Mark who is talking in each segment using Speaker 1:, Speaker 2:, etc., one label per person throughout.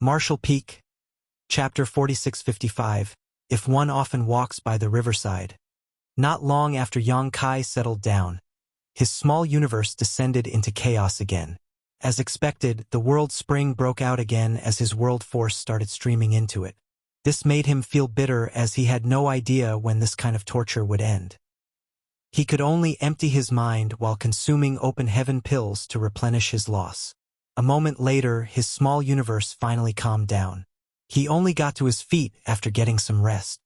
Speaker 1: Marshall Peak, Chapter 4655, If One Often Walks by the Riverside. Not long after Yang Kai settled down, his small universe descended into chaos again. As expected, the world spring broke out again as his world force started streaming into it. This made him feel bitter as he had no idea when this kind of torture would end. He could only empty his mind while consuming open heaven pills to replenish his loss. A moment later, his small universe finally calmed down. He only got to his feet after getting some rest.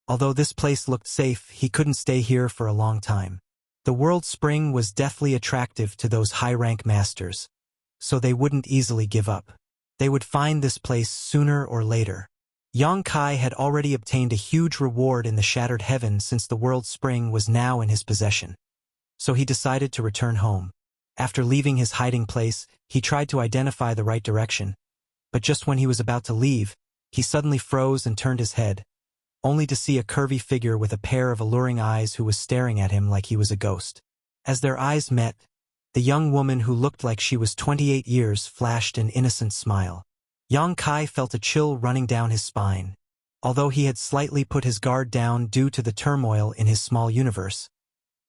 Speaker 1: Although this place looked safe, he couldn't stay here for a long time. The world spring was deathly attractive to those high-rank masters, so they wouldn't easily give up. They would find this place sooner or later. Yang Kai had already obtained a huge reward in the Shattered Heaven since the world spring was now in his possession. So he decided to return home. After leaving his hiding place, he tried to identify the right direction, but just when he was about to leave, he suddenly froze and turned his head, only to see a curvy figure with a pair of alluring eyes who was staring at him like he was a ghost. As their eyes met, the young woman who looked like she was 28 years flashed an innocent smile. Yang Kai felt a chill running down his spine. Although he had slightly put his guard down due to the turmoil in his small universe,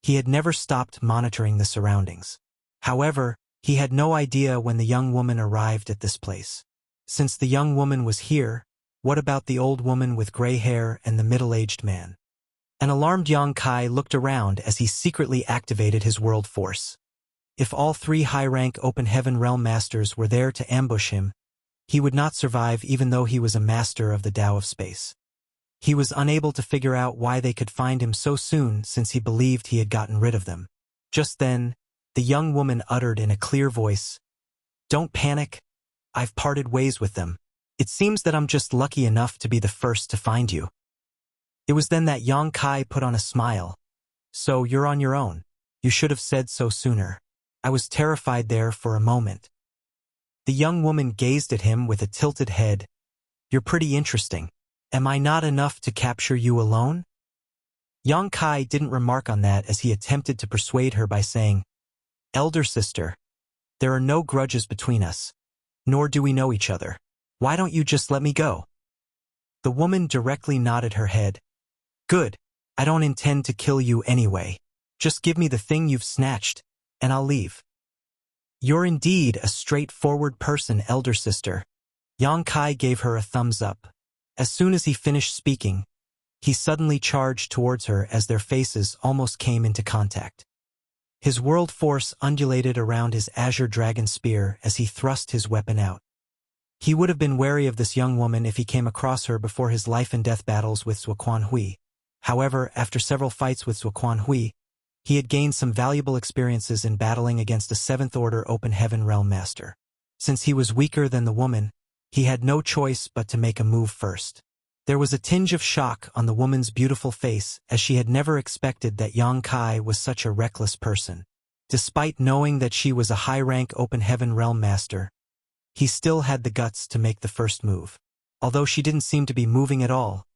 Speaker 1: he had never stopped monitoring the surroundings. However, he had no idea when the young woman arrived at this place. Since the young woman was here, what about the old woman with gray hair and the middle-aged man? An alarmed Yang Kai looked around as he secretly activated his world force. If all three high-rank Open Heaven Realm Masters were there to ambush him, he would not survive even though he was a master of the Tao of Space. He was unable to figure out why they could find him so soon since he believed he had gotten rid of them. Just then, the young woman uttered in a clear voice, "Don't panic. I've parted ways with them. It seems that I'm just lucky enough to be the first to find you." It was then that Yang Kai put on a smile. "So you're on your own. You should have said so sooner. I was terrified there for a moment." The young woman gazed at him with a tilted head. "You're pretty interesting. Am I not enough to capture you alone?" Yang Kai didn't remark on that as he attempted to persuade her by saying, "Elder sister, there are no grudges between us, nor do we know each other. Why don't you just let me go?" The woman directly nodded her head. "Good. I don't intend to kill you anyway. Just give me the thing you've snatched, and I'll leave." "You're indeed a straightforward person, elder sister." Yang Kai gave her a thumbs up. As soon as he finished speaking, he suddenly charged towards her as their faces almost came into contact. His world force undulated around his azure dragon spear as he thrust his weapon out. He would have been wary of this young woman if he came across her before his life-and-death battles with Zuoquan Hui. However, after several fights with Zuoquan Hui, he had gained some valuable experiences in battling against a 7th-order Open Heaven Realm Master. Since he was weaker than the woman, he had no choice but to make a move first. There was a tinge of shock on the woman's beautiful face as she had never expected that Yang Kai was such a reckless person. Despite knowing that she was a high-rank Open Heaven Realm Master, he still had the guts to make the first move. Although she didn't seem to be moving at all,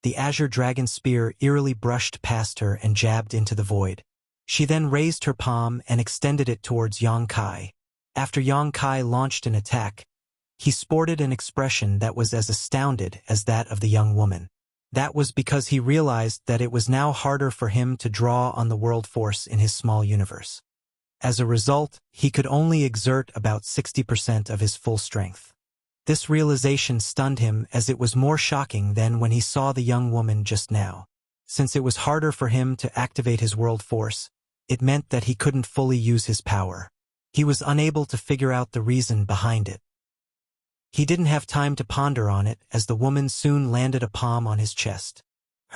Speaker 1: the azure dragon spear eerily brushed past her and jabbed into the void. She then raised her palm and extended it towards Yang Kai. After Yang Kai launched an attack, he sported an expression that was as astounded as that of the young woman. That was because he realized that it was now harder for him to draw on the world force in his small universe. As a result, he could only exert about 60% of his full strength. This realization stunned him as it was more shocking than when he saw the young woman just now. Since it was harder for him to activate his world force, it meant that he couldn't fully use his power. He was unable to figure out the reason behind it. He didn't have time to ponder on it as the woman soon landed a palm on his chest.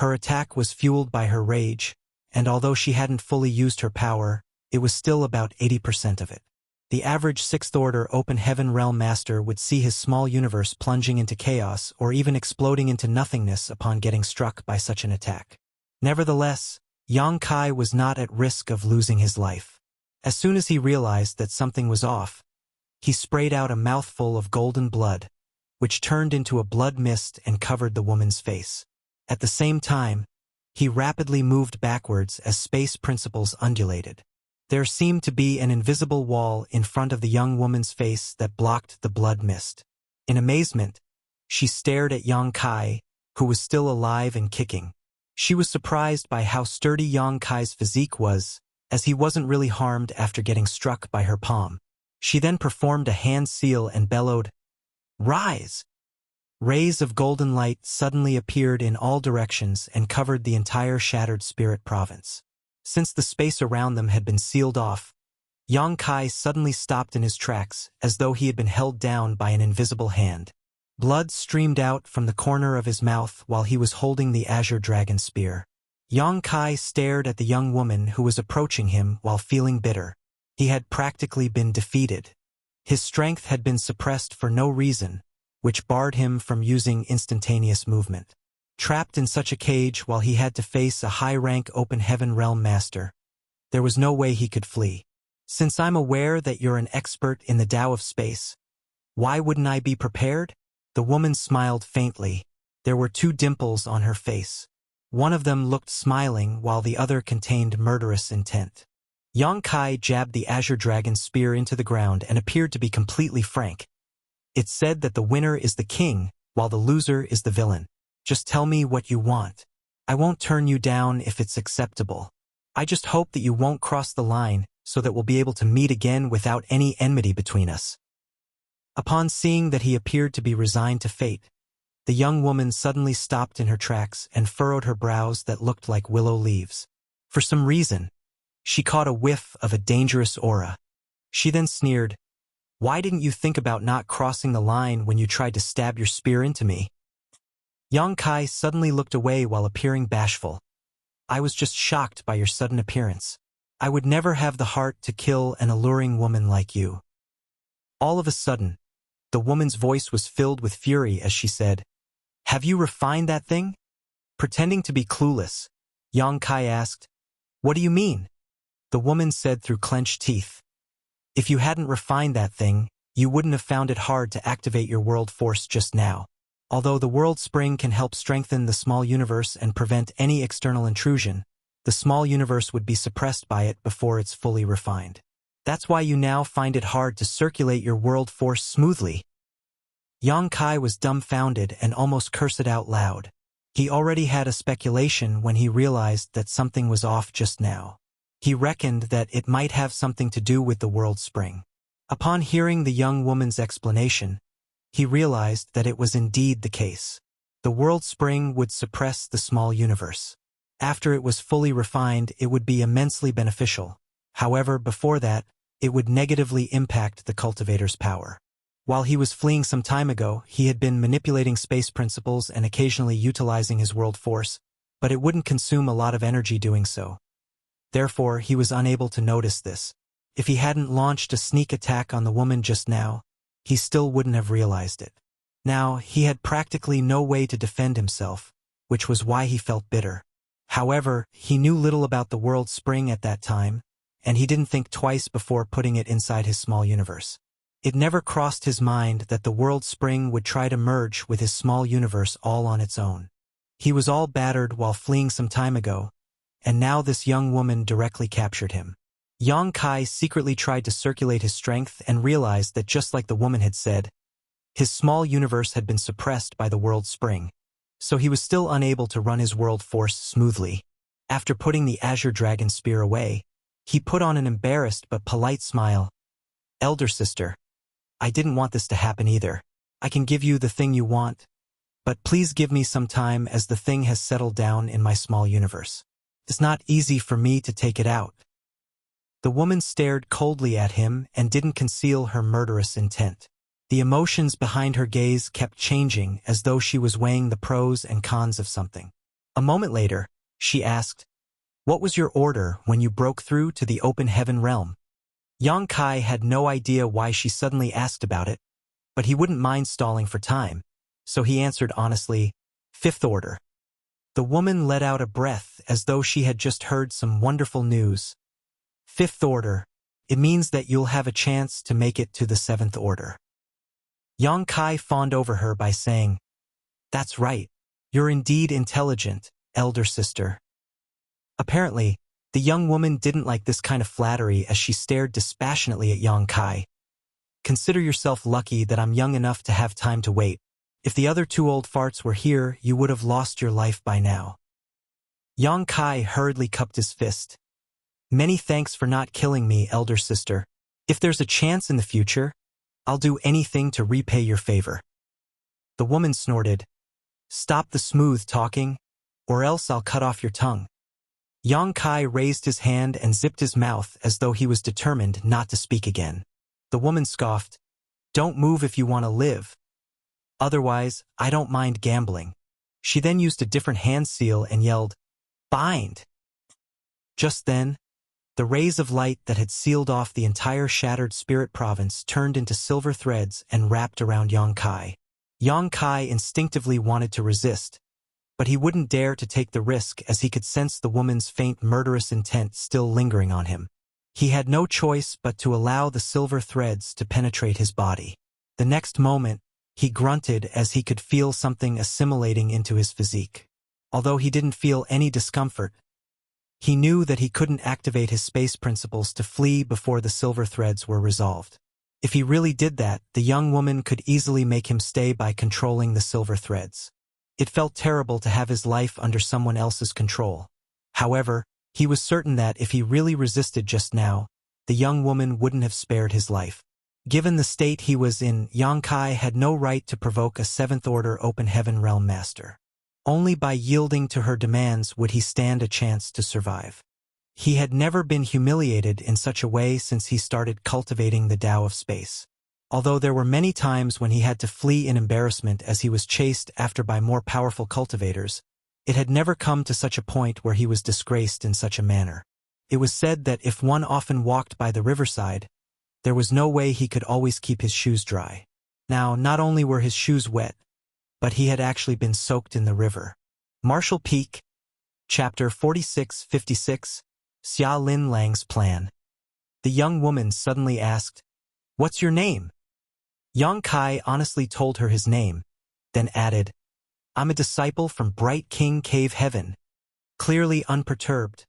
Speaker 1: Her attack was fueled by her rage, and although she hadn't fully used her power, it was still about 80% of it. The average 6th-order Open Heaven Realm Master would see his small universe plunging into chaos or even exploding into nothingness upon getting struck by such an attack. Nevertheless, Yang Kai was not at risk of losing his life. As soon as he realized that something was off, he sprayed out a mouthful of golden blood, which turned into a blood mist and covered the woman's face. At the same time, he rapidly moved backwards as space principles undulated. There seemed to be an invisible wall in front of the young woman's face that blocked the blood mist. In amazement, she stared at Yang Kai, who was still alive and kicking. She was surprised by how sturdy Yang Kai's physique was, as he wasn't really harmed after getting struck by her palm. She then performed a hand seal and bellowed, "Rise!" Rays of golden light suddenly appeared in all directions and covered the entire shattered spirit province. Since the space around them had been sealed off, Yang Kai suddenly stopped in his tracks as though he had been held down by an invisible hand. Blood streamed out from the corner of his mouth while he was holding the azure dragon spear. Yang Kai stared at the young woman who was approaching him while feeling bitter. He had practically been defeated. His strength had been suppressed for no reason, which barred him from using instantaneous movement. Trapped in such a cage while he had to face a high-rank open heaven realm master, there was no way he could flee. Since I'm aware that you're an expert in the Tao of space, why wouldn't I be prepared? The woman smiled faintly. There were two dimples on her face. One of them looked smiling while the other contained murderous intent. Yang Kai jabbed the azure dragon spear into the ground and appeared to be completely frank. It's said that the winner is the king, while the loser is the villain. Just tell me what you want. I won't turn you down if it's acceptable. I just hope that you won't cross the line so that we'll be able to meet again without any enmity between us. Upon seeing that he appeared to be resigned to fate, the young woman suddenly stopped in her tracks and furrowed her brows that looked like willow leaves. For some reason, she caught a whiff of a dangerous aura. She then sneered, "Why didn't you think about not crossing the line when you tried to stab your spear into me?" Yang Kai suddenly looked away while appearing bashful. "I was just shocked by your sudden appearance. I would never have the heart to kill an alluring woman like you." All of a sudden, the woman's voice was filled with fury as she said, "Have you refined that thing?" Pretending to be clueless, Yang Kai asked, "What do you mean?" The woman said through clenched teeth, "If you hadn't refined that thing, you wouldn't have found it hard to activate your world force just now. Although the world spring can help strengthen the small universe and prevent any external intrusion, the small universe would be suppressed by it before it's fully refined. That's why you now find it hard to circulate your world force smoothly." Yang Kai was dumbfounded and almost cursed out loud. He already had a speculation when he realized that something was off just now. He reckoned that it might have something to do with the world spring. Upon hearing the young woman's explanation, he realized that it was indeed the case. The world spring would suppress the small universe. After it was fully refined, it would be immensely beneficial. However, before that, it would negatively impact the cultivator's power. While he was fleeing some time ago, he had been manipulating space principles and occasionally utilizing his world force, but it wouldn't consume a lot of energy doing so. Therefore, he was unable to notice this. If he hadn't launched a sneak attack on the woman just now, he still wouldn't have realized it. Now, he had practically no way to defend himself, which was why he felt bitter. However, he knew little about the world spring at that time, and he didn't think twice before putting it inside his small universe. It never crossed his mind that the world spring would try to merge with his small universe all on its own. He was all battered while fleeing some time ago, and now this young woman directly captured him. Yang Kai secretly tried to circulate his strength and realized that just like the woman had said, his small universe had been suppressed by the world spring, so he was still unable to run his world force smoothly. After putting the azure dragon spear away, he put on an embarrassed but polite smile. "Elder sister, I didn't want this to happen either. I can give you the thing you want, but please give me some time as the thing has settled down in my small universe. It's not easy for me to take it out." The woman stared coldly at him and didn't conceal her murderous intent. The emotions behind her gaze kept changing as though she was weighing the pros and cons of something. A moment later, she asked, "What was your order when you broke through to the open heaven realm?" Yang Kai had no idea why she suddenly asked about it, but he wouldn't mind stalling for time, so he answered honestly, "Fifth order." The woman let out a breath as though she had just heard some wonderful news. "Fifth order. It means that you'll have a chance to make it to the seventh order." Yang Kai fawned over her by saying, "That's right. You're indeed intelligent, elder sister." Apparently, the young woman didn't like this kind of flattery as she stared dispassionately at Yang Kai. Consider yourself lucky that I'm young enough to have time to wait. If the other two old farts were here, you would have lost your life by now. Yang Kai hurriedly cupped his fist. Many thanks for not killing me, elder sister. If there's a chance in the future, I'll do anything to repay your favor. The woman snorted. Stop the smooth talking, or else I'll cut off your tongue. Yang Kai raised his hand and zipped his mouth as though he was determined not to speak again. The woman scoffed. Don't move if you want to live. Otherwise, I don't mind gambling. She then used a different hand seal and yelled, Bind! Just then, the rays of light that had sealed off the entire shattered spirit province turned into silver threads and wrapped around Yang Kai. Yang Kai instinctively wanted to resist, but he wouldn't dare to take the risk as he could sense the woman's faint murderous intent still lingering on him. He had no choice but to allow the silver threads to penetrate his body. The next moment, he grunted as he could feel something assimilating into his physique. Although he didn't feel any discomfort, he knew that he couldn't activate his space principles to flee before the silver threads were resolved. If he really did that, the young woman could easily make him stay by controlling the silver threads. It felt terrible to have his life under someone else's control. However, he was certain that if he really resisted just now, the young woman wouldn't have spared his life. Given the state he was in, Yang Kai had no right to provoke a seventh-order open heaven realm master. Only by yielding to her demands would he stand a chance to survive. He had never been humiliated in such a way since he started cultivating the Tao of space. Although there were many times when he had to flee in embarrassment as he was chased after by more powerful cultivators, it had never come to such a point where he was disgraced in such a manner. It was said that if one often walked by the riverside, there was no way he could always keep his shoes dry. Now, not only were his shoes wet, but he had actually been soaked in the river. Marshall Peak, Chapter 4656, Xia Lin Lang's Plan. The young woman suddenly asked, What's your name? Yang Kai honestly told her his name, then added, I'm a disciple from Bright King Cave Heaven. Clearly unperturbed,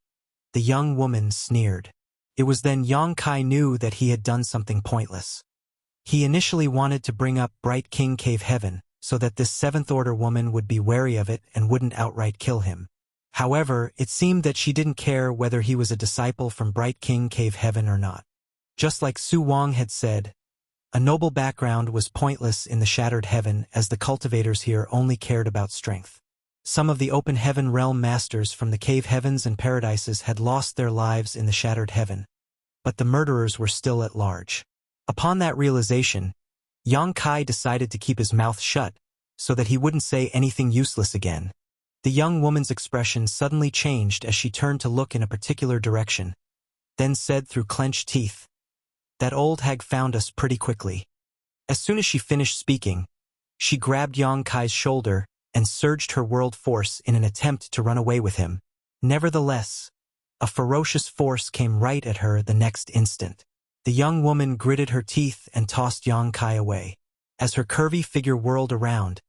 Speaker 1: the young woman sneered. It was then Yang Kai knew that he had done something pointless. He initially wanted to bring up Bright King Cave Heaven, so that this seventh-order woman would be wary of it and wouldn't outright kill him. However, it seemed that she didn't care whether he was a disciple from Bright King Cave Heaven or not. Just like Su Wang had said, a noble background was pointless in the Shattered Heaven as the cultivators here only cared about strength. Some of the Open Heaven realm masters from the Cave Heavens and Paradises had lost their lives in the Shattered Heaven, but the murderers were still at large. Upon that realization, Yang Kai decided to keep his mouth shut, so that he wouldn't say anything useless again. The young woman's expression suddenly changed as she turned to look in a particular direction, then said through clenched teeth, That old hag found us pretty quickly. As soon as she finished speaking, she grabbed Yang Kai's shoulder and surged her world force in an attempt to run away with him. Nevertheless, a ferocious force came right at her the next instant. The young woman gritted her teeth and tossed Yang Kai away. As her curvy figure whirled around,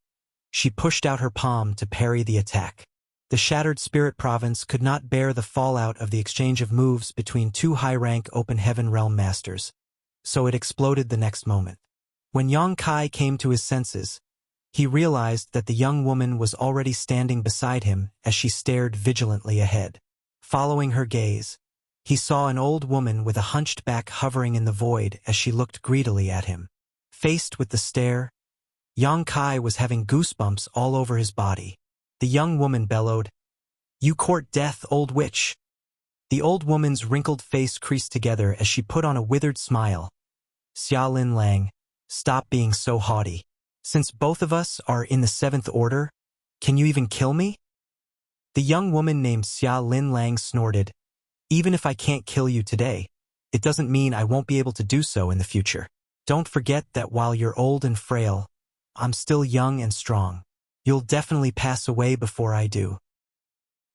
Speaker 1: she pushed out her palm to parry the attack. The shattered spirit province could not bear the fallout of the exchange of moves between two high-rank open heaven realm masters, so it exploded the next moment. When Yang Kai came to his senses, he realized that the young woman was already standing beside him as she stared vigilantly ahead. Following her gaze, he saw an old woman with a hunched back hovering in the void as she looked greedily at him. Faced with the stare, Yang Kai was having goosebumps all over his body. The young woman bellowed, You court death, old witch. The old woman's wrinkled face creased together as she put on a withered smile. Xia Lin Lang, stop being so haughty. Since both of us are in the seventh order, can you even kill me? The young woman named Xia Lin Lang snorted, Even if I can't kill you today, it doesn't mean I won't be able to do so in the future. Don't forget that while you're old and frail, I'm still young and strong. You'll definitely pass away before I do.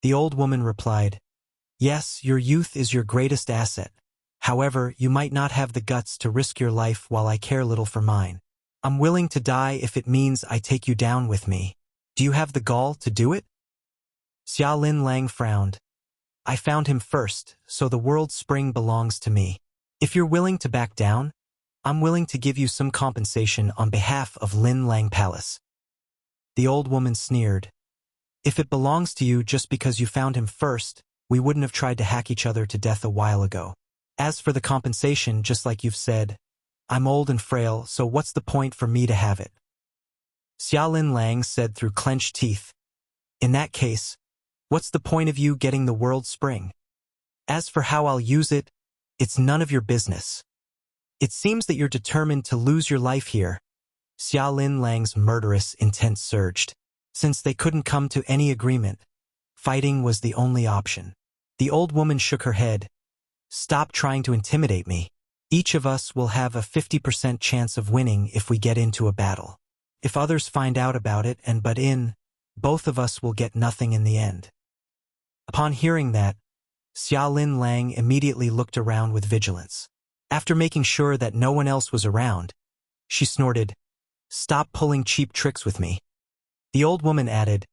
Speaker 1: The old woman replied, Yes, your youth is your greatest asset. However, you might not have the guts to risk your life while I care little for mine. I'm willing to die if it means I take you down with me. Do you have the gall to do it? Xia Lin Lang frowned. I found him first, so the world's spring belongs to me. If you're willing to back down, I'm willing to give you some compensation on behalf of Lin Lang Palace. The old woman sneered. If it belongs to you just because you found him first, we wouldn't have tried to hack each other to death a while ago. As for the compensation, just like you've said, I'm old and frail, so what's the point for me to have it? Xiaolin Lang said through clenched teeth. In that case, what's the point of you getting the world spring? As for how I'll use it, it's none of your business. It seems that you're determined to lose your life here. Xiaolin Lang's murderous intent surged. Since they couldn't come to any agreement, fighting was the only option. The old woman shook her head. Stop trying to intimidate me. Each of us will have a 50% chance of winning if we get into a battle. If others find out about it and butt in, both of us will get nothing in the end. Upon hearing that, Xiaolin Lang immediately looked around with vigilance. After making sure that no one else was around, she snorted, Stop pulling cheap tricks with me. The old woman added,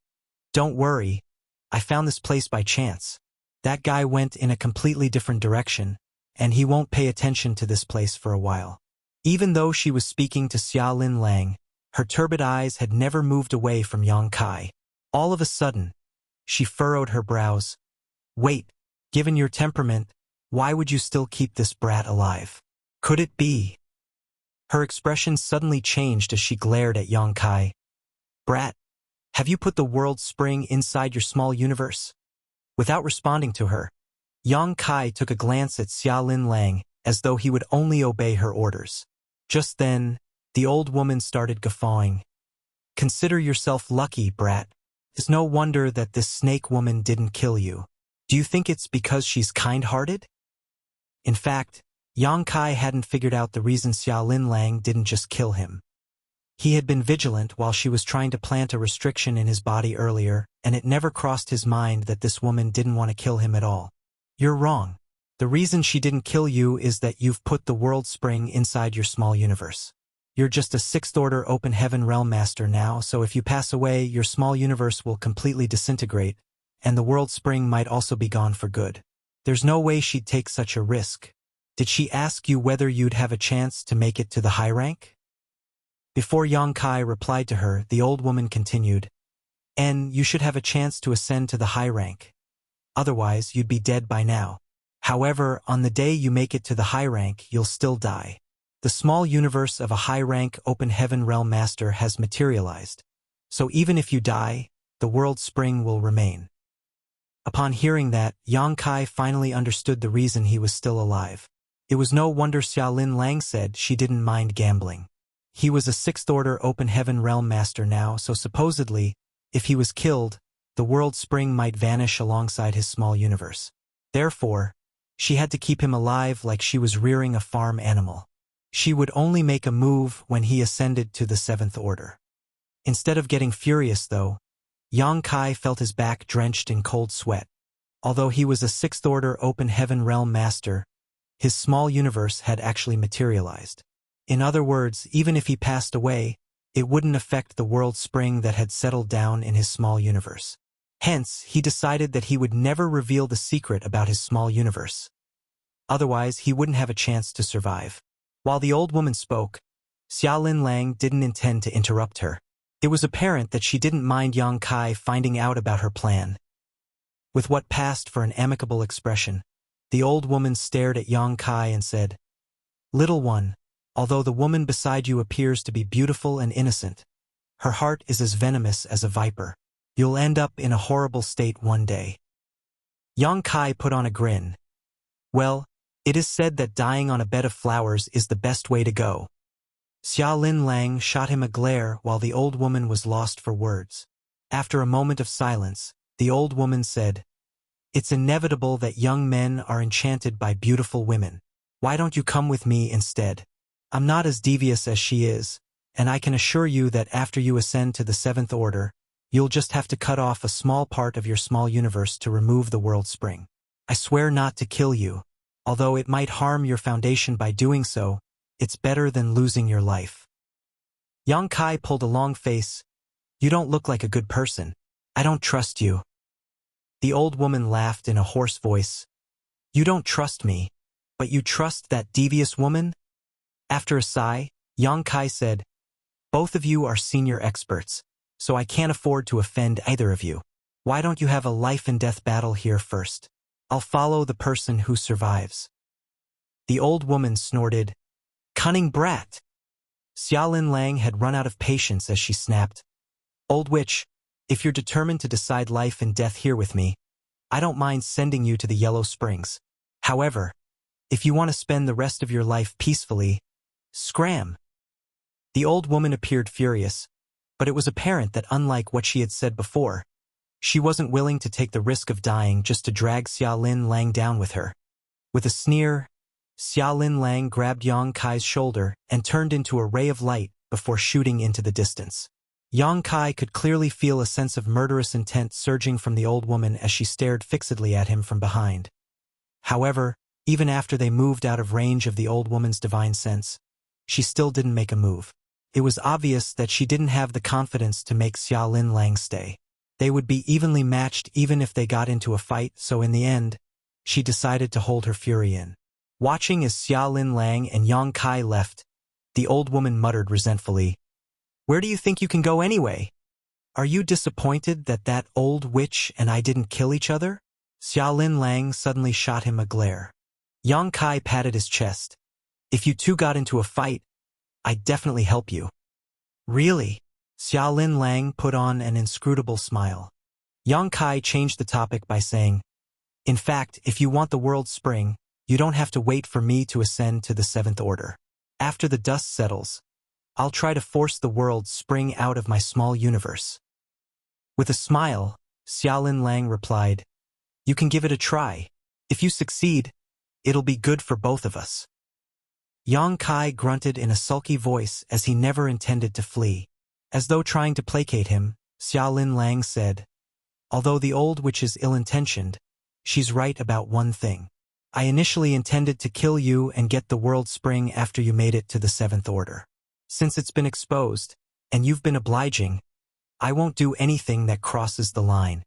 Speaker 1: Don't worry, I found this place by chance. That guy went in a completely different direction, and he won't pay attention to this place for a while. Even though she was speaking to Xiaolin Lang, her turbid eyes had never moved away from Yang Kai. All of a sudden, she furrowed her brows. Wait, given your temperament, why would you still keep this brat alive? Could it be? Her expression suddenly changed as she glared at Yang Kai. Brat, have you put the world spring inside your small universe? Without responding to her, Yang Kai took a glance at Xiaolin Lang as though he would only obey her orders. Just then, the old woman started guffawing. Consider yourself lucky, brat. It's no wonder that this snake woman didn't kill you. Do you think it's because she's kind-hearted? In fact, Yang Kai hadn't figured out the reason Xiaolin Lang didn't just kill him. He had been vigilant while she was trying to plant a restriction in his body earlier, and it never crossed his mind that this woman didn't want to kill him at all. You're wrong. The reason she didn't kill you is that you've put the world spring inside your small universe. You're just a sixth-order open heaven realm master now, so if you pass away, your small universe will completely disintegrate, and the world spring might also be gone for good. There's no way she'd take such a risk. Did she ask you whether you'd have a chance to make it to the high rank? Before Yang Kai replied to her, the old woman continued, And you should have a chance to ascend to the high rank. Otherwise, you'd be dead by now. However, on the day you make it to the high rank, you'll still die. The small universe of a high-rank open heaven realm master has materialized. So even if you die, the world spring will remain. Upon hearing that, Yang Kai finally understood the reason he was still alive. It was no wonder Xiaolin Lang said she didn't mind gambling. He was a sixth-order open heaven realm master now, so supposedly, if he was killed, the world spring might vanish alongside his small universe. Therefore, she had to keep him alive like she was rearing a farm animal. She would only make a move when he ascended to the seventh order. Instead of getting furious, though, Yang Kai felt his back drenched in cold sweat. Although he was a sixth-order open heaven realm master, his small universe had actually materialized. In other words, even if he passed away, it wouldn't affect the world spring that had settled down in his small universe. Hence, he decided that he would never reveal the secret about his small universe. Otherwise, he wouldn't have a chance to survive. While the old woman spoke, Xiaolin Lang didn't intend to interrupt her. It was apparent that she didn't mind Yang Kai finding out about her plan. With what passed for an amicable expression, the old woman stared at Yang Kai and said, Little one, although the woman beside you appears to be beautiful and innocent, her heart is as venomous as a viper. You'll end up in a horrible state one day. Yang Kai put on a grin. Well, it is said that dying on a bed of flowers is the best way to go. Xiaolin Lang shot him a glare while the old woman was lost for words. After a moment of silence, the old woman said, It's inevitable that young men are enchanted by beautiful women. Why don't you come with me instead? I'm not as devious as she is, and I can assure you that after you ascend to the seventh order, you'll just have to cut off a small part of your small universe to remove the world spring. I swear not to kill you. Although it might harm your foundation by doing so, it's better than losing your life. Yang Kai pulled a long face. You don't look like a good person. I don't trust you. The old woman laughed in a hoarse voice. You don't trust me, but you trust that devious woman? After a sigh, Yang Kai said, "Both of you are senior experts, so I can't afford to offend either of you. Why don't you have a life-and-death battle here first? I'll follow the person who survives." The old woman snorted, "Cunning brat!" Xiaolin Lang had run out of patience as she snapped, "Old witch, if you're determined to decide life and death here with me, I don't mind sending you to the Yellow Springs. However, if you want to spend the rest of your life peacefully, scram." The old woman appeared furious, but it was apparent that unlike what she had said before, she wasn't willing to take the risk of dying just to drag Xiaolin Lang down with her. With a sneer, Xiaolin Lang grabbed Yang Kai's shoulder and turned into a ray of light before shooting into the distance. Yang Kai could clearly feel a sense of murderous intent surging from the old woman as she stared fixedly at him from behind. However, even after they moved out of range of the old woman's divine sense, she still didn't make a move. It was obvious that she didn't have the confidence to make Xiaolin Lang stay. They would be evenly matched even if they got into a fight, so in the end, she decided to hold her fury in. Watching as Xiaolin Lang and Yang Kai left, the old woman muttered resentfully, "Where do you think you can go anyway? Are you disappointed that that old witch and I didn't kill each other?" Xiaolin Lang suddenly shot him a glare. Yang Kai patted his chest. "If you two got into a fight, I'd definitely help you." "Really?" Xiaolin Lang put on an inscrutable smile. Yang Kai changed the topic by saying, "In fact, if you want the world spring, you don't have to wait for me to ascend to the seventh order. After the dust settles, I'll try to force the world spring out of my small universe." With a smile, Xiaolin Lang replied, "You can give it a try. If you succeed, it'll be good for both of us." Yang Kai grunted in a sulky voice as he never intended to flee. As though trying to placate him, Xiaolin Lang said, "Although the old witch is ill-intentioned, she's right about one thing. I initially intended to kill you and get the world spring after you made it to the seventh order. Since it's been exposed, and you've been obliging, I won't do anything that crosses the line."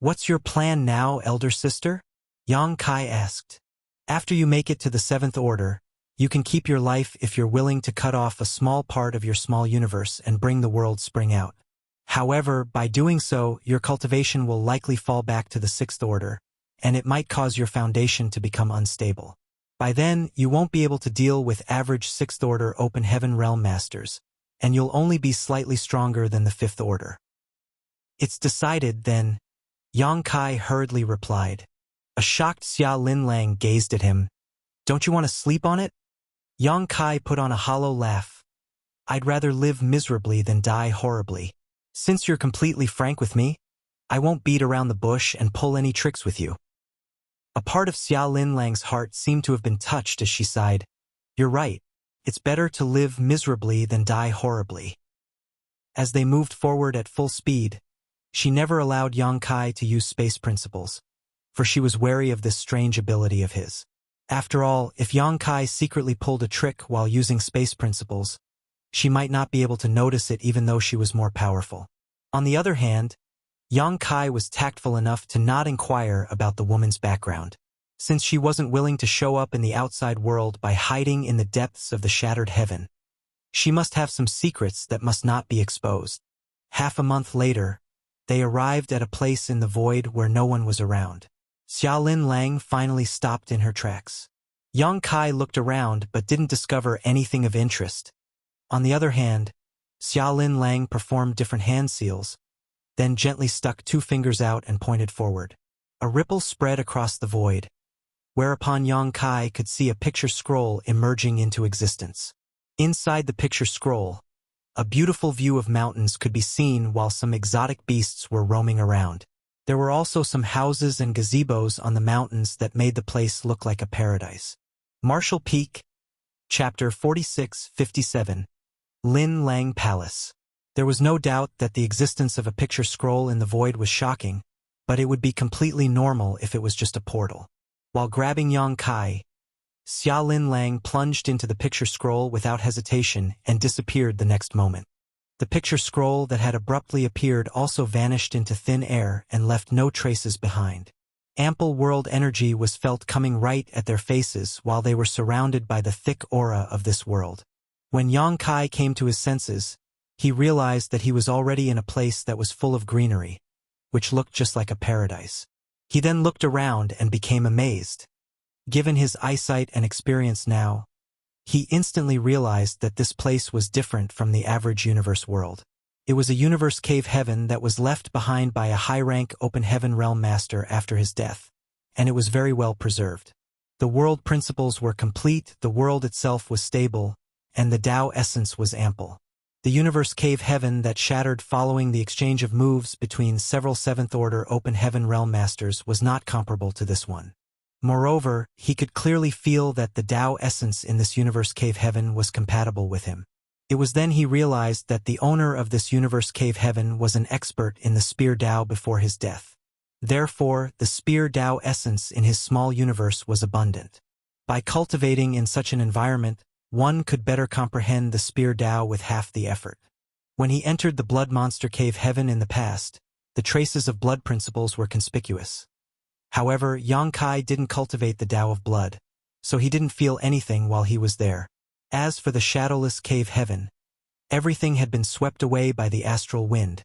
Speaker 1: "What's your plan now, elder sister?" Yang Kai asked. "After you make it to the seventh order, you can keep your life if you're willing to cut off a small part of your small universe and bring the world spring out. However, by doing so, your cultivation will likely fall back to the sixth order, and it might cause your foundation to become unstable. By then, you won't be able to deal with average sixth order open heaven realm masters, and you'll only be slightly stronger than the fifth order." "It's decided, then," Yang Kai hurriedly replied. A shocked Xiaolin Lang gazed at him. "Don't you want to sleep on it?" Yang Kai put on a hollow laugh. "I'd rather live miserably than die horribly. Since you're completely frank with me, I won't beat around the bush and pull any tricks with you." A part of Xiaolin Lang's heart seemed to have been touched as she sighed. "You're right. It's better to live miserably than die horribly." As they moved forward at full speed, she never allowed Yang Kai to use space principles, for she was wary of this strange ability of his. After all, if Yang Kai secretly pulled a trick while using space principles, she might not be able to notice it even though she was more powerful. On the other hand, Yang Kai was tactful enough to not inquire about the woman's background, since she wasn't willing to show up in the outside world by hiding in the depths of the shattered heaven. She must have some secrets that must not be exposed. Half a month later, they arrived at a place in the void where no one was around. Xiaolin Lang finally stopped in her tracks. Yang Kai looked around but didn't discover anything of interest. On the other hand, Xiaolin Lang performed different hand seals, then gently stuck 2 fingers out and pointed forward. A ripple spread across the void, whereupon Yang Kai could see a picture scroll emerging into existence. Inside the picture scroll, a beautiful view of mountains could be seen while some exotic beasts were roaming around. There were also some houses and gazebos on the mountains that made the place look like a paradise. Marshall Peak, Chapter 46-57, Lin Lang Palace. There was no doubt that the existence of a picture scroll in the void was shocking, but it would be completely normal if it was just a portal. While grabbing Yang Kai, Xiaolin Lang plunged into the picture scroll without hesitation and disappeared the next moment. The picture scroll that had abruptly appeared also vanished into thin air and left no traces behind. Ample world energy was felt coming right at their faces while they were surrounded by the thick aura of this world. When Yang Kai came to his senses, he realized that he was already in a place that was full of greenery, which looked just like a paradise. He then looked around and became amazed. Given his eyesight and experience now, he instantly realized that this place was different from the average universe world. It was a universe cave heaven that was left behind by a high-rank open heaven realm master after his death, and it was very well preserved. The world principles were complete, the world itself was stable, and the Tao essence was ample. The universe cave heaven that shattered following the exchange of moves between several seventh-order open heaven realm masters was not comparable to this one. Moreover, he could clearly feel that the Tao essence in this universe cave heaven was compatible with him. It was then he realized that the owner of this universe cave heaven was an expert in the spear Tao before his death. Therefore, the spear Tao essence in his small universe was abundant. By cultivating in such an environment, one could better comprehend the spear Tao with half the effort. When he entered the blood monster cave heaven in the past, the traces of blood principles were conspicuous. However, Yang Kai didn't cultivate the Tao of blood, so he didn't feel anything while he was there. As for the shadowless cave heaven, everything had been swept away by the astral wind,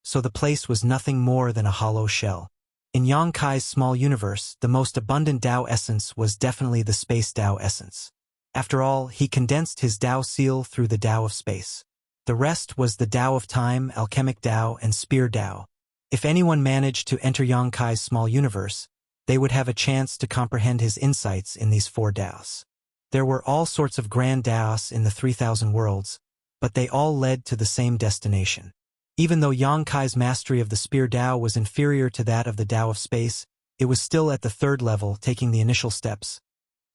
Speaker 1: so the place was nothing more than a hollow shell. In Yang Kai's small universe, the most abundant Tao essence was definitely the space Tao essence. After all, he condensed his Tao seal through the Tao of space. The rest was the Tao of time, alchemic Tao, and spear Tao. If anyone managed to enter Yang Kai's small universe, they would have a chance to comprehend his insights in these four Taos. There were all sorts of grand Taos in the 3,000 worlds, but they all led to the same destination. Even though Yang Kai's mastery of the spear Tao was inferior to that of the Tao of space, it was still at the third level, taking the initial steps.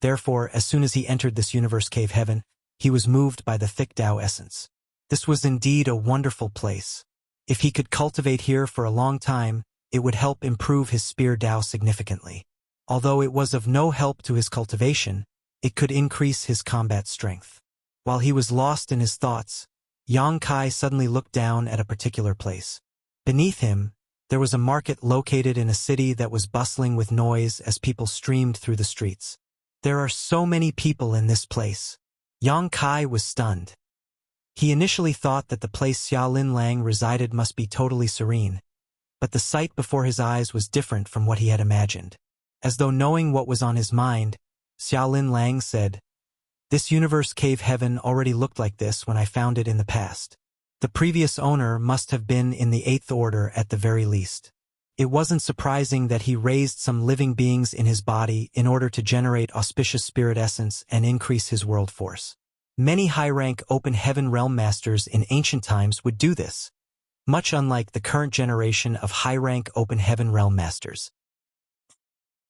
Speaker 1: Therefore, as soon as he entered this universe cave heaven, he was moved by the thick Tao essence. This was indeed a wonderful place. If he could cultivate here for a long time, it would help improve his spear Tao significantly. Although it was of no help to his cultivation, it could increase his combat strength. While he was lost in his thoughts, Yang Kai suddenly looked down at a particular place. Beneath him, there was a market located in a city that was bustling with noise as people streamed through the streets. There are so many people in this place. Yang Kai was stunned. He initially thought that the place Xiaolin Lang resided must be totally serene, but the sight before his eyes was different from what he had imagined. As though knowing what was on his mind, Xiaolin Lang said, "This universe cave heaven already looked like this when I found it in the past. The previous owner must have been in the 8th order at the very least. It wasn't surprising that he raised some living beings in his body in order to generate auspicious spirit essence and increase his world force. Many high-rank open heaven realm masters in ancient times would do this, much unlike the current generation of high-rank open heaven realm masters."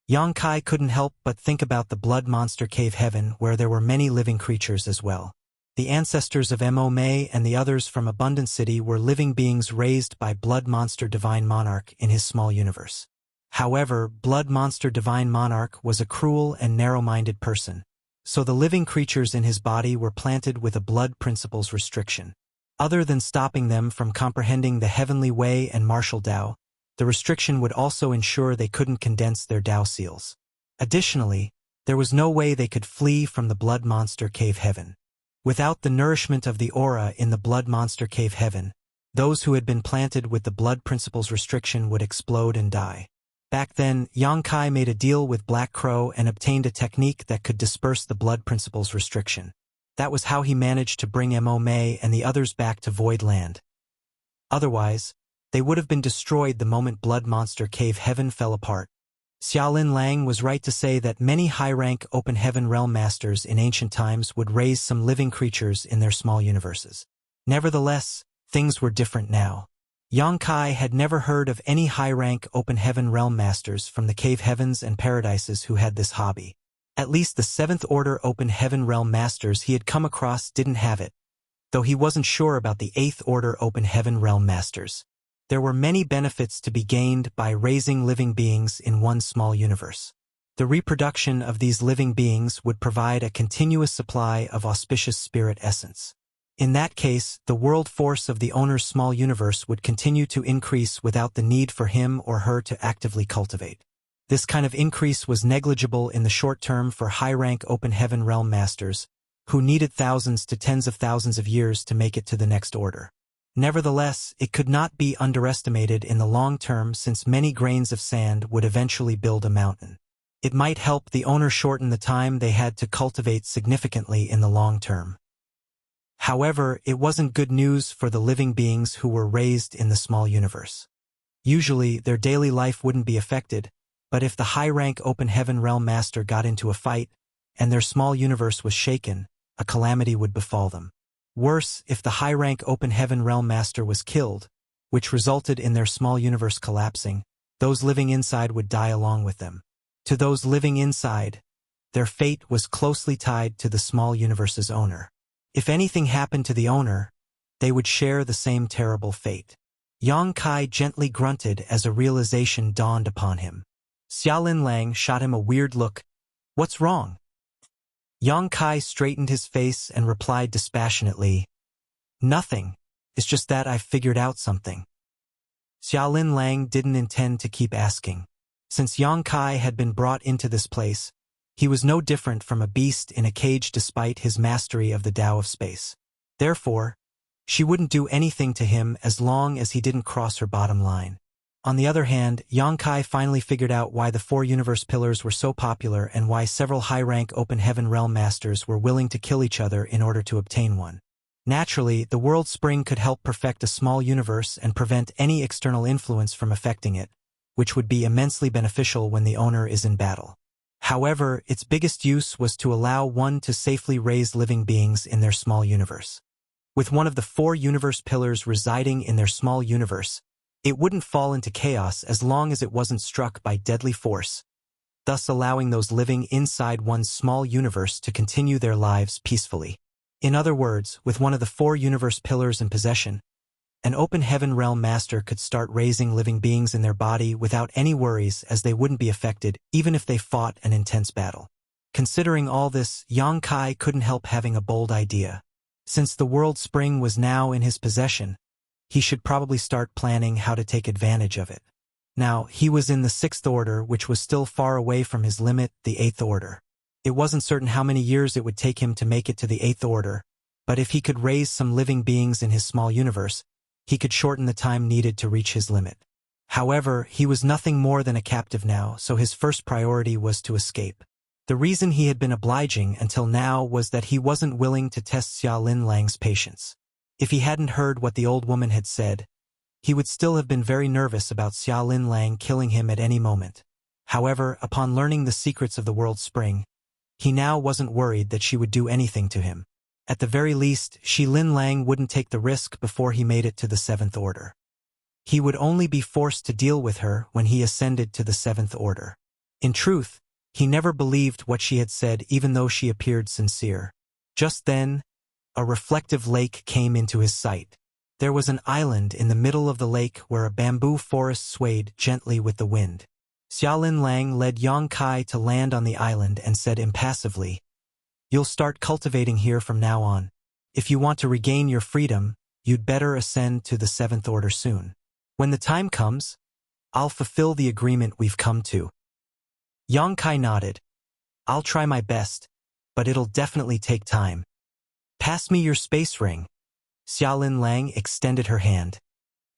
Speaker 1: Yang Kai couldn't help but think about the blood monster cave heaven where there were many living creatures as well. The ancestors of Mo Mei and the others from Abundant City were living beings raised by Blood Monster Divine Monarch in his small universe. However, Blood Monster Divine Monarch was a cruel and narrow-minded person, so the living creatures in his body were planted with a blood principles restriction. Other than stopping them from comprehending the heavenly way and martial Tao, the restriction would also ensure they couldn't condense their Tao seals. Additionally, there was no way they could flee from the blood monster cave heaven. Without the nourishment of the aura in the blood monster cave heaven, those who had been planted with the blood principles restriction would explode and die. Back then, Yang Kai made a deal with Black Crow and obtained a technique that could disperse the blood principles restriction. That was how he managed to bring Mo Mei and the others back to Void Land. Otherwise, they would have been destroyed the moment Blood Monster Cave Heaven fell apart. Xiaolin Lang was right to say that many high-rank open heaven realm masters in ancient times would raise some living creatures in their small universes. Nevertheless, things were different now. Yang Kai had never heard of any high-rank open heaven realm masters from the cave heavens and paradises who had this hobby. At least the 7th order open heaven realm masters he had come across didn't have it, though he wasn't sure about the 8th order open heaven realm masters. There were many benefits to be gained by raising living beings in one small universe. The reproduction of these living beings would provide a continuous supply of auspicious spirit essence. In that case, the world force of the owner's small universe would continue to increase without the need for him or her to actively cultivate. This kind of increase was negligible in the short term for high-rank open heaven realm masters, who needed thousands to tens of thousands of years to make it to the next order. Nevertheless, it could not be underestimated in the long term, since many grains of sand would eventually build a mountain. It might help the owner shorten the time they had to cultivate significantly in the long term. However, it wasn't good news for the living beings who were raised in the small universe. Usually, their daily life wouldn't be affected, but if the high-rank open heaven realm master got into a fight, and their small universe was shaken, a calamity would befall them. Worse, if the high-rank open heaven realm master was killed, which resulted in their small universe collapsing, those living inside would die along with them. To those living inside, their fate was closely tied to the small universe's owner. If anything happened to the owner, they would share the same terrible fate. Yang Kai gently grunted as a realization dawned upon him. Xiaolin Lang shot him a weird look. "What's wrong?" Yang Kai straightened his face and replied dispassionately, "Nothing. It's just that I've figured out something." Xiaolin Lang didn't intend to keep asking. Since Yang Kai had been brought into this place, he was no different from a beast in a cage despite his mastery of the Tao of space. Therefore, she wouldn't do anything to him as long as he didn't cross her bottom line. On the other hand, Yang Kai finally figured out why the 4 universe pillars were so popular and why several high-rank open heaven realm masters were willing to kill each other in order to obtain one. Naturally, the world spring could help perfect a small universe and prevent any external influence from affecting it, which would be immensely beneficial when the owner is in battle. However, its biggest use was to allow one to safely raise living beings in their small universe. With one of the 4 universe pillars residing in their small universe, it wouldn't fall into chaos as long as it wasn't struck by deadly force, thus allowing those living inside one's small universe to continue their lives peacefully. In other words, with one of the 4 universe pillars in possession, an open heaven realm master could start raising living beings in their body without any worries, as they wouldn't be affected even if they fought an intense battle. Considering all this, Yang Kai couldn't help having a bold idea. Since the world spring was now in his possession, he should probably start planning how to take advantage of it. Now, he was in the 6th order, which was still far away from his limit, the 8th order. It wasn't certain how many years it would take him to make it to the 8th order, but if he could raise some living beings in his small universe, he could shorten the time needed to reach his limit. However, he was nothing more than a captive now, so his first priority was to escape. The reason he had been obliging until now was that he wasn't willing to test Xiaolin Lang's patience. If he hadn't heard what the old woman had said, he would still have been very nervous about Xiaolin Lang killing him at any moment. However, upon learning the secrets of the world spring, he now wasn't worried that she would do anything to him. At the very least, Xiaolin Lang wouldn't take the risk before he made it to the 7th order. He would only be forced to deal with her when he ascended to the 7th order. In truth, he never believed what she had said, even though she appeared sincere. Just then, a reflective lake came into his sight. There was an island in the middle of the lake where a bamboo forest swayed gently with the wind. Xiaolin Lang led Yang Kai to land on the island and said impassively, "You'll start cultivating here from now on. If you want to regain your freedom, you'd better ascend to the 7th order soon. When the time comes, I'll fulfill the agreement we've come to." Yang Kai nodded. "I'll try my best, but it'll definitely take time. Pass me your space ring." Xiaolin Lang extended her hand.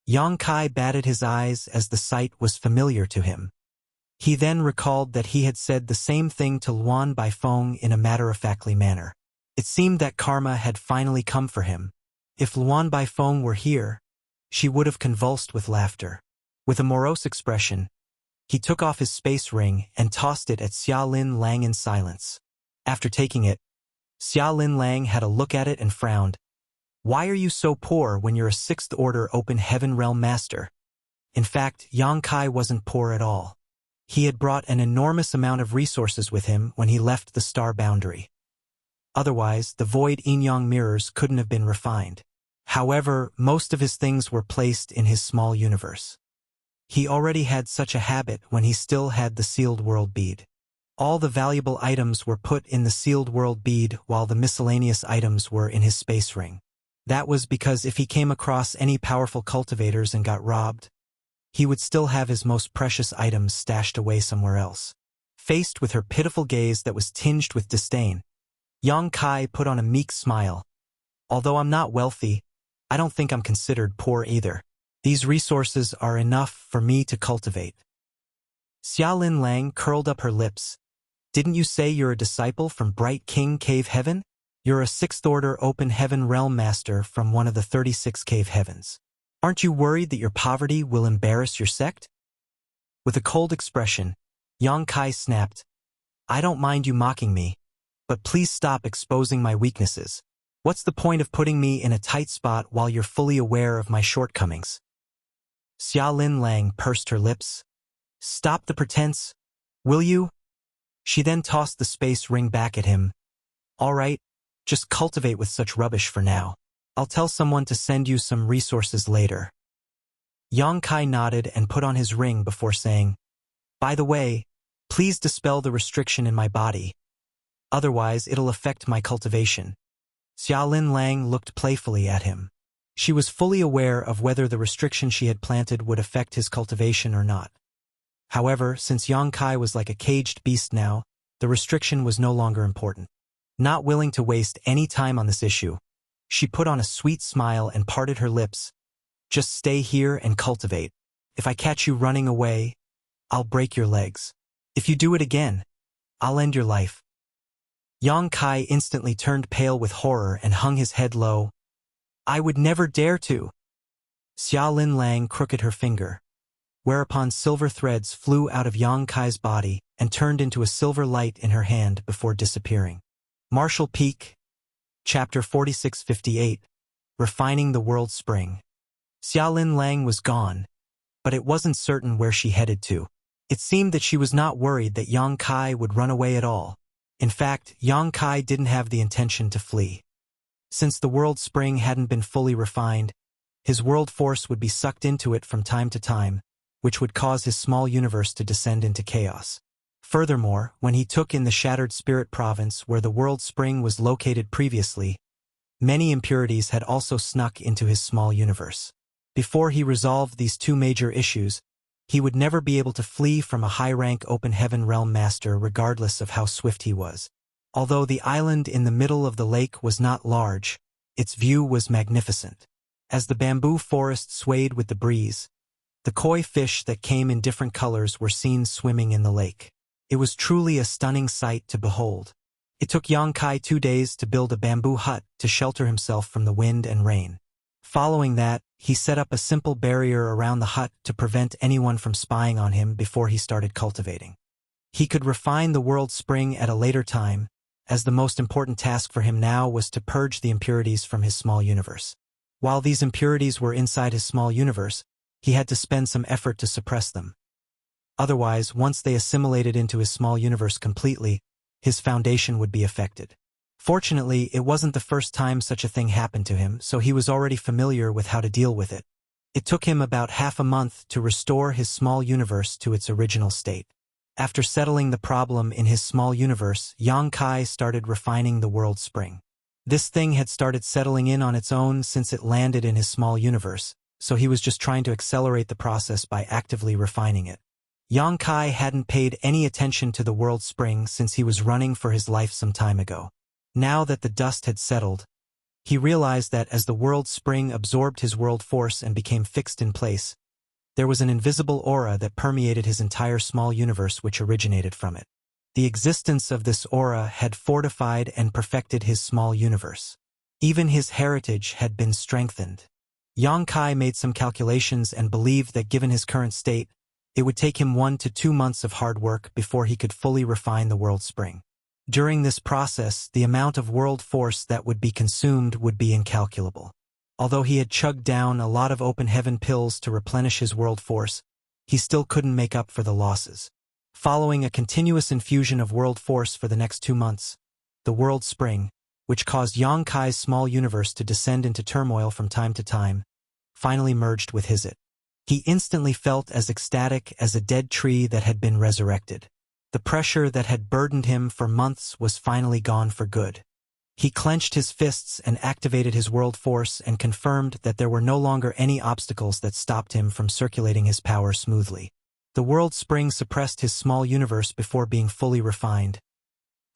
Speaker 1: Yang Kai batted his eyes as the sight was familiar to him. He then recalled that he had said the same thing to Luan Baifeng in a matter-of-factly manner. It seemed that karma had finally come for him. If Luan Baifeng were here, she would have convulsed with laughter. With a morose expression, he took off his space ring and tossed it at Xiaolin Lang in silence. After taking it, Xiaolin Lang had a look at it and frowned. "Why are you so poor when you're a 6th order open heaven realm master?" In fact, Yang Kai wasn't poor at all. He had brought an enormous amount of resources with him when he left the star boundary. Otherwise, the void yin-yang mirrors couldn't have been refined. However, most of his things were placed in his small universe. He already had such a habit when he still had the sealed world bead. All the valuable items were put in the sealed world bead while the miscellaneous items were in his space ring. That was because if he came across any powerful cultivators and got robbed, he would still have his most precious items stashed away somewhere else. Faced with her pitiful gaze that was tinged with disdain, Yang Kai put on a meek smile. Although I'm not wealthy, I don't think I'm considered poor either. These resources are enough for me to cultivate. Xiaolin Lang curled up her lips. Didn't you say you're a disciple from Bright King Cave Heaven? You're a 6th Order Open Heaven Realm Master from one of the 36 Cave Heavens. Aren't you worried that your poverty will embarrass your sect? With a cold expression, Yang Kai snapped, I don't mind you mocking me, but please stop exposing my weaknesses. What's the point of putting me in a tight spot while you're fully aware of my shortcomings? Xiaolin Lang pursed her lips. Stop the pretense, will you? She then tossed the space ring back at him. All right, just cultivate with such rubbish for now. I'll tell someone to send you some resources later. Yang Kai nodded and put on his ring before saying, By the way, please dispel the restriction in my body. Otherwise, it'll affect my cultivation. Xiaolin Lang looked playfully at him. She was fully aware of whether the restriction she had planted would affect his cultivation or not. However, since Yang Kai was like a caged beast now, the restriction was no longer important. Not willing to waste any time on this issue, she put on a sweet smile and parted her lips. Just stay here and cultivate. If I catch you running away, I'll break your legs. If you do it again, I'll end your life. Yang Kai instantly turned pale with horror and hung his head low. I would never dare to. Xiaolin Lang crooked her finger, whereupon silver threads flew out of Yang Kai's body and turned into a silver light in her hand before disappearing. Martial Peak, Chapter 4658, Refining the World Spring. Xiaolin Lang was gone, but it wasn't certain where she headed to. It seemed that she was not worried that Yang Kai would run away at all. In fact, Yang Kai didn't have the intention to flee. Since the world spring hadn't been fully refined, his world force would be sucked into it from time to time, which would cause his small universe to descend into chaos. Furthermore, when he took in the Shattered Spirit Province where the world spring was located previously, many impurities had also snuck into his small universe. Before he resolved these two major issues, he would never be able to flee from a high-rank Open Heaven Realm Master regardless of how swift he was. Although the island in the middle of the lake was not large, its view was magnificent. As the bamboo forest swayed with the breeze, the koi fish that came in different colors were seen swimming in the lake. It was truly a stunning sight to behold. It took Yang Kai 2 days to build a bamboo hut to shelter himself from the wind and rain. Following that, he set up a simple barrier around the hut to prevent anyone from spying on him before he started cultivating. He could refine the world spring at a later time, as the most important task for him now was to purge the impurities from his small universe. While these impurities were inside his small universe, he had to spend some effort to suppress them. Otherwise, once they assimilated into his small universe completely, his foundation would be affected. Fortunately, it wasn't the first time such a thing happened to him, so he was already familiar with how to deal with it. It took him about half a month to restore his small universe to its original state. After settling the problem in his small universe, Yang Kai started refining the world spring. This thing had started settling in on its own since it landed in his small universe, so he was just trying to accelerate the process by actively refining it. Yang Kai hadn't paid any attention to the world spring since he was running for his life some time ago. Now that the dust had settled, he realized that as the world spring absorbed his world force and became fixed in place, there was an invisible aura that permeated his entire small universe which originated from it. The existence of this aura had fortified and perfected his small universe. Even his heritage had been strengthened. Yang Kai made some calculations and believed that given his current state, it would take him 1 to 2 months of hard work before he could fully refine the world spring. During this process, the amount of world force that would be consumed would be incalculable. Although he had chugged down a lot of open heaven pills to replenish his world force, he still couldn't make up for the losses. Following a continuous infusion of world force for the next 2 months, the world spring, which caused Yang Kai's small universe to descend into turmoil from time to time, finally merged with his. He instantly felt as ecstatic as a dead tree that had been resurrected. The pressure that had burdened him for months was finally gone for good. He clenched his fists and activated his world force and confirmed that there were no longer any obstacles that stopped him from circulating his power smoothly. The world spring suppressed his small universe before being fully refined.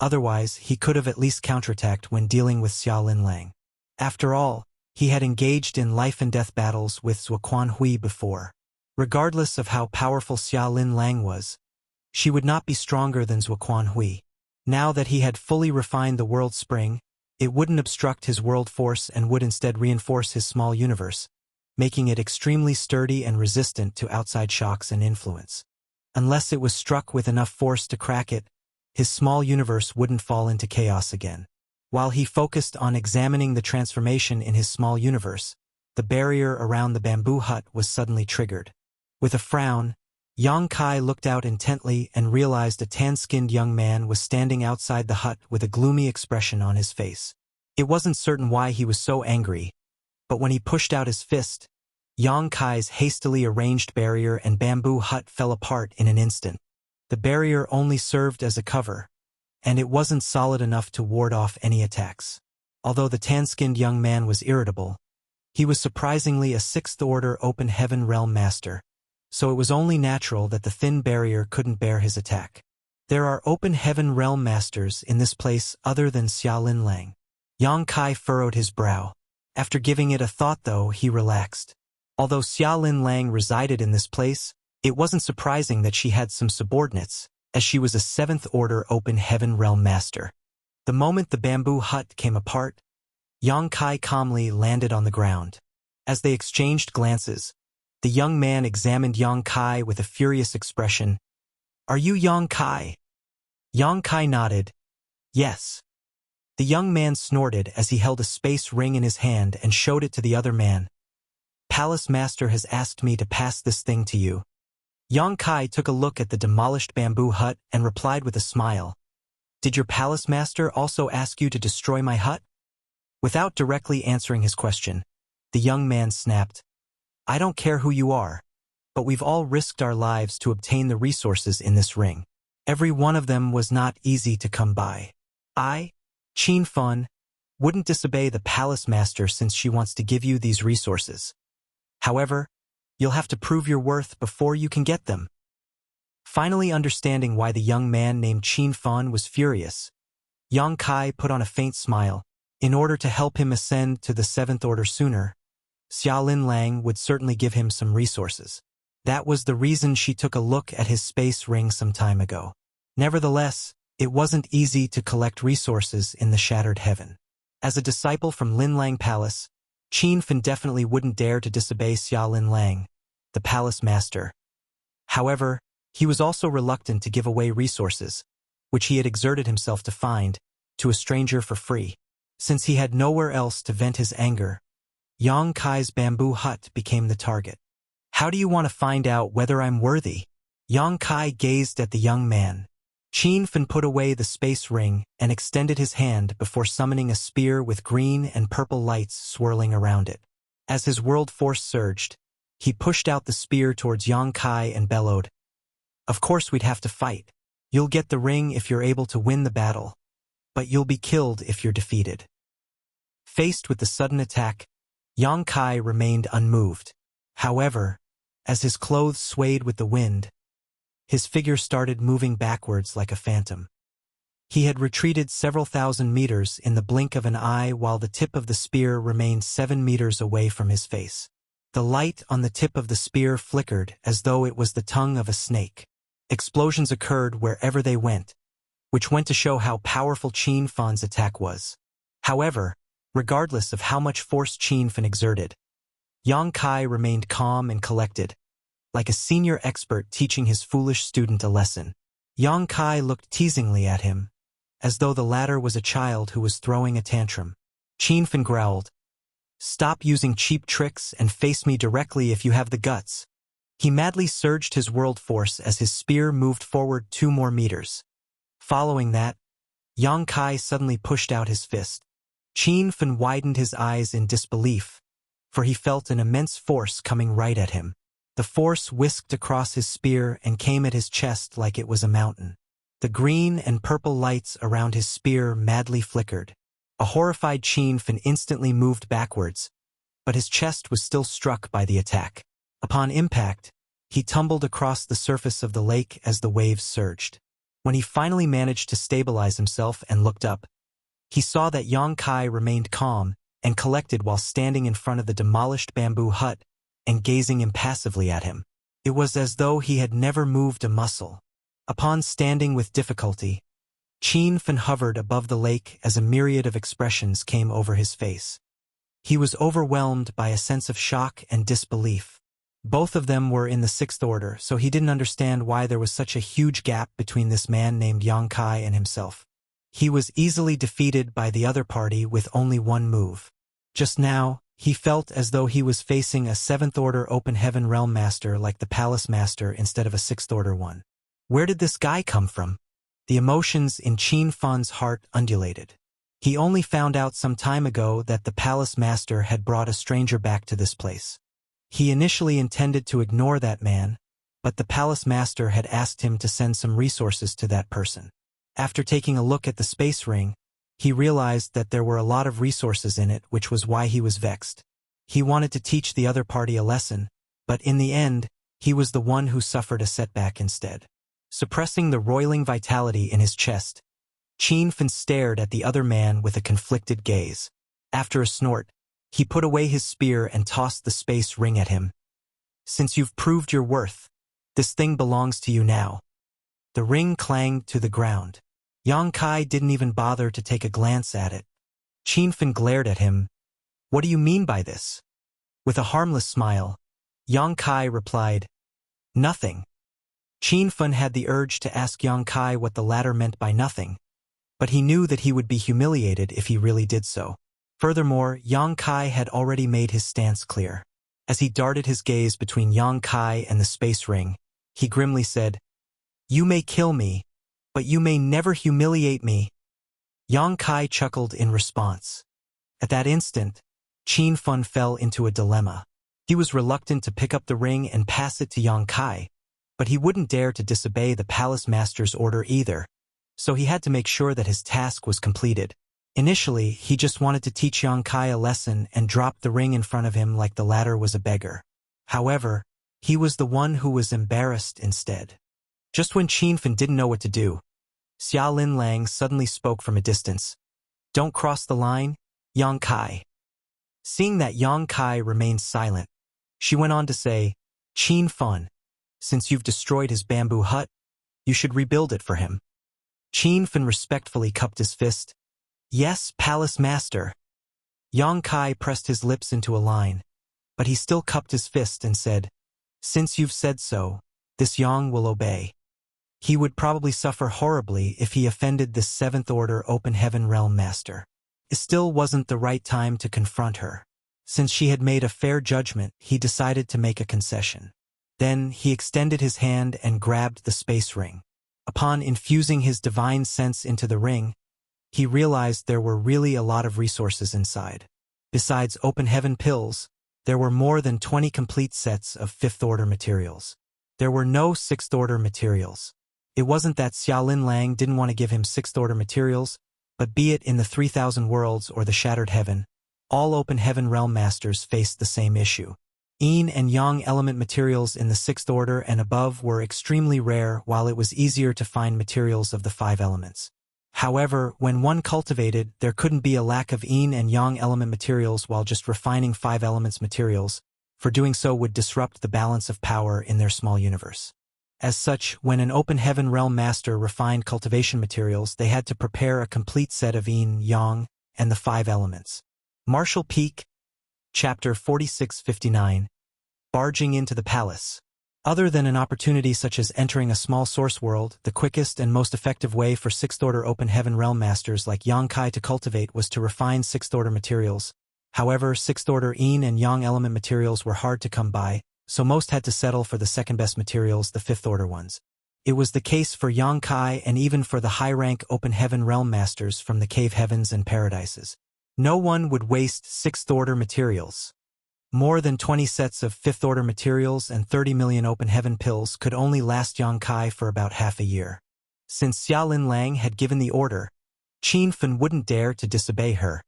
Speaker 1: Otherwise, he could have at least counterattacked when dealing with Xia Linlang. After all, he had engaged in life-and-death battles with Zuoquan Hui before. Regardless of how powerful Xia Linlang was, she would not be stronger than Zuoquan Hui. Now that he had fully refined the world spring, it wouldn't obstruct his world force and would instead reinforce his small universe, making it extremely sturdy and resistant to outside shocks and influence. Unless it was struck with enough force to crack it, his small universe wouldn't fall into chaos again. While he focused on examining the transformation in his small universe, the barrier around the bamboo hut was suddenly triggered. With a frown, Yang Kai looked out intently and realized a tan-skinned young man was standing outside the hut with a gloomy expression on his face. It wasn't certain why he was so angry, but when he pushed out his fist, Yang Kai's hastily arranged barrier and bamboo hut fell apart in an instant. The barrier only served as a cover, and it wasn't solid enough to ward off any attacks. Although the tan-skinned young man was irritable, he was surprisingly a sixth-order open heaven realm master, so it was only natural that the thin barrier couldn't bear his attack. There are open heaven realm masters in this place other than Xia Linlang. Yang Kai furrowed his brow. After giving it a thought though, he relaxed. Although Xia Linlang resided in this place, it wasn't surprising that she had some subordinates, as she was a seventh-order open heaven realm master. The moment the bamboo hut came apart, Yang Kai calmly landed on the ground. As they exchanged glances, the young man examined Yang Kai with a furious expression. "Are you Yang Kai?" Yang Kai nodded. "Yes." The young man snorted as he held a space ring in his hand and showed it to the other man. "Palace Master has asked me to pass this thing to you." Yang Kai took a look at the demolished bamboo hut and replied with a smile. "Did your Palace Master also ask you to destroy my hut?" Without directly answering his question, the young man snapped. "I don't care who you are, but we've all risked our lives to obtain the resources in this ring. Every one of them was not easy to come by. I, Qin Fun, wouldn't disobey the Palace Master since she wants to give you these resources. However, you'll have to prove your worth before you can get them." Finally understanding why the young man named Qin Fun was furious, Yang Kai put on a faint smile. In order to help him ascend to the seventh order sooner, Xia Linlang would certainly give him some resources. That was the reason she took a look at his space ring some time ago. Nevertheless, it wasn't easy to collect resources in the shattered heaven. As a disciple from Linlang Palace, Qin Fan definitely wouldn't dare to disobey Xia Linlang, the palace master. However, he was also reluctant to give away resources, which he had exerted himself to find, to a stranger for free. Since he had nowhere else to vent his anger, Yang Kai's bamboo hut became the target. "How do you want to find out whether I'm worthy?" Yang Kai gazed at the young man. Qin Fan put away the space ring and extended his hand before summoning a spear with green and purple lights swirling around it. As his world force surged, he pushed out the spear towards Yang Kai and bellowed, "Of course we'd have to fight. You'll get the ring if you're able to win the battle, but you'll be killed if you're defeated." Faced with the sudden attack, Yang Kai remained unmoved. However, as his clothes swayed with the wind, his figure started moving backwards like a phantom. He had retreated several thousand meters in the blink of an eye while the tip of the spear remained 7 meters away from his face. The light on the tip of the spear flickered as though it was the tongue of a snake. Explosions occurred wherever they went, which went to show how powerful Qin Fan's attack was. However, regardless of how much force Qin Fan exerted, Yang Kai remained calm and collected, like a senior expert teaching his foolish student a lesson. Yang Kai looked teasingly at him, as though the latter was a child who was throwing a tantrum. Qin Fan growled, "Stop using cheap tricks and face me directly if you have the guts." He madly surged his world force as his spear moved forward 2 more meters. Following that, Yang Kai suddenly pushed out his fist. Qin Fan widened his eyes in disbelief, for he felt an immense force coming right at him. The force whisked across his spear and came at his chest like it was a mountain. The green and purple lights around his spear madly flickered. A horrified Qin Fan instantly moved backwards, but his chest was still struck by the attack. Upon impact, he tumbled across the surface of the lake as the waves surged. When he finally managed to stabilize himself and looked up, he saw that Yang Kai remained calm and collected while standing in front of the demolished bamboo hut and gazing impassively at him. It was as though he had never moved a muscle. Upon standing with difficulty, Qin Fan hovered above the lake as a myriad of expressions came over his face. He was overwhelmed by a sense of shock and disbelief. Both of them were in the sixth order, so he didn't understand why there was such a huge gap between this man named Yang Kai and himself. He was easily defeated by the other party with only one move. Just now, he felt as though he was facing a seventh-order open heaven realm master like the palace master instead of a sixth-order one. Where did this guy come from? The emotions in Qin Fan's heart undulated. He only found out some time ago that the palace master had brought a stranger back to this place. He initially intended to ignore that man, but the palace master had asked him to send some resources to that person. After taking a look at the space ring, he realized that there were a lot of resources in it, which was why he was vexed. He wanted to teach the other party a lesson, but in the end, he was the one who suffered a setback instead. Suppressing the roiling vitality in his chest, Qin Fan stared at the other man with a conflicted gaze. After a snort, he put away his spear and tossed the space ring at him. Since you've proved your worth, this thing belongs to you now. The ring clanged to the ground. Yang Kai didn't even bother to take a glance at it. Qin Fan glared at him. What do you mean by this? With a harmless smile, Yang Kai replied, Nothing. Qin Fan had the urge to ask Yang Kai what the latter meant by nothing, but he knew that he would be humiliated if he really did so. Furthermore, Yang Kai had already made his stance clear. As he darted his gaze between Yang Kai and the space ring, he grimly said, You may kill me, but you may never humiliate me. Yang Kai chuckled in response. At that instant, Qin Fan fell into a dilemma. He was reluctant to pick up the ring and pass it to Yang Kai, but he wouldn't dare to disobey the palace master's order either, so he had to make sure that his task was completed. Initially, he just wanted to teach Yang Kai a lesson and dropped the ring in front of him like the latter was a beggar. However, he was the one who was embarrassed instead. Just when Qin Fan didn't know what to do, Xia Lin Lang suddenly spoke from a distance. Don't cross the line, Yang Kai. Seeing that Yang Kai remained silent, she went on to say, Qin Fan, since you've destroyed his bamboo hut, you should rebuild it for him. Qin Fan respectfully cupped his fist. Yes, palace master. Yang Kai pressed his lips into a line, but he still cupped his fist and said, Since you've said so, this Yang will obey. He would probably suffer horribly if he offended this seventh-order open heaven realm master. It still wasn't the right time to confront her. Since she had made a fair judgment, he decided to make a concession. Then he extended his hand and grabbed the space ring. Upon infusing his divine sense into the ring, he realized there were really a lot of resources inside. Besides open heaven pills, there were more than 20 complete sets of fifth-order materials. There were no sixth-order materials. It wasn't that Xia Lin Lang didn't want to give him sixth-order materials, but be it in the 3,000 worlds or the Shattered Heaven, all open heaven realm masters faced the same issue. Yin and Yang element materials in the sixth order and above were extremely rare, while it was easier to find materials of the five elements. However, when one cultivated, there couldn't be a lack of Yin and Yang element materials while just refining five elements materials, for doing so would disrupt the balance of power in their small universe. As such, when an open heaven realm master refined cultivation materials, they had to prepare a complete set of Yin, Yang, and the five elements. Martial Peak, Chapter 4659, Barging into the Palace. Other than an opportunity such as entering a small source world, the quickest and most effective way for sixth-order open heaven realm masters like Yang Kai to cultivate was to refine sixth-order materials. However, sixth-order Yin and Yang element materials were hard to come by, so most had to settle for the second-best materials, the fifth-order ones. It was the case for Yang Kai and even for the high-rank open heaven realm masters from the cave heavens and paradises. No one would waste sixth-order materials. More than 20 sets of fifth-order materials and 30 million open heaven pills could only last Yang Kai for about half a year. Since Xia Lin Lang had given the order, Qin Fen wouldn't dare to disobey her.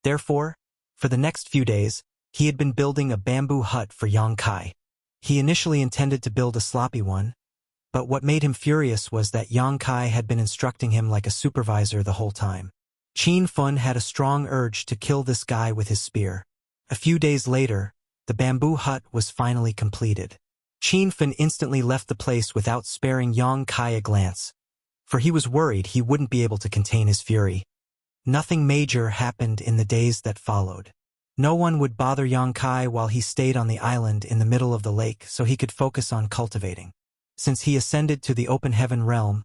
Speaker 1: Therefore, for the next few days, he had been building a bamboo hut for Yang Kai. He initially intended to build a sloppy one, but what made him furious was that Yang Kai had been instructing him like a supervisor the whole time. Qin Fen had a strong urge to kill this guy with his spear. A few days later, the bamboo hut was finally completed. Qin Fen instantly left the place without sparing Yang Kai a glance, for he was worried he wouldn't be able to contain his fury. Nothing major happened in the days that followed. No one would bother Yang Kai while he stayed on the island in the middle of the lake so he could focus on cultivating. Since he ascended to the open heaven realm,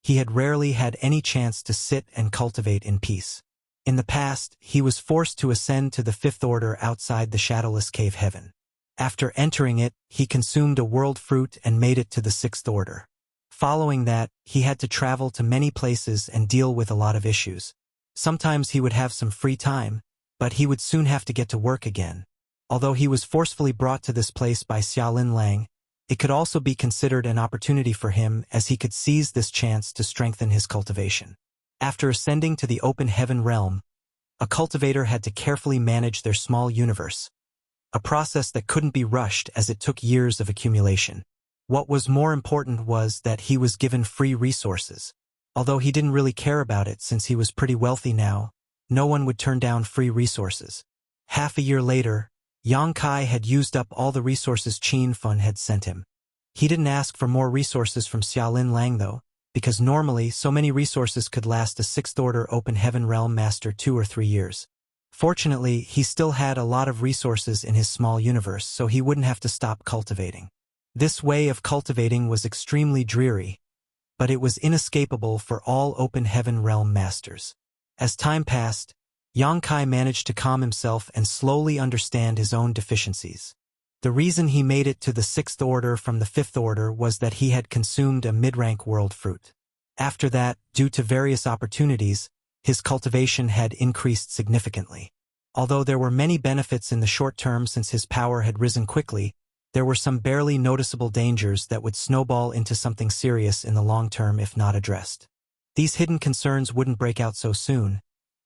Speaker 1: he had rarely had any chance to sit and cultivate in peace. In the past, he was forced to ascend to the fifth order outside the shadowless cave heaven. After entering it, he consumed a world fruit and made it to the sixth order. Following that, he had to travel to many places and deal with a lot of issues. Sometimes he would have some free time, but he would soon have to get to work again. Although he was forcefully brought to this place by Xiaolin Lang, it could also be considered an opportunity for him as he could seize this chance to strengthen his cultivation. After ascending to the open heaven realm, a cultivator had to carefully manage their small universe, a process that couldn't be rushed as it took years of accumulation. What was more important was that he was given free resources. Although he didn't really care about it since he was pretty wealthy now, no one would turn down free resources. Half a year later, Yang Kai had used up all the resources Qin Fen had sent him. He didn't ask for more resources from Xiaolin Lang though, because normally so many resources could last a sixth order open heaven realm master 2 or 3 years. Fortunately, he still had a lot of resources in his small universe, so he wouldn't have to stop cultivating. This way of cultivating was extremely dreary, but it was inescapable for all open heaven realm masters. As time passed, Yang Kai managed to calm himself and slowly understand his own deficiencies. The reason he made it to the sixth order from the fifth order was that he had consumed a mid-rank world fruit. After that, due to various opportunities, his cultivation had increased significantly. Although there were many benefits in the short term since his power had risen quickly, there were some barely noticeable dangers that would snowball into something serious in the long term if not addressed. These hidden concerns wouldn't break out so soon,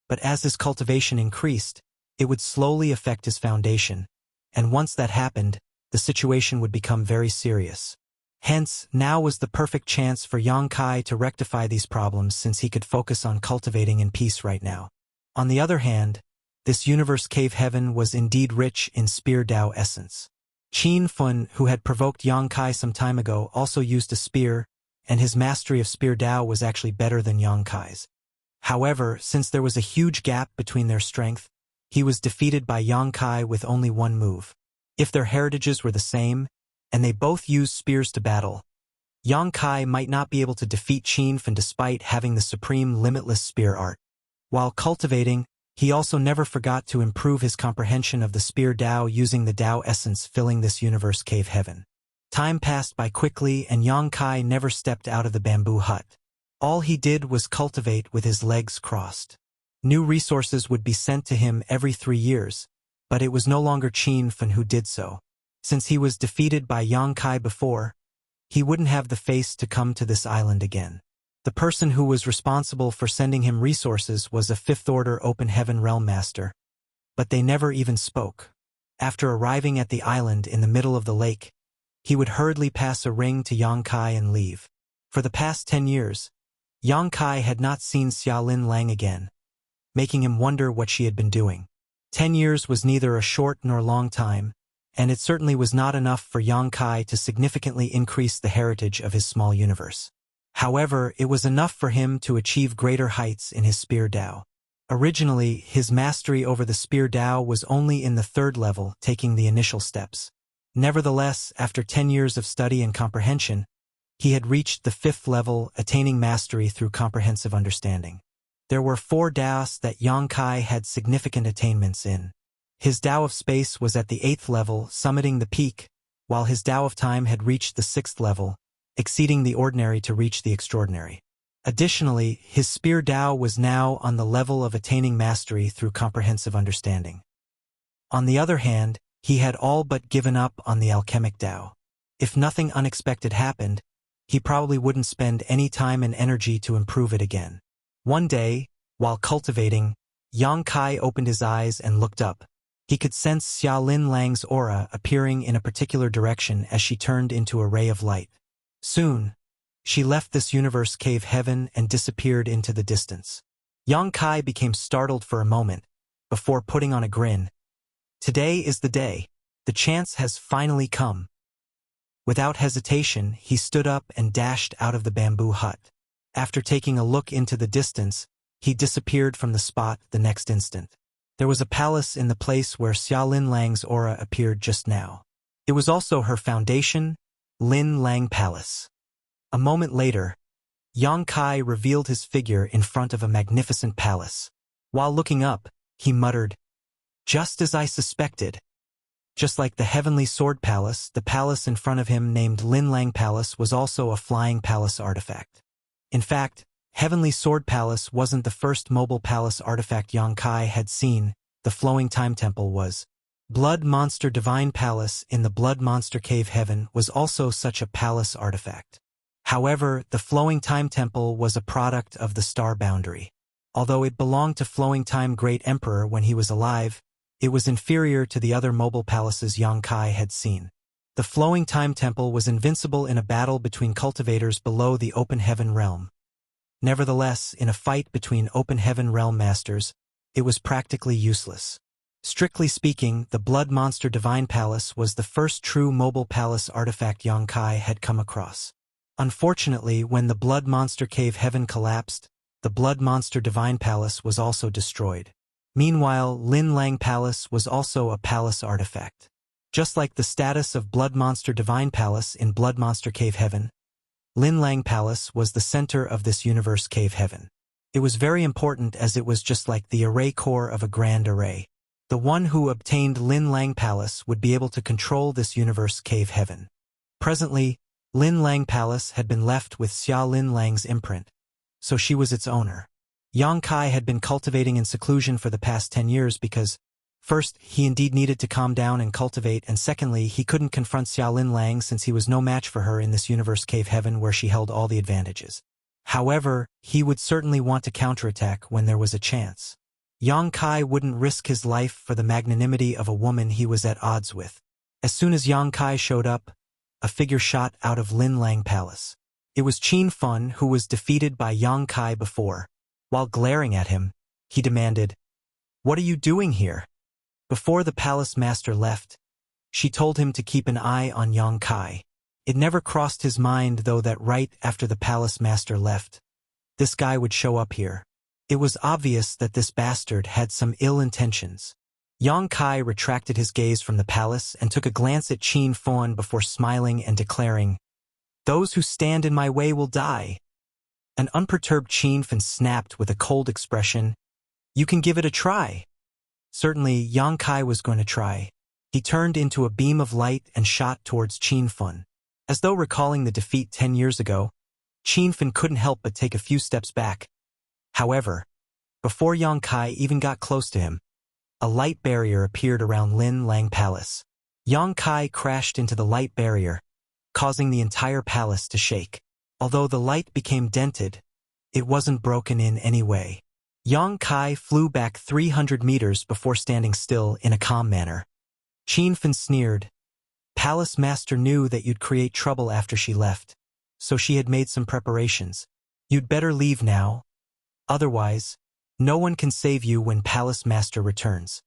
Speaker 1: but as his cultivation increased, it would slowly affect his foundation, and once that happened, the situation would become very serious. Hence, now was the perfect chance for Yang Kai to rectify these problems since he could focus on cultivating in peace right now. On the other hand, this universe cave heaven was indeed rich in spear Dao essence. Qin Fen, who had provoked Yang Kai some time ago, also used a spear, and his mastery of spear Dao was actually better than Yang Kai's. However, since there was a huge gap between their strength, he was defeated by Yang Kai with only one move. If their heritages were the same, and they both used spears to battle, Yang Kai might not be able to defeat Qin Fen despite having the supreme limitless spear art. While cultivating, he also never forgot to improve his comprehension of the spear Dao using the Dao essence filling this universe cave heaven. Time passed by quickly and Yang Kai never stepped out of the bamboo hut. All he did was cultivate with his legs crossed. New resources would be sent to him every 3 years, but it was no longer Qin Fen who did so. Since he was defeated by Yang Kai before, he wouldn't have the face to come to this island again. The person who was responsible for sending him resources was a fifth-order open heaven realm master, but they never even spoke. After arriving at the island in the middle of the lake, he would hurriedly pass a ring to Yang Kai and leave. For the past 10 years, Yang Kai had not seen Xiaolin Lang again, making him wonder what she had been doing. 10 years was neither a short nor long time, and it certainly was not enough for Yang Kai to significantly increase the heritage of his small universe. However, it was enough for him to achieve greater heights in his spear Dao. Originally, his mastery over the spear Dao was only in the 3rd level, taking the initial steps. Nevertheless, after 10 years of study and comprehension, he had reached the 5th level, attaining mastery through comprehensive understanding. There were 4 Daos that Yang Kai had significant attainments in. His Dao of Space was at the 8th level, summiting the peak, while his Dao of Time had reached the 6th level, exceeding the ordinary to reach the extraordinary. Additionally, his spear Dao was now on the level of attaining mastery through comprehensive understanding. On the other hand, he had all but given up on the alchemic Dao. If nothing unexpected happened, he probably wouldn't spend any time and energy to improve it again. One day, While cultivating, Yang Kai opened his eyes and looked up. He could sense Xiaolin Lang's aura appearing in a particular direction as she turned into a ray of light. Soon, she left this universe cave heaven and disappeared into the distance. Yang Kai became startled for a moment, before putting on a grin. Today is the day. The chance has finally come. Without hesitation, he stood up and dashed out of the bamboo hut. After taking a look into the distance, he disappeared from the spot the next instant. There was a palace in the place where Xiaolin Lang's aura appeared just now. It was also her foundation, Lin Lang Palace. A moment later, Yang Kai revealed his figure in front of a magnificent palace. While looking up, he muttered, "Just as I suspected." Just like the Heavenly Sword Palace, the palace in front of him named Lin Lang Palace was also a flying palace artifact. In fact, Heavenly Sword Palace wasn't the first mobile palace artifact Yang Kai had seen. The Flowing Time Temple was. Blood Monster Divine Palace in the Blood Monster Cave Heaven was also such a palace artifact. However, the Flowing Time Temple was a product of the Star Boundary. Although it belonged to Flowing Time Great Emperor when he was alive, it was inferior to the other mobile palaces Yang Kai had seen. The Flowing Time Temple was invincible in a battle between cultivators below the Open Heaven Realm. Nevertheless, in a fight between Open Heaven Realm masters, it was practically useless. Strictly speaking, the Blood Monster Divine Palace was the first true mobile palace artifact Yang Kai had come across. Unfortunately, when the Blood Monster Cave Heaven collapsed, the Blood Monster Divine Palace was also destroyed. Meanwhile, Lin Lang Palace was also a palace artifact. Just like the status of Blood Monster Divine Palace in Blood Monster Cave Heaven, Lin Lang Palace was the center of this universe cave heaven. It was very important as it was just like the array core of a grand array. The one who obtained Lin Lang Palace would be able to control this universe cave heaven. Presently, Lin Lang Palace had been left with Xiaolin Lang's imprint, so she was its owner. Yang Kai had been cultivating in seclusion for the past 10 years because, first, he indeed needed to calm down and cultivate, and secondly, he couldn't confront Xiaolin Lang since he was no match for her in this universe cave heaven where she held all the advantages. However, he would certainly want to counterattack when there was a chance. Yang Kai wouldn't risk his life for the magnanimity of a woman he was at odds with. As soon as Yang Kai showed up, a figure shot out of Lin Lang Palace. It was Qin Fun, who was defeated by Yang Kai before. While glaring at him, he demanded, "What are you doing here?" Before the palace master left, she told him to keep an eye on Yang Kai. It never crossed his mind, though, that right after the palace master left, this guy would show up here. It was obvious that this bastard had some ill intentions. Yang Kai retracted his gaze from the palace and took a glance at Qin Fun before smiling and declaring, "Those who stand in my way will die." An unperturbed Qin Fun snapped with a cold expression, "You can give it a try." Certainly, Yang Kai was going to try. He turned into a beam of light and shot towards Qin Fun. As though recalling the defeat 10 years ago, Qin Fun couldn't help but take a few steps back. However, before Yang Kai even got close to him, a light barrier appeared around Lin Lang Palace. Yang Kai crashed into the light barrier, causing the entire palace to shake. Although the light became dented, it wasn't broken in any way. Yang Kai flew back 300 meters before standing still in a calm manner. Qin Fun sneered. "Palace Master knew that you'd create trouble after she left, so she had made some preparations. You'd better leave now. Otherwise, no one can save you when Palace Master returns."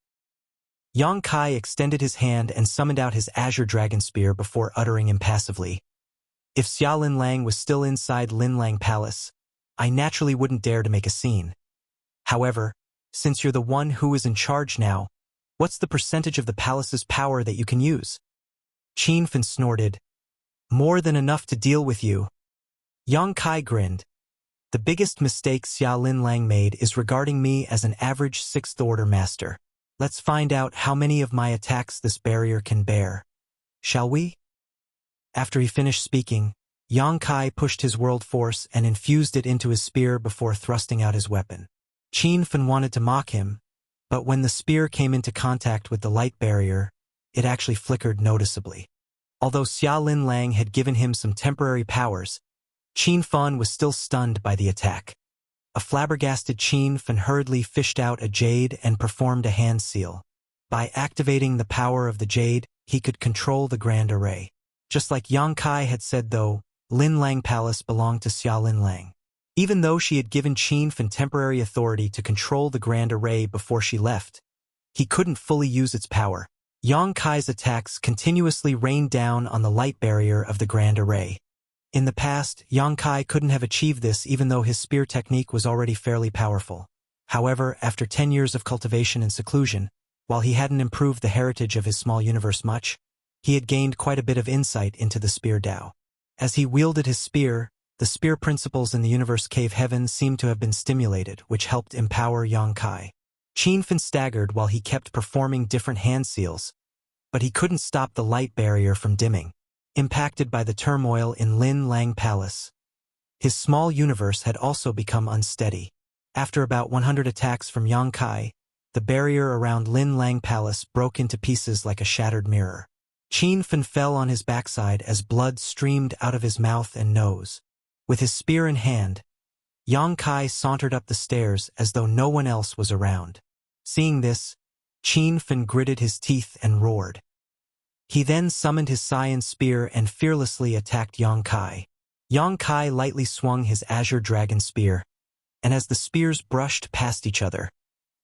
Speaker 1: Yang Kai extended his hand and summoned out his Azure Dragon Spear before uttering impassively, "If Xiaolin Lang was still inside Lin Lang Palace, I naturally wouldn't dare to make a scene. However, since you're the one who is in charge now, what's the percentage of the palace's power that you can use?" Qin Fun snorted, "More than enough to deal with you." Yang Kai grinned. "The biggest mistake Xiaolin Lang made is regarding me as an average 6th Order master. Let's find out how many of my attacks this barrier can bear. Shall we?" After he finished speaking, Yang Kai pushed his world force and infused it into his spear before thrusting out his weapon. Qin Fun wanted to mock him, but when the spear came into contact with the light barrier, it actually flickered noticeably. Although Xiaolin Lang had given him some temporary powers, Qin Fun was still stunned by the attack. A flabbergasted Qin Fan hurriedly fished out a jade and performed a hand seal. By activating the power of the jade, he could control the Grand Array. Just like Yang Kai had said though, Lin Lang Palace belonged to Xia Lin Lang. Even though she had given Qin Fan temporary authority to control the Grand Array before she left, he couldn't fully use its power. Yang Kai's attacks continuously rained down on the light barrier of the Grand Array. In the past, Yang Kai couldn't have achieved this even though his spear technique was already fairly powerful. However, after 10 years of cultivation and seclusion, while he hadn't improved the heritage of his small universe much, he had gained quite a bit of insight into the spear Tao. As he wielded his spear, the spear principles in the universe cave heaven seemed to have been stimulated, which helped empower Yang Kai. Qin Fan staggered while he kept performing different hand seals, but he couldn't stop the light barrier from dimming. Impacted by the turmoil in Lin Lang Palace, his small universe had also become unsteady. After about 100 attacks from Yang Kai, the barrier around Lin Lang Palace broke into pieces like a shattered mirror. Qin Fan fell on his backside as blood streamed out of his mouth and nose. With his spear in hand, Yang Kai sauntered up the stairs as though no one else was around. Seeing this, Qin Fan gritted his teeth and roared. He then summoned his Saiyan spear and fearlessly attacked Yang Kai. Yang Kai lightly swung his azure dragon spear, and as the spears brushed past each other,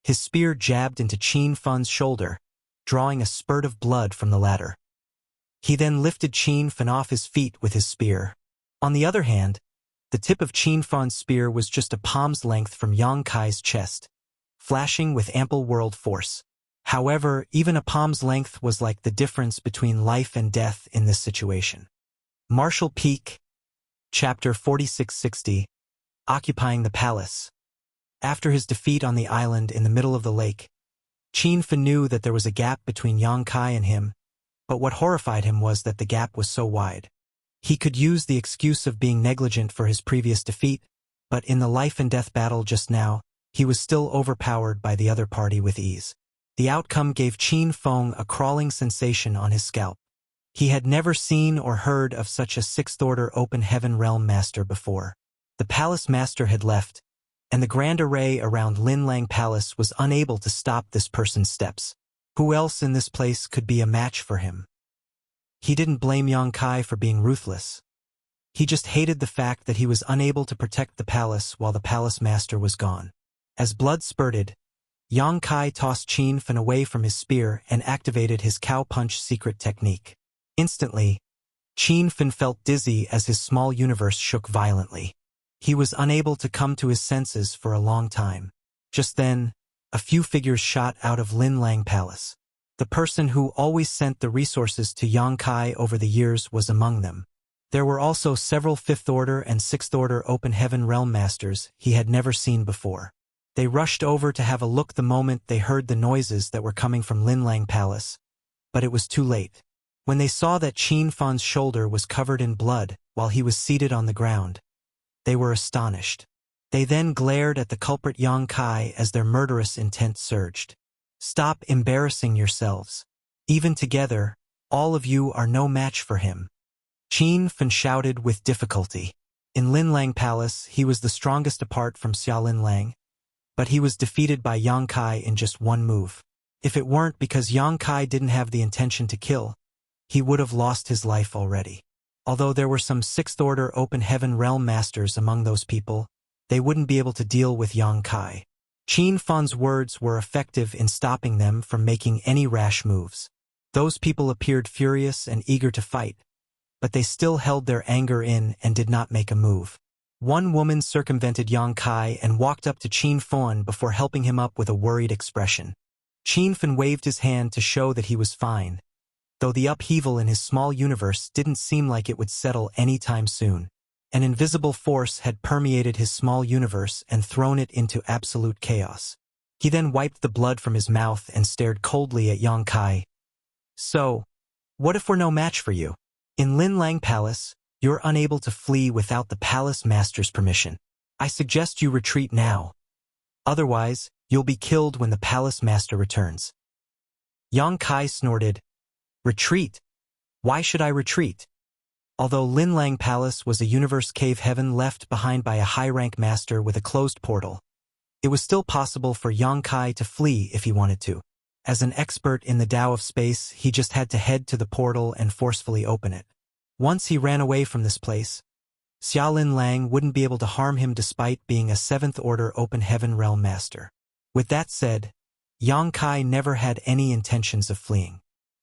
Speaker 1: his spear jabbed into Qin Fan's shoulder, drawing a spurt of blood from the latter. He then lifted Qin Fan off his feet with his spear. On the other hand, the tip of Qin Fan's spear was just a palm's length from Yang Kai's chest, flashing with ample world force. However, even a palm's length was like the difference between life and death in this situation. Martial Peak, Chapter 4660, Occupying the Palace. After his defeat on the island in the middle of the lake, Qin Fan knew that there was a gap between Yang Kai and him, but what horrified him was that the gap was so wide. He could use the excuse of being negligent for his previous defeat, but in the life and death battle just now, he was still overpowered by the other party with ease. The outcome gave Qin Feng a crawling sensation on his scalp. He had never seen or heard of such a sixth-order open heaven realm master before. The palace master had left, and the Grand Array around Lin Lang Palace was unable to stop this person's steps. Who else in this place could be a match for him? He didn't blame Yang Kai for being ruthless. He just hated the fact that he was unable to protect the palace while the palace master was gone. As blood spurted, Yang Kai tossed Qin Fan away from his spear and activated his cow punch secret technique. Instantly, Qin Fan felt dizzy as his small universe shook violently. He was unable to come to his senses for a long time. Just then, a few figures shot out of Lin Lang Palace. The person who always sent the resources to Yang Kai over the years was among them. There were also several fifth-order and sixth-order open heaven realm masters he had never seen before. They rushed over to have a look the moment they heard the noises that were coming from Lin Lang Palace, but it was too late. When they saw that Qin Fan's shoulder was covered in blood while he was seated on the ground, they were astonished. They then glared at the culprit Yang Kai as their murderous intent surged. "Stop embarrassing yourselves. Even together, all of you are no match for him," Qin Fan shouted with difficulty. In Lin Lang Palace, he was the strongest apart from Xia Lin Lang, but he was defeated by Yang Kai in just one move. If it weren't because Yang Kai didn't have the intention to kill, he would have lost his life already. Although there were some sixth-order open heaven realm masters among those people, they wouldn't be able to deal with Yang Kai. Qin Fan's words were effective in stopping them from making any rash moves. Those people appeared furious and eager to fight, but they still held their anger in and did not make a move. One woman circumvented Yang Kai and walked up to Qin Fan before helping him up with a worried expression. Qin Fan waved his hand to show that he was fine, though the upheaval in his small universe didn't seem like it would settle anytime soon. An invisible force had permeated his small universe and thrown it into absolute chaos. He then wiped the blood from his mouth and stared coldly at Yang Kai. "So, what if we're no match for you? In Lin Lang Palace, you're unable to flee without the palace master's permission. I suggest you retreat now. Otherwise, you'll be killed when the palace master returns." Yang Kai snorted. "Retreat? Why should I retreat? Although Lin Lang Palace was a universe cave heaven left behind by a high-rank master with a closed portal, it was still possible for Yang Kai to flee if he wanted to. As an expert in the Tao of space, he just had to head to the portal and forcefully open it. Once he ran away from this place, Xiaolin Lang wouldn't be able to harm him despite being a 7th Order Open Heaven Realm Master. With that said, Yang Kai never had any intentions of fleeing.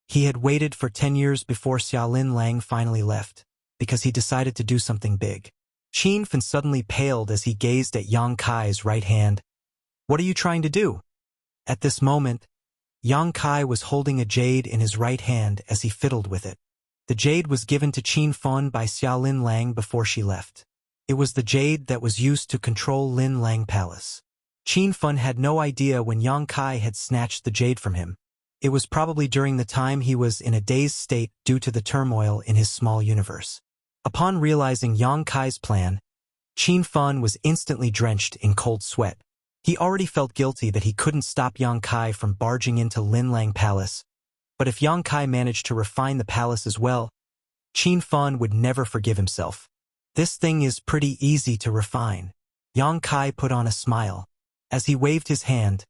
Speaker 1: He had waited for 10 years before Xiaolin Lang finally left, because he decided to do something big. Qin Fan suddenly paled as he gazed at Yang Kai's right hand. "What are you trying to do?" At this moment, Yang Kai was holding a jade in his right hand as he fiddled with it. The jade was given to Qin Fan by Xiaolin Lang before she left. It was the jade that was used to control Lin Lang Palace. Qin Fan had no idea when Yang Kai had snatched the jade from him. It was probably during the time he was in a dazed state due to the turmoil in his small universe. Upon realizing Yang Kai's plan, Qin Fan was instantly drenched in cold sweat. He already felt guilty that he couldn't stop Yang Kai from barging into Lin Lang Palace, but if Yang Kai managed to refine the palace as well, Qin Fan would never forgive himself. "This thing is pretty easy to refine." Yang Kai put on a smile. As he waved his hand,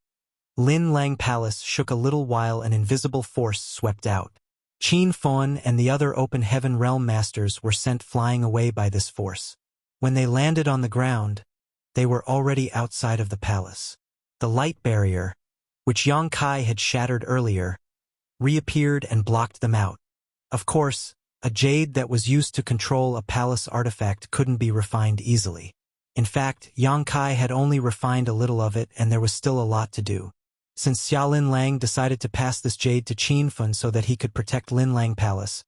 Speaker 1: Lin Lang Palace shook a little while an invisible force swept out. Qin Fan and the other Open Heaven Realm Masters were sent flying away by this force. When they landed on the ground, they were already outside of the palace. The light barrier, which Yang Kai had shattered earlier, reappeared and blocked them out. Of course, a jade that was used to control a palace artifact couldn't be refined easily. In fact, Yang Kai had only refined a little of it and there was still a lot to do. Since Xiaolin Lang decided to pass this jade to Qin Fan so that he could protect Lin Lang Palace,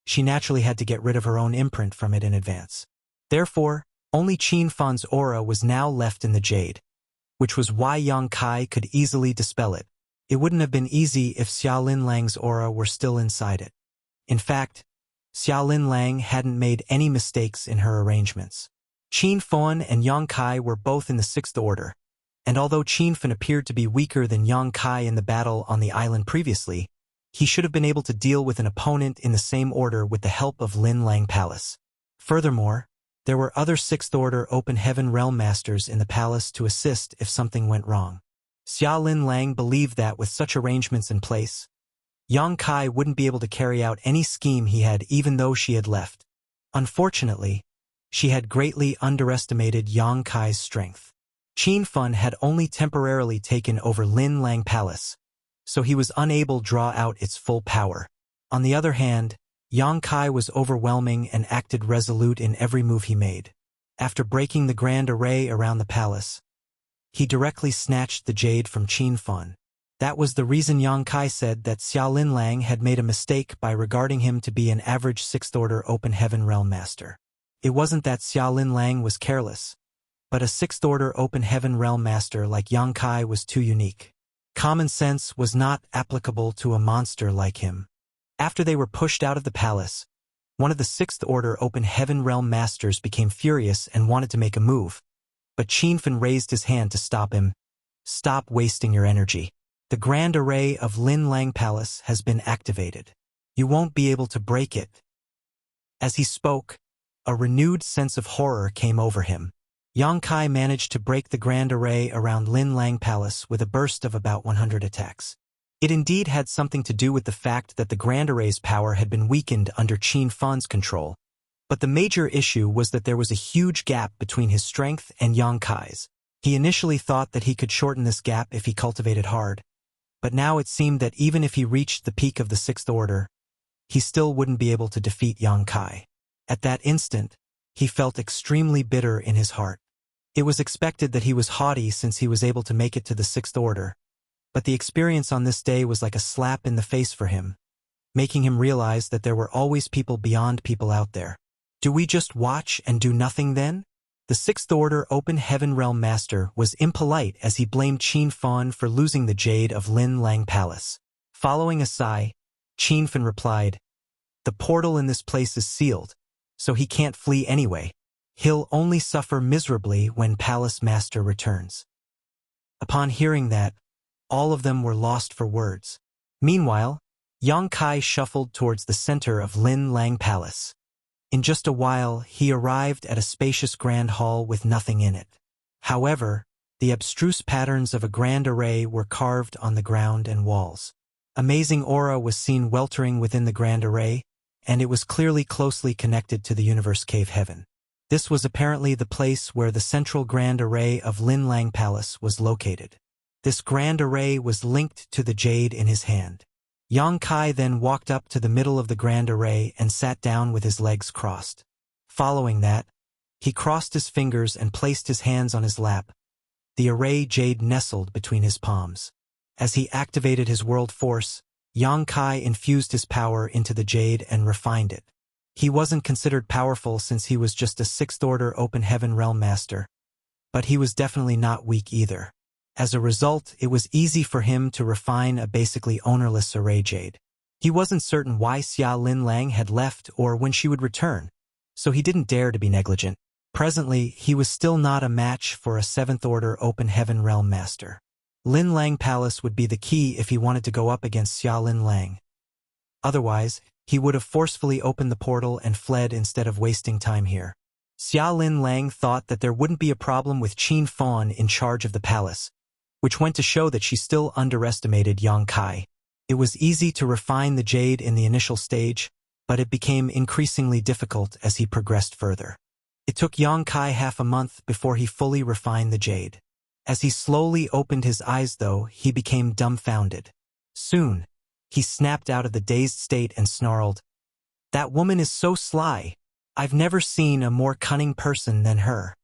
Speaker 1: she naturally had to get rid of her own imprint from it in advance. Therefore, only Qin Fan's aura was now left in the jade, which was why Yang Kai could easily dispel it. It wouldn't have been easy if Xiaolin Lang's aura were still inside it. In fact, Xiaolin Lang hadn't made any mistakes in her arrangements. Qin Fan and Yang Kai were both in the 6th Order, and although Qin Fan appeared to be weaker than Yang Kai in the battle on the island previously, he should have been able to deal with an opponent in the same order with the help of Lin Lang Palace. Furthermore, there were other 6th Order Open Heaven Realm Masters in the palace to assist if something went wrong. Xiaolin Lang believed that with such arrangements in place, Yang Kai wouldn't be able to carry out any scheme he had even though she had left. Unfortunately, she had greatly underestimated Yang Kai's strength. Qin Fan had only temporarily taken over Lin Lang Palace, so he was unable to draw out its full power. On the other hand, Yang Kai was overwhelming and acted resolute in every move he made. After breaking the grand array around the palace, he directly snatched the jade from Qin Fan. That was the reason Yang Kai said that Xiaolin Lang had made a mistake by regarding him to be an average 6th Order Open Heaven Realm Master. It wasn't that Xiaolin Lang was careless, but a 6th Order Open Heaven Realm Master like Yang Kai was too unique. Common sense was not applicable to a monster like him. After they were pushed out of the palace, one of the 6th Order Open Heaven Realm Masters became furious and wanted to make a move, but Qin Fan raised his hand to stop him. "Stop wasting your energy. The grand array of Lin Lang Palace has been activated. You won't be able to break it." As he spoke, a renewed sense of horror came over him. Yang Kai managed to break the grand array around Lin Lang Palace with a burst of about 100 attacks. It indeed had something to do with the fact that the grand array's power had been weakened under Qin Fan's control, but the major issue was that there was a huge gap between his strength and Yang Kai's. He initially thought that he could shorten this gap if he cultivated hard, but now it seemed that even if he reached the peak of the 6th Order, he still wouldn't be able to defeat Yang Kai. At that instant, he felt extremely bitter in his heart. It was expected that he was haughty since he was able to make it to the 6th Order, but the experience on this day was like a slap in the face for him, making him realize that there were always people beyond people out there. Do we just watch and do nothing then? The 6th Order Open Heaven Realm Master was impolite as he blamed Qin Fan for losing the jade of Lin Lang Palace. Following a sigh, Qin Fan replied, "The portal in this place is sealed, so he can't flee anyway. He'll only suffer miserably when Palace Master returns." Upon hearing that, all of them were lost for words. Meanwhile, Yang Kai shuffled towards the center of Lin Lang Palace. In just a while, he arrived at a spacious grand hall with nothing in it. However, the abstruse patterns of a grand array were carved on the ground and walls. Amazing aura was seen weltering within the grand array, and it was clearly closely connected to the universe cave heaven. This was apparently the place where the central grand array of Lin Lang Palace was located. This grand array was linked to the jade in his hand. Yang Kai then walked up to the middle of the grand array and sat down with his legs crossed. Following that, he crossed his fingers and placed his hands on his lap. The array jade nestled between his palms. As he activated his world force, Yang Kai infused his power into the jade and refined it. He wasn't considered powerful since he was just a 6th-order Open Heaven Realm Master, but he was definitely not weak either. As a result, it was easy for him to refine a basically ownerless array jade. He wasn't certain why Xia Lin Lang had left or when she would return, so he didn't dare to be negligent. Presently, he was still not a match for a 7th-order Open Heaven Realm Master. Lin Lang Palace would be the key if he wanted to go up against Xia Lin Lang. Otherwise, he would have forcefully opened the portal and fled instead of wasting time here. Xia Lin Lang thought that there wouldn't be a problem with Qin Fan in charge of the palace, which went to show that she still underestimated Yang Kai. It was easy to refine the jade in the initial stage, but it became increasingly difficult as he progressed further. It took Yang Kai half a month before he fully refined the jade. As he slowly opened his eyes though, he became dumbfounded. Soon, he snapped out of the dazed state and snarled, "That woman is so sly. I've never seen a more cunning person than her."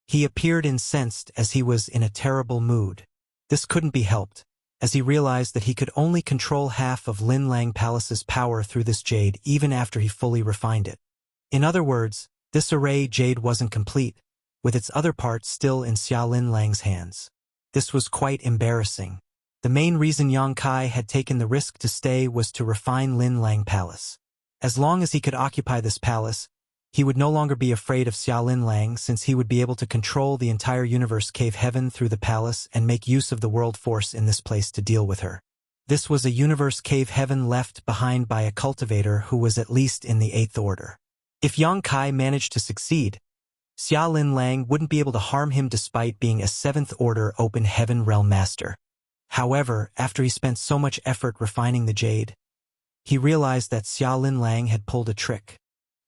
Speaker 1: He appeared incensed as he was in a terrible mood. This couldn't be helped, as he realized that he could only control half of Lin Lang Palace's power through this jade even after he fully refined it. In other words, this array jade wasn't complete, with its other parts still in Xia Lin Lang's hands. This was quite embarrassing. The main reason Yang Kai had taken the risk to stay was to refine Lin Lang Palace. As long as he could occupy this palace, he would no longer be afraid of Xia Lin Lang since he would be able to control the entire universe cave heaven through the palace and make use of the world force in this place to deal with her. This was a universe cave heaven left behind by a cultivator who was at least in the 8th order. If Yang Kai managed to succeed, Xia Lin Lang wouldn't be able to harm him despite being a 7th-order Open Heaven Realm Master. However, after he spent so much effort refining the jade, he realized that Xia Lin Lang had pulled a trick.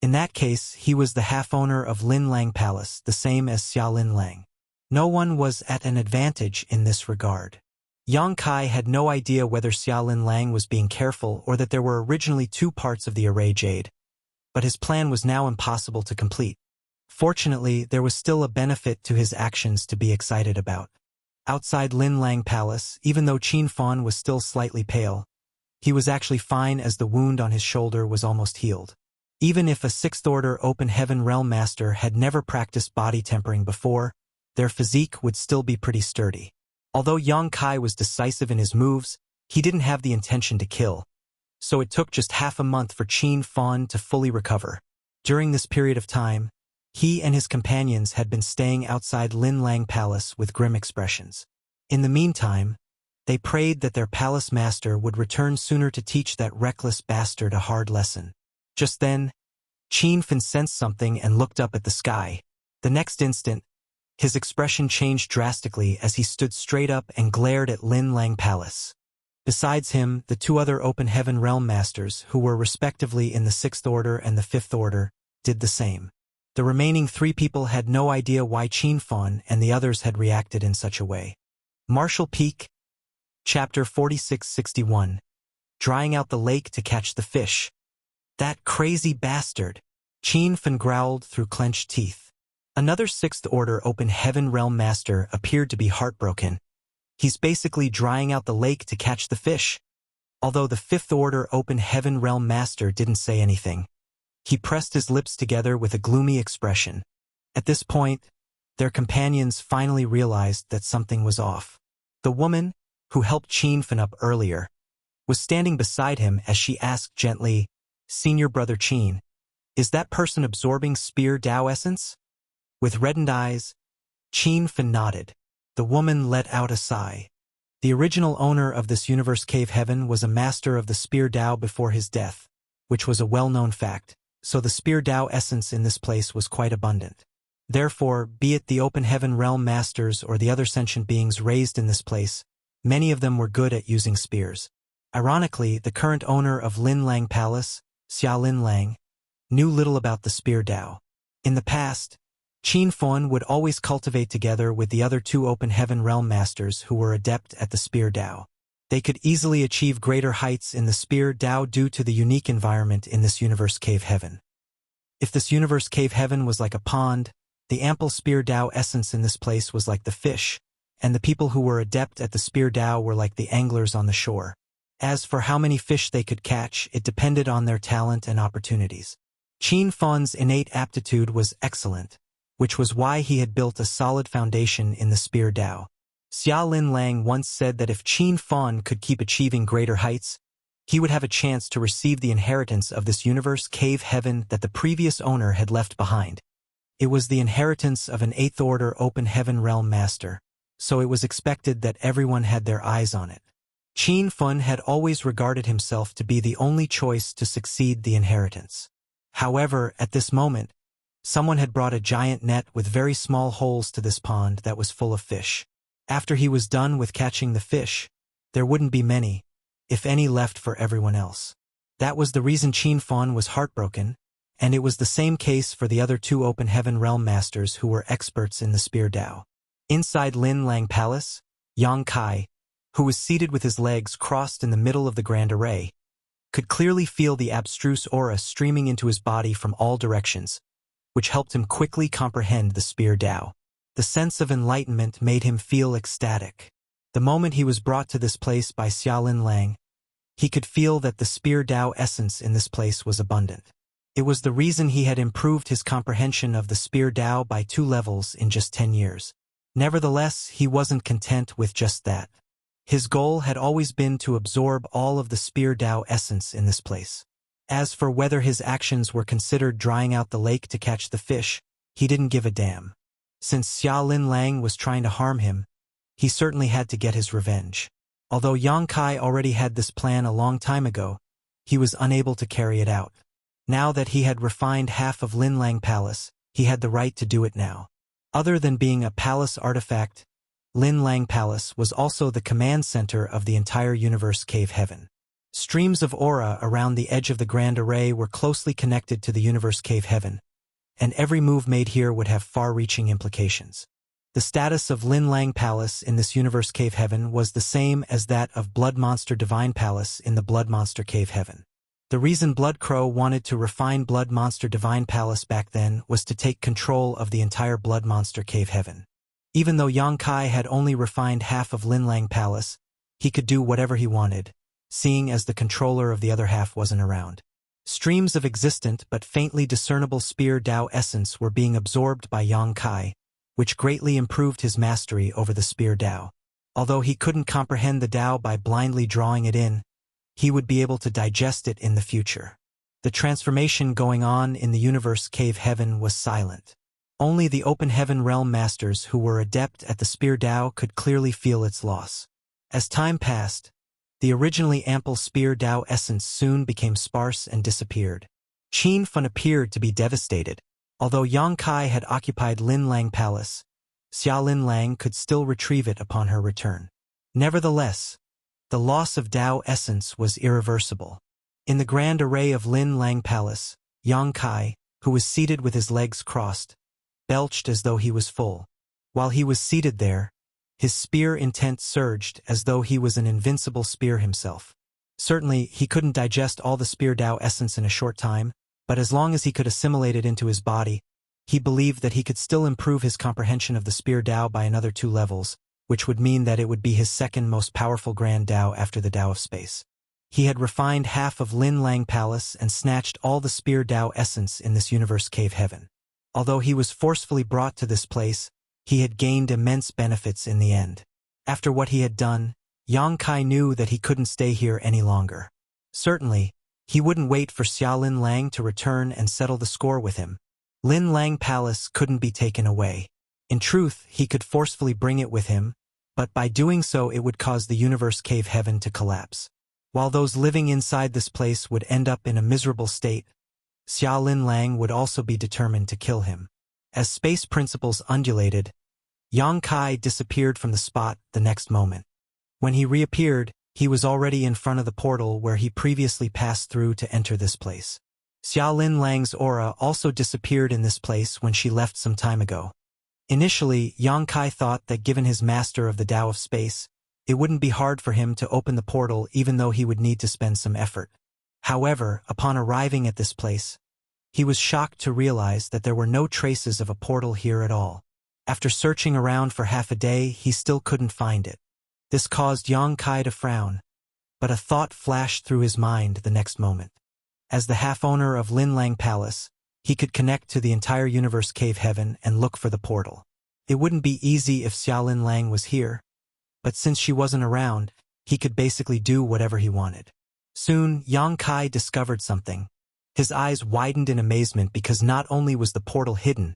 Speaker 1: In that case, he was the half-owner of Lin Lang Palace, the same as Xia Lin Lang. No one was at an advantage in this regard. Yang Kai had no idea whether Xia Lin Lang was being careful or that there were originally 2 parts of the array jade, but his plan was now impossible to complete. Fortunately, there was still a benefit to his actions to be excited about. Outside Lin Lang Palace, even though Qin Fan was still slightly pale, he was actually fine as the wound on his shoulder was almost healed. Even if a 6th-order Open Heaven Realm Master had never practiced body tempering before, their physique would still be pretty sturdy. Although Yang Kai was decisive in his moves, he didn't have the intention to kill, so it took just half a month for Qin Fan to fully recover. During this period of time, he and his companions had been staying outside Lin Lang Palace with grim expressions. In the meantime, they prayed that their palace master would return sooner to teach that reckless bastard a hard lesson. Just then, Qin Fan sensed something and looked up at the sky. The next instant, his expression changed drastically as he stood straight up and glared at Lin Lang Palace. Besides him, the 2 other Open Heaven Realm Masters, who were respectively in the 6th Order and the 5th Order, did the same. The remaining 3 people had no idea why Qin Fan and the others had reacted in such a way. Martial Peak, Chapter 4661. Drying out the lake to catch the fish. That crazy bastard, Qin Fan growled through clenched teeth. Another 6th Order Open Heaven Realm Master appeared to be heartbroken. He's basically drying out the lake to catch the fish. Although the 5th Order Open Heaven Realm Master didn't say anything, he pressed his lips together with a gloomy expression. At this point, their companions finally realized that something was off. The woman, who helped Qin Fan up earlier, was standing beside him as she asked gently, "Senior Brother Qin, is that person absorbing Spear Dao essence?" With reddened eyes, Qin Fan nodded. The woman let out a sigh. The original owner of this universe cave heaven was a master of the Spear Dao before his death, which was a well-known fact, so the Spear Tao essence in this place was quite abundant. Therefore, be it the open heaven realm masters or the other sentient beings raised in this place, many of them were good at using spears. Ironically, the current owner of Lin Lang Palace, Xia Lin Lang, knew little about the Spear Tao. In the past, Qin Fun would always cultivate together with the other two open heaven realm masters who were adept at the Spear Tao. They could easily achieve greater heights in the Spear Tao due to the unique environment in this universe cave heaven. If this universe cave heaven was like a pond, the ample Spear Tao essence in this place was like the fish, and the people who were adept at the Spear Tao were like the anglers on the shore. As for how many fish they could catch, it depended on their talent and opportunities. Qin Fun's innate aptitude was excellent, which was why he had built a solid foundation in the Spear Tao. Xia Lin Lang once said that if Qin Fun could keep achieving greater heights, he would have a chance to receive the inheritance of this universe cave heaven that the previous owner had left behind. It was the inheritance of an 8th order open heaven realm master, so it was expected that everyone had their eyes on it. Qin Fun had always regarded himself to be the only choice to succeed the inheritance. However, at this moment, someone had brought a giant net with very small holes to this pond that was full of fish. After he was done with catching the fish, there wouldn't be many, if any, left for everyone else. That was the reason Qin Fun was heartbroken, and it was the same case for the other two open heaven realm masters who were experts in the Spear Tao. Inside Lin Lang Palace, Yang Kai, who was seated with his legs crossed in the middle of the grand array, could clearly feel the abstruse aura streaming into his body from all directions, which helped him quickly comprehend the Spear Tao. The sense of enlightenment made him feel ecstatic. The moment he was brought to this place by Xia Lin Lang, he could feel that the Spear Tao essence in this place was abundant. It was the reason he had improved his comprehension of the Spear Tao by 2 levels in just 10 years. Nevertheless, he wasn't content with just that. His goal had always been to absorb all of the Spear Tao essence in this place. As for whether his actions were considered drying out the lake to catch the fish, he didn't give a damn. Since Xia Lin Lang was trying to harm him, he certainly had to get his revenge. Although Yang Kai already had this plan a long time ago, he was unable to carry it out. Now that he had refined half of Lin Lang Palace, he had the right to do it now. Other than being a palace artifact, Lin Lang Palace was also the command center of the entire universe cave heaven. Streams of aura around the edge of the grand array were closely connected to the universe cave heaven, and every move made here would have far-reaching implications. The status of Lin Lang Palace in this universe cave heaven was the same as that of Blood Monster Divine Palace in the Blood Monster cave heaven. The reason Blood Crow wanted to refine Blood Monster Divine Palace back then was to take control of the entire Blood Monster cave heaven. Even though Yang Kai had only refined half of Lin Lang Palace, he could do whatever he wanted, seeing as the controller of the other half wasn't around. Streams of existent but faintly discernible Spear Tao essence were being absorbed by Yang Kai, which greatly improved his mastery over the Spear Tao. Although he couldn't comprehend the Tao by blindly drawing it in, he would be able to digest it in the future. The transformation going on in the universe cave heaven was silent. Only the open heaven realm masters who were adept at the Spear Tao could clearly feel its loss. As time passed, the originally ample Spear Tao essence soon became sparse and disappeared. Qin Fun appeared to be devastated. Although Yang Kai had occupied Lin Lang Palace, Xia Lin Lang could still retrieve it upon her return. Nevertheless, the loss of Tao essence was irreversible. In the grand array of Lin Lang Palace, Yang Kai, who was seated with his legs crossed, belched as though he was full. While he was seated there, his spear intent surged as though he was an invincible spear himself. Certainly, he couldn't digest all the Spear Tao essence in a short time, but as long as he could assimilate it into his body, he believed that he could still improve his comprehension of the Spear Tao by another 2 levels, which would mean that it would be his second most powerful grand Tao after the Tao of space. He had refined half of Lin Lang Palace and snatched all the Spear Tao essence in this universe cave heaven. Although he was forcefully brought to this place, he had gained immense benefits in the end. After what he had done, Yang Kai knew that he couldn't stay here any longer. Certainly, he wouldn't wait for Xia Lin Lang to return and settle the score with him. Lin Lang Palace couldn't be taken away. In truth, he could forcefully bring it with him, but by doing so it would cause the universe cave heaven to collapse. While those living inside this place would end up in a miserable state, Xiaolin Lang would also be determined to kill him. As space principles undulated, Yang Kai disappeared from the spot the next moment. When he reappeared, he was already in front of the portal where he previously passed through to enter this place. Xiaolin Lang's aura also disappeared in this place when she left some time ago. Initially, Yang Kai thought that given his master of the Tao of Space, it wouldn't be hard for him to open the portal even though he would need to spend some effort. However, upon arriving at this place, he was shocked to realize that there were no traces of a portal here at all. After searching around for half a day, he still couldn't find it. This caused Yang Kai to frown, but a thought flashed through his mind the next moment. As the half-owner of Linlang Palace, he could connect to the entire universe cave heaven and look for the portal. It wouldn't be easy if Xiaolin Lang was here, but since she wasn't around, he could basically do whatever he wanted. Soon, Yang Kai discovered something. His eyes widened in amazement because not only was the portal hidden,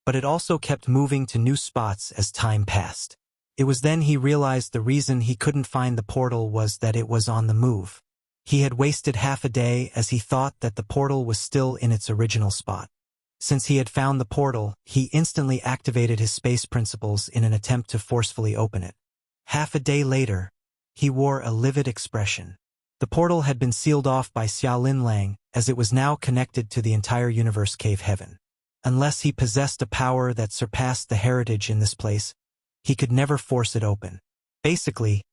Speaker 1: but it also kept moving to new spots as time passed. It was then he realized the reason he couldn't find the portal was that it was on the move. He had wasted half a day as he thought that the portal was still in its original spot. Since he had found the portal, he instantly activated his space principles in an attempt to forcefully open it. Half a day later, he wore a livid expression. The portal had been sealed off by Xiaolin Lang, as it was now connected to the entire universe cave heaven. Unless he possessed a power that surpassed the heritage in this place, he could never force it open. Basically,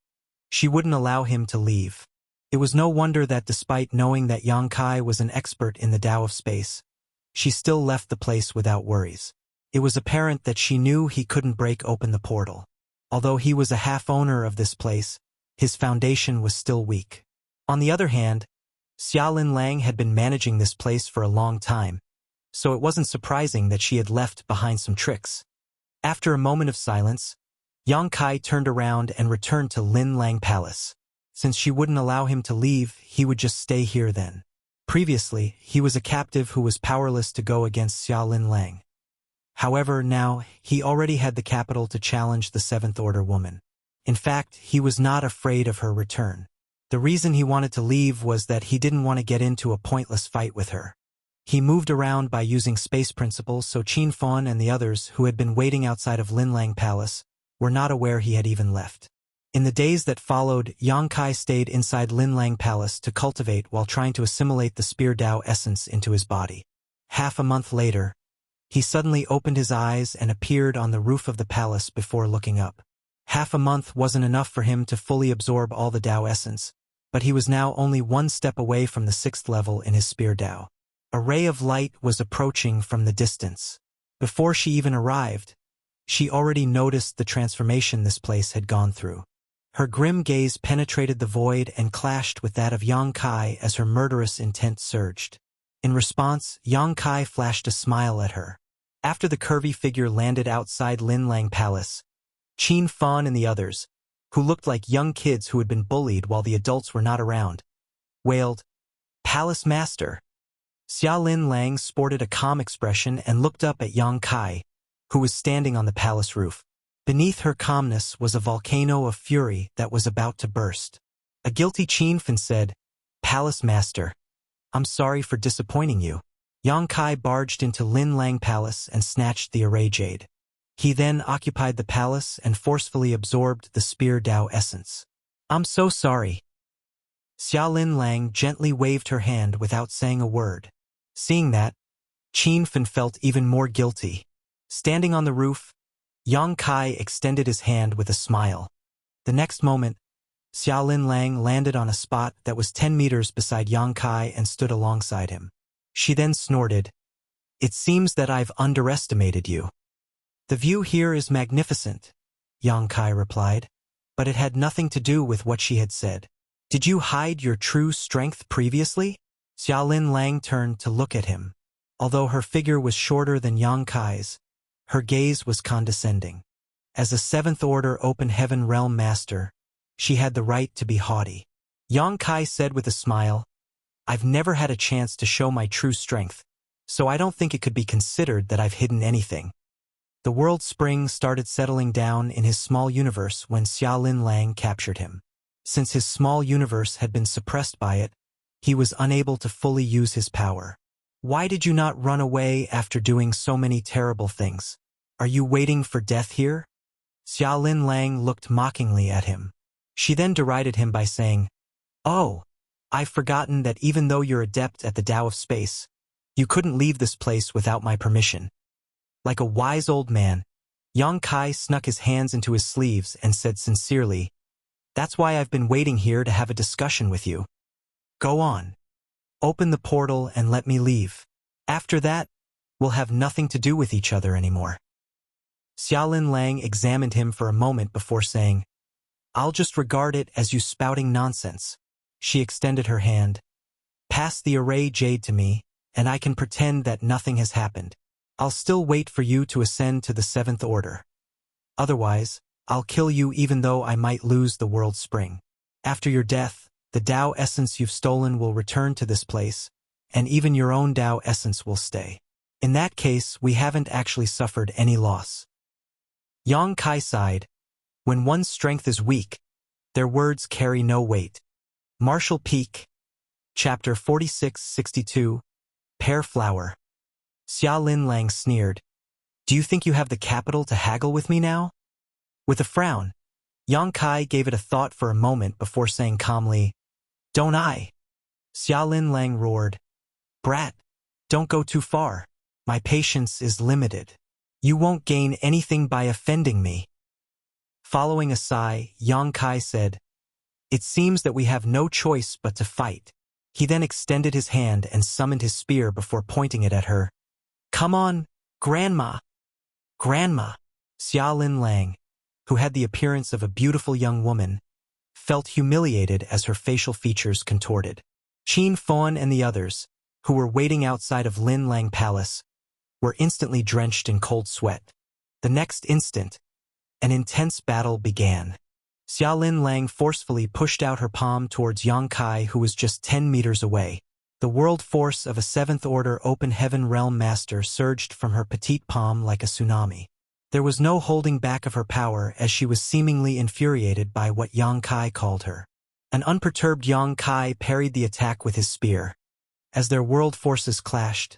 Speaker 1: she wouldn't allow him to leave. It was no wonder that despite knowing that Yang Kai was an expert in the Tao of Space, she still left the place without worries. It was apparent that she knew he couldn't break open the portal. Although he was a half-owner of this place, his foundation was still weak. On the other hand, Xiaolin Lang had been managing this place for a long time, so it wasn't surprising that she had left behind some tricks. After a moment of silence, Yang Kai turned around and returned to Linlang Palace. Since she wouldn't allow him to leave, he would just stay here then. Previously, he was a captive who was powerless to go against Xiaolin Lang. However, now, he already had the capital to challenge the Seventh Order woman. In fact, he was not afraid of her return. The reason he wanted to leave was that he didn't want to get into a pointless fight with her. He moved around by using space principles so Qin Fan and the others who had been waiting outside of Linlang Palace were not aware he had even left. In the days that followed, Yang Kai stayed inside Linlang Palace to cultivate while trying to assimilate the Spear Tao essence into his body. Half a month later, he suddenly opened his eyes and appeared on the roof of the palace before looking up. Half a month wasn't enough for him to fully absorb all the Tao essence, but he was now only one step away from the 6th level in his Spear Tao. A ray of light was approaching from the distance. Before she even arrived, she already noticed the transformation this place had gone through. Her grim gaze penetrated the void and clashed with that of Yang Kai as her murderous intent surged. In response, Yang Kai flashed a smile at her. After the curvy figure landed outside Linlang Palace, Qin Fan and the others, who looked like young kids who had been bullied while the adults were not around, wailed, "Palace Master!" Xiaolin Lang sported a calm expression and looked up at Yang Kai, who was standing on the palace roof. Beneath her calmness was a volcano of fury that was about to burst. A guilty Qin Fan said, "Palace Master, I'm sorry for disappointing you." Yang Kai barged into Linlang Palace and snatched the array jade. He then occupied the palace and forcefully absorbed the Spear Tao essence. "I'm so sorry." Xiaolin Lang gently waved her hand without saying a word. Seeing that, Qin Fan felt even more guilty. Standing on the roof, Yang Kai extended his hand with a smile. The next moment, Xiaolin Lang landed on a spot that was 10 meters beside Yang Kai and stood alongside him. She then snorted, "It seems that I've underestimated you." "The view here is magnificent," Yang Kai replied, but it had nothing to do with what she had said. "Did you hide your true strength previously?" Xiaolin Lang turned to look at him. Although her figure was shorter than Yang Kai's, her gaze was condescending. As a 7th Order Open Heaven Realm Master, she had the right to be haughty. Yang Kai said with a smile, "I've never had a chance to show my true strength, so I don't think it could be considered that I've hidden anything." The world spring started settling down in his small universe when Xiaolin Lang captured him. Since his small universe had been suppressed by it, he was unable to fully use his power. Why did you not run away after doing so many terrible things? Are you waiting for death here? Xiaolin Lang looked mockingly at him. She then derided him by saying, "Oh, I've forgotten that even though you're adept at the Tao of space, you couldn't leave this place without my permission." Like a wise old man, Yang Kai snuck his hands into his sleeves and said sincerely, "That's why I've been waiting here to have a discussion with you. Go on. Open the portal and let me leave. After that, we'll have nothing to do with each other anymore." Xiaolin Lang examined him for a moment before saying, "I'll just regard it as you spouting nonsense." She extended her hand. "Pass the array jade to me, and I can pretend that nothing has happened. I'll still wait for you to ascend to the 7th order. Otherwise, I'll kill you even though I might lose the world spring. After your death, the Tao essence you've stolen will return to this place, and even your own Tao essence will stay. In that case, we haven't actually suffered any loss." Yang Kai sighed. When one's strength is weak, their words carry no weight. Martial Peak, Chapter 4662, Pear Flower. Xiaolin Lang sneered. "Do you think you have the capital to haggle with me now?" With a frown, Yang Kai gave it a thought for a moment before saying calmly, "Don't I?" Xiaolin Lang roared, "Brat, don't go too far. My patience is limited. You won't gain anything by offending me." Following a sigh, Yang Kai said, "It seems that we have no choice but to fight." He then extended his hand and summoned his spear before pointing it at her. "Come on, Grandma!" "Grandma!" Xiaolin Lang, who had the appearance of a beautiful young woman, felt humiliated as her facial features contorted. Qin Fon and the others, who were waiting outside of Lin Lang Palace, were instantly drenched in cold sweat. The next instant, an intense battle began. Xiaolin Lang forcefully pushed out her palm towards Yang Kai, who was just 10 meters away. The world force of a 7th order open heaven realm master surged from her petite palm like a tsunami. There was no holding back of her power as she was seemingly infuriated by what Yang Kai called her. An unperturbed Yang Kai parried the attack with his spear. As their world forces clashed,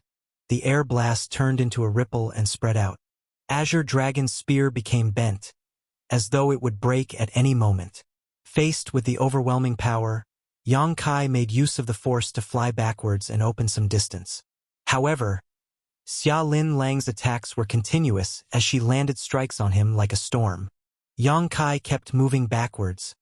Speaker 1: the air blast turned into a ripple and spread out. Azure Dragon's spear became bent, as though it would break at any moment. Faced with the overwhelming power, Yang Kai made use of the force to fly backwards and open some distance. However, Xiaolin Lang's attacks were continuous as she landed strikes on him like a storm. Yang Kai kept moving backwards,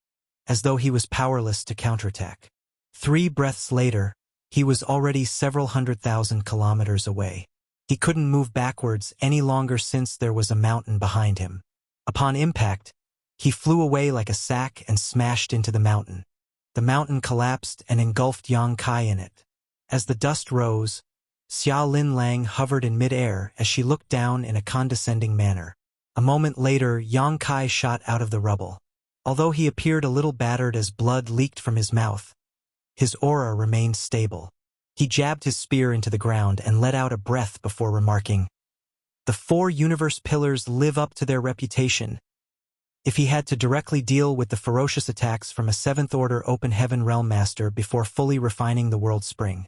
Speaker 1: as though he was powerless to counterattack. 3 breaths later, he was already several 100,000 kilometers away. He couldn't move backwards any longer since there was a mountain behind him. Upon impact, he flew away like a sack and smashed into the mountain. The mountain collapsed and engulfed Yang Kai in it. As the dust rose, Xiaolin Lang hovered in midair as she looked down in a condescending manner. A moment later, Yang Kai shot out of the rubble. Although he appeared a little battered as blood leaked from his mouth, his aura remained stable. He jabbed his spear into the ground and let out a breath before remarking, "The 4 universe pillars live up to their reputation." If he had to directly deal with the ferocious attacks from a 7th order open heaven realm master before fully refining the world spring,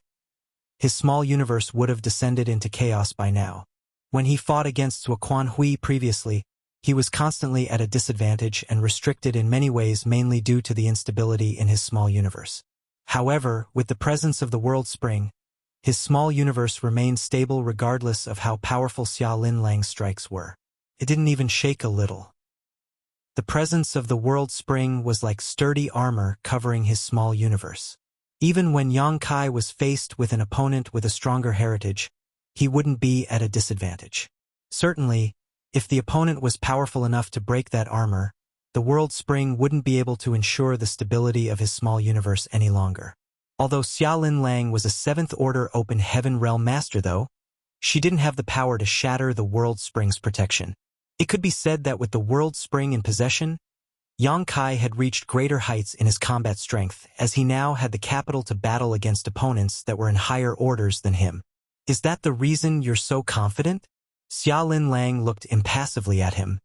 Speaker 1: his small universe would have descended into chaos by now. When he fought against Zuoquan Hui previously, he was constantly at a disadvantage and restricted in many ways, mainly due to the instability in his small universe. However, with the presence of the world spring, his small universe remained stable regardless of how powerful Xiaolin Lang's strikes were. It didn't even shake a little. The presence of the world spring was like sturdy armor covering his small universe. Even when Yang Kai was faced with an opponent with a stronger heritage, he wouldn't be at a disadvantage. Certainly, if the opponent was powerful enough to break that armor, the world spring wouldn't be able to ensure the stability of his small universe any longer. Although Xiaolin Lang was a 7th order open heaven realm master though, she didn't have the power to shatter the world spring's protection. It could be said that with the world spring in possession, Yang Kai had reached greater heights in his combat strength as he now had the capital to battle against opponents that were in higher orders than him. "Is that the reason you're so confident?" Xiaolin Lang looked impassively at him.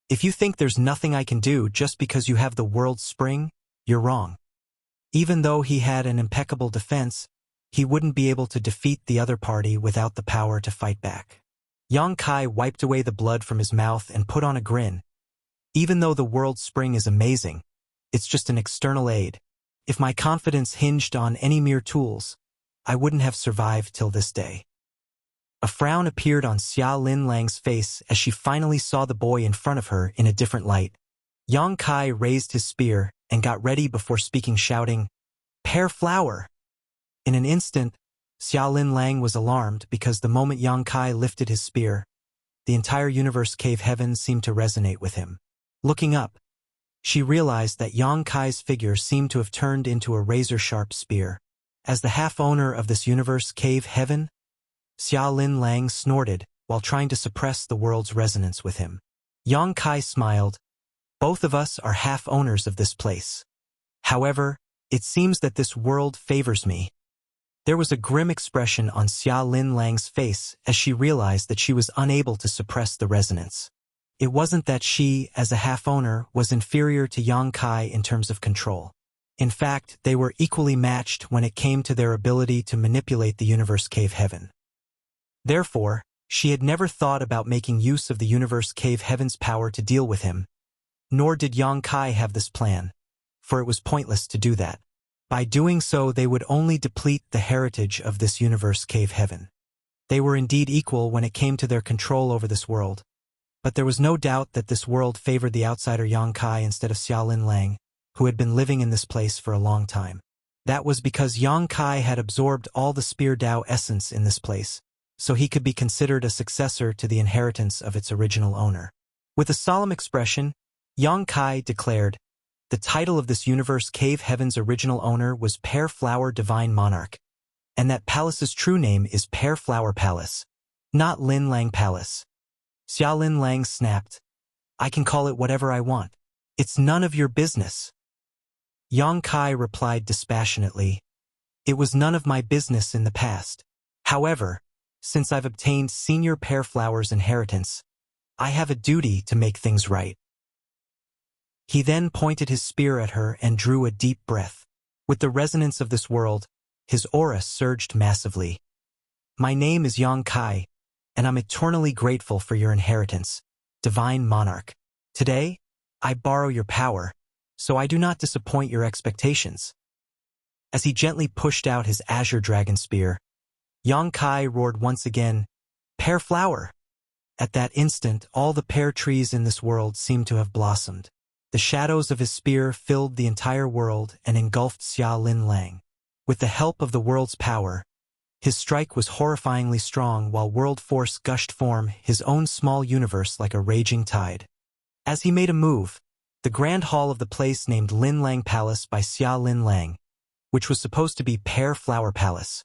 Speaker 1: "If you think there's nothing I can do just because you have the world spring, you're wrong." Even though he had an impeccable defense, he wouldn't be able to defeat the other party without the power to fight back. Yang Kai wiped away the blood from his mouth and put on a grin. Even though the world spring is amazing, it's just an external aid. If my confidence hinged on any mere tools, I wouldn't have survived till this day. A frown appeared on Xia Lin Lang's face as she finally saw the boy in front of her in a different light. Yang Kai raised his spear and got ready before speaking, shouting, "Pear flower!" In an instant, Xia Lin Lang was alarmed because the moment Yang Kai lifted his spear, the entire universe cave heaven seemed to resonate with him. Looking up, she realized that Yang Kai's figure seemed to have turned into a razor-sharp spear. As the half-owner of this universe cave heaven, Xia Lin Lang snorted while trying to suppress the world's resonance with him. Yang Kai smiled. "Both of us are half-owners of this place. However, it seems that this world favors me." There was a grim expression on Xia Lin Lang's face as she realized that she was unable to suppress the resonance. It wasn't that she, as a half-owner, was inferior to Yang Kai in terms of control. In fact, they were equally matched when it came to their ability to manipulate the universe cave heaven. Therefore, she had never thought about making use of the universe cave heaven's power to deal with him. Nor did Yang Kai have this plan, for it was pointless to do that. By doing so, they would only deplete the heritage of this universe cave heaven. They were indeed equal when it came to their control over this world, but there was no doubt that this world favored the outsider Yang Kai instead of Xia Lin Lang, who had been living in this place for a long time. That was because Yang Kai had absorbed all the Spear Dao essence in this place, so he could be considered a successor to the inheritance of its original owner. With a solemn expression, Yang Kai declared, "The title of this universe cave heaven's original owner was Pear Flower Divine Monarch, and that palace's true name is Pear Flower Palace, not Lin Lang Palace." Xia Lin Lang snapped, "I can call it whatever I want. It's none of your business." Yang Kai replied dispassionately, "It was none of my business in the past. However, since I've obtained Senior Pear Flower's inheritance, I have a duty to make things right." He then pointed his spear at her and drew a deep breath. With the resonance of this world, his aura surged massively. "My name is Yang Kai, and I'm eternally grateful for your inheritance, Divine Monarch. Today, I borrow your power, so I do not disappoint your expectations." As he gently pushed out his azure dragon spear, Yang Kai roared once again, "Pear flower!" At that instant, all the pear trees in this world seemed to have blossomed. The shadows of his spear filled the entire world and engulfed Xia Lin Lang. With the help of the world's power, his strike was horrifyingly strong while world force gushed form his own small universe like a raging tide. As he made a move, the grand hall of the place named Lin Lang Palace by Xia Lin Lang, which was supposed to be Pear Flower Palace,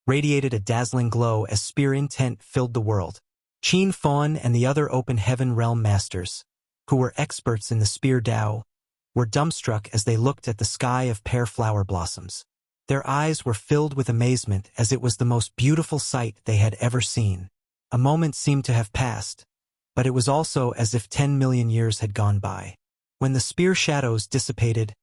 Speaker 1: radiated a dazzling glow as spear intent filled the world. Qin Fan and the other open heaven realm masters, who were experts in the Spear Dao, were dumbstruck as they looked at the sky of pear flower blossoms. Their eyes were filled with amazement as it was the most beautiful sight they had ever seen. A moment seemed to have passed, but it was also as if 10 million years had gone by. When the spear shadows dissipated,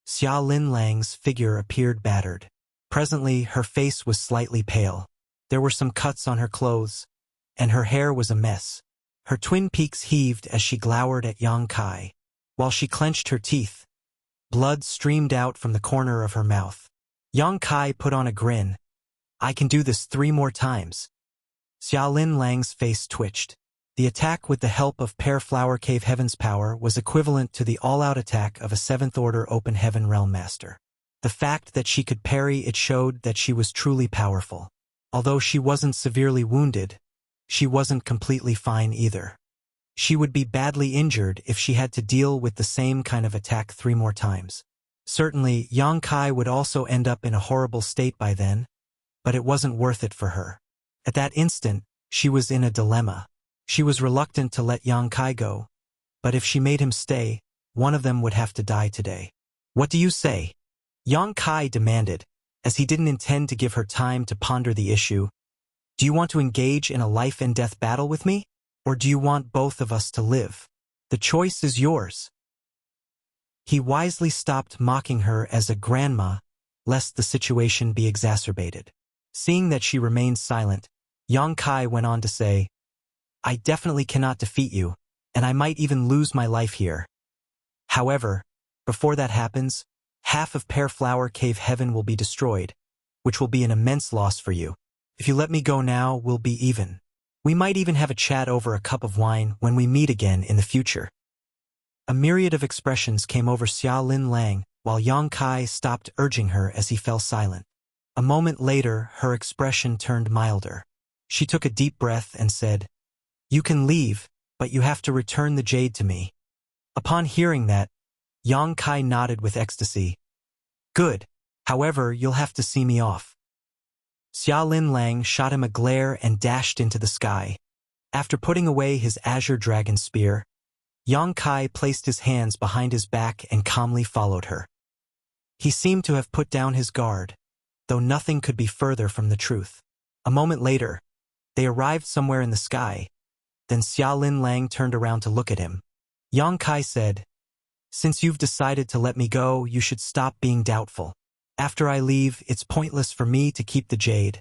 Speaker 1: Xia Lin Lang's figure appeared battered. Presently, her face was slightly pale. There were some cuts on her clothes, and her hair was a mess. Her twin peaks heaved as she glowered at Yang Kai. While she clenched her teeth, blood streamed out from the corner of her mouth. Yang Kai put on a grin. "I can do this 3 more times." Xia Lin Lang's face twitched. The attack with the help of Pear Flower Cave Heaven's power was equivalent to the all-out attack of a 7th Order Open Heaven Realm Master. The fact that she could parry it showed that she was truly powerful. Although she wasn't severely wounded, she wasn't completely fine either. She would be badly injured if she had to deal with the same kind of attack 3 more times. Certainly, Yang Kai would also end up in a horrible state by then, but it wasn't worth it for her. At that instant, she was in a dilemma. She was reluctant to let Yang Kai go, but if she made him stay, one of them would have to die today. "What do you say?" Yang Kai demanded, as he didn't intend to give her time to ponder the issue. "Do you want to engage in a life-and-death battle with me? Or do you want both of us to live? The choice is yours." He wisely stopped mocking her as a grandma, lest the situation be exacerbated. Seeing that she remained silent, Yang Kai went on to say, I definitely cannot defeat you, and I might even lose my life here. However, before that happens, half of Pear Flower Cave Heaven will be destroyed, which will be an immense loss for you. If you let me go now, we'll be even. We might even have a chat over a cup of wine when we meet again in the future. A myriad of expressions came over Xia Lin Lang, while Yang Kai stopped urging her as he fell silent. A moment later, her expression turned milder. She took a deep breath and said, You can leave, but you have to return the jade to me. Upon hearing that, Yang Kai nodded with ecstasy. Good. However, you'll have to see me off. Xia Lin Lang shot him a glare and dashed into the sky. After putting away his azure dragon spear, Yang Kai placed his hands behind his back and calmly followed her. He seemed to have put down his guard, though nothing could be further from the truth. A moment later, they arrived somewhere in the sky. Then Xia Lin Lang turned around to look at him. Yang Kai said, Since you've decided to let me go, you should stop being doubtful. After I leave, it's pointless for me to keep the jade,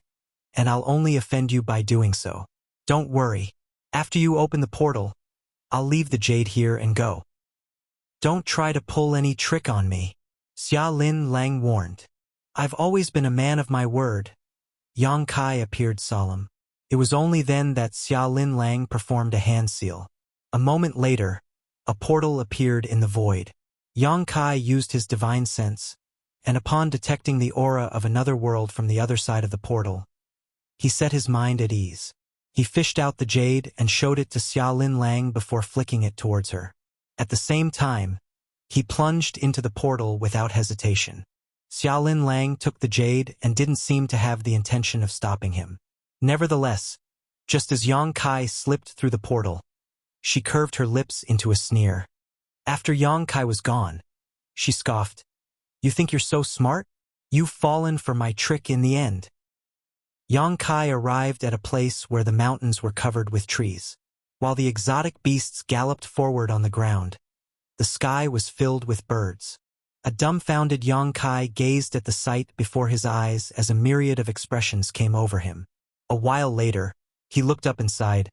Speaker 1: and I'll only offend you by doing so. Don't worry. After you open the portal, I'll leave the jade here and go. Don't try to pull any trick on me, Xia Lin Lang warned. I've always been a man of my word. Yang Kai appeared solemn. It was only then that Xia Lin Lang performed a hand seal. A moment later, a portal appeared in the void. Yang Kai used his divine sense, and upon detecting the aura of another world from the other side of the portal, he set his mind at ease. He fished out the jade and showed it to Xia Lin Lang before flicking it towards her. At the same time, he plunged into the portal without hesitation. Xia Lin Lang took the jade and didn't seem to have the intention of stopping him. Nevertheless, just as Yang Kai slipped through the portal, she curved her lips into a sneer. After Yang Kai was gone, she scoffed, You think you're so smart? You've fallen for my trick in the end. Yang Kai arrived at a place where the mountains were covered with trees. While the exotic beasts galloped forward on the ground, the sky was filled with birds. A dumbfounded Yang Kai gazed at the sight before his eyes as a myriad of expressions came over him. A while later, he looked up and sighed,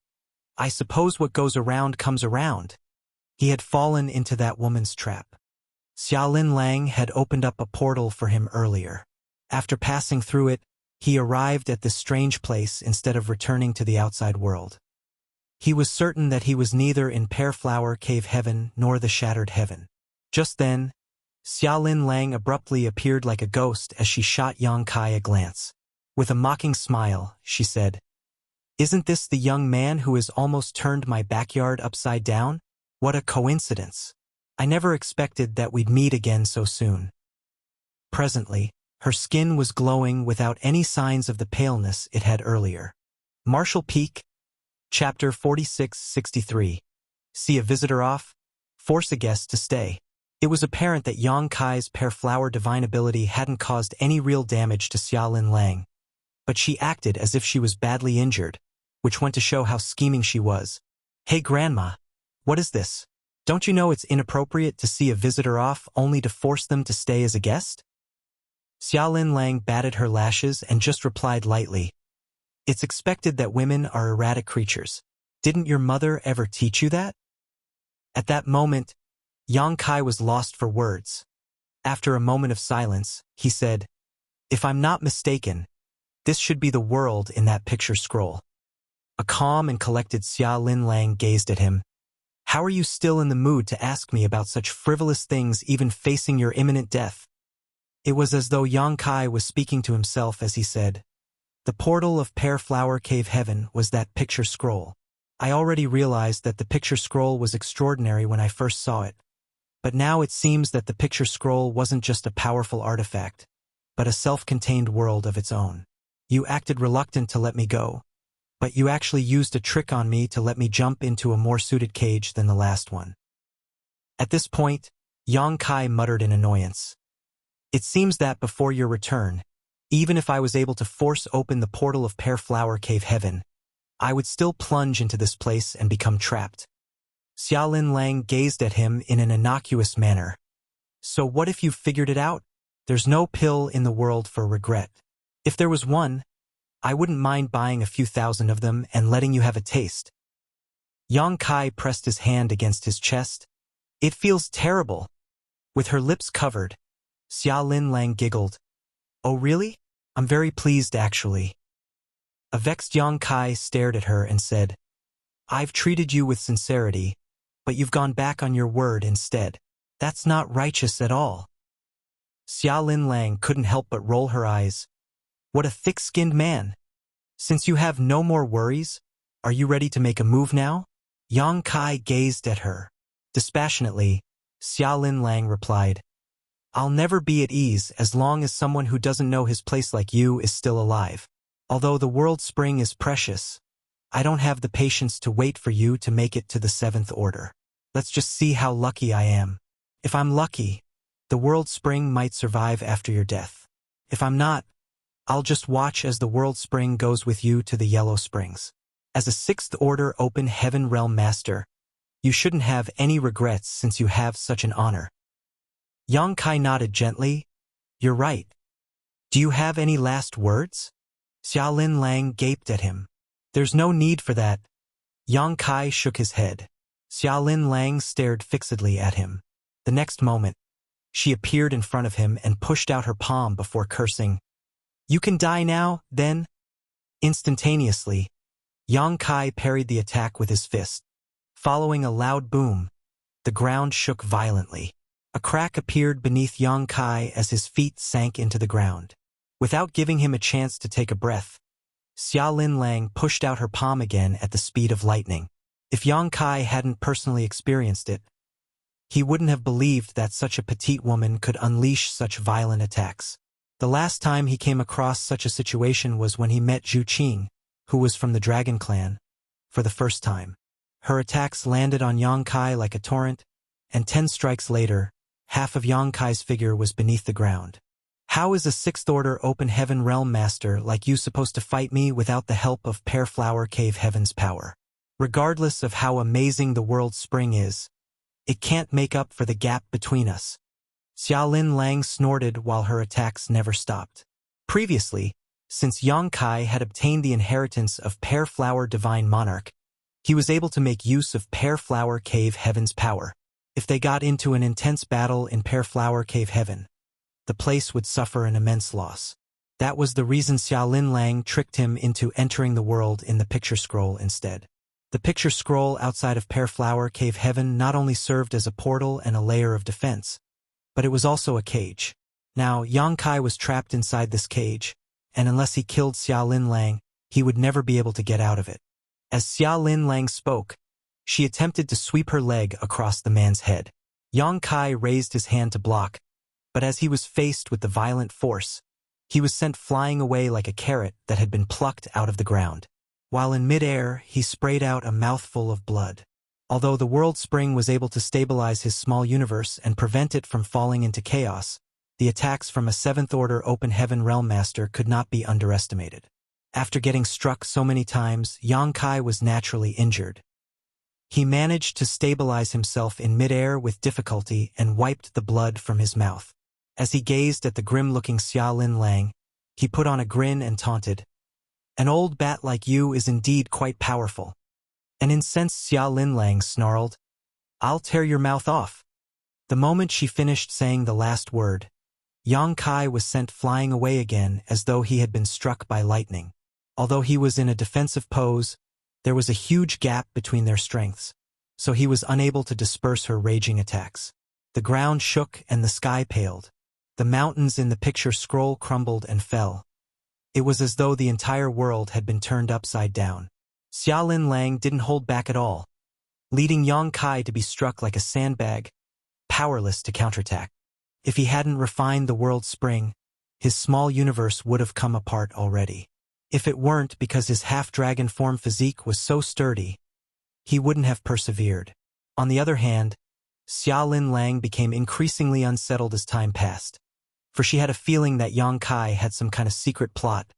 Speaker 1: I suppose what goes around comes around. He had fallen into that woman's trap. Xia Lin Lang had opened up a portal for him earlier. After passing through it, he arrived at this strange place instead of returning to the outside world. He was certain that he was neither in Pear Flower Cave Heaven nor the Shattered Heaven. Just then, Xia Lin Lang abruptly appeared like a ghost as she shot Yang Kai a glance. With a mocking smile, she said, Isn't this the young man who has almost turned my backyard upside down? What a coincidence. I never expected that we'd meet again so soon. Presently, her skin was glowing without any signs of the paleness it had earlier. Marshall Peak, Chapter 4663. See a visitor off? Force a guest to stay. It was apparent that Yang Kai's Pear Flower divine ability hadn't caused any real damage to Xia Lin Lang, but she acted as if she was badly injured, which went to show how scheming she was. Hey Grandma, what is this? Don't you know it's inappropriate to see a visitor off only to force them to stay as a guest? Xia Lin Lang batted her lashes and just replied lightly, It's expected that women are erratic creatures. Didn't your mother ever teach you that? At that moment, Yang Kai was lost for words. After a moment of silence, he said, If I'm not mistaken, this should be the world in that picture scroll. A calm and collected Xia Lin Lang gazed at him. How are you still in the mood to ask me about such frivolous things even facing your imminent death? It was as though Yang Kai was speaking to himself as he said, The portal of Pear Flower Cave Heaven was that picture scroll. I already realized that the picture scroll was extraordinary when I first saw it, but now it seems that the picture scroll wasn't just a powerful artifact, but a self-contained world of its own. You acted reluctant to let me go, but you actually used a trick on me to let me jump into a more suited cage than the last one. At this point, Yang Kai muttered in annoyance. It seems that before your return, even if I was able to force open the portal of Pear Flower Cave Heaven, I would still plunge into this place and become trapped. Xia Lin Lang gazed at him in an innocuous manner. So what if you've figured it out? There's no pill in the world for regret. If there was one, I wouldn't mind buying a few thousand of them and letting you have a taste. Yang Kai pressed his hand against his chest. It feels terrible. With her lips covered, Xia Lin Lang giggled. Oh really? I'm very pleased actually. A vexed Yang Kai stared at her and said, I've treated you with sincerity, but you've gone back on your word instead. That's not righteous at all. Xia Lin Lang couldn't help but roll her eyes. What a thick-skinned man. Since you have no more worries, are you ready to make a move now? Yang Kai gazed at her. Dispassionately, Xia Lin Lang replied, I'll never be at ease as long as someone who doesn't know his place like you is still alive. Although the world spring is precious, I don't have the patience to wait for you to make it to the 7th order. Let's just see how lucky I am. If I'm lucky, the world spring might survive after your death. If I'm not, I'll just watch as the world spring goes with you to the Yellow Springs. As a 6th order open heaven realm master, you shouldn't have any regrets since you have such an honor. Yang Kai nodded gently. You're right. Do you have any last words? Xia Lin Lang gaped at him. There's no need for that. Yang Kai shook his head. Xia Lin Lang stared fixedly at him. The next moment, she appeared in front of him and pushed out her palm before cursing. You can die now, then? Instantaneously, Yang Kai parried the attack with his fist. Following a loud boom, the ground shook violently. A crack appeared beneath Yang Kai as his feet sank into the ground. Without giving him a chance to take a breath, Xia Lin Lang pushed out her palm again at the speed of lightning. If Yang Kai hadn't personally experienced it, he wouldn't have believed that such a petite woman could unleash such violent attacks. The last time he came across such a situation was when he met Zhu Qing, who was from the Dragon Clan, for the first time. Her attacks landed on Yang Kai like a torrent, and 10 strikes later, half of Yang Kai's figure was beneath the ground. How is a 6th order open heaven realm master like you supposed to fight me without the help of Pear Flower Cave Heaven's power? Regardless of how amazing the world spring is, it can't make up for the gap between us. Xia Lin Lang snorted while her attacks never stopped. Previously, since Yang Kai had obtained the inheritance of Pear Flower Divine Monarch, he was able to make use of Pear Flower Cave Heaven's power. If they got into an intense battle in Pear Flower Cave Heaven, the place would suffer an immense loss. That was the reason Xia Lin Lang tricked him into entering the world in the picture scroll instead. The picture scroll outside of Pear Flower Cave Heaven not only served as a portal and a layer of defense, but it was also a cage. Now, Yang Kai was trapped inside this cage, and unless he killed Xia Lin Lang, he would never be able to get out of it. As Xia Lin Lang spoke, she attempted to sweep her leg across the man's head. Yang Kai raised his hand to block, but as he was faced with the violent force, he was sent flying away like a carrot that had been plucked out of the ground. While in midair, he sprayed out a mouthful of blood. Although the world spring was able to stabilize his small universe and prevent it from falling into chaos, the attacks from a 7th order open heaven realm master could not be underestimated. After getting struck so many times, Yang Kai was naturally injured. He managed to stabilize himself in midair with difficulty and wiped the blood from his mouth. As he gazed at the grim-looking Xia Lin Lang, he put on a grin and taunted, "An old bat like you is indeed quite powerful." An incensed Xia Lin Lang snarled, "I'll tear your mouth off." The moment she finished saying the last word, Yang Kai was sent flying away again as though he had been struck by lightning. Although he was in a defensive pose, there was a huge gap between their strengths, so he was unable to disperse her raging attacks. The ground shook and the sky paled. The mountains in the picture scroll crumbled and fell. It was as though the entire world had been turned upside down. Xia Lin Lang didn't hold back at all, leading Yang Kai to be struck like a sandbag, powerless to counterattack. If he hadn't refined the world spring, his small universe would have come apart already. If it weren't because his half-dragon form physique was so sturdy, he wouldn't have persevered. On the other hand, Xia Lin Lang became increasingly unsettled as time passed, for she had a feeling that Yang Kai had some kind of secret plot.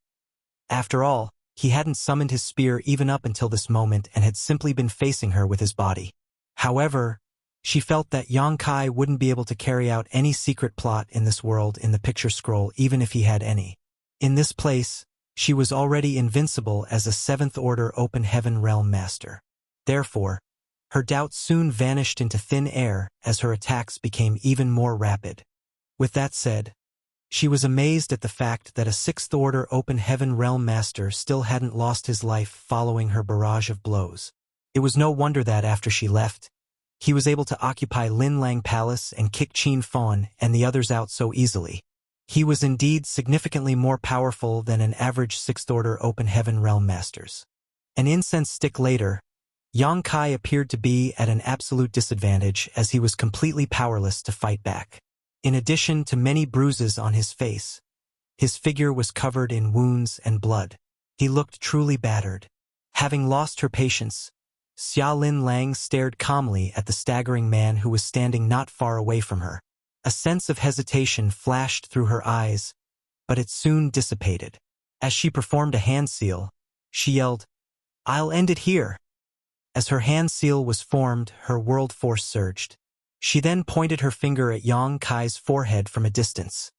Speaker 1: After all, he hadn't summoned his spear even up until this moment and had simply been facing her with his body. However, she felt that Yang Kai wouldn't be able to carry out any secret plot in this world in the picture scroll even if he had any. In this place, She was already invincible as a 7th Order Open Heaven Realm Master. Therefore, her doubts soon vanished into thin air as her attacks became even more rapid. With that said, she was amazed at the fact that a 6th Order Open Heaven Realm Master still hadn't lost his life following her barrage of blows. It was no wonder that after she left, he was able to occupy Lin Lang Palace and kick Qin Fawn and the others out so easily. He was indeed significantly more powerful than an average 6th Order Open Heaven Realm Masters. An incense stick later, Yang Kai appeared to be at an absolute disadvantage as he was completely powerless to fight back. In addition to many bruises on his face, his figure was covered in wounds and blood. He looked truly battered. Having lost her patience, Xia Lin Lang stared calmly at the staggering man who was standing not far away from her. A sense of hesitation flashed through her eyes, but it soon dissipated. As she performed a hand seal, she yelled, "I'll end it here." As her hand seal was formed, her world force surged. She then pointed her finger at Yang Kai's forehead from a distance.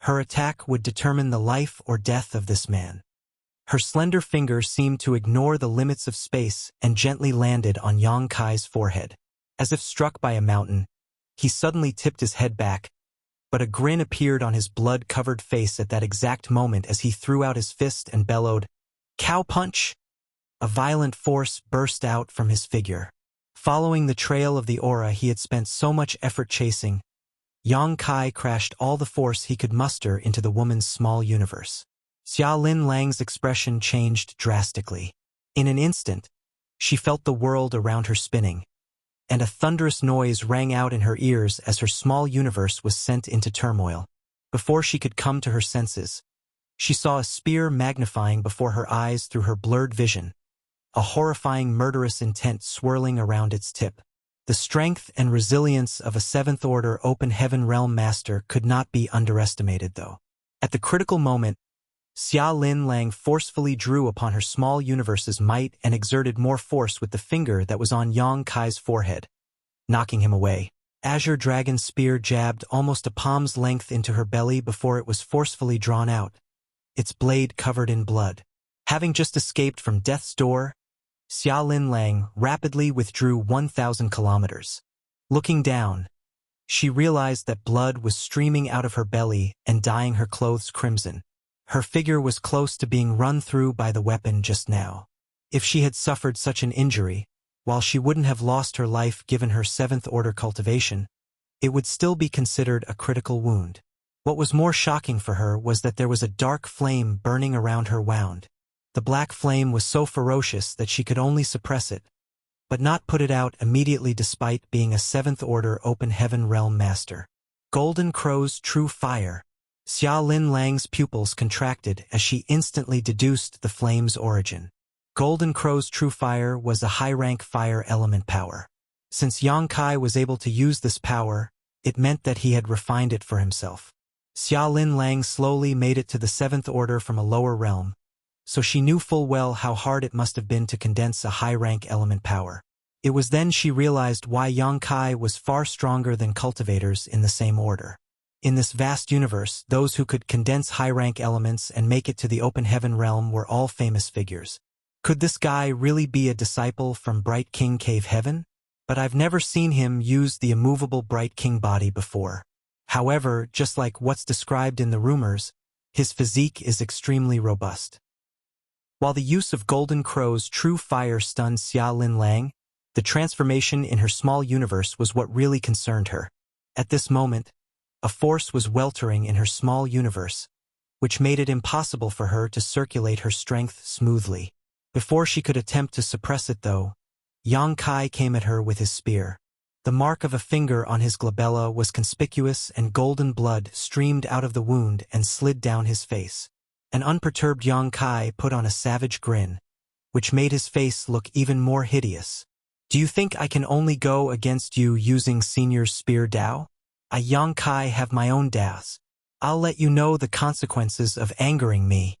Speaker 1: Her attack would determine the life or death of this man. Her slender finger seemed to ignore the limits of space and gently landed on Yang Kai's forehead. As if struck by a mountain, he suddenly tipped his head back, but a grin appeared on his blood-covered face at that exact moment as he threw out his fist and bellowed, "Cow punch!" A violent force burst out from his figure. Following the trail of the aura he had spent so much effort chasing, Yang Kai crashed all the force he could muster into the woman's small universe. Xia Lin Lang's expression changed drastically. In an instant, she felt the world around her spinning, and a thunderous noise rang out in her ears as her small universe was sent into turmoil. Before she could come to her senses, she saw a spear magnifying before her eyes through her blurred vision, a horrifying murderous intent swirling around its tip. The strength and resilience of a 7th Order Open Heaven Realm Master could not be underestimated, though. At the critical moment, Xia Lin Lang forcefully drew upon her small universe's might and exerted more force with the finger that was on Yang Kai's forehead, knocking him away. Azure Dragon Spear jabbed almost a palm's length into her belly before it was forcefully drawn out, its blade covered in blood. Having just escaped from death's door, Xia Lin Lang rapidly withdrew 1,000 kilometers. Looking down, she realized that blood was streaming out of her belly and dyeing her clothes crimson. Her figure was close to being run through by the weapon just now. If she had suffered such an injury, while she wouldn't have lost her life given her 7th Order cultivation, it would still be considered a critical wound. What was more shocking for her was that there was a dark flame burning around her wound. The black flame was so ferocious that she could only suppress it, but not put it out immediately despite being a 7th Order Open Heaven Realm Master. Golden Crow's True Fire. Xia Lin Lang's pupils contracted as she instantly deduced the flame's origin. Golden Crow's True Fire was a high-rank fire element power. Since Yang Kai was able to use this power, it meant that he had refined it for himself. Xia Lin Lang slowly made it to the 7th Order from a lower realm, so she knew full well how hard it must have been to condense a high-rank element power. It was then she realized why Yang Kai was far stronger than cultivators in the same order. In this vast universe, those who could condense high-rank elements and make it to the Open Heaven realm were all famous figures. Could this guy really be a disciple from Bright King Cave Heaven? But I've never seen him use the immovable Bright King body before. However, just like what's described in the rumors, his physique is extremely robust. While the use of Golden Crow's True Fire stunned Xia Lin Lang, the transformation in her small universe was what really concerned her. At this moment, a force was weltering in her small universe, which made it impossible for her to circulate her strength smoothly. Before she could attempt to suppress it though, Yang Kai came at her with his spear. The mark of a finger on his glabella was conspicuous and golden blood streamed out of the wound and slid down his face. An unperturbed Yang Kai put on a savage grin, which made his face look even more hideous. "Do you think I can only go against you using Senior's spear Dao? I Yang Kai have my own Daos. I'll let you know the consequences of angering me."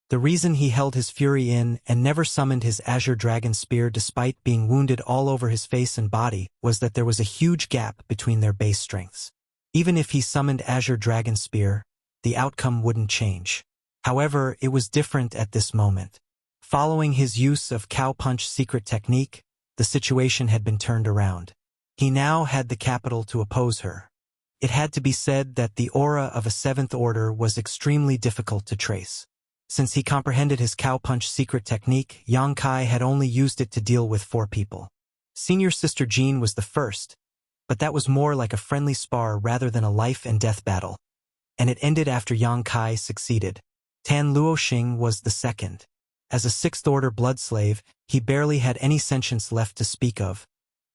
Speaker 1: The reason he held his fury in and never summoned his Azure Dragon Spear despite being wounded all over his face and body was that there was a huge gap between their base strengths. Even if he summoned Azure Dragon Spear, the outcome wouldn't change. However, it was different at this moment. Following his use of Cowpunch's secret technique, the situation had been turned around. He now had the capital to oppose her. It had to be said that the aura of a seventh order was extremely difficult to trace. Since he comprehended his Cowpunch secret technique, Yang Kai had only used it to deal with 4 people. Senior Sister Jean was the first, but that was more like a friendly spar rather than a life-and-death battle, and it ended after Yang Kai succeeded. Tan Luoxing was the second. As a 6th order blood slave, he barely had any sentience left to speak of,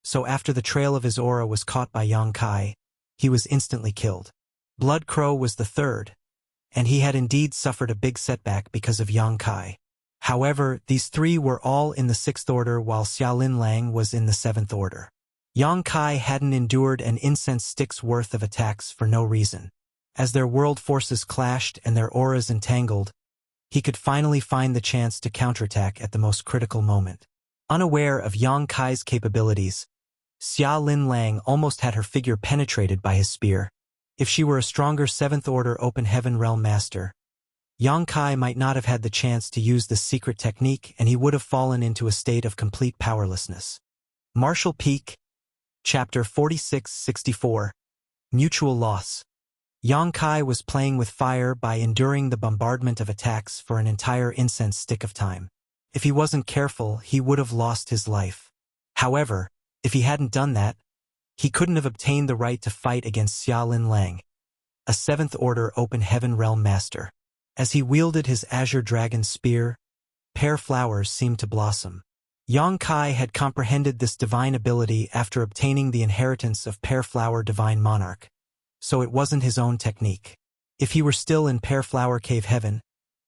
Speaker 1: so after the trail of his aura was caught by Yang Kai, he was instantly killed. Blood Crow was the third, and he had indeed suffered a big setback because of Yang Kai. However, these 3 were all in the 6th order while Xiaolin Lang was in the 7th order. Yang Kai hadn't endured an incense stick's worth of attacks for no reason. As their world forces clashed and their auras entangled, he could finally find the chance to counterattack at the most critical moment. Unaware of Yang Kai's capabilities, Xiaolin Lang almost had her figure penetrated by his spear. If she were a stronger 7th order Open Heaven Realm Master, Yang Kai might not have had the chance to use this secret technique and he would have fallen into a state of complete powerlessness. Martial Peak, Chapter 46-64, Mutual Loss. Yang Kai was playing with fire by enduring the bombardment of attacks for an entire incense stick of time. If he wasn't careful, he would have lost his life. However, if he hadn't done that, he couldn't have obtained the right to fight against Xiaolin Lang, a 7th order Open Heaven Realm Master. As he wielded his Azure Dragon Spear, pear flowers seemed to blossom. Yang Kai had comprehended this divine ability after obtaining the inheritance of Pear Flower Divine Monarch, so it wasn't his own technique. If he were still in Pear Flower Cave Heaven,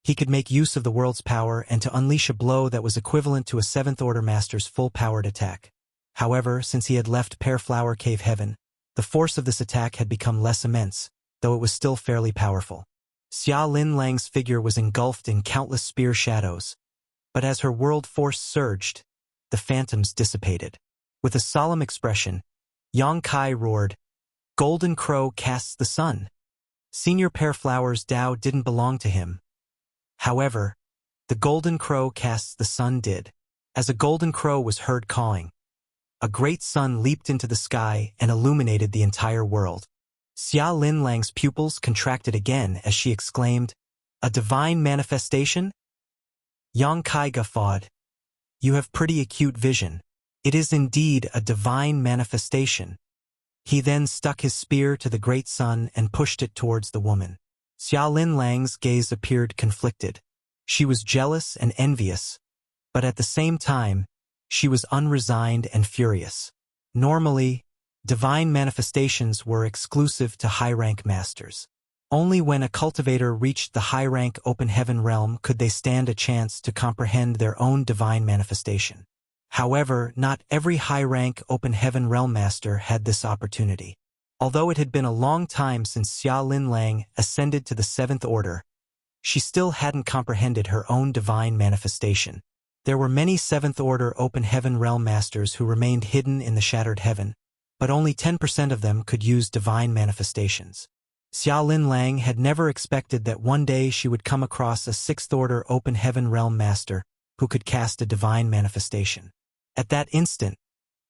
Speaker 1: he could make use of the world's power and to unleash a blow that was equivalent to a 7th Order Master's full-powered attack. However, since he had left Pear Flower Cave Heaven, the force of this attack had become less immense, though it was still fairly powerful. Xiaolin Lang's figure was engulfed in countless spear shadows, but as her world force surged, the phantoms dissipated. With a solemn expression, Yang Kai roared, "Golden Crow casts the sun." Senior Pear Flower's Tao didn't belong to him. However, the Golden Crow casts the sun did. As a golden crow was heard cawing, a great sun leaped into the sky and illuminated the entire world. Xiaolin Lang's pupils contracted again as she exclaimed, "A divine manifestation?" Yang Kai guffawed, "You have pretty acute vision. It is indeed a divine manifestation." He then stuck his spear to the great sun and pushed it towards the woman. Xiaolin Lang's gaze appeared conflicted. She was jealous and envious, but at the same time, she was unresigned and furious. Normally, divine manifestations were exclusive to high-rank masters. Only when a cultivator reached the high-rank Open Heaven realm could they stand a chance to comprehend their own divine manifestation. However, not every high-rank Open Heaven realm master had this opportunity. Although it had been a long time since Xiaolin Lang ascended to the 7th Order, she still hadn't comprehended her own divine manifestation. There were many 7th Order Open Heaven realm masters who remained hidden in the Shattered Heaven, but only 10% of them could use divine manifestations. Xiaolin Lang had never expected that one day she would come across a 6th Order Open Heaven realm master who could cast a divine manifestation. At that instant,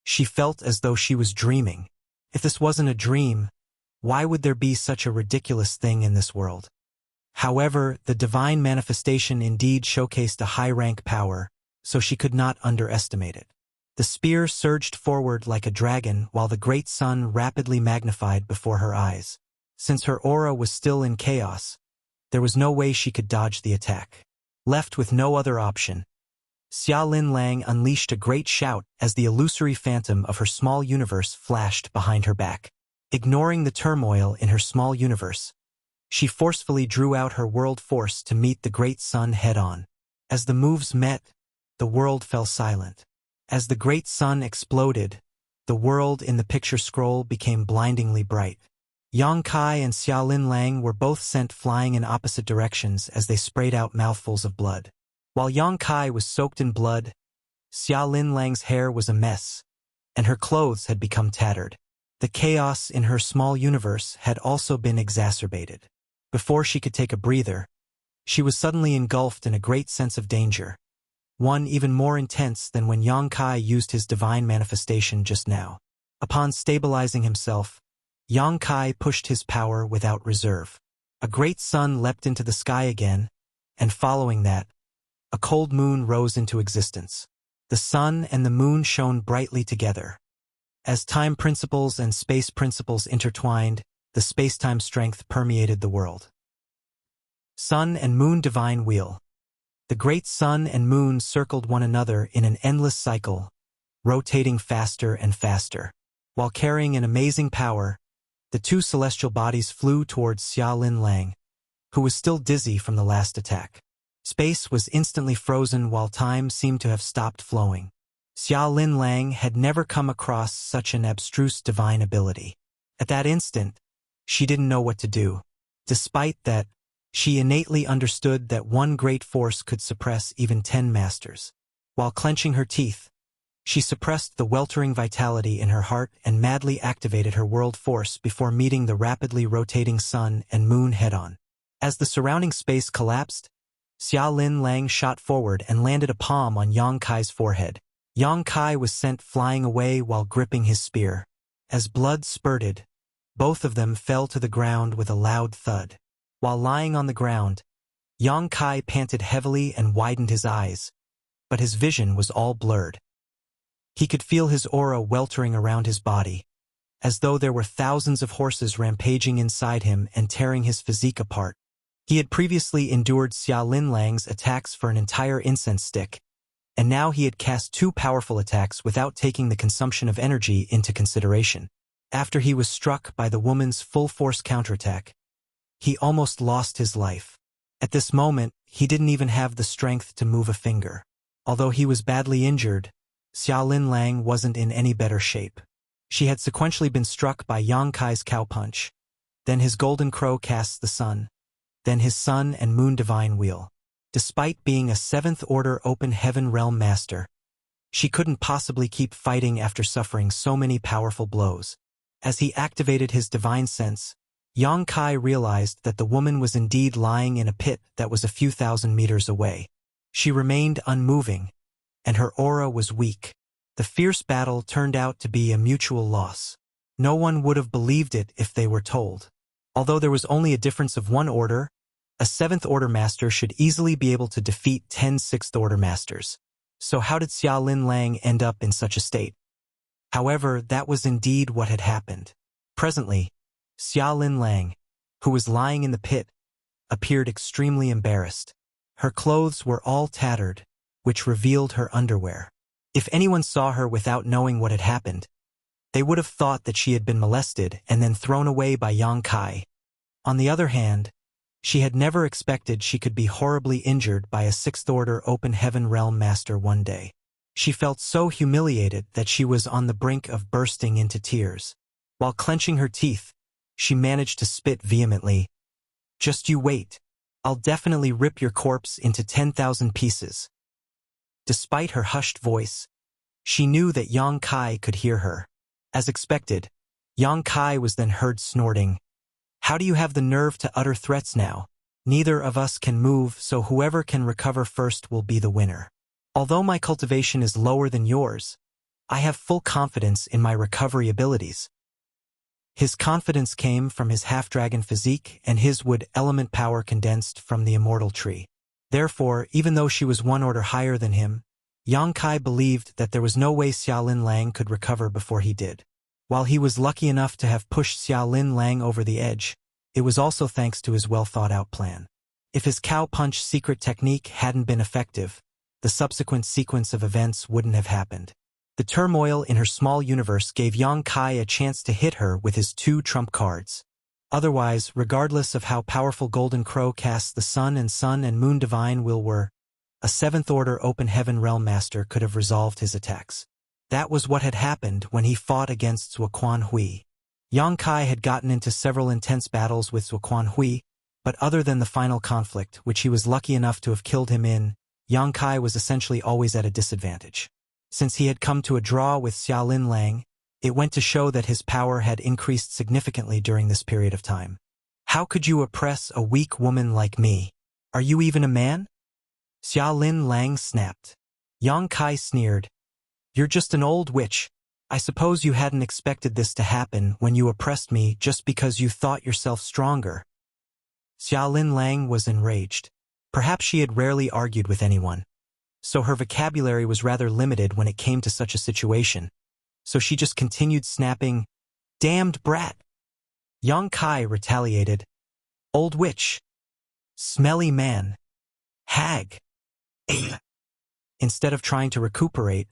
Speaker 1: she felt as though she was dreaming. If this wasn't a dream, why would there be such a ridiculous thing in this world? However, the divine manifestation indeed showcased a high-rank power, so she could not underestimate it. The spear surged forward like a dragon while the great sun rapidly magnified before her eyes. Since her aura was still in chaos, there was no way she could dodge the attack. Left with no other option, Xiaolin Lang unleashed a great shout as the illusory phantom of her small universe flashed behind her back. Ignoring the turmoil in her small universe, she forcefully drew out her world force to meet the great sun head-on. As the moves met, the world fell silent. As the great sun exploded, the world in the picture scroll became blindingly bright. Yang Kai and Xiaolin Lang were both sent flying in opposite directions as they sprayed out mouthfuls of blood. While Yang Kai was soaked in blood, Xiaolin Lang's hair was a mess, and her clothes had become tattered. The chaos in her small universe had also been exacerbated. Before she could take a breather, She was suddenly engulfed in a great sense of danger, one even more intense than when Yang Kai used his divine manifestation just now. Upon stabilizing himself, Yang Kai pushed his power without reserve. A great sun leapt into the sky again, and following that, a cold moon rose into existence. The sun and the moon shone brightly together. As time principles and space principles intertwined, the space-time strength permeated the world. Sun and Moon Divine Wheel. The great sun and moon circled one another in an endless cycle, rotating faster and faster. While carrying an amazing power, the two celestial bodies flew towards Xiaolin Lang, who was still dizzy from the last attack. Space was instantly frozen while time seemed to have stopped flowing. Xiaolin Lang had never come across such an abstruse divine ability. At that instant, she didn't know what to do. Despite that, she innately understood that one great force could suppress even 10 masters. While clenching her teeth, she suppressed the weltering vitality in her heart and madly activated her world force before meeting the rapidly rotating sun and moon head-on. As the surrounding space collapsed, Xiaolin Lang shot forward and landed a palm on Yang Kai's forehead. Yang Kai was sent flying away while gripping his spear. As blood spurted, both of them fell to the ground with a loud thud. While lying on the ground, Yang Kai panted heavily and widened his eyes, but his vision was all blurred. He could feel his aura weltering around his body, as though there were thousands of horses rampaging inside him and tearing his physique apart. He had previously endured Xiaolin Lang's attacks for an entire incense stick, and now he had cast 2 powerful attacks without taking the consumption of energy into consideration. After he was struck by the woman's full-force counterattack, he almost lost his life. At this moment, he didn't even have the strength to move a finger. Although he was badly injured, Xiaolin Lang wasn't in any better shape. She had sequentially been struck by Yang Kai's cow punch, then his golden crow casts the sun, then his sun and moon divine wheel. Despite being a 7th order open heaven realm master, she couldn't possibly keep fighting after suffering so many powerful blows. As he activated his divine sense, Yang Kai realized that the woman was indeed lying in a pit that was a few thousand meters away. She remained unmoving, and her aura was weak. The fierce battle turned out to be a mutual loss. No one would have believed it if they were told. Although there was only a difference of 1 order, a 7th order master should easily be able to defeat 10 6th order masters. So how did Xiaolin Lang end up in such a state? However, that was indeed what had happened. Presently, Xiaolin Lang, who was lying in the pit, appeared extremely embarrassed. Her clothes were all tattered, which revealed her underwear. If anyone saw her without knowing what had happened, they would have thought that she had been molested and then thrown away by Yang Kai. On the other hand, she had never expected she could be horribly injured by a 6th order open heaven realm master one day. She felt so humiliated that she was on the brink of bursting into tears. While clenching her teeth, she managed to spit vehemently. "Just you wait. I'll definitely rip your corpse into 10,000 pieces." Despite her hushed voice, she knew that Yang Kai could hear her. As expected, Yang Kai was then heard snorting, "How do you have the nerve to utter threats now? Neither of us can move, so whoever can recover first will be the winner. Although my cultivation is lower than yours, I have full confidence in my recovery abilities." His confidence came from his half-dragon physique and his wood element power condensed from the immortal tree. Therefore, even though she was 1 order higher than him, Yang Kai believed that there was no way Xiaolin Lang could recover before he did. While he was lucky enough to have pushed Xiaolin Lang over the edge, it was also thanks to his well-thought-out plan. If his cow punch secret technique hadn't been effective, the subsequent sequence of events wouldn't have happened. The turmoil in her small universe gave Yang Kai a chance to hit her with his 2 trump cards. Otherwise, regardless of how powerful Golden Crow casts the sun and moon divine will were, a 7th order open heaven realm master could have resolved his attacks. That was what had happened when he fought against Zuoquan Hui. Yang Kai had gotten into several intense battles with Zuoquan Hui, but other than the final conflict, which he was lucky enough to have killed him in, Yang Kai was essentially always at a disadvantage. Since he had come to a draw with Xiaolin Lang, it went to show that his power had increased significantly during this period of time. "How could you oppress a weak woman like me?" Are you even a man? Xiaolin Lang snapped. Yang Kai sneered. You're just an old witch. I suppose you hadn't expected this to happen when you oppressed me just because you thought yourself stronger. Xiaolin Lang was enraged. Perhaps she had rarely argued with anyone, so her vocabulary was rather limited when it came to such a situation. So she just continued snapping, Damned brat! Yang Kai retaliated. Old witch! Smelly man! Hag! Instead of trying to recuperate,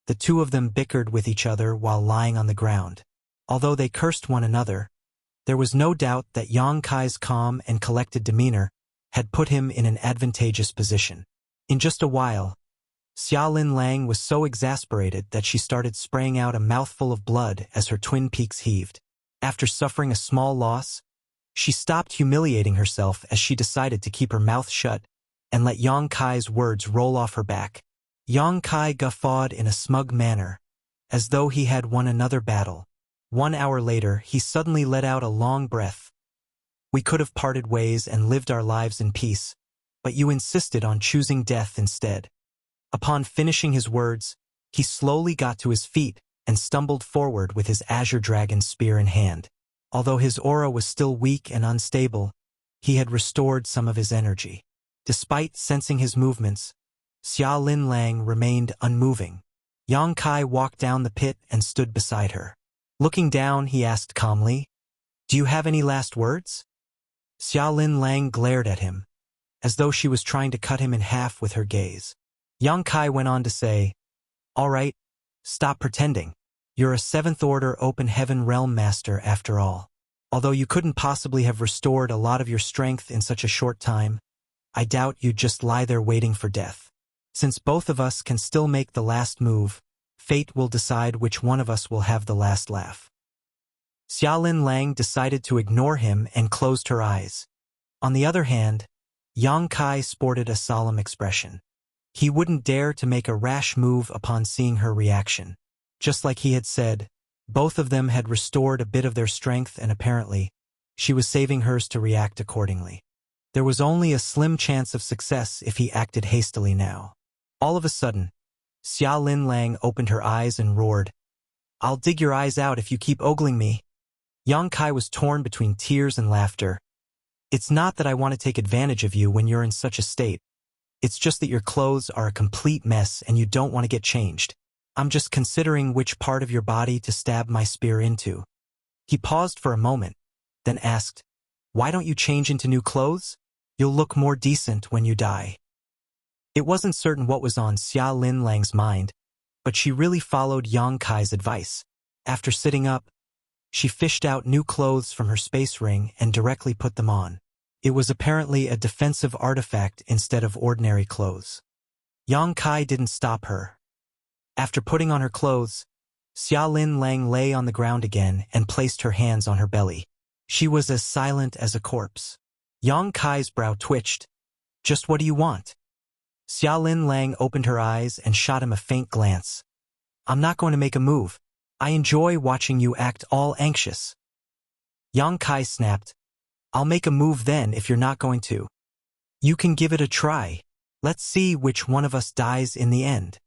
Speaker 1: the two of them bickered with each other while lying on the ground. Although they cursed one another, there was no doubt that Yang Kai's calm and collected demeanor had put him in an advantageous position. In just a while, Xiaolin Lang was so exasperated that she started spraying out a mouthful of blood as her twin peaks heaved. After suffering a small loss, she stopped humiliating herself as she decided to keep her mouth shut and let Yang Kai's words roll off her back. Yang Kai guffawed in a smug manner, as though he had won another battle. 1 hour later, he suddenly let out a long breath. We could have parted ways and lived our lives in peace, but you insisted on choosing death instead. Upon finishing his words, he slowly got to his feet and stumbled forward with his azure dragon spear in hand. Although his aura was still weak and unstable, he had restored some of his energy. Despite sensing his movements, Xiaolin Lang remained unmoving. Yang Kai walked down the pit and stood beside her. Looking down, he asked calmly, Do you have any last words? Xiaolin Lang glared at him, as though she was trying to cut him in half with her gaze. Yang Kai went on to say, All right, stop pretending. You're a 7th Order Open Heaven Realm Master after all. Although you couldn't possibly have restored a lot of your strength in such a short time, I doubt you'd just lie there waiting for death. Since both of us can still make the last move, fate will decide which one of us will have the last laugh. Xiaolin Lang decided to ignore him and closed her eyes. On the other hand, Yang Kai sported a solemn expression. He wouldn't dare to make a rash move upon seeing her reaction. Just like he had said, both of them had restored a bit of their strength and apparently, she was saving hers to react accordingly. There was only a slim chance of success if he acted hastily now. All of a sudden, Xiaolin Lang opened her eyes and roared, I'll dig your eyes out if you keep ogling me. Yang Kai was torn between tears and laughter. It's not that I want to take advantage of you when you're in such a state. It's just that your clothes are a complete mess and you don't want to get changed. I'm just considering which part of your body to stab my spear into. He paused for a moment, then asked, Why don't you change into new clothes? You'll look more decent when you die. It wasn't certain what was on Xiaolin Lang's mind, but she really followed Yang Kai's advice. After sitting up, she fished out new clothes from her space ring and directly put them on. It was apparently a defensive artifact instead of ordinary clothes. Yang Kai didn't stop her. After putting on her clothes, Xiaolin Lang lay on the ground again and placed her hands on her belly. She was as silent as a corpse. Yang Kai's brow twitched. Just what do you want? Xiaolin Lang opened her eyes and shot him a faint glance. I'm not going to make a move. I enjoy watching you act all anxious. Yang Kai snapped. I'll make a move then if you're not going to. You can give it a try. Let's see which one of us dies in the end.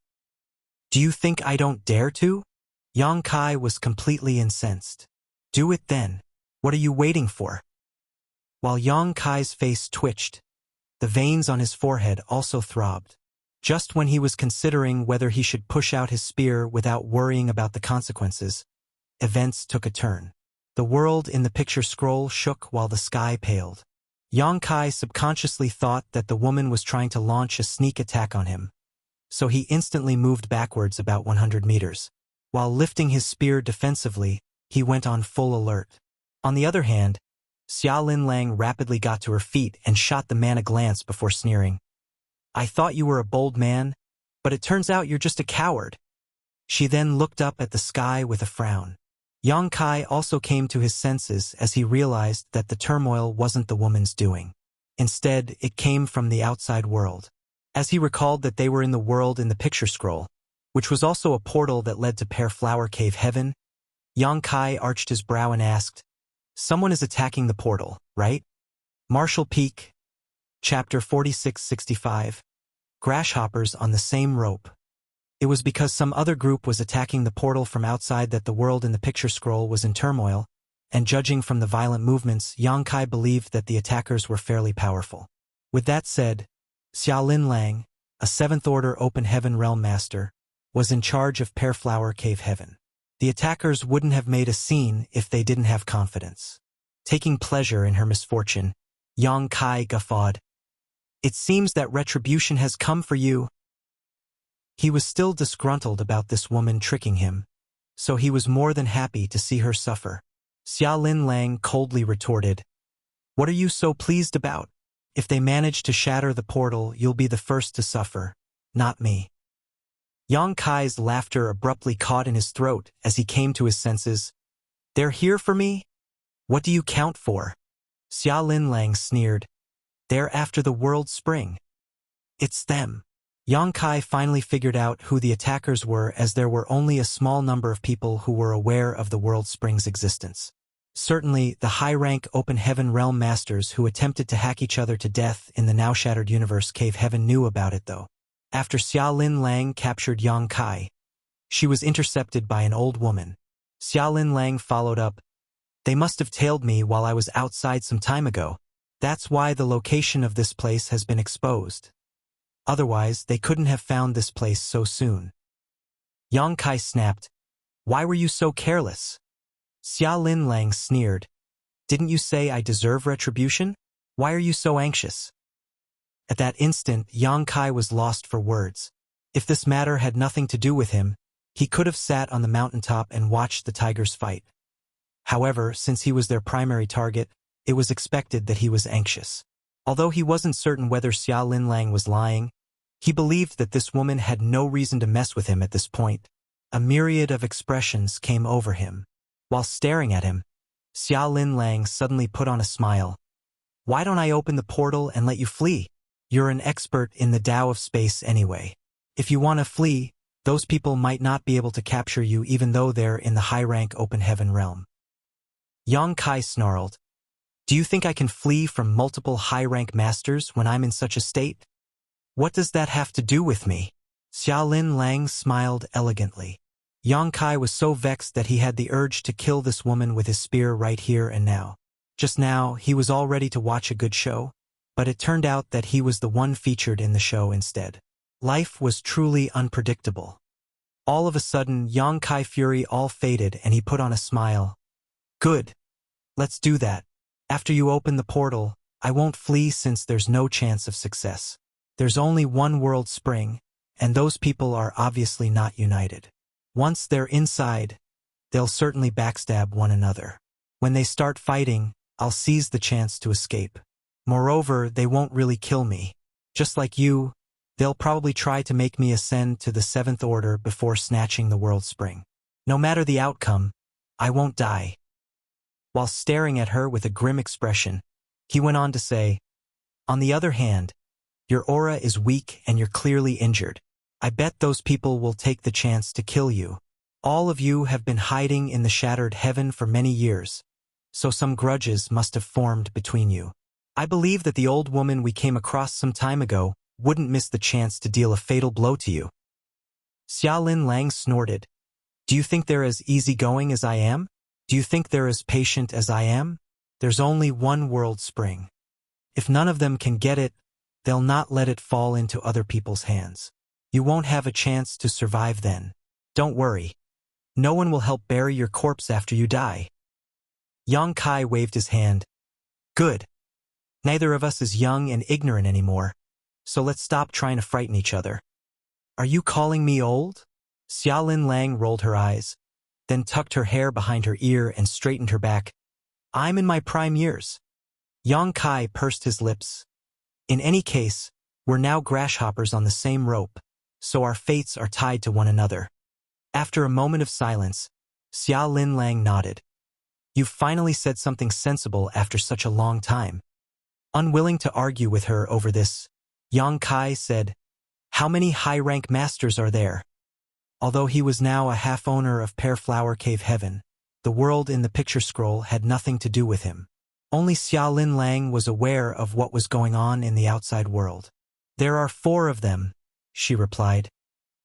Speaker 1: Do you think I don't dare to? Yang Kai was completely incensed. Do it then. What are you waiting for? While Yang Kai's face twitched, the veins on his forehead also throbbed. Just when he was considering whether he should push out his spear without worrying about the consequences, events took a turn. The world in the picture scroll shook while the sky paled. Yang Kai subconsciously thought that the woman was trying to launch a sneak attack on him, so he instantly moved backwards about 100 meters. While lifting his spear defensively, he went on full alert. On the other hand, Xiaolin Lang rapidly got to her feet and shot the man a glance before sneering. I thought you were a bold man, but it turns out you're just a coward. She then looked up at the sky with a frown. Yang Kai also came to his senses as he realized that the turmoil wasn't the woman's doing. Instead, it came from the outside world. As he recalled that they were in the world in the picture scroll, which was also a portal that led to Pear Flower Cave Heaven, Yang Kai arched his brow and asked, Someone is attacking the portal, right? Marshall Peak. Chapter 4665. Grasshoppers on the same rope. It was because some other group was attacking the portal from outside that the world in the picture scroll was in turmoil, and judging from the violent movements, Yang Kai believed that the attackers were fairly powerful. With that said, Xiaolin Lang, a 7th Order Open Heaven Realm Master, was in charge of Pear Flower Cave Heaven. The attackers wouldn't have made a scene if they didn't have confidence. Taking pleasure in her misfortune, Yang Kai guffawed. "It seems that retribution has come for you." He was still disgruntled about this woman tricking him, so he was more than happy to see her suffer. Xiaolin Lang coldly retorted, "What are you so pleased about? If they manage to shatter the portal, you'll be the first to suffer, not me." Yang Kai's laughter abruptly caught in his throat as he came to his senses. "They're here for me? What do you count for?" Xiaolin Lang sneered. "They're after the world spring." "It's them." Yang Kai finally figured out who the attackers were, as there were only a small number of people who were aware of the world spring's existence. Certainly, the high-rank Open Heaven Realm Masters who attempted to hack each other to death in the now-shattered universe Cave Heaven knew about it though. After Xiaolin Lang captured Yang Kai, she was intercepted by an old woman. Xiaolin Lang followed up, "They must have tailed me while I was outside some time ago. That's why the location of this place has been exposed. Otherwise, they couldn't have found this place so soon." Yang Kai snapped, "Why were you so careless?" Xiaolin Lang sneered, "Didn't you say I deserve retribution? Why are you so anxious?" At that instant, Yang Kai was lost for words. If this matter had nothing to do with him, he could have sat on the mountaintop and watched the tigers fight. However, since he was their primary target, it was expected that he was anxious. Although he wasn't certain whether Xiaolin Lang was lying, he believed that this woman had no reason to mess with him at this point. A myriad of expressions came over him. While staring at him, Xiaolin Lang suddenly put on a smile. "Why don't I open the portal and let you flee? You're an expert in the Tao of space anyway. If you want to flee, those people might not be able to capture you even though they're in the high-rank Open Heaven realm." Yang Kai snarled, "Do you think I can flee from multiple high-rank masters when I'm in such a state? What does that have to do with me?" Xiaolin Lang smiled elegantly. Yang Kai was so vexed that he had the urge to kill this woman with his spear right here and now. Just now, he was all ready to watch a good show, but it turned out that he was the one featured in the show instead. Life was truly unpredictable. All of a sudden, Yang Kai fury all faded and he put on a smile. "Good. Let's do that. After you open the portal, I won't flee since there's no chance of success. There's only one world spring, and those people are obviously not united. Once they're inside, they'll certainly backstab one another. When they start fighting, I'll seize the chance to escape. Moreover, they won't really kill me. Just like you, they'll probably try to make me ascend to the 7th Order before snatching the world spring. No matter the outcome, I won't die." While staring at her with a grim expression, he went on to say, "On the other hand, your aura is weak and you're clearly injured. I bet those people will take the chance to kill you. All of you have been hiding in the shattered heaven for many years, so some grudges must have formed between you. I believe that the old woman we came across some time ago wouldn't miss the chance to deal a fatal blow to you." Xiaolin Lang snorted, "Do you think they're as easygoing as I am? Do you think they're as patient as I am? There's only one world spring. If none of them can get it, they'll not let it fall into other people's hands. You won't have a chance to survive then. Don't worry. No one will help bury your corpse after you die." Yang Kai waved his hand. "Good. Neither of us is young and ignorant anymore, so let's stop trying to frighten each other." "Are you calling me old?" Xiaolin Lang rolled her eyes, then tucked her hair behind her ear and straightened her back. "I'm in my prime years." Yang Kai pursed his lips. "In any case, we're now grasshoppers on the same rope, so our fates are tied to one another." After a moment of silence, Xiaolin Lang nodded. "You've finally said something sensible after such a long time." Unwilling to argue with her over this, Yang Kai said, "How many high-rank masters are there?" Although he was now a half-owner of Pear Flower Cave Heaven, the world in the picture scroll had nothing to do with him. Only Xiaolin Lang was aware of what was going on in the outside world. "There are 4 of them," she replied.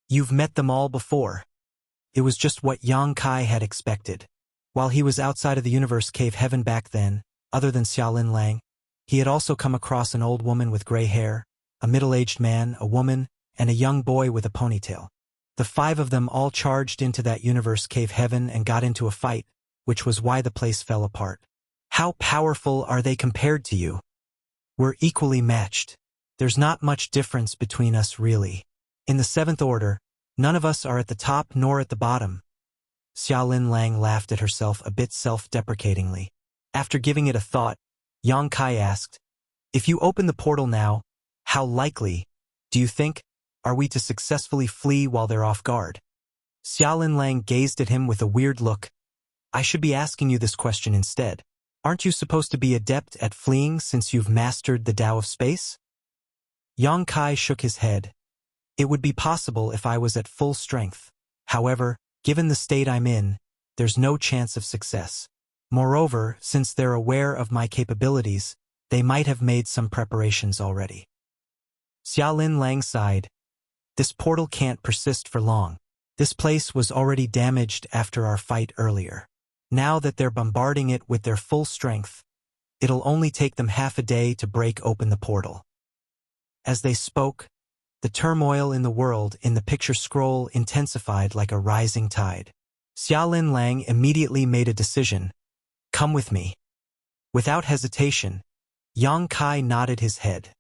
Speaker 1: "You've met them all before." It was just what Yang Kai had expected. While he was outside of the universe cave heaven back then, other than Xiaolin Lang, he had also come across an old woman with gray hair, a middle-aged man, a woman, and a young boy with a ponytail. The 5 of them all charged into that universe cave heaven and got into a fight, which was why the place fell apart. "How powerful are they compared to you?" "We're equally matched. There's not much difference between us really. In the 7th order, none of us are at the top nor at the bottom." Xiaolin Lang laughed at herself a bit self-deprecatingly. After giving it a thought, Yang Kai asked, "If you open the portal now, how likely, do you think, are we to successfully flee while they're off guard?" Xiaolin Lang gazed at him with a weird look. "I should be asking you this question instead. Aren't you supposed to be adept at fleeing since you've mastered the Tao of Space?" Yang Kai shook his head. "It would be possible if I was at full strength. However, given the state I'm in, there's no chance of success. Moreover, since they're aware of my capabilities, they might have made some preparations already." Xiaolin Lang sighed. "This portal can't persist for long. This place was already damaged after our fight earlier. Now that they're bombarding it with their full strength, it'll only take them half a day to break open the portal." As they spoke, the turmoil in the world in the picture scroll intensified like a rising tide. Xiaolin Lang immediately made a decision. "Come with me." Without hesitation, Yang Kai nodded his head.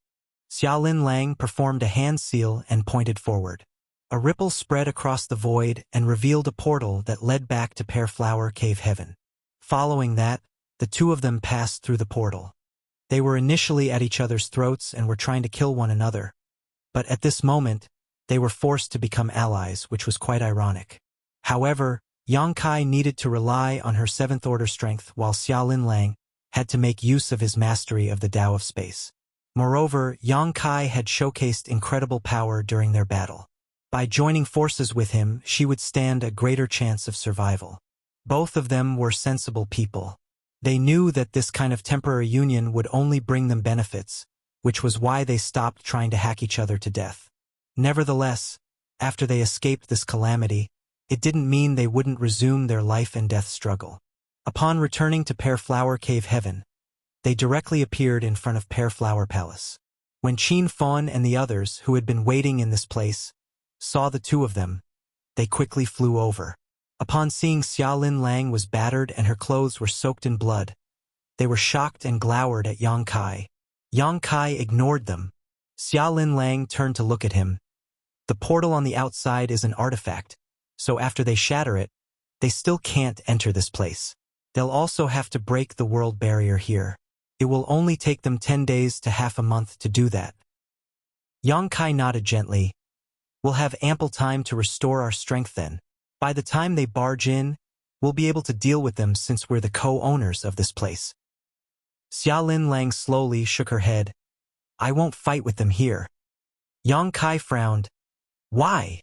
Speaker 1: Xiaolin Lang performed a hand seal and pointed forward. A ripple spread across the void and revealed a portal that led back to Pear Flower Cave Heaven. Following that, the 2 of them passed through the portal. They were initially at each other's throats and were trying to kill one another. But at this moment, they were forced to become allies, which was quite ironic. However, Yang Kai needed to rely on her 7th order strength while Xiaolin Lang had to make use of his mastery of the Tao of Space. Moreover, Yang Kai had showcased incredible power during their battle. By joining forces with him, she would stand a greater chance of survival. Both of them were sensible people. They knew that this kind of temporary union would only bring them benefits, which was why they stopped trying to hack each other to death. Nevertheless, after they escaped this calamity, it didn't mean they wouldn't resume their life and death struggle. Upon returning to Pear Flower Cave Heaven, they directly appeared in front of Pear Flower Palace. When Qin Fawn and the others, who had been waiting in this place, saw the 2 of them, they quickly flew over. Upon seeing Xiaolin Lang was battered and her clothes were soaked in blood, they were shocked and glowered at Yang Kai. Yang Kai ignored them. Xiaolin Lang turned to look at him. "The portal on the outside is an artifact, so after they shatter it, they still can't enter this place. They'll also have to break the world barrier here. It will only take them 10 days to half a month to do that." Yang Kai nodded gently. "We'll have ample time to restore our strength then. By the time they barge in, we'll be able to deal with them since we're the co-owners of this place." Xiaolin Lang slowly shook her head. "I won't fight with them here." Yang Kai frowned. "Why?"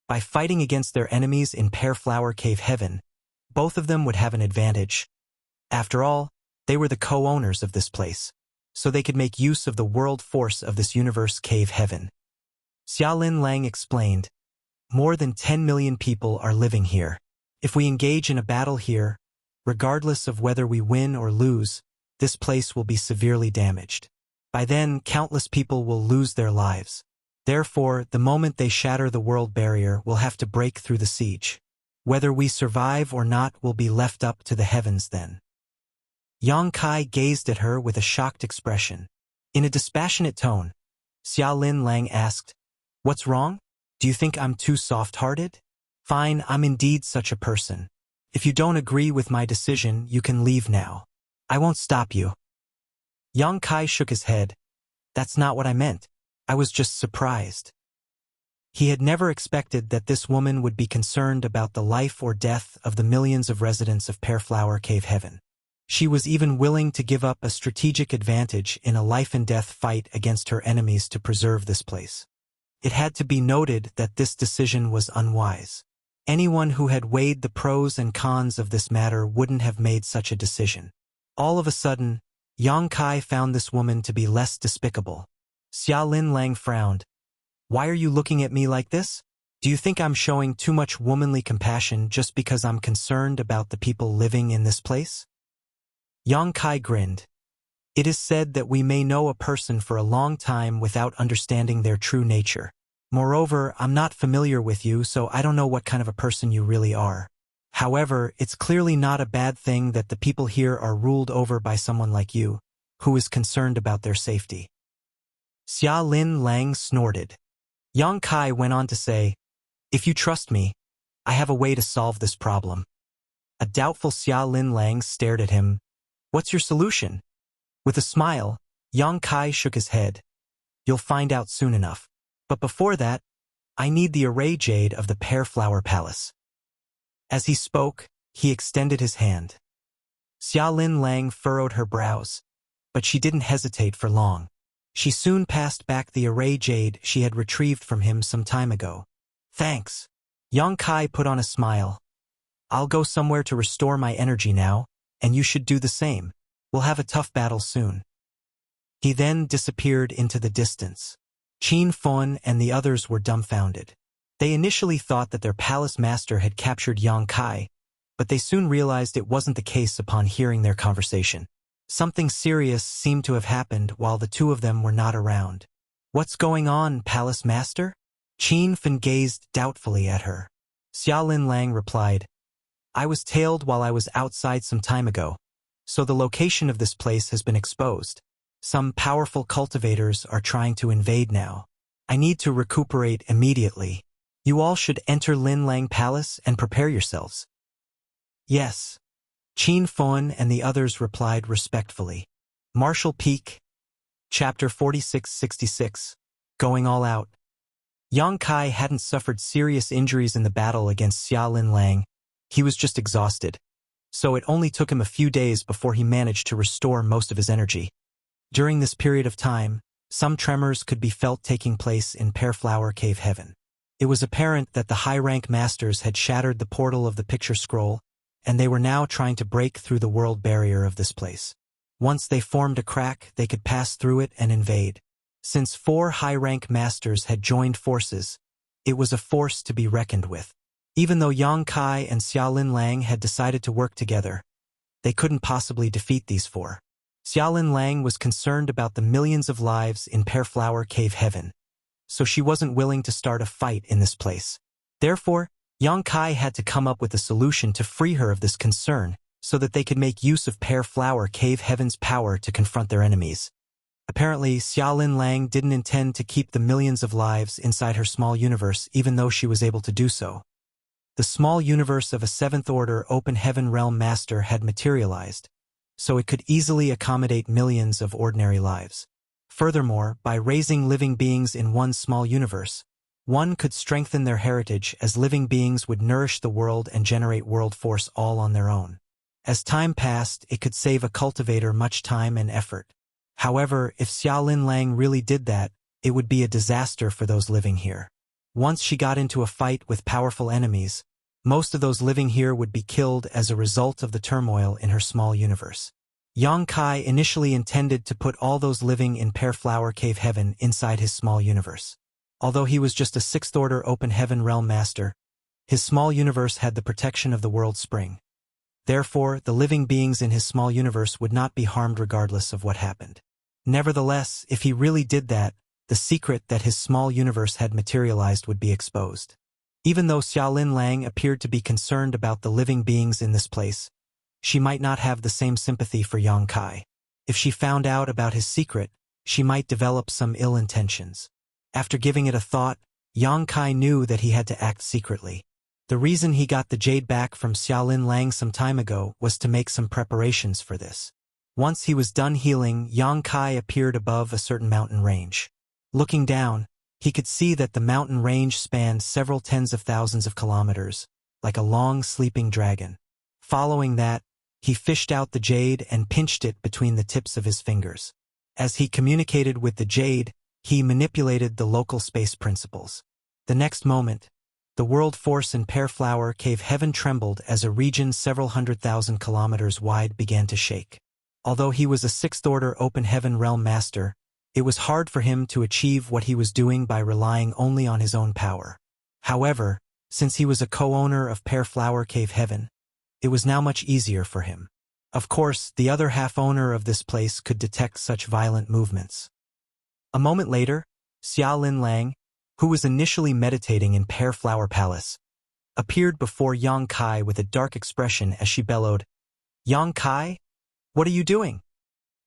Speaker 1: By fighting against their enemies in Pear Flower Cave Heaven, both of them would have an advantage. After all, they were the co-owners of this place, so they could make use of the world force of this universe cave heaven. Xiaolin Lang explained, "More than 10 million people are living here. If we engage in a battle here, regardless of whether we win or lose, this place will be severely damaged. By then, countless people will lose their lives. Therefore, the moment they shatter the world barrier, we'll have to break through the siege. Whether we survive or not will be left up to the heavens then." Yang Kai gazed at her with a shocked expression. In a dispassionate tone, Xiaolin Lang asked, "What's wrong? Do you think I'm too soft-hearted? Fine, I'm indeed such a person. If you don't agree with my decision, you can leave now. I won't stop you." Yang Kai shook his head. "That's not what I meant. I was just surprised." He had never expected that this woman would be concerned about the life or death of the millions of residents of Pear Flower Cave Heaven. She was even willing to give up a strategic advantage in a life-and-death fight against her enemies to preserve this place. It had to be noted that this decision was unwise. Anyone who had weighed the pros and cons of this matter wouldn't have made such a decision. All of a sudden, Yang Kai found this woman to be less despicable. Xia Lin Lang frowned. Why are you looking at me like this? Do you think I'm showing too much womanly compassion just because I'm concerned about the people living in this place? Yang Kai grinned. It is said that we may know a person for a long time without understanding their true nature. Moreover, I'm not familiar with you, so I don't know what kind of a person you really are. However, it's clearly not a bad thing that the people here are ruled over by someone like you, who is concerned about their safety. Xia Lin Lang snorted. Yang Kai went on to say, if you trust me, I have a way to solve this problem. A doubtful Xia Lin Lang stared at him. What's your solution? With a smile, Yang Kai shook his head. You'll find out soon enough. But before that, I need the array jade of the Pear Flower Palace. As he spoke, he extended his hand. Xia Lin Lang furrowed her brows, but she didn't hesitate for long. She soon passed back the array jade she had retrieved from him some time ago. Thanks. Yang Kai put on a smile. I'll go somewhere to restore my energy now, and you should do the same. We'll have a tough battle soon. He then disappeared into the distance. Qin Fun and the others were dumbfounded. They initially thought that their palace master had captured Yang Kai, but they soon realized it wasn't the case upon hearing their conversation. Something serious seemed to have happened while the two of them were not around. What's going on, palace master? Qin Fun gazed doubtfully at her. Xia Lin Lang replied, I was tailed while I was outside some time ago, so the location of this place has been exposed. Some powerful cultivators are trying to invade now. I need to recuperate immediately. You all should enter Lin Lang Palace and prepare yourselves. Yes. Qin Fun and the others replied respectfully. Martial Peak. Chapter 4666. Going All Out. Yang Kai hadn't suffered serious injuries in the battle against Xia Lin Lang. He was just exhausted. So it only took him a few days before he managed to restore most of his energy. During this period of time, some tremors could be felt taking place in Pear Flower Cave Heaven. It was apparent that the high-rank masters had shattered the portal of the picture scroll, and they were now trying to break through the world barrier of this place. Once they formed a crack, they could pass through it and invade. Since 4 high-rank masters had joined forces, it was a force to be reckoned with. Even though Yang Kai and Xia Lin Lang had decided to work together, they couldn't possibly defeat these 4. Xia Lin Lang was concerned about the millions of lives in Pear Flower Cave Heaven, so she wasn't willing to start a fight in this place. Therefore, Yang Kai had to come up with a solution to free her of this concern so that they could make use of Pear Flower Cave Heaven's power to confront their enemies. Apparently, Xia Lin Lang didn't intend to keep the millions of lives inside her small universe even though she was able to do so. The small universe of a 7th Order Open Heaven Realm Master had materialized, so it could easily accommodate millions of ordinary lives. Furthermore, by raising living beings in one small universe, one could strengthen their heritage as living beings would nourish the world and generate world force all on their own. As time passed, it could save a cultivator much time and effort. However, if Xia Lin Lang really did that, it would be a disaster for those living here. Once she got into a fight with powerful enemies, most of those living here would be killed as a result of the turmoil in her small universe. Yang Kai initially intended to put all those living in Pear Flower Cave Heaven inside his small universe. Although he was just a 6th Order Open Heaven Realm Master, his small universe had the protection of the World Spring. Therefore, the living beings in his small universe would not be harmed regardless of what happened. Nevertheless, if he really did that, the secret that his small universe had materialized would be exposed. Even though Xia Lin Lang appeared to be concerned about the living beings in this place, she might not have the same sympathy for Yang Kai. If she found out about his secret, she might develop some ill intentions. After giving it a thought, Yang Kai knew that he had to act secretly. The reason he got the jade back from Xia Lin Lang some time ago was to make some preparations for this. Once he was done healing, Yang Kai appeared above a certain mountain range. Looking down, he could see that the mountain range spanned several tens of thousands of kilometers, like a long sleeping dragon. Following that, he fished out the jade and pinched it between the tips of his fingers. As he communicated with the jade, he manipulated the local space principles. The next moment, the world force in Pear Flower Cave Heaven trembled as a region several 100,000 kilometers wide began to shake. Although he was a sixth-order open heaven realm master, it was hard for him to achieve what he was doing by relying only on his own power. However, since he was a co-owner of Pear Flower Cave Heaven, it was now much easier for him. Of course, the other half-owner of this place could detect such violent movements. A moment later, Xia Lin Lang, who was initially meditating in Pear Flower Palace, appeared before Yang Kai with a dark expression as she bellowed, "Yang Kai? What are you doing?"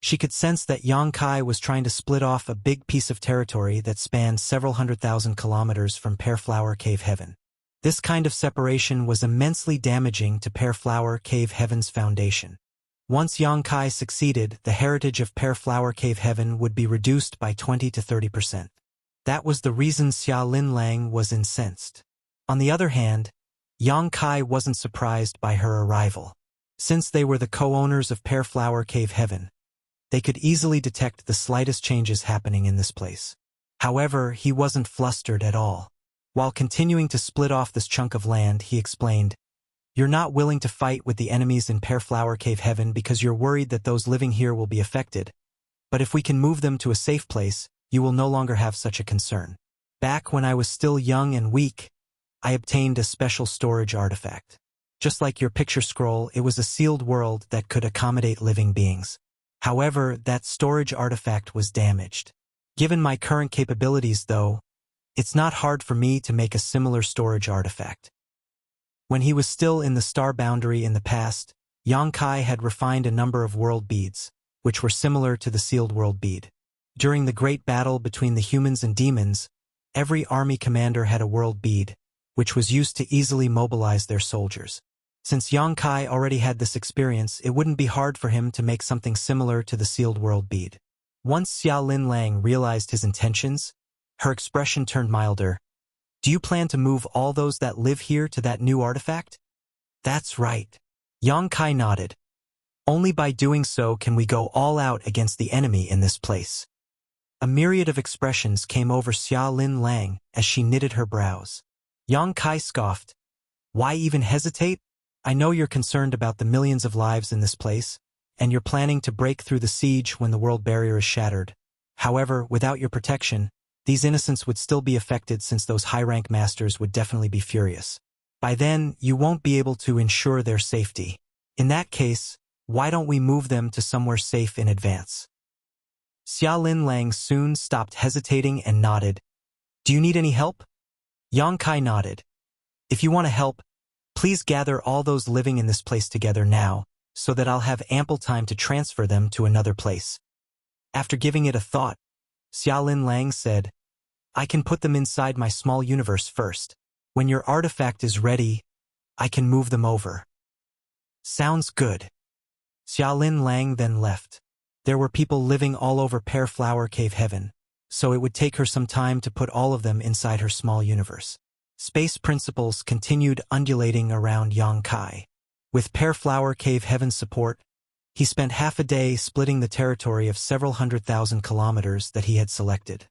Speaker 1: She could sense that Yang Kai was trying to split off a big piece of territory that spanned several 100,000 kilometers from Pear Flower Cave Heaven. This kind of separation was immensely damaging to Pear Flower Cave Heaven's foundation. Once Yang Kai succeeded, the heritage of Pear Flower Cave Heaven would be reduced by 20 to 30%. That was the reason Xia Lin Lang was incensed. On the other hand, Yang Kai wasn't surprised by her arrival. Since they were the co-owners of Pear Flower Cave Heaven, they could easily detect the slightest changes happening in this place. However, he wasn't flustered at all. While continuing to split off this chunk of land, he explained, "You're not willing to fight with the enemies in Pear Flower Cave Heaven because you're worried that those living here will be affected. But if we can move them to a safe place, you will no longer have such a concern. Back when I was still young and weak, I obtained a special storage artifact. Just like your picture scroll, it was a sealed world that could accommodate living beings. However, that storage artifact was damaged. Given my current capabilities, though, it's not hard for me to make a similar storage artifact." When he was still in the star boundary in the past, Yang Kai had refined a number of world beads, which were similar to the sealed world bead. During the great battle between the humans and demons, every army commander had a world bead, which was used to easily mobilize their soldiers. Since Yang Kai already had this experience, it wouldn't be hard for him to make something similar to the sealed world bead. Once Xia Lin Lang realized his intentions, her expression turned milder. "Do you plan to move all those that live here to that new artifact?" "That's right." Yang Kai nodded. "Only by doing so can we go all out against the enemy in this place." A myriad of expressions came over Xia Lin Lang as she knitted her brows. Yang Kai scoffed. "Why even hesitate? I know you're concerned about the millions of lives in this place, and you're planning to break through the siege when the world barrier is shattered. However, without your protection, these innocents would still be affected since those high-rank masters would definitely be furious. By then, you won't be able to ensure their safety. In that case, why don't we move them to somewhere safe in advance?" Xia Lin Lang soon stopped hesitating and nodded. "Do you need any help?" Yang Kai nodded. "If you want to help, please gather all those living in this place together now, so that I'll have ample time to transfer them to another place." After giving it a thought, Xia Lin Lang said, "I can put them inside my small universe first. When your artifact is ready, I can move them over." "Sounds good." Xia Lin Lang then left. There were people living all over Pear Flower Cave Heaven, so it would take her some time to put all of them inside her small universe. Space principles continued undulating around Yang Kai. With Pear Flower Cave Heaven's support, he spent half a day splitting the territory of several 100,000 kilometers that he had selected.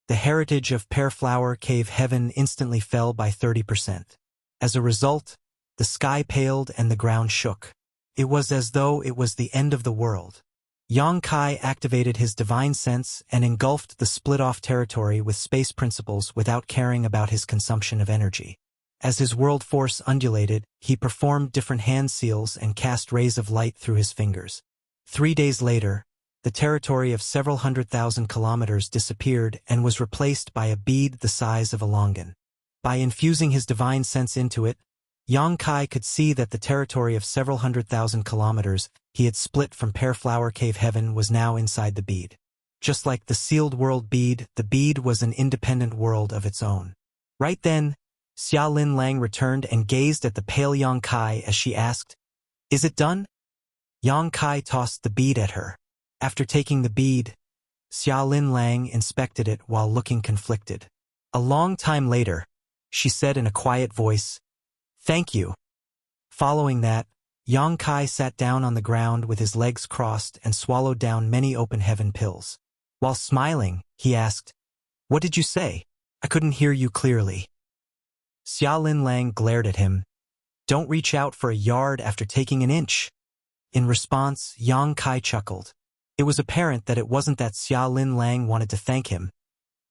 Speaker 1: The heritage of Pear Flower Cave Heaven instantly fell by 30%. As a result, the sky paled and the ground shook. It was as though it was the end of the world. Yang Kai activated his divine sense and engulfed the split-off territory with space principles without caring about his consumption of energy. As his world force undulated, he performed different hand seals and cast rays of light through his fingers. 3 days later, the territory of several 100,000 kilometers disappeared and was replaced by a bead the size of a longan. By infusing his divine sense into it, Yang Kai could see that the territory of several 100,000 kilometers he had split from Pear Flower Cave Heaven was now inside the bead. Just like the sealed world bead, the bead was an independent world of its own. Right then, Xia Lin Lang returned and gazed at the pale Yang Kai as she asked, "Is it done?" Yang Kai tossed the bead at her. After taking the bead, Xia Lin Lang inspected it while looking conflicted. A long time later, she said in a quiet voice, "Thank you." Following that, Yang Kai sat down on the ground with his legs crossed and swallowed down many open heaven pills. While smiling, he asked, "What did you say? I couldn't hear you clearly." Xia Lin Lang glared at him. "Don't reach out for a yard after taking an inch." In response, Yang Kai chuckled. It was apparent that it wasn't that Xia Lin Lang wanted to thank him.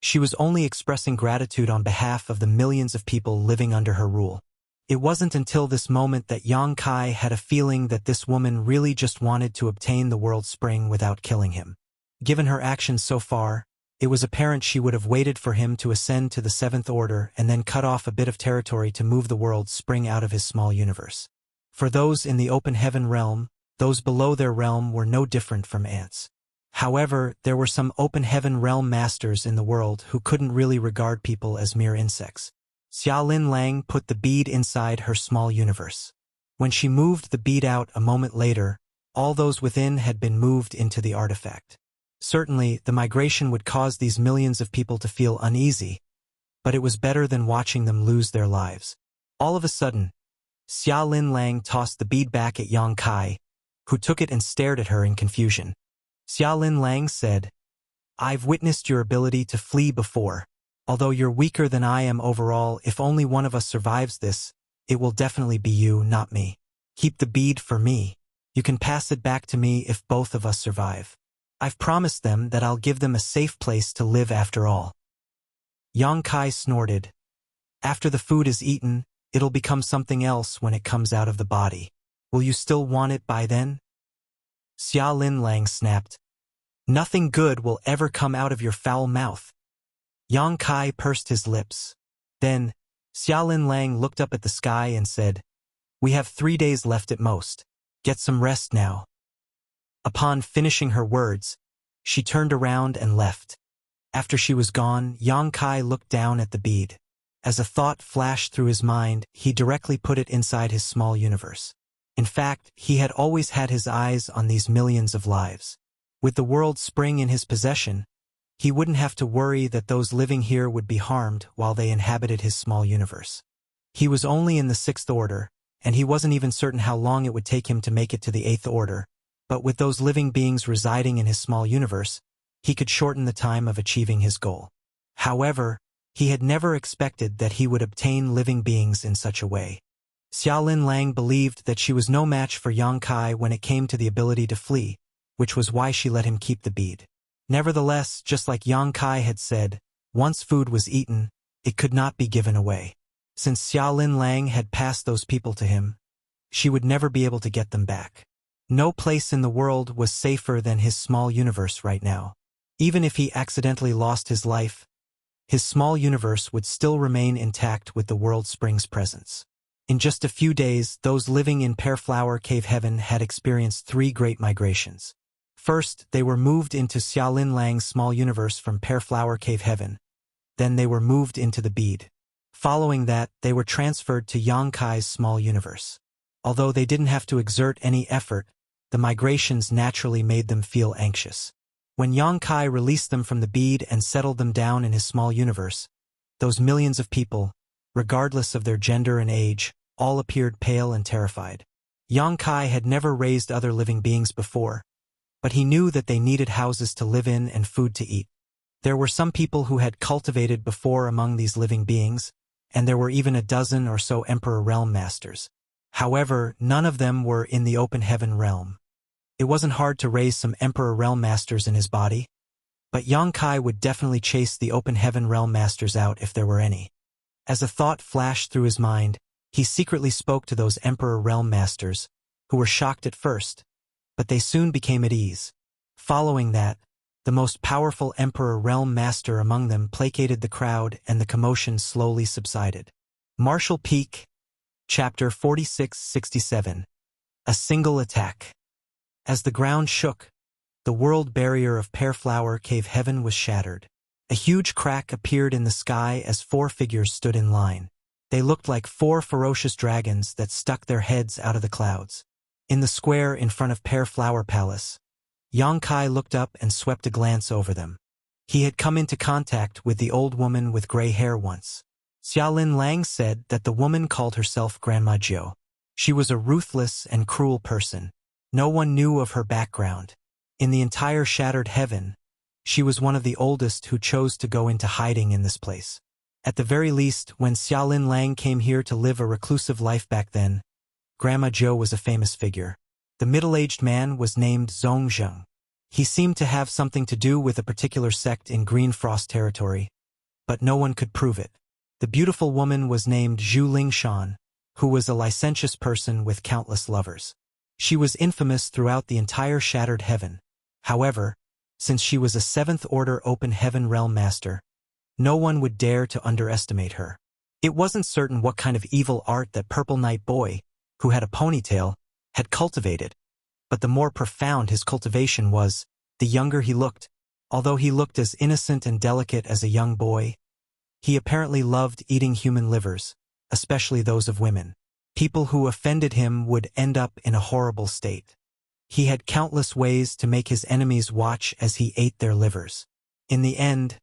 Speaker 1: She was only expressing gratitude on behalf of the millions of people living under her rule. It wasn't until this moment that Yang Kai had a feeling that this woman really just wanted to obtain the world spring without killing him. Given her actions so far, it was apparent she would have waited for him to ascend to the seventh order and then cut off a bit of territory to move the world spring out of his small universe. For those in the open heaven realm, those below their realm were no different from ants. However, there were some open heaven realm masters in the world who couldn't really regard people as mere insects. Xia Lin Lang put the bead inside her small universe. When she moved the bead out a moment later, all those within had been moved into the artifact. Certainly, the migration would cause these millions of people to feel uneasy, but it was better than watching them lose their lives. All of a sudden, Xia Lin Lang tossed the bead back at Yang Kai, who took it and stared at her in confusion. Xia Lin Lang said, "I've witnessed your ability to flee before. Although you're weaker than I am overall, if only one of us survives this, it will definitely be you, not me. Keep the bead for me. You can pass it back to me if both of us survive. I've promised them that I'll give them a safe place to live after all." Yang Kai snorted. "After the food is eaten, it'll become something else when it comes out of the body. Will you still want it by then?" Xia Lin Lang snapped. "Nothing good will ever come out of your foul mouth." Yang Kai pursed his lips. Then, Xia Lin Lang looked up at the sky and said, "We have 3 days left at most. Get some rest now." Upon finishing her words, she turned around and left. After she was gone, Yang Kai looked down at the bead. As a thought flashed through his mind, he directly put it inside his small universe. In fact, he had always had his eyes on these millions of lives. With the world spring in his possession, he wouldn't have to worry that those living here would be harmed while they inhabited his small universe. He was only in the 6th order, and he wasn't even certain how long it would take him to make it to the 8th order, but with those living beings residing in his small universe, he could shorten the time of achieving his goal. However, he had never expected that he would obtain living beings in such a way. Xia Lin Lang believed that she was no match for Yang Kai when it came to the ability to flee, which was why she let him keep the bead. Nevertheless, just like Yang Kai had said, once food was eaten, it could not be given away. Since Xia Lin Lang had passed those people to him, she would never be able to get them back. No place in the world was safer than his small universe right now. Even if he accidentally lost his life, his small universe would still remain intact with the world spring's presence. In just a few days, those living in Pearflower Cave Heaven had experienced 3 great migrations. First, they were moved into Xia Lin Lang's small universe from Pearflower Cave Heaven. Then they were moved into the bead. Following that, they were transferred to Yang Kai's small universe. Although they didn't have to exert any effort, the migrations naturally made them feel anxious. When Yang Kai released them from the bead and settled them down in his small universe, those millions of people, regardless of their gender and age, all appeared pale and terrified. Yang Kai had never raised other living beings before, but he knew that they needed houses to live in and food to eat. There were some people who had cultivated before among these living beings, and there were even a dozen or so Emperor Realm Masters. However, none of them were in the open heaven realm. It wasn't hard to raise some Emperor Realm Masters in his body, but Yang Kai would definitely chase the open heaven realm masters out if there were any. As a thought flashed through his mind, he secretly spoke to those Emperor Realm Masters, who were shocked at first, but they soon became at ease. Following that, the most powerful Emperor Realm Master among them placated the crowd and the commotion slowly subsided. Martial Peak, Chapter 4667. A Single Attack. As the ground shook, the world barrier of Pearflower Cave Heaven was shattered. A huge crack appeared in the sky as 4 figures stood in line. They looked like 4 ferocious dragons that stuck their heads out of the clouds. In the square in front of Pearflower Palace, Yang Kai looked up and swept a glance over them. He had come into contact with the old woman with gray hair once. Xia Lin Lang said that the woman called herself Grandma Jiu. She was a ruthless and cruel person. No one knew of her background. In the entire shattered heaven, she was one of the oldest who chose to go into hiding in this place. At the very least, when Xia Lin Lang came here to live a reclusive life back then, Grandma Jiu was a famous figure. The middle-aged man was named Zhongzheng. He seemed to have something to do with a particular sect in Green Frost territory, but no one could prove it. The beautiful woman was named Zhu Lingshan, who was a licentious person with countless lovers. She was infamous throughout the entire Shattered Heaven. However, since she was a 7th Order Open Heaven Realm Master, no one would dare to underestimate her. It wasn't certain what kind of evil art that Purple Knight Boy, who had a ponytail, had cultivated, but the more profound his cultivation was, the younger he looked. Although he looked as innocent and delicate as a young boy, he apparently loved eating human livers, especially those of women. People who offended him would end up in a horrible state. He had countless ways to make his enemies watch as he ate their livers. In the end,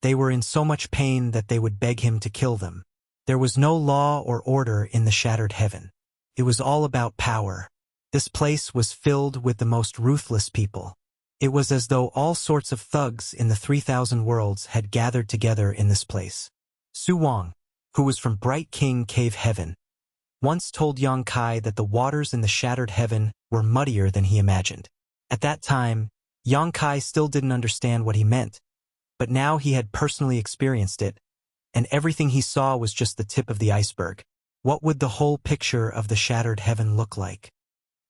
Speaker 1: they were in so much pain that they would beg him to kill them. There was no law or order in the Shattered Heaven. It was all about power. This place was filled with the most ruthless people. It was as though all sorts of thugs in the 3,000 worlds had gathered together in this place. Su Wang, who was from Bright King Cave Heaven, once told Yang Kai that the waters in the Shattered Heaven were muddier than he imagined. At that time, Yang Kai still didn't understand what he meant, but now he had personally experienced it, and everything he saw was just the tip of the iceberg. What would the whole picture of the Shattered Heaven look like?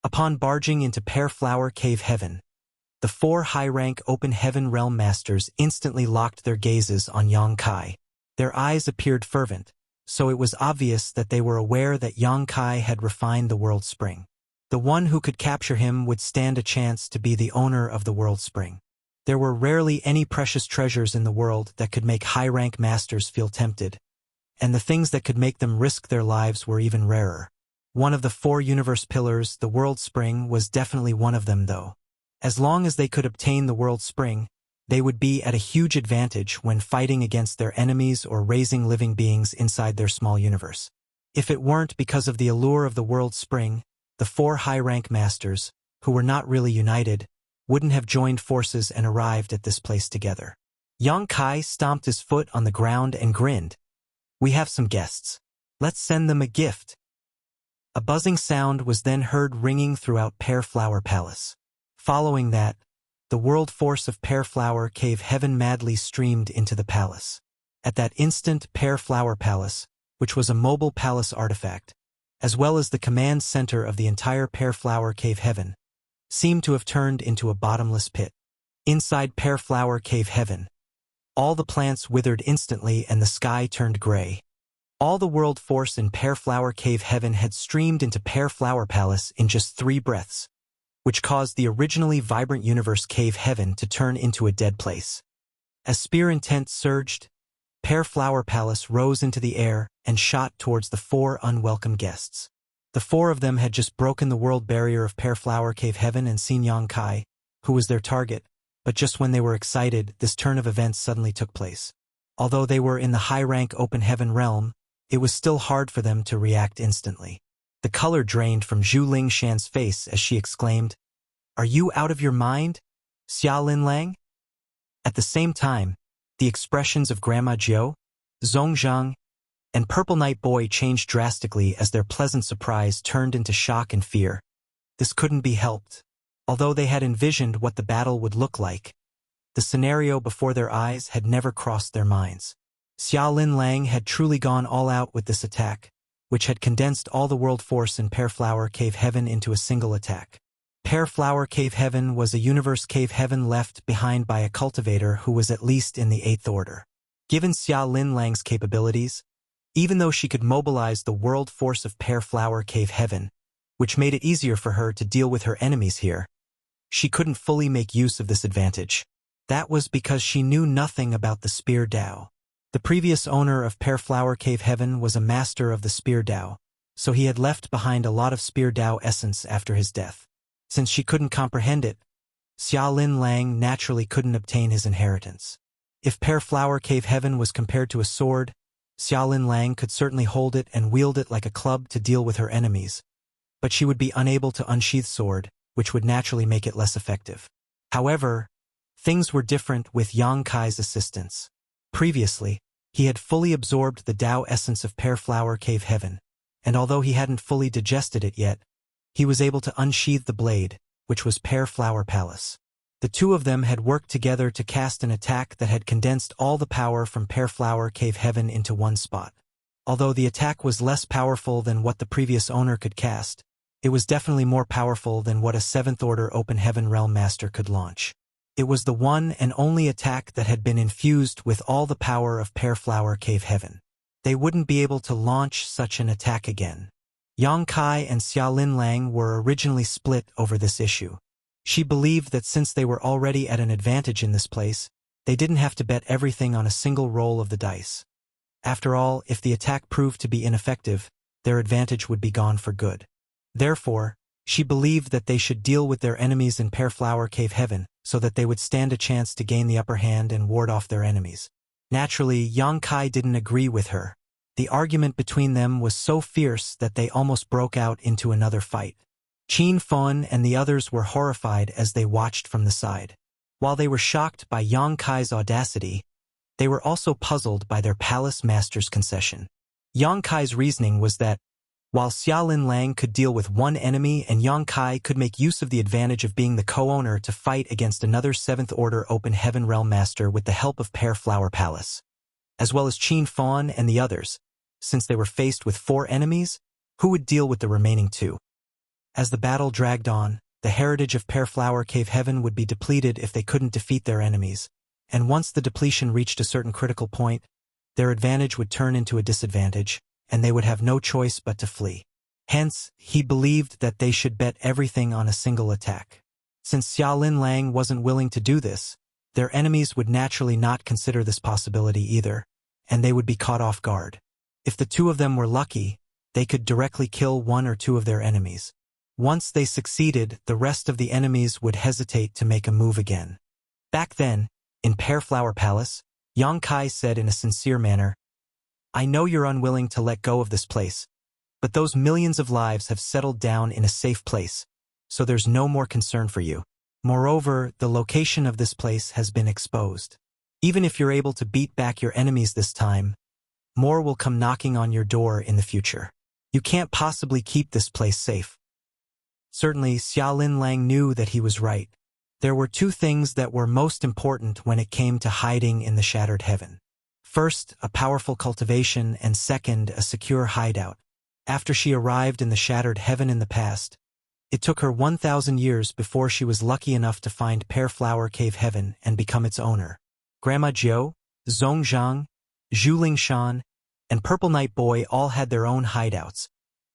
Speaker 1: Upon barging into Pear Flower Cave Heaven, the 4 high-rank Open Heaven Realm Masters instantly locked their gazes on Yang Kai. Their eyes appeared fervent, so it was obvious that they were aware that Yang Kai had refined the World Spring. The one who could capture him would stand a chance to be the owner of the World Spring. There were rarely any precious treasures in the world that could make high-rank masters feel tempted, and the things that could make them risk their lives were even rarer. One of the 4 universe pillars, the World Spring, was definitely one of them though. As long as they could obtain the World Spring, they would be at a huge advantage when fighting against their enemies or raising living beings inside their small universe. If it weren't because of the allure of the World Spring, the 4 high-rank masters, who were not really united, wouldn't have joined forces and arrived at this place together. Yang Kai stomped his foot on the ground and grinned. "We have some guests. Let's send them a gift." A buzzing sound was then heard ringing throughout Pear Flower Palace. Following that, the world force of Pear Flower Cave Heaven madly streamed into the palace. At that instant, Pear Flower Palace, which was a mobile palace artifact, as well as the command center of the entire Pear Flower Cave Heaven, seemed to have turned into a bottomless pit. Inside Pear Flower Cave Heaven, all the plants withered instantly and the sky turned gray. All the world force in Pear Flower Cave Heaven had streamed into Pear Flower Palace in just 3 breaths, which caused the originally vibrant universe Cave Heaven to turn into a dead place. As spear intent surged, Pear Flower Palace rose into the air and shot towards the 4 unwelcome guests. The 4 of them had just broken the world barrier of Pear Flower Cave Heaven and seen Yang Kai, who was their target, but just when they were excited, this turn of events suddenly took place. Although they were in the high-rank Open Heaven realm, it was still hard for them to react instantly. The color drained from Zhu Lingshan's face as she exclaimed, "Are you out of your mind, Xia Linlang?" At the same time, the expressions of Grandma Jiu, Zhongzhang, and Purple Knight Boy changed drastically as their pleasant surprise turned into shock and fear. This couldn't be helped. Although they had envisioned what the battle would look like, the scenario before their eyes had never crossed their minds. Xia Linlang had truly gone all out with this attack, which had condensed all the world force in Pear Flower Cave Heaven into a single attack. Pear Flower Cave Heaven was a universe cave heaven left behind by a cultivator who was at least in the 8th Order. Given Xia Linlang's capabilities, even though she could mobilize the world force of Pear Flower Cave Heaven, which made it easier for her to deal with her enemies here, she couldn't fully make use of this advantage. That was because she knew nothing about the Spear Dao. The previous owner of Pear Flower Cave Heaven was a master of the Spear Dao, so he had left behind a lot of Spear Dao essence after his death. Since she couldn't comprehend it, Xia Linlang naturally couldn't obtain his inheritance. If Pear Flower Cave Heaven was compared to a sword, Xia Linlang could certainly hold it and wield it like a club to deal with her enemies, but she would be unable to unsheath sword, which would naturally make it less effective. However, things were different with Yang Kai's assistance. Previously, he had fully absorbed the Dao essence of Pear Flower Cave Heaven, and although he hadn't fully digested it yet, he was able to unsheathe the blade, which was Pear Flower Palace. The two of them had worked together to cast an attack that had condensed all the power from Pear Flower Cave Heaven into one spot. Although the attack was less powerful than what the previous owner could cast, it was definitely more powerful than what a 7th Order Open Heaven Realm Master could launch. It was the one and only attack that had been infused with all the power of Pear Flower Cave Heaven. They wouldn't be able to launch such an attack again. Yang Kai and Xiaolin Lang were originally split over this issue. She believed that since they were already at an advantage in this place, they didn't have to bet everything on a single roll of the dice. After all, if the attack proved to be ineffective, their advantage would be gone for good. Therefore, she believed that they should deal with their enemies in Pear Flower Cave Heaven so that they would stand a chance to gain the upper hand and ward off their enemies. Naturally, Yang Kai didn't agree with her. The argument between them was so fierce that they almost broke out into another fight. Qin Feng and the others were horrified as they watched from the side. While they were shocked by Yang Kai's audacity, they were also puzzled by their palace master's concession. Yang Kai's reasoning was that, while Xiaolin Lang could deal with one enemy and Yang Kai could make use of the advantage of being the co-owner to fight against another 7th Order Open Heaven Realm Master with the help of Pear Flower Palace, as well as Qin Feng and the others, since they were faced with 4 enemies, who would deal with the remaining 2? As the battle dragged on, the heritage of Pear Flower Cave Heaven would be depleted if they couldn't defeat their enemies, and once the depletion reached a certain critical point, their advantage would turn into a disadvantage, and they would have no choice but to flee. Hence, he believed that they should bet everything on a single attack. Since Xiaolin Lang wasn't willing to do this, their enemies would naturally not consider this possibility either, and they would be caught off guard. If the two of them were lucky, they could directly kill 1 or 2 of their enemies. Once they succeeded, the rest of the enemies would hesitate to make a move again. Back then, in Pear Flower Palace, Yang Kai said in a sincere manner, "I know you're unwilling to let go of this place, but those millions of lives have settled down in a safe place, so there's no more concern for you. Moreover, the location of this place has been exposed. Even if you're able to beat back your enemies this time, more will come knocking on your door in the future. You can't possibly keep this place safe." Certainly, Xiaolin Lang knew that he was right. There were 2 things that were most important when it came to hiding in the Shattered Heaven. First, a powerful cultivation, and second, a secure hideout. After she arrived in the Shattered Heaven in the past, it took her 1,000 years before she was lucky enough to find Pear Flower Cave Heaven and become its owner. Grandma Jiu, Zhongzhang, Zhuling Shan, and Purple Night Boy all had their own hideouts,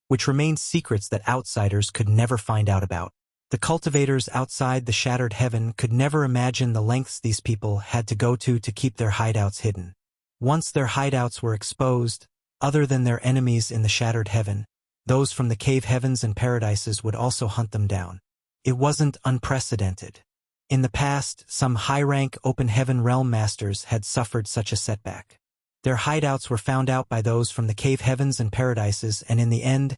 Speaker 1: which remained secrets that outsiders could never find out about. The cultivators outside the Shattered Heaven could never imagine the lengths these people had to go to keep their hideouts hidden. Once their hideouts were exposed, other than their enemies in the Shattered Heaven, those from the Cave Heavens and Paradises would also hunt them down. It wasn't unprecedented. In the past, some high-rank Open Heaven Realm Masters had suffered such a setback. Their hideouts were found out by those from the Cave Heavens and Paradises, and in the end,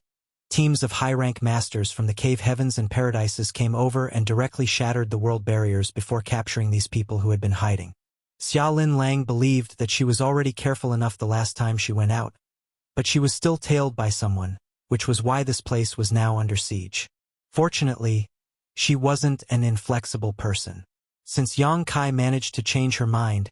Speaker 1: teams of high-rank masters from the Cave Heavens and Paradises came over and directly shattered the world barriers before capturing these people who had been hiding. Xiaolin Lang believed that she was already careful enough the last time she went out, but she was still tailed by someone, which was why this place was now under siege. Fortunately, she wasn't an inflexible person. Since Yang Kai managed to change her mind,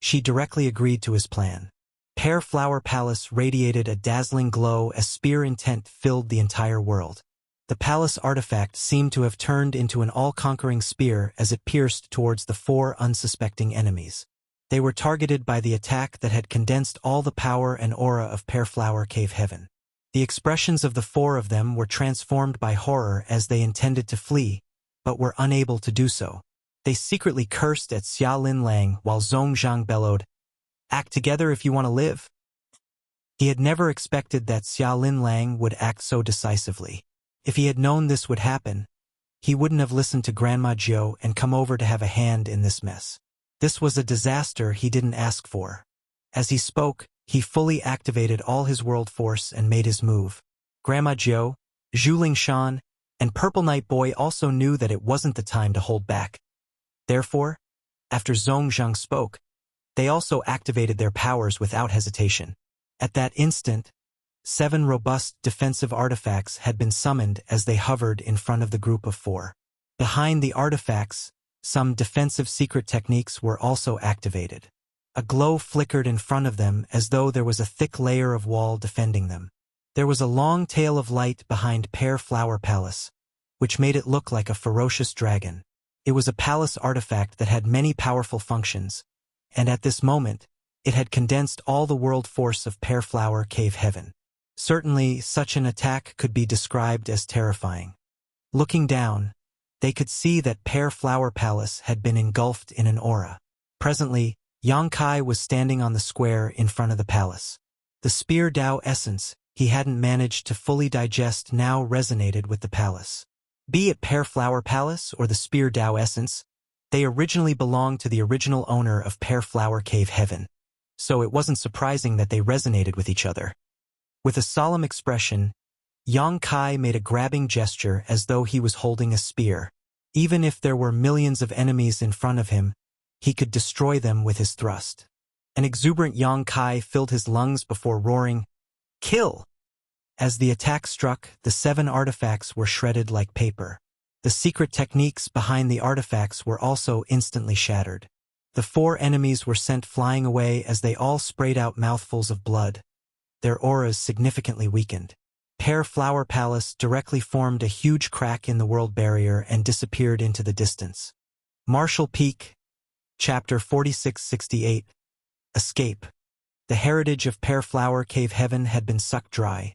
Speaker 1: she directly agreed to his plan. Pear Flower Palace radiated a dazzling glow as spear intent filled the entire world. The palace artifact seemed to have turned into an all-conquering spear as it pierced towards the 4 unsuspecting enemies. They were targeted by the attack that had condensed all the power and aura of Pear Flower Cave Heaven. The expressions of the 4 of them were transformed by horror as they intended to flee, but were unable to do so. They secretly cursed at Xiaolin Lang while Zhongzhang bellowed, "Act together if you want to live." He had never expected that Xiaolin Lang would act so decisively. If he had known this would happen, he wouldn't have listened to Grandma Jiu and come over to have a hand in this mess. This was a disaster he didn't ask for. As he spoke, he fully activated all his world force and made his move. Grandma Jiu, Zhuling Shan, and Purple Night Boy also knew that it wasn't the time to hold back. Therefore, after Zhongzhang spoke, they also activated their powers without hesitation. At that instant, 7 robust defensive artifacts had been summoned as they hovered in front of the group of 4. Behind the artifacts, some defensive secret techniques were also activated. A glow flickered in front of them as though there was a thick layer of wall defending them. There was a long tail of light behind Pear Flower Palace, which made it look like a ferocious dragon. It was a palace artifact that had many powerful functions, and at this moment, it had condensed all the world force of Pear Flower Cave Heaven. Certainly, such an attack could be described as terrifying. Looking down, they could see that Pear Flower Palace had been engulfed in an aura. Presently, Yang Kai was standing on the square in front of the palace. The Spear Dao essence he hadn't managed to fully digest now resonated with the palace. Be it Pear Flower Palace or the Spear Dao essence, they originally belonged to the original owner of Pear Flower Cave Heaven, so it wasn't surprising that they resonated with each other. With a solemn expression, Yang Kai made a grabbing gesture as though he was holding a spear. Even if there were millions of enemies in front of him, he could destroy them with his thrust. An exuberant Yang Kai filled his lungs before roaring, "Kill!" As the attack struck, the 7 artifacts were shredded like paper. The secret techniques behind the artifacts were also instantly shattered. The 4 enemies were sent flying away as they all sprayed out mouthfuls of blood. Their auras significantly weakened. Pear Flower Palace directly formed a huge crack in the world barrier and disappeared into the distance. Martial Peak, Chapter 4668. Escape. The heritage of Pear Flower Cave Heaven had been sucked dry,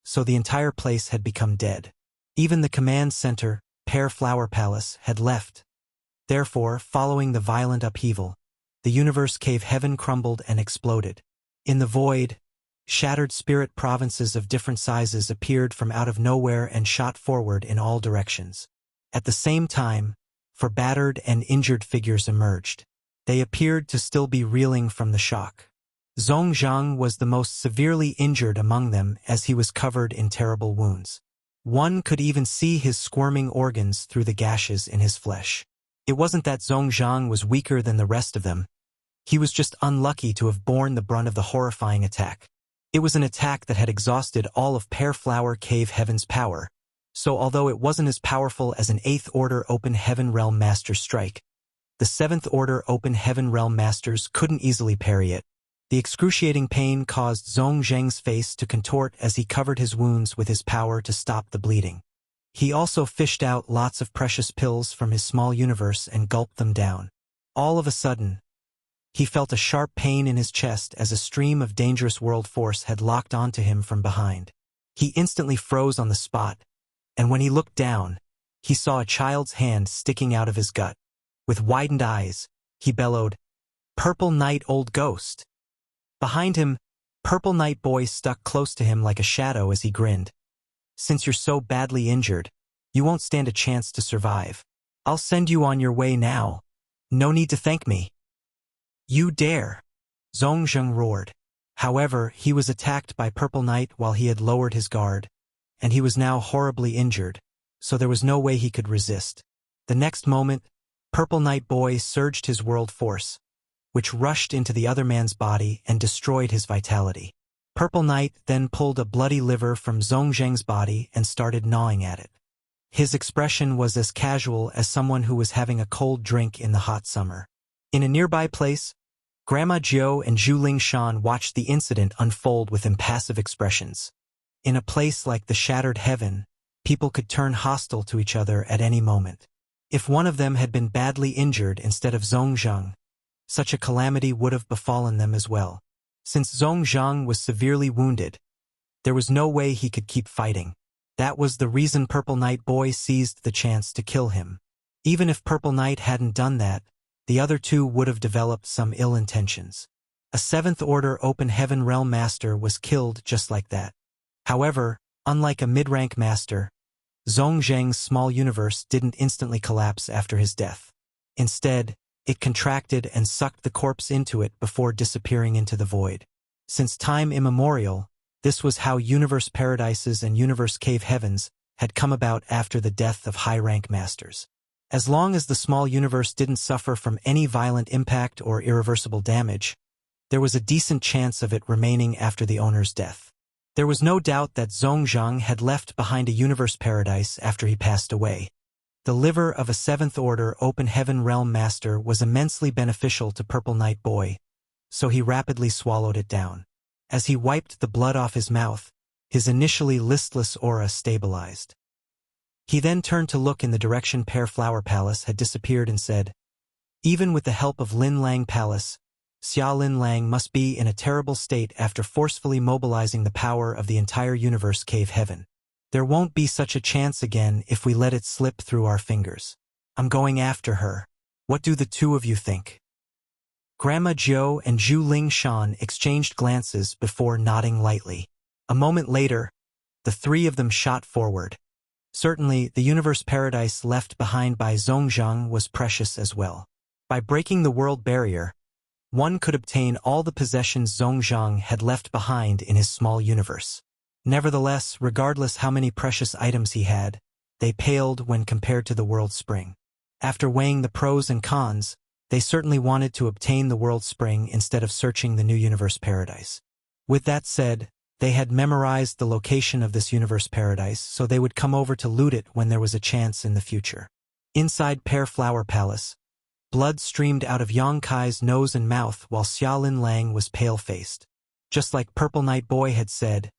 Speaker 1: so the entire place had become dead. Even the command center, Pear Flower Palace, had left. Therefore, following the violent upheaval, the universe Cave Heaven crumbled and exploded. In the void, shattered spirit provinces of different sizes appeared from out of nowhere and shot forward in all directions. At the same time, 4 battered and injured figures emerged. They appeared to still be reeling from the shock. Zhongzhang was the most severely injured among them as he was covered in terrible wounds. One could even see his squirming organs through the gashes in his flesh. It wasn't that Zhongzhang was weaker than the rest of them. He was just unlucky to have borne the brunt of the horrifying attack. It was an attack that had exhausted all of Pear Flower Cave Heaven's power, so although it wasn't as powerful as an 8th Order Open Heaven Realm Master's strike, the 7th Order Open Heaven Realm Masters couldn't easily parry it. The excruciating pain caused Zhongzhang's face to contort as he covered his wounds with his power to stop the bleeding. He also fished out lots of precious pills from his small universe and gulped them down. All of a sudden, he felt a sharp pain in his chest as a stream of dangerous world force had locked onto him from behind. He instantly froze on the spot, and when he looked down, he saw a child's hand sticking out of his gut. With widened eyes, he bellowed, "Purple Knight Old Ghost!" Behind him, Purple Knight Boy stuck close to him like a shadow as he grinned. "Since you're so badly injured, you won't stand a chance to survive. I'll send you on your way now. No need to thank me." "You dare!" Zhongzhang roared. However, he was attacked by Purple Knight while he had lowered his guard, and he was now horribly injured, so there was no way he could resist. The next moment, Purple Knight Boy surged his world force, which rushed into the other man's body and destroyed his vitality. Purple Knight then pulled a bloody liver from Zhongzhang's body and started gnawing at it. His expression was as casual as someone who was having a cold drink in the hot summer. In a nearby place, Grandma Jiu and Zhu Shan watched the incident unfold with impassive expressions. In a place like the Shattered Heaven, people could turn hostile to each other at any moment. If one of them had been badly injured instead of Zhongzhang, such a calamity would have befallen them as well. Since Zhongzhang was severely wounded, there was no way he could keep fighting. That was the reason Purple Knight Boy seized the chance to kill him. Even if Purple Knight hadn't done that, the other 2 would have developed some ill intentions. A 7th Order Open Heaven Realm Master was killed just like that. However, unlike a mid-rank master, Zhongzhang's small universe didn't instantly collapse after his death. Instead, it contracted and sucked the corpse into it before disappearing into the void. Since time immemorial, this was how universe paradises and universe cave heavens had come about after the death of high-rank masters. As long as the small universe didn't suffer from any violent impact or irreversible damage, there was a decent chance of it remaining after the owner's death. There was no doubt that Zhongzhang had left behind a universe paradise after he passed away. The liver of a 7th Order Open Heaven Realm Master was immensely beneficial to Purple Knight Boy, so he rapidly swallowed it down. As he wiped the blood off his mouth, his initially listless aura stabilized. He then turned to look in the direction Pear Flower Palace had disappeared and said, "Even with the help of Lin Lang Palace, Xia Lin Lang must be in a terrible state after forcefully mobilizing the power of the entire universe cave heaven. There won't be such a chance again if we let it slip through our fingers. I'm going after her. What do the two of you think?" Grandma Zhou and Zhu Ling Shan exchanged glances before nodding lightly. A moment later, the three of them shot forward. Certainly, the universe paradise left behind by Zhongzhang was precious as well. By breaking the world barrier, one could obtain all the possessions Zhongzhang had left behind in his small universe. Nevertheless, regardless how many precious items he had, they paled when compared to the world spring. After weighing the pros and cons, they certainly wanted to obtain the world spring instead of searching the new universe paradise. With that said, they had memorized the location of this universe paradise, so they would come over to loot it when there was a chance in the future. Inside Pear Flower Palace, blood streamed out of Yang Kai's nose and mouth while Xia Lin Lang was pale-faced. Just like Purple Knight Boy had said,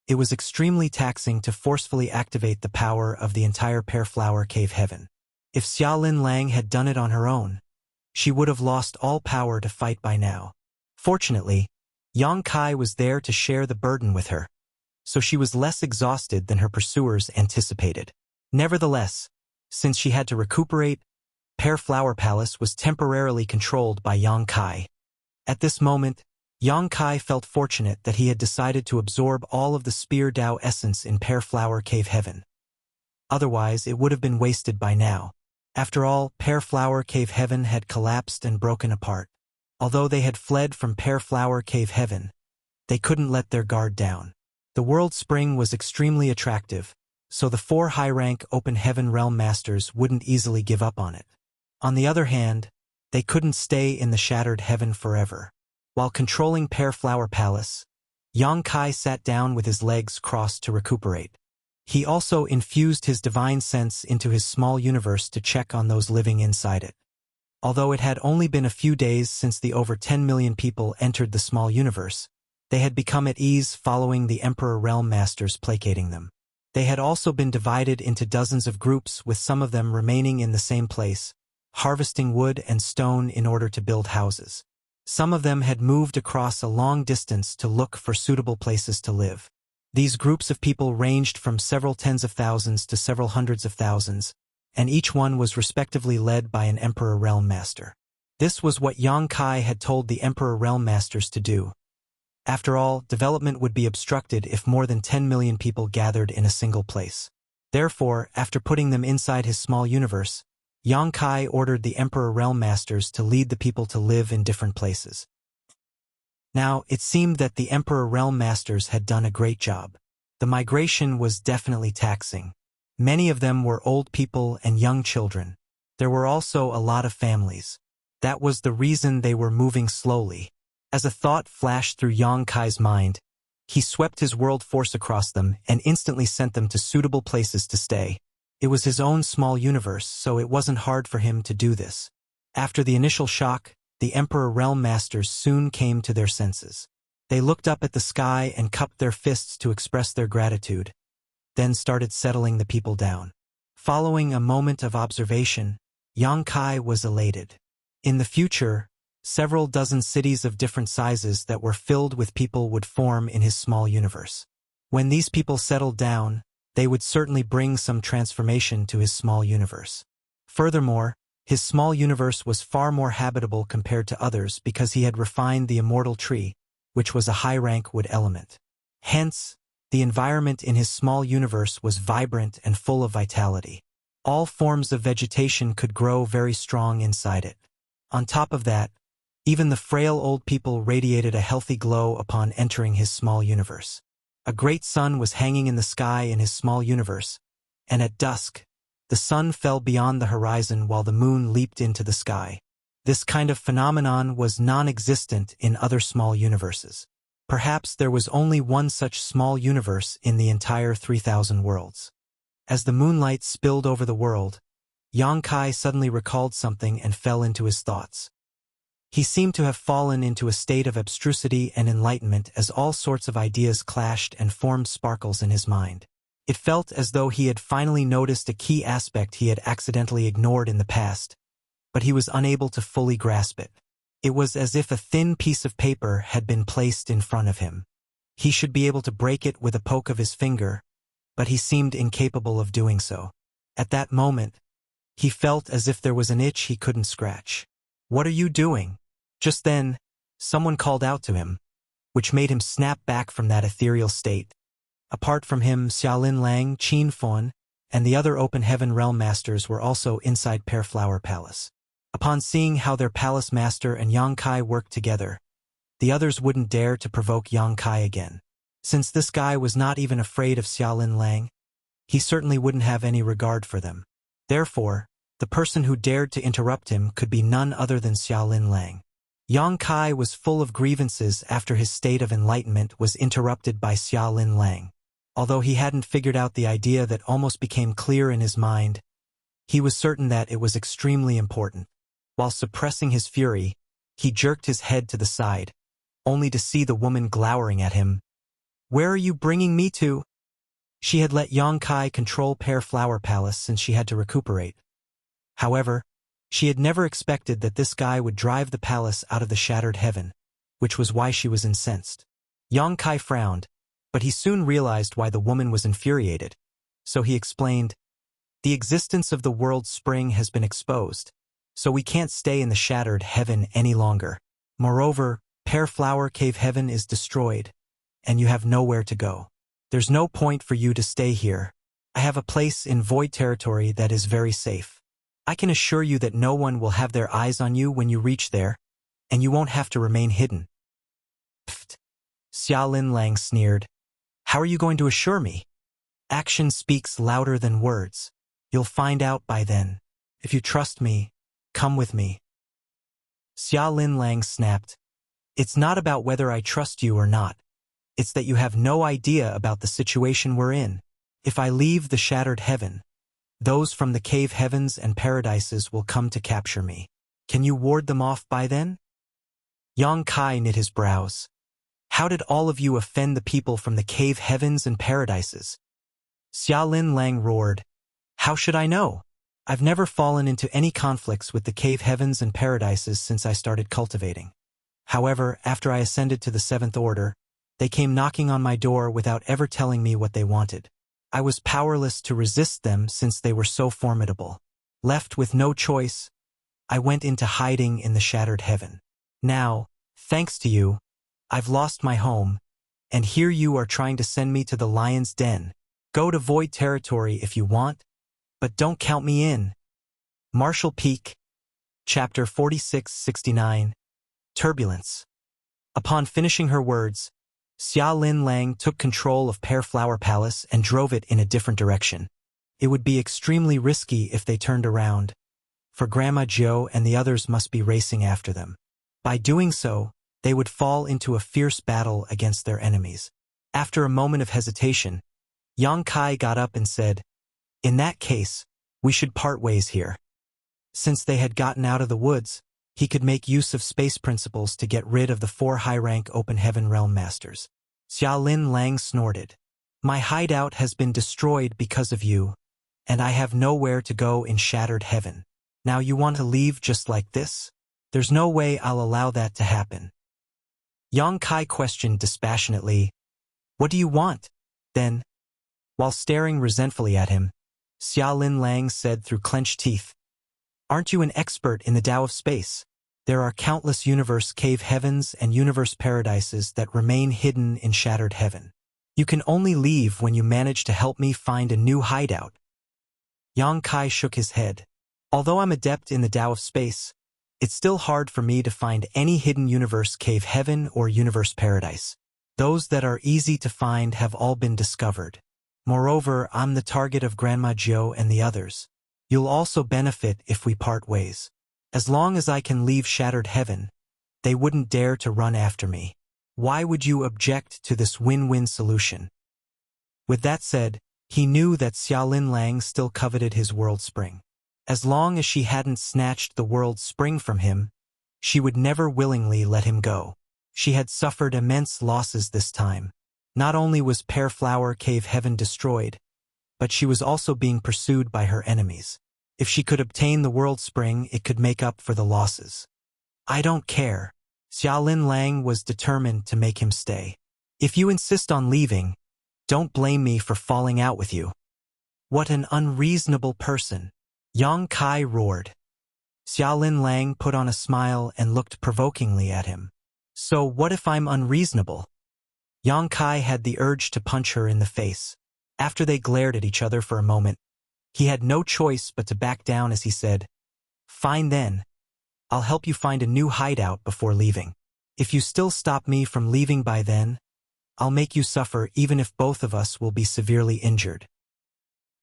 Speaker 1: it was extremely taxing to forcefully activate the power of the entire Pear Flower Cave Heaven. If Xia Lin Lang had done it on her own, she would have lost all power to fight by now. Fortunately, Yang Kai was there to share the burden with her, so she was less exhausted than her pursuers anticipated. Nevertheless, since she had to recuperate, Pear Flower Palace was temporarily controlled by Yang Kai. At this moment, Yang Kai felt fortunate that he had decided to absorb all of the Spear Dao essence in Pear Flower Cave Heaven. Otherwise, it would have been wasted by now. After all, Pear Flower Cave Heaven had collapsed and broken apart. Although they had fled from Pear Flower Cave Heaven, they couldn't let their guard down. The World Spring was extremely attractive, so the 4 high-rank Open Heaven Realm Masters wouldn't easily give up on it. On the other hand, they couldn't stay in the Shattered Heaven forever. While controlling Pear Flower Palace, Yang Kai sat down with his legs crossed to recuperate. He also infused his divine sense into his small universe to check on those living inside it. Although it had only been a few days since the over 10 million people entered the small universe, they had become at ease following the Emperor Realm Masters placating them. They had also been divided into dozens of groups, with some of them remaining in the same place, harvesting wood and stone in order to build houses. Some of them had moved across a long distance to look for suitable places to live. These groups of people ranged from several tens of thousands to several hundreds of thousands, and each one was respectively led by an Emperor Realm Master. This was what Yang Kai had told the Emperor Realm Masters to do. After all, development would be obstructed if more than 10 million people gathered in a single place. Therefore, after putting them inside his small universe, Yang Kai ordered the Emperor Realm Masters to lead the people to live in different places. Now, it seemed that the Emperor Realm Masters had done a great job. The migration was definitely taxing. Many of them were old people and young children. There were also a lot of families. That was the reason they were moving slowly. As a thought flashed through Yang Kai's mind, he swept his world force across them and instantly sent them to suitable places to stay. It was his own small universe, so it wasn't hard for him to do this. After the initial shock, the Emperor Realm Masters soon came to their senses. They looked up at the sky and cupped their fists to express their gratitude, then started settling the people down. Following a moment of observation, Yang Kai was elated. In the future, several dozen cities of different sizes that were filled with people would form in his small universe. When these people settled down, they would certainly bring some transformation to his small universe. Furthermore, his small universe was far more habitable compared to others because he had refined the immortal tree, which was a high-rank wood element. Hence, the environment in his small universe was vibrant and full of vitality. All forms of vegetation could grow very strong inside it. On top of that, even the frail old people radiated a healthy glow upon entering his small universe. A great sun was hanging in the sky in his small universe, and at dusk, the sun fell beyond the horizon while the moon leaped into the sky. This kind of phenomenon was non-existent in other small universes. Perhaps there was only one such small universe in the entire 3,000 worlds. As the moonlight spilled over the world, Yang Kai suddenly recalled something and fell into his thoughts. He seemed to have fallen into a state of abstrusity and enlightenment as all sorts of ideas clashed and formed sparkles in his mind. It felt as though he had finally noticed a key aspect he had accidentally ignored in the past, but he was unable to fully grasp it. It was as if a thin piece of paper had been placed in front of him. He should be able to break it with a poke of his finger, but he seemed incapable of doing so. At that moment, he felt as if there was an itch he couldn't scratch. "What are you doing?" Just then, someone called out to him, which made him snap back from that ethereal state. Apart from him, Xiaolin Lang, Qin Fon, and the other Open Heaven Realm Masters were also inside Pear Flower Palace. Upon seeing how their palace master and Yang Kai worked together, the others wouldn't dare to provoke Yang Kai again. Since this guy was not even afraid of Xiaolin Lang, he certainly wouldn't have any regard for them. Therefore, the person who dared to interrupt him could be none other than Xiaolin Lang. Yang Kai was full of grievances after his state of enlightenment was interrupted by Xiaolin Lang. Although he hadn't figured out the idea that almost became clear in his mind, he was certain that it was extremely important. While suppressing his fury, he jerked his head to the side, only to see the woman glowering at him. "Where are you bringing me to?" She had let Yang Kai control Pear Flower Palace since she had to recuperate. However, she had never expected that this guy would drive the palace out of the shattered heaven, which was why she was incensed. Yang Kai frowned, but he soon realized why the woman was infuriated. So he explained, "The existence of the world's spring has been exposed, so we can't stay in the shattered heaven any longer. Moreover, Pear Flower Cave Heaven is destroyed, and you have nowhere to go. There's no point for you to stay here. I have a place in Void Territory that is very safe. I can assure you that no one will have their eyes on you when you reach there, and you won't have to remain hidden." "Pfft," Xiaolin Lang sneered. "How are you going to assure me? Action speaks louder than words. You'll find out by then. If you trust me, come with me." Xiaolin Lang snapped, "It's not about whether I trust you or not. It's that you have no idea about the situation we're in. If I leave the shattered heaven, those from the cave heavens and paradises will come to capture me. Can you ward them off by then?" Yang Kai knit his brows. "How did all of you offend the people from the cave heavens and paradises?" Xiaolin Lang roared, "How should I know? I've never fallen into any conflicts with the cave heavens and paradises since I started cultivating. However, after I ascended to the 7th Order, they came knocking on my door without ever telling me what they wanted. I was powerless to resist them since they were so formidable. Left with no choice, I went into hiding in the shattered heaven. Now, thanks to you, I've lost my home, and here you are trying to send me to the lion's den. Go to Void Territory if you want, but don't count me in." Martial Peak, Chapter 4669, Turbulence. Upon finishing her words, Xiaolin Lang took control of Pear Flower Palace and drove it in a different direction. It would be extremely risky if they turned around, for Grandma Jiu and the others must be racing after them. By doing so, they would fall into a fierce battle against their enemies. After a moment of hesitation, Yang Kai got up and said, "In that case, we should part ways here." Since they had gotten out of the woods, he could make use of space principles to get rid of the 4 high-rank Open Heaven Realm Masters. Xiaolin Lang snorted. "My hideout has been destroyed because of you, and I have nowhere to go in Shattered Heaven. Now you want to leave just like this? There's no way I'll allow that to happen." Yang Kai questioned dispassionately, "What do you want?" Then, while staring resentfully at him, Xiaolin Lang said through clenched teeth, "Aren't you an expert in the Tao of space? There are countless universe cave heavens and universe paradises that remain hidden in Shattered Heaven. You can only leave when you manage to help me find a new hideout." Yang Kai shook his head. "Although I'm adept in the Tao of space, it's still hard for me to find any hidden universe cave heaven or universe paradise. Those that are easy to find have all been discovered. Moreover, I'm the target of Grandma Jiu and the others. You'll also benefit if we part ways. As long as I can leave Shattered Heaven, they wouldn't dare to run after me. Why would you object to this win-win solution? With that said, he knew that Xiaolin Lang still coveted his world spring. As long as she hadn't snatched the world spring from him, she would never willingly let him go. She had suffered immense losses this time. Not only was Pear Flower Cave Heaven destroyed, but she was also being pursued by her enemies. If she could obtain the world spring, it could make up for the losses. I don't care. Xiaolin Lang was determined to make him stay. If you insist on leaving, don't blame me for falling out with you. What an unreasonable person. Yang Kai roared. Xiaolin Lang put on a smile and looked provokingly at him. So what if I'm unreasonable? Yang Kai had the urge to punch her in the face. After they glared at each other for a moment, he had no choice but to back down as he said, "Fine then. I'll help you find a new hideout before leaving. If you still stop me from leaving by then, I'll make you suffer even if both of us will be severely injured."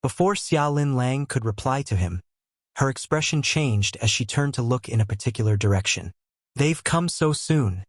Speaker 1: Before Xiaolin Lang could reply to him, her expression changed as she turned to look in a particular direction. They've come so soon.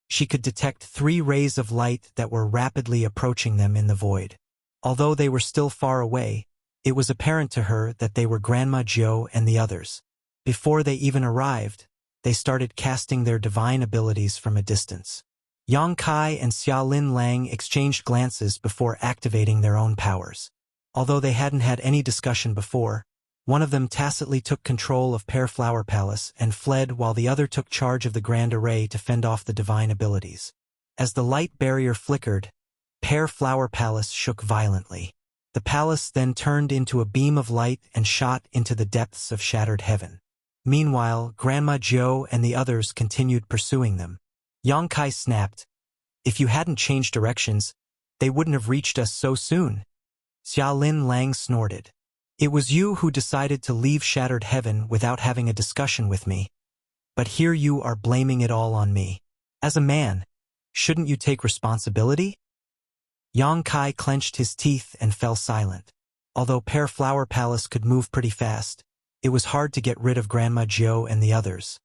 Speaker 1: She could detect 3 rays of light that were rapidly approaching them in the void. Although they were still far away, it was apparent to her that they were Grandma Jiu and the others. Before they even arrived, they started casting their divine abilities from a distance. Yang Kai and Xiaolin Lang exchanged glances before activating their own powers. Although they hadn't had any discussion before, one of them tacitly took control of Pear Flower Palace and fled while the other took charge of the Grand Array to fend off the divine abilities. As the light barrier flickered, Pear Flower Palace shook violently. The palace then turned into a beam of light and shot into the depths of shattered heaven. Meanwhile, Grandma Jiu and the others continued pursuing them. Yang Kai snapped, "If you hadn't changed directions, they wouldn't have reached us so soon." Xiaolin Lang snorted. "It was you who decided to leave shattered heaven without having a discussion with me. But here you are blaming it all on me. As a man, shouldn't you take responsibility?" Yang Kai clenched his teeth and fell silent. Although Pear Flower Palace could move pretty fast, it was hard to get rid of Grandma Jiu and the others.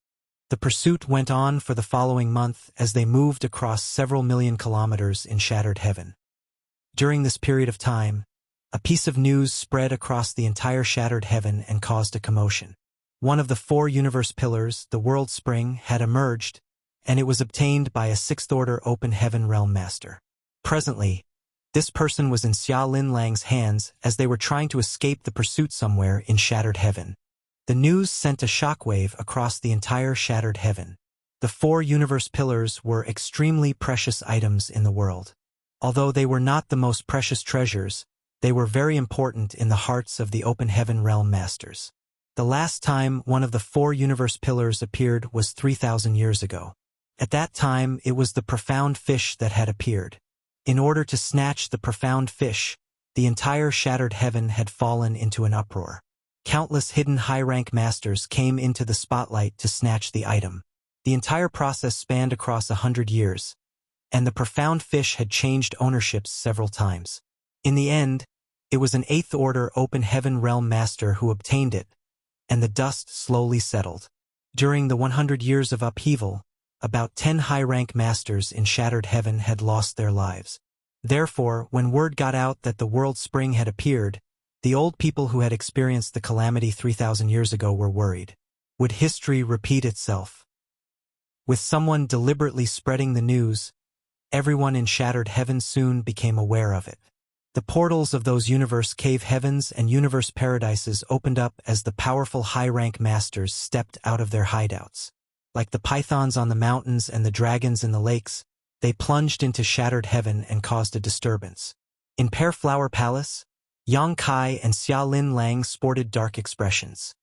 Speaker 1: The pursuit went on for the following month as they moved across several million kilometers in shattered heaven. During this period of time, a piece of news spread across the entire shattered heaven and caused a commotion. One of the 4 universe pillars, the World Spring, had emerged, and it was obtained by a 6th-order open heaven realm master. Presently, this person was in Xiaolin Lang's hands as they were trying to escape the pursuit somewhere in shattered heaven. The news sent a shockwave across the entire shattered heaven. The 4 universe pillars were extremely precious items in the world. Although they were not the most precious treasures, they were very important in the hearts of the open heaven realm masters. The last time one of the 4 universe pillars appeared was 3,000 years ago. At that time, it was the profound fish that had appeared. In order to snatch the profound fish, the entire shattered heaven had fallen into an uproar. Countless hidden high-rank masters came into the spotlight to snatch the item. The entire process spanned across 100 years, and the profound fish had changed ownerships several times. In the end, it was an 8th-order open heaven realm master who obtained it, and the dust slowly settled. During the 100 years of upheaval, about 10 high-rank masters in shattered heaven had lost their lives. Therefore, when word got out that the World Spring had appeared, the old people who had experienced the calamity 3,000 years ago were worried. Would history repeat itself? With someone deliberately spreading the news, everyone in shattered heaven soon became aware of it. The portals of those universe cave heavens and universe paradises opened up as the powerful high-rank masters stepped out of their hideouts. Like the pythons on the mountains and the dragons in the lakes, they plunged into shattered heaven and caused a disturbance. In Pear Flower Palace, Yang Kai and Xiaolin Lang sported dark expressions.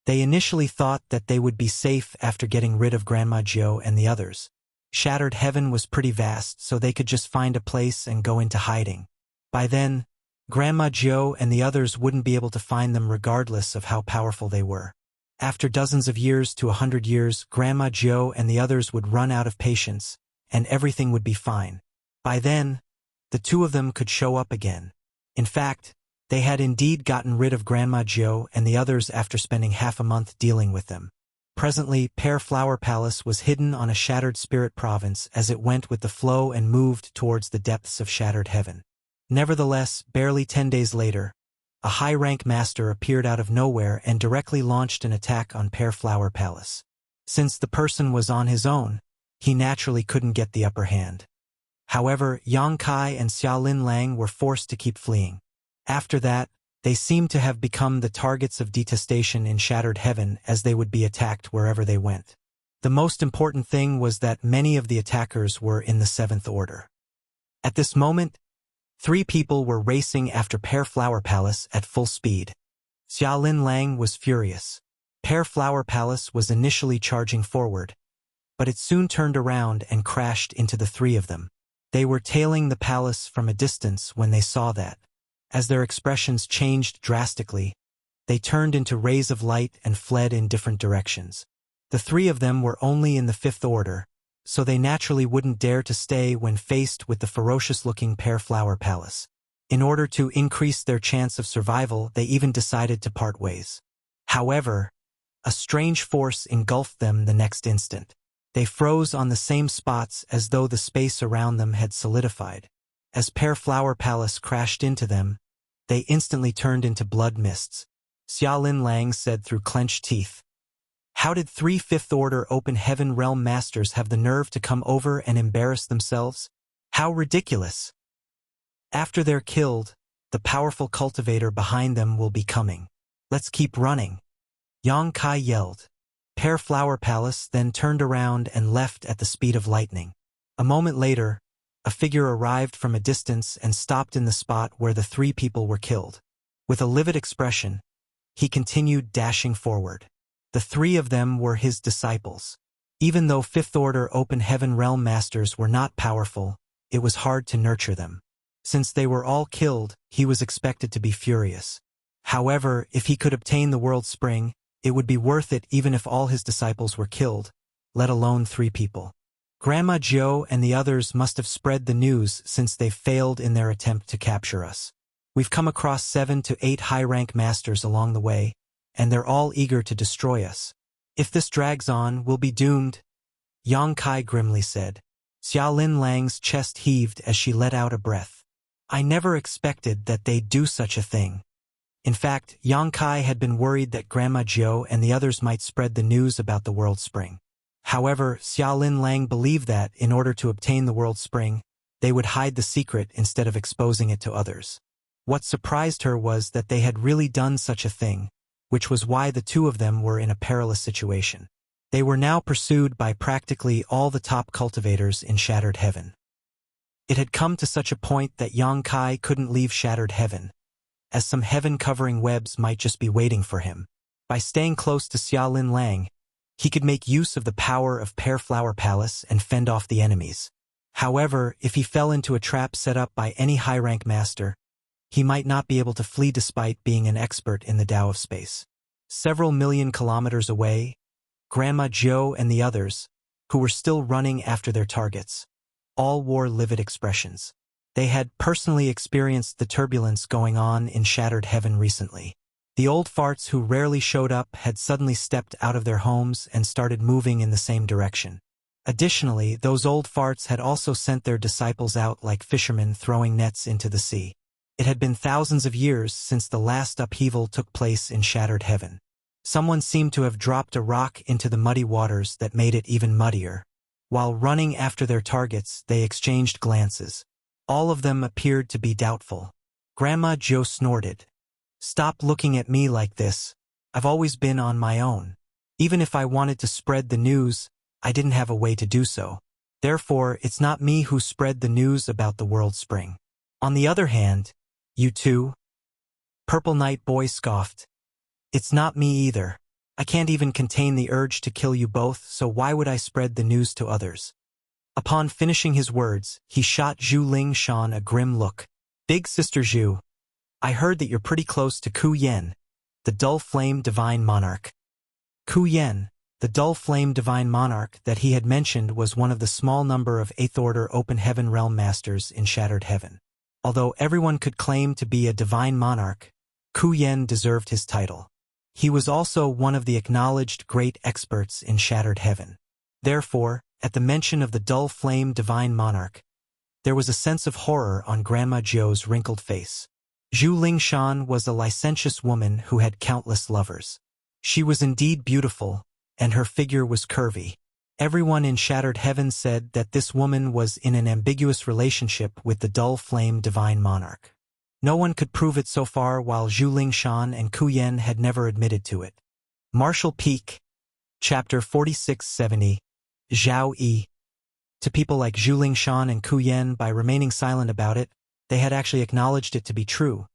Speaker 1: They initially thought that they would be safe after getting rid of Grandma Jiu and the others. Shattered heaven was pretty vast, so they could just find a place and go into hiding. By then, Grandma Jiu and the others wouldn't be able to find them regardless of how powerful they were. After dozens of years to 100 years, Grandma Jiu and the others would run out of patience, and everything would be fine. By then, the 2 of them could show up again. In fact, they had indeed gotten rid of Grandma Jiu and the others after spending half a month dealing with them. Presently, Pear Flower Palace was hidden on a shattered spirit province as it went with the flow and moved towards the depths of shattered heaven. Nevertheless, barely 10 days later, a high-rank master appeared out of nowhere and directly launched an attack on Pear Flower Palace. Since the person was on his own, he naturally couldn't get the upper hand. However, Yang Kai and Xiaolin Lang were forced to keep fleeing. After that, they seemed to have become the targets of detestation in Shattered Heaven as they would be attacked wherever they went. The most important thing was that many of the attackers were in the Seventh Order. At this moment, 3 people were racing after Pear Flower Palace at full speed. Xiaolin Lang was furious. Pear Flower Palace was initially charging forward, but it soon turned around and crashed into the 3 of them. They were tailing the palace from a distance when they saw that. As their expressions changed drastically, they turned into rays of light and fled in different directions. The 3 of them were only in the 5th Order, so they naturally wouldn't dare to stay when faced with the ferocious-looking Pear Flower Palace. In order to increase their chance of survival, they even decided to part ways. However, a strange force engulfed them the next instant. They froze on the same spots as though the space around them had solidified. As Pear Flower Palace crashed into them, they instantly turned into blood mists. Xiaolin Lang said through clenched teeth, "How did 3 Fifth Order Open Heaven Realm Masters have the nerve to come over and embarrass themselves? How ridiculous! After they're killed, the powerful cultivator behind them will be coming. Let's keep running." Yang Kai yelled. Pear Flower Palace then turned around and left at the speed of lightning. A moment later, a figure arrived from a distance and stopped in the spot where the 3 people were killed. With a livid expression, he continued dashing forward. The 3 of them were his disciples. Even though Fifth Order Open Heaven Realm Masters were not powerful, it was hard to nurture them. Since they were all killed, he was expected to be furious. However, if he could obtain the World Spring, it would be worth it even if all his disciples were killed, let alone 3 people. Grandma Jiu and the others must have spread the news since they failed in their attempt to capture us. We've come across 7 to 8 high-rank masters along the way, and they're all eager to destroy us. If this drags on, we'll be doomed, Yang Kai grimly said. Xiaolin Lang's chest heaved as she let out a breath. I never expected that they'd do such a thing. In fact, Yang Kai had been worried that Grandma Jiu and the others might spread the news about the World Spring. However, Xiaolin Lang believed that, in order to obtain the World Spring, they would hide the secret instead of exposing it to others. What surprised her was that they had really done such a thing, which was why the 2 of them were in a perilous situation. They were now pursued by practically all the top cultivators in Shattered Heaven. It had come to such a point that Yang Kai couldn't leave Shattered Heaven, as some heaven-covering webs might just be waiting for him. By staying close to Xiaolin Lang, he could make use of the power of Pear Flower Palace and fend off the enemies. However, if he fell into a trap set up by any high-rank master, he might not be able to flee despite being an expert in the Tao of space. Several million kilometers away, Grandma Jiu and the others, who were still running after their targets, all wore livid expressions. They had personally experienced the turbulence going on in Shattered Heaven recently. The old farts who rarely showed up had suddenly stepped out of their homes and started moving in the same direction. Additionally, those old farts had also sent their disciples out like fishermen throwing nets into the sea. It had been thousands of years since the last upheaval took place in Shattered Heaven. Someone seemed to have dropped a rock into the muddy waters that made it even muddier. While running after their targets, they exchanged glances. All of them appeared to be doubtful. Grandma Jiu snorted. Stop looking at me like this. I've always been on my own. Even if I wanted to spread the news, I didn't have a way to do so. Therefore, it's not me who spread the news about the World Spring. On the other hand, you too? Purple Knight Boy scoffed. It's not me either. I can't even contain the urge to kill you both, so why would I spread the news to others? Upon finishing his words, he shot Zhu Lingshan a grim look. Big Sister Zhu, I heard that you're pretty close to Ku Yen, the Dull Flame Divine Monarch. Ku Yen, the Dull Flame Divine Monarch that he had mentioned, was one of the small number of 8th Order Open Heaven Realm Masters in Shattered Heaven. Although everyone could claim to be a Divine Monarch, Ku Yen deserved his title. He was also one of the acknowledged great experts in shattered heaven. Therefore, at the mention of the dull flame divine monarch, there was a sense of horror on Grandma Jiu's wrinkled face. Zhu Lingshan was a licentious woman who had countless lovers. She was indeed beautiful, and her figure was curvy. Everyone in Shattered Heaven said that this woman was in an ambiguous relationship with the dull flame divine monarch. No one could prove it so far, while Zhu Lingshan and Ku Yen had never admitted to it. Martial Peak, Chapter 4670, Zhao Yi. To people like Zhu Lingshan and Ku Yen, by remaining silent about it, they had actually acknowledged it to be true.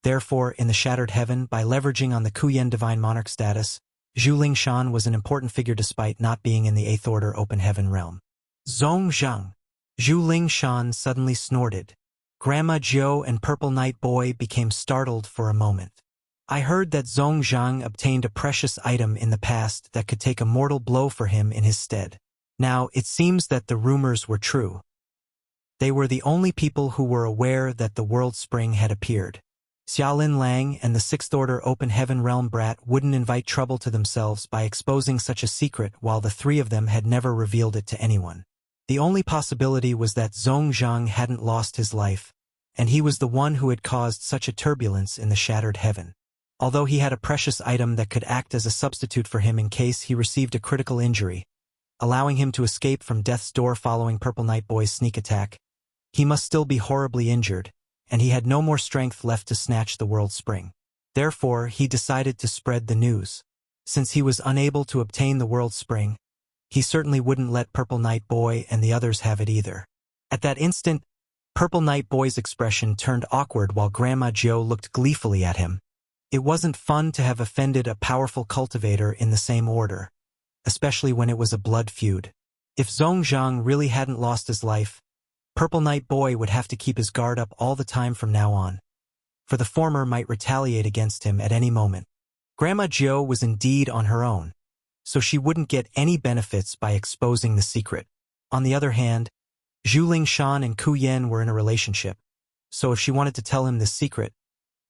Speaker 1: Therefore, in the Shattered Heaven, by leveraging on the Ku Yen divine monarch status, Zhu Lingshan was an important figure despite not being in the Eighth Order Open Heaven realm. Zong Zhang. Zhu Lingshan suddenly snorted. Grandma Jiu and Purple Night Boy became startled for a moment. I heard that Zong Zhang obtained a precious item in the past that could take a mortal blow for him in his stead. Now, it seems that the rumors were true. They were the only people who were aware that the World Spring had appeared. Xiaolin Lang and the Sixth Order Open Heaven Realm brat wouldn't invite trouble to themselves by exposing such a secret, while the three of them had never revealed it to anyone. The only possibility was that Zong Zhang hadn't lost his life, and he was the one who had caused such a turbulence in the Shattered Heaven. Although he had a precious item that could act as a substitute for him in case he received a critical injury, allowing him to escape from death's door following Purple Night Boy's sneak attack, he must still be horribly injured, and he had no more strength left to snatch the World Spring. Therefore, he decided to spread the news. Since he was unable to obtain the World Spring, he certainly wouldn't let Purple Night Boy and the others have it either. At that instant, Purple Night Boy's expression turned awkward while Grandma Jiu looked gleefully at him. It wasn't fun to have offended a powerful cultivator in the same order, especially when it was a blood feud. If Zong Zhang really hadn't lost his life, Purple Night Boy would have to keep his guard up all the time from now on, for the former might retaliate against him at any moment. Grandma Jiu was indeed on her own, so she wouldn't get any benefits by exposing the secret. On the other hand, Zhu Lingshan and Ku Yen were in a relationship, so if she wanted to tell him this secret,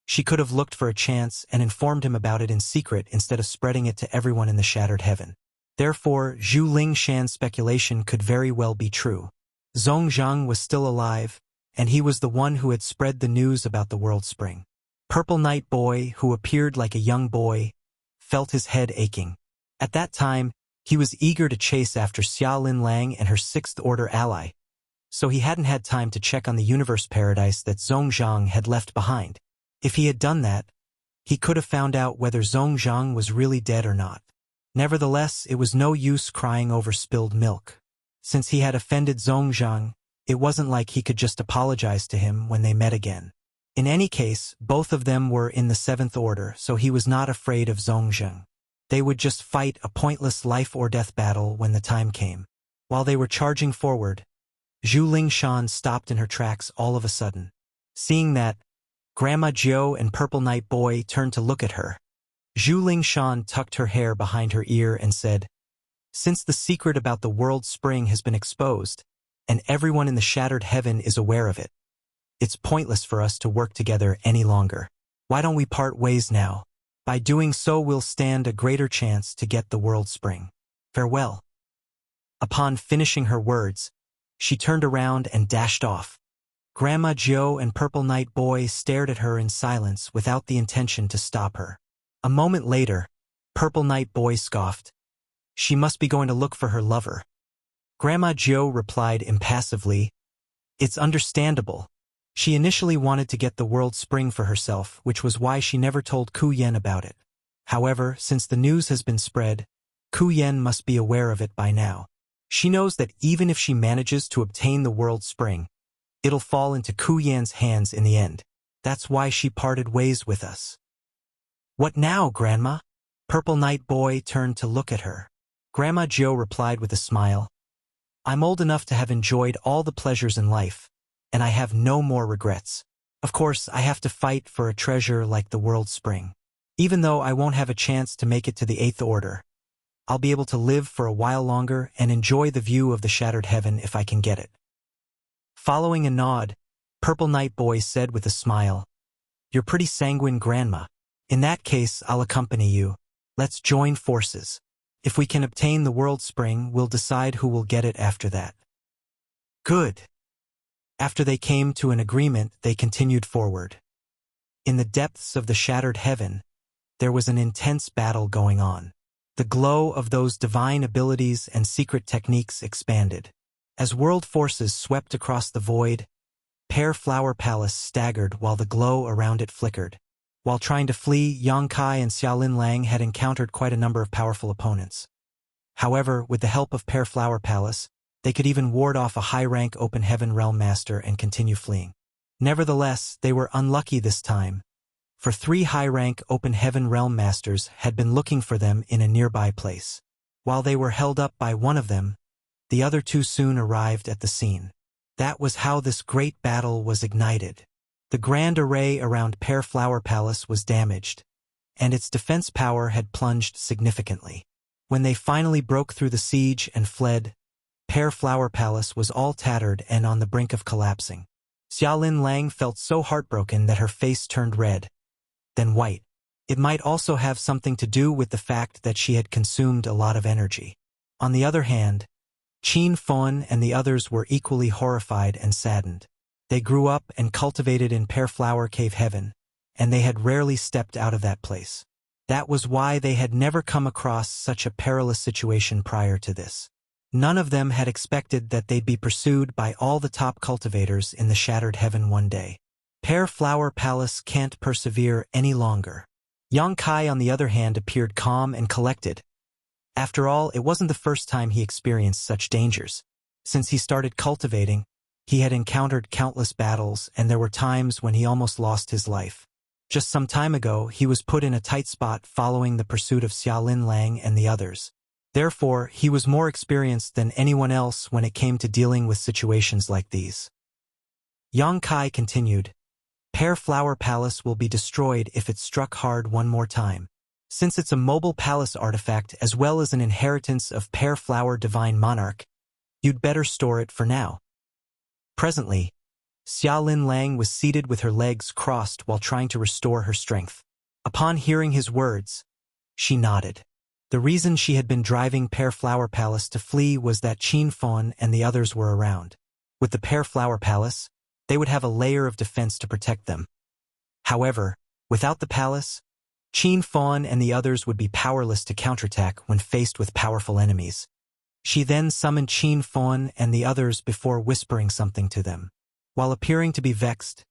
Speaker 1: she could have looked for a chance and informed him about it in secret instead of spreading it to everyone in the Shattered Heaven. Therefore, Zhu Lingshan's speculation could very well be true. Zong Zhang was still alive, and he was the one who had spread the news about the World Spring. Purple Night Boy, who appeared like a young boy, felt his head aching. At that time, he was eager to chase after Xiaolin Lang and her Sixth Order ally, so he hadn't had time to check on the universe paradise that Zong Zhang had left behind. If he had done that, he could have found out whether Zong Zhang was really dead or not. Nevertheless, it was no use crying over spilled milk. Since he had offended Zong Zhang, it wasn't like he could just apologize to him when they met again. In any case, both of them were in the Seventh Order, so he was not afraid of Zong Zhang. They would just fight a pointless life-or-death battle when the time came. While they were charging forward, Zhu Lingshan stopped in her tracks all of a sudden. Seeing that, Grandma Jiu and Purple Night Boy turned to look at her. Zhu Lingshan tucked her hair behind her ear and said, "Since the secret about the World Spring has been exposed, and everyone in the Shattered Heaven is aware of it, it's pointless for us to work together any longer. Why don't we part ways now? By doing so, we'll stand a greater chance to get the World Spring. Farewell." Upon finishing her words, she turned around and dashed off. Grandma Jiu and Purple Night Boy stared at her in silence without the intention to stop her. A moment later, Purple Night Boy scoffed. She must be going to look for her lover. Grandma Jiu replied impassively, "It's understandable. She initially wanted to get the World Spring for herself, which was why she never told Ku Yen about it. However, since the news has been spread, Ku Yen must be aware of it by now. She knows that even if she manages to obtain the World Spring, it'll fall into Ku Yen's hands in the end. That's why she parted ways with us." "What now, Grandma?" Purple Night Boy turned to look at her. Grandma Jiu replied with a smile, "I'm old enough to have enjoyed all the pleasures in life, and I have no more regrets. Of course, I have to fight for a treasure like the World Spring. Even though I won't have a chance to make it to the Eighth Order, I'll be able to live for a while longer and enjoy the view of the Shattered Heaven if I can get it." Following a nod, Purple Night Boy said with a smile, "You're pretty sanguine, Grandma. In that case, I'll accompany you. Let's join forces. If we can obtain the world spring, we'll decide who will get it after that. Good. After they came to an agreement, they continued forward. In the depths of the shattered heaven, there was an intense battle going on. The glow of those divine abilities and secret techniques expanded. As world forces swept across the void, Pear Flower Palace staggered while the glow around it flickered. While trying to flee, Yang Kai and Xiaolin Lang had encountered quite a number of powerful opponents. However, with the help of Pear Flower Palace, they could even ward off a high-rank Open Heaven Realm Master and continue fleeing. Nevertheless, they were unlucky this time, for 3 high-rank Open Heaven Realm Masters had been looking for them in a nearby place. While they were held up by one of them, the other 2 soon arrived at the scene. That was how this great battle was ignited. The grand array around Pear Flower Palace was damaged, and its defense power had plunged significantly. When they finally broke through the siege and fled, Pear Flower Palace was all tattered and on the brink of collapsing. Xiaolin Lang felt so heartbroken that her face turned red, then white. It might also have something to do with the fact that she had consumed a lot of energy. On the other hand, Qin Fon and the others were equally horrified and saddened. They grew up and cultivated in Pear Flower Cave Heaven, and they had rarely stepped out of that place. That was why they had never come across such a perilous situation prior to this. None of them had expected that they'd be pursued by all the top cultivators in the Shattered Heaven one day. Pear Flower Palace can't persevere any longer. Yang Kai, on the other hand, appeared calm and collected. After all, it wasn't the first time he experienced such dangers. Since he started cultivating, he had encountered countless battles, and there were times when he almost lost his life. Just some time ago, he was put in a tight spot following the pursuit of Xiaolin Lang and the others. Therefore, he was more experienced than anyone else when it came to dealing with situations like these. Yang Kai continued, Pear Flower Palace will be destroyed if it's struck hard one more time. Since it's a mobile palace artifact as well as an inheritance of Pear Flower Divine Monarch, you'd better store it for now. Presently, Xiaolin Lang was seated with her legs crossed while trying to restore her strength. Upon hearing his words, she nodded. The reason she had been driving Pear Flower Palace to flee was that Qin Fon and the others were around. With the Pear Flower Palace, they would have a layer of defense to protect them. However, without the palace, Qin Fon and the others would be powerless to counterattack when faced with powerful enemies. She then summoned Qin Fon and the others before whispering something to them. While appearing to be vexed,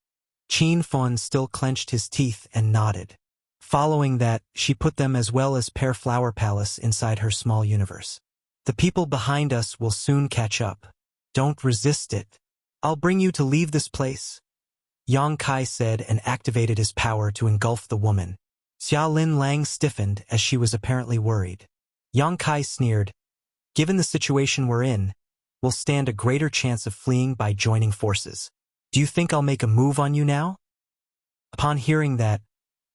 Speaker 1: Qin Fon still clenched his teeth and nodded. Following that, she put them as well as Pear Flower Palace inside her small universe. The people behind us will soon catch up. Don't resist it. I'll bring you to leave this place. Yang Kai said and activated his power to engulf the woman. Xiaolin Lang stiffened as she was apparently worried. Yang Kai sneered, Given the situation we're in, we'll stand a greater chance of fleeing by joining forces. Do you think I'll make a move on you now? Upon hearing that,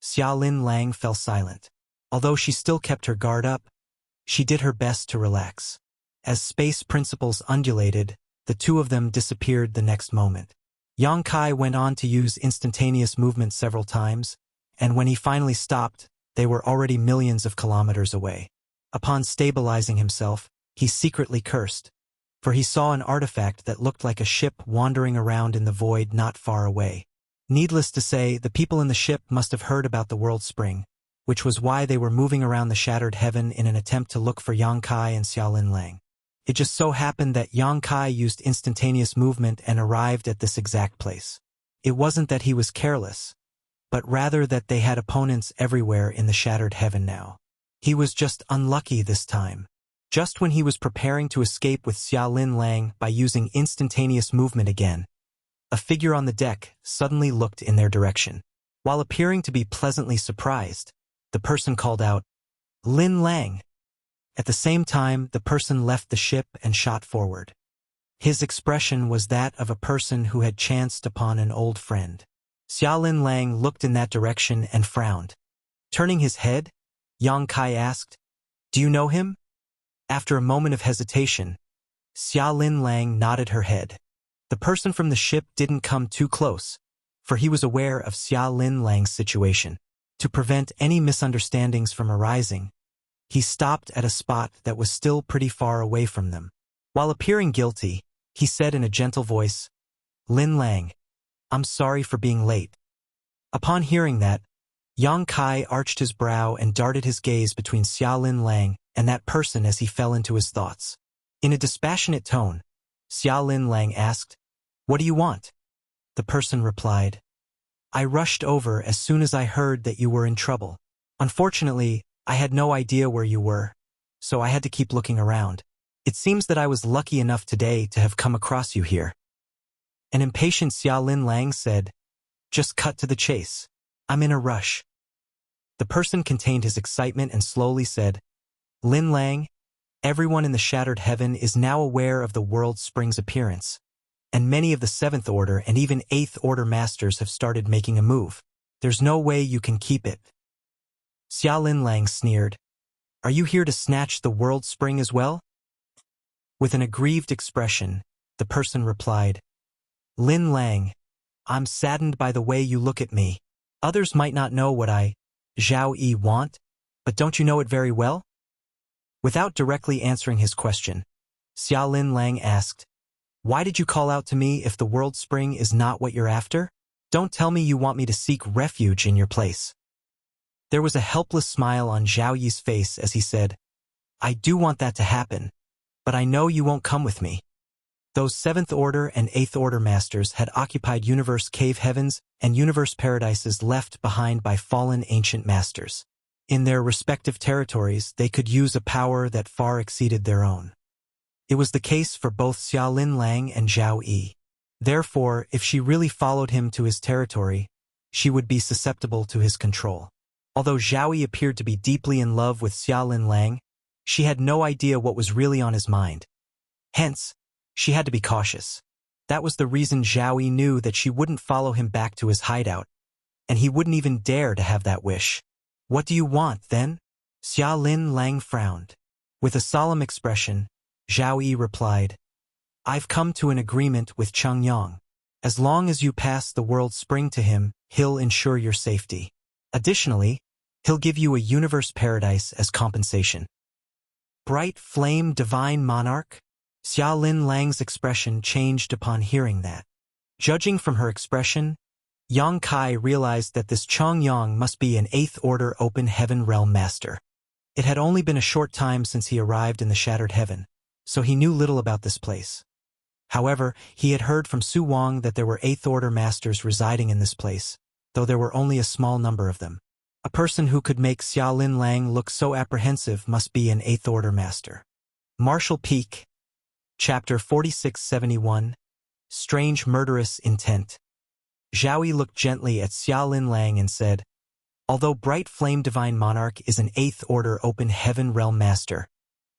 Speaker 1: Xiaolin Lang fell silent. Although she still kept her guard up, she did her best to relax. As space principles undulated, the 2 of them disappeared the next moment. Yang Kai went on to use instantaneous movement several times, and when he finally stopped, they were already millions of kilometers away. Upon stabilizing himself, he secretly cursed, for he saw an artifact that looked like a ship wandering around in the void not far away. Needless to say, the people in the ship must have heard about the World Spring, which was why they were moving around the Shattered Heaven in an attempt to look for Yang Kai and Xiaolin Lang. It just so happened that Yang Kai used instantaneous movement and arrived at this exact place. It wasn't that he was careless, but rather that they had opponents everywhere in the Shattered Heaven now. He was just unlucky this time. Just when he was preparing to escape with Xiaolin Lang by using instantaneous movement again, a figure on the deck suddenly looked in their direction. While appearing to be pleasantly surprised, the person called out, Lin Lang. At the same time, the person left the ship and shot forward. His expression was that of a person who had chanced upon an old friend. Xiaolin Lang looked in that direction and frowned. Turning his head, Yang Kai asked, Do you know him? After a moment of hesitation, Xiaolin Lang nodded her head. The person from the ship didn't come too close, for he was aware of Xiaolin Lang's situation. To prevent any misunderstandings from arising, he stopped at a spot that was still pretty far away from them. While appearing guilty, he said in a gentle voice, "Lin Lang, I'm sorry for being late." Upon hearing that, Yang Kai arched his brow and darted his gaze between Xia Lin Lang and that person as he fell into his thoughts. In a dispassionate tone, Xia Lin Lang asked, "What do you want?" The person replied, "I rushed over as soon as I heard that you were in trouble. Unfortunately, I had no idea where you were, so I had to keep looking around. It seems that I was lucky enough today to have come across you here." An impatient Xia Lin Lang said, "Just cut to the chase. I'm in a rush." The person contained his excitement and slowly said, "Lin Lang, everyone in the Shattered Heaven is now aware of the World Spring's appearance, and many of the 7th Order and even 8th Order Masters have started making a move. There's no way you can keep it." Xia Lin Lang sneered, "Are you here to snatch the World Spring as well?" With an aggrieved expression, the person replied, "Lin Lang, I'm saddened by the way you look at me. Others might not know what I, Zhao Yi, want, but don't you know it very well?" Without directly answering his question, Xia Lin Lang asked, "Why did you call out to me if the World Spring is not what you're after? Don't tell me you want me to seek refuge in your place." There was a helpless smile on Zhao Yi's face as he said, "I do want that to happen, but I know you won't come with me." Those 7th Order and 8th Order Masters had occupied Universe Cave Heavens and Universe Paradises left behind by fallen ancient masters. In their respective territories, they could use a power that far exceeded their own. It was the case for both Xia Lin Lang and Zhao Yi. Therefore, if she really followed him to his territory, she would be susceptible to his control. Although Zhao Yi appeared to be deeply in love with Xia Lin Lang, she had no idea what was really on his mind. Hence, she had to be cautious. That was the reason Zhao Yi knew that she wouldn't follow him back to his hideout, and he wouldn't even dare to have that wish. "What do you want, then?" Xia Lin Lang frowned. With a solemn expression, Zhao Yi replied, "I've come to an agreement with Cheng Yang. As long as you pass the World Spring to him, he'll ensure your safety. Additionally, he'll give you a Universe Paradise as compensation." "Bright Flame Divine Monarch?" Xia Lin Lang's expression changed upon hearing that. Judging from her expression, Yang Kai realized that this Cheng Yang must be an 8th Order Open Heaven Realm Master. It had only been a short time since he arrived in the Shattered Heaven, so he knew little about this place. However, he had heard from Su Wang that there were 8th Order Masters residing in this place, though there were only a small number of them. A person who could make Xia Lin Lang look so apprehensive must be an 8th Order Master. Martial Peak, Chapter 4671, Strange Murderous Intent. Zhao Yi looked gently at Xia Lin Lang and said, "Although Bright Flame Divine Monarch is an 8th Order Open Heaven Realm Master,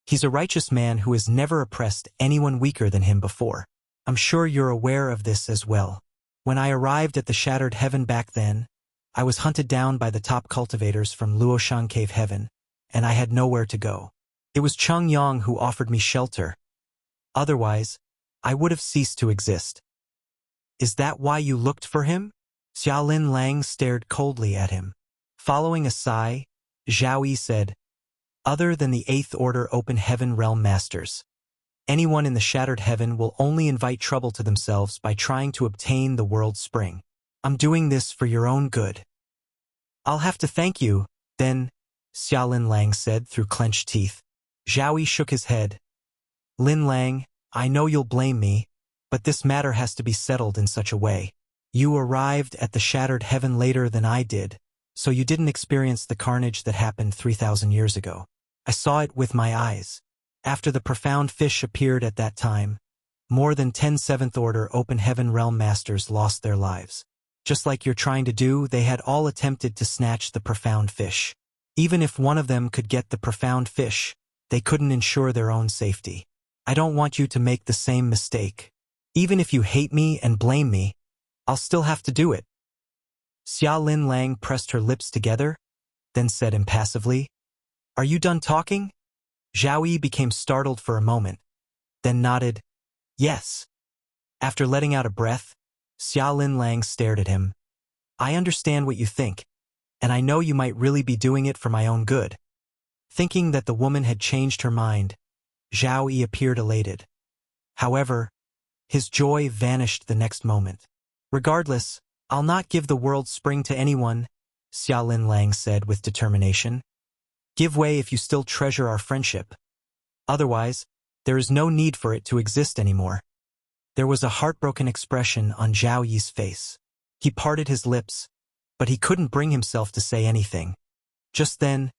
Speaker 1: he's a righteous man who has never oppressed anyone weaker than him before. I'm sure you're aware of this as well. When I arrived at the Shattered Heaven back then, I was hunted down by the top cultivators from Luoshan Cave Heaven, and I had nowhere to go. It was Cheng Yang who offered me shelter. Otherwise, I would have ceased to exist." "Is that why you looked for him?" Xia Lin Lang stared coldly at him. Following a sigh, Zhao Yi said, "Other than the 8th Order Open Heaven Realm Masters, anyone in the Shattered Heaven will only invite trouble to themselves by trying to obtain the World Spring. I'm doing this for your own good." "I'll have to thank you, then," Xia Lin Lang said through clenched teeth. Zhao Yi shook his head. "Lin Lang, I know you'll blame me, but this matter has to be settled in such a way. You arrived at the Shattered Heaven later than I did, so you didn't experience the carnage that happened 3,000 years ago. I saw it with my eyes. After the Profound Fish appeared at that time, more than 10 7th Order Open Heaven Realm Masters lost their lives. Just like you're trying to do, they had all attempted to snatch the Profound Fish. Even if one of them could get the Profound Fish, they couldn't ensure their own safety. I don't want you to make the same mistake. Even if you hate me and blame me, I'll still have to do it." Xia Lin Lang pressed her lips together, then said impassively, "Are you done talking?" Zhao Yi became startled for a moment, then nodded, "Yes." After letting out a breath, Xia Lin Lang stared at him. "I understand what you think, and I know you might really be doing it for my own good." Thinking that the woman had changed her mind, Zhao Yi appeared elated. However, his joy vanished the next moment. "Regardless, I'll not give the world's spring to anyone," Xiaolin Lang said with determination. "Give way if you still treasure our friendship. Otherwise, there is no need for it to exist anymore." There was a heartbroken expression on Zhao Yi's face. He parted his lips, but he couldn't bring himself to say anything. Just then,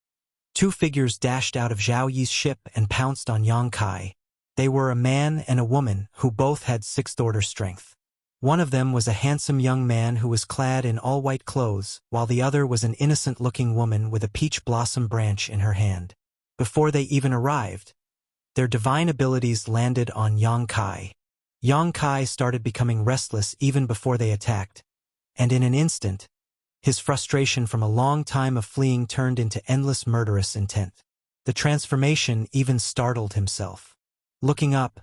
Speaker 1: two figures dashed out of Zhao Yi's ship and pounced on Yang Kai. They were a man and a woman who both had sixth-order strength. One of them was a handsome young man who was clad in all-white clothes, while the other was an innocent-looking woman with a peach blossom branch in her hand. Before they even arrived, their divine abilities landed on Yang Kai. Yang Kai started becoming restless even before they attacked, and in an instant, his frustration from a long time of fleeing turned into endless murderous intent. The transformation even startled himself. Looking up,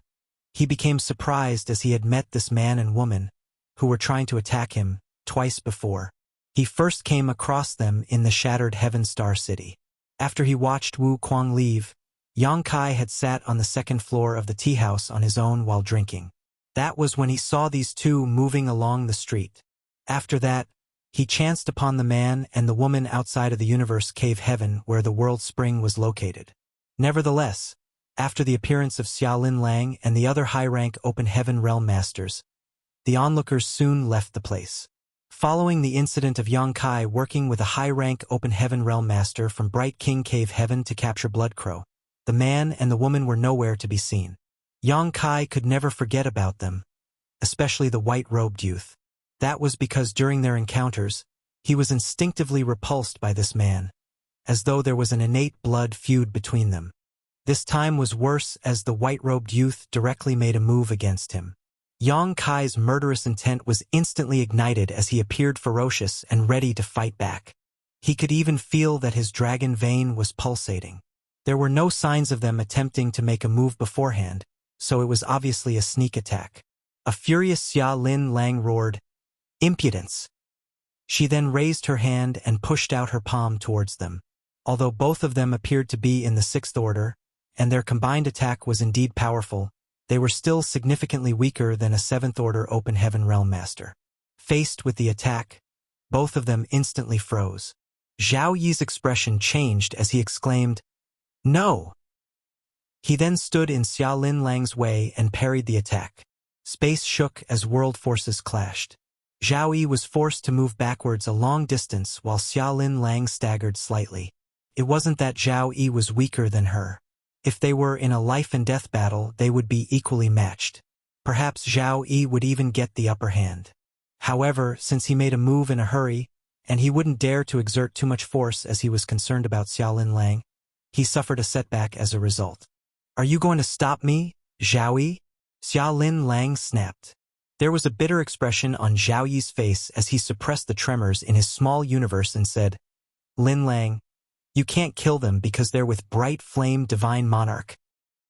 Speaker 1: he became surprised as he had met this man and woman, who were trying to attack him, twice before. He first came across them in the shattered Heaven Star City. After he watched Wu Kuang leave, Yang Kai had sat on the second floor of the tea house on his own while drinking. That was when he saw these two moving along the street. After that, he chanced upon the man and the woman outside of the universe cave heaven where the world spring was located. Nevertheless, after the appearance of Xiaolin Lang and the other high-rank open heaven realm masters, the onlookers soon left the place. Following the incident of Yang Kai working with a high-rank open heaven realm master from Bright King Cave Heaven to capture Bloodcrow, the man and the woman were nowhere to be seen. Yang Kai could never forget about them, especially the white-robed youth. That was because during their encounters, he was instinctively repulsed by this man, as though there was an innate blood feud between them. This time was worse as the white-robed youth directly made a move against him. Yang Kai's murderous intent was instantly ignited as he appeared ferocious and ready to fight back. He could even feel that his dragon vein was pulsating. There were no signs of them attempting to make a move beforehand, so it was obviously a sneak attack. A furious Xiaolin Lang roared, "Impudence!" She then raised her hand and pushed out her palm towards them. Although both of them appeared to be in the sixth order, and their combined attack was indeed powerful, they were still significantly weaker than a seventh-order open heaven realm master. Faced with the attack, both of them instantly froze. Zhao Yi's expression changed as he exclaimed, "No!" He then stood in Xiaolin Lang's way and parried the attack. Space shook as world forces clashed. Zhao Yi was forced to move backwards a long distance while Xiaolin Lang staggered slightly. It wasn't that Zhao Yi was weaker than her. If they were in a life-and-death battle, they would be equally matched. Perhaps Zhao Yi would even get the upper hand. However, since he made a move in a hurry, and he wouldn't dare to exert too much force as he was concerned about Xiaolin Lang, he suffered a setback as a result. "Are you going to stop me, Zhao Yi?" Xiaolin Lang snapped. There was a bitter expression on Zhao Yi's face as he suppressed the tremors in his small universe and said, "Lin Lang, you can't kill them because they're with Bright Flame Divine Monarch."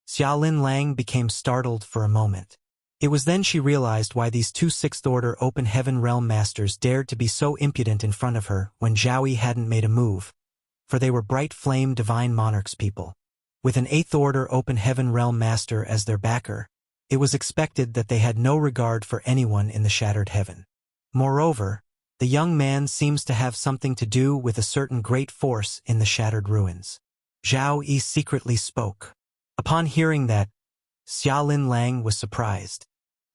Speaker 1: Xiaolin Lang became startled for a moment. It was then she realized why these two sixth-order open heaven realm masters dared to be so impudent in front of her when Zhao Yi hadn't made a move, for they were Bright Flame Divine Monarch's people. With an eighth-order open heaven realm master as their backer, it was expected that they had no regard for anyone in the shattered heaven. Moreover, the young man seems to have something to do with a certain great force in the shattered ruins. Zhao Yi secretly spoke. Upon hearing that, Xiaolin Lang was surprised.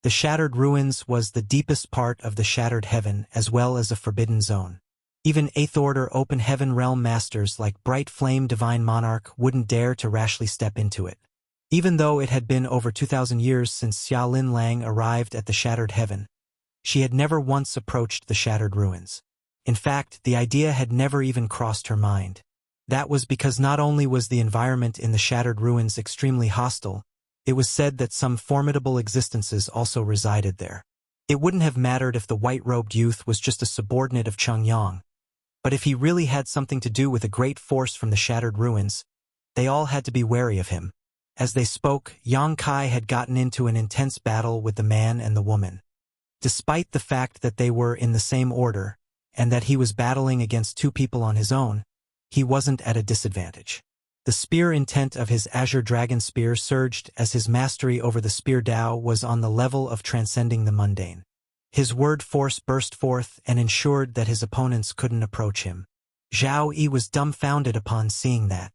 Speaker 1: The shattered ruins was the deepest part of the shattered heaven as well as a forbidden zone. Even eighth-order open heaven realm masters like Bright Flame Divine Monarch wouldn't dare to rashly step into it. Even though it had been over 2,000 years since Xiaolin Lang arrived at the shattered heaven, she had never once approached the shattered ruins. In fact, the idea had never even crossed her mind. That was because not only was the environment in the shattered ruins extremely hostile, it was said that some formidable existences also resided there. It wouldn't have mattered if the white-robed youth was just a subordinate of Chongyang, but if he really had something to do with a great force from the shattered ruins, they all had to be wary of him. As they spoke, Yang Kai had gotten into an intense battle with the man and the woman. Despite the fact that they were in the same order, and that he was battling against two people on his own, he wasn't at a disadvantage. The spear intent of his Azure Dragon Spear surged as his mastery over the spear Dao was on the level of transcending the mundane. His word force burst forth and ensured that his opponents couldn't approach him. Zhao Yi was dumbfounded upon seeing that.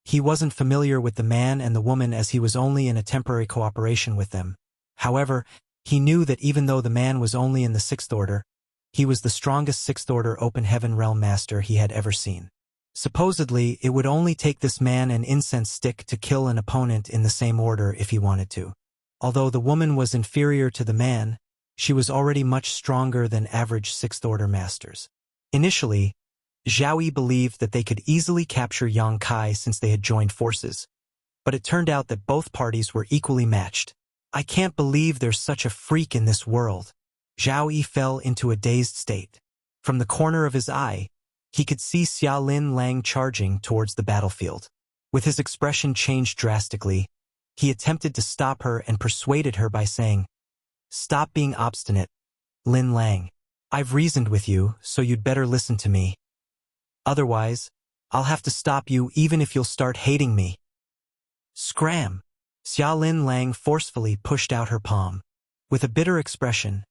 Speaker 1: He wasn't familiar with the man and the woman as he was only in a temporary cooperation with them. However, he knew that even though the man was only in the 6th order, he was the strongest 6th order open heaven realm master he had ever seen. Supposedly, it would only take this man an incense stick to kill an opponent in the same order if he wanted to. Although the woman was inferior to the man, she was already much stronger than average 6th order masters. Initially, Zhao Yi believed that they could easily capture Yang Kai since they had joined forces, but it turned out that both parties were equally matched. I can't believe there's such a freak in this world. Zhao Yi fell into a dazed state. From the corner of his eye, he could see Xiaolin Lang charging towards the battlefield. With his expression changed drastically, he attempted to stop her and persuaded her by saying, "Stop being obstinate, Lin Lang. I've reasoned with you, so you'd better listen to me. Otherwise, I'll have to stop you even if you'll start hating me." Scram! Xiaolin Lang forcefully pushed out her palm. With a bitter expression,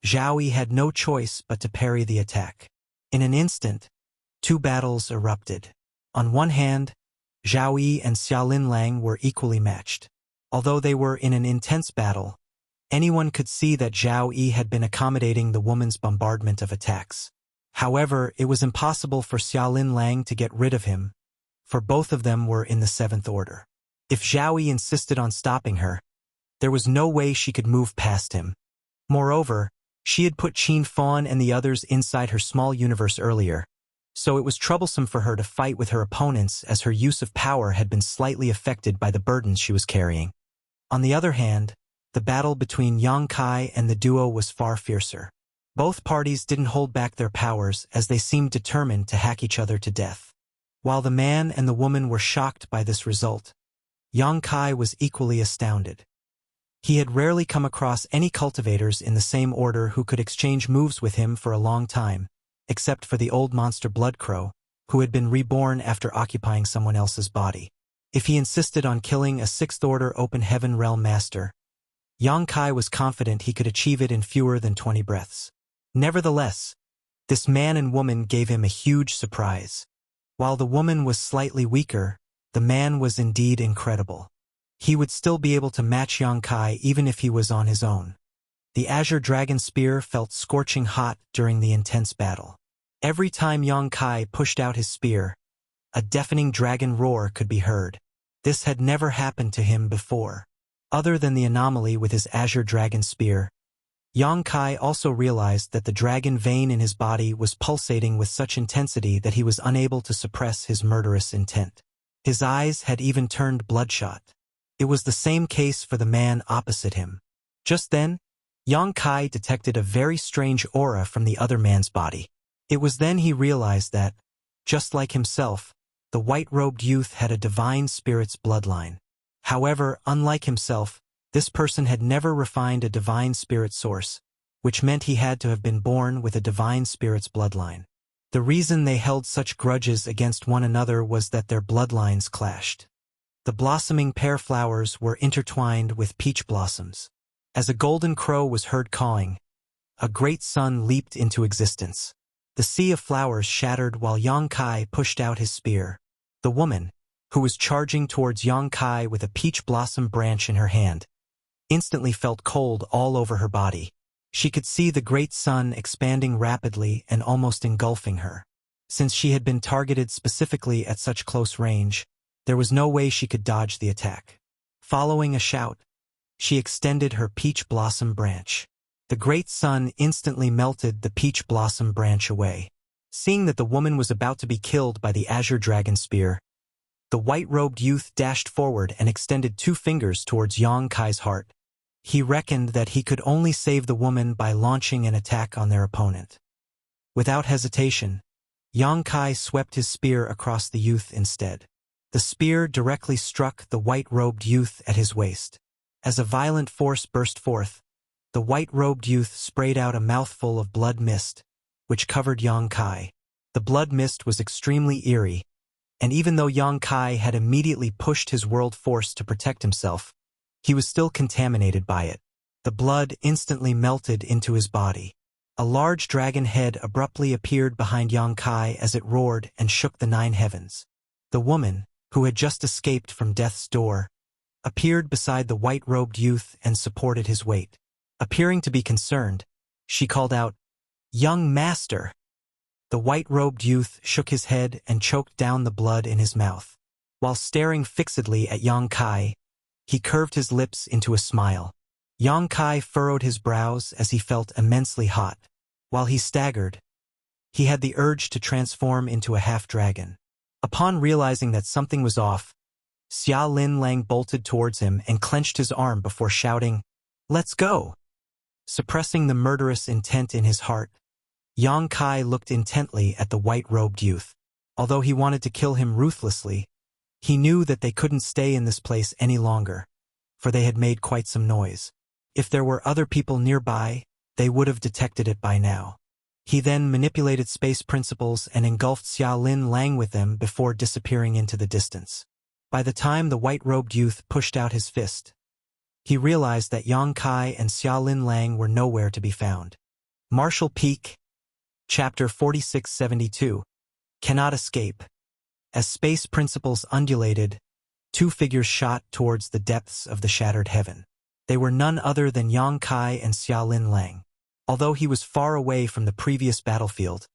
Speaker 1: Zhao Yi had no choice but to parry the attack. In an instant, two battles erupted. On one hand, Zhao Yi and Xiaolin Lang were equally matched. Although they were in an intense battle, anyone could see that Zhao Yi had been accommodating the woman's bombardment of attacks. However, it was impossible for Xiaolin Lang to get rid of him, for both of them were in the 7th order. If Zhao Yi insisted on stopping her, there was no way she could move past him. Moreover, she had put Qin Fan and the others inside her small universe earlier, so it was troublesome for her to fight with her opponents as her use of power had been slightly affected by the burdens she was carrying. On the other hand, the battle between Yang Kai and the duo was far fiercer. Both parties didn't hold back their powers as they seemed determined to hack each other to death. While the man and the woman were shocked by this result, Yang Kai was equally astounded. He had rarely come across any cultivators in the same order who could exchange moves with him for a long time, except for the old monster Bloodcrow, who had been reborn after occupying someone else's body. If he insisted on killing a 6th order open heaven realm master, Yang Kai was confident he could achieve it in fewer than 20 breaths. Nevertheless, this man and woman gave him a huge surprise. While the woman was slightly weaker, the man was indeed incredible. He would still be able to match Yang Kai even if he was on his own. The Azure Dragon Spear felt scorching hot during the intense battle. Every time Yang Kai pushed out his spear, a deafening dragon roar could be heard. This had never happened to him before. Other than the anomaly with his Azure Dragon Spear, Yang Kai also realized that the dragon vein in his body was pulsating with such intensity that he was unable to suppress his murderous intent. His eyes had even turned bloodshot. It was the same case for the man opposite him. Just then, Yang Kai detected a very strange aura from the other man's body. It was then he realized that, just like himself, the white-robed youth had a divine spirit's bloodline. However, unlike himself, this person had never refined a divine spirit source, which meant he had to have been born with a divine spirit's bloodline. The reason they held such grudges against one another was that their bloodlines clashed. The blossoming pear flowers were intertwined with peach blossoms. As a golden crow was heard cawing, a great sun leaped into existence. The sea of flowers shattered while Yang Kai pushed out his spear. The woman, who was charging towards Yang Kai with a peach blossom branch in her hand, instantly felt cold all over her body. She could see the great sun expanding rapidly and almost engulfing her. Since she had been targeted specifically at such close range, there was no way she could dodge the attack. Following a shout, she extended her peach blossom branch. The great sun instantly melted the peach blossom branch away. Seeing that the woman was about to be killed by the Azure Dragon Spear, the white-robed youth dashed forward and extended 2 fingers towards Yang Kai's heart. He reckoned that he could only save the woman by launching an attack on their opponent. Without hesitation, Yang Kai swept his spear across the youth instead. The spear directly struck the white-robed youth at his waist. As a violent force burst forth, the white-robed youth sprayed out a mouthful of blood mist, which covered Yang Kai. The blood mist was extremely eerie, and even though Yang Kai had immediately pushed his world force to protect himself, he was still contaminated by it. The blood instantly melted into his body. A large dragon head abruptly appeared behind Yang Kai as it roared and shook the 9 heavens. The woman, who had just escaped from death's door, appeared beside the white-robed youth and supported his weight. Appearing to be concerned, she called out, "Young master!" The white-robed youth shook his head and choked down the blood in his mouth. While staring fixedly at Yang Kai, he curved his lips into a smile. Yang Kai furrowed his brows as he felt immensely hot. While he staggered, he had the urge to transform into a half-dragon. Upon realizing that something was off, Xia Lin Lang bolted towards him and clenched his arm before shouting, "Let's go!" Suppressing the murderous intent in his heart, Yang Kai looked intently at the white-robed youth. Although he wanted to kill him ruthlessly, he knew that they couldn't stay in this place any longer, for they had made quite some noise. If there were other people nearby, they would have detected it by now. He then manipulated space principles and engulfed Xia Lin Lang with them before disappearing into the distance. By the time the white-robed youth pushed out his fist, he realized that Yang Kai and Xia Lin Lang were nowhere to be found. Martial Peak, Chapter 4672, Cannot Escape. As space principles undulated, 2 figures shot towards the depths of the shattered heaven. They were none other than Yang Kai and Xia Lin Lang. Although he was far away from the previous battlefield,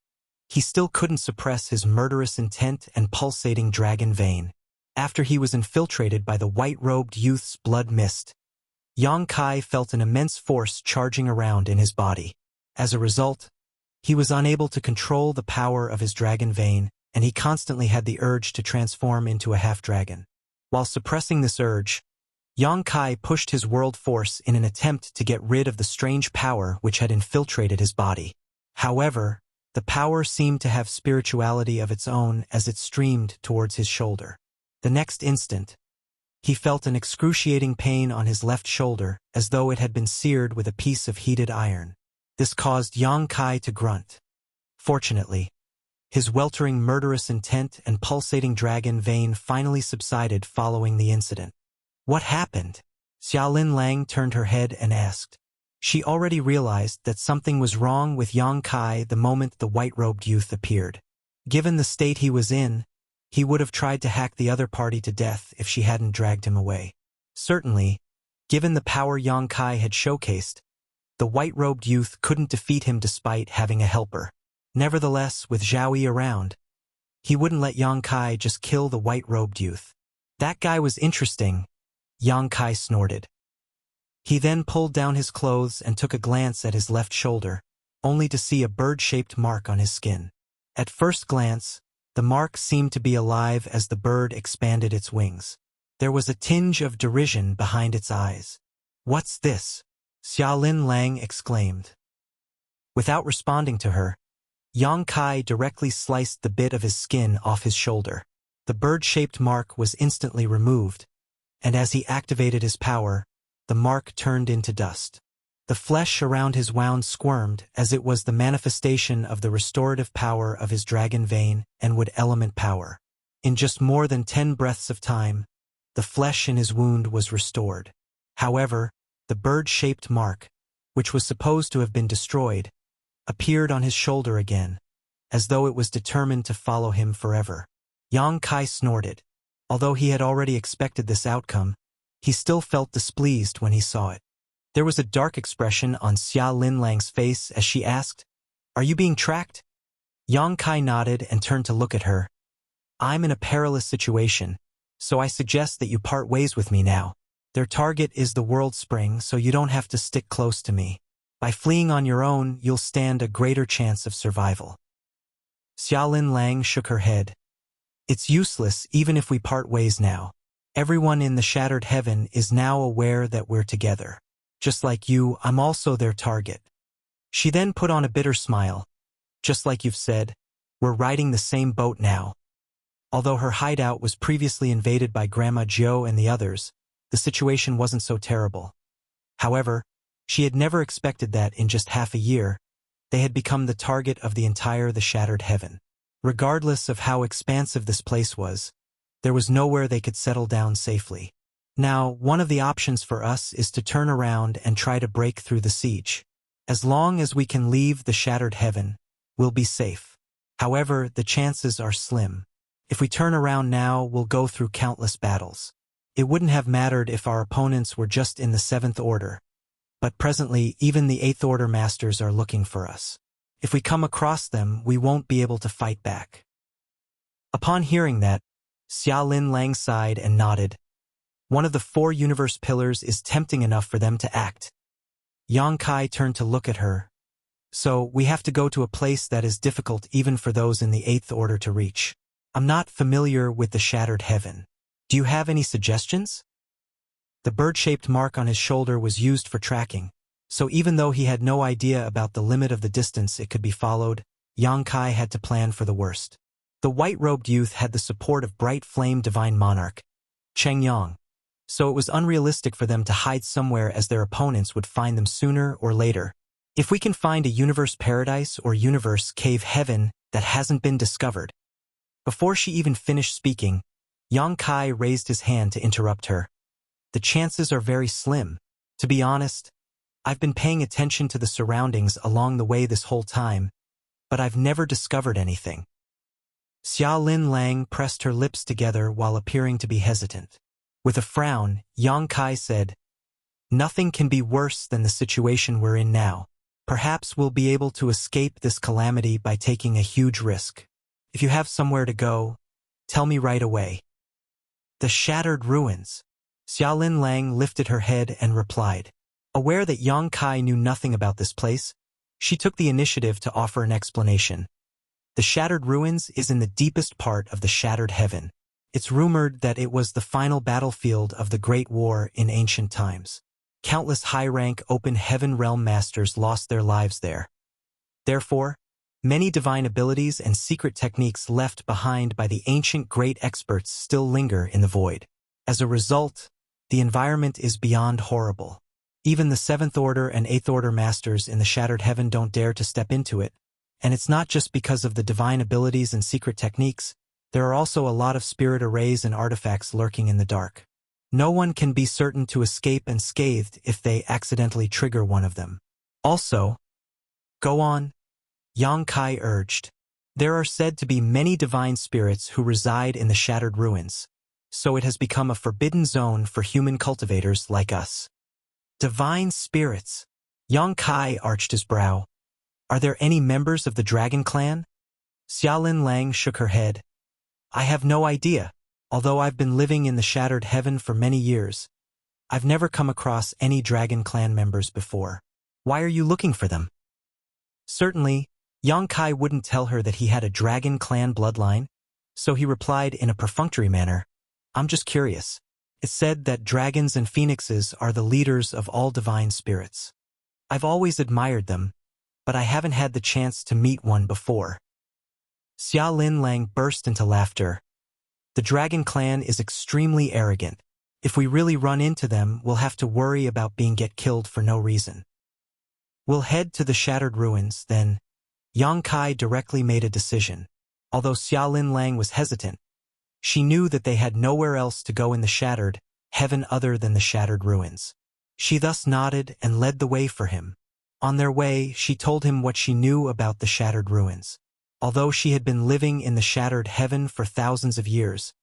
Speaker 1: he still couldn't suppress his murderous intent and pulsating dragon vein. After he was infiltrated by the white-robed youth's blood mist, Yang Kai felt an immense force charging around in his body. As a result, he was unable to control the power of his dragon vein, and he constantly had the urge to transform into a half-dragon. While suppressing this urge, Yang Kai pushed his world force in an attempt to get rid of the strange power which had infiltrated his body. However, the power seemed to have spirituality of its own as it streamed towards his shoulder. The next instant, he felt an excruciating pain on his left shoulder, as though it had been seared with a piece of heated iron. This caused Yang Kai to grunt. Fortunately, his weltering murderous intent and pulsating dragon vein finally subsided following the incident. What happened? Xia Lin Lang turned her head and asked. She already realized that something was wrong with Yang Kai the moment the white-robed youth appeared. Given the state he was in, he would have tried to hack the other party to death if she hadn't dragged him away. Certainly, given the power Yang Kai had showcased, the white-robed youth couldn't defeat him despite having a helper. Nevertheless, with Zhao Yi around, he wouldn't let Yang Kai just kill the white-robed youth. That guy was interesting, Yang Kai snorted. He then pulled down his clothes and took a glance at his left shoulder, only to see a bird-shaped mark on his skin. At first glance, the mark seemed to be alive as the bird expanded its wings. There was a tinge of derision behind its eyes. "What's this?" Xia Lin Lang exclaimed. Without responding to her, Yang Kai directly sliced the bit of his skin off his shoulder. The bird-shaped mark was instantly removed, and as he activated his power, the mark turned into dust. The flesh around his wound squirmed as it was the manifestation of the restorative power of his dragon vein and wood element power. In just more than 10 breaths of time, the flesh in his wound was restored. However, the bird-shaped mark, which was supposed to have been destroyed, appeared on his shoulder again, as though it was determined to follow him forever. Yang Kai snorted. Although he had already expected this outcome, he still felt displeased when he saw it. There was a dark expression on Xia Lin Lang's face as she asked, "Are you being tracked?" Yang Kai nodded and turned to look at her. "I'm in a perilous situation, so I suggest that you part ways with me now. Their target is the World Spring, so you don't have to stick close to me. By fleeing on your own, you'll stand a greater chance of survival." Xia Lin Lang shook her head. "It's useless even if we part ways now. Everyone in the shattered heaven is now aware that we're together. Just like you, I'm also their target." She then put on a bitter smile. "Just like you've said, we're riding the same boat now." Although her hideout was previously invaded by Grandma Jiu and the others, the situation wasn't so terrible. However, she had never expected that in just half a year, They had become the target of the shattered heaven. Regardless of how expansive this place was, there was nowhere they could settle down safely. Now, one of the options for us is to turn around and try to break through the siege. As long as we can leave the shattered heaven, we'll be safe. However, the chances are slim. If we turn around now, we'll go through countless battles. It wouldn't have mattered if our opponents were just in the 7th Order. But presently, even the 8th Order masters are looking for us. If we come across them, we won't be able to fight back. Upon hearing that, Xia Lin Lang sighed and nodded. One of the 4 universe pillars is tempting enough for them to act. Yang Kai turned to look at her. So, we have to go to a place that is difficult even for those in the 8th Order to reach. I'm not familiar with the shattered heaven. Do you have any suggestions? The bird-shaped mark on his shoulder was used for tracking, so even though he had no idea about the limit of the distance it could be followed, Yang Kai had to plan for the worst. The white-robed youth had the support of bright flame divine monarch, Cheng Yang, so it was unrealistic for them to hide somewhere as their opponents would find them sooner or later. If we can find a universe paradise or universe cave heaven that hasn't been discovered. Before she even finished speaking, Yang Kai raised his hand to interrupt her. The chances are very slim. To be honest, I've been paying attention to the surroundings along the way this whole time, but I've never discovered anything. Xia Lin Lang pressed her lips together while appearing to be hesitant. With a frown, Yang Kai said, "Nothing can be worse than the situation we're in now. Perhaps we'll be able to escape this calamity by taking a huge risk. If you have somewhere to go, tell me right away." The shattered ruins. Xia Lin Lang lifted her head and replied. Aware that Yang Kai knew nothing about this place, she took the initiative to offer an explanation. The shattered ruins is in the deepest part of the shattered heaven. It's rumored that it was the final battlefield of the Great War in ancient times. Countless high-rank open heaven realm masters lost their lives there. Therefore, many divine abilities and secret techniques left behind by the ancient great experts still linger in the void. As a result, the environment is beyond horrible. Even the 7th Order and 8th Order masters in the shattered heaven don't dare to step into it. And it's not just because of the divine abilities and secret techniques. There are also a lot of spirit arrays and artifacts lurking in the dark. No one can be certain to escape unscathed if they accidentally trigger one of them. Also, go on, Yang Kai urged. There are said to be many divine spirits who reside in the shattered ruins, so it has become a forbidden zone for human cultivators like us. Divine spirits. Yang Kai arched his brow. Are there any members of the Dragon Clan? Xia Lin Lang shook her head. I have no idea. Although I've been living in the shattered heaven for many years, I've never come across any Dragon Clan members before. Why are you looking for them? Certainly, Yang Kai wouldn't tell her that he had a Dragon Clan bloodline, so he replied in a perfunctory manner, I'm just curious. It's said that dragons and phoenixes are the leaders of all divine spirits. I've always admired them, but I haven't had the chance to meet one before. Xia Lin Lang burst into laughter. The Dragon Clan is extremely arrogant. If we really run into them, we'll have to worry about being killed for no reason. We'll head to the shattered ruins, then. Yang Kai directly made a decision. Although Xia Lin Lang was hesitant, she knew that they had nowhere else to go in the shattered heaven other than the shattered ruins. She thus nodded and led the way for him. On their way, she told him what she knew about the shattered ruins. Although she had been living in the shattered heaven for thousands of years,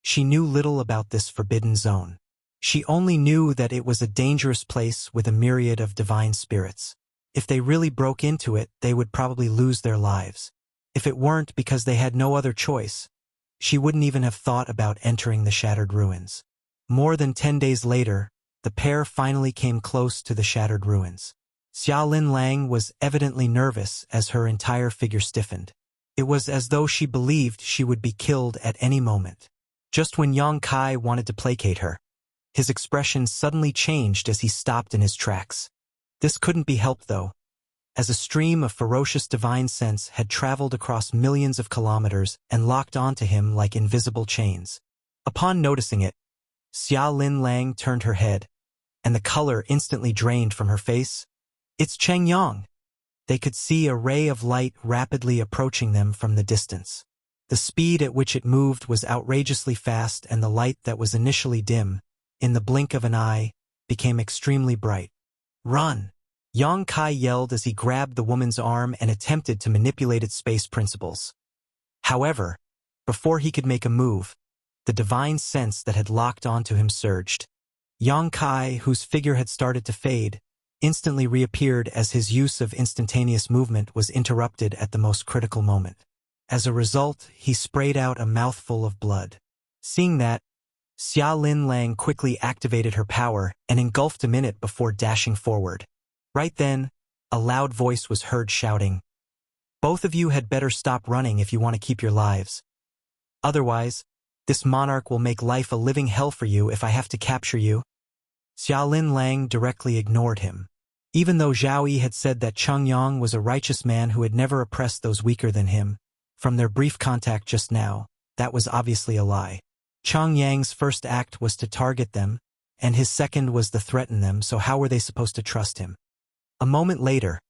Speaker 1: she knew little about this forbidden zone. She only knew that it was a dangerous place with a myriad of divine spirits. If they really broke into it, they would probably lose their lives. If it weren't because they had no other choice, she wouldn't even have thought about entering the shattered ruins. More than 10 days later, the pair finally came close to the shattered ruins. Xia Lin Lang was evidently nervous as her entire figure stiffened. It was as though she believed she would be killed at any moment. Just when Yang Kai wanted to placate her, his expression suddenly changed as he stopped in his tracks. This couldn't be helped though, as a stream of ferocious divine sense had traveled across millions of kilometers and locked onto him like invisible chains. Upon noticing it, Xia Lin Lang turned her head, and the color instantly drained from her face. It's Cheng Yang. They could see a ray of light rapidly approaching them from the distance. The speed at which it moved was outrageously fast, and the light that was initially dim, in the blink of an eye, became extremely bright. "Run!" Yang Kai yelled as he grabbed the woman's arm and attempted to manipulate its space principles. However, before he could make a move, the divine sense that had locked onto him surged. Yang Kai, whose figure had started to fade, instantly reappeared as his use of instantaneous movement was interrupted at the most critical moment. As a result, he sprayed out a mouthful of blood. Seeing that, Xia Lin Lang quickly activated her power and engulfed him in it before dashing forward. Right then, a loud voice was heard shouting, "Both of you had better stop running if you want to keep your lives. Otherwise, this monarch will make life a living hell for you if I have to capture you." Xia Lin Lang directly ignored him. Even though Zhao Yi had said that Cheng Yang was a righteous man who had never oppressed those weaker than him, from their brief contact just now, that was obviously a lie. Cheng Yang's first act was to target them, and his second was to threaten them, so how were they supposed to trust him? A moment later,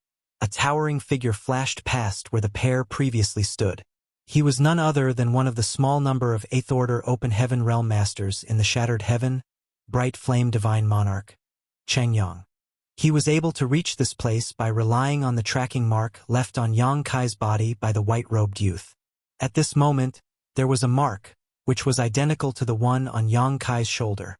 Speaker 1: a towering figure flashed past where the pair previously stood. He was none other than one of the small number of 8th Order Open Heaven Realm Masters in the Shattered Heaven, Bright Flame Divine Monarch, Cheng Yang. He was able to reach this place by relying on the tracking mark left on Yang Kai's body by the white-robed youth. At this moment, there was a mark, which was identical to the one on Yang Kai's shoulder,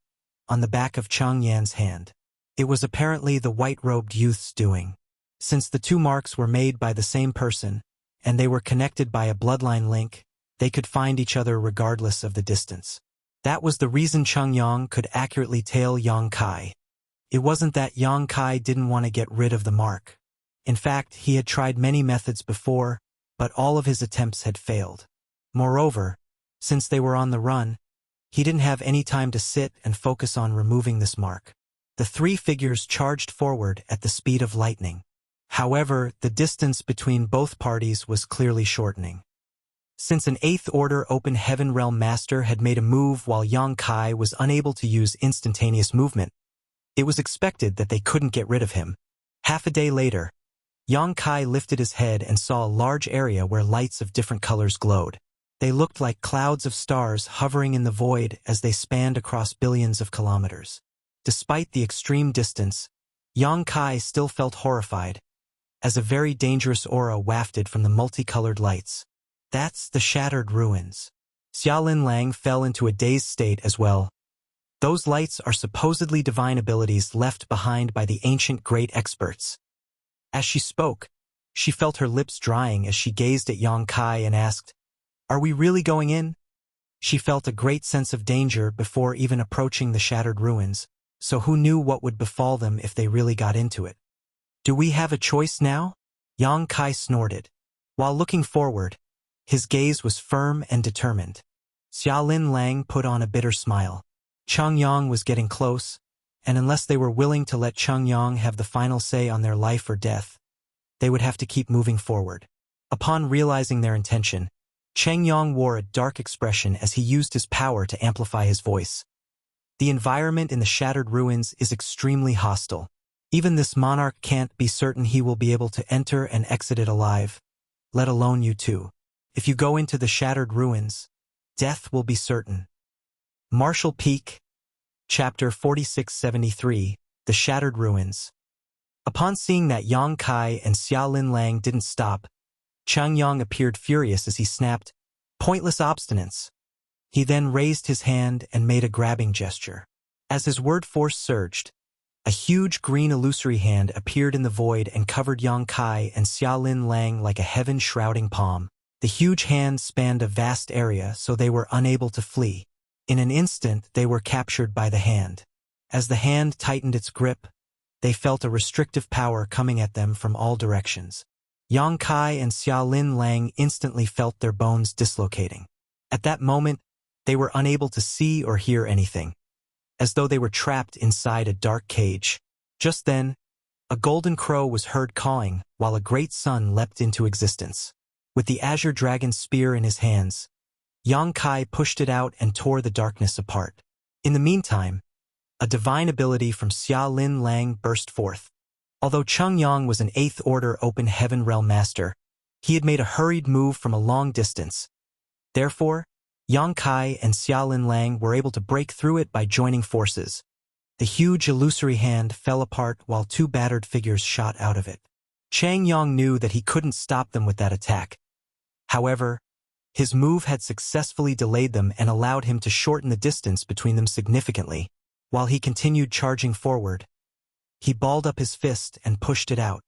Speaker 1: on the back of Cheng Yan's hand. It was apparently the white-robed youth's doing. Since the two marks were made by the same person, and they were connected by a bloodline link, they could find each other regardless of the distance. That was the reason Cheng Yang could accurately tail Yang Kai. It wasn't that Yang Kai didn't want to get rid of the mark. In fact, he had tried many methods before, but all of his attempts had failed. Moreover, since they were on the run, he didn't have any time to sit and focus on removing this mark. The three figures charged forward at the speed of lightning. However, the distance between both parties was clearly shortening. Since an 8th Order Open Heaven Realm Master had made a move while Yang Kai was unable to use instantaneous movement, it was expected that they couldn't get rid of him. Half a day later, Yang Kai lifted his head and saw a large area where lights of different colors glowed. They looked like clouds of stars hovering in the void as they spanned across billions of kilometers. Despite the extreme distance, Yang Kai still felt horrified, as a very dangerous aura wafted from the multicolored lights. "That's the Shattered Ruins." Xia Lin Lang fell into a dazed state as well. "Those lights are supposedly divine abilities left behind by the ancient great experts." As she spoke, she felt her lips drying as she gazed at Yang Kai and asked, "Are we really going in?" She felt a great sense of danger before even approaching the Shattered Ruins, so who knew what would befall them if they really got into it? "Do we have a choice now?" Yang Kai snorted. While looking forward, his gaze was firm and determined. Xia Lin Lang put on a bitter smile. Cheng Yang was getting close, and unless they were willing to let Cheng Yang have the final say on their life or death, they would have to keep moving forward. Upon realizing their intention, Cheng Yang wore a dark expression as he used his power to amplify his voice. "The environment in the Shattered Ruins is extremely hostile. Even this monarch can't be certain he will be able to enter and exit it alive, let alone you two. If you go into the Shattered Ruins, death will be certain." Marshall Peak, Chapter 4673, The Shattered Ruins. Upon seeing that Yang Kai and Xia Lin Lang didn't stop, Cheng Yang appeared furious as he snapped, "Pointless obstinance." He then raised his hand and made a grabbing gesture. As his word force surged, a huge green illusory hand appeared in the void and covered Yang Kai and Xia Lin Lang like a heaven-shrouding palm. The huge hand spanned a vast area so they were unable to flee. In an instant, they were captured by the hand. As the hand tightened its grip, they felt a restrictive power coming at them from all directions. Yang Kai and Xia Lin Lang instantly felt their bones dislocating. At that moment, they were unable to see or hear anything, as though they were trapped inside a dark cage. Just then, a golden crow was heard cawing while a great sun leapt into existence. With the azure dragon's spear in his hands, Yang Kai pushed it out and tore the darkness apart. In the meantime, a divine ability from Xia Lin Lang burst forth. Although Cheng Yang was an 8th Order Open Heaven Realm Master, he had made a hurried move from a long distance. Therefore, Yang Kai and Xiaolin Lang were able to break through it by joining forces. The huge illusory hand fell apart while 2 battered figures shot out of it. Cheng Yang knew that he couldn't stop them with that attack. However, his move had successfully delayed them and allowed him to shorten the distance between them significantly. While he continued charging forward, he balled up his fist and pushed it out.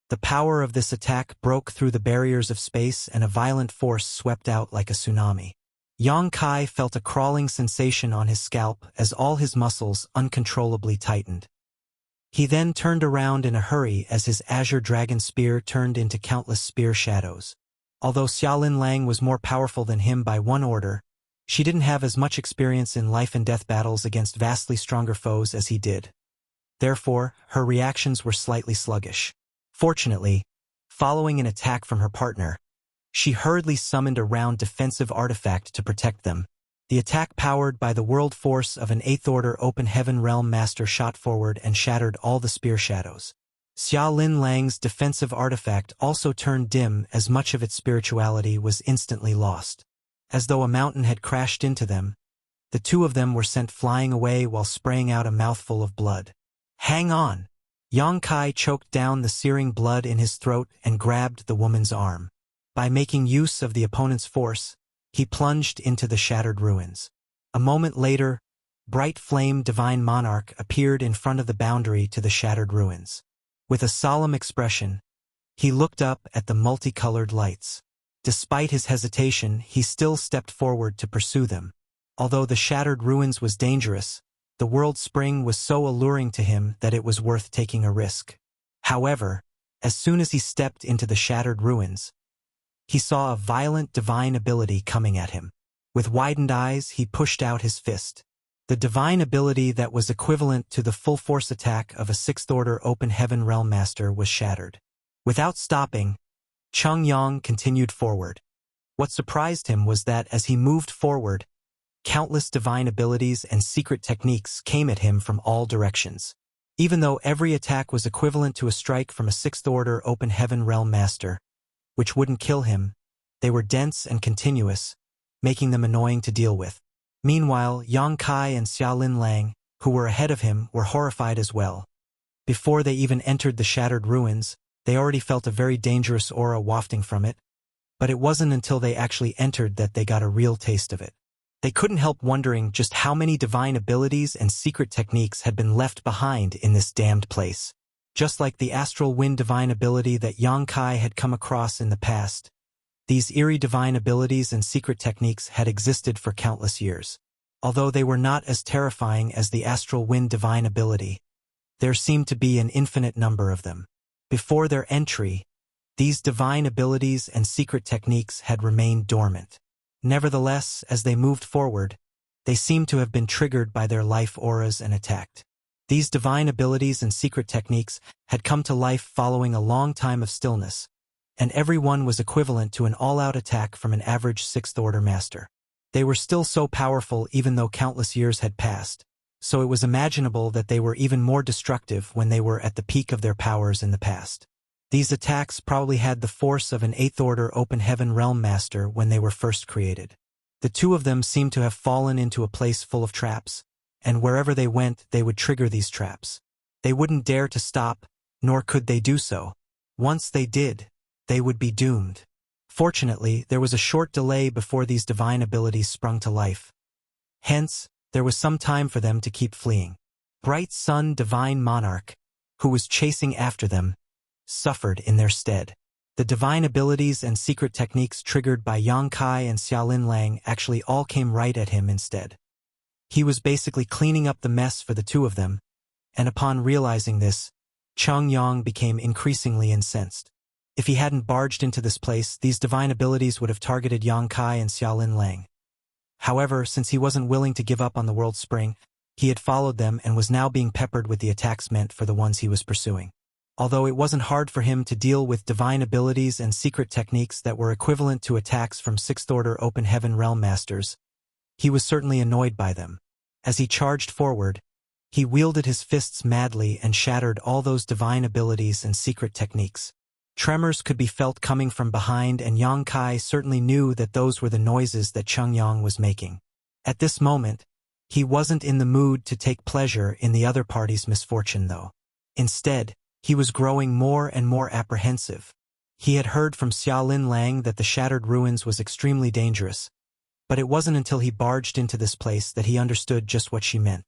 Speaker 1: The power of this attack broke through the barriers of space and a violent force swept out like a tsunami. Yang Kai felt a crawling sensation on his scalp as all his muscles uncontrollably tightened. He then turned around in a hurry as his azure dragon spear turned into countless spear shadows. Although Xiaolin Lang was more powerful than him by 1 order, she didn't have as much experience in life and death battles against vastly stronger foes as he did. Therefore, her reactions were slightly sluggish. Fortunately, following an attack from her partner, she hurriedly summoned a round defensive artifact to protect them. The attack powered by the world force of an 8th Order Open Heaven Realm Master shot forward and shattered all the spear shadows. Xiaolin Lang's defensive artifact also turned dim as much of its spirituality was instantly lost. As though a mountain had crashed into them, the 2 of them were sent flying away while spraying out a mouthful of blood. "Hang on!" Yang Kai choked down the searing blood in his throat and grabbed the woman's arm. By making use of the opponent's force, he plunged into the shattered ruins. A moment later, Bright Flame Divine Monarch appeared in front of the boundary to the shattered ruins. With a solemn expression, he looked up at the multicolored lights. Despite his hesitation, he still stepped forward to pursue them. Although the shattered ruins was dangerous, the world spring was so alluring to him that it was worth taking a risk. However, as soon as he stepped into the shattered ruins, he saw a violent divine ability coming at him. With widened eyes, he pushed out his fist. The divine ability that was equivalent to the full force attack of a 6th Order Open Heaven Realm Master was shattered. Without stopping, Cheng Yang continued forward. What surprised him was that as he moved forward, countless divine abilities and secret techniques came at him from all directions. Even though every attack was equivalent to a strike from a 6th Order Open Heaven Realm Master, which wouldn't kill him, they were dense and continuous, making them annoying to deal with. Meanwhile, Yang Kai and Xiaolin Lang, who were ahead of him, were horrified as well. Before they even entered the shattered ruins, they already felt a very dangerous aura wafting from it, but it wasn't until they actually entered that they got a real taste of it. They couldn't help wondering just how many divine abilities and secret techniques had been left behind in this damned place. Just like the astral wind divine ability that Yang Kai had come across in the past, these eerie divine abilities and secret techniques had existed for countless years. Although they were not as terrifying as the astral wind divine ability, there seemed to be an infinite number of them. Before their entry, these divine abilities and secret techniques had remained dormant. Nevertheless, as they moved forward, they seemed to have been triggered by their life auras and attacked. These divine abilities and secret techniques had come to life following a long time of stillness, and every one was equivalent to an all-out attack from an average 6th Order Master. They were still so powerful even though countless years had passed, so it was imaginable that they were even more destructive when they were at the peak of their powers in the past. These attacks probably had the force of an 8th Order Open Heaven Realm Master when they were first created. The 2 of them seemed to have fallen into a place full of traps, and wherever they went, they would trigger these traps. They wouldn't dare to stop, nor could they do so. Once they did, they would be doomed. Fortunately, there was a short delay before these divine abilities sprung to life. Hence, there was some time for them to keep fleeing. Bright Sun Divine Monarch, who was chasing after them, suffered in their stead. The divine abilities and secret techniques triggered by Yang Kai and Xiaolin Lang actually all came right at him instead. He was basically cleaning up the mess for the 2 of them, and upon realizing this, Cheng Yang became increasingly incensed. If he hadn't barged into this place, these divine abilities would have targeted Yang Kai and Xiaolin Lang. However, since he wasn't willing to give up on the world spring, he had followed them and was now being peppered with the attacks meant for the ones he was pursuing. Although it wasn't hard for him to deal with divine abilities and secret techniques that were equivalent to attacks from 6th Order Open Heaven Realm Masters, he was certainly annoyed by them. As he charged forward, He wielded his fists madly and shattered all those divine abilities and secret techniques. Tremors could be felt coming from behind, and Yang Kai certainly knew that those were the noises that Cheng Yang was making. At this moment, he wasn't in the mood to take pleasure in the other party's misfortune, though. Instead, he was growing more and more apprehensive. He had heard from Xiaolin Lang that the shattered ruins was extremely dangerous, but it wasn't until he barged into this place that he understood just what she meant.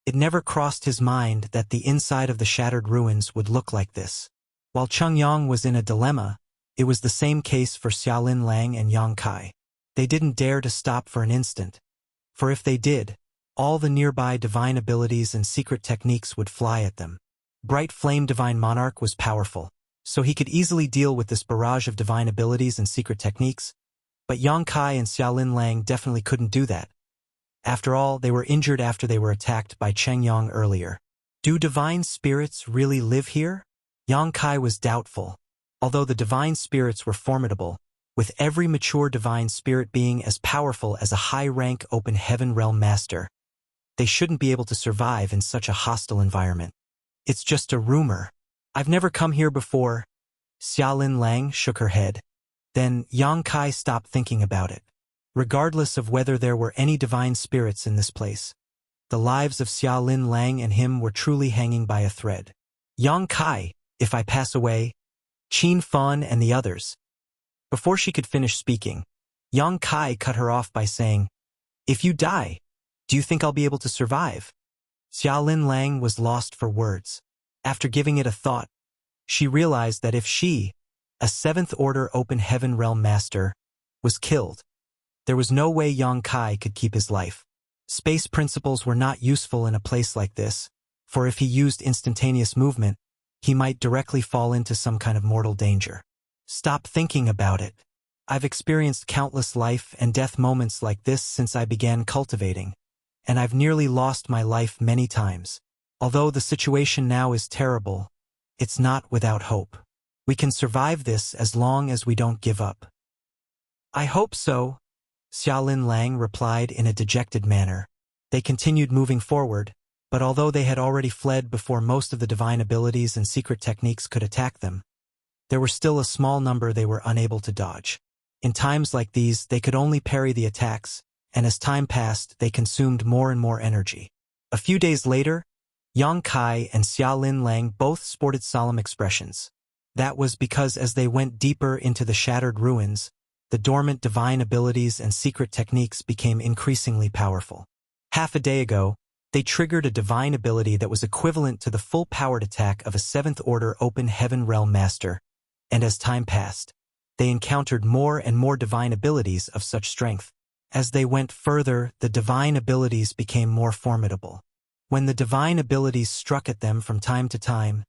Speaker 1: It never crossed his mind that the inside of the shattered ruins would look like this. While Cheng Yang was in a dilemma, it was the same case for Xiaolin Lang and Yang Kai. They didn't dare to stop for an instant, for if they did, all the nearby divine abilities and secret techniques would fly at them. Bright Flame Divine Monarch was powerful, so he could easily deal with this barrage of divine abilities and secret techniques, but Yang Kai and Xiaolin Lang definitely couldn't do that. After all, they were injured after they were attacked by Cheng Yang earlier. Do divine spirits really live here? Yang Kai was doubtful. Although the divine spirits were formidable, with every mature divine spirit being as powerful as a high-rank open heaven realm master, they shouldn't be able to survive in such a hostile environment. It's just a rumor. I've never come here before. Xiaolin Lang shook her head. Then Yang Kai stopped thinking about it. Regardless of whether there were any divine spirits in this place, the lives of Xiaolin Lang and him were truly hanging by a thread. Yang Kai, if I pass away, Qin Fan and the others. Before she could finish speaking, Yang Kai cut her off by saying, if you die, do you think I'll be able to survive? Xiaolin Lang was lost for words. After giving it a thought, she realized that if she, a 7th Order Open Heaven Realm Master, was killed, there was no way Yang Kai could keep his life. Space principles were not useful in a place like this, for if he used instantaneous movement, he might directly fall into some kind of mortal danger. Stop thinking about it. I've experienced countless life and death moments like this since I began cultivating, and I've nearly lost my life many times. Although the situation now is terrible, it's not without hope. We can survive this as long as we don't give up. I hope so, Xiaolin Lang replied in a dejected manner. They continued moving forward, but although they had already fled before most of the divine abilities and secret techniques could attack them, there were still a small number they were unable to dodge. In times like these, they could only parry the attacks, and as time passed, they consumed more and more energy. A few days later, Yang Kai and Xiaolin Lang both sported solemn expressions. That was because as they went deeper into the shattered ruins, the dormant divine abilities and secret techniques became increasingly powerful. Half a day ago, they triggered a divine ability that was equivalent to the full-powered attack of a 7th Order Open Heaven Realm Master, and as time passed, they encountered more and more divine abilities of such strength. As they went further, the divine abilities became more formidable. When the divine abilities struck at them from time to time,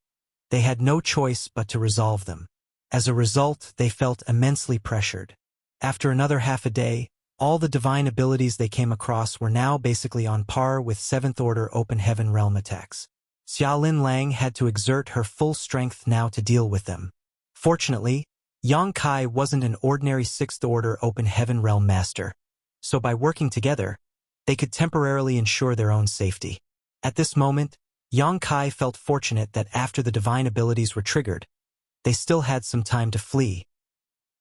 Speaker 1: they had no choice but to resolve them. As a result, they felt immensely pressured. After another half a day, all the divine abilities they came across were now basically on par with 7th Order Open Heaven Realm attacks. Xiaolin Lang had to exert her full strength now to deal with them. Fortunately, Yang Kai wasn't an ordinary 6th Order Open Heaven Realm Master, so by working together, they could temporarily ensure their own safety. At this moment, Yang Kai felt fortunate that after the divine abilities were triggered, they still had some time to flee.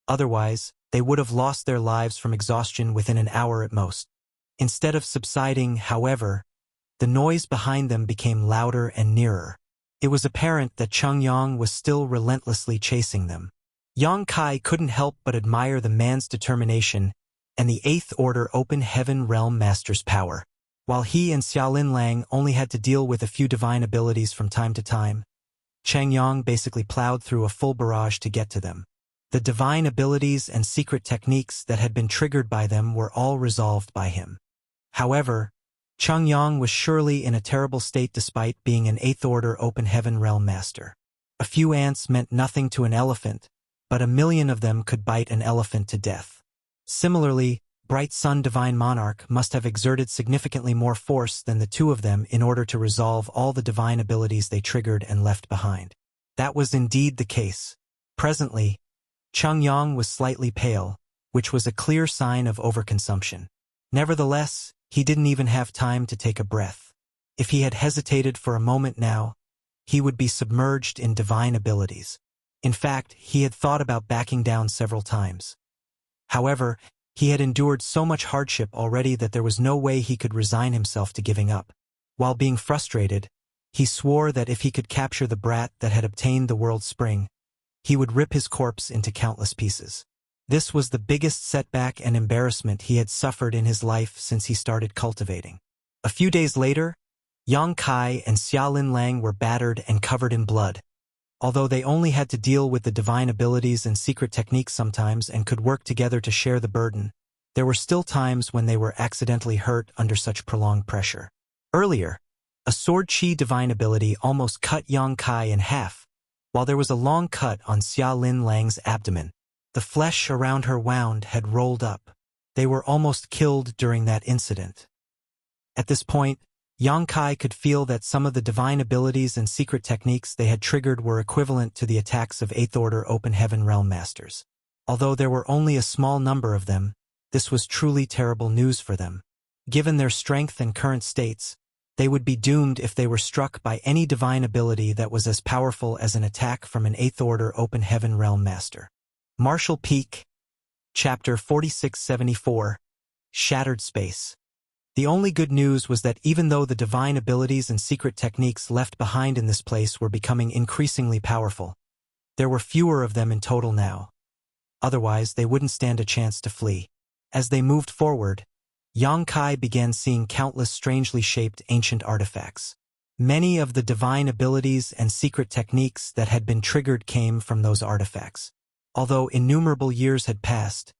Speaker 1: Otherwise, they would have lost their lives from exhaustion within an hour at most. Instead of subsiding, however, the noise behind them became louder and nearer. It was apparent that Cheng Yang was still relentlessly chasing them. Yang Kai couldn't help but admire the man's determination and the 8th Order Open Heaven Realm Master's power. While he and Xiaolin Lang only had to deal with a few divine abilities from time to time, Cheng Yang basically plowed through a full barrage to get to them. The divine abilities and secret techniques that had been triggered by them were all resolved by him. However, Cheng Yang was surely in a terrible state despite being an 8th Order Open Heaven Realm Master. A few ants meant nothing to an elephant, but 1,000,000 of them could bite an elephant to death. Similarly, Bright Sun Divine Monarch must have exerted significantly more force than the two of them in order to resolve all the divine abilities they triggered and left behind. That was indeed the case. Presently, Cheng Yang was slightly pale, which was a clear sign of overconsumption. Nevertheless, he didn't even have time to take a breath. If he had hesitated for a moment now, he would be submerged in divine abilities. In fact, he had thought about backing down several times. However, he had endured so much hardship already that there was no way he could resign himself to giving up. While being frustrated, he swore that if he could capture the brat that had obtained the world spring, he would rip his corpse into countless pieces. This was the biggest setback and embarrassment he had suffered in his life since he started cultivating. A few days later, Yang Kai and Xiaolin Lang were battered and covered in blood. Although they only had to deal with the divine abilities and secret techniques sometimes and could work together to share the burden, there were still times when they were accidentally hurt under such prolonged pressure. Earlier, a sword chi divine ability almost cut Yang Kai in half, while there was a long cut on Xiaolin Lang's abdomen. The flesh around her wound had rolled up. They were almost killed during that incident. At this point, Yang Kai could feel that some of the divine abilities and secret techniques they had triggered were equivalent to the attacks of 8th Order Open Heaven Realm Masters. Although there were only a small number of them, this was truly terrible news for them. Given their strength and current states, they would be doomed if they were struck by any divine ability that was as powerful as an attack from an 8th Order Open Heaven Realm Master. Martial Peak, Chapter 4674, Shattered Space. The only good news was that even though the divine abilities and secret techniques left behind in this place were becoming increasingly powerful, there were fewer of them in total now. Otherwise, they wouldn't stand a chance to flee. As they moved forward, Yang Kai began seeing countless strangely shaped ancient artifacts. Many of the divine abilities and secret techniques that had been triggered came from those artifacts. Although innumerable years had passed,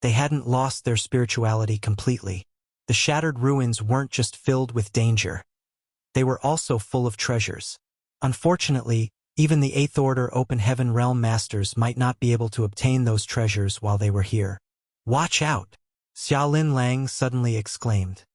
Speaker 1: they hadn't lost their spirituality completely. The shattered ruins weren't just filled with danger. They were also full of treasures. Unfortunately, even the 8th Order Open Heaven Realm Masters might not be able to obtain those treasures while they were here. "Watch out!" Xiaolin Lang suddenly exclaimed.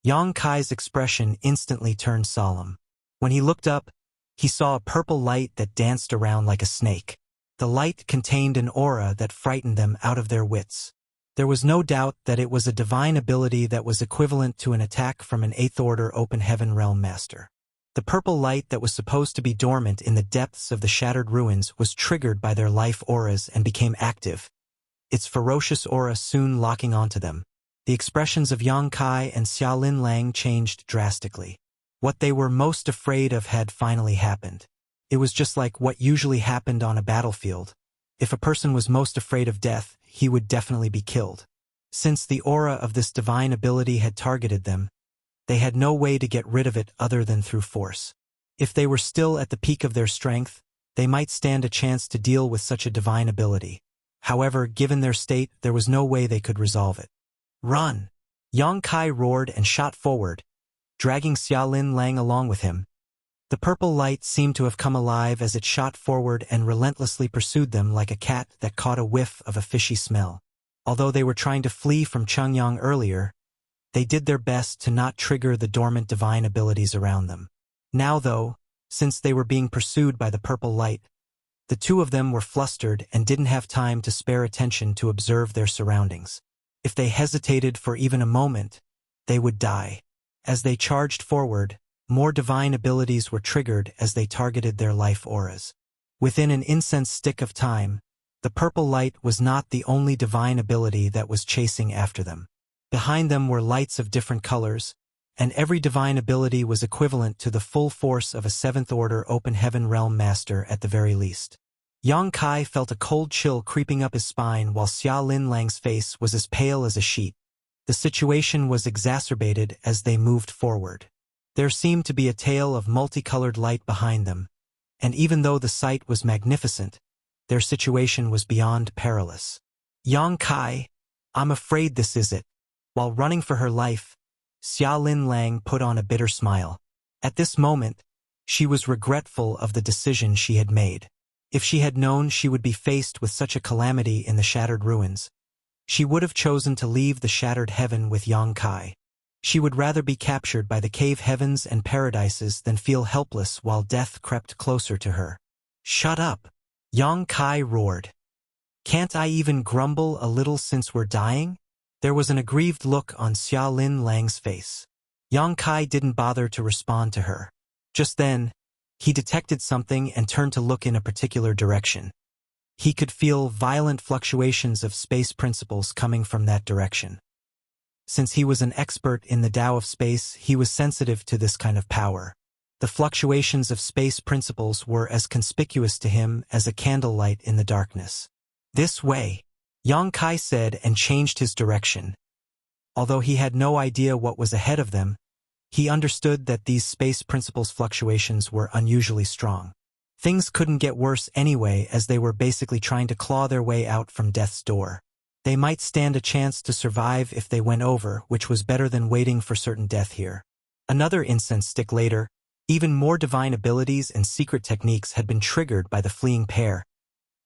Speaker 1: Yang Kai's expression instantly turned solemn. When he looked up, he saw a purple light that danced around like a snake. The light contained an aura that frightened them out of their wits. There was no doubt that it was a divine ability that was equivalent to an attack from an 8th Order Open Heaven Realm Master. The purple light that was supposed to be dormant in the depths of the shattered ruins was triggered by their life auras and became active, its ferocious aura soon locking onto them. The expressions of Yang Kai and Xiaolin Lang changed drastically. What they were most afraid of had finally happened. It was just like what usually happened on a battlefield. If a person was most afraid of death, he would definitely be killed. Since the aura of this divine ability had targeted them, they had no way to get rid of it other than through force. If they were still at the peak of their strength, they might stand a chance to deal with such a divine ability. However, given their state, there was no way they could resolve it. "Run!" Yang Kai roared and shot forward, dragging Xiaolin Lang along with him. The purple light seemed to have come alive as it shot forward and relentlessly pursued them like a cat that caught a whiff of a fishy smell. Although they were trying to flee from Chengyang earlier, they did their best to not trigger the dormant divine abilities around them. Now though, since they were being pursued by the purple light, the two of them were flustered and didn't have time to spare attention to observe their surroundings. If they hesitated for even a moment, they would die. As they charged forward, more divine abilities were triggered as they targeted their life auras. Within an incense stick of time, the purple light was not the only divine ability that was chasing after them. Behind them were lights of different colors, and every divine ability was equivalent to the full force of a 7th Order Open Heaven Realm Master at the very least. Yang Kai felt a cold chill creeping up his spine while Xiaolin Lang's face was as pale as a sheet. The situation was exacerbated as they moved forward. There seemed to be a tail of multicolored light behind them, and even though the sight was magnificent, their situation was beyond perilous. "Yang Kai, I'm afraid this is it." While running for her life, Xiaolin Lang put on a bitter smile. At this moment, she was regretful of the decision she had made. If she had known she would be faced with such a calamity in the shattered ruins, she would have chosen to leave the shattered heaven with Yang Kai. She would rather be captured by the cave heavens and paradises than feel helpless while death crept closer to her. "Shut up!" Yang Kai roared. "Can't I even grumble a little since we're dying?" There was an aggrieved look on Xiaolin Lang's face. Yang Kai didn't bother to respond to her. Just then, he detected something and turned to look in a particular direction. He could feel violent fluctuations of space principles coming from that direction. Since he was an expert in the Tao of space, he was sensitive to this kind of power. The fluctuations of space principles were as conspicuous to him as a candlelight in the darkness. "This way," Yang Kai said and changed his direction. Although he had no idea what was ahead of them, he understood that these space principles fluctuations were unusually strong. Things couldn't get worse anyway, as they were basically trying to claw their way out from death's door. They might stand a chance to survive if they went over, which was better than waiting for certain death here. Another incense stick later, even more divine abilities and secret techniques had been triggered by the fleeing pair,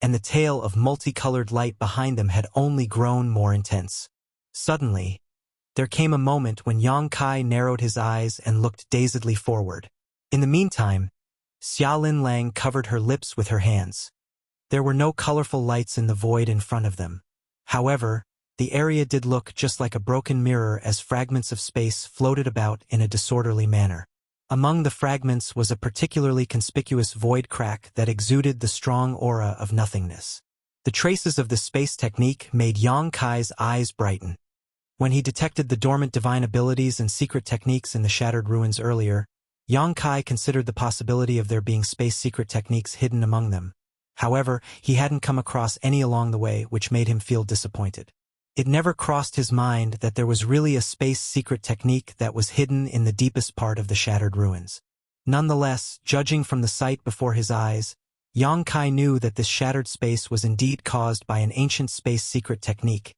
Speaker 1: and the tail of multicolored light behind them had only grown more intense. Suddenly, there came a moment when Yang Kai narrowed his eyes and looked dazedly forward. In the meantime, Xiaolin Lang covered her lips with her hands. There were no colorful lights in the void in front of them. However, the area did look just like a broken mirror as fragments of space floated about in a disorderly manner. Among the fragments was a particularly conspicuous void crack that exuded the strong aura of nothingness. The traces of the space technique made Yang Kai's eyes brighten. When he detected the dormant divine abilities and secret techniques in the shattered ruins earlier, Yang Kai considered the possibility of there being space secret techniques hidden among them. However, he hadn't come across any along the way, which made him feel disappointed. It never crossed his mind that there was really a space secret technique that was hidden in the deepest part of the shattered ruins. Nonetheless, judging from the sight before his eyes, Yang Kai knew that this shattered space was indeed caused by an ancient space secret technique,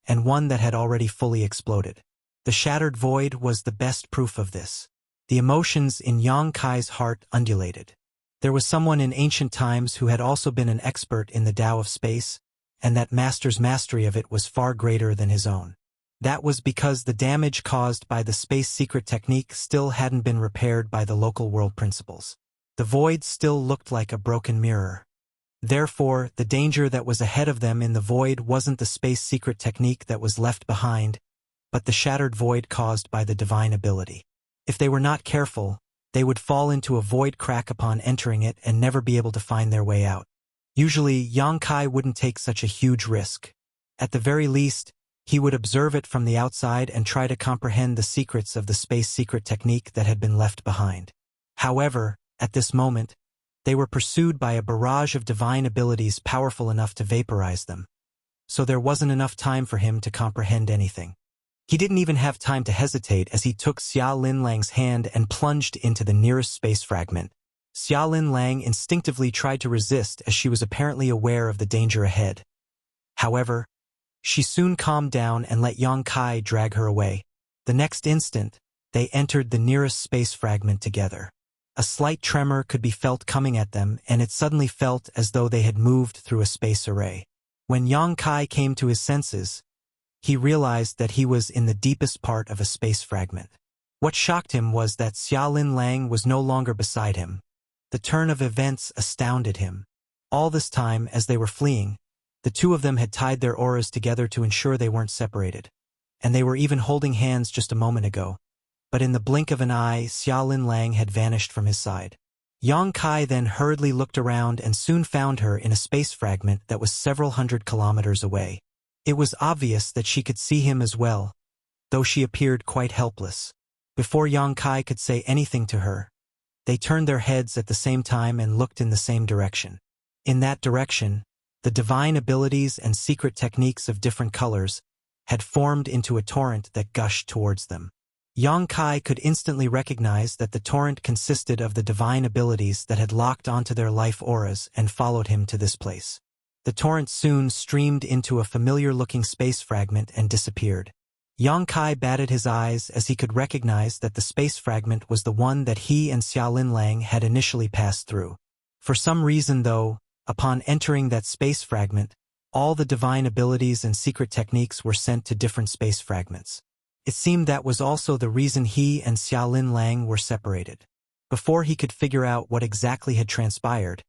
Speaker 1: and one that had already fully exploded. The shattered void was the best proof of this. The emotions in Yang Kai's heart undulated. There was someone in ancient times who had also been an expert in the Tao of space, and that master's mastery of it was far greater than his own. That was because the damage caused by the space secret technique still hadn't been repaired by the local world principles. The void still looked like a broken mirror. Therefore, the danger that was ahead of them in the void wasn't the space secret technique that was left behind, but the shattered void caused by the divine ability. If they were not careful, they would fall into a void crack upon entering it and never be able to find their way out. Usually, Yang Kai wouldn't take such a huge risk. At the very least, he would observe it from the outside and try to comprehend the secrets of the space secret technique that had been left behind. However, at this moment, they were pursued by a barrage of divine abilities powerful enough to vaporize them. So there wasn't enough time for him to comprehend anything. He didn't even have time to hesitate as he took Xiaolin Lang's hand and plunged into the nearest space fragment. Xiaolin Lang instinctively tried to resist as she was apparently aware of the danger ahead. However, she soon calmed down and let Yang Kai drag her away. The next instant, they entered the nearest space fragment together. A slight tremor could be felt coming at them, and it suddenly felt as though they had moved through a space array. When Yang Kai came to his senses, he realized that he was in the deepest part of a space fragment. What shocked him was that Xiaolin Lang was no longer beside him. The turn of events astounded him. All this time, as they were fleeing, the two of them had tied their auras together to ensure they weren't separated, and they were even holding hands just a moment ago. But in the blink of an eye, Xiaolin Lang had vanished from his side. Yang Kai then hurriedly looked around and soon found her in a space fragment that was several hundred kilometers away. It was obvious that she could see him as well, though she appeared quite helpless. Before Yang Kai could say anything to her, they turned their heads at the same time and looked in the same direction. In that direction, the divine abilities and secret techniques of different colors had formed into a torrent that gushed towards them. Yang Kai could instantly recognize that the torrent consisted of the divine abilities that had locked onto their life auras and followed him to this place. The torrent soon streamed into a familiar-looking space fragment and disappeared. Yang Kai batted his eyes as he could recognize that the space fragment was the one that he and Xiaolin Lang had initially passed through. For some reason, though, upon entering that space fragment, all the divine abilities and secret techniques were sent to different space fragments. It seemed that was also the reason he and Xiaolin Lang were separated. Before he could figure out what exactly had transpired,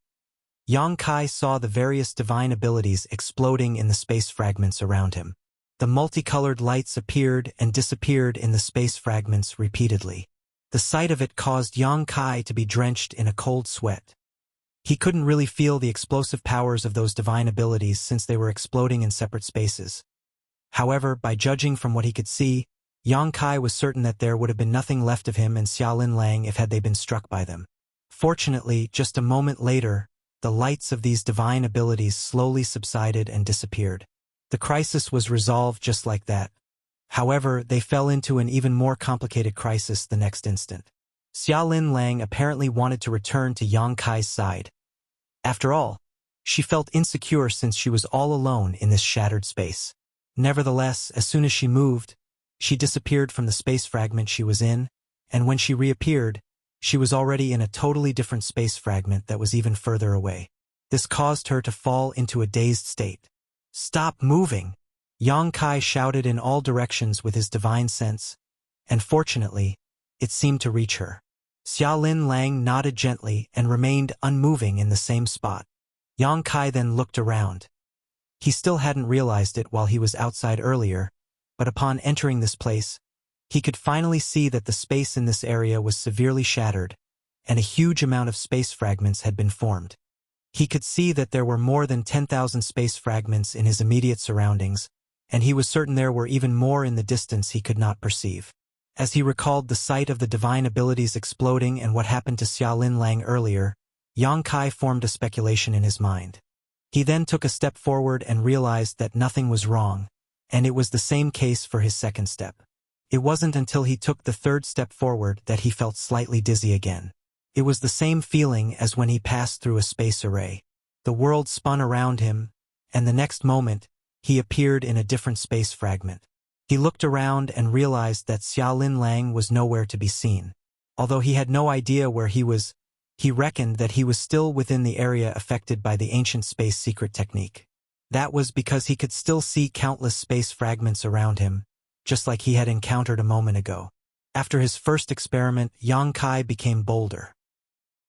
Speaker 1: Yang Kai saw the various divine abilities exploding in the space fragments around him. The multicolored lights appeared and disappeared in the space fragments repeatedly. The sight of it caused Yang Kai to be drenched in a cold sweat. He couldn't really feel the explosive powers of those divine abilities since they were exploding in separate spaces. However, by judging from what he could see, Yang Kai was certain that there would have been nothing left of him and Xiaolin Lang if had they been struck by them. Fortunately, just a moment later, the lights of these divine abilities slowly subsided and disappeared. The crisis was resolved just like that. However, they fell into an even more complicated crisis the next instant. Xiaolin Lang apparently wanted to return to Yang Kai's side. After all, she felt insecure since she was all alone in this shattered space. Nevertheless, as soon as she moved, she disappeared from the space fragment she was in, and when she reappeared, she was already in a totally different space fragment that was even further away. This caused her to fall into a dazed state. "Stop moving!" Yang Kai shouted in all directions with his divine sense, and fortunately, it seemed to reach her. Xiaolin Lang nodded gently and remained unmoving in the same spot. Yang Kai then looked around. He still hadn't realized it while he was outside earlier, but upon entering this place, he could finally see that the space in this area was severely shattered, and a huge amount of space fragments had been formed. He could see that there were more than 10,000 space fragments in his immediate surroundings, and he was certain there were even more in the distance he could not perceive. As he recalled the sight of the divine abilities exploding and what happened to Xiaolin Lang earlier, Yang Kai formed a speculation in his mind. He then took a step forward and realized that nothing was wrong, and it was the same case for his second step. It wasn't until he took the third step forward that he felt slightly dizzy again. It was the same feeling as when he passed through a space array. The world spun around him, and the next moment, he appeared in a different space fragment. He looked around and realized that Xiaolin Lang was nowhere to be seen. Although he had no idea where he was, he reckoned that he was still within the area affected by the ancient space secret technique. That was because he could still see countless space fragments around him, just like he had encountered a moment ago. After his first experiment, Yang Kai became bolder.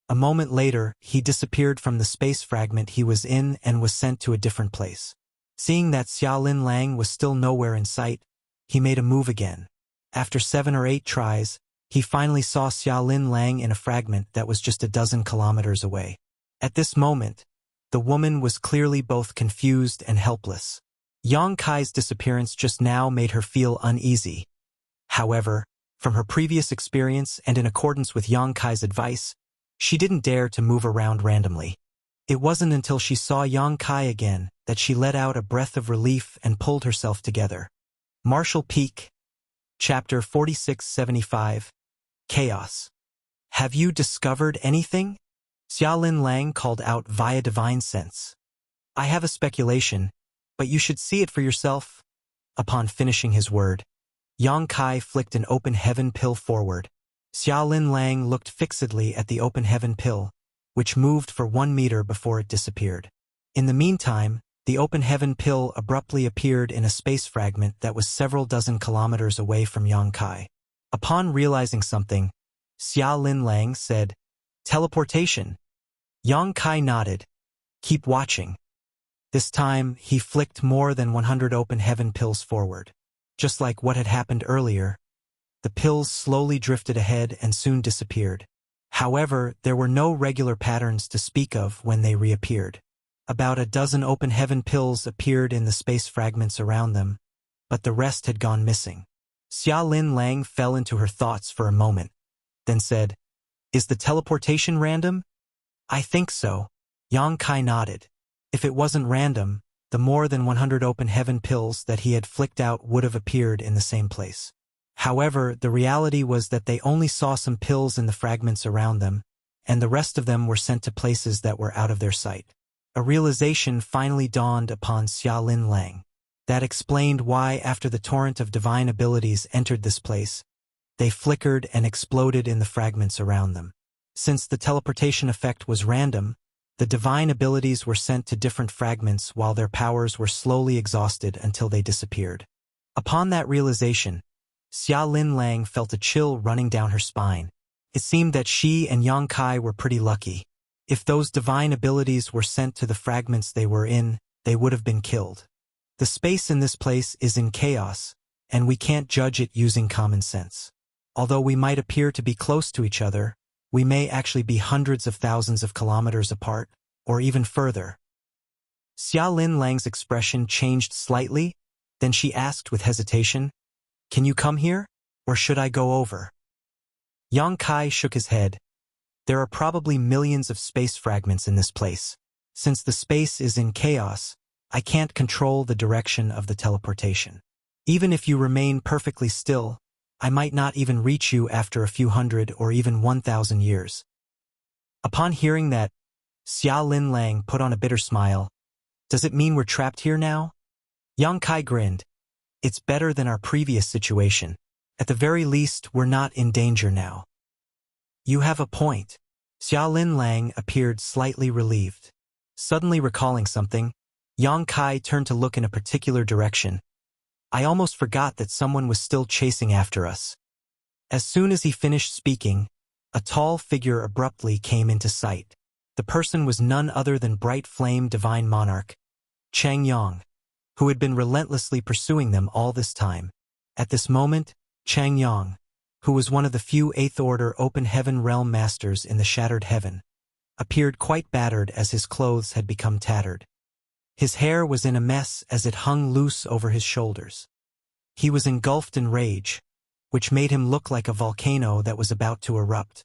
Speaker 1: A moment later, he disappeared from the space fragment he was in and was sent to a different place. Seeing that Xiaolin Lang was still nowhere in sight, he made a move again. After 7 or 8 tries, he finally saw Xiaolin Lang in a fragment that was just a dozen kilometers away. At this moment, the woman was clearly both confused and helpless. Yang Kai's disappearance just now made her feel uneasy. However, from her previous experience and in accordance with Yang Kai's advice, she didn't dare to move around randomly. It wasn't until she saw Yang Kai again that she let out a breath of relief and pulled herself together. Martial Peak, Chapter 4675, Chaos. "Have you discovered anything?" Xiaolin Lang called out via divine sense. "I have a speculation, but you should see it for yourself." Upon finishing his word, Yang Kai flicked an open heaven pill forward. Xiaolin Lang looked fixedly at the open heaven pill, which moved for 1 meter before it disappeared. In the meantime, the open heaven pill abruptly appeared in a space fragment that was several dozen kilometers away from Yang Kai. Upon realizing something, Xiaolin Lang said, "Teleportation." Yang Kai nodded. "Keep watching." This time, he flicked more than 100 open heaven pills forward. Just like what had happened earlier, the pills slowly drifted ahead and soon disappeared. However, there were no regular patterns to speak of when they reappeared. About a dozen open heaven pills appeared in the space fragments around them, but the rest had gone missing. Xiaolin Lang fell into her thoughts for a moment, then said, "Is the teleportation random?" "I think so." Yang Kai nodded. If it wasn't random, the more than 100 open heaven pills that he had flicked out would have appeared in the same place. However, the reality was that they only saw some pills in the fragments around them, and the rest of them were sent to places that were out of their sight. A realization finally dawned upon Xiaolin Lang. That explained why, after the torrent of divine abilities entered this place, they flickered and exploded in the fragments around them. Since the teleportation effect was random, the divine abilities were sent to different fragments while their powers were slowly exhausted until they disappeared. Upon that realization, Xiaolin Lang felt a chill running down her spine. It seemed that she and Yang Kai were pretty lucky. If those divine abilities were sent to the fragments they were in, they would have been killed. The space in this place is in chaos, and we can't judge it using common sense. Although we might appear to be close to each other, we may actually be hundreds of thousands of kilometers apart, or even further. Xia Lin Lang's expression changed slightly, then she asked with hesitation, "Can you come here, or should I go over?" Yang Kai shook his head. There are probably millions of space fragments in this place. Since the space is in chaos, I can't control the direction of the teleportation. Even if you remain perfectly still, I might not even reach you after a few hundred or even 1,000 years. Upon hearing that, Xia Lin Lang put on a bitter smile. Does it mean we're trapped here now? Yang Kai grinned. It's better than our previous situation. At the very least, we're not in danger now. You have a point. Xia Lin Lang appeared slightly relieved. Suddenly recalling something, Yang Kai turned to look in a particular direction. I almost forgot that someone was still chasing after us. As soon as he finished speaking, a tall figure abruptly came into sight. The person was none other than Bright Flame Divine Monarch, Chang Yang, who had been relentlessly pursuing them all this time. At this moment, Chang Yang, who was one of the few Eighth Order Open Heaven Realm Masters in the Shattered Heaven, appeared quite battered as his clothes had become tattered. His hair was in a mess as it hung loose over his shoulders. He was engulfed in rage, which made him look like a volcano that was about to erupt.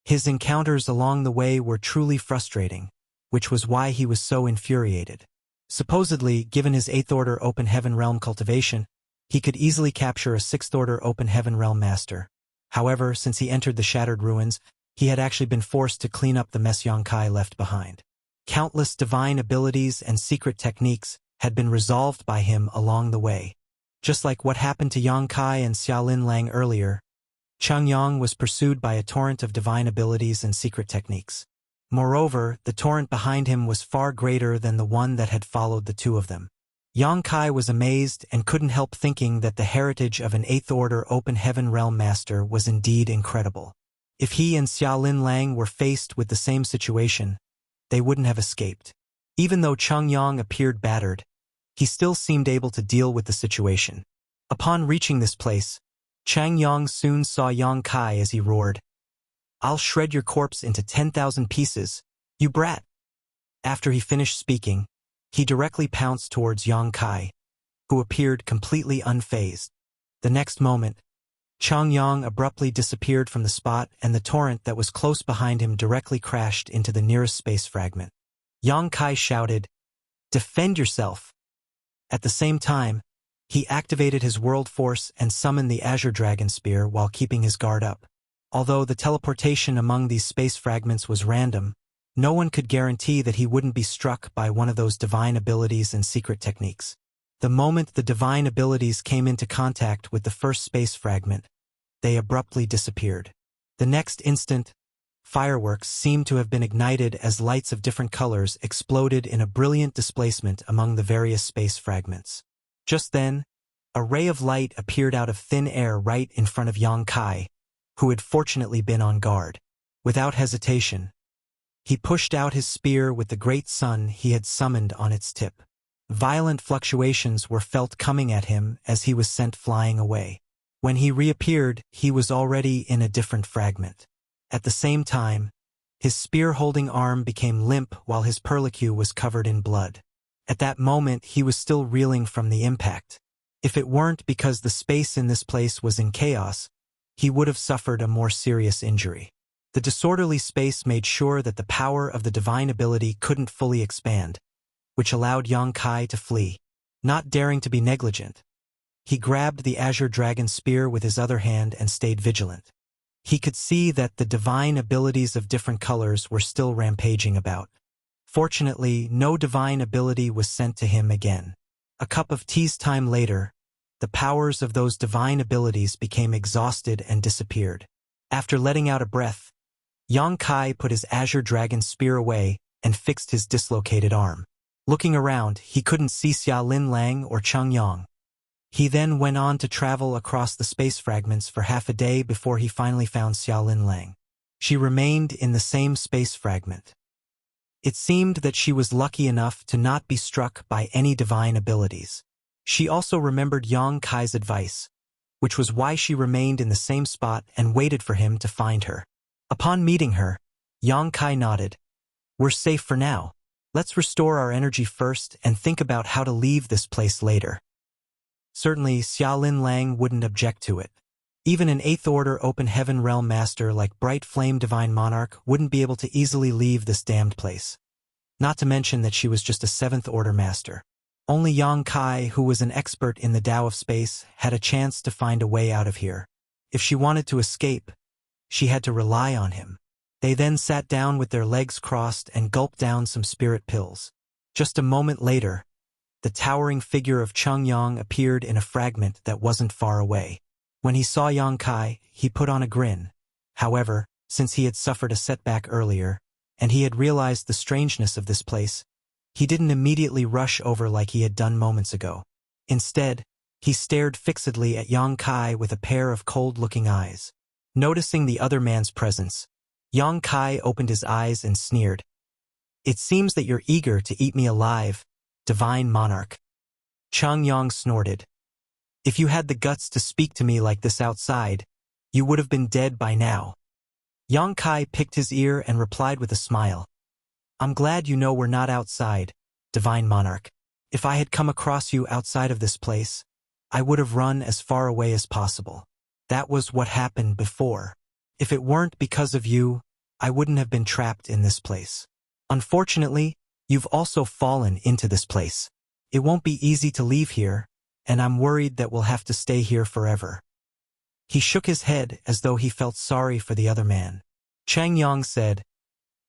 Speaker 1: His encounters along the way were truly frustrating, which was why he was so infuriated. Supposedly, given his 8th Order Open Heaven Realm cultivation, he could easily capture a 6th Order Open Heaven Realm Master. However, since he entered the Shattered Ruins, he had actually been forced to clean up the mess Yang Kai left behind. Countless divine abilities and secret techniques had been resolved by him along the way. Just like what happened to Yang Kai and Xia Lin Lang earlier, Chang Yang was pursued by a torrent of divine abilities and secret techniques. Moreover, the torrent behind him was far greater than the one that had followed the two of them. Yang Kai was amazed and couldn't help thinking that the heritage of an 8th Order Open Heaven Realm Master was indeed incredible. If he and Xia Lin Lang were faced with the same situation, they wouldn't have escaped. Even though Chang Yang appeared battered, he still seemed able to deal with the situation. Upon reaching this place, Chang Yang soon saw Yang Kai as he roared, "I'll shred your corpse into 10,000 pieces, you brat!" After he finished speaking, he directly pounced towards Yang Kai, who appeared completely unfazed. The next moment, Chang Yang abruptly disappeared from the spot and the torrent that was close behind him directly crashed into the nearest space fragment. Yang Kai shouted, "Defend yourself!" At the same time, he activated his world force and summoned the Azure Dragon Spear while keeping his guard up. Although the teleportation among these space fragments was random, no one could guarantee that he wouldn't be struck by one of those divine abilities and secret techniques. The moment the divine abilities came into contact with the first space fragment, they abruptly disappeared. The next instant, fireworks seemed to have been ignited as lights of different colors exploded in a brilliant displacement among the various space fragments. Just then, a ray of light appeared out of thin air right in front of Yang Kai, who had fortunately been on guard. Without hesitation, he pushed out his spear with the great sun he had summoned on its tip. Violent fluctuations were felt coming at him as he was sent flying away. When he reappeared, he was already in a different fragment. At the same time, his spear-holding arm became limp while his perlicue was covered in blood. At that moment, he was still reeling from the impact. If it weren't because the space in this place was in chaos, he would have suffered a more serious injury. The disorderly space made sure that the power of the divine ability couldn't fully expand, which allowed Yang Kai to flee. Not daring to be negligent, he grabbed the Azure Dragon Spear with his other hand and stayed vigilant. He could see that the divine abilities of different colors were still rampaging about. Fortunately, no divine ability was sent to him again. A cup of tea's time later, the powers of those divine abilities became exhausted and disappeared. After letting out a breath, Yang Kai put his Azure Dragon Spear away and fixed his dislocated arm. Looking around, he couldn't see Xia Lin Lang or Chang Yang. He then went on to travel across the space fragments for half a day before he finally found Xia Lin Lang. She remained in the same space fragment. It seemed that she was lucky enough to not be struck by any divine abilities. She also remembered Yang Kai's advice, which was why she remained in the same spot and waited for him to find her. Upon meeting her, Yang Kai nodded. "We're safe for now. Let's restore our energy first and think about how to leave this place later." Certainly, Xiaolin Lang wouldn't object to it. Even an 8th Order Open Heaven Realm Master like Bright Flame Divine Monarch wouldn't be able to easily leave this damned place. Not to mention that she was just a 7th Order Master. Only Yang Kai, who was an expert in the Tao of Space, had a chance to find a way out of here. If she wanted to escape, she had to rely on him. They then sat down with their legs crossed and gulped down some spirit pills. Just a moment later, the towering figure of Cheng Yang appeared in a fragment that wasn't far away. When he saw Yang Kai, he put on a grin. However, since he had suffered a setback earlier, and he had realized the strangeness of this place, he didn't immediately rush over like he had done moments ago. Instead, he stared fixedly at Yang Kai with a pair of cold-looking eyes. Noticing the other man's presence, Yang Kai opened his eyes and sneered. "It seems that you're eager to eat me alive, Divine Monarch." Cheng Yang snorted. "If you had the guts to speak to me like this outside, you would have been dead by now." Yang Kai picked his ear and replied with a smile. "I'm glad you know we're not outside, Divine Monarch. If I had come across you outside of this place, I would have run as far away as possible. That was what happened before. If it weren't because of you, I wouldn't have been trapped in this place. Unfortunately, you've also fallen into this place. It won't be easy to leave here, and I'm worried that we'll have to stay here forever." He shook his head as though he felt sorry for the other man. Cheng Yang said,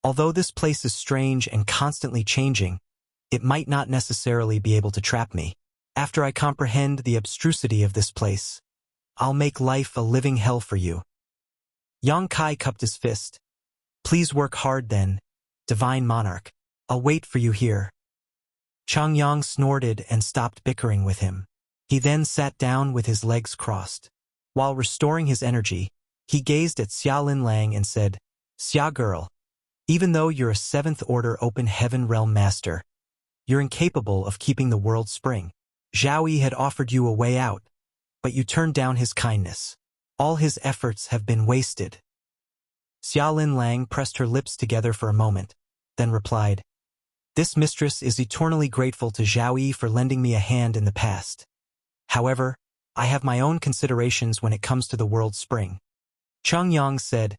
Speaker 1: "Although this place is strange and constantly changing, it might not necessarily be able to trap me. After I comprehend the abstrusity of this place, I'll make life a living hell for you." Yang Kai cupped his fist. "Please work hard then, Divine Monarch. I'll wait for you here." Cheng Yang snorted and stopped bickering with him. He then sat down with his legs crossed. While restoring his energy, he gazed at Xiaolin Lang and said, "Xia girl, even though you're a 7th Order Open Heaven Realm Master, you're incapable of keeping the world spring. Zhao had offered you a way out, but you turned down his kindness. All his efforts have been wasted." Xiaolin Lang pressed her lips together for a moment, then replied, "This mistress is eternally grateful to Zhao for lending me a hand in the past. However, I have my own considerations when it comes to the world spring." Cheng Yang said,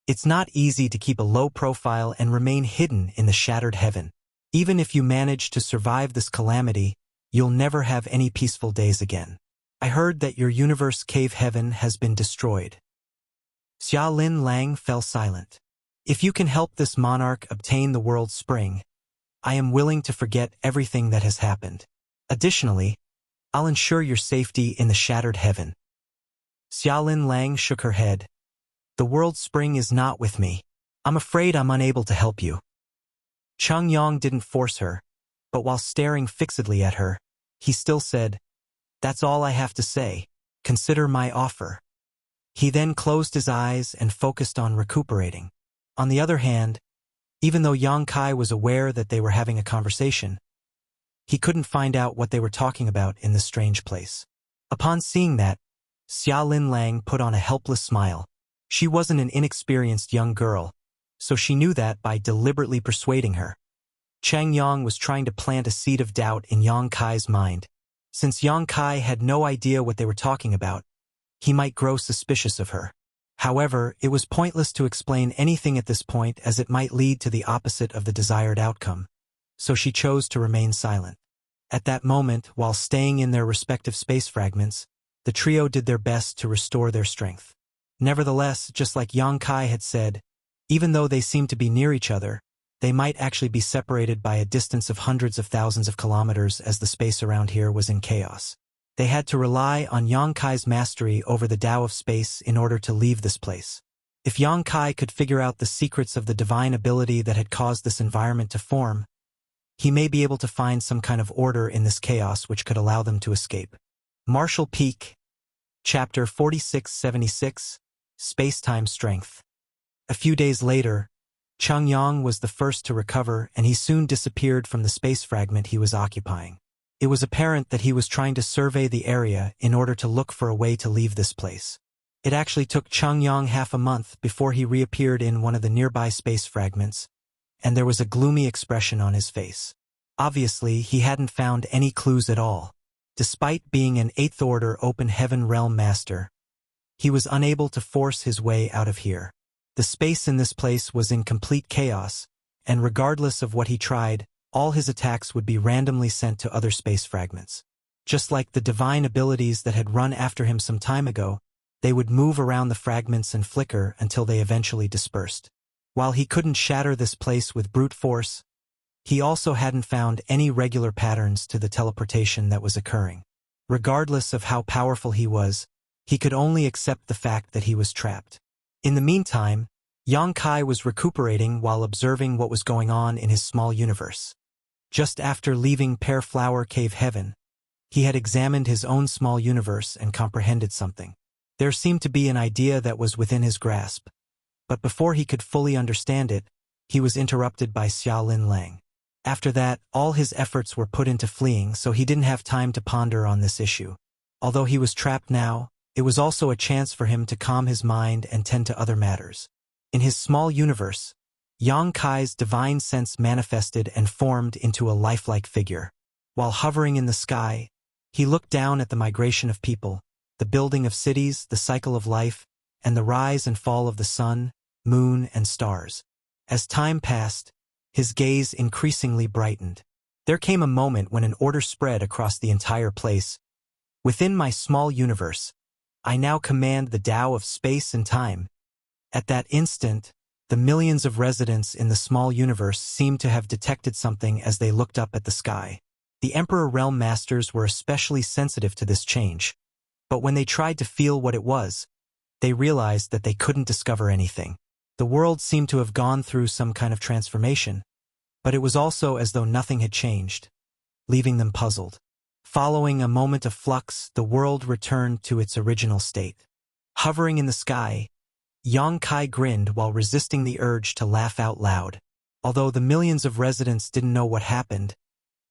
Speaker 1: "It's not easy to keep a low profile and remain hidden in the shattered heaven. Even if you manage to survive this calamity, you'll never have any peaceful days again. I heard that your universe cave heaven has been destroyed." Xiaolin Lang fell silent. "If you can help this monarch obtain the world spring, I am willing to forget everything that has happened. Additionally, I'll ensure your safety in the shattered heaven." Xiaolin Lang shook her head. "The world spring is not with me. I'm afraid I'm unable to help you." Cheng Yang didn't force her, but while staring fixedly at her, he still said, "That's all I have to say. Consider my offer." He then closed his eyes and focused on recuperating. On the other hand, even though Yang Kai was aware that they were having a conversation, he couldn't find out what they were talking about in this strange place. Upon seeing that, Xiaolin Lang put on a helpless smile. She wasn't an inexperienced young girl, so she knew that by deliberately persuading her, Cheng Yang was trying to plant a seed of doubt in Yang Kai's mind. Since Yang Kai had no idea what they were talking about, he might grow suspicious of her. However, it was pointless to explain anything at this point as it might lead to the opposite of the desired outcome, so she chose to remain silent. At that moment, while staying in their respective space fragments, the trio did their best to restore their strength. Nevertheless, just like Yang Kai had said, even though they seemed to be near each other, they might actually be separated by a distance of hundreds of thousands of kilometers as the space around here was in chaos. They had to rely on Yang Kai's mastery over the Tao of Space in order to leave this place. If Yang Kai could figure out the secrets of the divine ability that had caused this environment to form, he may be able to find some kind of order in this chaos which could allow them to escape. Marshall Peak, Chapter 4676, Space-Time Strength. A few days later, Yang was the first to recover, and he soon disappeared from the space fragment he was occupying. It was apparent that he was trying to survey the area in order to look for a way to leave this place. It actually took Yang half a month before he reappeared in one of the nearby space fragments, and there was a gloomy expression on his face. Obviously, he hadn't found any clues at all. Despite being an 8th Order Open Heaven Realm Master, he was unable to force his way out of here. The space in this place was in complete chaos, and regardless of what he tried, all his attacks would be randomly sent to other space fragments. Just like the divine abilities that had run after him some time ago, they would move around the fragments and flicker until they eventually dispersed. While he couldn't shatter this place with brute force, he also hadn't found any regular patterns to the teleportation that was occurring. Regardless of how powerful he was, he could only accept the fact that he was trapped. In the meantime, Yang Kai was recuperating while observing what was going on in his small universe. Just after leaving Pear Flower Cave Heaven, he had examined his own small universe and comprehended something. There seemed to be an idea that was within his grasp, but before he could fully understand it, he was interrupted by Xiaolin Lang. After that, all his efforts were put into fleeing, so he didn't have time to ponder on this issue. Although he was trapped now, it was also a chance for him to calm his mind and tend to other matters. In his small universe, Yang Kai's divine sense manifested and formed into a lifelike figure. While hovering in the sky, he looked down at the migration of people, the building of cities, the cycle of life, and the rise and fall of the sun, moon, and stars. As time passed, his gaze increasingly brightened. There came a moment when an order spread across the entire place. Within my small universe, I now command the Tao of space and time. At that instant, the millions of residents in the small universe seemed to have detected something as they looked up at the sky. The Emperor Realm Masters were especially sensitive to this change, but when they tried to feel what it was, they realized that they couldn't discover anything. The world seemed to have gone through some kind of transformation, but it was also as though nothing had changed, leaving them puzzled. Following a moment of flux, the world returned to its original state. Hovering in the sky, Yang Kai grinned while resisting the urge to laugh out loud. Although the millions of residents didn't know what happened,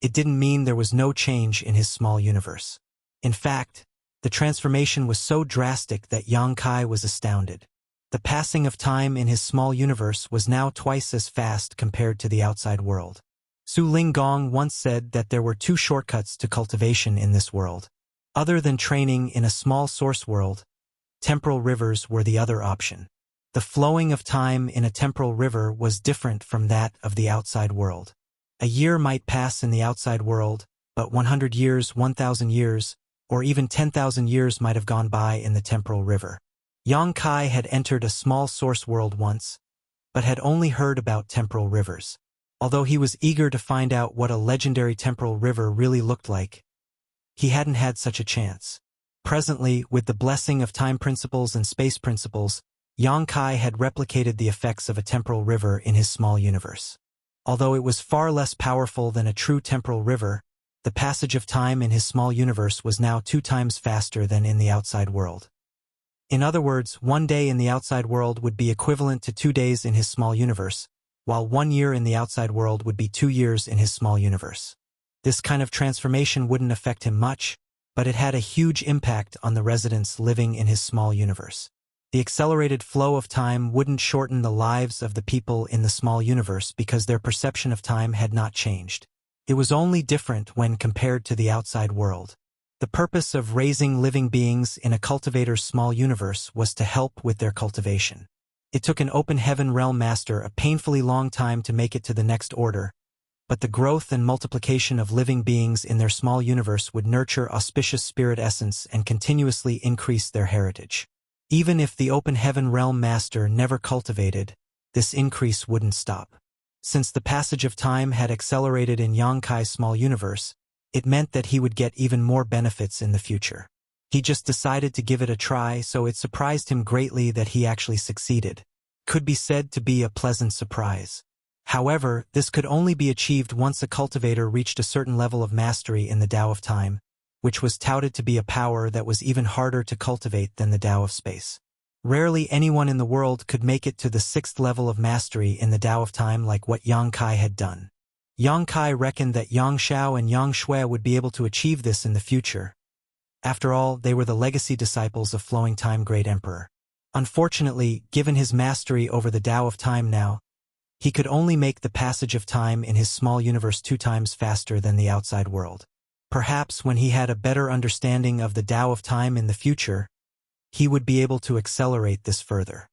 Speaker 1: it didn't mean there was no change in his small universe. In fact, the transformation was so drastic that Yang Kai was astounded. The passing of time in his small universe was now twice as fast compared to the outside world. Su Linggong once said that there were 2 shortcuts to cultivation in this world. Other than training in a small source world, temporal rivers were the other option. The flowing of time in a temporal river was different from that of the outside world. A year might pass in the outside world, but 100 years, 1,000 years, or even 10,000 years might have gone by in the temporal river. Yang Kai had entered a small source world once, but had only heard about temporal rivers. Although he was eager to find out what a legendary temporal river really looked like, he hadn't had such a chance. Presently, with the blessing of time principles and space principles, Yang Kai had replicated the effects of a temporal river in his small universe. Although it was far less powerful than a true temporal river, the passage of time in his small universe was now 2 times faster than in the outside world. In other words, 1 day in the outside world would be equivalent to 2 days in his small universe, while 1 year in the outside world would be 2 years in his small universe. This kind of transformation wouldn't affect him much, but it had a huge impact on the residents living in his small universe. The accelerated flow of time wouldn't shorten the lives of the people in the small universe because their perception of time had not changed. It was only different when compared to the outside world. The purpose of raising living beings in a cultivator's small universe was to help with their cultivation. It took an Open Heaven Realm Master a painfully long time to make it to the next order, but the growth and multiplication of living beings in their small universe would nurture auspicious spirit essence and continuously increase their heritage. Even if the Open Heaven Realm Master never cultivated, this increase wouldn't stop. Since the passage of time had accelerated in Yang Kai's small universe, it meant that he would get even more benefits in the future. He just decided to give it a try, so it surprised him greatly that he actually succeeded. Could be said to be a pleasant surprise. However, this could only be achieved once a cultivator reached a certain level of mastery in the Tao of Time, which was touted to be a power that was even harder to cultivate than the Tao of Space. Rarely anyone in the world could make it to the 6th level of mastery in the Tao of Time like what Yang Kai had done. Yang Kai reckoned that Yang Xiao and Yang Shui would be able to achieve this in the future. After all, they were the legacy disciples of Flowing Time Great Emperor. Unfortunately, given his mastery over the Tao of Time now, he could only make the passage of time in his small universe 2 times faster than the outside world. Perhaps when he had a better understanding of the Tao of Time in the future, he would be able to accelerate this further.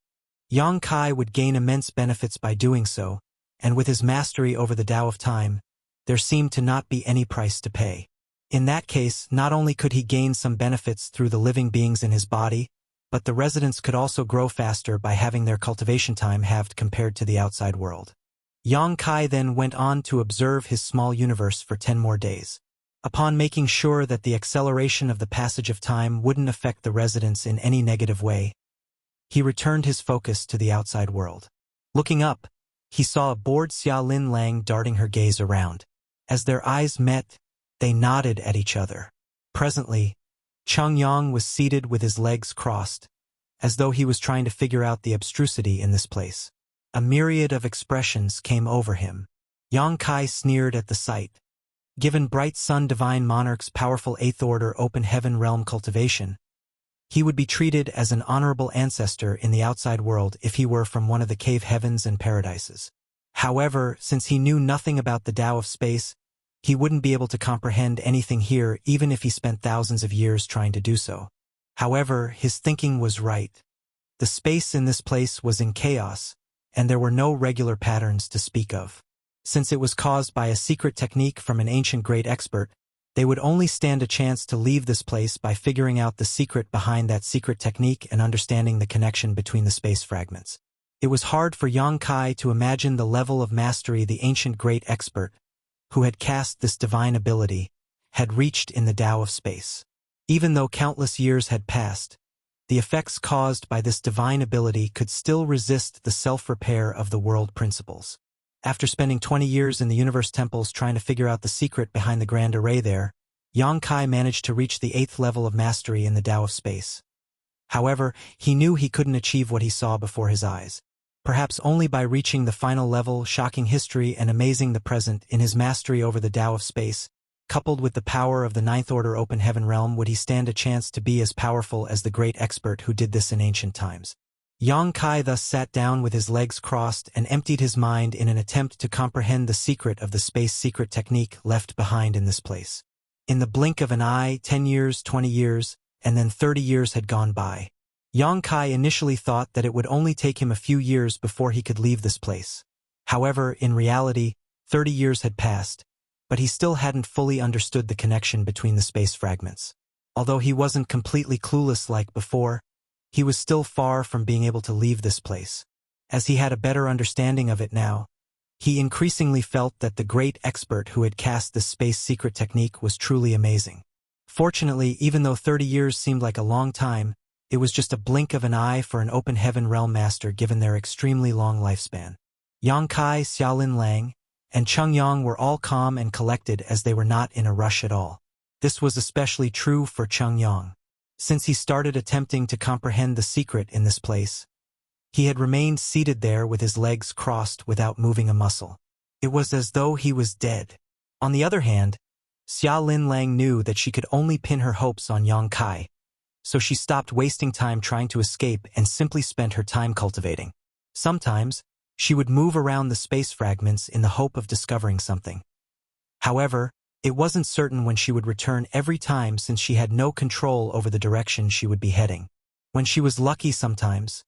Speaker 1: Yang Kai would gain immense benefits by doing so, and with his mastery over the Tao of Time, there seemed to not be any price to pay. In that case, not only could he gain some benefits through the living beings in his body, but the residents could also grow faster by having their cultivation time halved compared to the outside world. Yang Kai then went on to observe his small universe for 10 more days. Upon making sure that the acceleration of the passage of time wouldn't affect the residents in any negative way, he returned his focus to the outside world. Looking up, he saw a bored Xia Lin Lang darting her gaze around. As their eyes met, they nodded at each other. Presently, Cheng Yang was seated with his legs crossed, as though he was trying to figure out the abstrusity in this place. A myriad of expressions came over him. Yang Kai sneered at the sight. Given Bright Sun Divine Monarch's powerful 8th Order Open Heaven Realm cultivation, he would be treated as an honorable ancestor in the outside world if he were from one of the cave heavens and paradises. However, since he knew nothing about the Tao of space, he wouldn't be able to comprehend anything here even if he spent thousands of years trying to do so. However, his thinking was right. The space in this place was in chaos, and there were no regular patterns to speak of. Since it was caused by a secret technique from an ancient great expert, they would only stand a chance to leave this place by figuring out the secret behind that secret technique and understanding the connection between the space fragments. It was hard for Yang Kai to imagine the level of mastery the ancient great expert, who had cast this divine ability, had reached in the Tao of space. Even though countless years had passed, the effects caused by this divine ability could still resist the self-repair of the world principles. After spending 20 years in the universe temples trying to figure out the secret behind the grand array there, Yang Kai managed to reach the 8th level of mastery in the Tao of space. However, he knew he couldn't achieve what he saw before his eyes. Perhaps only by reaching the final level, shocking history and amazing the present in his mastery over the Tao of space, coupled with the power of the 9th Order Open Heaven Realm, would he stand a chance to be as powerful as the great expert who did this in ancient times. Yang Kai thus sat down with his legs crossed and emptied his mind in an attempt to comprehend the secret of the space secret technique left behind in this place. In the blink of an eye, 10 years, 20 years, and then 30 years had gone by. Yang Kai initially thought that it would only take him a few years before he could leave this place. However, in reality, 30 years had passed, but he still hadn't fully understood the connection between the space fragments. Although he wasn't completely clueless like before, he was still far from being able to leave this place. As he had a better understanding of it now, he increasingly felt that the great expert who had cast this space secret technique was truly amazing. Fortunately, even though 30 years seemed like a long time, it was just a blink of an eye for an open heaven realm master given their extremely long lifespan. Yang Kai, Xiaolin Lang, and Cheng Yang were all calm and collected as they were not in a rush at all. This was especially true for Cheng Yang. Since he started attempting to comprehend the secret in this place, he had remained seated there with his legs crossed without moving a muscle. It was as though he was dead. On the other hand, Xia Lin Lang knew that she could only pin her hopes on Yang Kai, so she stopped wasting time trying to escape and simply spent her time cultivating. Sometimes, she would move around the space fragments in the hope of discovering something. However, it wasn't certain when she would return every time since she had no control over the direction she would be heading. When she was lucky sometimes,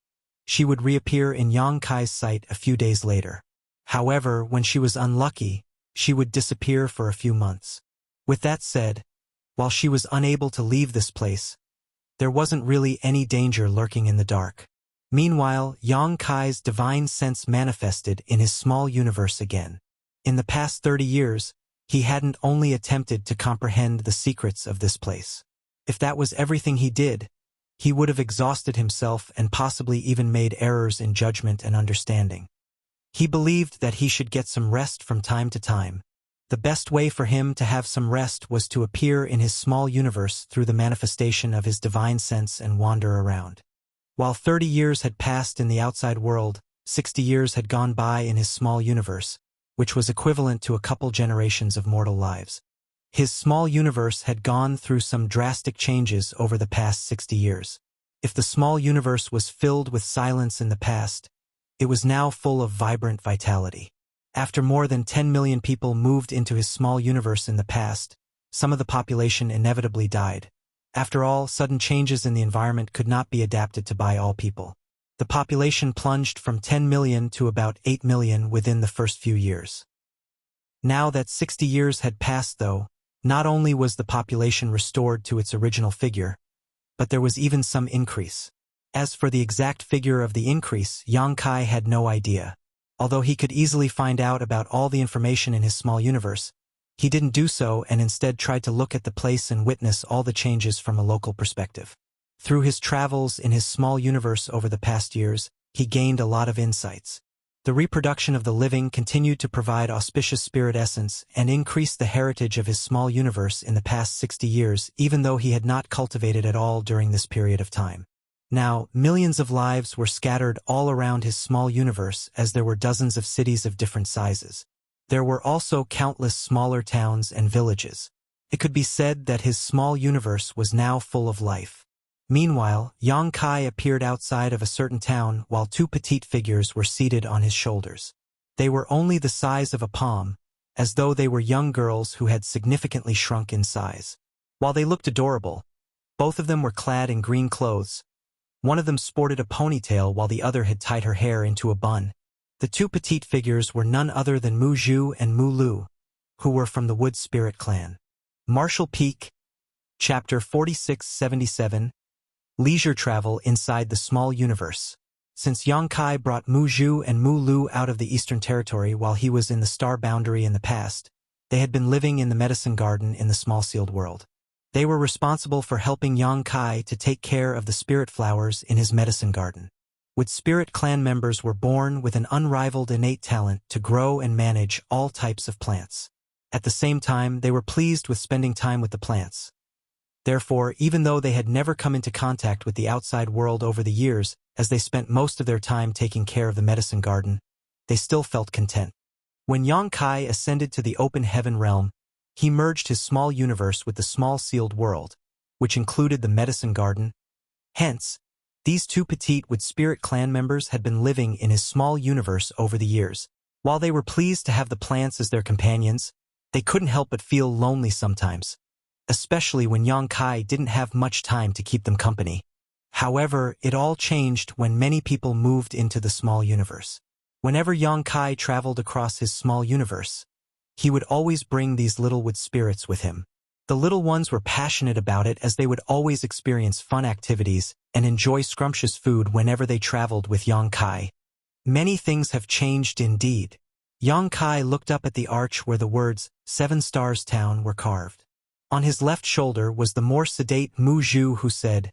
Speaker 1: she would reappear in Yang Kai's sight a few days later. However, when she was unlucky, she would disappear for a few months. With that said, while she was unable to leave this place, there wasn't really any danger lurking in the dark. Meanwhile, Yang Kai's divine sense manifested in his small universe again. In the past 30 years, he hadn't only attempted to comprehend the secrets of this place. If that was everything he did, he would have exhausted himself and possibly even made errors in judgment and understanding. He believed that he should get some rest from time to time. The best way for him to have some rest was to appear in his small universe through the manifestation of his divine sense and wander around. While 30 years had passed in the outside world, 60 years had gone by in his small universe, which was equivalent to a couple generations of mortal lives. His small universe had gone through some drastic changes over the past 60 years. If the small universe was filled with silence in the past, it was now full of vibrant vitality. After more than 10 million people moved into his small universe in the past, some of the population inevitably died. After all, sudden changes in the environment could not be adapted to by all people. The population plunged from 10 million to about 8 million within the first few years. Now that 60 years had passed though, not only was the population restored to its original figure, but there was even some increase. As for the exact figure of the increase, Yang Kai had no idea. Although he could easily find out about all the information in his small universe, he didn't do so and instead tried to look at the place and witness all the changes from a local perspective. Through his travels in his small universe over the past years, he gained a lot of insights. The reproduction of the living continued to provide auspicious spirit essence and increase the heritage of his small universe in the past 60 years, even though he had not cultivated at all during this period of time. Now, millions of lives were scattered all around his small universe as there were dozens of cities of different sizes. There were also countless smaller towns and villages. It could be said that his small universe was now full of life. Meanwhile, Yang Kai appeared outside of a certain town while two petite figures were seated on his shoulders. They were only the size of a palm, as though they were young girls who had significantly shrunk in size. While they looked adorable, both of them were clad in green clothes. One of them sported a ponytail while the other had tied her hair into a bun. The two petite figures were none other than Mu Zhu and Mu Lu, who were from the Wood Spirit clan. Martial Peak, Chapter 4677, Leisure Travel Inside the Small Universe. Since Yang Kai brought Mu Zhu and Mu Lu out of the Eastern Territory while he was in the Star Boundary in the past, they had been living in the Medicine Garden in the Small Sealed World. They were responsible for helping Yang Kai to take care of the spirit flowers in his Medicine Garden. Wood Spirit clan members were born with an unrivaled innate talent to grow and manage all types of plants. At the same time, they were pleased with spending time with the plants. Therefore, even though they had never come into contact with the outside world over the years, as they spent most of their time taking care of the Medicine Garden, they still felt content. When Yang Kai ascended to the open heaven realm, he merged his small universe with the small sealed world, which included the Medicine Garden. Hence, these two petite Wood Spirit clan members had been living in his small universe over the years. While they were pleased to have the plants as their companions, they couldn't help but feel lonely sometimes, especially when Yang Kai didn't have much time to keep them company. However, it all changed when many people moved into the small universe. Whenever Yang Kai traveled across his small universe, he would always bring these little Wood Spirits with him. The little ones were passionate about it as they would always experience fun activities and enjoy scrumptious food whenever they traveled with Yang Kai. Many things have changed indeed. Yang Kai looked up at the arch where the words, 7 Stars Town, were carved. On his left shoulder was the more sedate Mu Zhu, who said,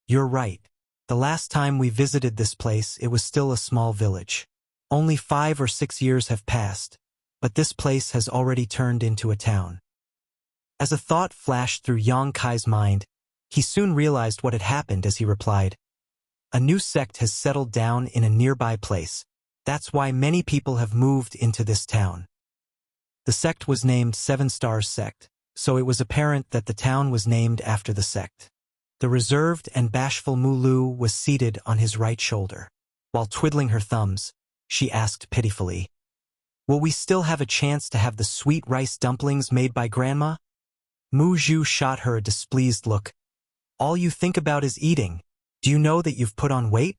Speaker 1: "You're right. The last time we visited this place, it was still a small village. Only 5 or 6 years have passed, but this place has already turned into a town." As a thought flashed through Yang Kai's mind, he soon realized what had happened as he replied, "A new sect has settled down in a nearby place. That's why many people have moved into this town." The sect was named 7 Stars Sect, so it was apparent that the town was named after the sect. The reserved and bashful Mu Lu was seated on his right shoulder. While twiddling her thumbs, she asked pitifully, "Will we still have a chance to have the sweet rice dumplings made by Grandma?" Mu Zhu shot her a displeased look. "All you think about is eating. Do you know that you've put on weight?"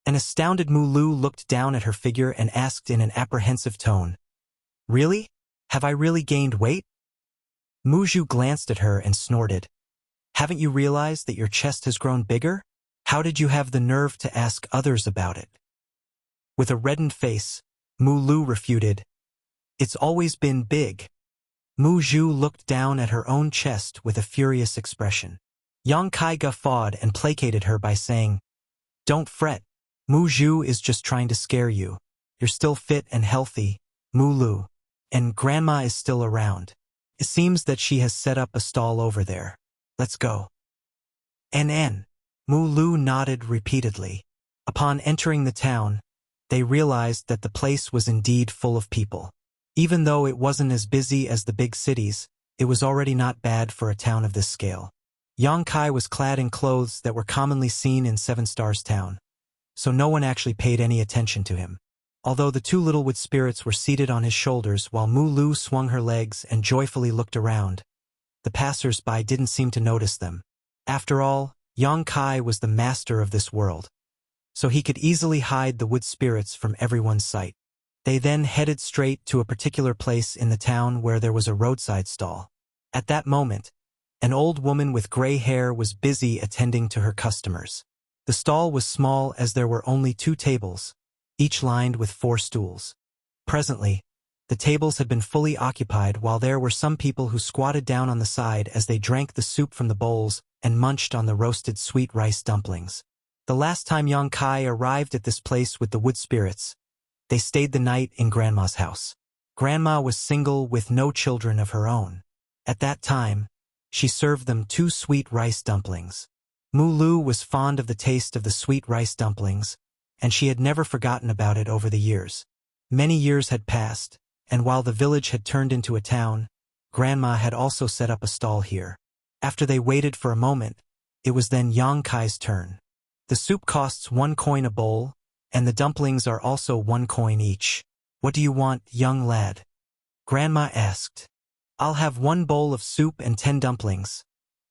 Speaker 1: An astounded Mu Lu looked down at her figure and asked in an apprehensive tone, "Really? Have I really gained weight?" Mu Zhu glanced at her and snorted. "Haven't you realized that your chest has grown bigger? How did you have the nerve to ask others about it?" With a reddened face, Mu Lu refuted, "It's always been big." Mu Zhu looked down at her own chest with a furious expression. Yang Kai guffawed and placated her by saying, "Don't fret. Mu Zhu is just trying to scare you. You're still fit and healthy, Mu Lu, and Grandma is still around. It seems that she has set up a stall over there. Let's go." NN. Lu nodded repeatedly. Upon entering the town, they realized that the place was indeed full of people. Even though it wasn't as busy as the big cities, it was already not bad for a town of this scale. Yang Kai was clad in clothes that were commonly seen in Seven Stars Town, so no one actually paid any attention to him. Although the two little wood spirits were seated on his shoulders while Lu swung her legs and joyfully looked around, the passers-by didn't seem to notice them. After all, Yang Kai was the master of this world, so he could easily hide the wood spirits from everyone's sight. They then headed straight to a particular place in the town where there was a roadside stall. At that moment, an old woman with gray hair was busy attending to her customers. The stall was small as there were only 2 tables, each lined with 4 stools. Presently, the tables had been fully occupied while there were some people who squatted down on the side as they drank the soup from the bowls and munched on the roasted sweet rice dumplings. The last time Yang Kai arrived at this place with the wood spirits, they stayed the night in Grandma's house. Grandma was single with no children of her own. At that time, she served them 2 sweet rice dumplings. Lu was fond of the taste of the sweet rice dumplings, and she had never forgotten about it over the years. Many years had passed, and while the village had turned into a town, Grandma had also set up a stall here. After they waited for a moment, it was then Yang Kai's turn. The soup costs 1 coin a bowl, and the dumplings are also 1 coin each. What do you want, young lad? Grandma asked. I'll have 1 bowl of soup and 10 dumplings,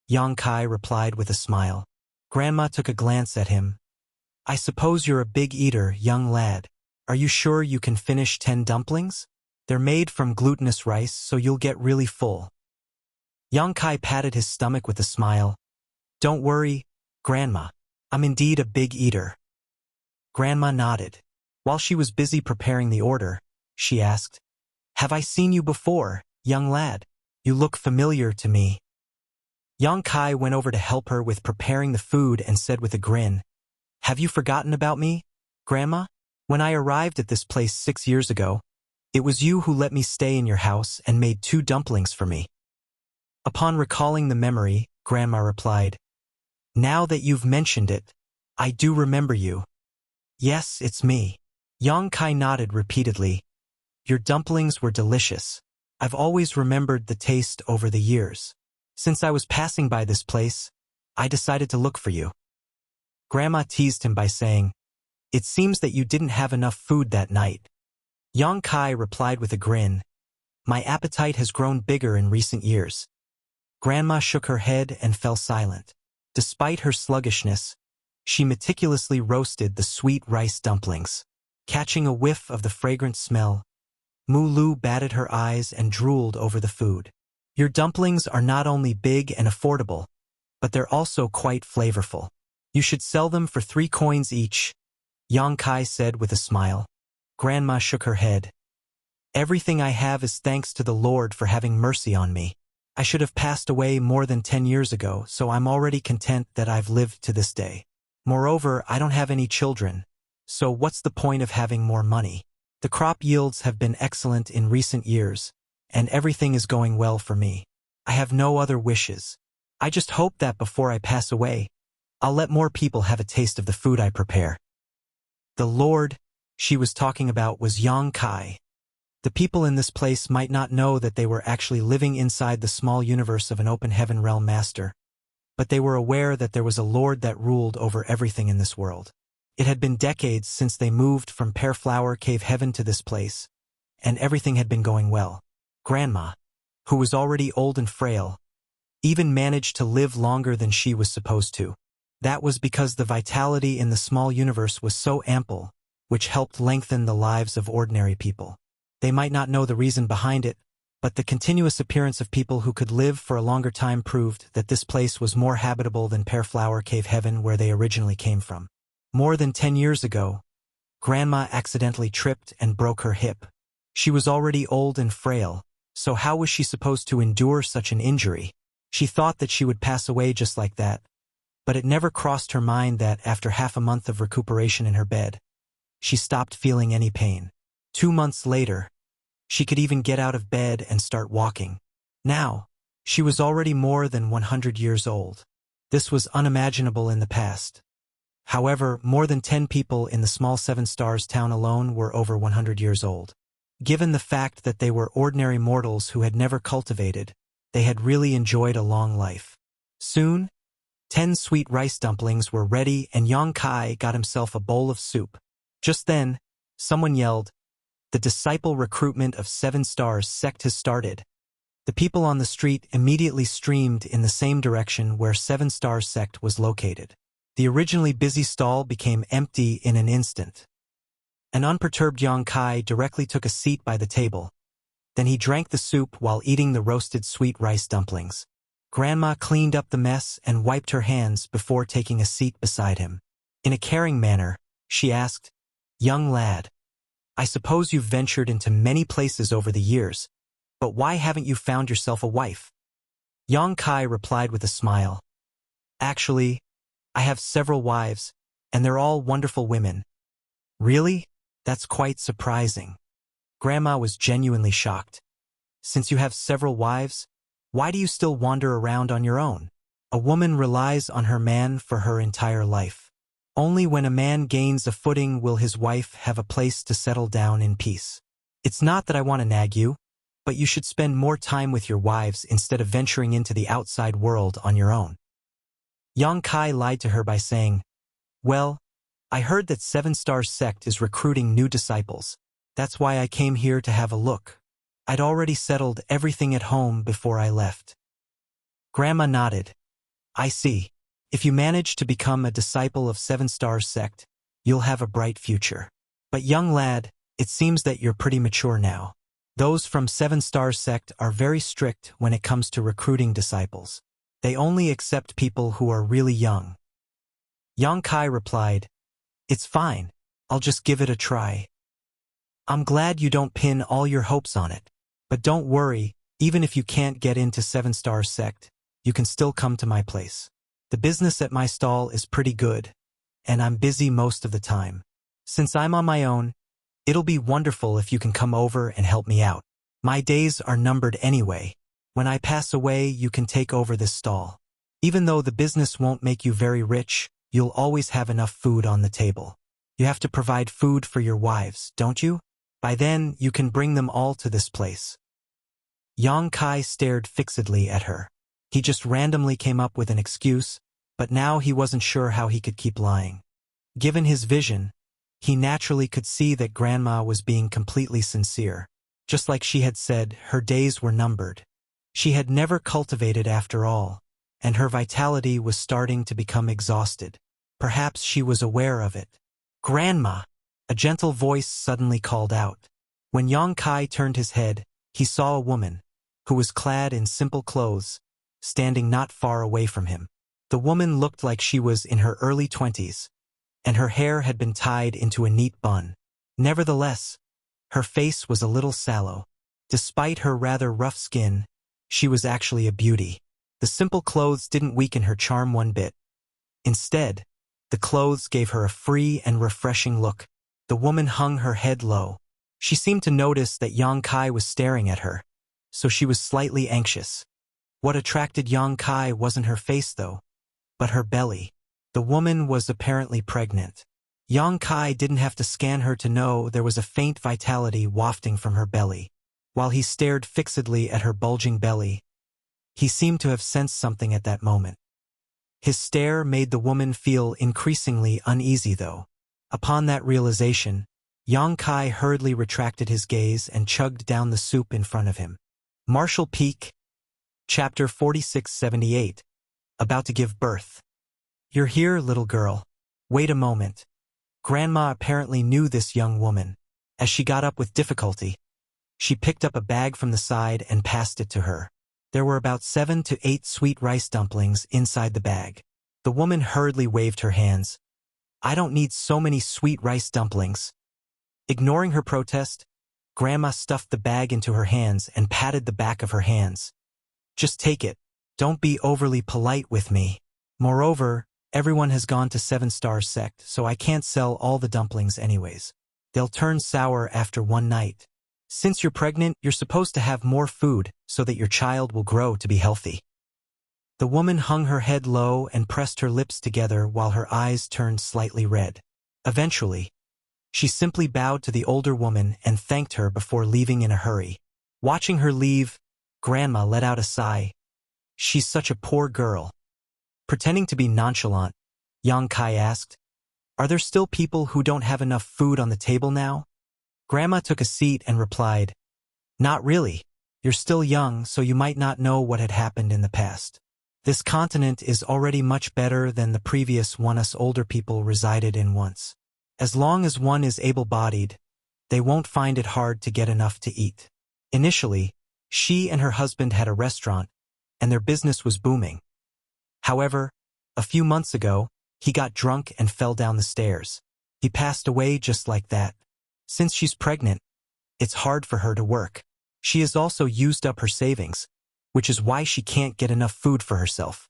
Speaker 1: Yang Kai replied with a smile. Grandma took a glance at him. I suppose you're a big eater, young lad. Are you sure you can finish 10 dumplings? They're made from glutinous rice, so you'll get really full. Yang Kai patted his stomach with a smile. Don't worry, Grandma. I'm indeed a big eater. Grandma nodded. While she was busy preparing the order, she asked, Have I seen you before, young lad? You look familiar to me. Yang Kai went over to help her with preparing the food and said with a grin, Have you forgotten about me, Grandma? When I arrived at this place 6 years ago, it was you who let me stay in your house and made 2 dumplings for me. Upon recalling the memory, Grandma replied, Now that you've mentioned it, I do remember you. Yes, it's me. Yang Kai nodded repeatedly. Your dumplings were delicious. I've always remembered the taste over the years. Since I was passing by this place, I decided to look for you. Grandma teased him by saying, It seems that you didn't have enough food that night. Yang Kai replied with a grin, My appetite has grown bigger in recent years. Grandma shook her head and fell silent. Despite her sluggishness, she meticulously roasted the sweet rice dumplings. Catching a whiff of the fragrant smell, Lu batted her eyes and drooled over the food. Your dumplings are not only big and affordable, but they're also quite flavorful. You should sell them for 3 coins each, Yang Kai said with a smile. Grandma shook her head. Everything I have is thanks to the Lord for having mercy on me. I should have passed away more than 10 years ago, so I'm already content that I've lived to this day. Moreover, I don't have any children, so what's the point of having more money? The crop yields have been excellent in recent years, and everything is going well for me. I have no other wishes. I just hope that before I pass away, I'll let more people have a taste of the food I prepare. The Lord she was talking about was Yang Kai. The people in this place might not know that they were actually living inside the small universe of an open heaven realm master, but they were aware that there was a Lord that ruled over everything in this world. It had been decades since they moved from Pear Flower Cave Heaven to this place, and everything had been going well. Grandma, who was already old and frail, even managed to live longer than she was supposed to. That was because the vitality in the small universe was so ample, which helped lengthen the lives of ordinary people. They might not know the reason behind it, but the continuous appearance of people who could live for a longer time proved that this place was more habitable than Pear Flower Cave Heaven where they originally came from. More than 10 years ago, Grandma accidentally tripped and broke her hip. She was already old and frail, so how was she supposed to endure such an injury? She thought that she would pass away just like that, but it never crossed her mind that after half a month of recuperation in her bed, she stopped feeling any pain. 2 months later, she could even get out of bed and start walking. Now, she was already more than 100 years old. This was unimaginable in the past. However, more than 10 people in the small Seven Stars town alone were over 100 years old. Given the fact that they were ordinary mortals who had never cultivated, they had really enjoyed a long life. Soon, 10 sweet rice dumplings were ready and Yang Kai got himself a bowl of soup. Just then, someone yelled, "The disciple recruitment of Seven Stars sect has started." The people on the street immediately streamed in the same direction where Seven Stars sect was located. The originally busy stall became empty in an instant. An unperturbed Yang Kai directly took a seat by the table. Then he drank the soup while eating the roasted sweet rice dumplings. Grandma cleaned up the mess and wiped her hands before taking a seat beside him. In a caring manner, she asked, "Young lad, I suppose you've ventured into many places over the years, but why haven't you found yourself a wife?" Yang Kai replied with a smile, "Actually, I have several wives, and they're all wonderful women." "Really? That's quite surprising." Grandma was genuinely shocked. "Since you have several wives, why do you still wander around on your own? A woman relies on her man for her entire life. Only when a man gains a footing will his wife have a place to settle down in peace. It's not that I want to nag you, but you should spend more time with your wives instead of venturing into the outside world on your own." Yang Kai lied to her by saying, "Well, I heard that Seven Stars sect is recruiting new disciples. That's why I came here to have a look. I'd already settled everything at home before I left." Grandma nodded. "I see. If you manage to become a disciple of Seven Stars sect, you'll have a bright future. But young lad, it seems that you're pretty mature now. Those from Seven Stars sect are very strict when it comes to recruiting disciples. They only accept people who are really young." Yang Kai replied, "It's fine. I'll just give it a try." "I'm glad you don't pin all your hopes on it. But don't worry, even if you can't get into Seven Stars sect, you can still come to my place. The business at my stall is pretty good, and I'm busy most of the time. Since I'm on my own, it'll be wonderful if you can come over and help me out. My days are numbered anyway. When I pass away, you can take over this stall. Even though the business won't make you very rich, you'll always have enough food on the table. You have to provide food for your wives, don't you? By then, you can bring them all to this place." Yang Kai stared fixedly at her. He just randomly came up with an excuse, but now he wasn't sure how he could keep lying. Given his vision, he naturally could see that Grandma was being completely sincere. Just like she had said, her days were numbered. She had never cultivated after all, and her vitality was starting to become exhausted. Perhaps she was aware of it. "Grandma!" A gentle voice suddenly called out. When Yang Kai turned his head, he saw a woman, who was clad in simple clothes, standing not far away from him. The woman looked like she was in her early 20s, and her hair had been tied into a neat bun. Nevertheless, her face was a little sallow. Despite her rather rough skin, she was actually a beauty. The simple clothes didn't weaken her charm one bit. Instead, the clothes gave her a free and refreshing look. The woman hung her head low. She seemed to notice that Yang Kai was staring at her, so she was slightly anxious. What attracted Yang Kai wasn't her face though, but her belly. The woman was apparently pregnant. Yang Kai didn't have to scan her to know there was a faint vitality wafting from her belly. While he stared fixedly at her bulging belly, he seemed to have sensed something at that moment. His stare made the woman feel increasingly uneasy though. Upon that realization, Yang Kai hurriedly retracted his gaze and chugged down the soup in front of him. Marshall Peak, Chapter 4678, About to give birth. "You're here, little girl. Wait a moment." Grandma apparently knew this young woman. As she got up with difficulty, she picked up a bag from the side and passed it to her. There were about 7 to 8 sweet rice dumplings inside the bag. The woman hurriedly waved her hands. "I don't need so many sweet rice dumplings." Ignoring her protest, Grandma stuffed the bag into her hands and patted the back of her hands. "Just take it. Don't be overly polite with me. Moreover, everyone has gone to Seven Stars sect, so I can't sell all the dumplings anyways. They'll turn sour after one night. Since you're pregnant, you're supposed to have more food so that your child will grow to be healthy." The woman hung her head low and pressed her lips together while her eyes turned slightly red. Eventually, she simply bowed to the older woman and thanked her before leaving in a hurry. Watching her leave, Grandma let out a sigh. She's such a poor girl. Pretending to be nonchalant, Yang Kai asked, "Are there still people who don't have enough food on the table now?" Grandma took a seat and replied, "Not really. You're still young, so you might not know what had happened in the past. This continent is already much better than the previous one us older people resided in once. As long as one is able-bodied, they won't find it hard to get enough to eat." Initially, she and her husband had a restaurant, and their business was booming. However, a few months ago, he got drunk and fell down the stairs. He passed away just like that. Since she's pregnant, it's hard for her to work. She has also used up her savings, which is why she can't get enough food for herself.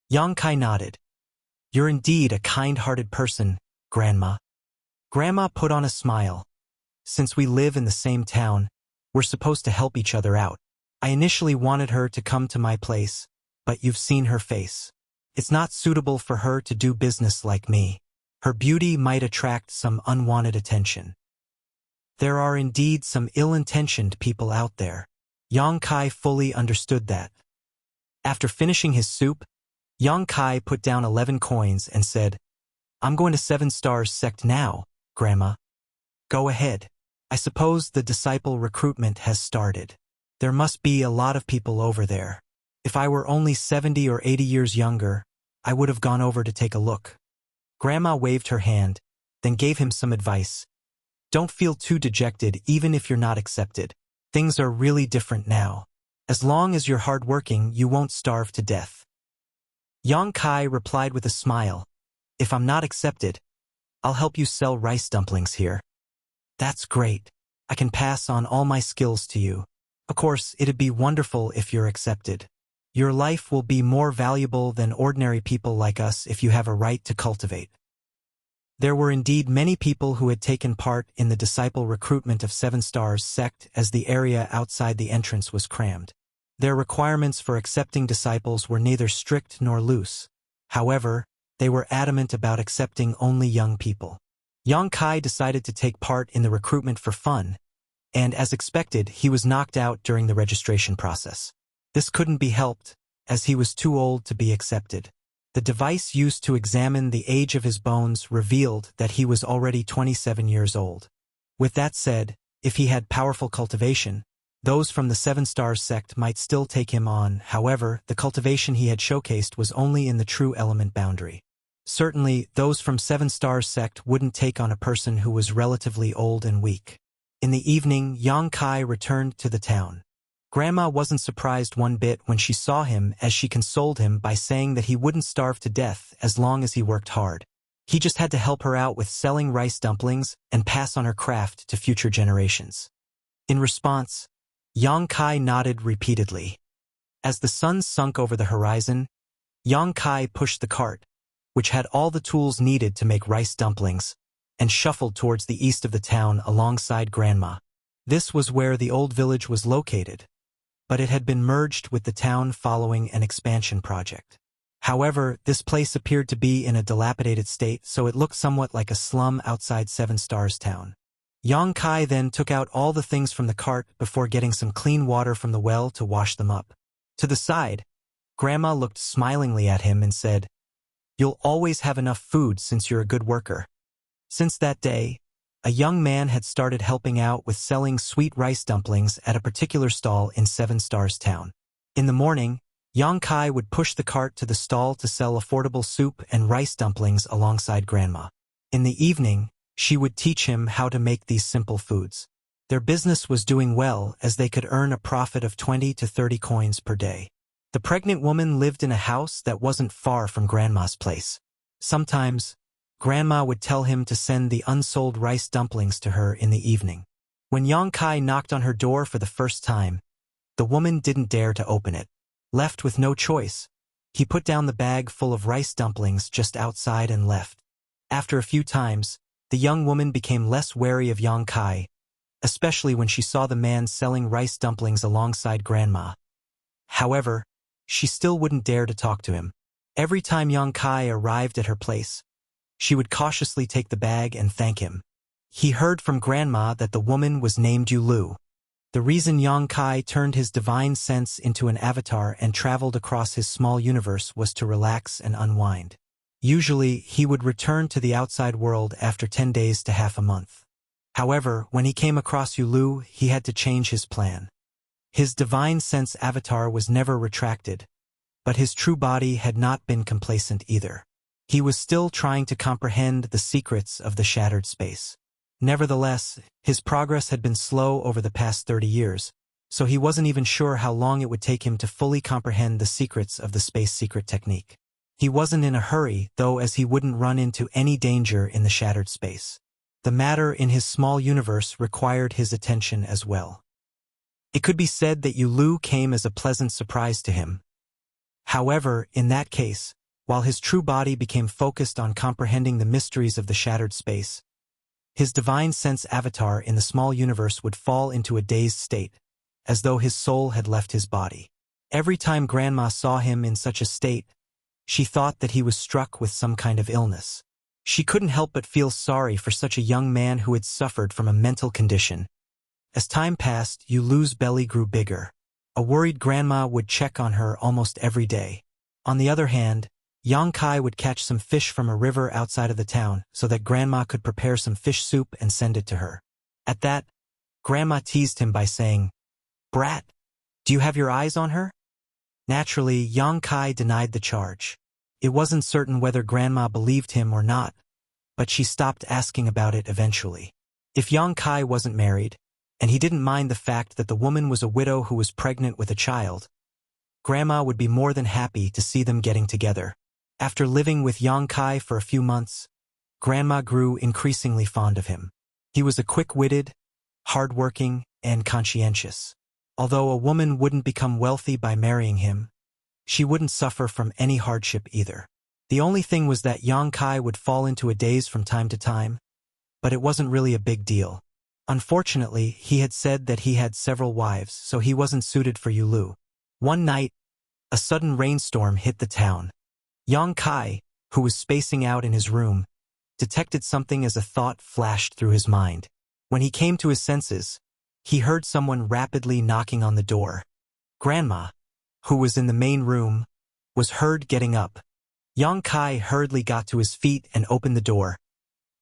Speaker 1: Yang Kai nodded. "You're indeed a kind-hearted person, Grandma." Grandma put on a smile. "Since we live in the same town, we're supposed to help each other out. I initially wanted her to come to my place, but you've seen her face. It's not suitable for her to do business like me. Her beauty might attract some unwanted attention. There are indeed some ill-intentioned people out there." Yang Kai fully understood that. After finishing his soup, Yang Kai put down 11 coins and said, "I'm going to 7 Stars Sect now, Grandma." "Go ahead. I suppose the disciple recruitment has started. There must be a lot of people over there. If I were only 70 or 80 years younger, I would have gone over to take a look." Grandma waved her hand, then gave him some advice. "Don't feel too dejected even if you're not accepted. Things are really different now. As long as you're hardworking, you won't starve to death." Yang Kai replied with a smile, "If I'm not accepted, I'll help you sell rice dumplings here." "That's great. I can pass on all my skills to you. Of course, it'd be wonderful if you're accepted. Your life will be more valuable than ordinary people like us if you have a right to cultivate." There were indeed many people who had taken part in the disciple recruitment of 7 Stars Sect as the area outside the entrance was crammed. Their requirements for accepting disciples were neither strict nor loose. However, they were adamant about accepting only young people. Yang Kai decided to take part in the recruitment for fun, and as expected, he was knocked out during the registration process. This couldn't be helped, as he was too old to be accepted. The device used to examine the age of his bones revealed that he was already 27 years old. With that said, if he had powerful cultivation, those from the 7 Stars Sect might still take him on. However, the cultivation he had showcased was only in the true element boundary. Certainly, those from 7 Stars Sect wouldn't take on a person who was relatively old and weak. In the evening, Yang Kai returned to the town. Grandma wasn't surprised one bit when she saw him, as she consoled him by saying that he wouldn't starve to death as long as he worked hard. He just had to help her out with selling rice dumplings and pass on her craft to future generations. In response, Yang Kai nodded repeatedly. As the sun sunk over the horizon, Yang Kai pushed the cart, which had all the tools needed to make rice dumplings, and shuffled towards the east of the town alongside Grandma. This was where the old village was located, but it had been merged with the town following an expansion project. However, this place appeared to be in a dilapidated state, so it looked somewhat like a slum outside 7 Stars Town. Yang Kai then took out all the things from the cart before getting some clean water from the well to wash them up. To the side, Grandma looked smilingly at him and said, "You'll always have enough food since you're a good worker." Since that day, a young man had started helping out with selling sweet rice dumplings at a particular stall in 7 Stars Town. In the morning, Yang Kai would push the cart to the stall to sell affordable soup and rice dumplings alongside Grandma. In the evening, she would teach him how to make these simple foods. Their business was doing well, as they could earn a profit of 20 to 30 coins per day. The pregnant woman lived in a house that wasn't far from Grandma's place. Sometimes, Grandma would tell him to send the unsold rice dumplings to her in the evening. When Yang Kai knocked on her door for the first time, the woman didn't dare to open it. Left with no choice, he put down the bag full of rice dumplings just outside and left. After a few times, the young woman became less wary of Yang Kai, especially when she saw the man selling rice dumplings alongside Grandma. However, she still wouldn't dare to talk to him. Every time Yang Kai arrived at her place, she would cautiously take the bag and thank him. He heard from Grandma that the woman was named Yulu. The reason Yang Kai turned his divine sense into an avatar and traveled across his small universe was to relax and unwind. Usually, he would return to the outside world after 10 days to half a month. However, when he came across Yulu, he had to change his plan. His divine sense avatar was never retracted, but his true body had not been complacent either. He was still trying to comprehend the secrets of the shattered space. Nevertheless, his progress had been slow over the past 30 years, so he wasn't even sure how long it would take him to fully comprehend the secrets of the space secret technique. He wasn't in a hurry, though, as he wouldn't run into any danger in the shattered space. The matter in his small universe required his attention as well. It could be said that Yulu came as a pleasant surprise to him. However, in that case, while his true body became focused on comprehending the mysteries of the shattered space, his divine sense avatar in the small universe would fall into a dazed state, as though his soul had left his body. Every time Grandma saw him in such a state, she thought that he was struck with some kind of illness. She couldn't help but feel sorry for such a young man who had suffered from a mental condition. As time passed, Yulu's belly grew bigger. A worried Grandma would check on her almost every day. On the other hand, Yang Kai would catch some fish from a river outside of the town so that Grandma could prepare some fish soup and send it to her. At that, Grandma teased him by saying, "Brat, do you have your eyes on her?" Naturally, Yang Kai denied the charge. It wasn't certain whether Grandma believed him or not, but she stopped asking about it eventually. If Yang Kai wasn't married, and he didn't mind the fact that the woman was a widow who was pregnant with a child, Grandma would be more than happy to see them getting together. After living with Yang Kai for a few months, Grandma grew increasingly fond of him. He was a quick-witted, hard-working, and conscientious. Although a woman wouldn't become wealthy by marrying him, she wouldn't suffer from any hardship either. The only thing was that Yang Kai would fall into a daze from time to time, but it wasn't really a big deal. Unfortunately, he had said that he had several wives, so he wasn't suited for Yulu. One night, a sudden rainstorm hit the town. Yang Kai, who was spacing out in his room, detected something as a thought flashed through his mind. When he came to his senses, he heard someone rapidly knocking on the door. Grandma, who was in the main room, was heard getting up. Yang Kai hurriedly got to his feet and opened the door,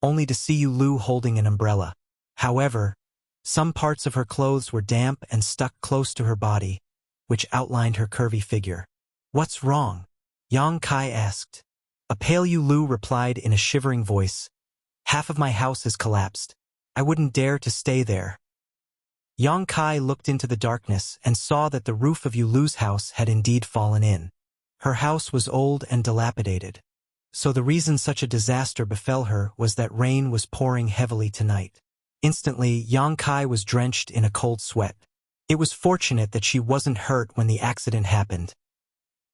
Speaker 1: only to see Yulu holding an umbrella. However, some parts of her clothes were damp and stuck close to her body, which outlined her curvy figure. "What's wrong?" Yang Kai asked. A pale Yulu replied in a shivering voice, "Half of my house has collapsed. I wouldn't dare to stay there." Yang Kai looked into the darkness and saw that the roof of Yulu's house had indeed fallen in. Her house was old and dilapidated, so the reason such a disaster befell her was that rain was pouring heavily tonight. Instantly, Yang Kai was drenched in a cold sweat. It was fortunate that she wasn't hurt when the accident happened.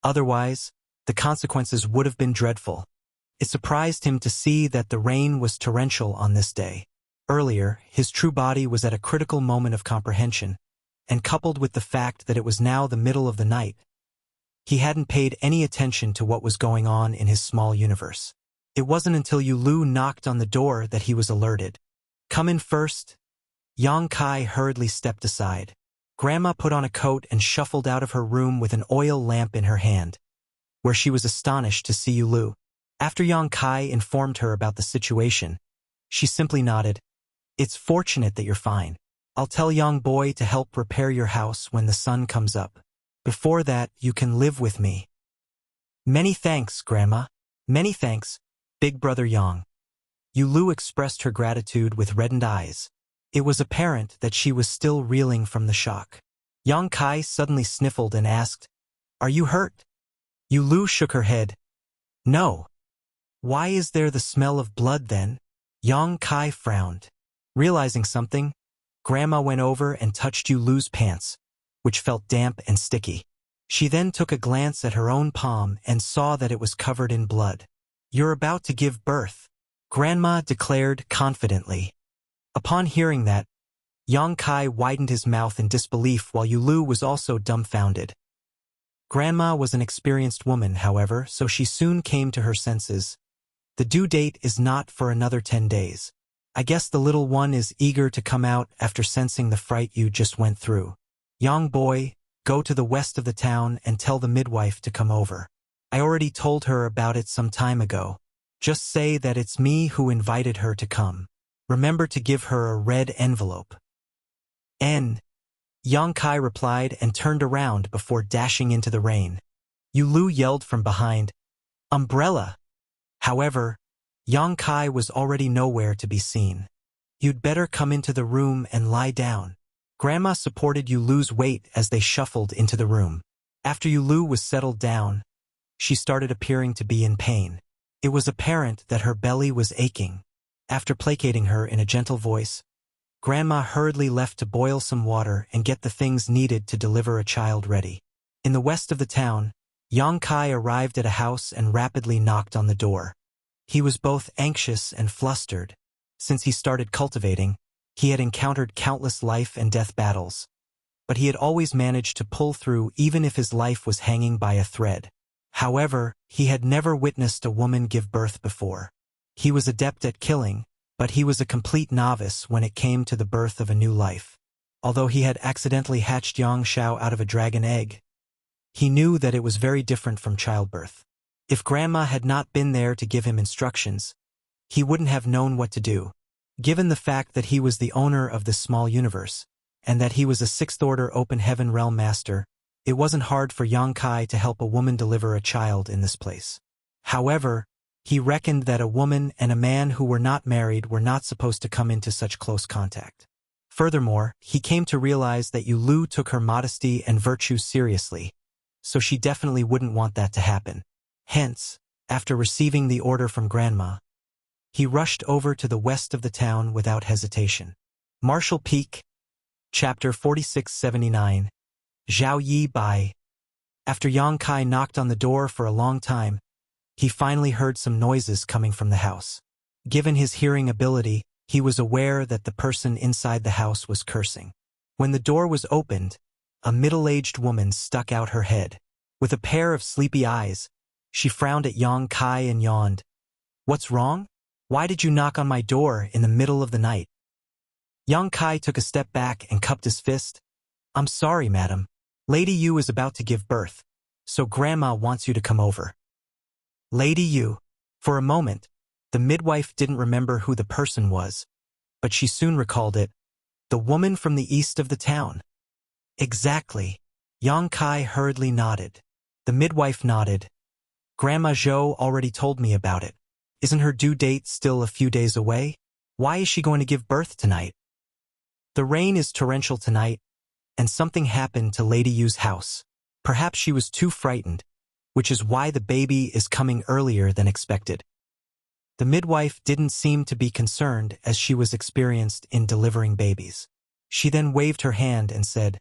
Speaker 1: Otherwise, the consequences would have been dreadful. It surprised him to see that the rain was torrential on this day. Earlier, his true body was at a critical moment of comprehension, and coupled with the fact that it was now the middle of the night, he hadn't paid any attention to what was going on in his small universe. It wasn't until Yulu knocked on the door that he was alerted. "Come in first." Yang Kai hurriedly stepped aside. Grandma put on a coat and shuffled out of her room with an oil lamp in her hand, where she was astonished to see Yulu. After Yang Kai informed her about the situation, she simply nodded. "It's fortunate that you're fine. I'll tell Young Boy to help repair your house when the sun comes up. Before that, you can live with me." "Many thanks, Grandma." "Many thanks, Big Brother Yang." Yulu expressed her gratitude with reddened eyes. It was apparent that she was still reeling from the shock. Yang Kai suddenly sniffled and asked, "Are you hurt?" Yulu shook her head. "No." "Why is there the smell of blood then?" Yang Kai frowned. Realizing something, Grandma went over and touched Yulu's pants, which felt damp and sticky. She then took a glance at her own palm and saw that it was covered in blood. "You're about to give birth," Grandma declared confidently. Upon hearing that, Yang Kai widened his mouth in disbelief while Yulu was also dumbfounded. Grandma was an experienced woman, however, so she soon came to her senses. The due date is not for another 10 days. I guess the little one is eager to come out after sensing the fright you just went through. Young boy, go to the west of the town and tell the midwife to come over. I already told her about it some time ago. Just say that it's me who invited her to come. Remember to give her a red envelope. Yang Kai replied and turned around before dashing into the rain. Yu Lu yelled from behind, "Umbrella!" However, Yang Kai was already nowhere to be seen. "You'd better come into the room and lie down." Grandma supported Yu Lu's weight as they shuffled into the room. After Yu Lu was settled down, she started appearing to be in pain. It was apparent that her belly was aching. After placating her in a gentle voice, Grandma hurriedly left to boil some water and get the things needed to deliver a child ready. In the west of the town, Yang Kai arrived at a house and rapidly knocked on the door. He was both anxious and flustered. Since he started cultivating, he had encountered countless life and death battles. But he had always managed to pull through even if his life was hanging by a thread. However, he had never witnessed a woman give birth before. He was adept at killing, but he was a complete novice when it came to the birth of a new life. Although he had accidentally hatched Yang Xiao out of a dragon egg, he knew that it was very different from childbirth. If Grandma had not been there to give him instructions, he wouldn't have known what to do. Given the fact that he was the owner of this small universe, and that he was a sixth-order open heaven realm master, it wasn't hard for Yang Kai to help a woman deliver a child in this place. However, he reckoned that a woman and a man who were not married were not supposed to come into such close contact. Furthermore, he came to realize that Yu Lu took her modesty and virtue seriously, so she definitely wouldn't want that to happen. Hence, after receiving the order from Grandma, he rushed over to the west of the town without hesitation. Marshall Peak, Chapter 4679, Zhao Yi Bai. After Yang Kai knocked on the door for a long time, he finally heard some noises coming from the house. Given his hearing ability, he was aware that the person inside the house was cursing. When the door was opened, a middle-aged woman stuck out her head. With a pair of sleepy eyes, she frowned at Yang Kai and yawned. "What's wrong? Why did you knock on my door in the middle of the night?" Yang Kai took a step back and cupped his fist. "I'm sorry, madam. Lady Yu is about to give birth, so Grandma wants you to come over." Lady Yu. For a moment, the midwife didn't remember who the person was, but she soon recalled it. The woman from the east of the town. Exactly. Yang Kai hurriedly nodded. The midwife nodded. "Grandma Zhou already told me about it. Isn't her due date still a few days away? Why is she going to give birth tonight?" The rain is torrential tonight, and something happened to Lady Yu's house. Perhaps she was too frightened, which is why the baby is coming earlier than expected. The midwife didn't seem to be concerned as she was experienced in delivering babies. She then waved her hand and said,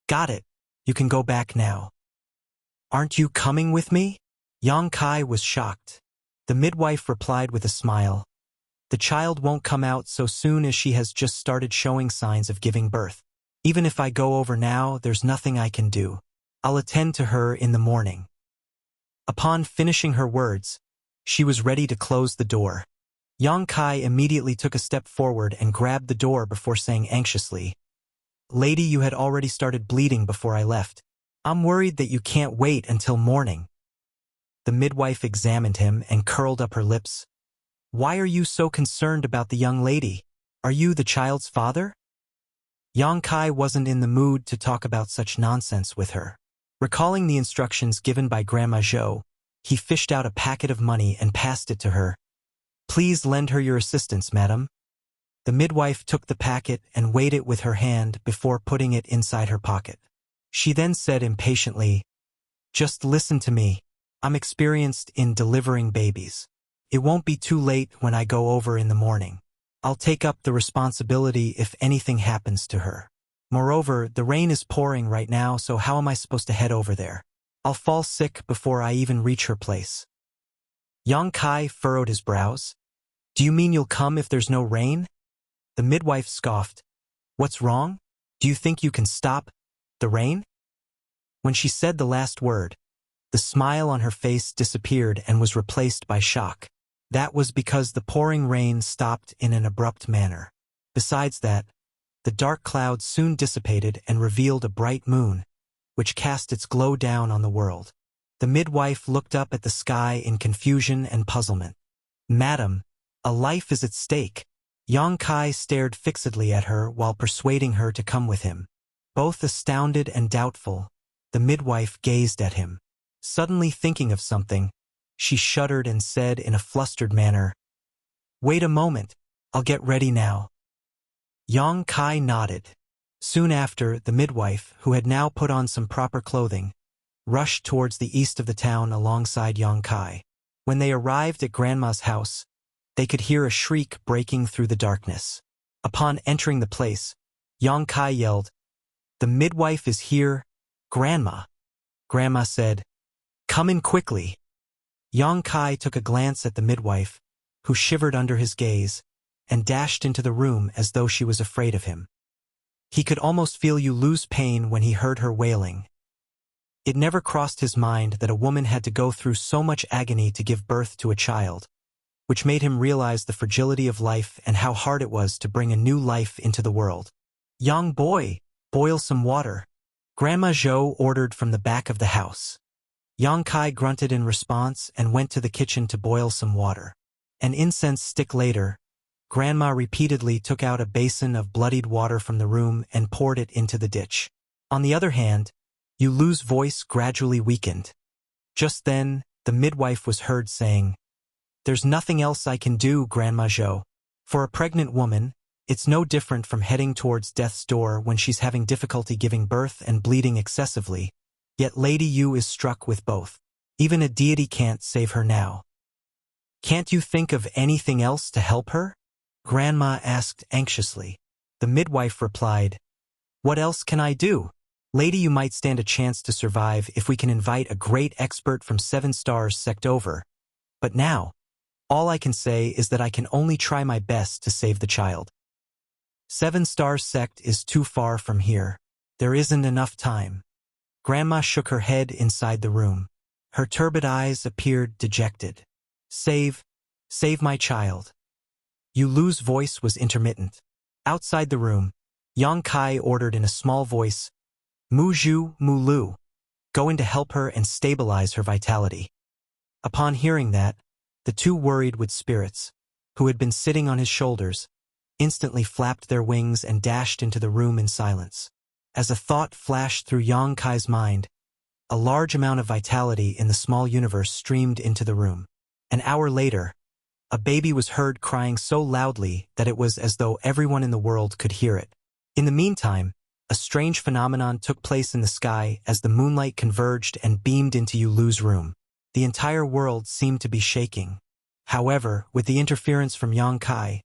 Speaker 1: "Got it. You can go back now." "Aren't you coming with me?" Yang Kai was shocked. The midwife replied with a smile, "The child won't come out so soon as she has just started showing signs of giving birth. Even if I go over now, there's nothing I can do. I'll attend to her in the morning." Upon finishing her words, she was ready to close the door. Yang Kai immediately took a step forward and grabbed the door before saying anxiously, "Lady, you had already started bleeding before I left. I'm worried that you can't wait until morning." The midwife examined him and curled up her lips. "Why are you so concerned about the young lady? Are you the child's father?" Yang Kai wasn't in the mood to talk about such nonsense with her. Recalling the instructions given by Grandma Zhou, he fished out a packet of money and passed it to her. "Please lend her your assistance, madam." The midwife took the packet and weighed it with her hand before putting it inside her pocket. She then said impatiently, "Just listen to me. I'm experienced in delivering babies. It won't be too late when I go over in the morning. I'll take up the responsibility if anything happens to her. Moreover, the rain is pouring right now, so how am I supposed to head over there? I'll fall sick before I even reach her place." Yang Kai furrowed his brows. "Do you mean you'll come if there's no rain?" The midwife scoffed. "What's wrong? Do you think you can stop the rain?" When she said the last word, the smile on her face disappeared and was replaced by shock. That was because the pouring rain stopped in an abrupt manner. Besides that, the dark clouds soon dissipated and revealed a bright moon, which cast its glow down on the world. The midwife looked up at the sky in confusion and puzzlement. "Madam, a life is at stake." Yang Kai stared fixedly at her while persuading her to come with him. Both astounded and doubtful, the midwife gazed at him. Suddenly thinking of something, she shuddered and said in a flustered manner, "Wait a moment, I'll get ready now." Yang Kai nodded. Soon after, the midwife, who had now put on some proper clothing, rushed towards the east of the town alongside Yang Kai. When they arrived at Grandma's house, they could hear a shriek breaking through the darkness. Upon entering the place, Yang Kai yelled, "The midwife is here, Grandma." Grandma said, "Come in quickly." Yang Kai took a glance at the midwife, who shivered under his gaze, and dashed into the room as though she was afraid of him. He could almost feel Yu Lu's pain when he heard her wailing. It never crossed his mind that a woman had to go through so much agony to give birth to a child, which made him realize the fragility of life and how hard it was to bring a new life into the world. "Young boy, boil some water," Grandma Zhou ordered from the back of the house. Yang Kai grunted in response and went to the kitchen to boil some water. An incense stick later, Grandma repeatedly took out a basin of bloodied water from the room and poured it into the ditch. On the other hand, Yu Lu's voice gradually weakened. Just then, the midwife was heard saying, "There's nothing else I can do, Grandma Zhou. For a pregnant woman, it's no different from heading towards death's door when she's having difficulty giving birth and bleeding excessively. Yet Lady Yu is struck with both. Even a deity can't save her now." "Can't you think of anything else to help her?" Grandma asked anxiously. The midwife replied, "What else can I do? Lady Yu might stand a chance to survive if we can invite a great expert from 7 Stars sect over. But now, all I can say is that I can only try my best to save the child. 7 Stars sect is too far from here. There isn't enough time." Grandma shook her head inside the room. Her turbid eyes appeared dejected. Save my child." Yu Lu's voice was intermittent. Outside the room, Yang Kai ordered in a small voice, Mu Lu, go in to help her and stabilize her vitality." Upon hearing that, the two worried-wood spirits, who had been sitting on his shoulders, instantly flapped their wings and dashed into the room in silence. As a thought flashed through Yang Kai's mind, a large amount of vitality in the small universe streamed into the room. An hour later, a baby was heard crying so loudly that it was as though everyone in the world could hear it. In the meantime, a strange phenomenon took place in the sky as the moonlight converged and beamed into Yu Lu's room. The entire world seemed to be shaking. However, with the interference from Yang Kai,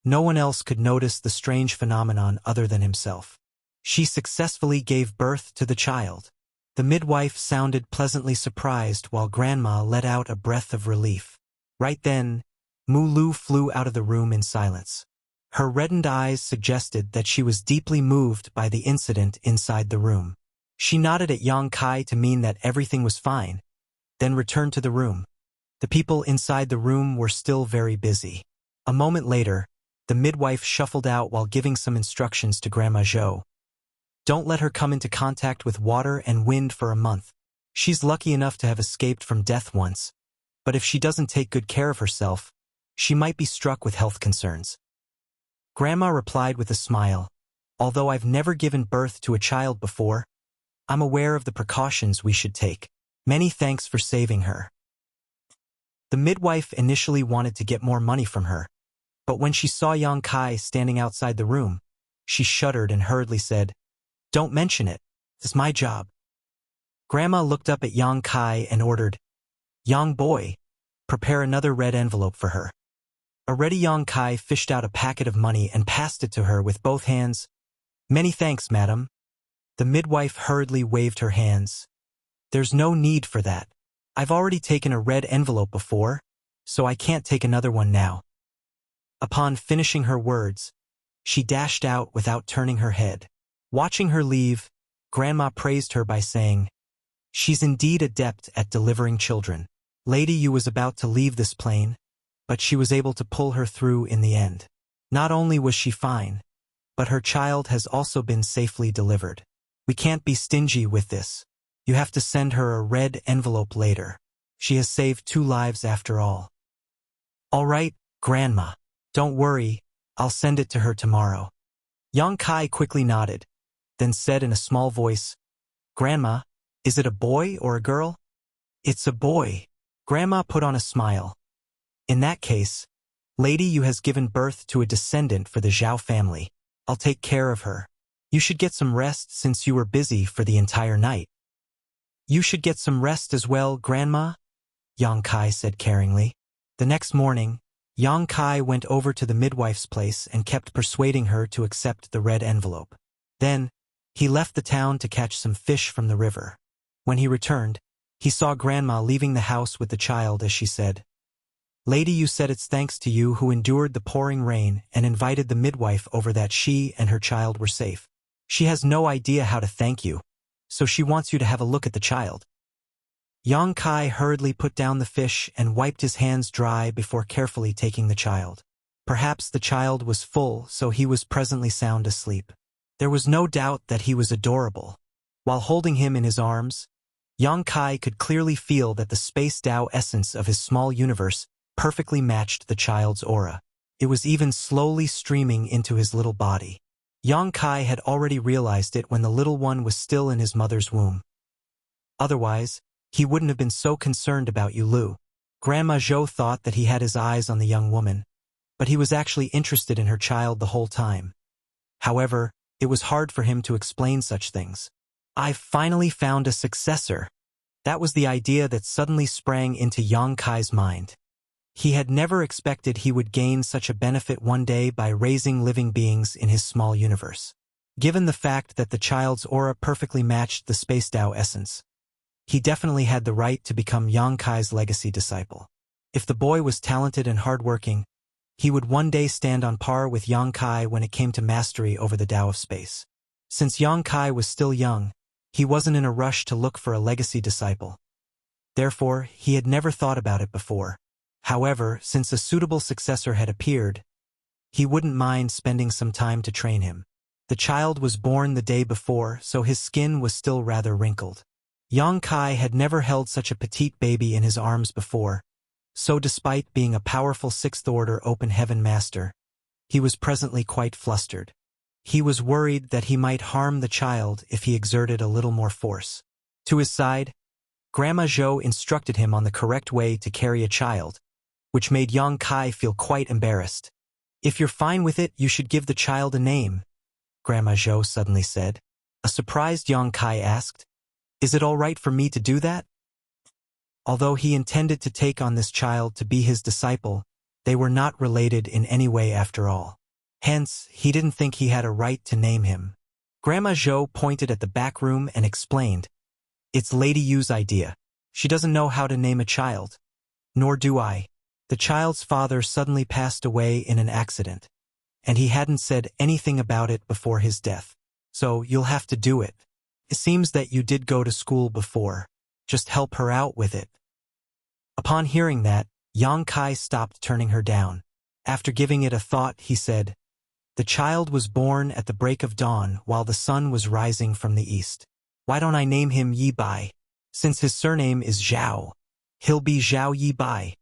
Speaker 1: no one else could notice the strange phenomenon other than himself. She successfully gave birth to the child. The midwife sounded pleasantly surprised while Grandma let out a breath of relief. Right then, Mu Lu flew out of the room in silence. Her reddened eyes suggested that she was deeply moved by the incident inside the room. She nodded at Yang Kai to mean that everything was fine, then returned to the room. The people inside the room were still very busy. A moment later, the midwife shuffled out while giving some instructions to Grandma Zhou. "Don't let her come into contact with water and wind for a month. She's lucky enough to have escaped from death once, but if she doesn't take good care of herself, she might be struck with health concerns." Grandma replied with a smile, "Although I've never given birth to a child before, I'm aware of the precautions we should take. Many thanks for saving her." The midwife initially wanted to get more money from her, but when she saw Yang Kai standing outside the room, she shuddered and hurriedly said, "Don't mention it. It's my job." Grandma looked up at Yang Kai and ordered, "Young boy, prepare another red envelope for her." Already Yang Kai fished out a packet of money and passed it to her with both hands. "Many thanks, madam." The midwife hurriedly waved her hands. "There's no need for that. I've already taken a red envelope before, so I can't take another one now." Upon finishing her words, she dashed out without turning her head. Watching her leave, Grandma praised her by saying, She's indeed adept at delivering children. Lady Yu was about to leave this plane, but she was able to pull her through in the end. Not only was she fine, but her child has also been safely delivered. We can't be stingy with this. You have to send her a red envelope later. She has saved 2 lives after all. All right, Grandma. Don't worry, I'll send it to her tomorrow. Yang Kai quickly nodded, then said in a small voice, Grandma, is it a boy or a girl? It's a boy. Grandma put on a smile. In that case, Lady Yu has given birth to a descendant for the Zhao family. I'll take care of her. You should get some rest since you were busy for the entire night. You should get some rest as well, Grandma, Yang Kai said caringly. The next morning, Yang Kai went over to the midwife's place and kept persuading her to accept the red envelope. Then, he left the town to catch some fish from the river. When he returned, he saw Grandma leaving the house with the child as she said, Lady Yu said it's thanks to you who endured the pouring rain and invited the midwife over that she and her child were safe. She has no idea how to thank you, so she wants you to have a look at the child. Yang Kai hurriedly put down the fish and wiped his hands dry before carefully taking the child. Perhaps the child was full, so he was presently sound asleep. There was no doubt that he was adorable. While holding him in his arms, Yang Kai could clearly feel that the space Tao essence of his small universe perfectly matched the child's aura. It was even slowly streaming into his little body. Yang Kai had already realized it when the little one was still in his mother's womb. Otherwise, he wouldn't have been so concerned about Yu Lu. Grandma Zhou thought that he had his eyes on the young woman, but he was actually interested in her child the whole time. However, it was hard for him to explain such things. I've finally found a successor. That was the idea that suddenly sprang into Yang Kai's mind. He had never expected he would gain such a benefit one day by raising living beings in his small universe. Given the fact that the child's aura perfectly matched the space Tao essence, he definitely had the right to become Yang Kai's legacy disciple. If the boy was talented and hardworking, he would one day stand on par with Yang Kai when it came to mastery over the Tao of space. Since Yang Kai was still young, he wasn't in a rush to look for a legacy disciple. Therefore, he had never thought about it before. However, since a suitable successor had appeared, he wouldn't mind spending some time to train him. The child was born the day before, so his skin was still rather wrinkled. Yang Kai had never held such a petite baby in his arms before, so despite being a powerful 6th-order open heaven master, he was presently quite flustered. He was worried that he might harm the child if he exerted a little more force. To his side, Grandma Zhou instructed him on the correct way to carry a child, which made Yang Kai feel quite embarrassed. If you're fine with it, you should give the child a name, Grandma Zhou suddenly said. A surprised Yang Kai asked, Is it all right for me to do that? Although he intended to take on this child to be his disciple, they were not related in any way after all. Hence, he didn't think he had a right to name him. Grandma Zhou pointed at the back room and explained, It's Lady Yu's idea. She doesn't know how to name a child. Nor do I. The child's father suddenly passed away in an accident, and he hadn't said anything about it before his death. So you'll have to do it. It seems that you did go to school before. Just help her out with it. Upon hearing that, Yang Kai stopped turning her down. After giving it a thought, he said, The child was born at the break of dawn while the sun was rising from the east. Why don't I name him Yi Bai? Since his surname is Zhao, he'll be Zhao Yi Bai.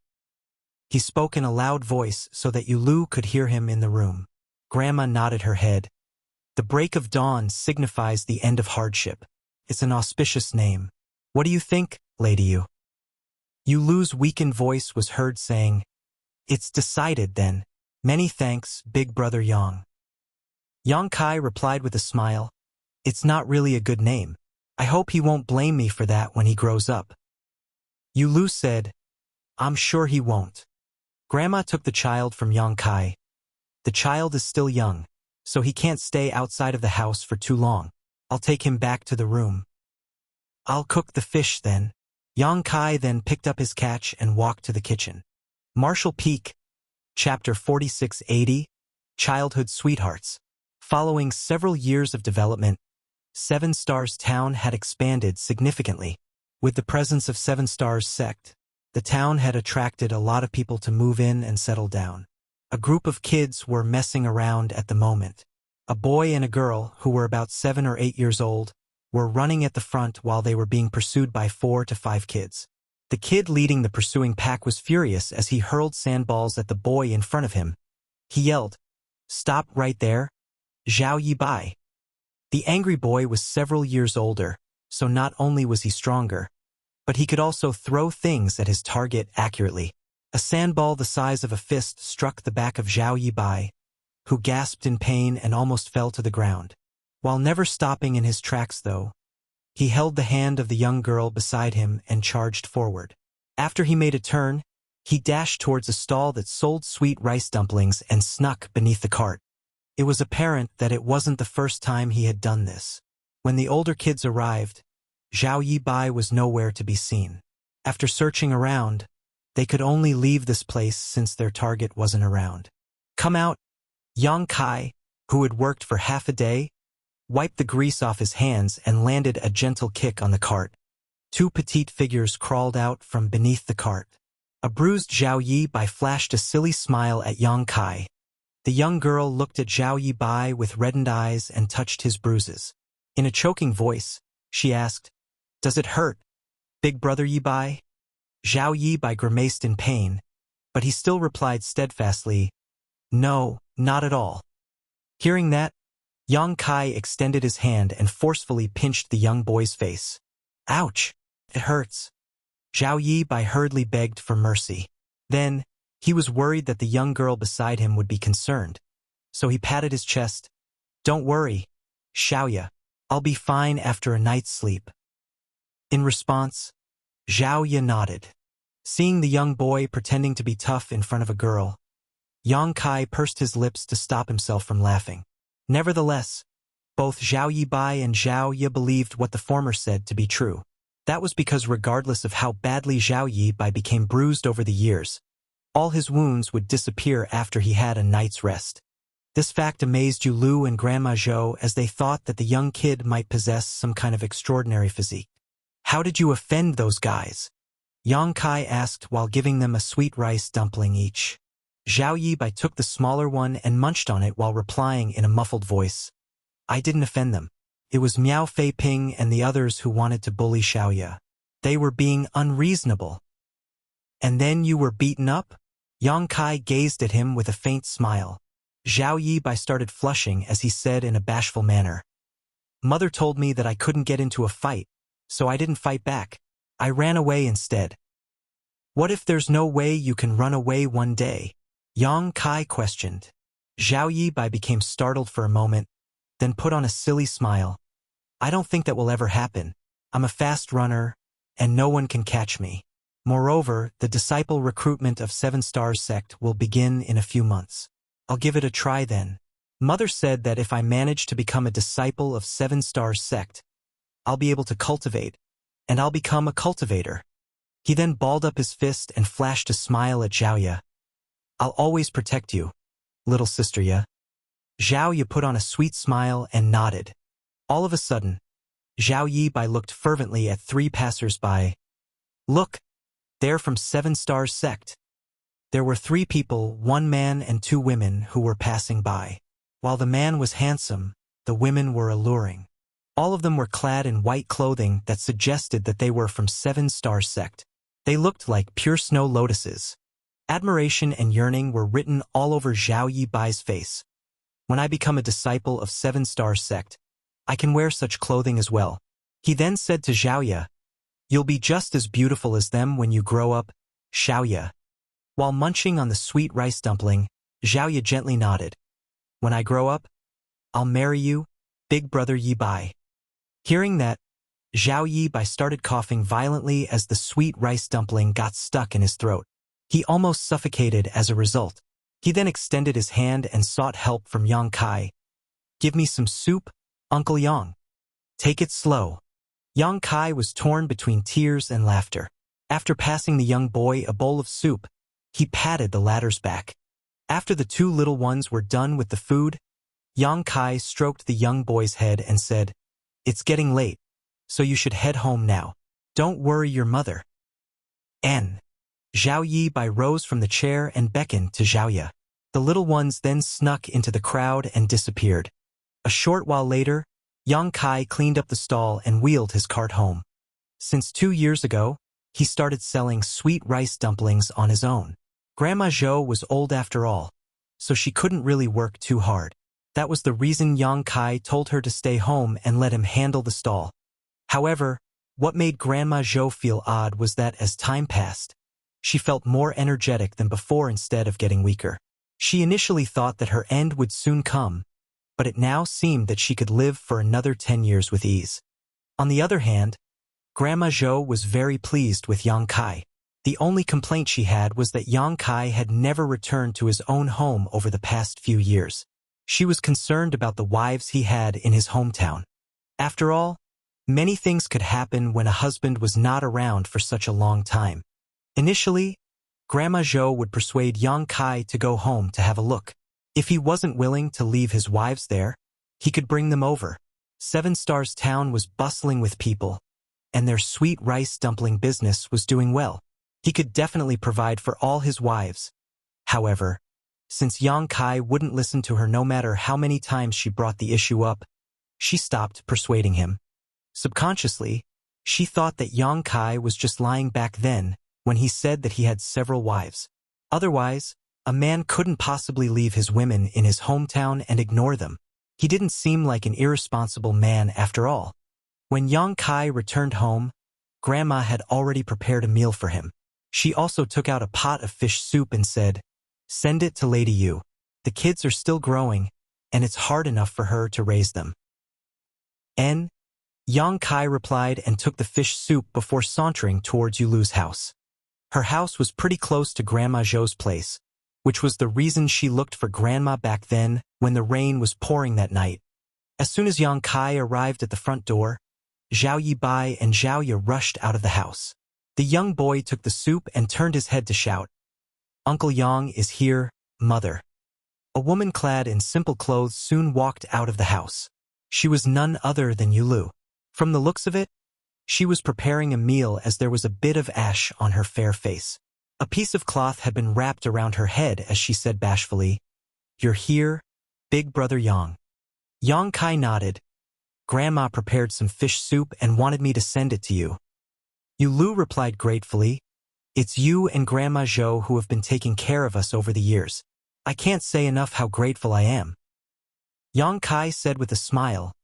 Speaker 1: He spoke in a loud voice so that Yu Lu could hear him in the room. Grandma nodded her head. The break of dawn signifies the end of hardship. It's an auspicious name. What do you think, Lady Yu? Yu Lu's weakened voice was heard saying, It's decided then. Many thanks, big brother Yang. Yang Kai replied with a smile, It's not really a good name. I hope he won't blame me for that when he grows up. Yu Lu said, I'm sure he won't. Grandma took the child from Yang Kai. The child is still young, so he can't stay outside of the house for too long. I'll take him back to the room. I'll cook the fish then. Yang Kai then picked up his catch and walked to the kitchen. Marshall Peak, Chapter 4680, Childhood Sweethearts. Following several years of development, Seven Stars Town had expanded significantly. With the presence of Seven Stars sect, the town had attracted a lot of people to move in and settle down. A group of kids were messing around at the moment. A boy and a girl, who were about 7 or 8 years old, were running at the front while they were being pursued by 4 to 5 kids. The kid leading the pursuing pack was furious as he hurled sandballs at the boy in front of him. He yelled, "Stop right there, Zhao Yibai." The angry boy was several years older, so not only was he stronger, but he could also throw things at his target accurately. A sandball the size of a fist struck the back of Zhao Yibai, who gasped in pain and almost fell to the ground. While never stopping in his tracks though, he held the hand of the young girl beside him and charged forward. After he made a turn, he dashed towards a stall that sold sweet rice dumplings and snuck beneath the cart. It was apparent that it wasn't the first time he had done this. When the older kids arrived, Zhao Yibai was nowhere to be seen. After searching around, they could only leave this place since their target wasn't around. "Come out!" Yang Kai, who had worked for half a day, wiped the grease off his hands and landed a gentle kick on the cart. 2 petite figures crawled out from beneath the cart. A bruised Zhao Yibai flashed a silly smile at Yang Kai. The young girl looked at Zhao Yibai with reddened eyes and touched his bruises. In a choking voice, she asked, "Does it hurt, big brother Yibai?" Zhao Yibai grimaced in pain, but he still replied steadfastly, "No, not at all." Hearing that, Yang Kai extended his hand and forcefully pinched the young boy's face. "Ouch! It hurts." Zhao Yibai hurriedly begged for mercy. Then, he was worried that the young girl beside him would be concerned, so he patted his chest. "Don't worry, Xiaoya. I'll be fine after a night's sleep." In response, Zhao Ye nodded. Seeing the young boy pretending to be tough in front of a girl, Yang Kai pursed his lips to stop himself from laughing. Nevertheless, both Zhao Yibai and Zhao Ye believed what the former said to be true. That was because regardless of how badly Zhao Yibai became bruised over the years, all his wounds would disappear after he had a night's rest. This fact amazed Yu Lu and Grandma Zhou as they thought that the young kid might possess some kind of extraordinary physique. "How did you offend those guys?" Yang Kai asked while giving them a sweet rice dumpling each. Zhao Yibai took the smaller one and munched on it while replying in a muffled voice, "I didn't offend them. It was Miao Fei Ping and the others who wanted to bully Xiaoya. They were being unreasonable." "And then you were beaten up?" Yang Kai gazed at him with a faint smile. Zhao Yibai started flushing as he said in a bashful manner, "Mother told me that I couldn't get into a fight, so I didn't fight back. I ran away instead." "What if there's no way you can run away one day?" Yang Kai questioned. Zhao Yibai became startled for a moment, then put on a silly smile. "I don't think that will ever happen. I'm a fast runner, and no one can catch me. Moreover, the disciple recruitment of 7 Stars sect will begin in a few months. I'll give it a try then. Mother said that if I manage to become a disciple of 7 Stars sect, I'll be able to cultivate, and I'll become a cultivator." He then balled up his fist and flashed a smile at Zhao Ye. "I'll always protect you, little sister Ye." Zhao Ye put on a sweet smile and nodded. All of a sudden, Zhao Yibai looked fervently at 3 passers-by. "Look, they're from 7 Stars sect." There were 3 people, 1 man and 2 women, who were passing by. While the man was handsome, the women were alluring. All of them were clad in white clothing that suggested that they were from 7 Stars sect. They looked like pure snow lotuses. Admiration and yearning were written all over Zhao Yibai's face. "When I become a disciple of 7 Stars sect, I can wear such clothing as well." He then said to Zhao Ye, "You'll be just as beautiful as them when you grow up, Xiao Ye." While munching on the sweet rice dumpling, Zhao Ye gently nodded. "When I grow up, I'll marry you, big brother Yibai." Hearing that, Zhao Yibai started coughing violently as the sweet rice dumpling got stuck in his throat. He almost suffocated as a result. He then extended his hand and sought help from Yang Kai. "Give me some soup, Uncle Yang. Take it slow." Yang Kai was torn between tears and laughter. After passing the young boy a bowl of soup, he patted the latter's back. After the 2 little ones were done with the food, Yang Kai stroked the young boy's head and said, "It's getting late, so you should head home now." Don't worry your mother. N. Zhao Yi Bai rose from the chair and beckoned to Zhao Ye. The little ones then snuck into the crowd and disappeared. A short while later, Yang Kai cleaned up the stall and wheeled his cart home. Since 2 years ago, he started selling sweet rice dumplings on his own. Grandma Zhou was old after all, so she couldn't really work too hard. That was the reason Yang Kai told her to stay home and let him handle the stall. However, what made Grandma Zhou feel odd was that as time passed, she felt more energetic than before instead of getting weaker. She initially thought that her end would soon come, but it now seemed that she could live for another 10 years with ease. On the other hand, Grandma Zhou was very pleased with Yang Kai. The only complaint she had was that Yang Kai had never returned to his own home over the past few years. She was concerned about the wives he had in his hometown. After all, many things could happen when a husband was not around for such a long time. Initially, Grandma Zhou would persuade Yang Kai to go home to have a look. If he wasn't willing to leave his wives there, he could bring them over. Seven Stars Town was bustling with people, and their sweet rice dumpling business was doing well. He could definitely provide for all his wives. However, since Yang Kai wouldn't listen to her no matter how many times she brought the issue up, she stopped persuading him. Subconsciously, she thought that Yang Kai was just lying back then when he said that he had several wives. Otherwise, a man couldn't possibly leave his women in his hometown and ignore them. He didn't seem like an irresponsible man after all. When Yang Kai returned home, Grandma had already prepared a meal for him. She also took out a pot of fish soup and said, "Send it to Lady Yu. The kids are still growing, and it's hard enough for her to raise them." Yang Kai replied and took the fish soup before sauntering towards Yulu's house. Her house was pretty close to Grandma Zhou's place, which was the reason she looked for Grandma back then when the rain was pouring that night. As soon as Yang Kai arrived at the front door, Zhao Yi Bai and Zhao Ye rushed out of the house. The young boy took the soup and turned his head to shout, "Uncle Yang is here, mother." A woman clad in simple clothes soon walked out of the house. She was none other than Yulu. From the looks of it, she was preparing a meal as there was a bit of ash on her fair face. A piece of cloth had been wrapped around her head as she said bashfully, "You're here, big brother Yang." Yang Kai nodded. "Grandma prepared some fish soup and wanted me to send it to you." Yulu replied gratefully, "It's you and Grandma Zhou who have been taking care of us over the years. I can't say enough how grateful I am." Yang Kai said with a smile,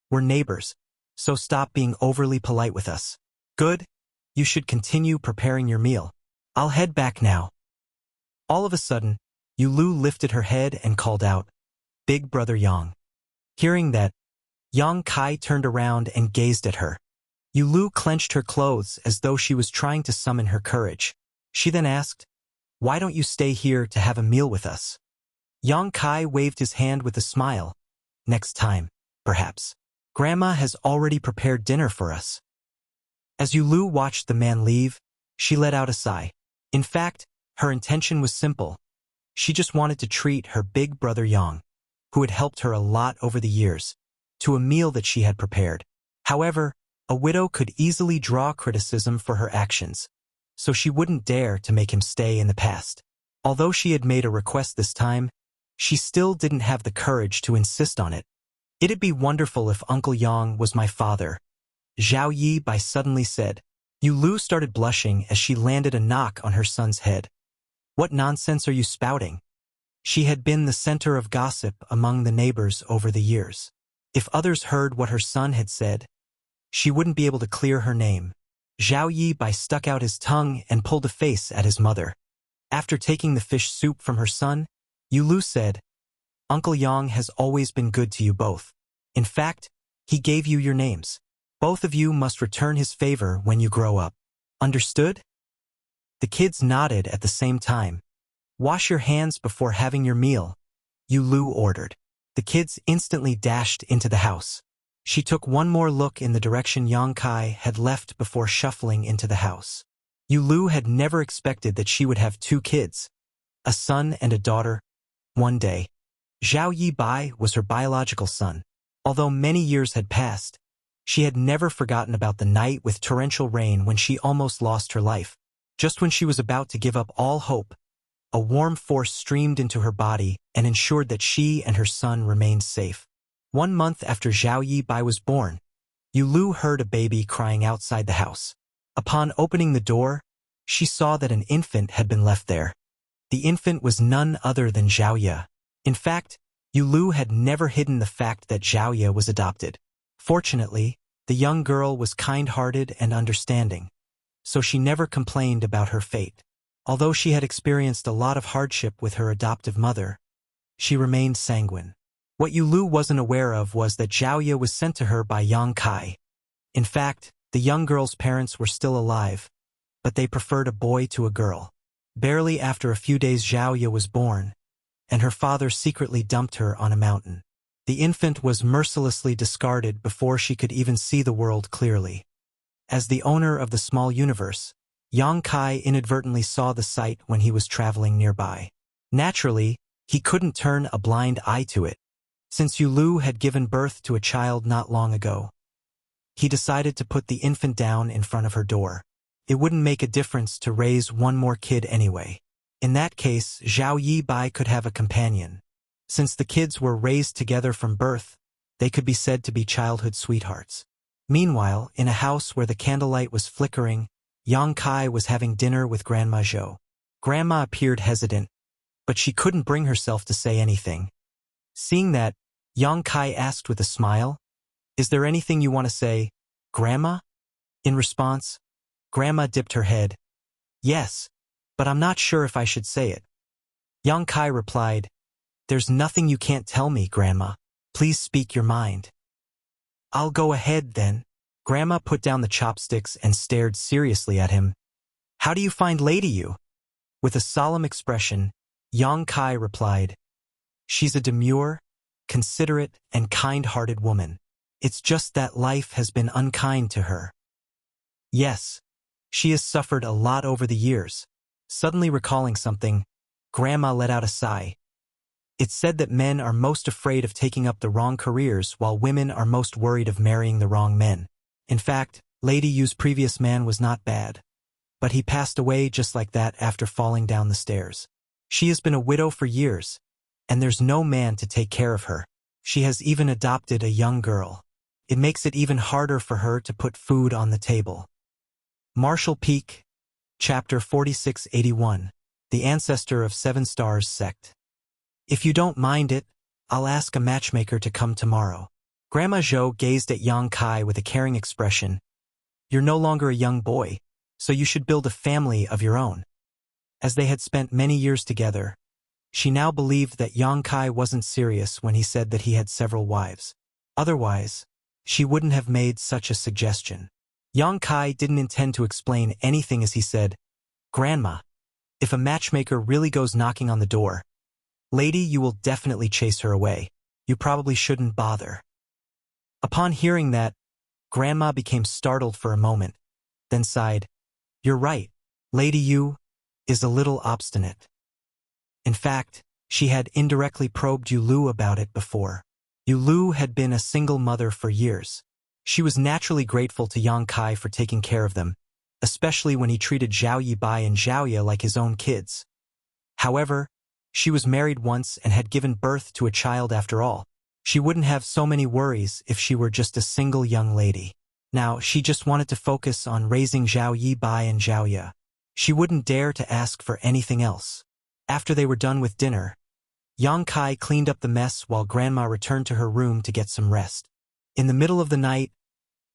Speaker 1: "We're neighbors, so stop being overly polite with us." "Good, you should continue preparing your meal. I'll head back now." All of a sudden, Yulu lifted her head and called out, "Big brother Yang." Hearing that, Yang Kai turned around and gazed at her. Yulu clenched her clothes as though she was trying to summon her courage. She then asked, "Why don't you stay here to have a meal with us?" Yang Kai waved his hand with a smile. "Next time, perhaps. Grandma has already prepared dinner for us." As Yulu watched the man leave, she let out a sigh. In fact, her intention was simple. She just wanted to treat her big brother Yang, who had helped her a lot over the years, to a meal that she had prepared. However, a widow could easily draw criticism for her actions, so she wouldn't dare to make him stay in the past. Although she had made a request this time, she still didn't have the courage to insist on it. "It'd be wonderful if Uncle Yang was my father," Zhao Yi Bai suddenly said. Yulu started blushing as she landed a knock on her son's head. "What nonsense are you spouting?" She had been the center of gossip among the neighbors over the years. If others heard what her son had said, she wouldn't be able to clear her name. Zhao Yi Bai stuck out his tongue and pulled a face at his mother. After taking the fish soup from her son, Yulu said, "Uncle Yang has always been good to you both. In fact, he gave you your names. Both of you must return his favor when you grow up. Understood?" The kids nodded at the same time. "Wash your hands before having your meal," Yulu ordered. The kids instantly dashed into the house. She took one more look in the direction Yang Kai had left before shuffling into the house. Yulu had never expected that she would have 2 kids, a son and a daughter, one day. Zhao Yi Bai was her biological son. Although many years had passed, She had never forgotten about the night with torrential rain when she almost lost her life. Just when she was about to give up all hope, a warm force streamed into her body and ensured that she and her son remained safe. 1 month after Zhao Yibai was born, Yulu heard a baby crying outside the house. Upon opening the door, she saw that an infant had been left there. The infant was none other than Zhao Ye. In fact, Yulu had never hidden the fact that Zhao Ye was adopted. Fortunately, the young girl was kind-hearted and understanding, so she never complained about her fate. Although she had experienced a lot of hardship with her adoptive mother, she remained sanguine. What Yulu wasn't aware of was that Zhao Ye was sent to her by Yang Kai. In fact, the young girl's parents were still alive, but they preferred a boy to a girl. Barely after a few days Zhao Ye was born, and her father secretly dumped her on a mountain. The infant was mercilessly discarded before she could even see the world clearly. As the owner of the small universe, Yang Kai inadvertently saw the sight when he was traveling nearby. Naturally, he couldn't turn a blind eye to it. Since Yulu had given birth to a child not long ago, he decided to put the infant down in front of her door. It wouldn't make a difference to raise one more kid anyway. In that case, Zhao Yibai could have a companion. Since the kids were raised together from birth, they could be said to be childhood sweethearts. Meanwhile, in a house where the candlelight was flickering, Yang Kai was having dinner with Grandma Zhou. Grandma appeared hesitant, but she couldn't bring herself to say anything. Seeing that, Yang Kai asked with a smile, "Is there anything you want to say, Grandma?" In response, Grandma dipped her head. "Yes, but I'm not sure if I should say it." Yang Kai replied, "There's nothing you can't tell me, Grandma. Please speak your mind." "I'll go ahead then." Grandma put down the chopsticks and stared seriously at him. "How do you find Lady Yu?" With a solemn expression, Yang Kai replied, "She's a demure, considerate, and kind-hearted woman. It's just that life has been unkind to her. Yes, she has suffered a lot over the years." Suddenly recalling something, Grandma let out a sigh. "It's said that men are most afraid of taking up the wrong careers while women are most worried of marrying the wrong men. In fact, Lady Yu's previous man was not bad, but he passed away just like that after falling down the stairs. She has been a widow for years, and there's no man to take care of her. She has even adopted a young girl. It makes it even harder for her to put food on the table." Marshall Peak, Chapter 4681, The Ancestor of 7 Stars Sect. "If you don't mind it, I'll ask a matchmaker to come tomorrow." Grandma Zhou gazed at Yang Kai with a caring expression. "You're no longer a young boy, so you should build a family of your own." As they had spent many years together, she now believed that Yang Kai wasn't serious when he said that he had several wives. Otherwise, she wouldn't have made such a suggestion. Yang Kai didn't intend to explain anything as he said, "Grandma, if a matchmaker really goes knocking on the door, Lady, you will definitely chase her away. You probably shouldn't bother." Upon hearing that, Grandma became startled for a moment, then sighed, "You're right, Lady Yu is a little obstinate." In fact, she had indirectly probed Yulu about it before. Yulu had been a single mother for years. She was naturally grateful to Yang Kai for taking care of them, especially when he treated Zhao Yibai and Zhao Ye like his own kids. However, she was married once and had given birth to a child after all. She wouldn't have so many worries if she were just a single young lady. Now, she just wanted to focus on raising Zhao Yibai and Zhao Ye. She wouldn't dare to ask for anything else. After they were done with dinner, Yang Kai cleaned up the mess while Grandma returned to her room to get some rest. In the middle of the night,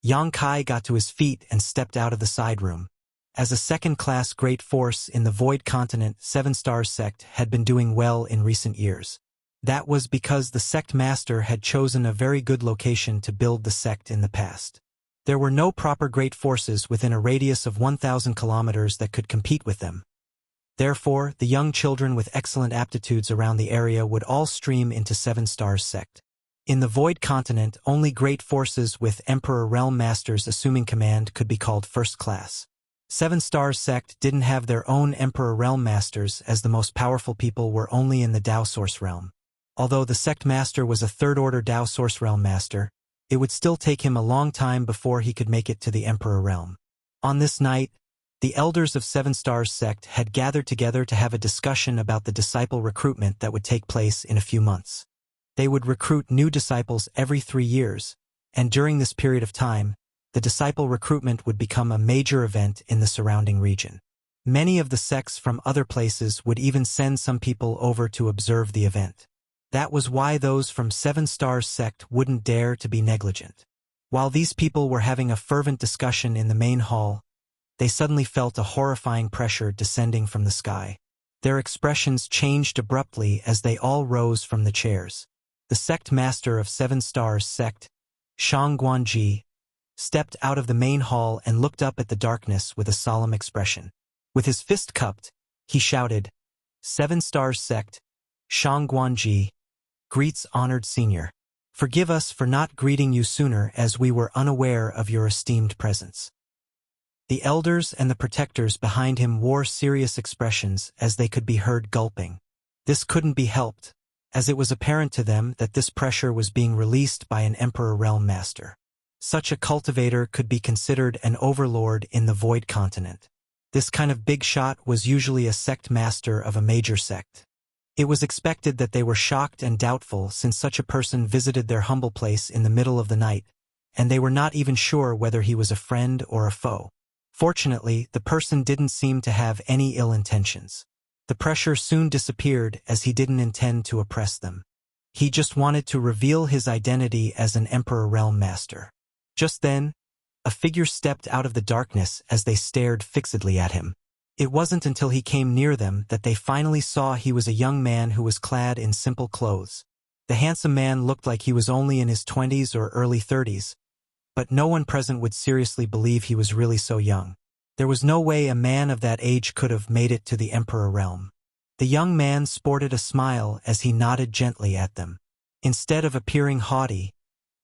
Speaker 1: Yang Kai got to his feet and stepped out of the side room. As a second-class great force in the Void Continent, 7 Stars Sect had been doing well in recent years. That was because the sect master had chosen a very good location to build the sect in the past. There were no proper great forces within a radius of 1,000 kilometers that could compete with them. Therefore, the young children with excellent aptitudes around the area would all stream into 7 Stars Sect. In the Void Continent, only great forces with Emperor Realm Masters assuming command could be called first class. 7 Stars Sect didn't have their own Emperor Realm Masters, as the most powerful people were only in the Dao Source Realm. Although the sect master was a third-order Dao Source Realm Master, it would still take him a long time before he could make it to the Emperor realm. On this night, the elders of Seven Stars sect had gathered together to have a discussion about the disciple recruitment that would take place in a few months. They would recruit new disciples every 3 years, and during this period of time, the disciple recruitment would become a major event in the surrounding region. Many of the sects from other places would even send some people over to observe the event. That was why those from Seven Stars sect wouldn't dare to be negligent. While these people were having a fervent discussion in the main hall, they suddenly felt a horrifying pressure descending from the sky. Their expressions changed abruptly as they all rose from the chairs. The sect master of Seven Stars sect, Shang Guanji, stepped out of the main hall and looked up at the darkness with a solemn expression. With his fist cupped, he shouted, "Seven Stars sect, Shang Guanji, greets honored senior. Forgive us for not greeting you sooner as we were unaware of your esteemed presence." The elders and the protectors behind him wore serious expressions as they could be heard gulping. This couldn't be helped, as it was apparent to them that this pressure was being released by an Emperor Realm Master. Such a cultivator could be considered an overlord in the Void Continent. This kind of big shot was usually a sect master of a major sect. It was expected that they were shocked and doubtful since such a person visited their humble place in the middle of the night, and they were not even sure whether he was a friend or a foe. Fortunately, the person didn't seem to have any ill intentions. The pressure soon disappeared as he didn't intend to oppress them. He just wanted to reveal his identity as an Emperor Realm Master. Just then, a figure stepped out of the darkness as they stared fixedly at him. It wasn't until he came near them that they finally saw he was a young man who was clad in simple clothes. The handsome man looked like he was only in his 20s or early 30s, but no one present would seriously believe he was really so young. There was no way a man of that age could have made it to the Emperor realm. The young man sported a smile as he nodded gently at them. Instead of appearing haughty,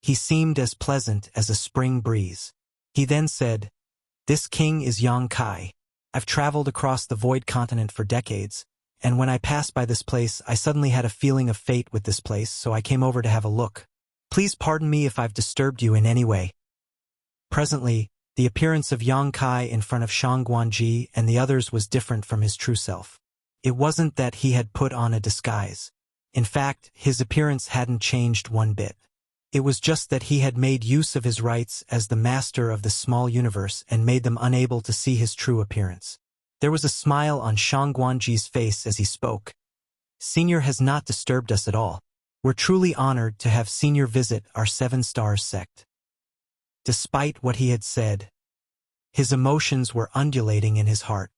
Speaker 1: he seemed as pleasant as a spring breeze. He then said, "This king is Yang Kai. I've traveled across the Void Continent for decades, and when I passed by this place I suddenly had a feeling of fate with this place, so I came over to have a look. Please pardon me if I've disturbed you in any way." Presently, the appearance of Yang Kai in front of Shang Guanji and the others was different from his true self. It wasn't that he had put on a disguise. In fact, his appearance hadn't changed one bit. It was just that he had made use of his rights as the master of the small universe and made them unable to see his true appearance. There was a smile on Shang Guanji's face as he spoke. "Senior has not disturbed us at all. We're truly honored to have Senior visit our Seven Stars sect." Despite what he had said, his emotions were undulating in his heart.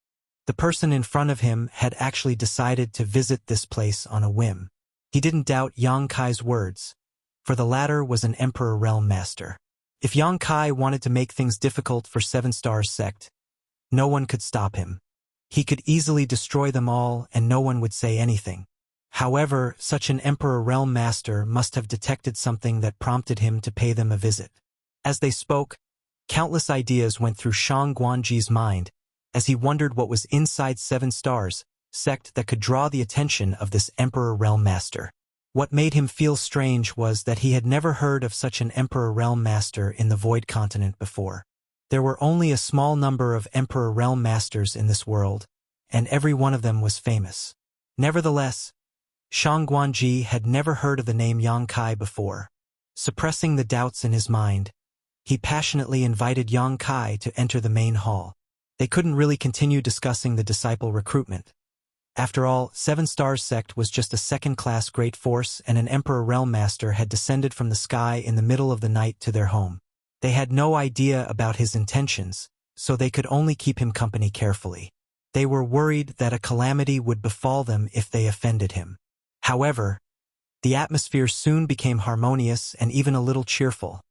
Speaker 1: The person in front of him had actually decided to visit this place on a whim. He didn't doubt Yang Kai's words, for the latter was an Emperor Realm Master. If Yang Kai wanted to make things difficult for Seven Stars sect, no one could stop him. He could easily destroy them all and no one would say anything. However, such an Emperor Realm Master must have detected something that prompted him to pay them a visit. As they spoke, countless ideas went through Shang Guanji's mind as he wondered what was inside Seven Stars sect that could draw the attention of this Emperor Realm Master. What made him feel strange was that he had never heard of such an Emperor Realm Master in the Void Continent before. There were only a small number of Emperor Realm Masters in this world, and every one of them was famous. Nevertheless, Shang Guanji had never heard of the name Yang Kai before. Suppressing the doubts in his mind, he passionately invited Yang Kai to enter the main hall. They couldn't really continue discussing the disciple recruitment. After all, Seven Stars sect was just a second-class great force and an Emperor Realm Master had descended from the sky in the middle of the night to their home. They had no idea about his intentions, so they could only keep him company carefully. They were worried that a calamity would befall them if they offended him. However, the atmosphere soon became harmonious and even a little cheerful.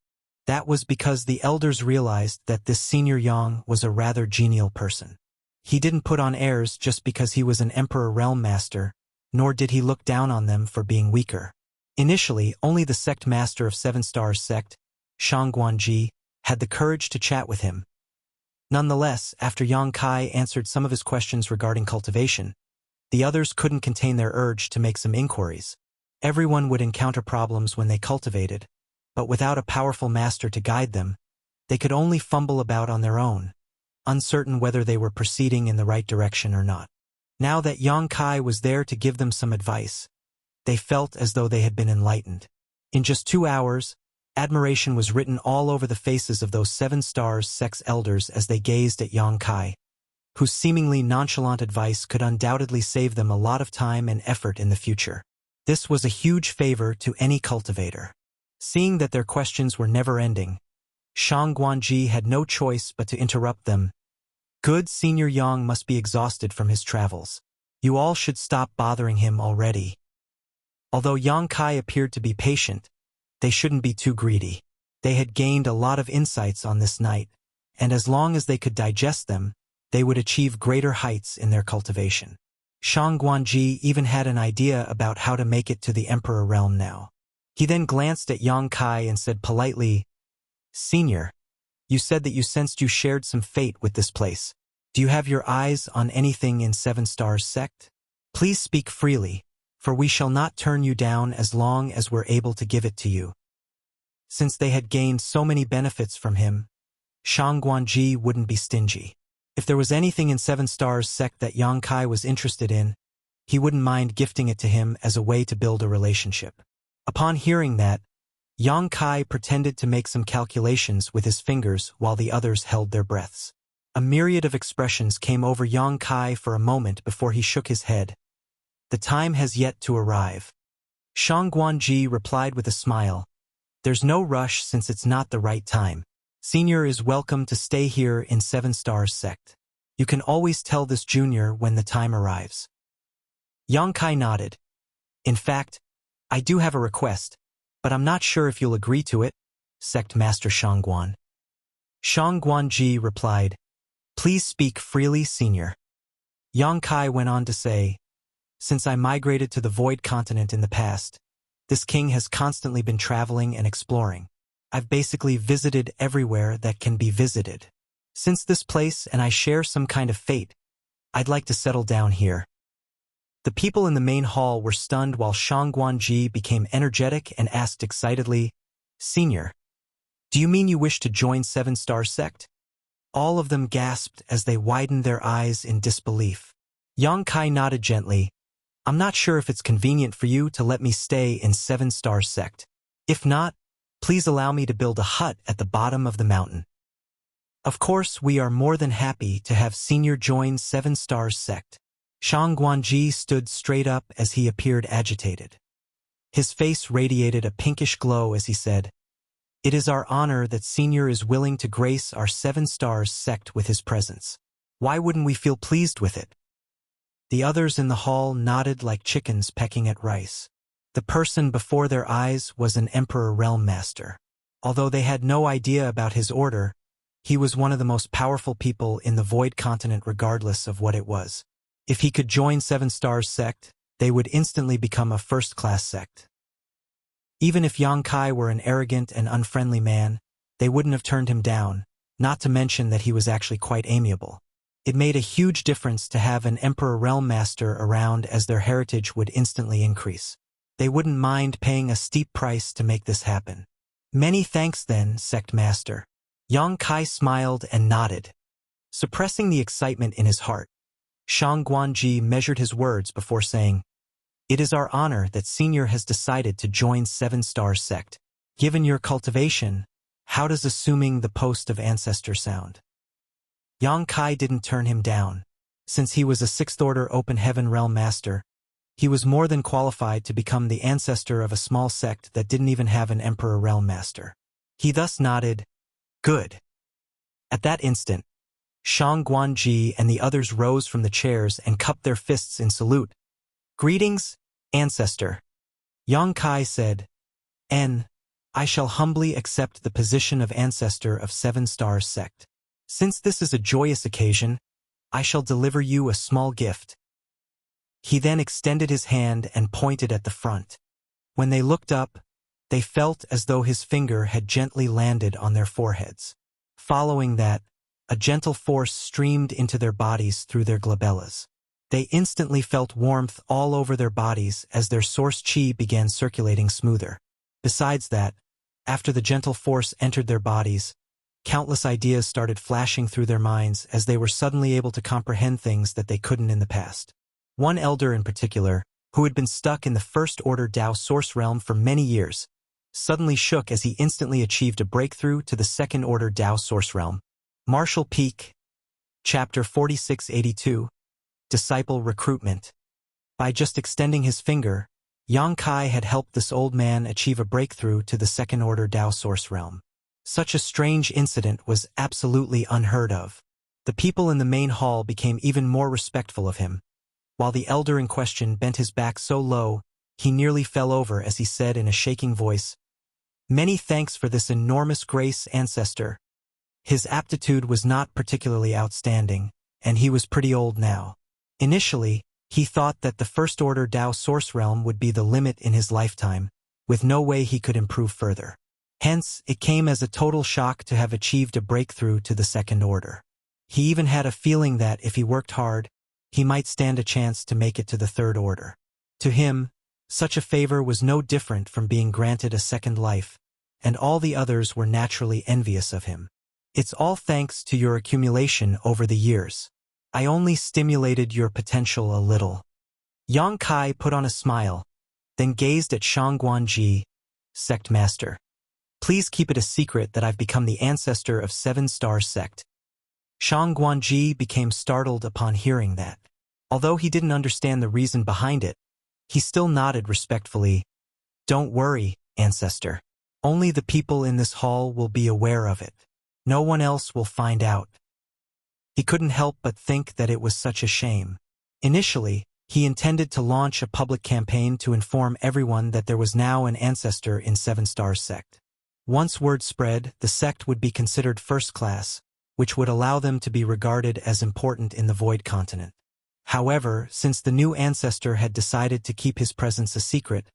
Speaker 1: That was because the elders realized that this Senior Yang was a rather genial person. He didn't put on airs just because he was an Emperor Realm Master, nor did he look down on them for being weaker. Initially, only the sect master of Seven Stars sect, Shang Guanji, had the courage to chat with him. Nonetheless, after Yang Kai answered some of his questions regarding cultivation, the others couldn't contain their urge to make some inquiries. Everyone would encounter problems when they cultivated, but without a powerful master to guide them, they could only fumble about on their own, uncertain whether they were proceeding in the right direction or not. Now that Yang Kai was there to give them some advice, they felt as though they had been enlightened. In just 2 hours, admiration was written all over the faces of those 7 stars sect's elders as they gazed at Yang Kai, whose seemingly nonchalant advice could undoubtedly save them a lot of time and effort in the future. This was a huge favor to any cultivator. Seeing that their questions were never-ending, Shang Guanji had no choice but to interrupt them. Good Senior Yang must be exhausted from his travels. You all should stop bothering him already. Although Yang Kai appeared to be patient, they shouldn't be too greedy. They had gained a lot of insights on this night, and as long as they could digest them, they would achieve greater heights in their cultivation. Shang Guanji even had an idea about how to make it to the Emperor realm now. He then glanced at Yang Kai and said politely, "Senior, you said that you sensed you shared some fate with this place. Do you have your eyes on anything in 7 Stars sect? Please speak freely, for we shall not turn you down as long as we're able to give it to you." Since they had gained so many benefits from him, Shang Guanji wouldn't be stingy. If there was anything in 7 Stars sect that Yang Kai was interested in, he wouldn't mind gifting it to him as a way to build a relationship. Upon hearing that, Yang Kai pretended to make some calculations with his fingers while the others held their breaths. A myriad of expressions came over Yang Kai for a moment before he shook his head. The time has yet to arrive. Shang Guanji replied with a smile. There's no rush since it's not the right time. Senior is welcome to stay here in 7 Stars sect. You can always tell this junior when the time arrives. Yang Kai nodded. In fact, I do have a request, but I'm not sure if you'll agree to it, Sect Master Shang Guan. Shang Guanji replied, Please speak freely, Senior. Yang Kai went on to say, Since I migrated to the Void Continent in the past, this king has constantly been traveling and exploring. I've basically visited everywhere that can be visited. Since this place and I share some kind of fate, I'd like to settle down here. The people in the main hall were stunned while Shang Guanji became energetic and asked excitedly, Senior, do you mean you wish to join 7 Star Sect? All of them gasped as they widened their eyes in disbelief. Yang Kai nodded gently. I'm not sure if it's convenient for you to let me stay in 7 Star Sect. If not, please allow me to build a hut at the bottom of the mountain. Of course, we are more than happy to have Senior join 7 Stars Sect. Shang Guanji stood straight up as he appeared agitated. His face radiated a pinkish glow as he said, It is our honor that Senior is willing to grace our 7 Stars Sect with his presence. Why wouldn't we feel pleased with it? The others in the hall nodded like chickens pecking at rice. The person before their eyes was an Emperor Realm Master. Although they had no idea about his order, he was one of the most powerful people in the Void Continent regardless of what it was. If he could join 7 Stars Sect, they would instantly become a first-class sect. Even if Yang Kai were an arrogant and unfriendly man, they wouldn't have turned him down, not to mention that he was actually quite amiable. It made a huge difference to have an Emperor Realm Master around as their heritage would instantly increase. They wouldn't mind paying a steep price to make this happen. Many thanks then, Sect Master. Yang Kai smiled and nodded. Suppressing the excitement in his heart, Shang Guanji measured his words before saying, It is our honor that Senior has decided to join 7 Stars Sect. Given your cultivation, how does assuming the post of Ancestor sound? Yang Kai didn't turn him down. Since he was a 6th Order Open Heaven Realm Master, he was more than qualified to become the ancestor of a small sect that didn't even have an Emperor Realm Master. He thus nodded, Good. At that instant, Shang Guanji and the others rose from the chairs and cupped their fists in salute. Greetings, Ancestor. Yang Kai said, I shall humbly accept the position of Ancestor of 7 Stars Sect. Since this is a joyous occasion, I shall deliver you a small gift. He then extended his hand and pointed at the front. When they looked up, they felt as though his finger had gently landed on their foreheads. Following that, a gentle force streamed into their bodies through their glabellas. They instantly felt warmth all over their bodies as their source chi began circulating smoother. Besides that, After the gentle force entered their bodies, countless ideas started flashing through their minds as they were suddenly able to comprehend things that they couldn't in the past. One elder in particular, who had been stuck in the First-Order Dao Source realm for many years, suddenly shook as he instantly achieved a breakthrough to the Second-Order Dao Source realm. Martial Peak, Chapter 4682, Disciple Recruitment. By just extending his finger, Yang Kai had helped this old man achieve a breakthrough to the Second-Order Dao Source realm. Such a strange incident was absolutely unheard of. The people in the main hall became even more respectful of him, while the elder in question bent his back so low he nearly fell over as he said in a shaking voice, "Many thanks for this enormous grace, ancestor." His aptitude was not particularly outstanding, and he was pretty old now. Initially, he thought that the First-Order Dao Source realm would be the limit in his lifetime, with no way he could improve further. Hence, it came as a total shock to have achieved a breakthrough to the Second Order. He even had a feeling that if he worked hard, he might stand a chance to make it to the Third Order. To him, such a favor was no different from being granted a second life, and all the others were naturally envious of him. "It's all thanks to your accumulation over the years. I only stimulated your potential a little." Yang Kai put on a smile, then gazed at Shang Guanji, Sect Master. "Please keep it a secret that I've become the ancestor of 7 Stars Sect." Shang Guanji became startled upon hearing that. Although he didn't understand the reason behind it, he still nodded respectfully. "Don't worry, ancestor. Only the people in this hall will be aware of it. No one else will find out." He couldn't help but think that it was such a shame. Initially, he intended to launch a public campaign to inform everyone that there was now an ancestor in 7 Stars Sect. Once word spread, the sect would be considered first class, which would allow them to be regarded as important in the Void Continent. However, since the new ancestor had decided to keep his presence a secret,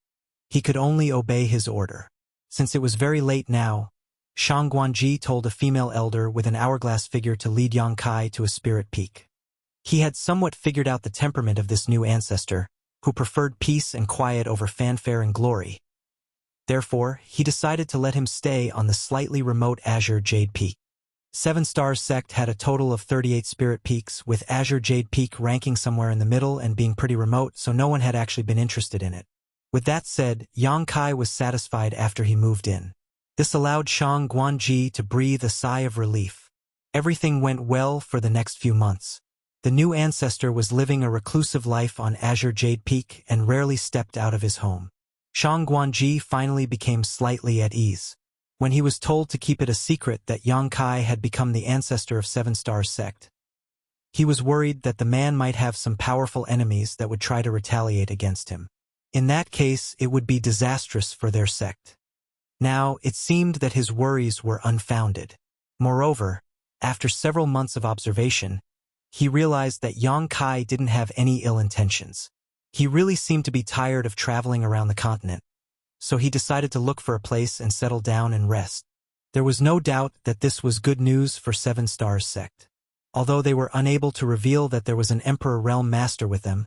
Speaker 1: he could only obey his order. Since it was very late now, Shang Guanji told a female elder with an hourglass figure to lead Yang Kai to a spirit peak. He had somewhat figured out the temperament of this new ancestor, who preferred peace and quiet over fanfare and glory. Therefore, he decided to let him stay on the slightly remote Azure Jade Peak. 7 Stars Sect had a total of 38 spirit peaks, with Azure Jade Peak ranking somewhere in the middle and being pretty remote, so no one had actually been interested in it. With that said, Yang Kai was satisfied after he moved in. This allowed Shang Guanji to breathe a sigh of relief. Everything went well for the next few months. The new ancestor was living a reclusive life on Azure Jade Peak and rarely stepped out of his home. Shang Guanji finally became slightly at ease. When he was told to keep it a secret that Yang Kai had become the ancestor of 7 Stars Sect, he was worried that the man might have some powerful enemies that would try to retaliate against him. In that case, it would be disastrous for their sect. Now, it seemed that his worries were unfounded. Moreover, after several months of observation, he realized that Yang Kai didn't have any ill intentions. He really seemed to be tired of traveling around the continent, so he decided to look for a place and settle down and rest. There was no doubt that this was good news for 7 Stars Sect. Although they were unable to reveal that there was an Emperor Realm Master with them,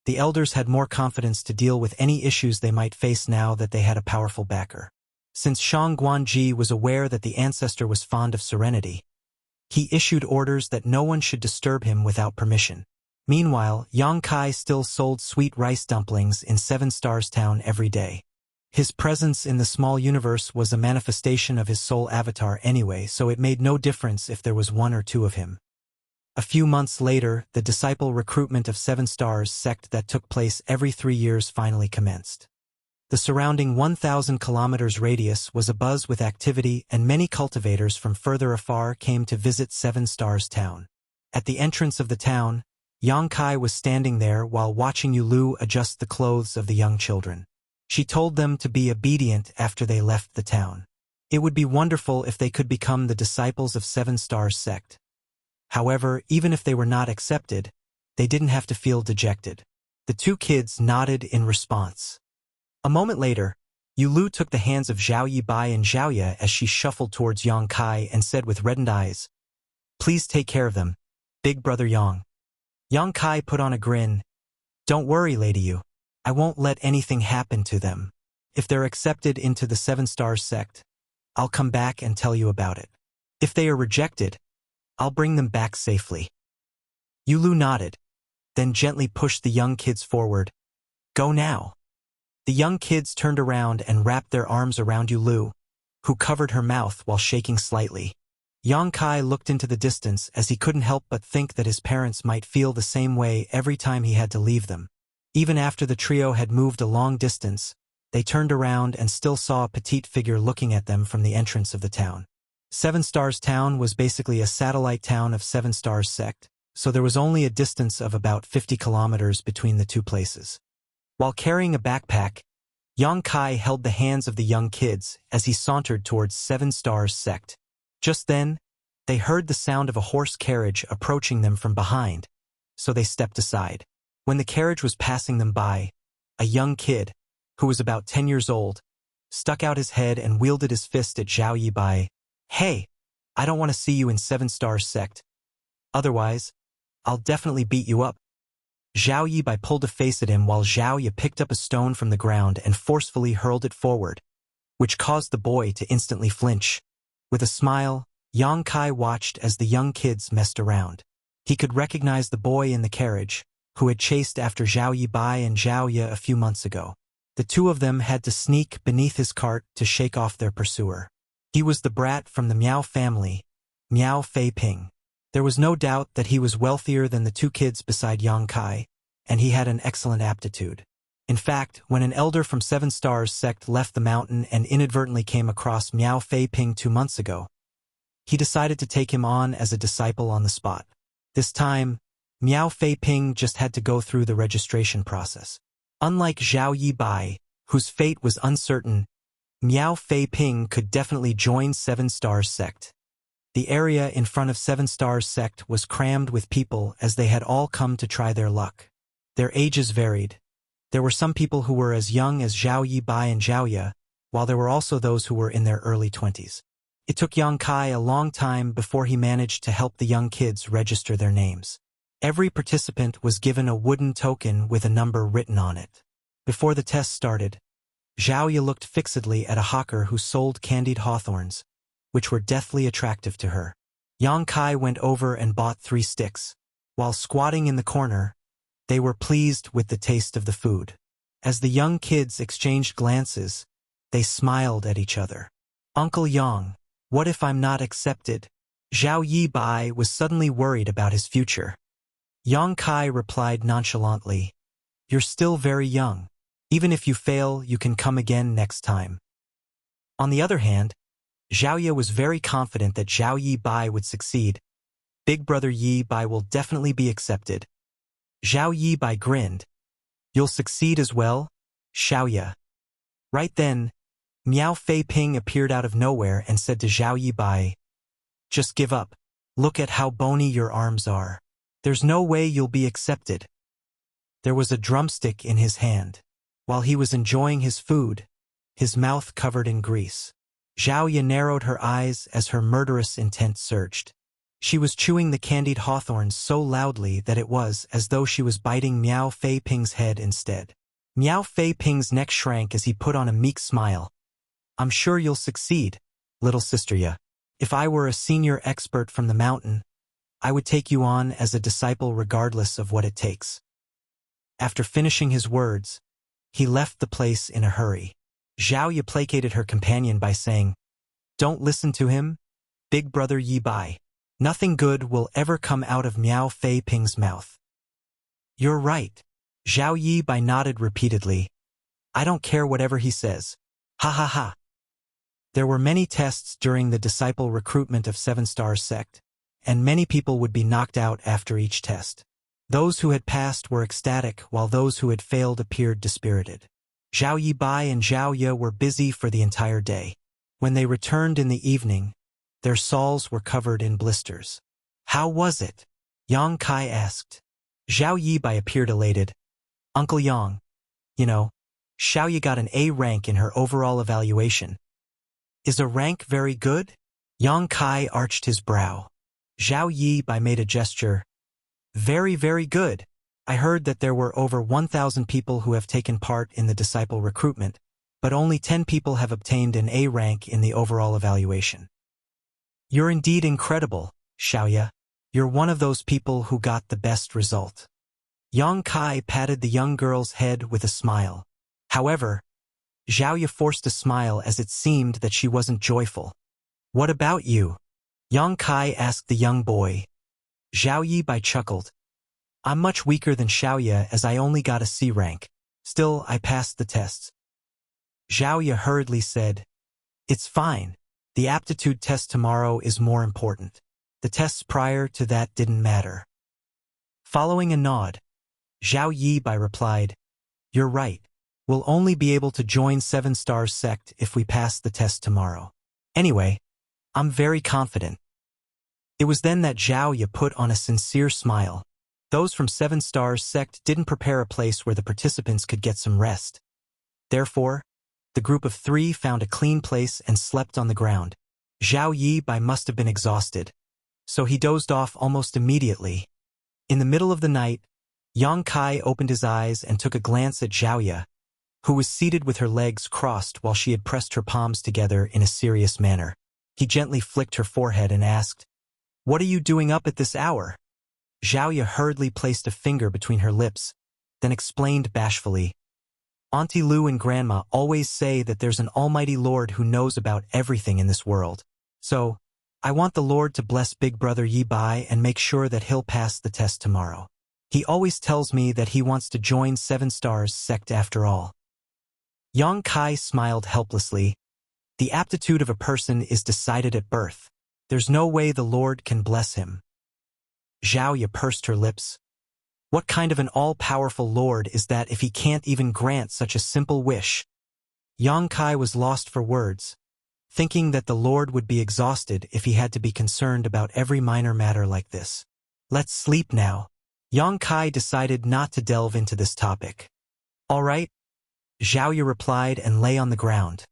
Speaker 1: the elders had more confidence to deal with any issues they might face now that they had a powerful backer. Since Shang Guanji was aware that the ancestor was fond of serenity, he issued orders that no one should disturb him without permission. Meanwhile, Yang Kai still sold sweet rice dumplings in 7 Stars Town every day. His presence in the small universe was a manifestation of his soul avatar anyway, so it made no difference if there was 1 or 2 of him. A few months later, the disciple recruitment of 7 Stars Sect that took place every 3 years finally commenced. The surrounding 1,000 kilometers radius was abuzz with activity, and many cultivators from further afar came to visit 7 Stars Town. At the entrance of the town, Yang Kai was standing there while watching Yulu adjust the clothes of the young children. She told them to be obedient after they left the town. It would be wonderful if they could become the disciples of 7 Stars Sect. However, even if they were not accepted, they didn't have to feel dejected. The 2 kids nodded in response. A moment later, Yulu took the hands of Zhao Yibai and Zhaoya as she shuffled towards Yang Kai and said with reddened eyes, "Please take care of them, big brother Yang." Yang Kai put on a grin. "Don't worry, Lady Yu. I won't let anything happen to them. If they're accepted into the 7 Stars Sect, I'll come back and tell you about it. If they are rejected, I'll bring them back safely. Yulu nodded, then gently pushed the young kids forward. Go now. The young kids turned around and wrapped their arms around Yulu, who covered her mouth while shaking slightly. Yang Kai looked into the distance as he couldn't help but think that his parents might feel the same way every time he had to leave them. Even after the trio had moved a long distance, they turned around and still saw a petite figure looking at them from the entrance of the town. Seven Stars Town was basically a satellite town of Seven Stars Sect, so there was only a distance of about 50 kilometers between the two places. While carrying a backpack, Yang Kai held the hands of the young kids as he sauntered towards Seven Stars Sect. Just then, they heard the sound of a horse carriage approaching them from behind, so they stepped aside. When the carriage was passing them by, a young kid, who was about 10 years old, stuck out his head and wielded his fist at Zhao Yibai. Hey, I don't want to see you in Seven Stars Sect. Otherwise, I'll definitely beat you up. Zhao Yibai pulled a face at him while Zhao Ye picked up a stone from the ground and forcefully hurled it forward, which caused the boy to instantly flinch. With a smile, Yang Kai watched as the young kids messed around. He could recognize the boy in the carriage, who had chased after Zhao Yibai and Zhao Ye a few months ago. The two of them had to sneak beneath his cart to shake off their pursuer. He was the brat from the Miao family, Miao Fei Ping. There was no doubt that he was wealthier than the two kids beside Yang Kai, and he had an excellent aptitude. In fact, when an elder from Seven Stars Sect left the mountain and inadvertently came across Miao Fei Ping 2 months ago, he decided to take him on as a disciple on the spot. This time, Miao Fei Ping just had to go through the registration process. Unlike Zhao Yibai, whose fate was uncertain, Miao Fei Ping could definitely join Seven Stars Sect. The area in front of Seven Stars Sect was crammed with people as they had all come to try their luck. Their ages varied. There were some people who were as young as Zhao Yibai and Zhao Ye, while there were also those who were in their early 20s. It took Yang Kai a long time before he managed to help the young kids register their names. Every participant was given a wooden token with a number written on it. Before the test started, Zhao Ye looked fixedly at a hawker who sold candied hawthorns, which were deathly attractive to her. Yang Kai went over and bought 3 sticks. While squatting in the corner, they were pleased with the taste of the food. As the young kids exchanged glances, they smiled at each other. Uncle Yang, what if I'm not accepted? Zhao Yibai was suddenly worried about his future. Yang Kai replied nonchalantly, You're still very young. Even if you fail, you can come again next time. On the other hand, Zhao Ye was very confident that Zhao Yibai would succeed. Big brother Yibai will definitely be accepted. Zhao Yibai grinned. You'll succeed as well, Zhao Ye. Right then, Miao Fei Ping appeared out of nowhere and said to Zhao Yibai, Just give up. Look at how bony your arms are. There's no way you'll be accepted. There was a drumstick in his hand. While he was enjoying his food, his mouth covered in grease. Zhao Ye narrowed her eyes as her murderous intent surged. She was chewing the candied hawthorns so loudly that it was as though she was biting Miao Fei Ping's head instead. Miao Fei Ping's neck shrank as he put on a meek smile. I'm sure you'll succeed, little sister Ye. If I were a senior expert from the mountain, I would take you on as a disciple regardless of what it takes. After finishing his words, he left the place in a hurry. Zhao Ye placated her companion by saying, Don't listen to him, big brother Yibai. Nothing good will ever come out of Miao Fei Ping's mouth. You're right. Zhao Yibai nodded repeatedly. I don't care whatever he says. Ha ha ha. There were many tests during the disciple recruitment of Seven Stars Sect, and many people would be knocked out after each test. Those who had passed were ecstatic, while those who had failed appeared dispirited. Zhao Yibai and Zhao Ye were busy for the entire day. When they returned in the evening, their soles were covered in blisters. How was it? Yang Kai asked. Zhao Yibai appeared elated. Uncle Yang, you know, Xiao Ye got an A rank in her overall evaluation. Is a rank very good? Yang Kai arched his brow. Zhao Yibai made a gesture. Very, very good. I heard that there were over 1,000 people who have taken part in the disciple recruitment, but only 10 people have obtained an A rank in the overall evaluation. You're indeed incredible, Xiaoya. You're one of those people who got the best result. Yang Kai patted the young girl's head with a smile. However, Xiaoya forced a smile as it seemed that she wasn't joyful. What about you? Yang Kai asked the young boy. Zhao Yibai chuckled. I'm much weaker than Xiaoya as I only got a C rank. Still, I passed the tests. Xiaoya hurriedly said, It's fine. The aptitude test tomorrow is more important. The tests prior to that didn't matter. Following a nod, Zhao Yibai replied, You're right. We'll only be able to join 7 Stars sect if we pass the test tomorrow. Anyway, I'm very confident. It was then that Xiaoya put on a sincere smile. Those from 7 Stars sect didn't prepare a place where the participants could get some rest. Therefore, the group of 3 found a clean place and slept on the ground. Zhao Yibai must have been exhausted, so he dozed off almost immediately. In the middle of the night, Yang Kai opened his eyes and took a glance at Xiaoya, who was seated with her legs crossed while she had pressed her palms together in a serious manner. He gently flicked her forehead and asked, What are you doing up at this hour? Xiaoya hurriedly placed a finger between her lips, then explained bashfully, Auntie Lu and Grandma always say that there's an almighty Lord who knows about everything in this world. So, I want the Lord to bless Big Brother Yibai and make sure that he'll pass the test tomorrow. He always tells me that he wants to join 7 Stars sect after all. Yang Kai smiled helplessly. The aptitude of a person is decided at birth. There's no way the Lord can bless him. Xiaoya pursed her lips. What kind of an all-powerful Lord is that if he can't even grant such a simple wish? Yang Kai was lost for words, thinking that the Lord would be exhausted if he had to be concerned about every minor matter like this. Let's sleep now. Yang Kai decided not to delve into this topic. All right, Xiaoya replied and lay on the ground.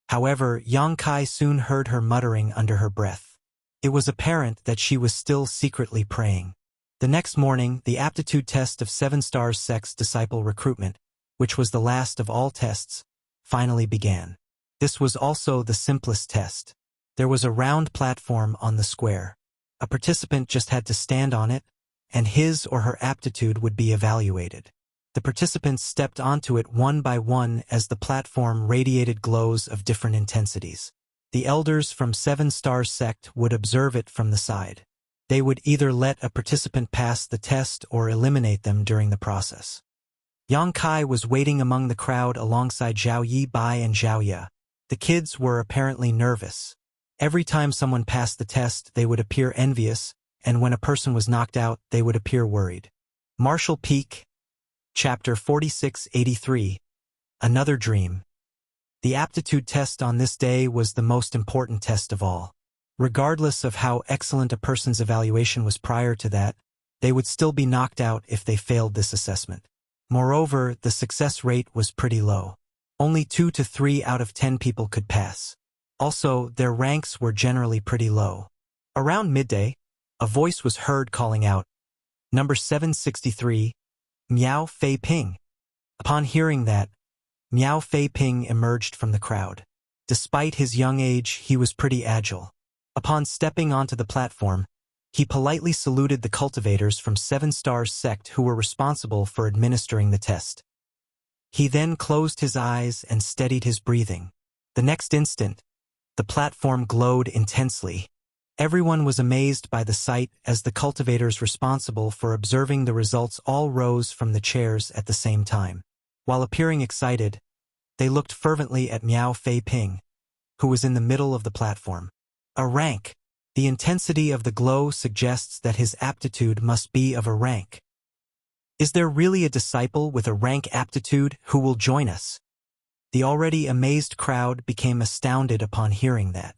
Speaker 1: However, Yang Kai soon heard her muttering under her breath. It was apparent that she was still secretly praying. The next morning, the aptitude test of 7 Stars sect's disciple recruitment, which was the last of all tests, finally began. This was also the simplest test. There was a round platform on the square. A participant just had to stand on it, and his or her aptitude would be evaluated. The participants stepped onto it one by one as the platform radiated glows of different intensities. The elders from 7 Stars sect would observe it from the side. They would either let a participant pass the test or eliminate them during the process. Yang Kai was waiting among the crowd alongside Zhao Yibai and Xiaoya. The kids were apparently nervous. Every time someone passed the test, they would appear envious, and when a person was knocked out, they would appear worried. Marshall Peak, Chapter 4683, Another Dream. The aptitude test on this day was the most important test of all. Regardless of how excellent a person's evaluation was prior to that, they would still be knocked out if they failed this assessment. Moreover, the success rate was pretty low. Only 2 to 3 out of 10 people could pass. Also, their ranks were generally pretty low. Around midday, a voice was heard calling out, Number 763, Miao Fei Ping. Upon hearing that, Miao Fei Ping emerged from the crowd. Despite his young age, he was pretty agile. Upon stepping onto the platform, he politely saluted the cultivators from 7 Stars sect who were responsible for administering the test. He then closed his eyes and steadied his breathing. The next instant, the platform glowed intensely. Everyone was amazed by the sight as the cultivators responsible for observing the results all rose from the chairs at the same time. While appearing excited, they looked fervently at Miao Fei Ping, who was in the middle of the platform. A rank. The intensity of the glow suggests that his aptitude must be of a rank. Is there really a disciple with a rank aptitude who will join us? The already amazed crowd became astounded upon hearing that.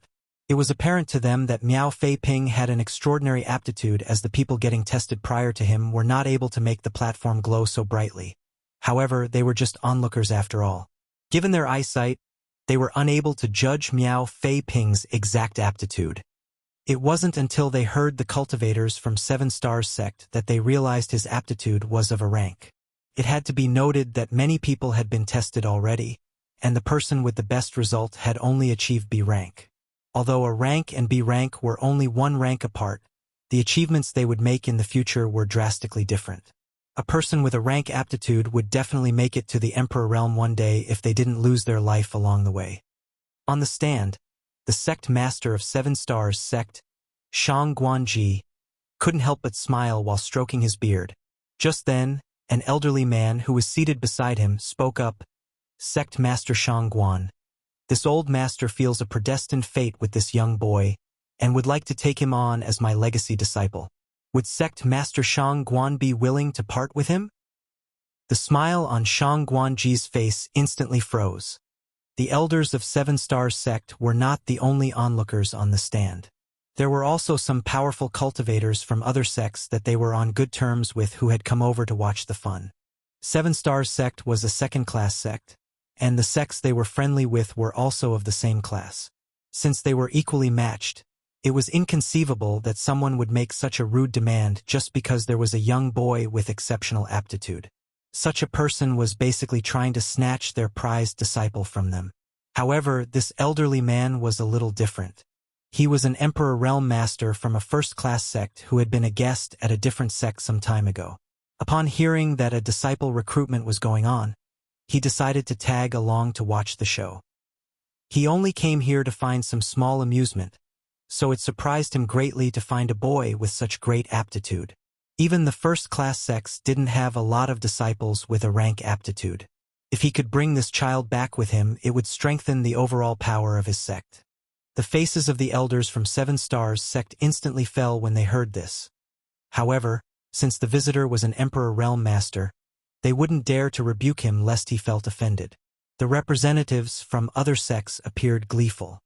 Speaker 1: It was apparent to them that Miao Fei Ping had an extraordinary aptitude as the people getting tested prior to him were not able to make the platform glow so brightly. However, they were just onlookers after all. Given their eyesight, they were unable to judge Miao Fei Ping's exact aptitude. It wasn't until they heard the cultivators from 7 Stars sect that they realized his aptitude was of a rank. It had to be noted that many people had been tested already, and the person with the best result had only achieved B rank. Although A rank and B rank were only 1 rank apart, the achievements they would make in the future were drastically different. A person with a rank aptitude would definitely make it to the Emperor realm one day if they didn't lose their life along the way. On the stand, the sect master of 7 stars sect, Shang Guanji, couldn't help but smile while stroking his beard. Just then, an elderly man who was seated beside him spoke up, "Sect Master Shang Guan. This old master feels a predestined fate with this young boy, and would like to take him on as my legacy disciple. Would Sect Master Shang Guan be willing to part with him?" The smile on Shang Guanji's face instantly froze. The elders of 7 Stars sect were not the only onlookers on the stand. There were also some powerful cultivators from other sects that they were on good terms with who had come over to watch the fun. 7 Stars sect was a second-class sect, and the sects they were friendly with were also of the same class. Since they were equally matched, it was inconceivable that someone would make such a rude demand just because there was a young boy with exceptional aptitude. Such a person was basically trying to snatch their prized disciple from them. However, this elderly man was a little different. He was an Emperor Realm Master from a first-class sect who had been a guest at a different sect some time ago. Upon hearing that a disciple recruitment was going on, he decided to tag along to watch the show. He only came here to find some small amusement, so it surprised him greatly to find a boy with such great aptitude. Even the first-class sects didn't have a lot of disciples with a rank aptitude. If he could bring this child back with him, it would strengthen the overall power of his sect. The faces of the elders from 7 Stars sect instantly fell when they heard this. However, since the visitor was an Emperor Realm Master, they wouldn't dare to rebuke him lest he felt offended. The representatives from other sects appeared gleeful.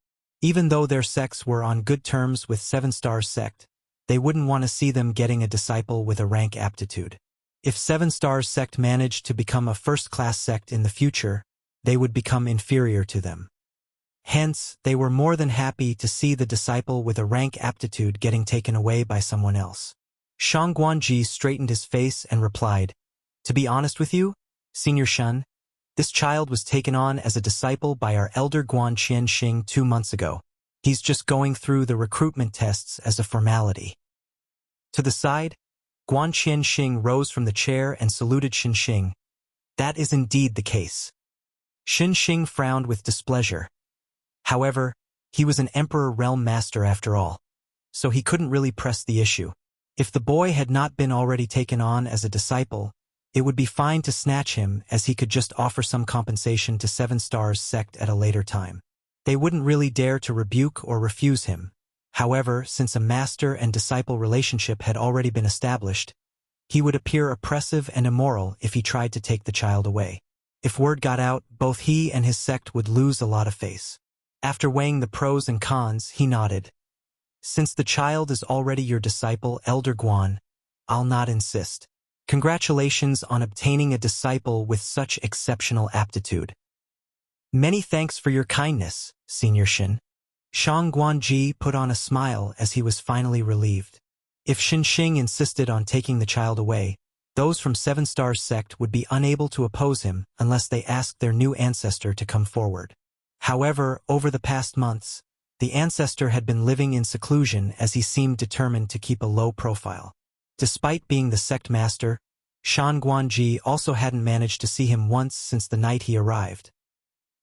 Speaker 1: Even though their sects were on good terms with 7 Stars sect, they wouldn't want to see them getting a disciple with a rank aptitude. If 7 Stars sect managed to become a first-class sect in the future, they would become inferior to them. Hence, they were more than happy to see the disciple with a rank aptitude getting taken away by someone else. Shang Guanji straightened his face and replied, "To be honest with you, Senior Shun, this child was taken on as a disciple by our elder Guan Qianxing 2 months ago. He's just going through the recruitment tests as a formality." To the side, Guan Qianxing rose from the chair and saluted Xinxing. "That is indeed the case." Xinxing frowned with displeasure. However, he was an Emperor Realm Master after all, so he couldn't really press the issue. If the boy had not been already taken on as a disciple, it would be fine to snatch him as he could just offer some compensation to 7 Stars sect at a later time. They wouldn't really dare to rebuke or refuse him. However, since a master and disciple relationship had already been established, he would appear oppressive and immoral if he tried to take the child away. If word got out, both he and his sect would lose a lot of face. After weighing the pros and cons, he nodded. "Since the child is already your disciple, Elder Guan, I'll not insist. Congratulations on obtaining a disciple with such exceptional aptitude." "Many thanks for your kindness, Senior Shin." Shang Guanji put on a smile as he was finally relieved. If Xinxing insisted on taking the child away, those from 7 Stars sect would be unable to oppose him unless they asked their new ancestor to come forward. However, over the past months, the ancestor had been living in seclusion as he seemed determined to keep a low profile. Despite being the sect master, Shan Guanji also hadn't managed to see him once since the night he arrived.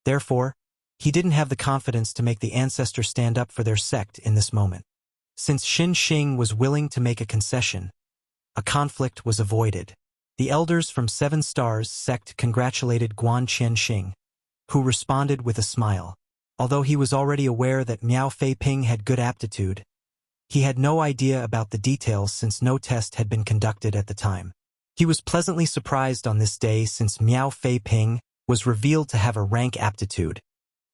Speaker 1: Therefore, he didn't have the confidence to make the ancestor stand up for their sect in this moment. Since Xinxing was willing to make a concession, a conflict was avoided. The elders from 7 Stars sect congratulated Guan Qianxing, who responded with a smile. Although he was already aware that Miao Feiping had good aptitude, he had no idea about the details since no test had been conducted at the time. He was pleasantly surprised on this day since Miao Feiping was revealed to have a rank aptitude.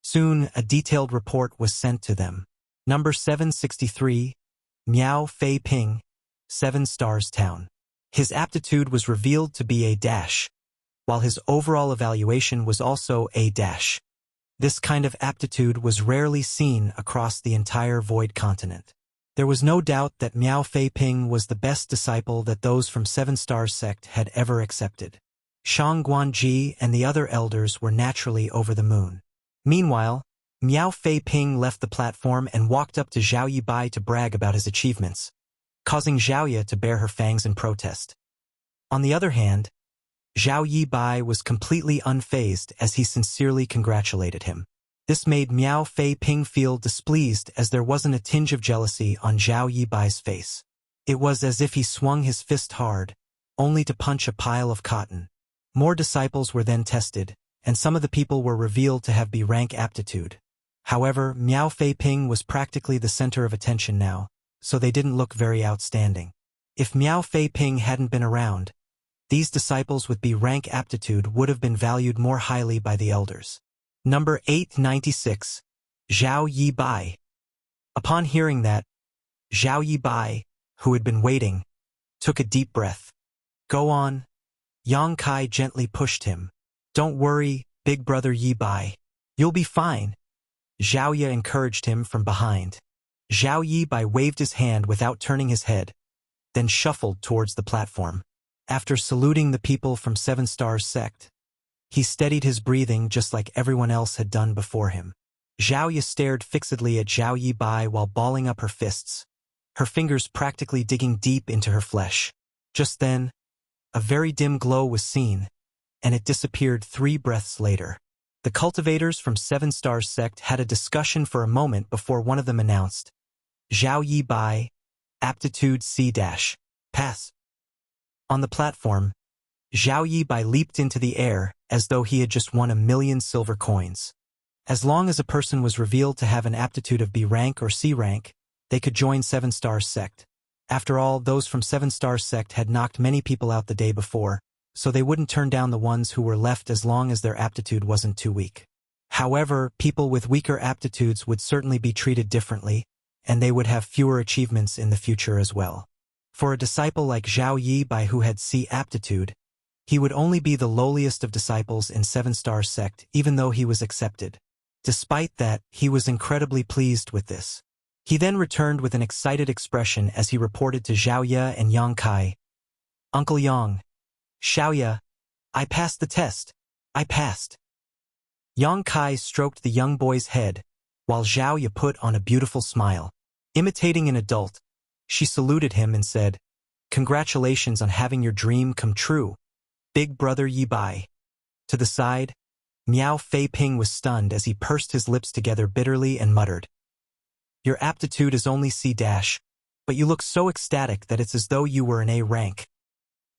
Speaker 1: Soon, a detailed report was sent to them. Number 763, Miao Feiping, 7 Stars Town. His aptitude was revealed to be A-, while his overall evaluation was also A-. This kind of aptitude was rarely seen across the entire Void continent. There was no doubt that Miao Feiping was the best disciple that those from 7 Stars sect had ever accepted. Shang Guanji and the other elders were naturally over the moon. Meanwhile, Miao Fei Ping left the platform and walked up to Zhao Yibai to brag about his achievements, causing Zhao Ye to bare her fangs in protest. On the other hand, Zhao Yibai was completely unfazed as he sincerely congratulated him. This made Miao Fei Ping feel displeased as there wasn't a tinge of jealousy on Zhao Yibai's face. It was as if he swung his fist hard, only to punch a pile of cotton. More disciples were then tested, and some of the people were revealed to have B-rank aptitude. However, Miao Fei Ping was practically the center of attention now, so they didn't look very outstanding. If Miao Fei Ping hadn't been around, these disciples with B-rank aptitude would have been valued more highly by the elders. Number 896. Zhao Yibai. Upon hearing that, Zhao Yibai, who had been waiting, took a deep breath. Go on. Yang Kai gently pushed him. Don't worry, big brother Yibai. You'll be fine. Zhao Ye encouraged him from behind. Zhao Yibai waved his hand without turning his head, then shuffled towards the platform. After saluting the people from Seven Stars sect, he steadied his breathing just like everyone else had done before him. Zhao Ye stared fixedly at Zhao Yibai while balling up her fists, her fingers practically digging deep into her flesh. Just then, a very dim glow was seen, and it disappeared 3 breaths later. The cultivators from Seven Stars sect had a discussion for a moment before one of them announced, Zhao Yibai, aptitude C-. Pass. On the platform, Zhao Yibai leaped into the air as though he had just won 1,000,000 silver coins. As long as a person was revealed to have an aptitude of B rank or C rank, they could join Seven Stars sect. After all, those from Seven Stars sect had knocked many people out the day before, so they wouldn't turn down the ones who were left as long as their aptitude wasn't too weak. However, people with weaker aptitudes would certainly be treated differently, and they would have fewer achievements in the future as well. For a disciple like Zhao Yibai who had C aptitude, he would only be the lowliest of disciples in Seven Stars sect even though he was accepted. Despite that, he was incredibly pleased with this. He then returned with an excited expression as he reported to Zhao Ye and Yang Kai. Uncle Yang. Xiao Ye. I passed the test. I passed. Yang Kai stroked the young boy's head, while Zhao Ye put on a beautiful smile. Imitating an adult, she saluted him and said, Congratulations on having your dream come true, big brother Yibai. To the side, Miao Fei Ping was stunned as he pursed his lips together bitterly and muttered, Your aptitude is only C-, but you look so ecstatic that it's as though you were an A rank.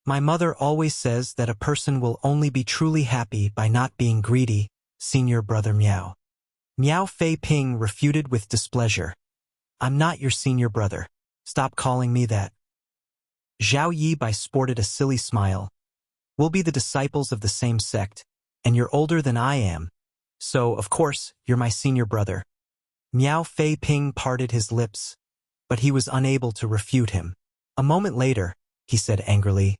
Speaker 1: My mother always says that a person will only be truly happy by not being greedy, senior brother Miao. Miao Fei Ping refuted with displeasure. I'm not your senior brother. Stop calling me that. Zhao Yibai sported a silly smile. We'll be the disciples of the same sect, and you're older than I am, so, of course, you're my senior brother. Miao Fei Ping parted his lips, but he was unable to refute him. A moment later, he said angrily,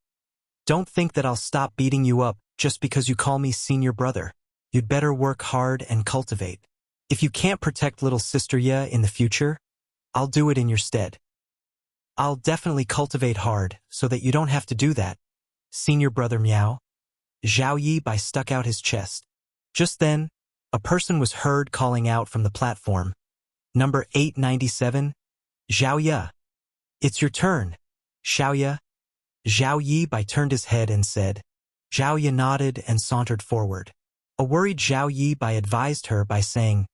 Speaker 1: Don't think that I'll stop beating you up just because you call me senior brother. You'd better work hard and cultivate. If you can't protect little sister Ye in the future, I'll do it in your stead. I'll definitely cultivate hard so that you don't have to do that, senior brother Miao. Zhao Yibai stuck out his chest. Just then, a person was heard calling out from the platform. Number 897, Zhao Ye. It's your turn, Xiao Ye. Zhao Yibai turned his head and said. Zhao Ye nodded and sauntered forward. A worried Zhao Yibai advised her by saying,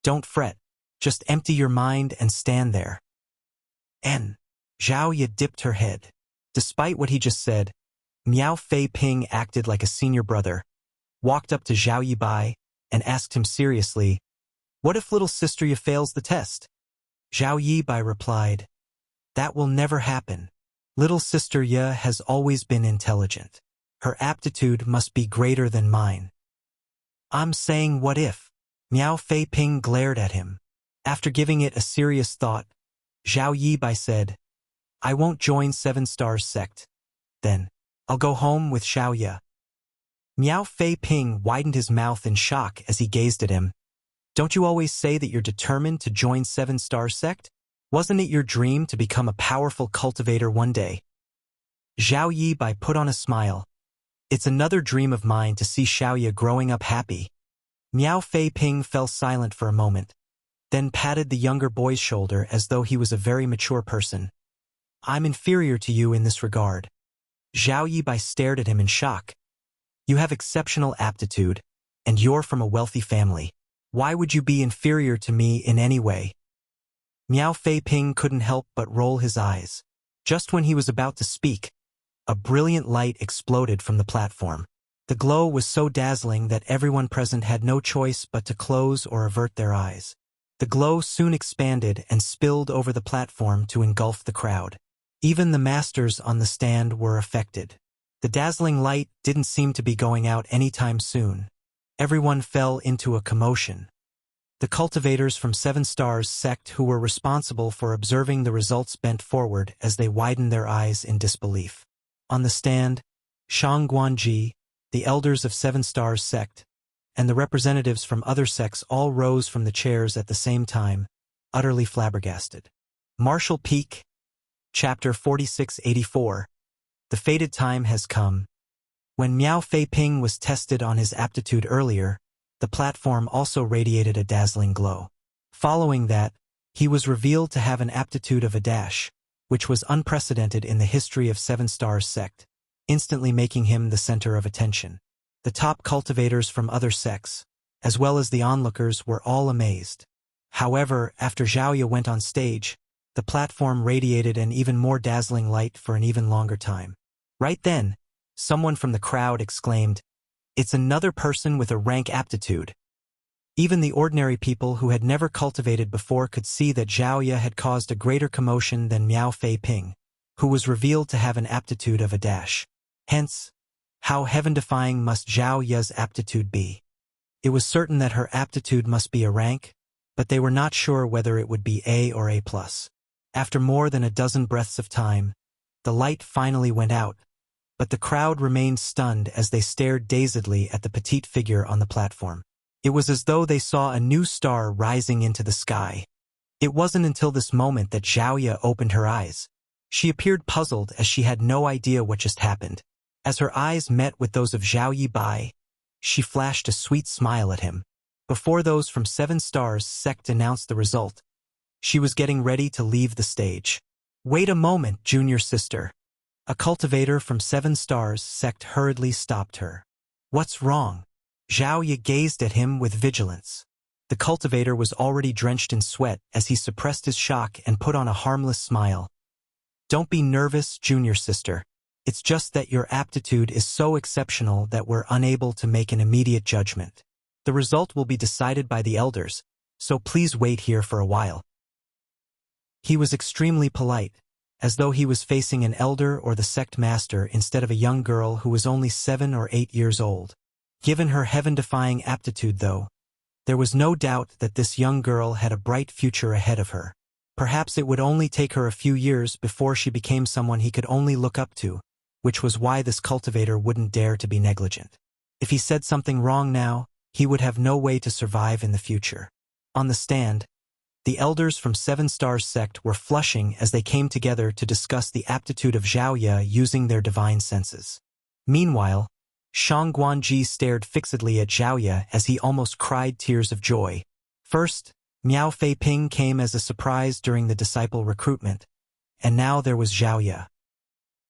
Speaker 1: Don't fret, just empty your mind and stand there. And Zhao Ye dipped her head. Despite what he just said, Miao Fei Ping acted like a senior brother, walked up to Zhao Yibai, and asked him seriously, What if little sister Ye fails the test? Zhao Yibai replied, That will never happen. Little sister Ye has always been intelligent. Her aptitude must be greater than mine. I'm saying what if? Miao Fei Ping glared at him. After giving it a serious thought, Zhao Yibai said, I won't join Seven Stars sect. Then, I'll go home with Xiao Ye. Miao Fei Ping widened his mouth in shock as he gazed at him. Don't you always say that you're determined to join Seven Stars sect? Wasn't it your dream to become a powerful cultivator one day? Zhao Yibai put on a smile. It's another dream of mine to see Xiaoya growing up happy. Miao Fei Ping fell silent for a moment, then patted the younger boy's shoulder as though he was a very mature person. I'm inferior to you in this regard. Zhao Yibai stared at him in shock. You have exceptional aptitude, and you're from a wealthy family. Why would you be inferior to me in any way? Miao Fei Ping couldn't help but roll his eyes. Just when he was about to speak, a brilliant light exploded from the platform. The glow was so dazzling that everyone present had no choice but to close or avert their eyes. The glow soon expanded and spilled over the platform to engulf the crowd. Even the masters on the stand were affected. The dazzling light didn't seem to be going out anytime soon. Everyone fell into a commotion. The cultivators from 7 Stars sect who were responsible for observing the results bent forward as they widened their eyes in disbelief. On the stand, Shang Guanji, the elders of 7 Stars sect, and the representatives from other sects all rose from the chairs at the same time, utterly flabbergasted. Martial Peak, Chapter 4684. The fated time has come. When Miao Fei Ping was tested on his aptitude earlier, the platform also radiated a dazzling glow. Following that, he was revealed to have an aptitude of a dash, which was unprecedented in the history of 7 Stars sect, instantly making him the center of attention. The top cultivators from other sects, as well as the onlookers, were all amazed. However, after Xiaoya went on stage, the platform radiated an even more dazzling light for an even longer time. Right then, someone from the crowd exclaimed, "It's another person with a rank aptitude." Even the ordinary people who had never cultivated before could see that Xiaoya had caused a greater commotion than Miao Fei Ping, who was revealed to have an aptitude of a dash. Hence, how heaven-defying must Zhao Ya's aptitude be? It was certain that her aptitude must be a rank, but they were not sure whether it would be A or A+. After more than a dozen breaths of time, the light finally went out, but the crowd remained stunned as they stared dazedly at the petite figure on the platform. It was as though they saw a new star rising into the sky. It wasn't until this moment that Xiaoya opened her eyes. She appeared puzzled as she had no idea what just happened. As her eyes met with those of Zhao Yibai, she flashed a sweet smile at him. Before those from 7 Stars sect announced the result, she was getting ready to leave the stage. "Wait a moment, junior sister." A cultivator from 7 Stars sect hurriedly stopped her. "What's wrong?" Zhao Yi gazed at him with vigilance. The cultivator was already drenched in sweat as he suppressed his shock and put on a harmless smile. "Don't be nervous, junior sister. It's just that your aptitude is so exceptional that we're unable to make an immediate judgment. The result will be decided by the elders, so please wait here for a while." He was extremely polite, as though he was facing an elder or the sect master instead of a young girl who was only 7 or 8 years old. Given her heaven-defying aptitude, though, there was no doubt that this young girl had a bright future ahead of her. Perhaps it would only take her a few years before she became someone he could only look up to, which was why this cultivator wouldn't dare to be negligent. If he said something wrong now, he would have no way to survive in the future. On the stand, the elders from 7 Stars sect were flushing as they came together to discuss the aptitude of Xiaoya using their divine senses. Meanwhile, Shang Guanji stared fixedly at Xiaoya as he almost cried tears of joy. First, Miao Fei Ping came as a surprise during the disciple recruitment, and now there was Xiaoya.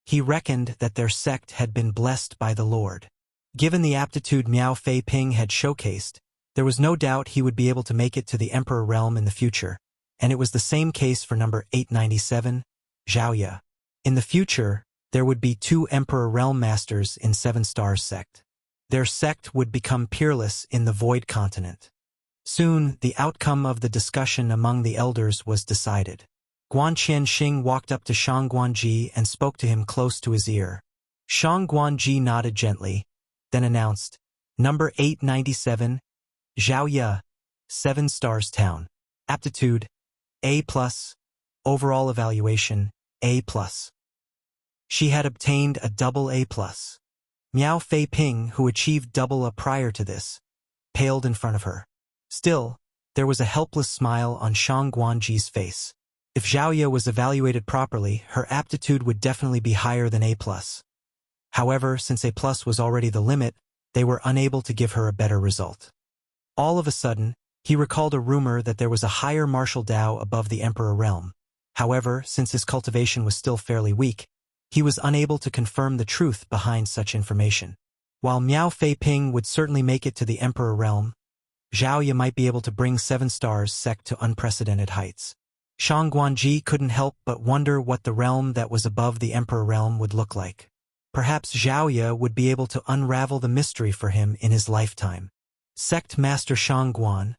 Speaker 1: He reckoned that their sect had been blessed by the Lord. Given the aptitude Miao Fei Ping had showcased, there was no doubt he would be able to make it to the Emperor realm in the future, and it was the same case for number 897, Xiaoya. In the future, there would be 2 Emperor realm masters in 7 Stars sect. Their sect would become peerless in the Void Continent. Soon, the outcome of the discussion among the elders was decided. Guan Qianxing walked up to Shang Guanji and spoke to him close to his ear. Shang Guanji nodded gently, then announced, "Number 897, Xiaoya, 7 Stars Town. Aptitude, A+, overall evaluation, A+. She had obtained a double A+. Miao Fei Ping, who achieved double A prior to this, paled in front of her. Still, there was a helpless smile on Shang Guanji's face. If Xiaoya was evaluated properly, her aptitude would definitely be higher than A+. However, since A+ was already the limit, they were unable to give her a better result. All of a sudden, he recalled a rumor that there was a higher martial Dao above the Emperor realm. However, since his cultivation was still fairly weak, he was unable to confirm the truth behind such information. While Miao Fei Ping would certainly make it to the Emperor realm, Zhao Ye might be able to bring 7 Stars sect to unprecedented heights. Shang Guanji couldn't help but wonder what the realm that was above the Emperor realm would look like. Perhaps Zhao Ye would be able to unravel the mystery for him in his lifetime. Sect Master Shang Guan,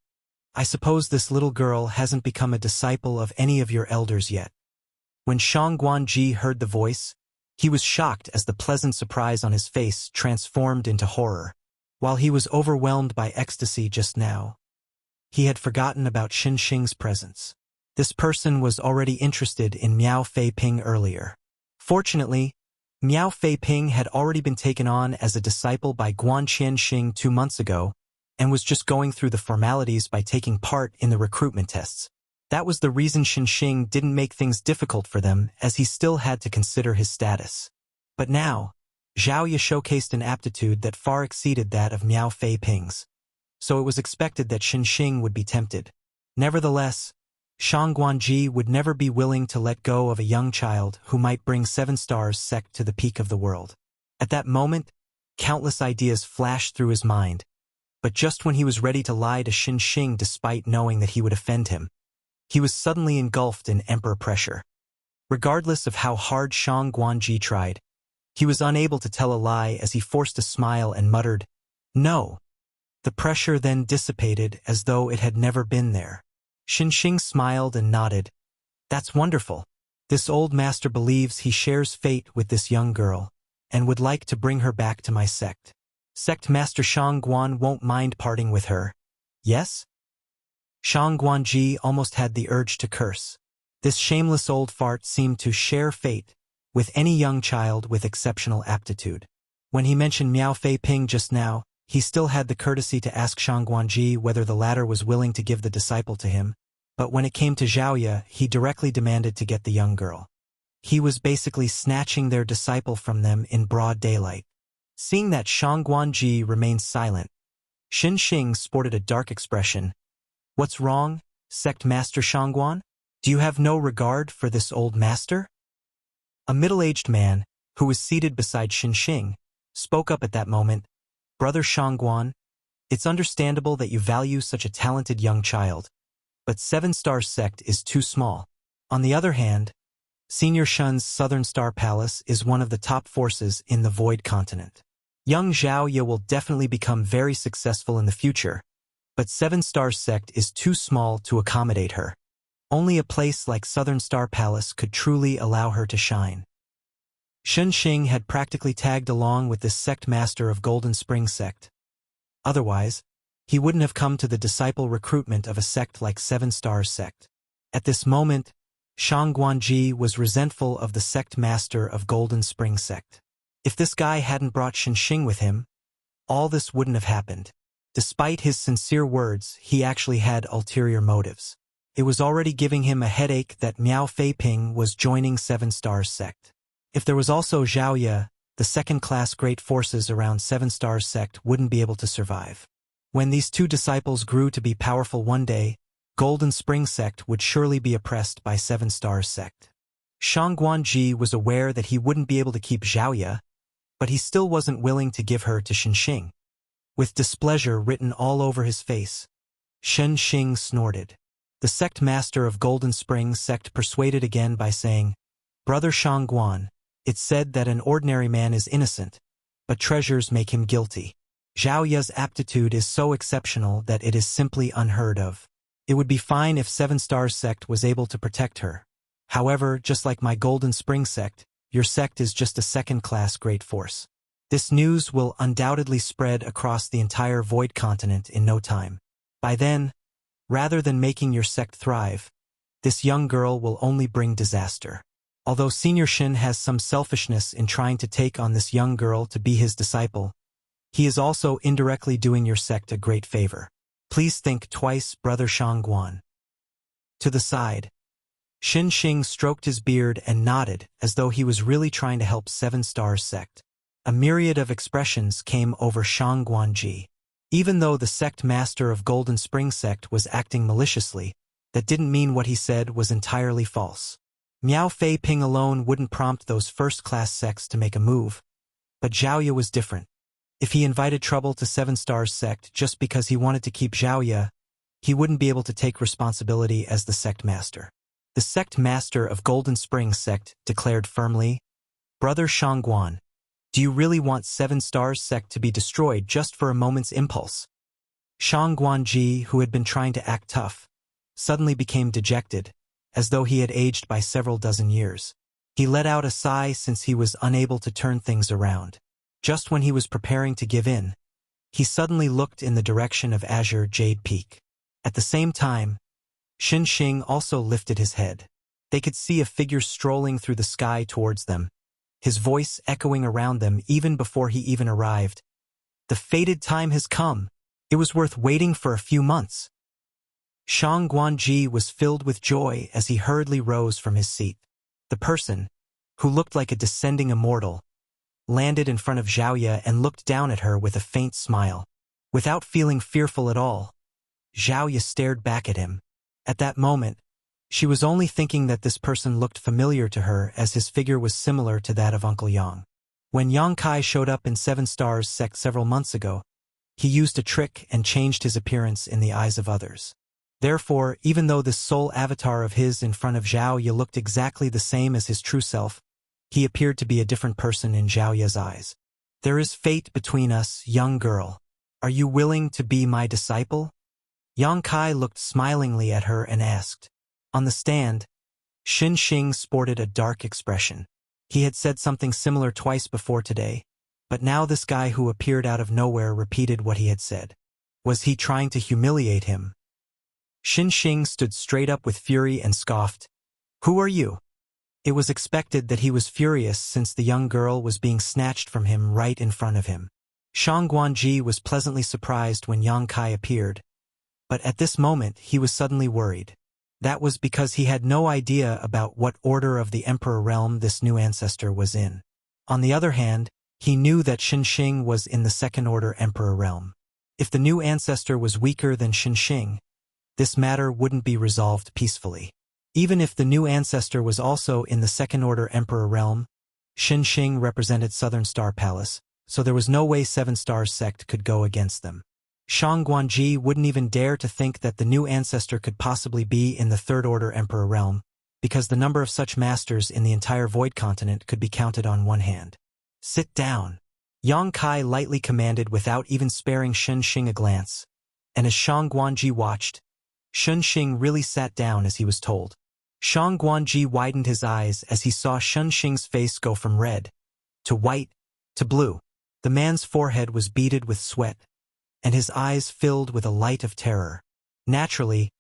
Speaker 1: I suppose this little girl hasn't become a disciple of any of your elders yet. When Shang Guanji heard the voice, he was shocked as the pleasant surprise on his face transformed into horror. While he was overwhelmed by ecstasy just now, he had forgotten about Xin Xing's presence. This person was already interested in Miao Fei Ping earlier. Fortunately, Miao Fei Ping had already been taken on as a disciple by Guan Qianxing 2 months ago, and was just going through the formalities by taking part in the recruitment tests. That was the reason Xin Xing didn't make things difficult for them, as he still had to consider his status. But now, Zhao Ye showcased an aptitude that far exceeded that of Miao Fei Ping's, so it was expected that Xin Xing would be tempted. Nevertheless, Shang Guanji would never be willing to let go of a young child who might bring 7 Stars sect to the peak of the world. At that moment, countless ideas flashed through his mind, but just when he was ready to lie to Xin Xing despite knowing that he would offend him, he was suddenly engulfed in emperor pressure. Regardless of how hard Shang Guanji tried, he was unable to tell a lie as he forced a smile and muttered, "No." The pressure then dissipated as though it had never been there. Xin Xing smiled and nodded. "That's wonderful. This old master believes he shares fate with this young girl, and would like to bring her back to my sect. Sect Master Shang Guan won't mind parting with her, yes?" Shang Guanji almost had the urge to curse. This shameless old fart seemed to share fate with any young child with exceptional aptitude. When he mentioned Miao Fei Ping just now, he still had the courtesy to ask Shang Guanji whether the latter was willing to give the disciple to him, but when it came to Zhao Ye, he directly demanded to get the young girl. He was basically snatching their disciple from them in broad daylight. Seeing that Shang Guanji remained silent, Xin Xing sported a dark expression. "What's wrong, Sect Master Shangguan? Do you have no regard for this old master?" A middle-aged man, who was seated beside Xin Xing, spoke up at that moment. "Brother Shangguan, it's understandable that you value such a talented young child, but 7 Star Sect is too small. On the other hand, Senior Shun's Southern Star Palace is one of the top forces in the Void Continent. Young Zhao Ye will definitely become very successful in the future, but 7 Star Sect is too small to accommodate her. Only a place like Southern Star Palace could truly allow her to shine." Xin Xing had practically tagged along with this sect master of Golden Spring Sect. Otherwise, he wouldn't have come to the disciple recruitment of a sect like 7 Stars Sect. At this moment, Shang Guanji was resentful of the sect master of Golden Spring Sect. If this guy hadn't brought Xin Xing with him, all this wouldn't have happened. Despite his sincere words, he actually had ulterior motives. It was already giving him a headache that Miao Fei Ping was joining 7 Stars Sect. If there was also Zhao Ye, the second-class great forces around 7 Stars Sect wouldn't be able to survive. When these 2 disciples grew to be powerful one day, Golden Spring Sect would surely be oppressed by 7 Stars Sect. Shang Guanji was aware that he wouldn't be able to keep Zhao Ye, but he still wasn't willing to give her to Xin Xing. With displeasure written all over his face, Xin Xing snorted. The sect master of Golden Spring Sect persuaded again by saying, "Brother Shangguan, it's said that an ordinary man is innocent, but treasures make him guilty. Zhao Ye's aptitude is so exceptional that it is simply unheard of. It would be fine if 7 Stars Sect was able to protect her. However, just like my Golden Spring Sect, your sect is just a second-class great force. This news will undoubtedly spread across the entire Void Continent in no time. By then, rather than making your sect thrive, this young girl will only bring disaster. Although Senior Shin has some selfishness in trying to take on this young girl to be his disciple, he is also indirectly doing your sect a great favor. Please think twice, Brother Shangguan." To the side, Xin Xing stroked his beard and nodded as though he was really trying to help 7 Stars Sect. A myriad of expressions came over Shang Guanji. Even though the sect master of Golden Spring sect was acting maliciously, that didn't mean what he said was entirely false. Miao Fei Ping alone wouldn't prompt those first-class sects to make a move, but Zhaoye was different. If he invited trouble to Seven Stars sect just because he wanted to keep Zhaoye, he wouldn't be able to take responsibility as the sect master. The sect master of Golden Spring sect declared firmly, "Brother Shangguan, do you really want Seven Stars sect to be destroyed just for a moment's impulse?" Shang Guanji, who had been trying to act tough, suddenly became dejected, as though he had aged by several dozen years. He let out a sigh since he was unable to turn things around. Just when he was preparing to give in, he suddenly looked in the direction of Azure Jade Peak. At the same time, Xin Xing also lifted his head. They could see a figure strolling through the sky towards them, his voice echoing around them even before he even arrived. The fated time has come. It was worth waiting for a few months. Shang Guanji was filled with joy as he hurriedly rose from his seat. The person, who looked like a descending immortal, landed in front of Zhaoye and looked down at her with a faint smile. Without feeling fearful at all, Zhaoye stared back at him. At that moment, she was only thinking that this person looked familiar to her as his figure was similar to that of Uncle Yang. When Yang Kai showed up in Seven Stars sect several months ago, he used a trick and changed his appearance in the eyes of others. Therefore, even though this soul avatar of his in front of Zhaoye looked exactly the same as his true self, he appeared to be a different person in Zhaoye's eyes. "There is fate between us, young girl. Are you willing to be my disciple?" Yang Kai looked smilingly at her and asked. On the stand, Xin Xing sported a dark expression. He had said something similar twice before today, but now this guy who appeared out of nowhere repeated what he had said. Was he trying to humiliate him? Xin Xing stood straight up with fury and scoffed. "Who are you?" It was expected that he was furious since the young girl was being snatched from him right in front of him. Shang Guanji was pleasantly surprised when Yang Kai appeared, but at this moment he was suddenly worried. That was because he had no idea about what order of the Emperor realm this new ancestor was in. On the other hand, he knew that Xin Xing was in the second order Emperor realm. If the new ancestor was weaker than Xin Xing, this matter wouldn't be resolved peacefully. Even if the new ancestor was also in the second-order Emperor realm, Xin Xing represented Southern Star Palace, so there was no way Seven Stars sect could go against them. Shang Guanji wouldn't even dare to think that the new ancestor could possibly be in the third-order Emperor realm, because the number of such masters in the entire Void Continent could be counted on one hand. "Sit down," Yang Kai lightly commanded without even sparing Xin Xing a glance, and as Shang Guanji watched, Xin Xing really sat down as he was told. Shang Guanji widened his eyes as he saw Xin Xing's face go from red to white to blue. The man's forehead was beaded with sweat, and his eyes filled with a light of terror. Naturally,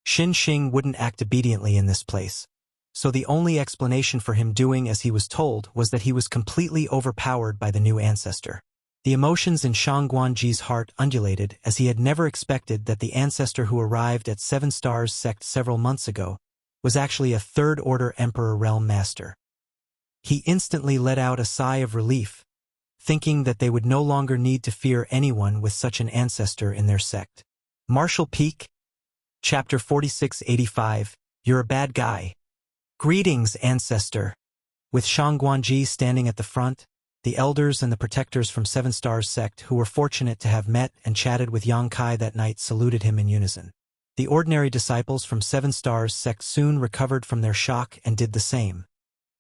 Speaker 1: Xin Xing wouldn't act obediently in this place, so the only explanation for him doing as he was told was that he was completely overpowered by the new ancestor. The emotions in Shang Guanji's heart undulated as he had never expected that the ancestor who arrived at Seven Stars sect several months ago was actually a third-order Emperor realm master. He instantly let out a sigh of relief, thinking that they would no longer need to fear anyone with such an ancestor in their sect. Martial Peak, Chapter 4685, You're a Bad Guy. Greetings, Ancestor. With Shang Guanji standing at the front, the elders and the protectors from Seven Stars sect who were fortunate to have met and chatted with Yang Kai that night saluted him in unison. The ordinary disciples from Seven Stars sect soon recovered from their shock and did the same.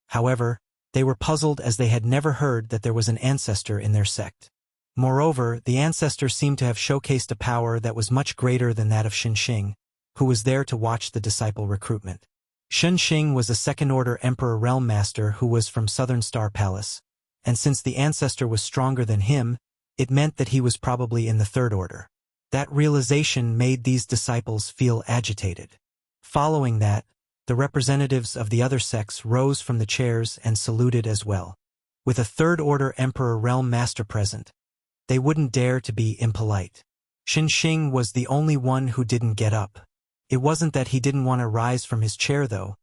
Speaker 1: However, they were puzzled as they had never heard that there was an ancestor in their sect. Moreover, the ancestor seemed to have showcased a power that was much greater than that of Xin Xing, who was there to watch the disciple recruitment. Xin Xing was a second-order Emperor Realm Master who was from Southern Star Palace, and since the ancestor was stronger than him, it meant that he was probably in the third order. That realization made these disciples feel agitated. Following that, the representatives of the other sects rose from the chairs and saluted as well. With a third-order Emperor Realm Master present, they wouldn't dare to be impolite. Xin Xing was the only one who didn't get up. It wasn't that he didn't want to rise from his chair though,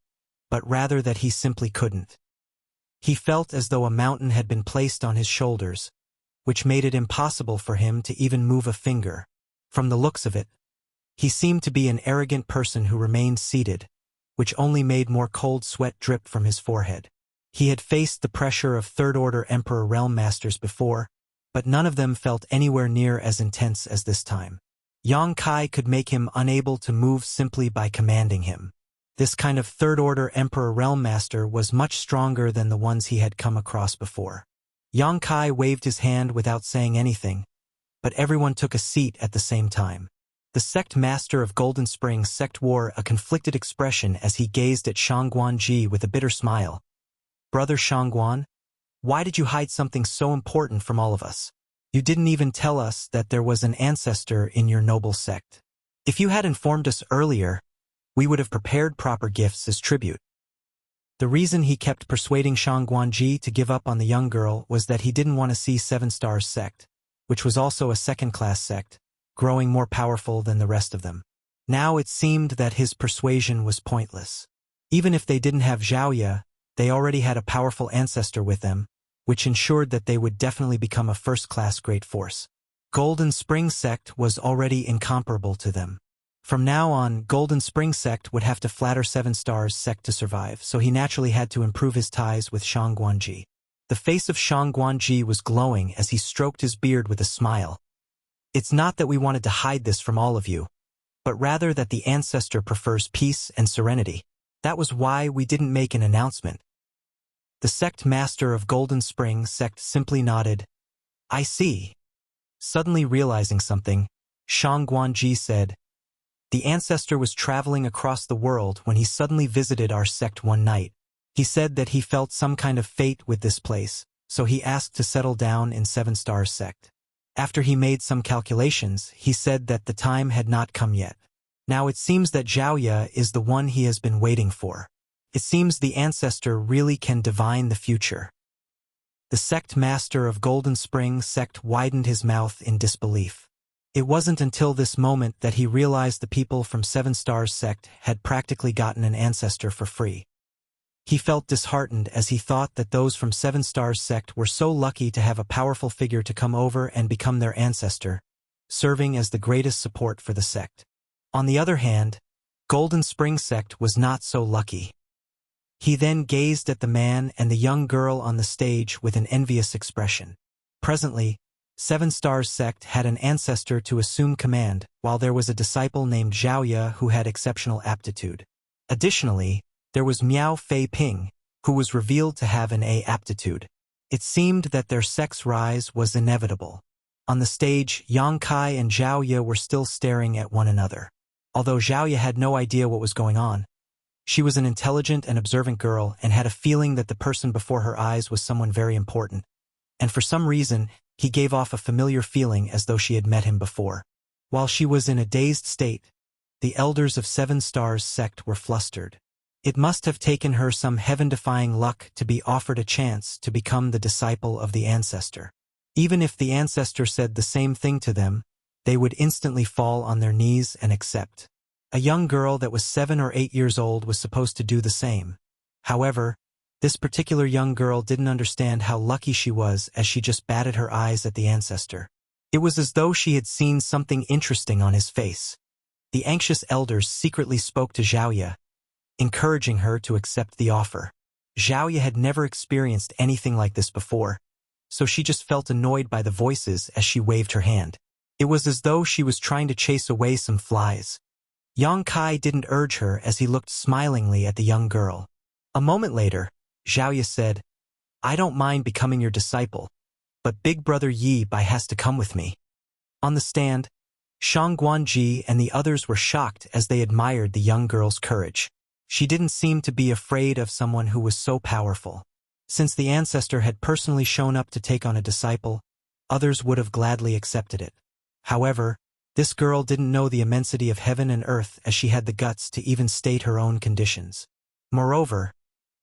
Speaker 1: but rather that he simply couldn't. He felt as though a mountain had been placed on his shoulders, which made it impossible for him to even move a finger. From the looks of it, he seemed to be an arrogant person who remained seated, which only made more cold sweat drip from his forehead. He had faced the pressure of third-order Emperor Realm Masters before, but none of them felt anywhere near as intense as this time. Yang Kai could make him unable to move simply by commanding him. This kind of third-order Emperor Realm Master was much stronger than the ones he had come across before. Yang Kai waved his hand without saying anything, but everyone took a seat at the same time. The sect master of Golden Springs sect wore a conflicted expression as he gazed at Shangguanji with a bitter smile. "Brother Shangguan, why did you hide something so important from all of us? You didn't even tell us that there was an ancestor in your noble sect. If you had informed us earlier, we would have prepared proper gifts as tribute." The reason he kept persuading Shangguanji to give up on the young girl was that he didn't want to see Seven Stars sect, which was also a second-class sect, growing more powerful than the rest of them. Now it seemed that his persuasion was pointless. Even if they didn't have Zhaoye, they already had a powerful ancestor with them, which ensured that they would definitely become a first-class great force. Golden Spring sect was already incomparable to them. From now on, Golden Spring sect would have to flatter Seven Stars sect to survive, so he naturally had to improve his ties with Shangguanji. The face of Shangguanji was glowing as he stroked his beard with a smile. "It's not that we wanted to hide this from all of you, but rather that the ancestor prefers peace and serenity. That was why we didn't make an announcement." The sect master of Golden Spring sect simply nodded. "I see." Suddenly realizing something, Shangguanji said, "The ancestor was traveling across the world when he suddenly visited our sect one night. He said that he felt some kind of fate with this place, so he asked to settle down in Seven Stars sect. After he made some calculations, he said that the time had not come yet. Now it seems that Zhaoye is the one he has been waiting for. It seems the ancestor really can divine the future." The sect master of Golden Spring sect widened his mouth in disbelief. It wasn't until this moment that he realized the people from Seven Stars sect had practically gotten an ancestor for free. He felt disheartened as he thought that those from Seven Stars sect were so lucky to have a powerful figure to come over and become their ancestor, serving as the greatest support for the sect. On the other hand, Golden Spring sect was not so lucky. He then gazed at the man and the young girl on the stage with an envious expression. Presently, Seven Stars sect had an ancestor to assume command, while there was a disciple named Zhaoye who had exceptional aptitude. Additionally, there was Miao Fei Ping, who was revealed to have an A aptitude. It seemed that their sect's rise was inevitable. On the stage, Yang Kai and Zhaoye were still staring at one another. Although Zhaoye had no idea what was going on, she was an intelligent and observant girl and had a feeling that the person before her eyes was someone very important, and for some reason, he gave off a familiar feeling as though she had met him before. While she was in a dazed state, the elders of Seven Stars sect were flustered. It must have taken her some heaven-defying luck to be offered a chance to become the disciple of the ancestor. Even if the ancestor said the same thing to them, they would instantly fall on their knees and accept. A young girl that was 7 or 8 years old was supposed to do the same. However, this particular young girl didn't understand how lucky she was as she just batted her eyes at the ancestor. It was as though she had seen something interesting on his face. The anxious elders secretly spoke to Zhaoye, encouraging her to accept the offer. Zhaoye had never experienced anything like this before, so she just felt annoyed by the voices as she waved her hand. It was as though she was trying to chase away some flies. Yang Kai didn't urge her as he looked smilingly at the young girl. A moment later, Zhaoye said, "I don't mind becoming your disciple, but Big Brother Yi Bai has to come with me." On the stand, Shangguanji and the others were shocked as they admired the young girl's courage. She didn't seem to be afraid of someone who was so powerful. Since the ancestor had personally shown up to take on a disciple, others would have gladly accepted it. However, this girl didn't know the immensity of heaven and earth as she had the guts to even state her own conditions. Moreover,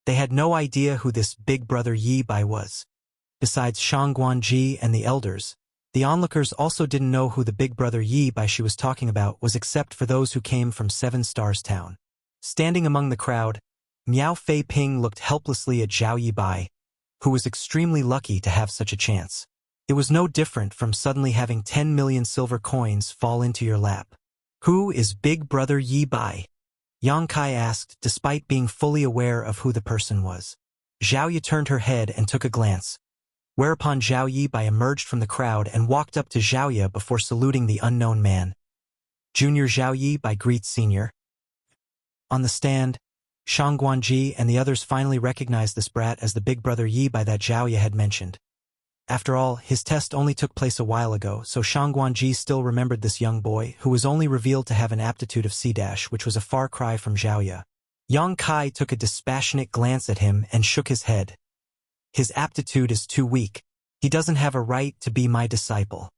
Speaker 1: they had no idea who this Big Brother Yi Bai was. Besides Shangguanji and the elders, the onlookers also didn't know who the Big Brother Yi Bai she was talking about was except for those who came from Seven Stars Town. Standing among the crowd, Miao Fei Ping looked helplessly at Zhao Yi Bai, who was extremely lucky to have such a chance. It was no different from suddenly having 10 million silver coins fall into your lap. "Who is Big Brother Yi Bai?" Yang Kai asked, despite being fully aware of who the person was. Zhao Yi turned her head and took a glance, whereupon Zhao Yi Bai emerged from the crowd and walked up to Zhao Yi before saluting the unknown man. "Junior Zhao Yi Bai greets Senior." On the stand, Shang Guanji and the others finally recognized this brat as the big brother Yi Bai that Zhao Yi had mentioned. After all, his test only took place a while ago, so Shang Guanji still remembered this young boy, who was only revealed to have an aptitude of C-, which was a far cry from Zhao Yi. Yang Kai took a dispassionate glance at him and shook his head. "His aptitude is too weak. He doesn't have a right to be my disciple."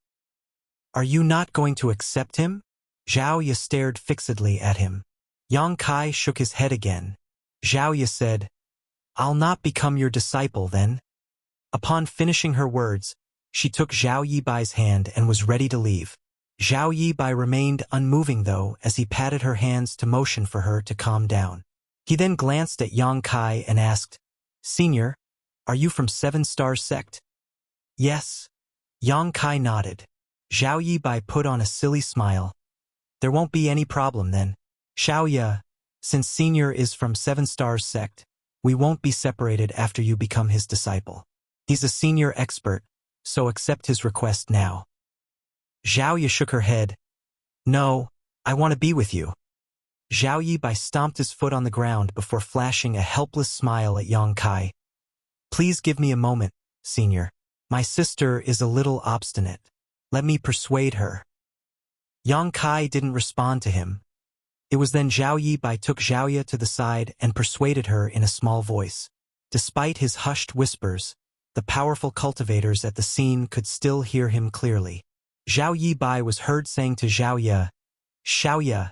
Speaker 1: "Are you not going to accept him?" Zhao Yi stared fixedly at him. Yang Kai shook his head again. Zhao Yi said, "I'll not become your disciple then." Upon finishing her words, she took Zhao Yi Bai's hand and was ready to leave. Zhao Yi Bai remained unmoving though as he patted her hands to motion for her to calm down. He then glanced at Yang Kai and asked, "Senior, are you from 7 Stars sect?" "Yes." Yang Kai nodded. Zhao Yi Bai put on a silly smile. "There won't be any problem then. Xiao Ye, since Senior is from 7 Stars sect, we won't be separated after you become his disciple. He's a senior expert, so accept his request now." Zhao Yi shook her head. "No, I want to be with you." Zhao Yi Bai stomped his foot on the ground before flashing a helpless smile at Yang Kai. "Please give me a moment, Senior. My sister is a little obstinate. Let me persuade her." Yang Kai didn't respond to him. It was then Zhao Yi Bai took Zhao Ye to the side and persuaded her in a small voice. Despite his hushed whispers, the powerful cultivators at the scene could still hear him clearly. Zhao Yi Bai was heard saying to Zhao Ye, "Xiao Ye,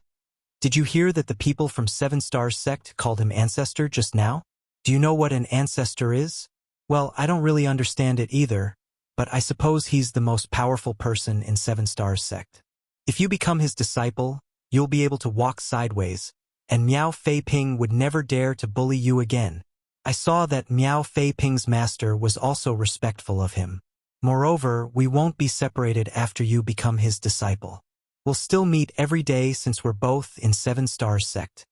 Speaker 1: did you hear that the people from 7 Stars sect called him ancestor just now? Do you know what an ancestor is?" "Well, I don't really understand it either, but I suppose he's the most powerful person in 7 Stars sect. If you become his disciple, you'll be able to walk sideways, and Miao Fei Ping would never dare to bully you again. I saw that Miao Fei Ping's master was also respectful of him. Moreover, we won't be separated after you become his disciple. We'll still meet every day since we're both in 7 Stars sect."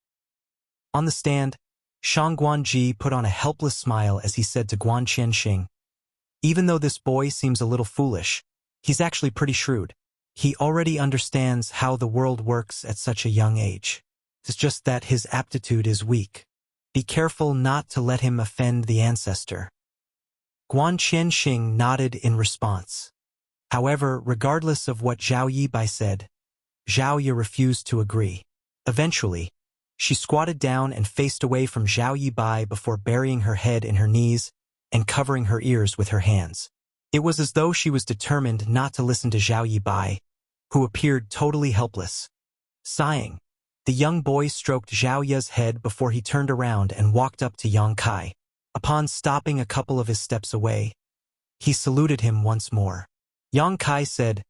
Speaker 1: On the stand, Shang Guanji put on a helpless smile as he said to Guan Qianxing, "Even though this boy seems a little foolish, he's actually pretty shrewd. He already understands how the world works at such a young age. It's just that his aptitude is weak. Be careful not to let him offend the ancestor." Guan Qianxing nodded in response. However, regardless of what Zhao Yi Bai said, Zhao Ye refused to agree. Eventually, she squatted down and faced away from Zhao Yi Bai before burying her head in her knees and covering her ears with her hands. It was as though she was determined not to listen to Zhao Yi Bai, who appeared totally helpless. Sighing, the young boy stroked Zhao Ye's head before he turned around and walked up to Yang Kai. Upon stopping a couple of his steps away, he saluted him once more. Yang Kai said,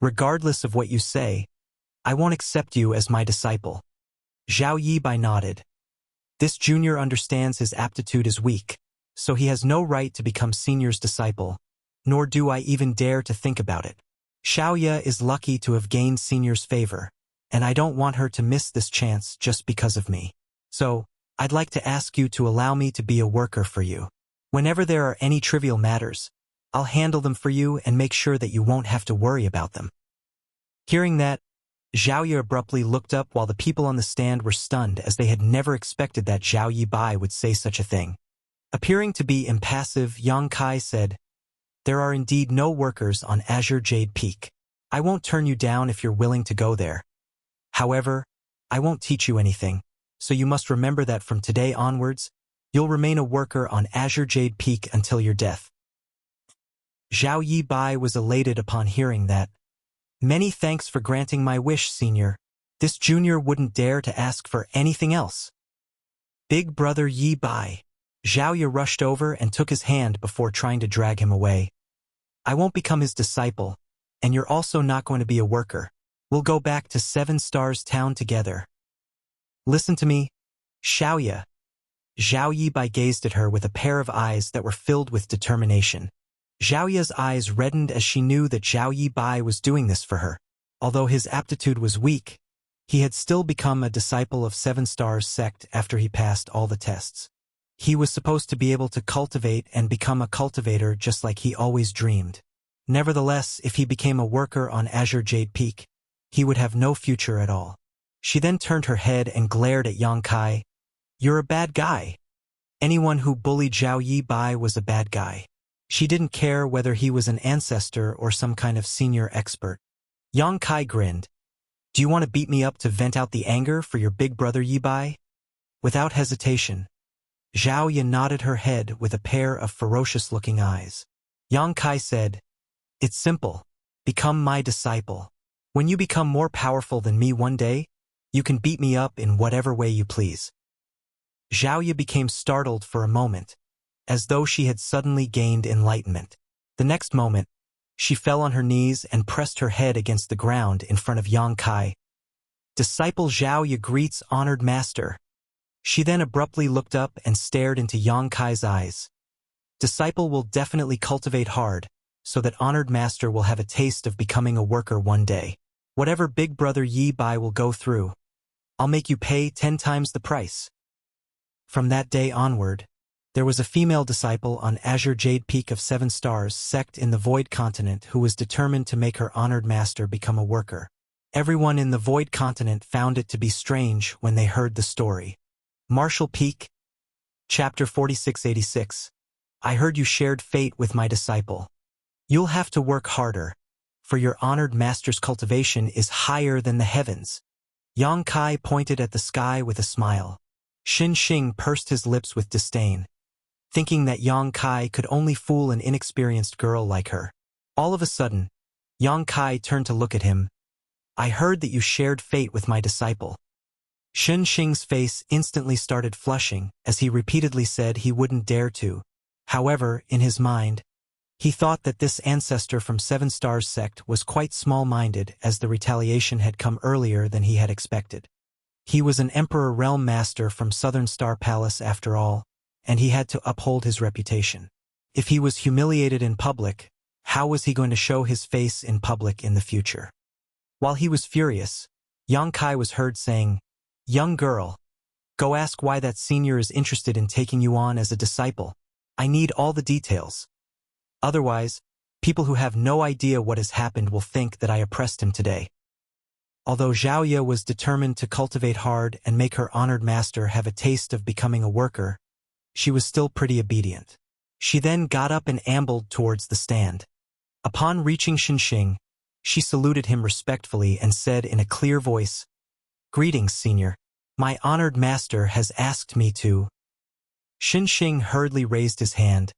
Speaker 1: "Regardless of what you say, I won't accept you as my disciple." Zhao Yi Bai nodded. "This junior understands his aptitude is weak, so he has no right to become Senior's disciple, nor do I even dare to think about it. Xiao Ye is lucky to have gained Senior's favor, and I don't want her to miss this chance just because of me. So, I'd like to ask you to allow me to be a worker for you. Whenever there are any trivial matters, I'll handle them for you and make sure that you won't have to worry about them." Hearing that, Zhao Ye abruptly looked up while the people on the stand were stunned as they had never expected that Zhao Yi Bai would say such a thing. Appearing to be impassive, Yang Kai said, "There are indeed no workers on Azure Jade Peak. I won't turn you down if you're willing to go there. However, I won't teach you anything, so you must remember that from today onwards, you'll remain a worker on Azure Jade Peak until your death." Zhao Yi Bai was elated upon hearing that. "Many thanks for granting my wish, Senior. This junior wouldn't dare to ask for anything else." "Big brother Yi Bai." Zhao Ye rushed over and took his hand before trying to drag him away. "I won't become his disciple, and you're also not going to be a worker. We'll go back to 7 Stars Town together. Listen to me, Xiao Ye. Zhao Yibai gazed at her with a pair of eyes that were filled with determination. Zhao Yi's eyes reddened as she knew that Zhao Yibai was doing this for her. Although his aptitude was weak, he had still become a disciple of 7 Stars sect after he passed all the tests. He was supposed to be able to cultivate and become a cultivator just like he always dreamed. Nevertheless, if he became a worker on Azure Jade Peak, he would have no future at all. She then turned her head and glared at Yang Kai. "You're a bad guy." Anyone who bullied Zhao Yibai was a bad guy. She didn't care whether he was an ancestor or some kind of senior expert. Yang Kai grinned. "Do you want to beat me up to vent out the anger for your big brother Yibai?" Without hesitation, Zhao Yi nodded her head with a pair of ferocious-looking eyes. Yang Kai said, "It's simple. Become my disciple. When you become more powerful than me one day, you can beat me up in whatever way you please." Zhao Yi became startled for a moment, as though she had suddenly gained enlightenment. The next moment, she fell on her knees and pressed her head against the ground in front of Yang Kai. "Disciple Zhao Yi greets honored master." She then abruptly looked up and stared into Yang Kai's eyes. "Disciple will definitely cultivate hard, so that honored master will have a taste of becoming a worker one day. Whatever big brother Yi Bai will go through, I'll make you pay 10 times the price." From that day onward, there was a female disciple on Azure Jade Peak of 7 Stars sect in the Void Continent who was determined to make her honored master become a worker. Everyone in the Void Continent found it to be strange when they heard the story. Marshall Peak, Chapter 4686. I heard you shared fate with my disciple. You'll have to work harder, for your honored master's cultivation is higher than the heavens. Yang Kai pointed at the sky with a smile. Xin Xing pursed his lips with disdain, thinking that Yang Kai could only fool an inexperienced girl like her. All of a sudden, Yang Kai turned to look at him. "I heard that you shared fate with my disciple." Xin Xing's face instantly started flushing as he repeatedly said he wouldn't dare to. However, in his mind, he thought that this ancestor from 7 Stars sect was quite small-minded as the retaliation had come earlier than he had expected. He was an Emperor Realm Master from Southern Star Palace after all, and he had to uphold his reputation. If he was humiliated in public, how was he going to show his face in public in the future? While he was furious, Yang Kai was heard saying, "Young girl, go ask why that senior is interested in taking you on as a disciple. I need all the details. Otherwise, people who have no idea what has happened will think that I oppressed him today." Although Zhao Yi was determined to cultivate hard and make her honored master have a taste of becoming a worker, she was still pretty obedient. She then got up and ambled towards the stand. Upon reaching Xinxing, she saluted him respectfully and said in a clear voice, "Greetings, senior. My honored master has asked me to." Xinxing hurriedly raised his hand.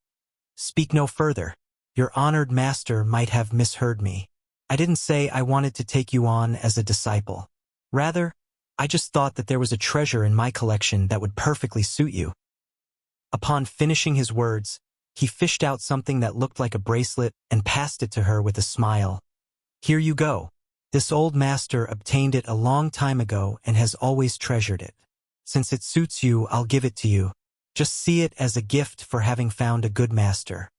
Speaker 1: "Speak no further. Your honored master might have misheard me. I didn't say I wanted to take you on as a disciple. Rather, I just thought that there was a treasure in my collection that would perfectly suit you." Upon finishing his words, he fished out something that looked like a bracelet and passed it to her with a smile. "Here you go. This old master obtained it a long time ago and has always treasured it. Since it suits you, I'll give it to you. Just see it as a gift for having found a good master."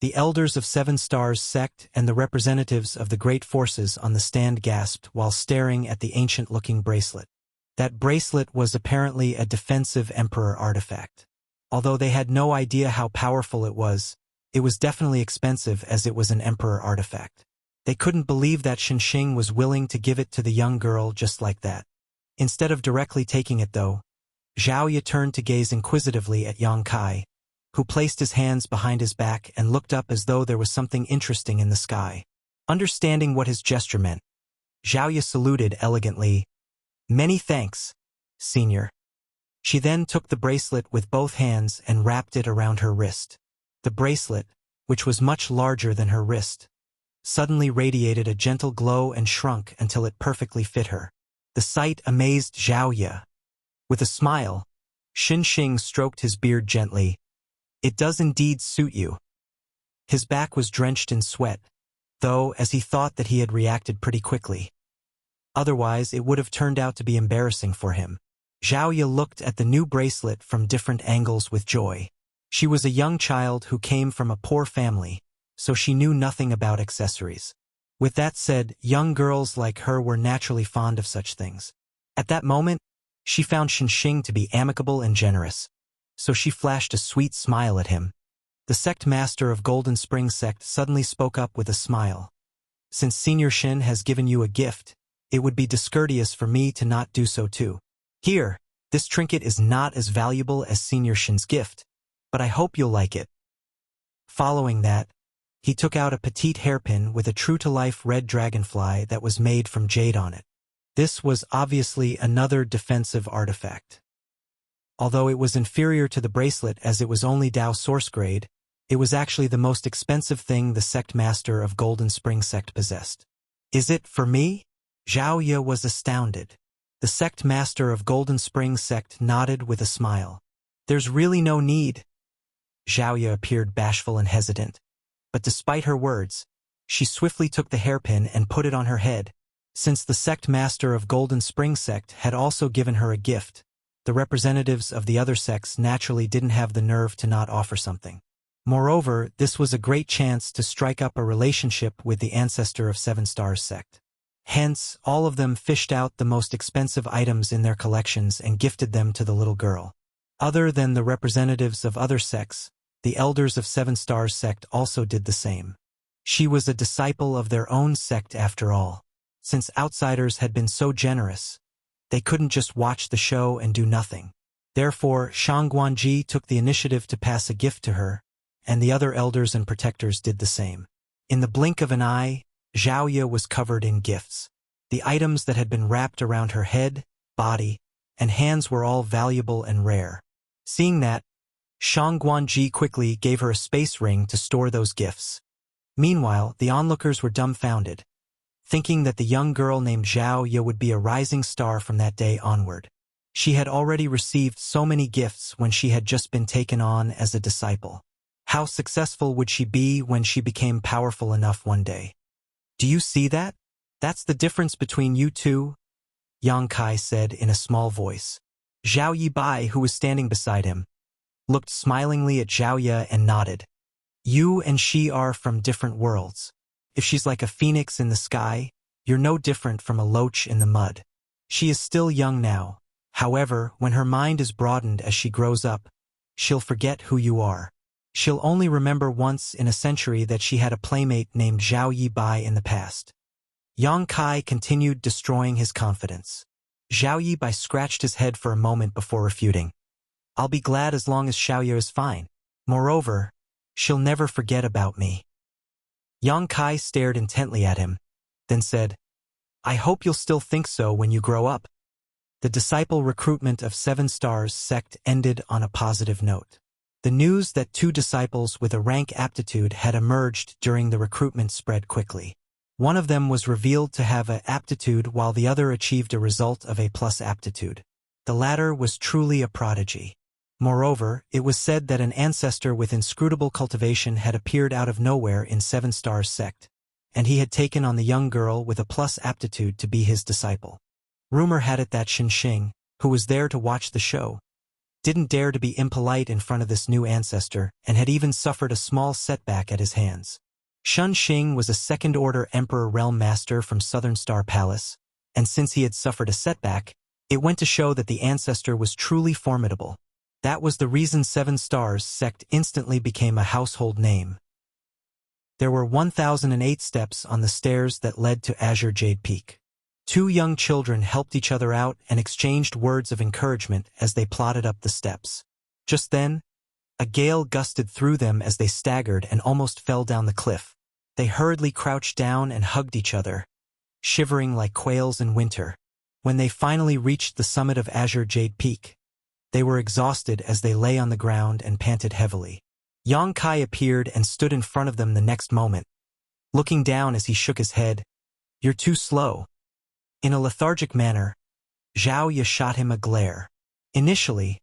Speaker 1: The elders of 7 Stars sect and the representatives of the great forces on the stand gasped while staring at the ancient-looking bracelet. That bracelet was apparently a defensive emperor artifact. Although they had no idea how powerful it was definitely expensive as it was an emperor artifact. They couldn't believe that Xinxing was willing to give it to the young girl just like that. Instead of directly taking it though, Zhao Yi turned to gaze inquisitively at Yang Kai, who placed his hands behind his back and looked up as though there was something interesting in the sky. Understanding what his gesture meant, Zhao Yi saluted elegantly. "Many thanks, senior." She then took the bracelet with both hands and wrapped it around her wrist. The bracelet, which was much larger than her wrist, suddenly radiated a gentle glow and shrunk until it perfectly fit her. The sight amazed Zhao Yi. With a smile, Xinxing stroked his beard gently. "It does indeed suit you." His back was drenched in sweat, though as he thought that he had reacted pretty quickly. Otherwise, it would have turned out to be embarrassing for him. Zhao Ye looked at the new bracelet from different angles with joy. She was a young child who came from a poor family, so she knew nothing about accessories. With that said, young girls like her were naturally fond of such things. At that moment, she found Xinxing to be amicable and generous, so she flashed a sweet smile at him. The sect master of Golden Spring Sect suddenly spoke up with a smile. Since Senior Shin has given you a gift, it would be discourteous for me to not do so too. Here, this trinket is not as valuable as Senior Shin's gift, but I hope you'll like it. Following that, he took out a petite hairpin with a true-to-life red dragonfly that was made from jade on it. This was obviously another defensive artifact. Although it was inferior to the bracelet as it was only Dao source grade, it was actually the most expensive thing the sect master of Golden Spring Sect possessed. Is it for me? Zhao Ye was astounded. The sect master of Golden Spring Sect nodded with a smile. There's really no need. Zhao Ye appeared bashful and hesitant, but despite her words, she swiftly took the hairpin and put it on her head. Since the sect master of Golden Spring Sect had also given her a gift, the representatives of the other sects naturally didn't have the nerve to not offer something. Moreover, this was a great chance to strike up a relationship with the ancestor of Seven Stars Sect. Hence, all of them fished out the most expensive items in their collections and gifted them to the little girl. Other than the representatives of other sects, the elders of Seven Stars Sect also did the same. She was a disciple of their own sect after all. Since outsiders had been so generous, they couldn't just watch the show and do nothing. Therefore, Shang Guanji took the initiative to pass a gift to her, and the other elders and protectors did the same. In the blink of an eye, Zhao Ye was covered in gifts. The items that had been wrapped around her head, body, and hands were all valuable and rare. Seeing that, Shang Guanji quickly gave her a space ring to store those gifts. Meanwhile, the onlookers were dumbfounded, thinking that the young girl named Zhao Ye would be a rising star from that day onward. She had already received so many gifts when she had just been taken on as a disciple. How successful would she be when she became powerful enough one day? Do you see that? That's the difference between you two, Yang Kai said in a small voice. Zhao Yibai, who was standing beside him, looked smilingly at Zhao Ye and nodded. You and she are from different worlds. If she's like a phoenix in the sky, you're no different from a loach in the mud. She is still young now. However, when her mind is broadened as she grows up, she'll forget who you are. She'll only remember once in a century that she had a playmate named Zhao Yibai in the past. Yang Kai continued destroying his confidence. Zhao Yibai scratched his head for a moment before refuting. I'll be glad as long as Xiaoye is fine. Moreover, she'll never forget about me. Yang Kai stared intently at him, then said, I hope you'll still think so when you grow up. The disciple recruitment of Seven Stars Sect ended on a positive note. The news that 2 disciples with a rank aptitude had emerged during the recruitment spread quickly. One of them was revealed to have an aptitude while the other achieved a result of A+ aptitude. The latter was truly a prodigy. Moreover, it was said that an ancestor with inscrutable cultivation had appeared out of nowhere in Seven Stars Sect, and he had taken on the young girl with a+ aptitude to be his disciple. Rumor had it that Xinxing, who was there to watch the show, didn't dare to be impolite in front of this new ancestor and had even suffered a small setback at his hands. Xinxing was a second-order Emperor Realm Master from Southern Star Palace, and since he had suffered a setback, it went to show that the ancestor was truly formidable. That was the reason Seven Stars Sect instantly became a household name. There were 1,008 steps on the stairs that led to Azure Jade Peak. 2 young children helped each other out and exchanged words of encouragement as they plodded up the steps. Just then, a gale gusted through them as they staggered and almost fell down the cliff. They hurriedly crouched down and hugged each other, shivering like quails in winter. When they finally reached the summit of Azure Jade Peak, they were exhausted as they lay on the ground and panted heavily. Yang Kai appeared and stood in front of them the next moment, looking down as he shook his head. You're too slow. In a lethargic manner, Zhao Ye shot him a glare. Initially,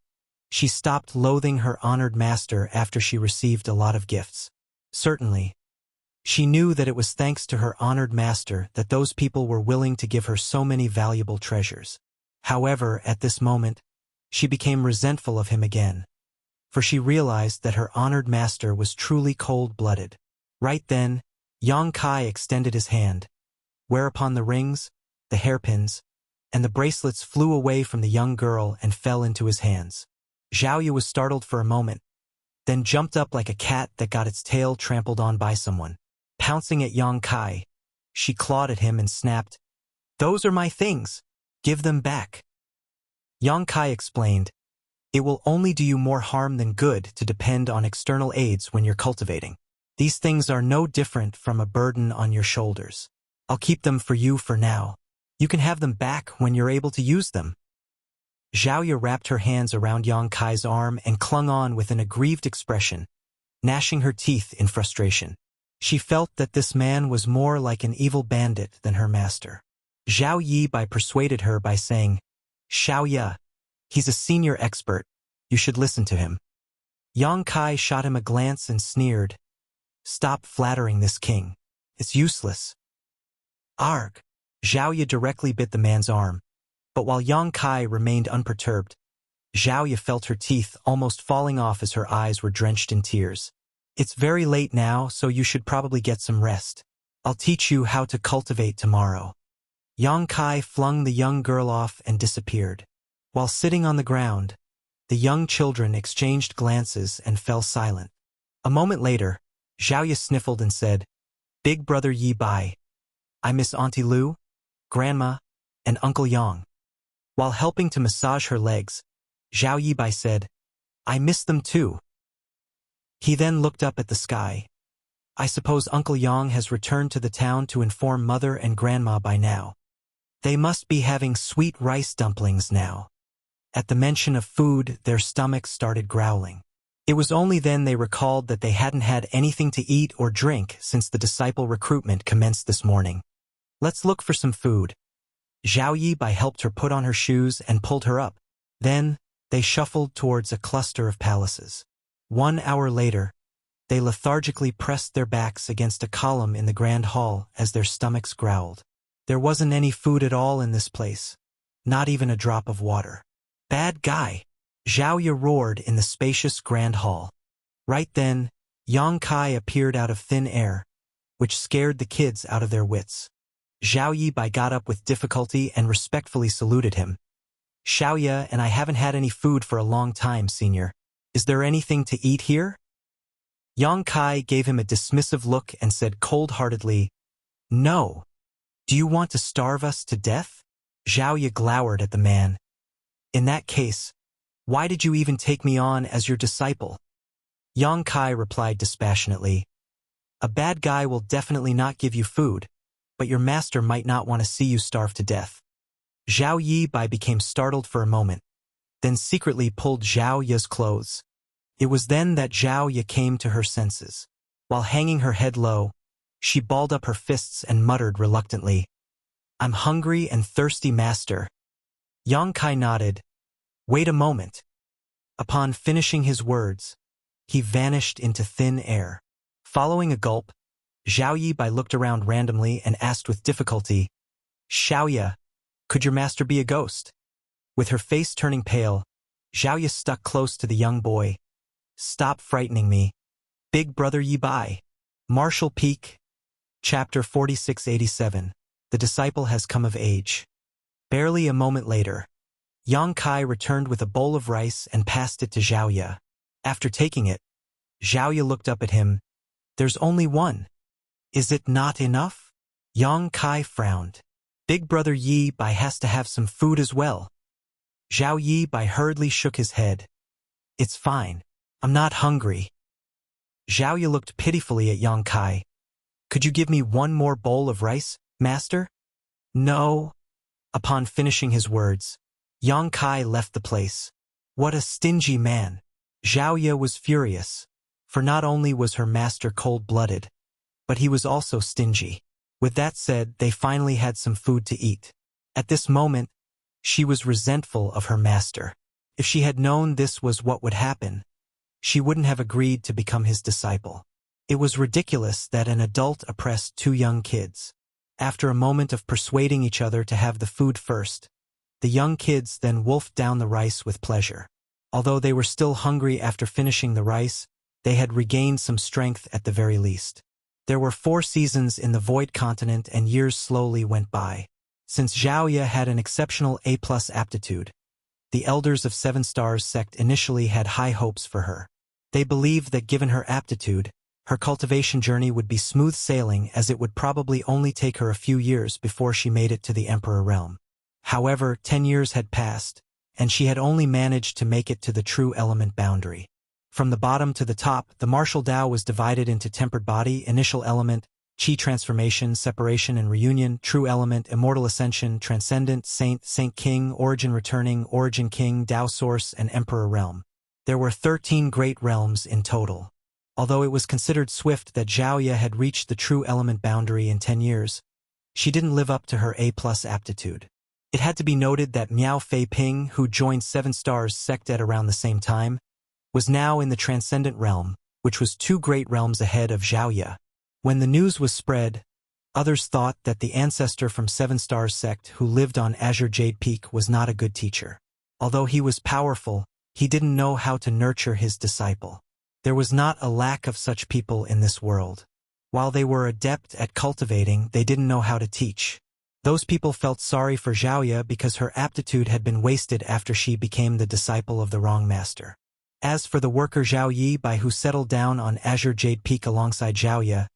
Speaker 1: she stopped loathing her honored master after she received a lot of gifts. Certainly, she knew that it was thanks to her honored master that those people were willing to give her so many valuable treasures. However, at this moment, She became resentful of him again, for she realized that her honored master was truly cold-blooded. Right then, Yang Kai extended his hand, whereupon the rings, the hairpins, and the bracelets flew away from the young girl and fell into his hands. Xiaoyu was startled for a moment, then jumped up like a cat that got its tail trampled on by someone. Pouncing at Yang Kai, she clawed at him and snapped, "Those are my things. Give them back." Yang Kai explained, "It will only do you more harm than good to depend on external aids when you're cultivating. These things are no different from a burden on your shoulders. I'll keep them for you for now. You can have them back when you're able to use them." Xiaoyu wrapped her hands around Yang Kai's arm and clung on with an aggrieved expression, gnashing her teeth in frustration. She felt that this man was more like an evil bandit than her master. Zhao Yi persuaded her by saying, "Xiaoya, he's a senior expert. You should listen to him." Yang Kai shot him a glance and sneered, "Stop flattering this king. It's useless." "Arg!" Zhao Yi directly bit the man's arm, but while Yang Kai remained unperturbed, Zhao Yi felt her teeth almost falling off as her eyes were drenched in tears. "It's very late now, so you should probably get some rest. I'll teach you how to cultivate tomorrow." Yang Kai flung the young girl off and disappeared. While sitting on the ground, the young children exchanged glances and fell silent. A moment later, Zhao Yi sniffled and said, "Big brother Yi Bai. I miss Auntie Lu, Grandma, and Uncle Yang." While helping to massage her legs, Zhao Yi Bai said, "I miss them too." He then looked up at the sky. "I suppose Uncle Yang has returned to the town to inform Mother and Grandma by now. They must be having sweet rice dumplings now." At the mention of food, their stomachs started growling. It was only then they recalled that they hadn't had anything to eat or drink since the disciple recruitment commenced this morning. "Let's look for some food." Zhao Yi helped her put on her shoes and pulled her up. Then, they shuffled towards a cluster of palaces. 1 hour later, they lethargically pressed their backs against a column in the grand hall as their stomachs growled. There wasn't any food at all in this place, not even a drop of water. "Bad guy!" Zhao Yi roared in the spacious grand hall. Right then, Yang Kai appeared out of thin air, which scared the kids out of their wits. Zhao Yi got up with difficulty and respectfully saluted him. "Xiaoya and I haven't had any food for a long time, senior. Is there anything to eat here?" Yang Kai gave him a dismissive look and said cold-heartedly, "No. Do you want to starve us to death?" Zhao Yi glowered at the man. "In that case, why did you even take me on as your disciple?" Yang Kai replied dispassionately, "A bad guy will definitely not give you food, but your master might not want to see you starve to death." Zhao Yi became startled for a moment, then secretly pulled Zhao Yi's clothes. It was then that Zhao Yi came to her senses. While hanging her head low, she balled up her fists and muttered reluctantly, "I'm hungry and thirsty, master." Yang Kai nodded. "Wait a moment." Upon finishing his words, he vanished into thin air. Following a gulp, Zhao Yi looked around randomly and asked with difficulty, "Xiaoya, could your master be a ghost?" With her face turning pale, Zhao Yi stuck close to the young boy. "Stop frightening me. Big brother Yi Bai." Marshall Peak, Chapter 4687. The Disciple Has Come of Age. Barely a moment later, Yang Kai returned with a bowl of rice and passed it to Zhao Yi. After taking it, Zhao Yi looked up at him. "There's only one. Is it not enough?" Yang Kai frowned. "Big brother Yi Bai has to have some food as well." Zhao Yi hurriedly shook his head. "It's fine. I'm not hungry." Zhao Yi looked pitifully at Yang Kai. "Could you give me one more bowl of rice, master?" "No." Upon finishing his words, Yang Kai left the place. What a stingy man. Zhao Yi was furious, for not only was her master cold-blooded, but he was also stingy. With that said, they finally had some food to eat. At this moment, she was resentful of her master. If she had known this was what would happen, she wouldn't have agreed to become his disciple. It was ridiculous that an adult oppressed two young kids. After a moment of persuading each other to have the food first, The young kids then wolfed down the rice with pleasure. Although they were still hungry after finishing the rice, they had regained some strength at the very least. There were 4 seasons in the Void Continent and years slowly went by. Since Xiaoya had an exceptional A+ aptitude, the elders of 7 Stars sect initially had high hopes for her. They believed that given her aptitude, her cultivation journey would be smooth sailing, as it would probably only take her a few years before she made it to the Emperor realm. However, 10 years had passed, and she had only managed to make it to the true element boundary. From the bottom to the top, the martial Tao was divided into tempered body, initial element, Qi transformation, separation and reunion, true element, immortal ascension, transcendent, saint, saint king, origin returning, origin king, Tao source, and emperor realm. There were 13 great realms in total. Although it was considered swift that Xiaoya had reached the true element boundary in 10 years, she didn't live up to her A+ aptitude. It had to be noted that Miao Fei Ping, who joined 7 Stars sect at around the same time, was now in the transcendent realm, which was 2 great realms ahead of Xiaoya. When the news was spread, others thought that the ancestor from 7 Stars sect who lived on Azure Jade Peak was not a good teacher. Although he was powerful, he didn't know how to nurture his disciple. There was not a lack of such people in this world. While they were adept at cultivating, they didn't know how to teach. Those people felt sorry for Xiaoya because her aptitude had been wasted after she became the disciple of the wrong master. As for the worker Zhao Yibai, who settled down on Azure Jade Peak alongside Xiaoya,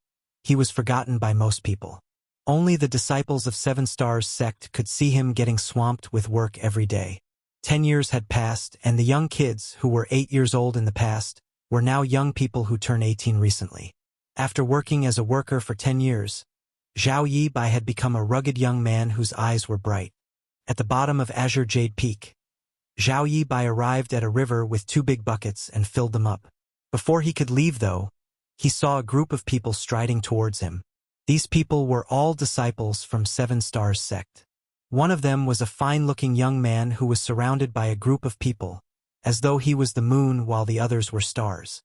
Speaker 1: he was forgotten by most people. Only the disciples of 7 Stars sect could see him getting swamped with work every day. 10 years had passed, and the young kids, who were 8 years old in the past, were now young people who turned 18 recently. After working as a worker for 10 years, Zhao Yibai had become a rugged young man whose eyes were bright. At the bottom of Azure Jade Peak, Zhao Yibai arrived at a river with 2 big buckets and filled them up. Before he could leave, though, he saw a group of people striding towards him. These people were all disciples from 7 Stars sect. One of them was a fine-looking young man who was surrounded by a group of people, as though he was the moon while the others were stars.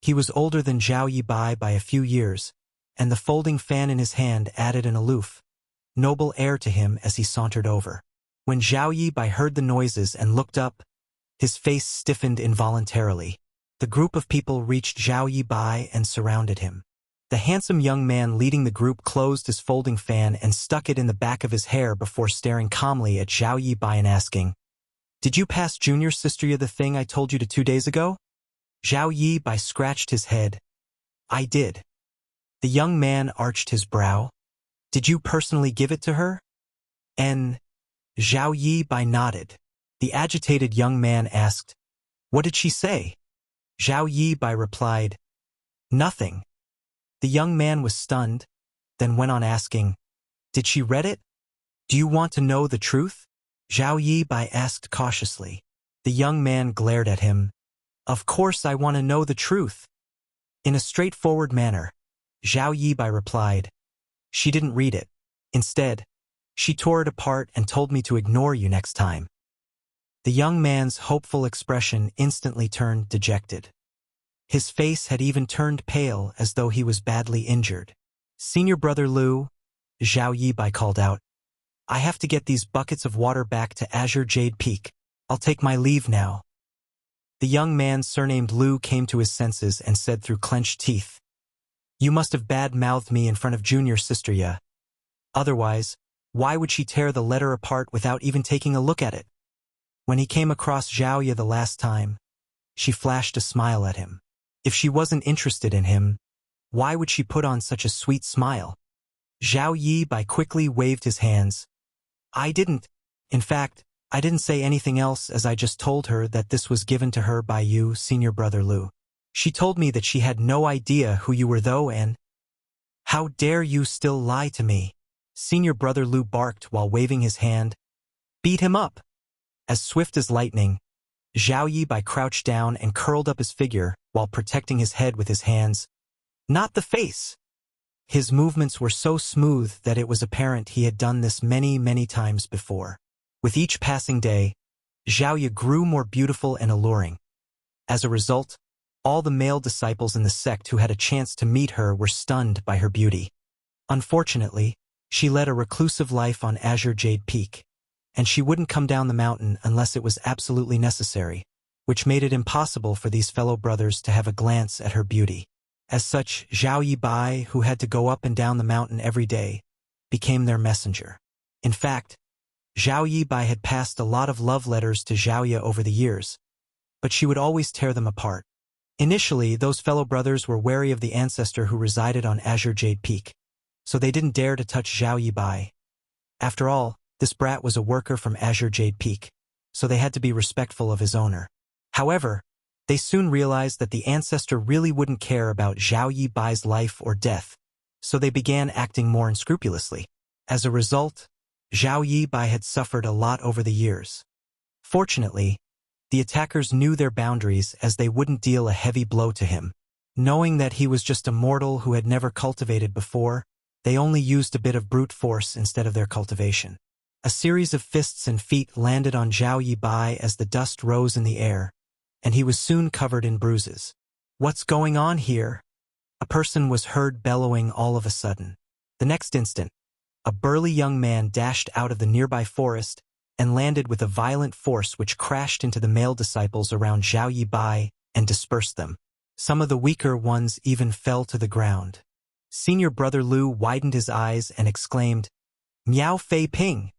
Speaker 1: He was older than Zhao Yibai by a few years, and the folding fan in his hand added an aloof, noble air to him as he sauntered over. When Zhao Yibai heard the noises and looked up, his face stiffened involuntarily. The group of people reached Zhao Yibai and surrounded him. The handsome young man leading the group closed his folding fan and stuck it in the back of his hair before staring calmly at Zhao Yibai and asking, "Did you pass junior sister the thing I told you to 2 days ago?" Zhao Yibai scratched his head. "I did." The young man arched his brow. "Did you personally give it to her?" And Zhao Yibai nodded. The agitated young man asked, "What did she say?" Zhao Yibai replied, "Nothing." The young man was stunned, then went on asking, "Did she read it? Do you want to know the truth?" Zhao Yibai asked cautiously. The young man glared at him. "Of course I want to know the truth." In a straightforward manner, Zhao Yibai replied, "She didn't read it. Instead, she tore it apart and told me to ignore you next time." The young man's hopeful expression instantly turned dejected. His face had even turned pale, as though he was badly injured. "Senior brother Lu," Zhao Yibai called out, "I have to get these buckets of water back to Azure Jade Peak. I'll take my leave now." The young man surnamed Lu came to his senses and said through clenched teeth, "You must have bad-mouthed me in front of junior sister Ya. Otherwise, why would she tear the letter apart without even taking a look at it?" When he came across Xiaoya the last time, she flashed a smile at him. If she wasn't interested in him, why would she put on such a sweet smile? Zhao Yibai quickly waved his hands. In fact, I didn't say anything else, as I just told her that this was given to her by you, senior brother Lu. She told me that she had no idea who you were though, and how dare you still lie to me?" Senior brother Lu barked while waving his hand. "Beat him up." As swift as lightning, Zhao Yibai crouched down and curled up his figure while protecting his head with his hands. Not the face! His movements were so smooth that it was apparent he had done this many, many times before. With each passing day, Xiaoya grew more beautiful and alluring. As a result, all the male disciples in the sect who had a chance to meet her were stunned by her beauty. Unfortunately, she led a reclusive life on Azure Jade Peak. and she wouldn't come down the mountain unless it was absolutely necessary, which made it impossible for these fellow brothers to have a glance at her beauty. As such, Zhao Yibai, who had to go up and down the mountain every day, became their messenger. In fact, Zhao Yibai had passed a lot of love letters to Zhaoye over the years, but she would always tear them apart. Initially, those fellow brothers were wary of the ancestor who resided on Azure Jade Peak, so they didn't dare to touch Zhao Yibai. After all, this brat was a worker from Azure Jade Peak, so they had to be respectful of his owner. However, they soon realized that the ancestor really wouldn't care about Zhao Yibai's life or death, so they began acting more unscrupulously. As a result, Zhao Yibai had suffered a lot over the years. Fortunately, the attackers knew their boundaries as they wouldn't deal a heavy blow to him. Knowing that he was just a mortal who had never cultivated before, they only used a bit of brute force instead of their cultivation. A series of fists and feet landed on Zhao Yibai as the dust rose in the air, and he was soon covered in bruises. "What's going on here?" a person was heard bellowing all of a sudden. The next instant, a burly young man dashed out of the nearby forest and landed with a violent force which crashed into the male disciples around Zhao Yibai and dispersed them. Some of the weaker ones even fell to the ground. Senior Brother Lu widened his eyes and exclaimed, "Miao Fei Ping!"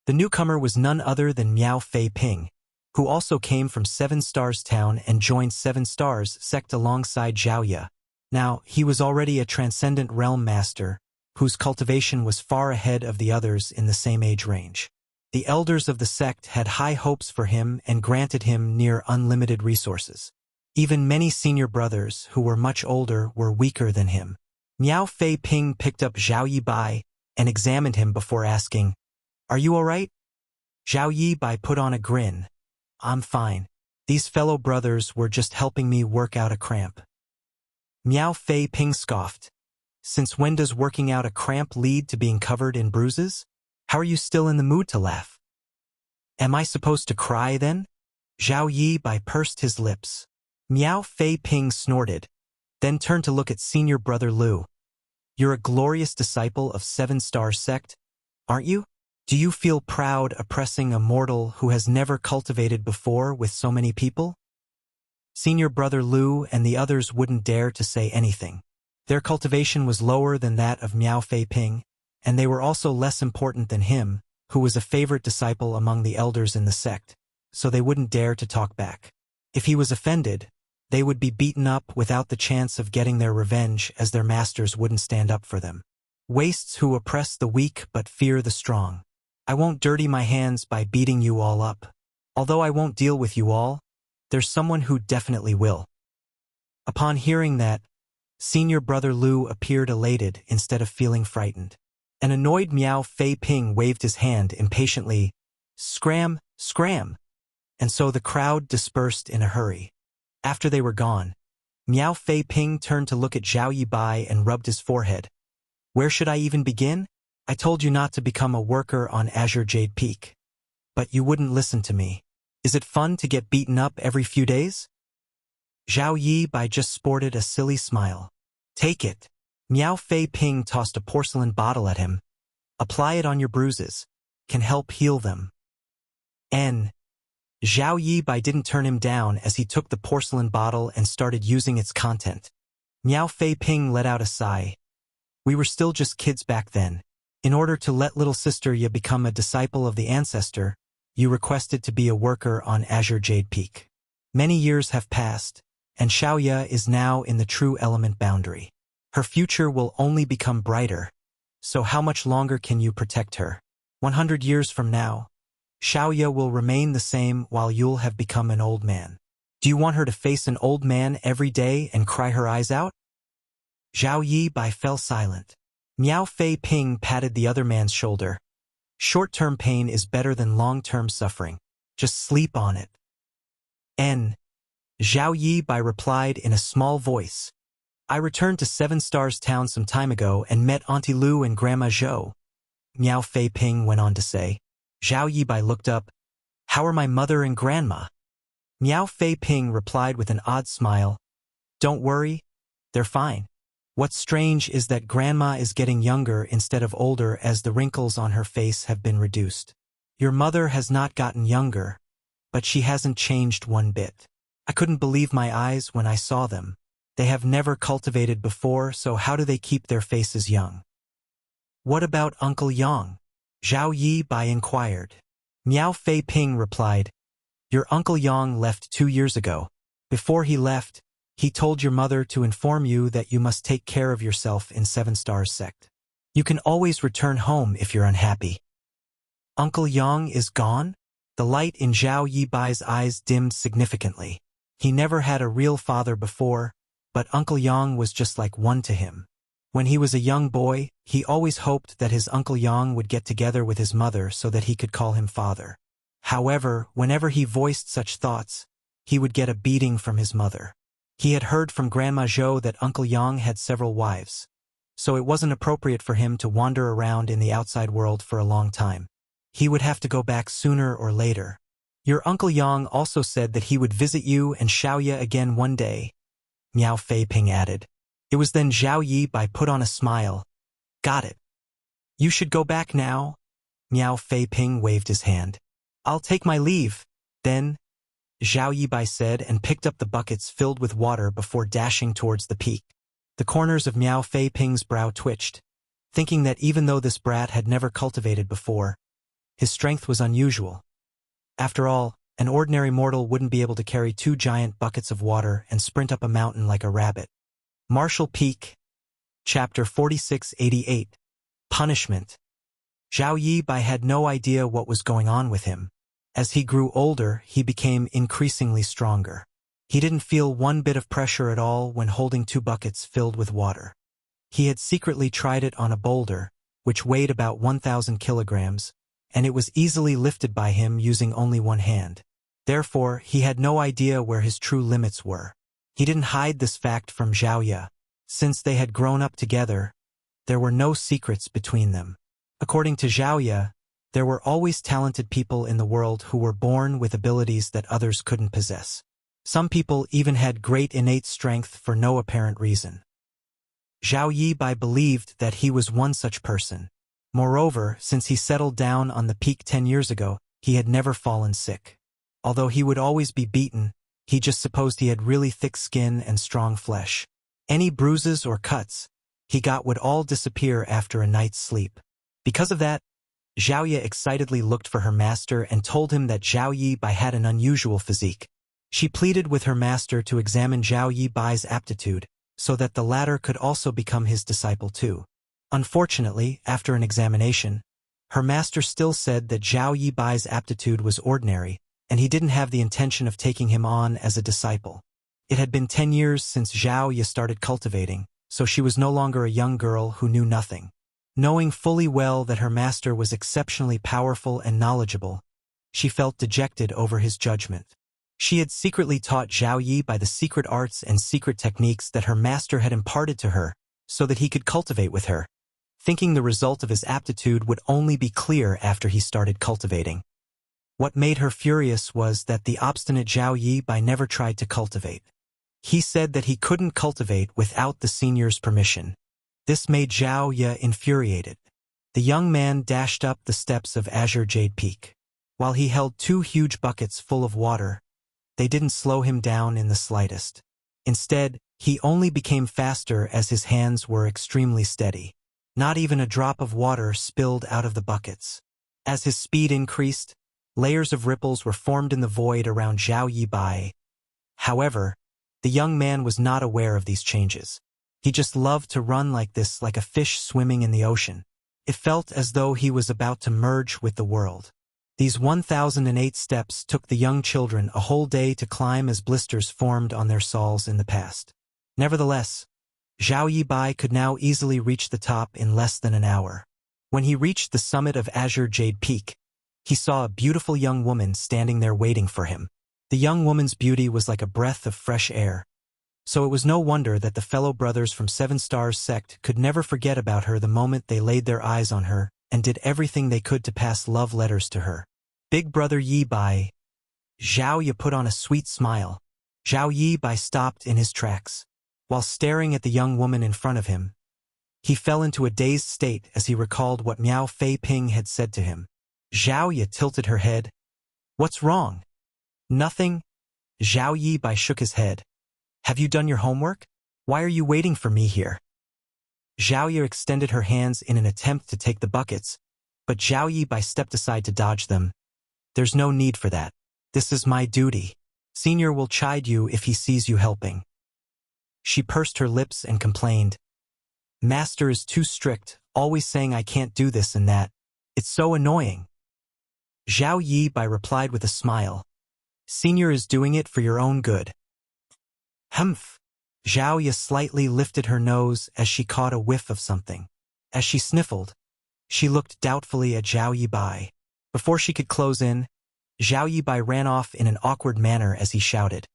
Speaker 1: The newcomer was none other than Miao Fei Ping, who also came from Seven Stars Town and joined Seven Stars sect alongside Zhaoye. Now, he was already a transcendent realm master, whose cultivation was far ahead of the others in the same age range. The elders of the sect had high hopes for him and granted him near unlimited resources. Even many senior brothers, who were much older, were weaker than him. Miao Fei Ping picked up Zhao Yibai and examined him before asking, "Are you all right?" Zhao Yibai put on a grin. "I'm fine. These fellow brothers were just helping me work out a cramp." Miao Fei Ping scoffed. "Since when does working out a cramp lead to being covered in bruises? How are you still in the mood to laugh?" "Am I supposed to cry then?" Zhao Yibai pursed his lips. Miao Fei Ping snorted, then turned to look at Senior Brother Lu. "You're a glorious disciple of Seven Star Sect, aren't you? Do you feel proud oppressing a mortal who has never cultivated before with so many people?" Senior Brother Lu and the others wouldn't dare to say anything. Their cultivation was lower than that of Miao Fei Ping, and they were also less important than him, who was a favorite disciple among the elders in the sect, so they wouldn't dare to talk back. If he was offended, they would be beaten up without the chance of getting their revenge, as their masters wouldn't stand up for them. Wastes who oppress the weak but fear the strong. I won't dirty my hands by beating you all up. Although I won't deal with you all, there's someone who definitely will. Upon hearing that, Senior Brother Lu appeared elated instead of feeling frightened. An annoyed Miao Fei Ping waved his hand impatiently, "Scram, scram!" And so the crowd dispersed in a hurry. After they were gone, Miao Fei Ping turned to look at Zhao Yibai and rubbed his forehead. "Where should I even begin? I told you not to become a worker on Azure Jade Peak. But you wouldn't listen to me. Is it fun to get beaten up every few days?" Zhao Yibai just sported a silly smile. "Take it." Miao Fei Ping tossed a porcelain bottle at him. "Apply it on your bruises. Can help heal them." Zhao Yibai didn't turn him down as he took the porcelain bottle and started using its content. Miao Fei Ping let out a sigh. "We were still just kids back then. In order to let little sister Ya become a disciple of the ancestor, you requested to be a worker on Azure Jade Peak. Many years have passed, and Xiaoya is now in the true element boundary. Her future will only become brighter, so how much longer can you protect her? 100 years from now, Xiaoya will remain the same while you'll have become an old man. Do you want her to face an old man every day and cry her eyes out?" Zhao Yibai fell silent. Miao Fei Ping patted the other man's shoulder. "Short-term pain is better than long-term suffering. Just sleep on it." Zhao Yibai replied in a small voice. "I returned to Seven Stars Town some time ago and met Auntie Lu and Grandma Zhou," Miao Fei Ping went on to say. Zhao Yibai looked up. "How are my mother and grandma?" Miao Fei Ping replied with an odd smile. "Don't worry, they're fine. What's strange is that grandma is getting younger instead of older as the wrinkles on her face have been reduced." Your mother has not gotten younger, but she hasn't changed one bit. I couldn't believe my eyes when I saw them. They have never cultivated before, so how do they keep their faces young? What about Uncle Yang? Zhao Yi Bai inquired. Miao Fei Ping replied, Your Uncle Yang left 2 years ago. Before he left, he told your mother to inform you that you must take care of yourself in 7 Stars sect. You can always return home if you're unhappy. Uncle Yang is gone? The light in Zhao Yi Bai's eyes dimmed significantly. He never had a real father before, but Uncle Yang was just like one to him. When he was a young boy, he always hoped that his Uncle Yang would get together with his mother so that he could call him father. However, whenever he voiced such thoughts, he would get a beating from his mother. He had heard from Grandma Zhou that Uncle Yang had several wives, so it wasn't appropriate for him to wander around in the outside world for a long time. He would have to go back sooner or later. Your Uncle Yang also said that he would visit you and Xiaoya again one day, Miao Fei Ping added. It was then Zhao Yi Bai put on a smile. Got it. You should go back now. Miao Fei Ping waved his hand. I'll take my leave, then, Zhao Yi Bai said and picked up the buckets filled with water before dashing towards the peak. The corners of Miao Fei Ping's brow twitched, thinking that even though this brat had never cultivated before, his strength was unusual. After all, an ordinary mortal wouldn't be able to carry 2 giant buckets of water and sprint up a mountain like a rabbit. Martial Peak, Chapter 4688, Punishment. Zhao Yi Bai had no idea what was going on with him. As he grew older, he became increasingly stronger. He didn't feel one bit of pressure at all when holding 2 buckets filled with water. He had secretly tried it on a boulder, which weighed about 1,000 kilograms, and it was easily lifted by him using only one hand. Therefore, he had no idea where his true limits were. He didn't hide this fact from Xiaoya. Since they had grown up together, there were no secrets between them. According to Xiaoya, there were always talented people in the world who were born with abilities that others couldn't possess. Some people even had great innate strength for no apparent reason. Zhao Yi Bai believed that he was one such person. Moreover, since he settled down on the peak 10 years ago, he had never fallen sick. Although he would always be beaten, he just supposed he had really thick skin and strong flesh. Any bruises or cuts he got would all disappear after a night's sleep. Because of that, Xiaoya excitedly looked for her master and told him that Zhao Yi Bai had an unusual physique. She pleaded with her master to examine Zhao Yi Bai's aptitude, so that the latter could also become his disciple too. Unfortunately, after an examination, her master still said that Zhao Yi Bai's aptitude was ordinary, and he didn't have the intention of taking him on as a disciple. It had been 10 years since Zhao Yi started cultivating, so she was no longer a young girl who knew nothing. Knowing fully well that her master was exceptionally powerful and knowledgeable, she felt dejected over his judgment. She had secretly taught Zhao Yi by the secret arts and secret techniques that her master had imparted to her, so that he could cultivate with her, thinking the result of his aptitude would only be clear after he started cultivating. What made her furious was that the obstinate Zhao Yi Bai never tried to cultivate. He said that he couldn't cultivate without the senior's permission. This made Zhao Yi infuriated. The young man dashed up the steps of Azure Jade Peak. While he held 2 huge buckets full of water, they didn't slow him down in the slightest. Instead, he only became faster as his hands were extremely steady. Not even a drop of water spilled out of the buckets. As his speed increased, layers of ripples were formed in the void around Zhao Yi Bai. However, the young man was not aware of these changes. He just loved to run like this, like a fish swimming in the ocean. It felt as though he was about to merge with the world. These 1,008 steps took the young children a whole day to climb as blisters formed on their soles in the past. Nevertheless, Zhao Yi Bai could now easily reach the top in less than an hour. When he reached the summit of Azure Jade Peak, he saw a beautiful young woman standing there waiting for him. The young woman's beauty was like a breath of fresh air. So it was no wonder that the fellow brothers from 7 Stars sect could never forget about her the moment they laid their eyes on her, and did everything they could to pass love letters to her. Big brother Yi Bai. Zhao Yi put on a sweet smile. Zhao Yi Bai stopped in his tracks. While staring at the young woman in front of him, he fell into a dazed state as he recalled what Miao Fei Ping had said to him. Zhao Yi tilted her head. What's wrong? Nothing. Zhao Yi Bai shook his head. Have you done your homework? Why are you waiting for me here? Zhao Yi extended her hands in an attempt to take the buckets, but Zhao Yi Bai stepped aside to dodge them. There's no need for that. This is my duty. Senior will chide you if he sees you helping. She pursed her lips and complained. Master is too strict, always saying I can't do this and that. It's so annoying. Zhao Yi Bai replied with a smile. Senior is doing it for your own good. Humph. Zhao Yi slightly lifted her nose as she caught a whiff of something. As she sniffled, she looked doubtfully at Zhao Yi Bai. Before she could close in, Zhao Yi Bai ran off in an awkward manner as he shouted.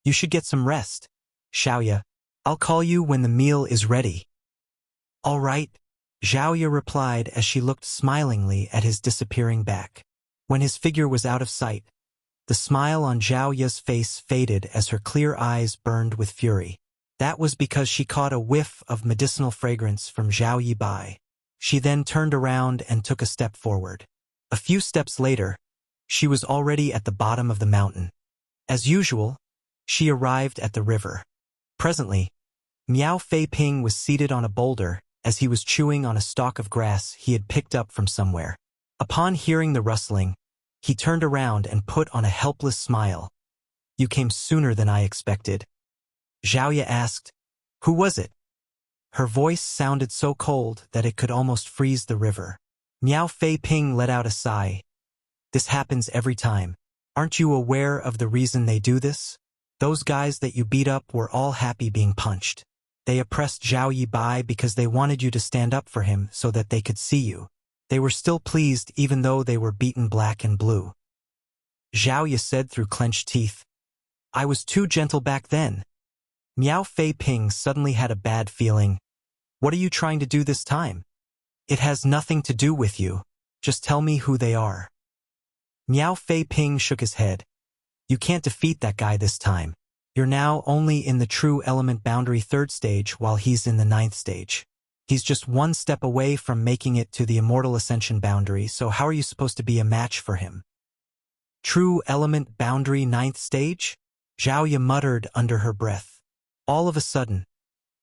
Speaker 1: You should get some rest. Zhao Yi, I'll call you when the meal is ready. All right, Zhao Yi replied as she looked smilingly at his disappearing back. When his figure was out of sight, the smile on Zhao Yi's face faded as her clear eyes burned with fury. That was because she caught a whiff of medicinal fragrance from Zhao Yi Bai. She then turned around and took a step forward. A few steps later, she was already at the bottom of the mountain. As usual, she arrived at the river. Presently, Miao Fei Ping was seated on a boulder as he was chewing on a stalk of grass he had picked up from somewhere. Upon hearing the rustling, he turned around and put on a helpless smile. You came sooner than I expected. Zhao Yi asked, Who was it? Her voice sounded so cold that it could almost freeze the river. Miao Fei Ping let out a sigh. This happens every time. Aren't you aware of the reason they do this? Those guys that you beat up were all happy being punched. They oppressed Zhao Yi Bai because they wanted you to stand up for him so that they could see you. They were still pleased even though they were beaten black and blue. Zhao Yi said through clenched teeth. I was too gentle back then. Miao Fei Ping suddenly had a bad feeling. What are you trying to do this time? It has nothing to do with you. Just tell me who they are. Miao Fei Ping shook his head. You can't defeat that guy this time. You're now only in the true element boundary 3rd stage while he's in the 9th stage. He's just one step away from making it to the immortal ascension boundary, so how are you supposed to be a match for him? True element boundary 9th stage? Zhao Yi muttered under her breath. All of a sudden,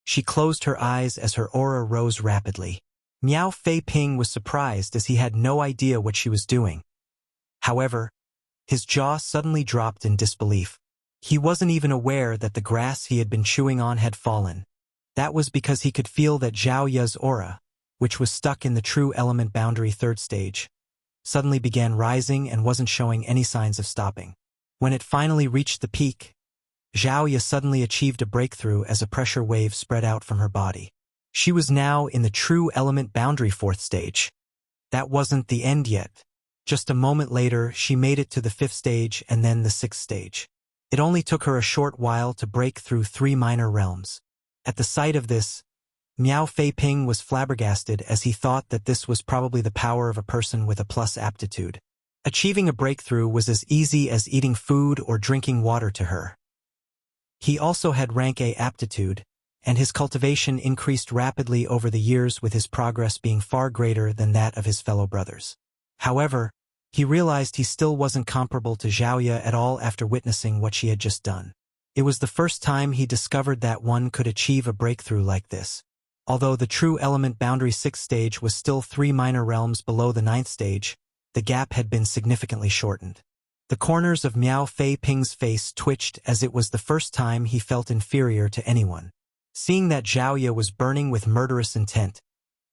Speaker 1: she closed her eyes as her aura rose rapidly. Miao Fei Ping was surprised as he had no idea what she was doing. However, his jaw suddenly dropped in disbelief. He wasn't even aware that the grass he had been chewing on had fallen. That was because he could feel that Zhao Yi's aura, which was stuck in the true element boundary 3rd stage, suddenly began rising and wasn't showing any signs of stopping. When it finally reached the peak, Zhao Yi suddenly achieved a breakthrough as a pressure wave spread out from her body. She was now in the true element boundary 4th stage. That wasn't the end yet. Just a moment later, she made it to the 5th stage and then the 6th stage. It only took her a short while to break through 3 minor realms. At the sight of this, Miao Fei Ping was flabbergasted as he thought that this was probably the power of a person with a plus aptitude. Achieving a breakthrough was as easy as eating food or drinking water to her. He also had rank A aptitude, and his cultivation increased rapidly over the years with his progress being far greater than that of his fellow brothers. However, he realized he still wasn't comparable to Zhao Yi at all after witnessing what she had just done. It was the first time he discovered that one could achieve a breakthrough like this. Although the true element boundary 6th stage was still 3 minor realms below the 9th stage, the gap had been significantly shortened. The corners of Miao Fei Ping's face twitched as it was the first time he felt inferior to anyone. Seeing that Zhao Yi was burning with murderous intent,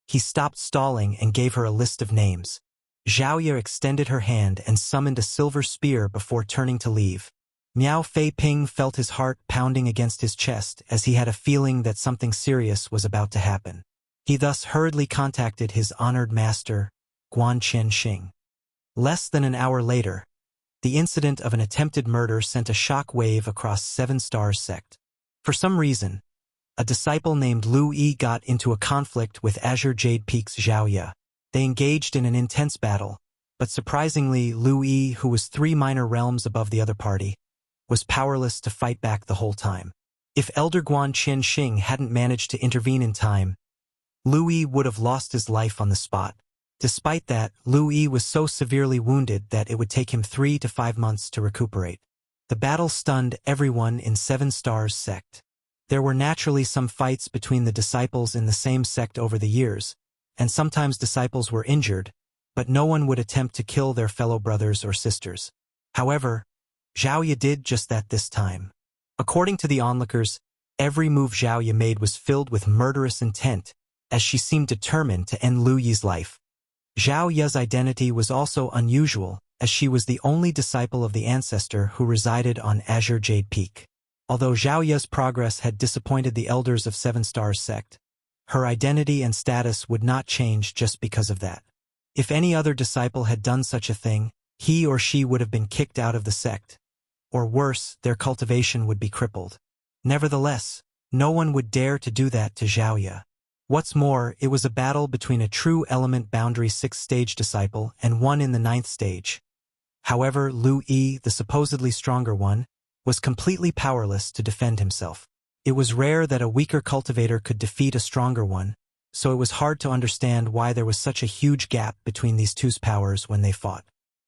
Speaker 1: he stopped stalling and gave her a list of names. Zhao Yi extended her hand and summoned a silver spear before turning to leave. Miao Fei Ping felt his heart pounding against his chest as he had a feeling that something serious was about to happen. He thus hurriedly contacted his honored master, Guan Qianxing. Less than an hour later, the incident of an attempted murder sent a shock wave across 7 Stars sect. For some reason, a disciple named Lu Yi got into a conflict with Azure Jade Peak's Zhao Yi. They engaged in an intense battle, but surprisingly Lu Yi, who was 3 minor realms above the other party, was powerless to fight back the whole time. If Elder Guan Qianxing hadn't managed to intervene in time, Lu Yi would have lost his life on the spot. Despite that, Lu Yi was so severely wounded that it would take him 3 to 5 months to recuperate. The battle stunned everyone in Seven Stars sect. There were naturally some fights between the disciples in the same sect over the years, and sometimes disciples were injured, but no one would attempt to kill their fellow brothers or sisters. However, Zhao Ye did just that this time. According to the onlookers, every move Zhao Ye made was filled with murderous intent, as she seemed determined to end Lu Yi's life. Zhao Ye's identity was also unusual, as she was the only disciple of the ancestor who resided on Azure Jade Peak. Although Zhao Ye's progress had disappointed the elders of Seven Stars sect, her identity and status would not change just because of that. If any other disciple had done such a thing, he or she would have been kicked out of the sect, or worse, their cultivation would be crippled. Nevertheless, no one would dare to do that to Zhao Ye. What's more, it was a battle between a true element boundary 6th stage disciple and one in the 9th stage. However, Lu Yi, the supposedly stronger one, was completely powerless to defend himself. It was rare that a weaker cultivator could defeat a stronger one, so it was hard to understand why there was such a huge gap between these two's powers when they fought.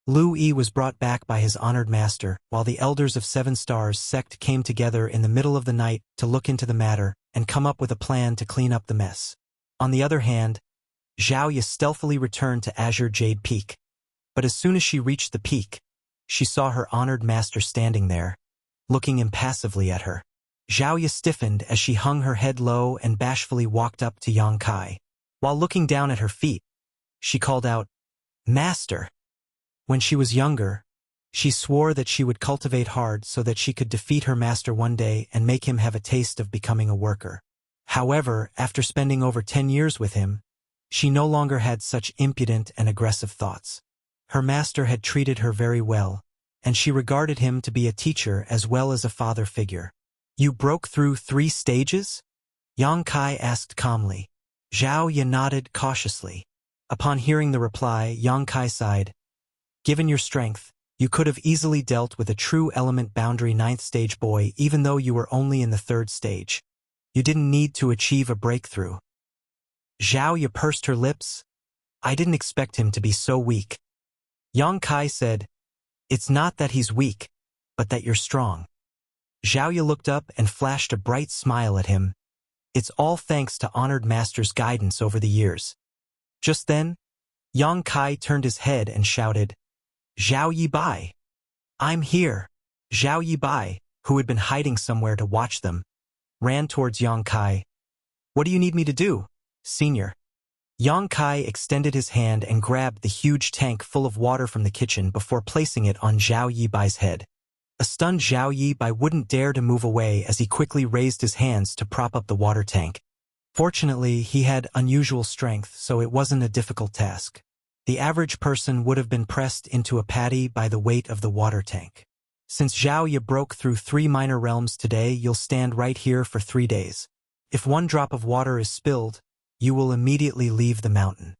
Speaker 1: Lu Yi was brought back by his honored master, while the elders of Seven Stars sect came together in the middle of the night to look into the matter and come up with a plan to clean up the mess. On the other hand, Zhao Ye stealthily returned to Azure Jade Peak. But as soon as she reached the peak, she saw her honored master standing there, looking impassively at her. Zhao Ye stiffened as she hung her head low and bashfully walked up to Yang Kai. While looking down at her feet, she called out, "Master!" When she was younger, she swore that she would cultivate hard so that she could defeat her master one day and make him have a taste of becoming a worker. However, after spending over 10 years with him, she no longer had such impudent and aggressive thoughts. Her master had treated her very well, and she regarded him to be a teacher as well as a father figure. "You broke through 3 stages?" Yang Kai asked calmly. Zhao Ye nodded cautiously. Upon hearing the reply, Yang Kai sighed. "Given your strength, you could have easily dealt with a true element boundary 9th stage boy even though you were only in the 3rd stage. You didn't need to achieve a breakthrough." Zhao Ye pursed her lips. "I didn't expect him to be so weak." Yang Kai said, "It's not that he's weak, but that you're strong." Zhao Ye looked up and flashed a bright smile at him. "It's all thanks to honored master's guidance over the years." Just then, Yang Kai turned his head and shouted, "Zhao Yi Bai! I'm here!" Zhao Yi Bai, who had been hiding somewhere to watch them, ran towards Yang Kai. "What do you need me to do, senior?" Yang Kai extended his hand and grabbed the huge tank full of water from the kitchen before placing it on Zhao Yi Bai's head. A stunned Zhao Yi Bai wouldn't dare to move away as he quickly raised his hands to prop up the water tank. Fortunately, he had unusual strength, so it wasn't a difficult task. The average person would have been pressed into a patty by the weight of the water tank. "Since Zhao Ye broke through 3 minor realms today, you'll stand right here for 3 days. If 1 drop of water is spilled, you will immediately leave the mountain."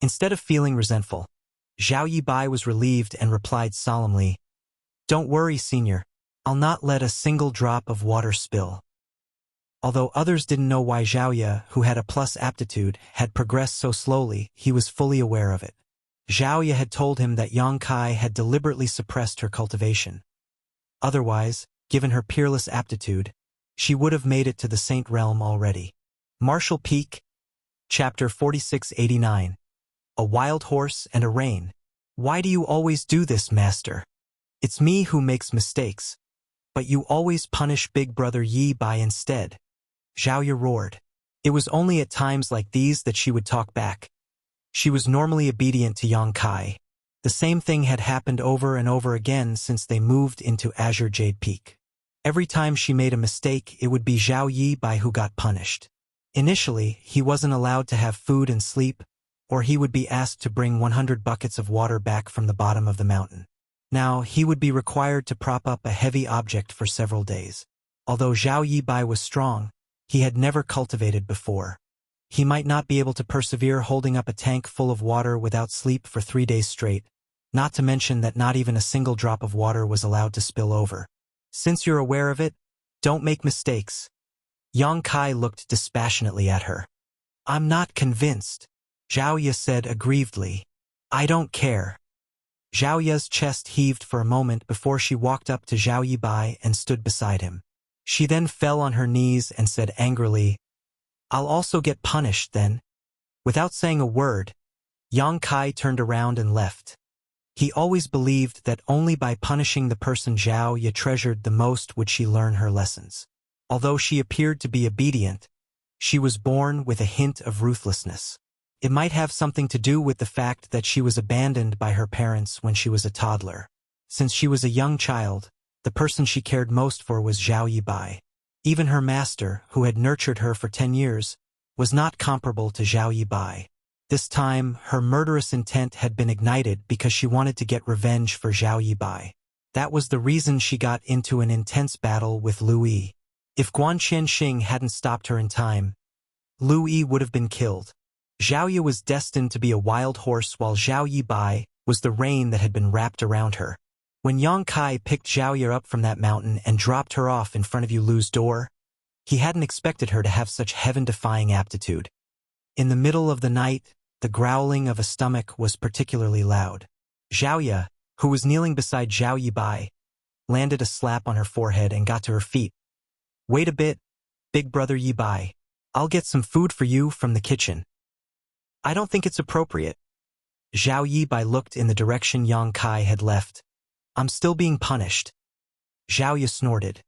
Speaker 1: Instead of feeling resentful, Zhao Yi Bai was relieved and replied solemnly, "Don't worry, senior. I'll not let a single drop of water spill." Although others didn't know why Zhao Ye, who had a plus aptitude, had progressed so slowly, he was fully aware of it. Zhao Ye had told him that Yang Kai had deliberately suppressed her cultivation. Otherwise, given her peerless aptitude, she would have made it to the Saint Realm already. Martial Peak, Chapter 4689. A Wild Horse and a Rain. "Why do you always do this, master? It's me who makes mistakes, but you always punish Big Brother Yi Bai instead." Zhao Ye roared. It was only at times like these that she would talk back. She was normally obedient to Yang Kai. The same thing had happened over and over again since they moved into Azure Jade Peak. Every time she made a mistake, it would be Zhao Yi Bai who got punished. Initially, he wasn't allowed to have food and sleep, or he would be asked to bring 100 buckets of water back from the bottom of the mountain. Now, he would be required to prop up a heavy object for several days. Although Zhao Yi Bai was strong, he had never cultivated before. He might not be able to persevere holding up a tank full of water without sleep for 3 days straight, not to mention that not even a single drop of water was allowed to spill over. "Since you're aware of it, don't make mistakes." Yang Kai looked dispassionately at her. "I'm not convinced." Zhao Ye said aggrievedly. I don't care. Zhao Ye's chest heaved for a moment before she walked up to Zhao Yibai and stood beside him. She then fell on her knees and said angrily, I'll also get punished then. Without saying a word, Yang Kai turned around and left. He always believed that only by punishing the person Zhao Ye treasured the most would she learn her lessons. Although she appeared to be obedient, she was born with a hint of ruthlessness. It might have something to do with the fact that she was abandoned by her parents when she was a toddler. Since she was a young child, the person she cared most for was Zhao Yibai. Even her master, who had nurtured her for 10 years, was not comparable to Zhao Yibai. This time, her murderous intent had been ignited because she wanted to get revenge for Zhao Yibai. That was the reason she got into an intense battle with Lu Yi. If Guan Qianxing hadn't stopped her in time, Lu Yi would have been killed. Zhao Ye was destined to be a wild horse while Zhao Yibai was the rein that had been wrapped around her. When Yang Kai picked Zhao Ye up from that mountain and dropped her off in front of Lu's door, he hadn't expected her to have such heaven-defying aptitude. In the middle of the night, the growling of a stomach was particularly loud. Zhao Ye, who was kneeling beside Zhao Yibai, landed a slap on her forehead and got to her feet. Wait a bit, big brother Yibai. I'll get some food for you from the kitchen. I don't think it's appropriate. Zhao Yibai looked in the direction Yang Kai had left. I'm still being punished. Zhao Ye snorted.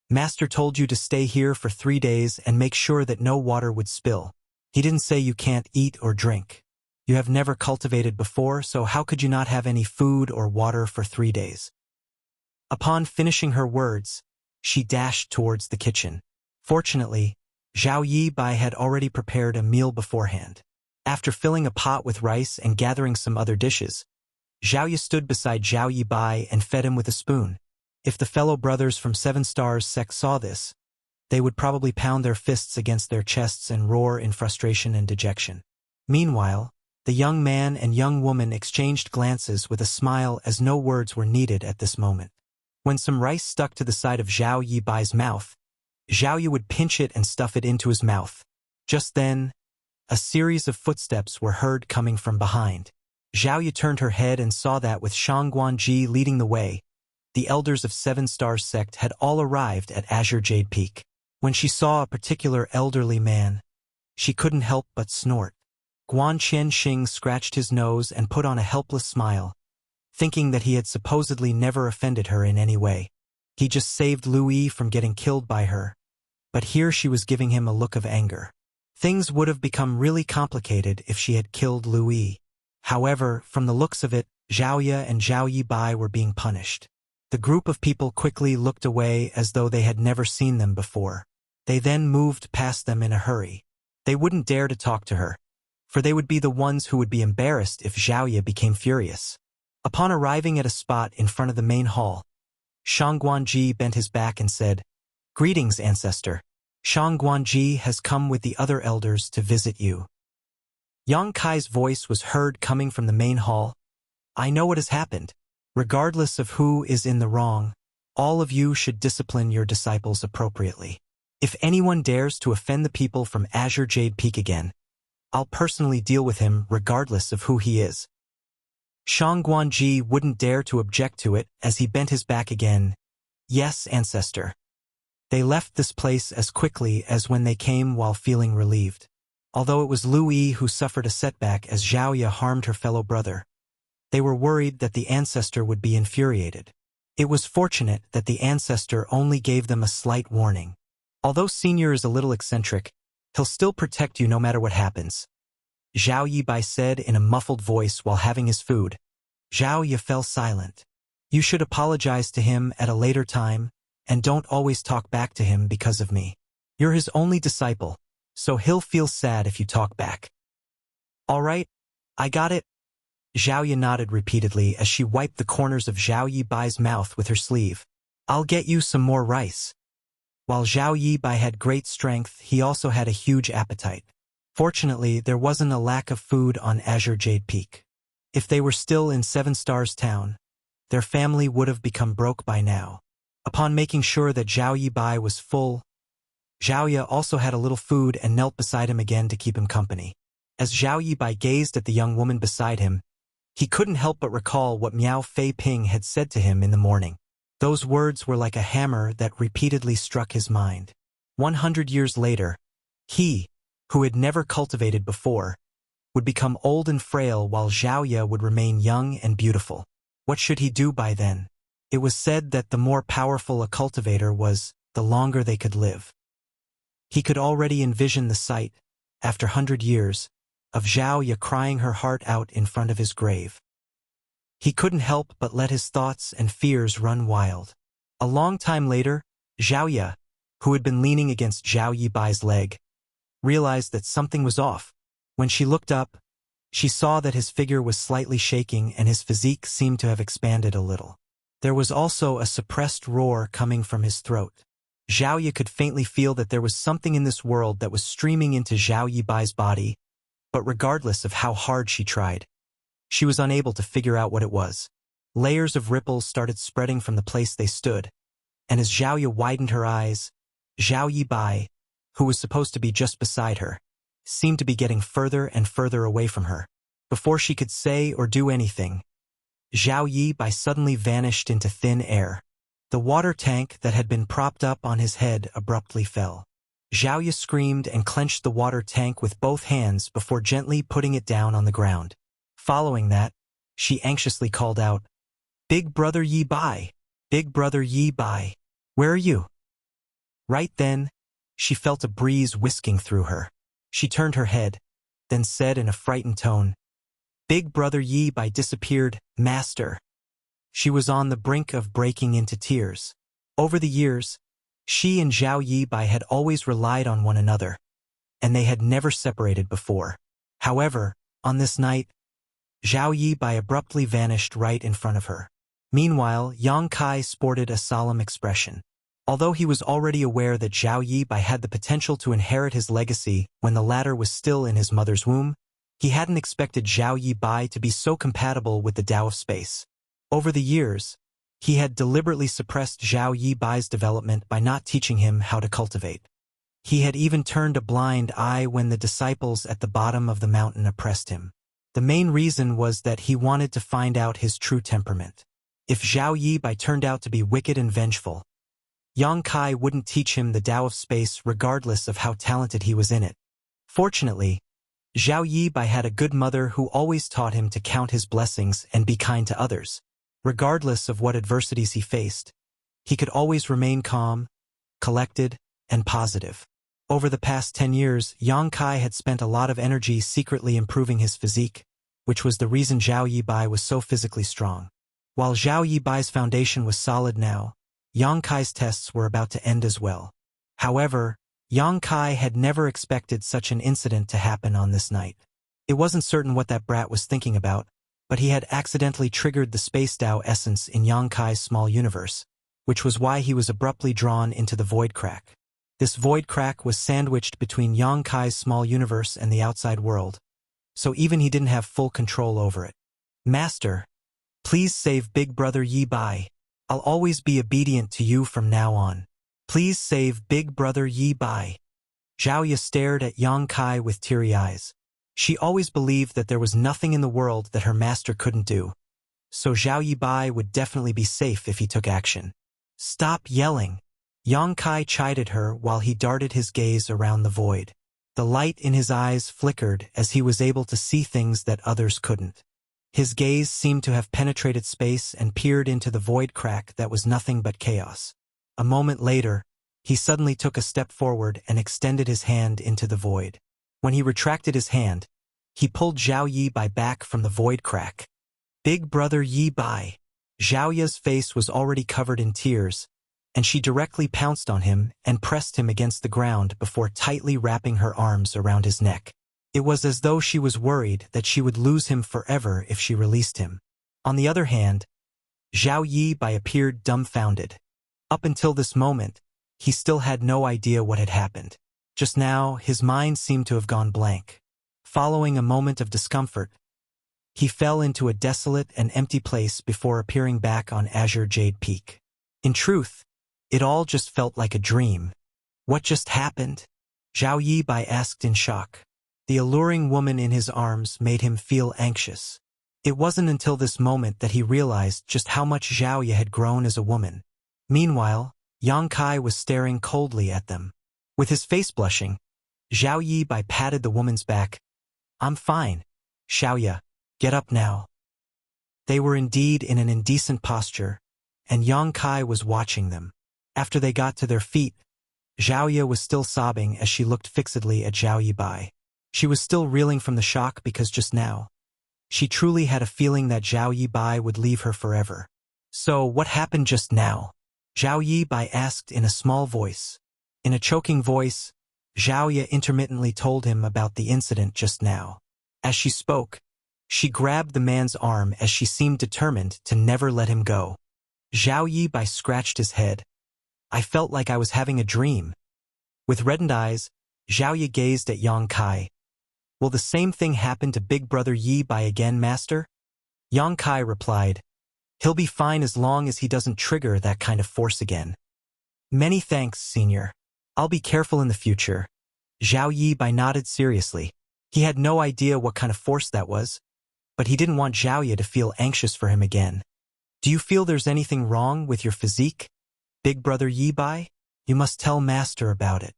Speaker 1: Master told you to stay here for 3 days and make sure that no water would spill. He didn't say you can't eat or drink. You have never cultivated before, so how could you not have any food or water for 3 days? Upon finishing her words, she dashed towards the kitchen. Fortunately, Zhao Yibai had already prepared a meal beforehand. After filling a pot with rice and gathering some other dishes, Zhao Ye stood beside Zhao Yibai and fed him with a spoon. If the fellow brothers from 7 Stars sect saw this, they would probably pound their fists against their chests and roar in frustration and dejection. Meanwhile, the young man and young woman exchanged glances with a smile as no words were needed at this moment. When some rice stuck to the side of Zhao Yibai's mouth, Zhao Ye would pinch it and stuff it into his mouth. Just then, a series of footsteps were heard coming from behind. Zhao Ye turned her head and saw that with Shang Guanji leading the way, the elders of 7 Stars sect had all arrived at Azure Jade Peak. When she saw a particular elderly man, she couldn't help but snort. Guan Qianxing scratched his nose and put on a helpless smile, thinking that he had supposedly never offended her in any way. He just saved Lu Yi from getting killed by her, but here she was giving him a look of anger. Things would have become really complicated if she had killed Lu Yi. However, from the looks of it, Zhao Ye and Zhao Yibai were being punished. The group of people quickly looked away as though they had never seen them before. They then moved past them in a hurry. They wouldn't dare to talk to her, for they would be the ones who would be embarrassed if Zhao Ye became furious. Upon arriving at a spot in front of the main hall, Shang Guanji bent his back and said, "Greetings, ancestor. Shang Guanji has come with the other elders to visit you." Yang Kai's voice was heard coming from the main hall. "I know what has happened. Regardless of who is in the wrong, all of you should discipline your disciples appropriately. If anyone dares to offend the people from Azure Jade Peak again, I'll personally deal with him regardless of who he is." Shang Guanji wouldn't dare to object to it as he bent his back again. "Yes, ancestor." They left this place as quickly as when they came while feeling relieved. Although it was Lu Yi who suffered a setback as Zhao Ye harmed her fellow brother, they were worried that the ancestor would be infuriated. It was fortunate that the ancestor only gave them a slight warning. Although Senior is a little eccentric, he'll still protect you no matter what happens, Zhao Yibai said in a muffled voice while having his food. Zhao Ye fell silent. "You should apologize to him at a later time, and don't always talk back to him because of me. You're his only disciple, so he'll feel sad if you talk back." "All right, I got it." Zhao Ye nodded repeatedly as she wiped the corners of Zhao Yibai's mouth with her sleeve. "I'll get you some more rice." While Zhao Yibai had great strength, he also had a huge appetite. Fortunately, there wasn't a lack of food on Azure Jade Peak. If they were still in 7 Stars Town, their family would have become broke by now. Upon making sure that Zhao Yibai was full, Zhao Ye also had a little food and knelt beside him again to keep him company. As Zhao Yibai gazed at the young woman beside him, he couldn't help but recall what Miao Fei Ping had said to him in the morning. Those words were like a hammer that repeatedly struck his mind. 100 years later, he, who had never cultivated before, would become old and frail while Zhao Ye would remain young and beautiful. What should he do by then? It was said that the more powerful a cultivator was, the longer they could live. He could already envision the sight, after 100 years, of Zhao Ye crying her heart out in front of his grave. He couldn't help but let his thoughts and fears run wild. A long time later, Zhao Ye, who had been leaning against Zhao Yibai's leg, realized that something was off. When she looked up, she saw that his figure was slightly shaking and his physique seemed to have expanded a little. There was also a suppressed roar coming from his throat. Zhao Ye could faintly feel that there was something in this world that was streaming into Zhao Yibai's body, but regardless of how hard she tried, she was unable to figure out what it was. Layers of ripples started spreading from the place they stood, and as Zhao Ye widened her eyes, Zhao Yibai, who was supposed to be just beside her, seemed to be getting further and further away from her. Before she could say or do anything, Zhao Yibai suddenly vanished into thin air. The water tank that had been propped up on his head abruptly fell. Zhao Ye screamed and clenched the water tank with both hands before gently putting it down on the ground. Following that, she anxiously called out, "Big brother Yibai! Big brother Yibai! Where are you?" Right then, she felt a breeze whisking through her. She turned her head, then said in a frightened tone, "Big brother Yibai disappeared, master." She was on the brink of breaking into tears. Over the years, she and Zhao Yibai had always relied on one another, and they had never separated before. However, on this night, Zhao Yibai abruptly vanished right in front of her. Meanwhile, Yang Kai sported a solemn expression. Although he was already aware that Zhao Yibai had the potential to inherit his legacy when the latter was still in his mother's womb, he hadn't expected Zhao Yibai to be so compatible with the Tao of space. Over the years, he had deliberately suppressed Zhao Yibai's development by not teaching him how to cultivate. He had even turned a blind eye when the disciples at the bottom of the mountain oppressed him. The main reason was that he wanted to find out his true temperament. If Zhao Yibai turned out to be wicked and vengeful, Yang Kai wouldn't teach him the Tao of space regardless of how talented he was in it. Fortunately, Zhao Yibai had a good mother who always taught him to count his blessings and be kind to others. Regardless of what adversities he faced, he could always remain calm, collected, and positive. Over the past 10 years, Yang Kai had spent a lot of energy secretly improving his physique, which was the reason Zhao Yibai was so physically strong. While Zhao Yibai's foundation was solid now, Yang Kai's tests were about to end as well. However, Yang Kai had never expected such an incident to happen on this night. It wasn't certain what that brat was thinking about, but he had accidentally triggered the space Tao essence in Yang Kai's small universe, which was why he was abruptly drawn into the void crack. This void crack was sandwiched between Yang Kai's small universe and the outside world, so even he didn't have full control over it. "Master, please save Big Brother Yibai. I'll always be obedient to you from now on. Please save Big Brother Yibai." Zhao Ye stared at Yang Kai with teary eyes. She always believed that there was nothing in the world that her master couldn't do, so Zhao Yibai would definitely be safe if he took action. "Stop yelling." Yang Kai chided her while he darted his gaze around the void. The light in his eyes flickered as he was able to see things that others couldn't. His gaze seemed to have penetrated space and peered into the void crack that was nothing but chaos. A moment later, he suddenly took a step forward and extended his hand into the void. When he retracted his hand, he pulled Zhao Yibai back from the void crack. "Big Brother Yibai." Zhao Ye's face was already covered in tears, and she directly pounced on him and pressed him against the ground before tightly wrapping her arms around his neck. It was as though she was worried that she would lose him forever if she released him. On the other hand, Zhao Yibai appeared dumbfounded. Up until this moment, he still had no idea what had happened. Just now, his mind seemed to have gone blank. Following a moment of discomfort, he fell into a desolate and empty place before appearing back on Azure Jade Peak. In truth, it all just felt like a dream. "What just happened?" Zhao Yibai asked in shock. The alluring woman in his arms made him feel anxious. It wasn't until this moment that he realized just how much Zhao Ye had grown as a woman. Meanwhile, Yang Kai was staring coldly at them. With his face blushing, Zhao Yi Bai patted the woman's back. "I'm fine. Xiao Ye, get up now." They were indeed in an indecent posture, and Yang Kai was watching them. After they got to their feet, Zhao Ye was still sobbing as she looked fixedly at Zhao Yi Bai. She was still reeling from the shock because just now, she truly had a feeling that Zhao Yi Bai would leave her forever. "So, what happened just now?" Zhao Yi Bai asked in a small voice. In a choking voice, Zhao Ye intermittently told him about the incident just now. As she spoke, she grabbed the man's arm as she seemed determined to never let him go. Zhao Yi Bai scratched his head. "I felt like I was having a dream." With reddened eyes, Zhao Ye gazed at Yang Kai. "Will the same thing happen to Big Brother Yi Bai again, Master?" Yang Kai replied, "He'll be fine as long as he doesn't trigger that kind of force again." "Many thanks, Senior. I'll be careful in the future." Zhao Yi Bai nodded seriously. He had no idea what kind of force that was, but he didn't want Zhao Ye to feel anxious for him again. "Do you feel there's anything wrong with your physique, Big Brother Yi Bai? You must tell Master about it.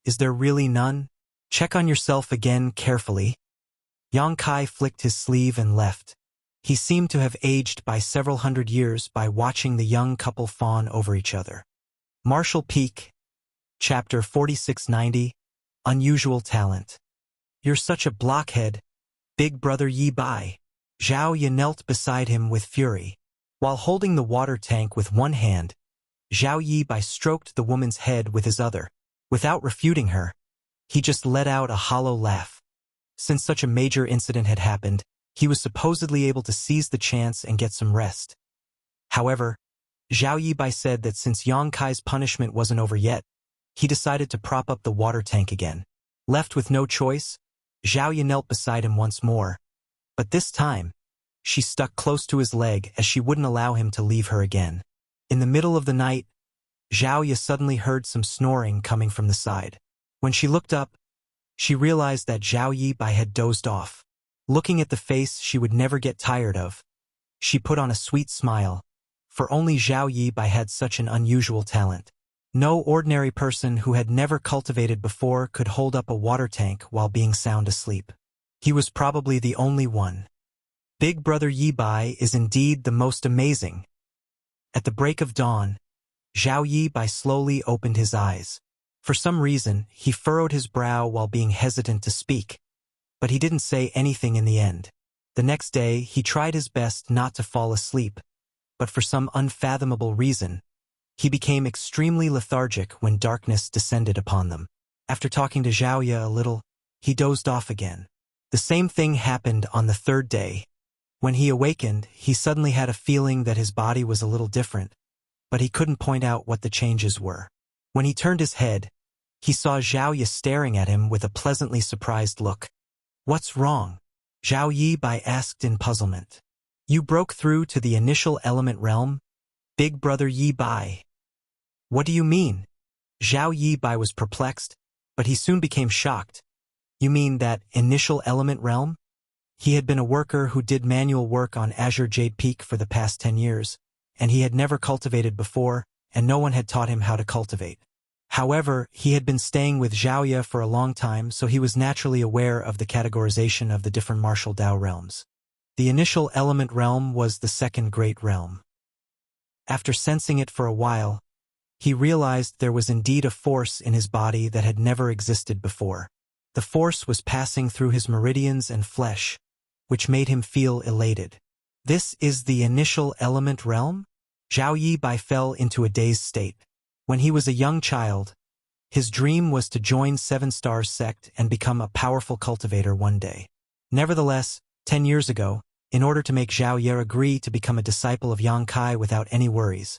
Speaker 1: Is there really none? Check on yourself again carefully." Yang Kai flicked his sleeve and left. He seemed to have aged by several hundred years by watching the young couple fawn over each other. Marshall Peak, Chapter 4690, Unusual Talent. "You're such a blockhead, Big Brother Yi Bai." Zhao Ye knelt beside him with fury. While holding the water tank with one hand, Zhao Yi Bai stroked the woman's head with his other. Without refuting her, he just let out a hollow laugh. Since such a major incident had happened, he was supposedly able to seize the chance and get some rest. However, Zhao Yi Bai said that since Yang Kai's punishment wasn't over yet, he decided to prop up the water tank again. Left with no choice, Zhao Ye knelt beside him once more. But this time, she stuck close to his leg as she wouldn't allow him to leave her again. In the middle of the night, Zhao Ye suddenly heard some snoring coming from the side. When she looked up, she realized that Zhao Yi Bai had dozed off. Looking at the face she would never get tired of, she put on a sweet smile, for only Zhao Yi Bai had such an unusual talent. No ordinary person who had never cultivated before could hold up a water tank while being sound asleep. He was probably the only one. Big Brother Yi Bai is indeed the most amazing. At the break of dawn, Zhao Yi Bai slowly opened his eyes. For some reason, he furrowed his brow while being hesitant to speak, but he didn't say anything in the end. The next day, he tried his best not to fall asleep, but for some unfathomable reason, he became extremely lethargic when darkness descended upon them. After talking to Zhao Ye a little, he dozed off again. The same thing happened on the third day. When he awakened, he suddenly had a feeling that his body was a little different, but he couldn't point out what the changes were. When he turned his head, he saw Zhao Ye staring at him with a pleasantly surprised look. "What's wrong?" Zhao Yi Bai asked in puzzlement. "You broke through to the initial element realm, Big Brother Yi Bai." "What do you mean?" Zhao Yi Bai was perplexed, but he soon became shocked. "You mean that initial element realm?" He had been a worker who did manual work on Azure Jade Peak for the past 10 years, and he had never cultivated before, and no one had taught him how to cultivate. However, he had been staying with Zhao Ye for a long time, so he was naturally aware of the categorization of the different martial Dao realms. The initial element realm was the second great realm. After sensing it for a while, he realized there was indeed a force in his body that had never existed before. The force was passing through his meridians and flesh, which made him feel elated. "This is the initial element realm?" Zhao Yi Bai fell into a dazed state. When he was a young child, his dream was to join Seven Stars sect and become a powerful cultivator one day. Nevertheless, 10 years ago, in order to make Zhao Ye agree to become a disciple of Yang Kai without any worries,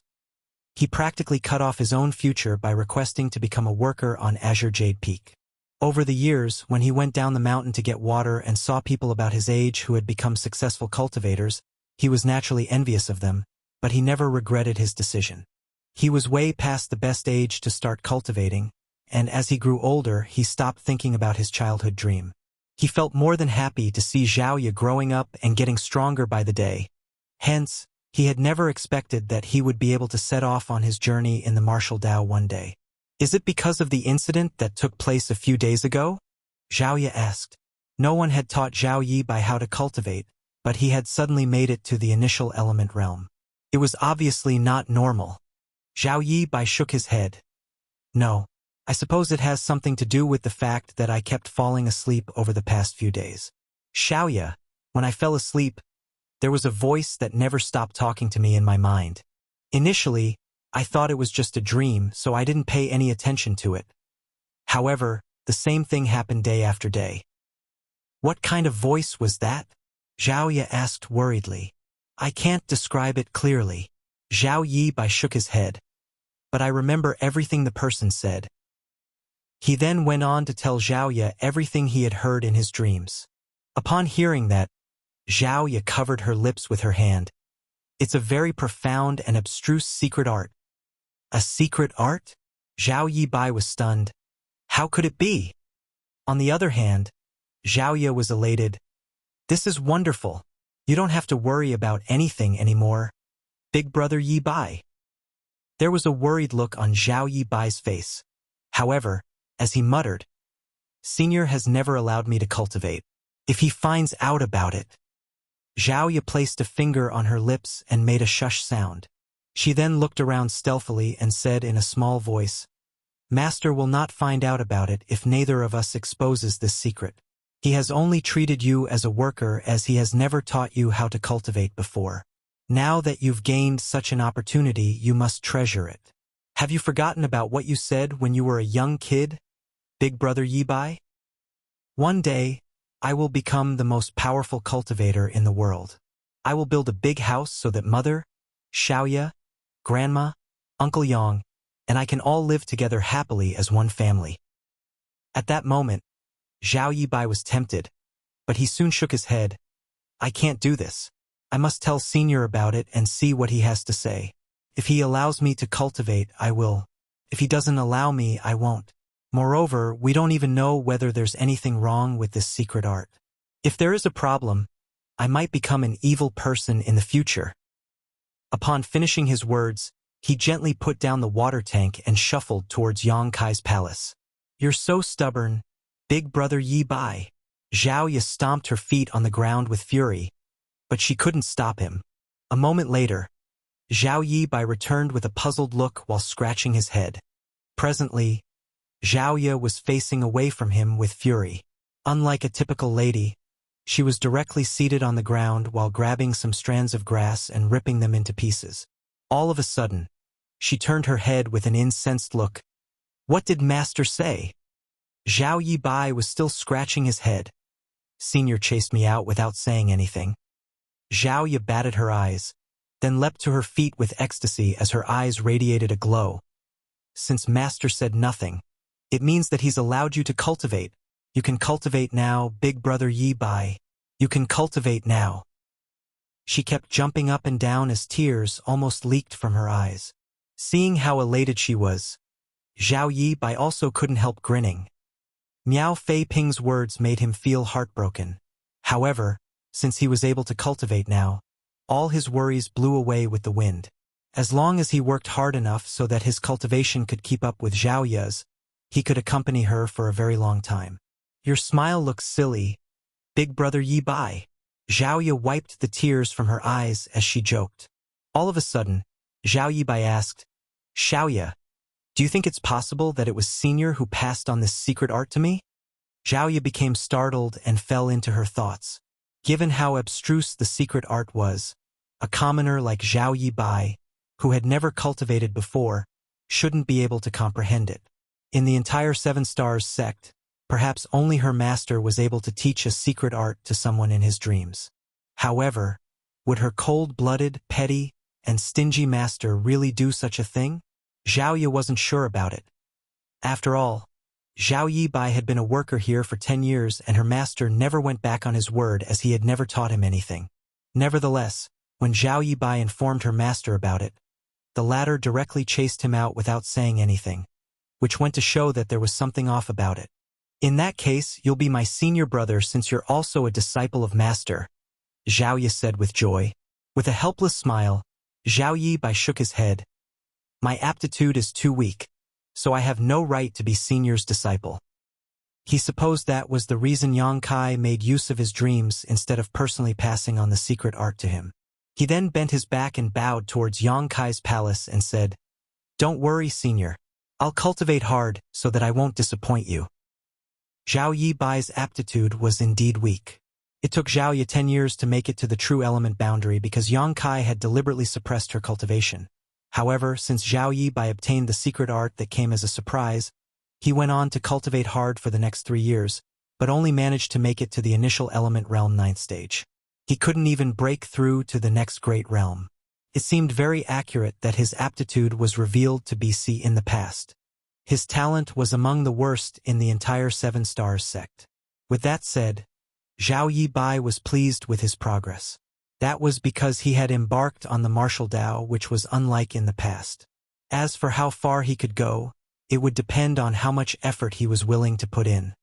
Speaker 1: he practically cut off his own future by requesting to become a worker on Azure Jade Peak. Over the years, when he went down the mountain to get water and saw people about his age who had become successful cultivators, he was naturally envious of them, but he never regretted his decision. He was way past the best age to start cultivating, and as he grew older, he stopped thinking about his childhood dream. He felt more than happy to see Zhaoye growing up and getting stronger by the day. Hence, he had never expected that he would be able to set off on his journey in the martial Tao one day. Is it because of the incident that took place a few days ago? Zhaoye asked. No one had taught Zhao Yi by how to cultivate, but he had suddenly made it to the initial element realm. It was obviously not normal. Zhao Yi Bai shook his head. No, I suppose it has something to do with the fact that I kept falling asleep over the past few days. Xiaoya, when I fell asleep, there was a voice that never stopped talking to me in my mind. Initially, I thought it was just a dream, so I didn't pay any attention to it. However, the same thing happened day after day. What kind of voice was that? Zhaoye asked worriedly. I can't describe it clearly. Zhao Yi Bai shook his head. But I remember everything the person said. He then went on to tell Zhaoye everything he had heard in his dreams. Upon hearing that, Zhaoye covered her lips with her hand. It's a very profound and abstruse secret art. A secret art? Zhao Yi Bai was stunned. How could it be? On the other hand, Zhaoye was elated. This is wonderful. You don't have to worry about anything anymore. Big brother Yi Bai. There was a worried look on Zhao Yi Bai's face. However, as he muttered, Senior has never allowed me to cultivate. If he finds out about it. Zhaoye placed a finger on her lips and made a shush sound. She then looked around stealthily and said in a small voice, Master will not find out about it if neither of us exposes this secret. He has only treated you as a worker as he has never taught you how to cultivate before. Now that you've gained such an opportunity, you must treasure it. Have you forgotten about what you said when you were a young kid, Big Brother Yi Bai? One day, I will become the most powerful cultivator in the world. I will build a big house so that Mother, Xiaoya, Grandma, Uncle Yang, and I can all live together happily as one family. At that moment, Zhao Yi Bai was tempted, but he soon shook his head. I can't do this. I must tell Senior about it and see what he has to say. If he allows me to cultivate, I will. If he doesn't allow me, I won't. Moreover, we don't even know whether there's anything wrong with this secret art. If there is a problem, I might become an evil person in the future. Upon finishing his words, he gently put down the water tank and shuffled towards Yang Kai's palace. You're so stubborn, Big Brother Yi Bai. Zhaoye stomped her feet on the ground with fury, but she couldn't stop him. A moment later, Zhao Yi Bai returned with a puzzled look while scratching his head. Presently, Zhaoye was facing away from him with fury. Unlike a typical lady, she was directly seated on the ground while grabbing some strands of grass and ripping them into pieces. All of a sudden, she turned her head with an incensed look. What did Master say? Zhao Yi Bai was still scratching his head. Senior chased me out without saying anything. Zhaoye batted her eyes, then leapt to her feet with ecstasy as her eyes radiated a glow. Since Master said nothing, it means that he's allowed you to cultivate. You can cultivate now, Big Brother Yi Bai. You can cultivate now. She kept jumping up and down as tears almost leaked from her eyes. Seeing how elated she was, Zhao Yi Bai also couldn't help grinning. Miao Fei Ping's words made him feel heartbroken. However, since he was able to cultivate now, all his worries blew away with the wind. As long as he worked hard enough so that his cultivation could keep up with Zhaoye's, he could accompany her for a very long time. Your smile looks silly, Big Brother Yi Bai. Zhaoye wiped the tears from her eyes as she joked. All of a sudden, Zhao Yi Bai asked, Xiaoya, do you think it's possible that it was Senior who passed on this secret art to me? Zhaoye became startled and fell into her thoughts. Given how abstruse the secret art was, a commoner like Zhao Yi Bai, who had never cultivated before, shouldn't be able to comprehend it. In the entire Seven Stars sect, perhaps only her master was able to teach a secret art to someone in his dreams. However, would her cold-blooded, petty, and stingy master really do such a thing? Zhaoye wasn't sure about it. After all, Zhao Yi Bai had been a worker here for 10 years and her master never went back on his word as he had never taught him anything. Nevertheless, when Zhao Yi Bai informed her master about it, the latter directly chased him out without saying anything, which went to show that there was something off about it. In that case, you'll be my senior brother since you're also a disciple of Master, Zhao Yi said with joy. With a helpless smile, Zhao Yi Bai shook his head. My aptitude is too weak, so I have no right to be senior's disciple. He supposed that was the reason Yang Kai made use of his dreams instead of personally passing on the secret art to him. He then bent his back and bowed towards Yang Kai's palace and said, Don't worry, senior. I'll cultivate hard so that I won't disappoint you. Zhao Yi Bai's aptitude was indeed weak. It took Zhao Yi 10 years to make it to the true element boundary because Yang Kai had deliberately suppressed her cultivation. However, since Zhao Yi Bai obtained the secret art that came as a surprise, he went on to cultivate hard for the next 3 years, but only managed to make it to the initial element realm 9th stage. He couldn't even break through to the next great realm. It seemed very accurate that his aptitude was revealed to be in the past. His talent was among the worst in the entire 7 Stars sect. With that said, Zhao Yi Bai was pleased with his progress. That was because he had embarked on the martial Tao, which was unlike in the past. As for how far he could go, it would depend on how much effort he was willing to put in.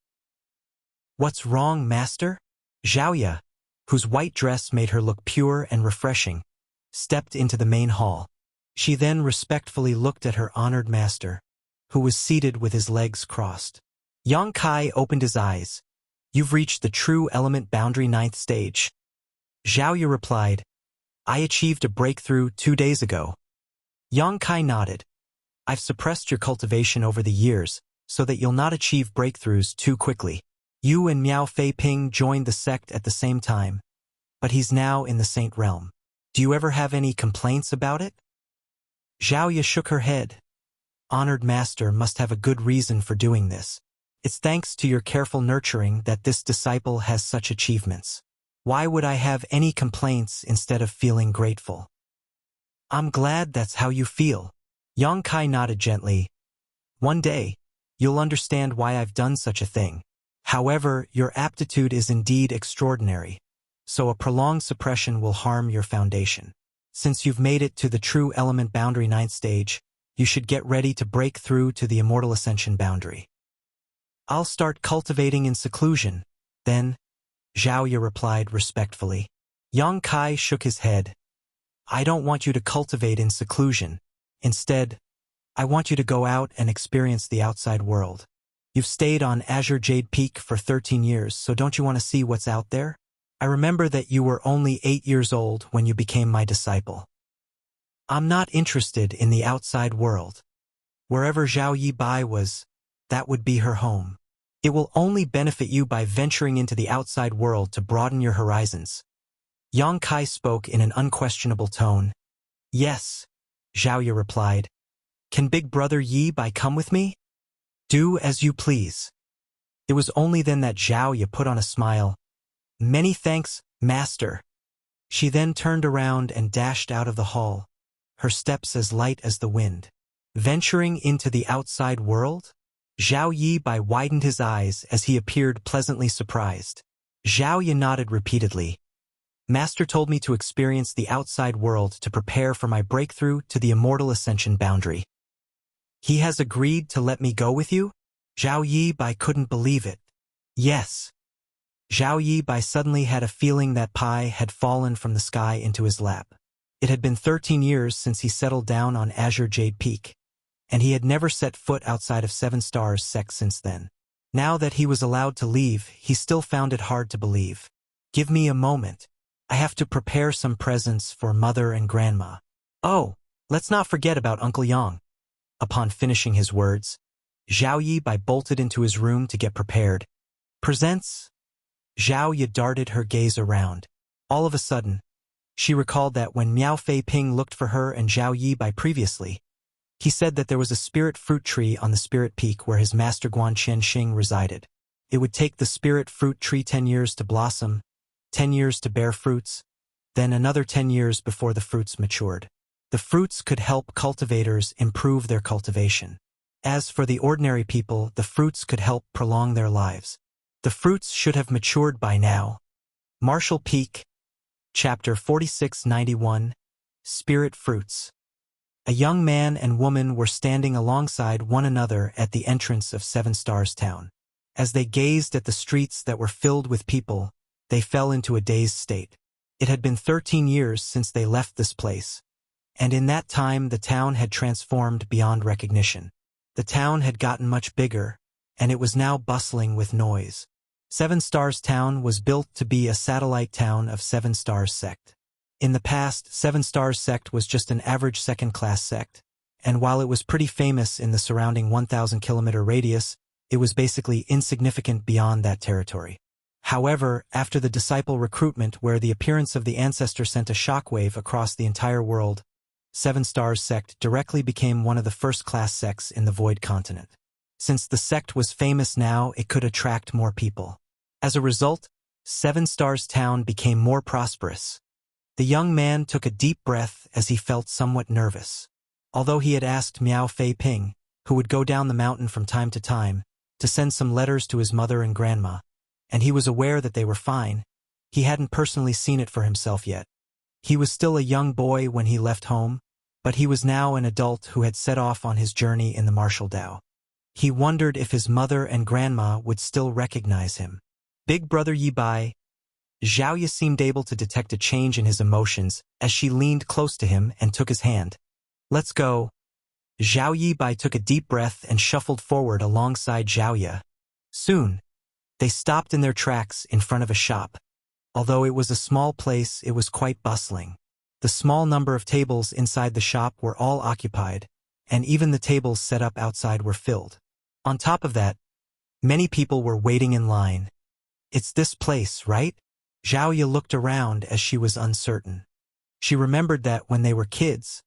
Speaker 1: What's wrong, master? Zhao Yi, whose white dress made her look pure and refreshing, stepped into the main hall. She then respectfully looked at her honored master, who was seated with his legs crossed. Yang Kai opened his eyes. You've reached the true element boundary 9th stage. Zhao Yi replied, I achieved a breakthrough 2 days ago. Yang Kai nodded. I've suppressed your cultivation over the years so that you'll not achieve breakthroughs too quickly. You and Miao Fei Ping joined the sect at the same time, but he's now in the Saint Realm. Do you ever have any complaints about it? Zhao Yi shook her head. Honored master must have a good reason for doing this. It's thanks to your careful nurturing that this disciple has such achievements. Why would I have any complaints instead of feeling grateful? I'm glad that's how you feel. Yang Kai nodded gently. One day, you'll understand why I've done such a thing. However, your aptitude is indeed extraordinary, so a prolonged suppression will harm your foundation. Since you've made it to the true element boundary 9th stage, you should get ready to break through to the immortal ascension boundary. I'll start cultivating in seclusion, then, Zhao Yi replied respectfully. Yang Kai shook his head. I don't want you to cultivate in seclusion. Instead, I want you to go out and experience the outside world. You've stayed on Azure Jade Peak for 13 years, so don't you want to see what's out there? I remember that you were only 8 years old when you became my disciple. I'm not interested in the outside world. Wherever Zhao Yi Bai was, that would be her home. It will only benefit you by venturing into the outside world to broaden your horizons. Yang Kai spoke in an unquestionable tone. Yes, Zhao Yi replied. Can Big Brother Yi Bai come with me? Do as you please. It was only then that Zhao Yi put on a smile. Many thanks, master. She then turned around and dashed out of the hall, her steps as light as the wind. Venturing into the outside world? Zhao Yi Bai widened his eyes as he appeared pleasantly surprised. Zhao Yi nodded repeatedly. Master told me to experience the outside world to prepare for my breakthrough to the immortal ascension boundary. He has agreed to let me go with you? Zhao Yi Bai couldn't believe it. Yes. Zhao Yi Bai suddenly had a feeling that pie had fallen from the sky into his lap. It had been 13 years since he settled down on Azure Jade Peak, and he had never set foot outside of 7 Stars sect since then. Now that he was allowed to leave, he still found it hard to believe. Give me a moment. I have to prepare some presents for Mother and Grandma. Oh, let's not forget about Uncle Yang. Upon finishing his words, Zhao Yi Bai bolted into his room to get prepared. Presents? Zhao Yi darted her gaze around. All of a sudden, she recalled that when Miao Fei Ping looked for her and Zhao Yi Bai previously, he said that there was a spirit fruit tree on the spirit peak where his master Guan Qianxing resided. It would take the spirit fruit tree 10 years to blossom, 10 years to bear fruits, then another 10 years before the fruits matured. The fruits could help cultivators improve their cultivation. As for the ordinary people, the fruits could help prolong their lives. The fruits should have matured by now. Martial Peak, Chapter 4691, Spirit Fruits. A young man and woman were standing alongside one another at the entrance of 7 Stars Town. As they gazed at the streets that were filled with people, they fell into a dazed state. It had been 13 years since they left this place, and in that time the town had transformed beyond recognition. The town had gotten much bigger, and it was now bustling with noise. Seven Stars Town was built to be a satellite town of Seven Stars Sect. In the past, Seven Stars Sect was just an average second-class sect, and while it was pretty famous in the surrounding 1,000-kilometer radius, it was basically insignificant beyond that territory. However, after the disciple recruitment where the appearance of the ancestor sent a shockwave across the entire world, Seven Stars Sect directly became one of the first-class sects in the Void Continent. Since the sect was famous now, it could attract more people. As a result, Seven Stars Town became more prosperous. The young man took a deep breath as he felt somewhat nervous. Although he had asked Miao Fei Ping, who would go down the mountain from time to time, to send some letters to his mother and grandma, and he was aware that they were fine, he hadn't personally seen it for himself yet. He was still a young boy when he left home, but he was now an adult who had set off on his journey in the martial Dao. He wondered if his mother and grandma would still recognize him. Big brother Yi Bai. Zhao Yi seemed able to detect a change in his emotions as she leaned close to him and took his hand. Let's go. Zhao Yi Bai took a deep breath and shuffled forward alongside Zhao Ye. Soon, they stopped in their tracks in front of a shop. Although it was a small place, it was quite bustling. The small number of tables inside the shop were all occupied, and even the tables set up outside were filled. On top of that, many people were waiting in line. It's this place, right? Zhao Ye looked around as she was uncertain. She remembered that when they were kids,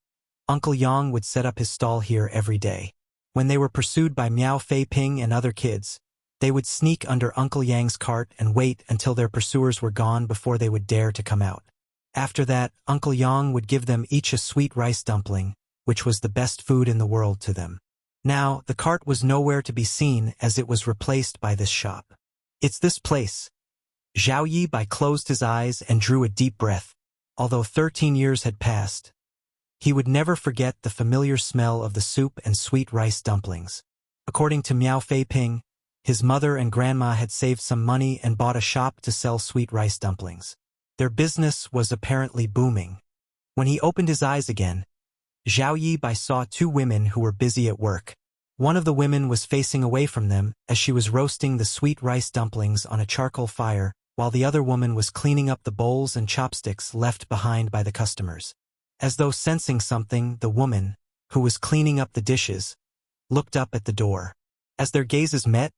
Speaker 1: Uncle Yang would set up his stall here every day. When they were pursued by Miao Fei Ping and other kids, they would sneak under Uncle Yang's cart and wait until their pursuers were gone before they would dare to come out. After that, Uncle Yang would give them each a sweet rice dumpling, which was the best food in the world to them. Now, the cart was nowhere to be seen as it was replaced by this shop. It's this place. Zhao Yi Bai closed his eyes and drew a deep breath. Although 13 years had passed, he would never forget the familiar smell of the soup and sweet rice dumplings. According to Miao Fei Ping, his mother and grandma had saved some money and bought a shop to sell sweet rice dumplings. Their business was apparently booming. When he opened his eyes again, Zhao Yi Bai saw two women who were busy at work. One of the women was facing away from them as she was roasting the sweet rice dumplings on a charcoal fire, while the other woman was cleaning up the bowls and chopsticks left behind by the customers. As though sensing something, the woman, who was cleaning up the dishes, looked up at the door. As their gazes met,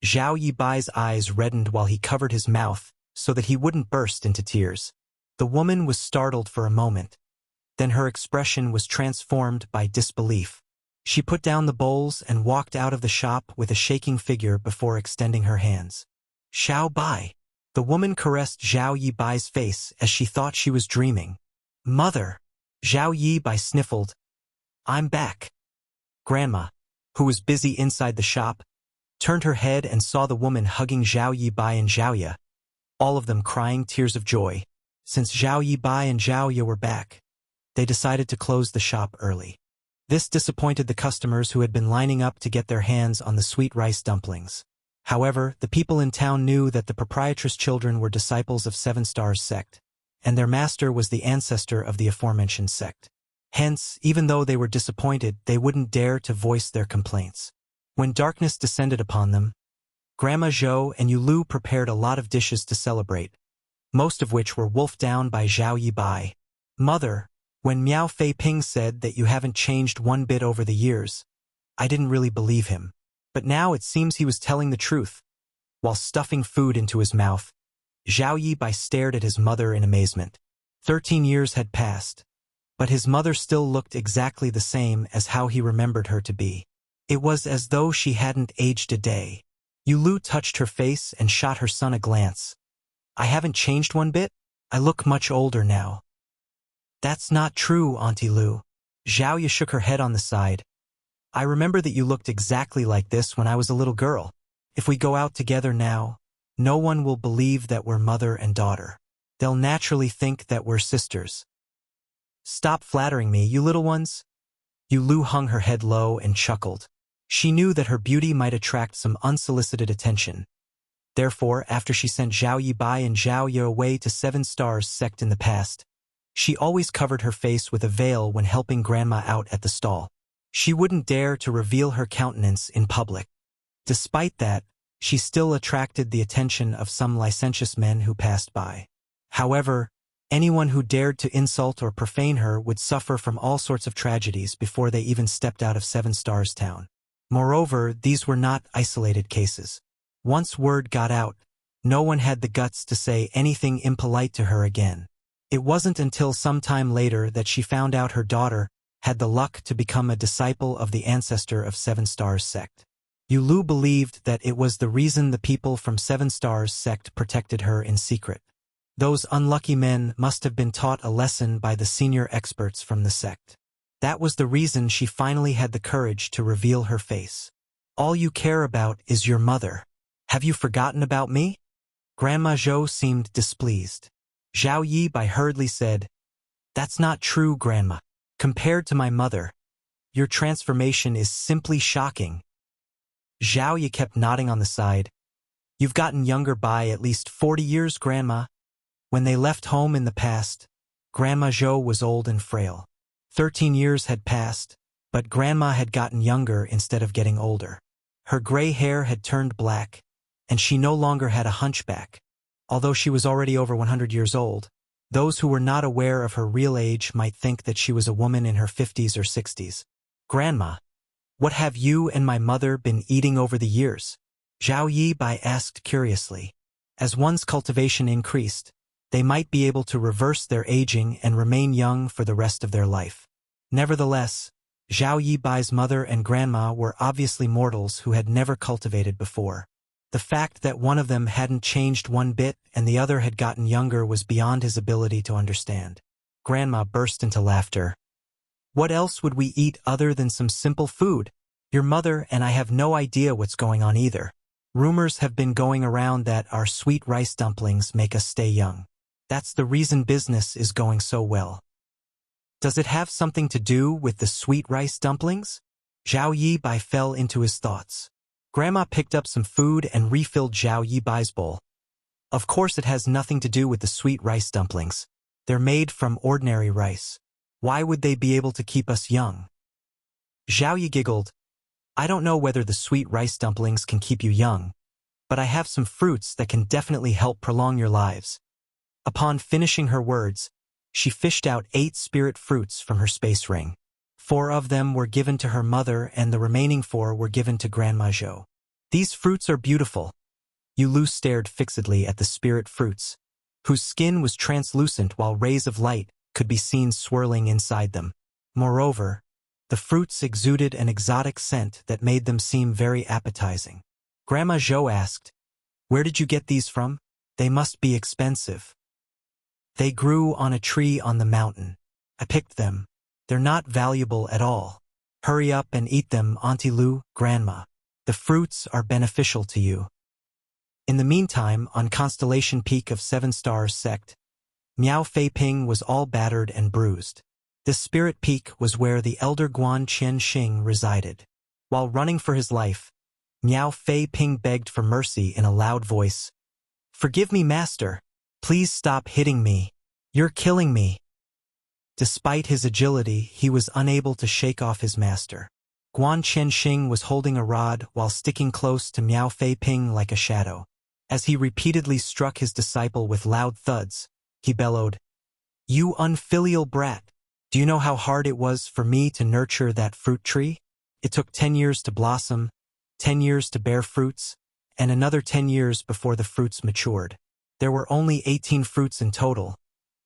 Speaker 1: Zhao Yi Bai's eyes reddened while he covered his mouth so that he wouldn't burst into tears. The woman was startled for a moment. Then her expression was transformed by disbelief. She put down the bowls and walked out of the shop with a shaking figure before extending her hands. Xiao Bai. The woman caressed Zhao Yi Bai's face as she thought she was dreaming. Mother. Zhao Yi Bai sniffled. I'm back. Grandma, who was busy inside the shop, turned her head and saw the woman hugging Zhao Yi Bai and Zhao Ye, all of them crying tears of joy. Since Zhao Yi Bai and Zhao Ye were back, they decided to close the shop early. This disappointed the customers who had been lining up to get their hands on the sweet rice dumplings. However, the people in town knew that the proprietress' children were disciples of Seven Stars Sect, and their master was the ancestor of the aforementioned sect. Hence, even though they were disappointed, they wouldn't dare to voice their complaints. When darkness descended upon them, Grandma Zhou and Yulu prepared a lot of dishes to celebrate, most of which were wolfed down by Zhao Yi Bai. Mother, when Miao Fei Ping said that you haven't changed one bit over the years, I didn't really believe him. But now it seems he was telling the truth. While stuffing food into his mouth, Zhao Yi Bai stared at his mother in amazement. 13 years had passed, but his mother still looked exactly the same as how he remembered her to be. It was as though she hadn't aged a day. Yulu touched her face and shot her son a glance. I haven't changed one bit? I look much older now. That's not true, Auntie Lu. Zhao Ye shook her head on the side. I remember that you looked exactly like this when I was a little girl. If we go out together now, no one will believe that we're mother and daughter. They'll naturally think that we're sisters. Stop flattering me, you little ones. Yulu hung her head low and chuckled. She knew that her beauty might attract some unsolicited attention. Therefore, after she sent Zhao Yibai and Zhao Ye away to 7 Stars sect in the past, she always covered her face with a veil when helping Grandma out at the stall. She wouldn't dare to reveal her countenance in public. Despite that, she still attracted the attention of some licentious men who passed by. However, anyone who dared to insult or profane her would suffer from all sorts of tragedies before they even stepped out of 7 Stars town. Moreover, these were not isolated cases. Once word got out, no one had the guts to say anything impolite to her again. It wasn't until some time later that she found out her daughter had the luck to become a disciple of the ancestor of 7 Stars sect. Yulu believed that it was the reason the people from 7 Stars sect protected her in secret. Those unlucky men must have been taught a lesson by the senior experts from the sect. That was the reason she finally had the courage to reveal her face. All you care about is your mother. Have you forgotten about me? Grandma Zhou seemed displeased. Zhao Yibai hurriedly said, "That's not true, Grandma. Compared to my mother, your transformation is simply shocking." Zhao Yi kept nodding on the side. "You've gotten younger by at least 40 years, Grandma." When they left home in the past, Grandma Zhou was old and frail. 13 years had passed, but Grandma had gotten younger instead of getting older. Her gray hair had turned black, and she no longer had a hunchback. Although she was already over 100 years old, those who were not aware of her real age might think that she was a woman in her 50s or 60s. "Grandma, what have you and my mother been eating over the years?" Zhao Yibai asked curiously. As one's cultivation increased, they might be able to reverse their aging and remain young for the rest of their life. Nevertheless, Zhao Yibai's mother and grandma were obviously mortals who had never cultivated before. The fact that one of them hadn't changed one bit and the other had gotten younger was beyond his ability to understand. Grandma burst into laughter. "What else would we eat other than some simple food? Your mother and I have no idea what's going on either. Rumors have been going around that our sweet rice dumplings make us stay young. That's the reason business is going so well." "Does it have something to do with the sweet rice dumplings?" Zhao Yibai fell into his thoughts. Grandma picked up some food and refilled Zhao Yibai's bowl. "Of course it has nothing to do with the sweet rice dumplings. They're made from ordinary rice. Why would they be able to keep us young?" Zhao Yi giggled. "I don't know whether the sweet rice dumplings can keep you young, but I have some fruits that can definitely help prolong your lives." Upon finishing her words, she fished out 8 spirit fruits from her space ring. 4 of them were given to her mother and the remaining 4 were given to Grandma Zhou. "These fruits are beautiful." Yulu stared fixedly at the spirit fruits, whose skin was translucent while rays of light could be seen swirling inside them. Moreover, the fruits exuded an exotic scent that made them seem very appetizing. Grandma Zhou asked, "Where did you get these from? They must be expensive." "They grew on a tree on the mountain. I picked them. They're not valuable at all. Hurry up and eat them, Auntie Lu, Grandma. The fruits are beneficial to you." In the meantime, on Constellation Peak of 7 Stars sect, Miao Fei Ping was all battered and bruised. This spirit peak was where the elder Guan Qianxing resided. While running for his life, Miao Fei Ping begged for mercy in a loud voice. "Forgive me, master. Please stop hitting me. You're killing me." Despite his agility, he was unable to shake off his master. Guan Qianxing was holding a rod while sticking close to Miao Fei Ping like a shadow. As he repeatedly struck his disciple with loud thuds, he bellowed, "You unfilial brat! Do you know how hard it was for me to nurture that fruit tree? It took 10 years to blossom, 10 years to bear fruits, and another 10 years before the fruits matured. There were only 18 fruits in total,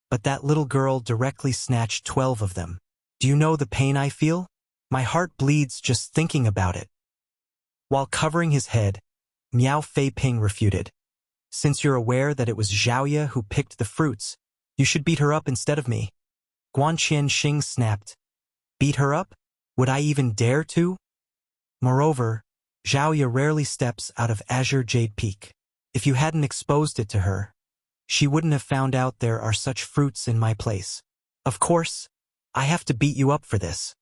Speaker 1: but that little girl directly snatched 12 of them. Do you know the pain I feel? My heart bleeds just thinking about it." While covering his head, Miao Fei Ping refuted, "Since you're aware that it was Zhaoye who picked the fruits, you should beat her up instead of me." Guan Qianxing snapped, "Beat her up? Would I even dare to? Moreover, Zhaoye rarely steps out of Azure Jade Peak. If you hadn't exposed it to her, she wouldn't have found out there are such fruits in my place. Of course, I have to beat you up for this."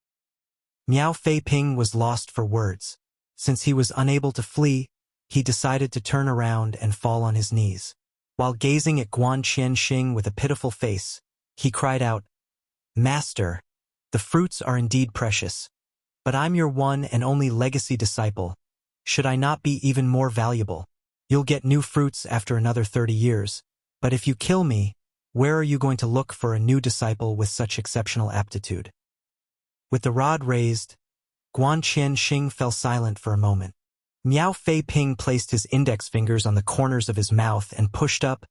Speaker 1: Miao Fei Ping was lost for words. Since he was unable to flee, he decided to turn around and fall on his knees. While gazing at Guan Qianxing with a pitiful face, he cried out, "Master, the fruits are indeed precious, but I'm your one and only legacy disciple. Should I not be even more valuable? You'll get new fruits after another 30 years, but if you kill me, where are you going to look for a new disciple with such exceptional aptitude?" With the rod raised, Guan Qianxing fell silent for a moment. Miao Fei Ping placed his index fingers on the corners of his mouth and pushed up,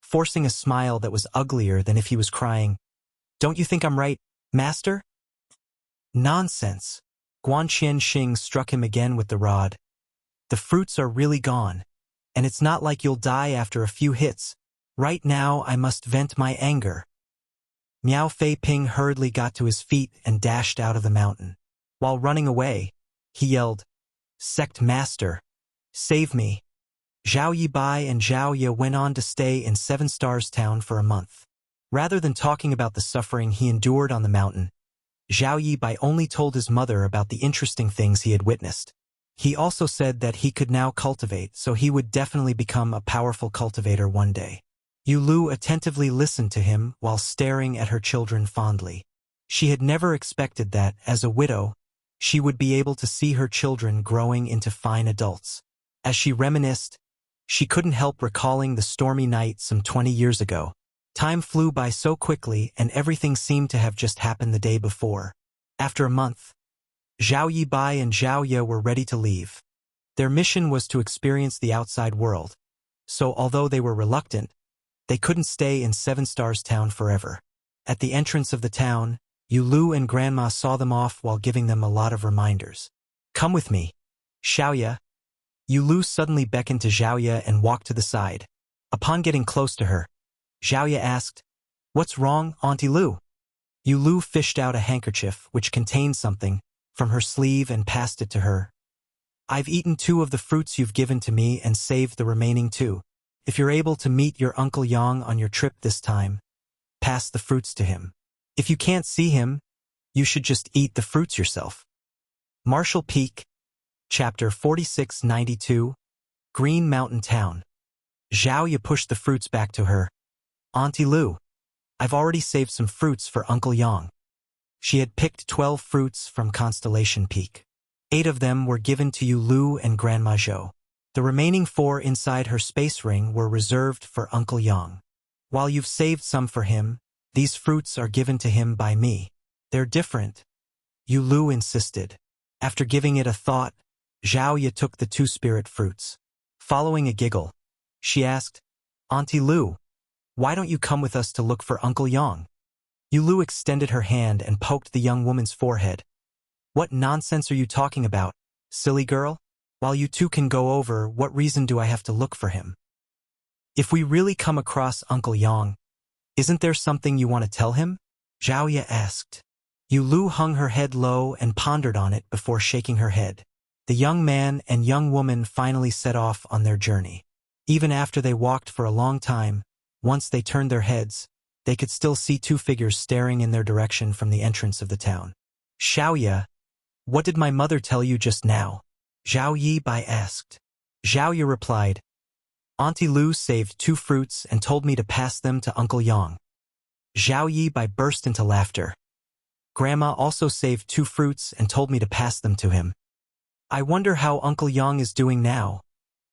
Speaker 1: forcing a smile that was uglier than if he was crying. "Don't you think I'm right, master?" "Nonsense." Guan Qianxing struck him again with the rod. "The fruits are really gone, and it's not like you'll die after a few hits. Right now I must vent my anger." Miao Fei Ping hurriedly got to his feet and dashed out of the mountain. While running away, he yelled, "Sect Master, save me." Zhao Yibai and Zhao Ye went on to stay in Seven Stars Town for a month. Rather than talking about the suffering he endured on the mountain, Zhao Yibai only told his mother about the interesting things he had witnessed. He also said that he could now cultivate, so he would definitely become a powerful cultivator one day. Yu Lu attentively listened to him while staring at her children fondly. She had never expected that, as a widow, she would be able to see her children growing into fine adults. As she reminisced, she couldn't help recalling the stormy night some 20 years ago. Time flew by so quickly and everything seemed to have just happened the day before. After a month, Zhao Yibai and Zhao Ye were ready to leave. Their mission was to experience the outside world, so although they were reluctant, they couldn't stay in Seven Stars Town forever. At the entrance of the town, Yu Lu and Grandma saw them off while giving them a lot of reminders. "Come with me, Xiaoya." Yu Lu suddenly beckoned to Xiaoya and walked to the side. Upon getting close to her, Xiaoya asked, "What's wrong, Auntie Lu?" Yu Lu fished out a handkerchief which contained something from her sleeve and passed it to her. "I've eaten 2 of the fruits you've given to me and saved the remaining 2. If you're able to meet your Uncle Yang on your trip this time, pass the fruits to him. If you can't see him, you should just eat the fruits yourself." Marshall Peak, Chapter 4692, Green Mountain Town. Zhao Ye pushed the fruits back to her. "Auntie Lu, I've already saved some fruits for Uncle Yang." She had picked 12 fruits from Constellation Peak. 8 of them were given to Yu Lu and Grandma Zhou. The remaining 4 inside her space ring were reserved for Uncle Yang. "While you've saved some for him, these fruits are given to him by me. They're different," Yu Lu insisted. After giving it a thought, Zhao Ye took the 2 spirit fruits. Following a giggle, she asked, "Auntie Lu, why don't you come with us to look for Uncle Yang?" Yu Lu extended her hand and poked the young woman's forehead. "What nonsense are you talking about, silly girl? While you 2 can go over, what reason do I have to look for him? If we really come across Uncle Yang, isn't there something you want to tell him?" Zhao Ye asked. Yu Lu hung her head low and pondered on it before shaking her head. The young man and young woman finally set off on their journey. Even after they walked for a long time, once they turned their heads, they could still see 2 figures staring in their direction from the entrance of the town. "Xiaoya, what did my mother tell you just now?" Zhao Yibai asked. Zhao Ye replied, "Auntie Lu saved 2 fruits and told me to pass them to Uncle Yang." Zhao Yibai burst into laughter. "Grandma also saved 2 fruits and told me to pass them to him. I wonder how Uncle Yang is doing now."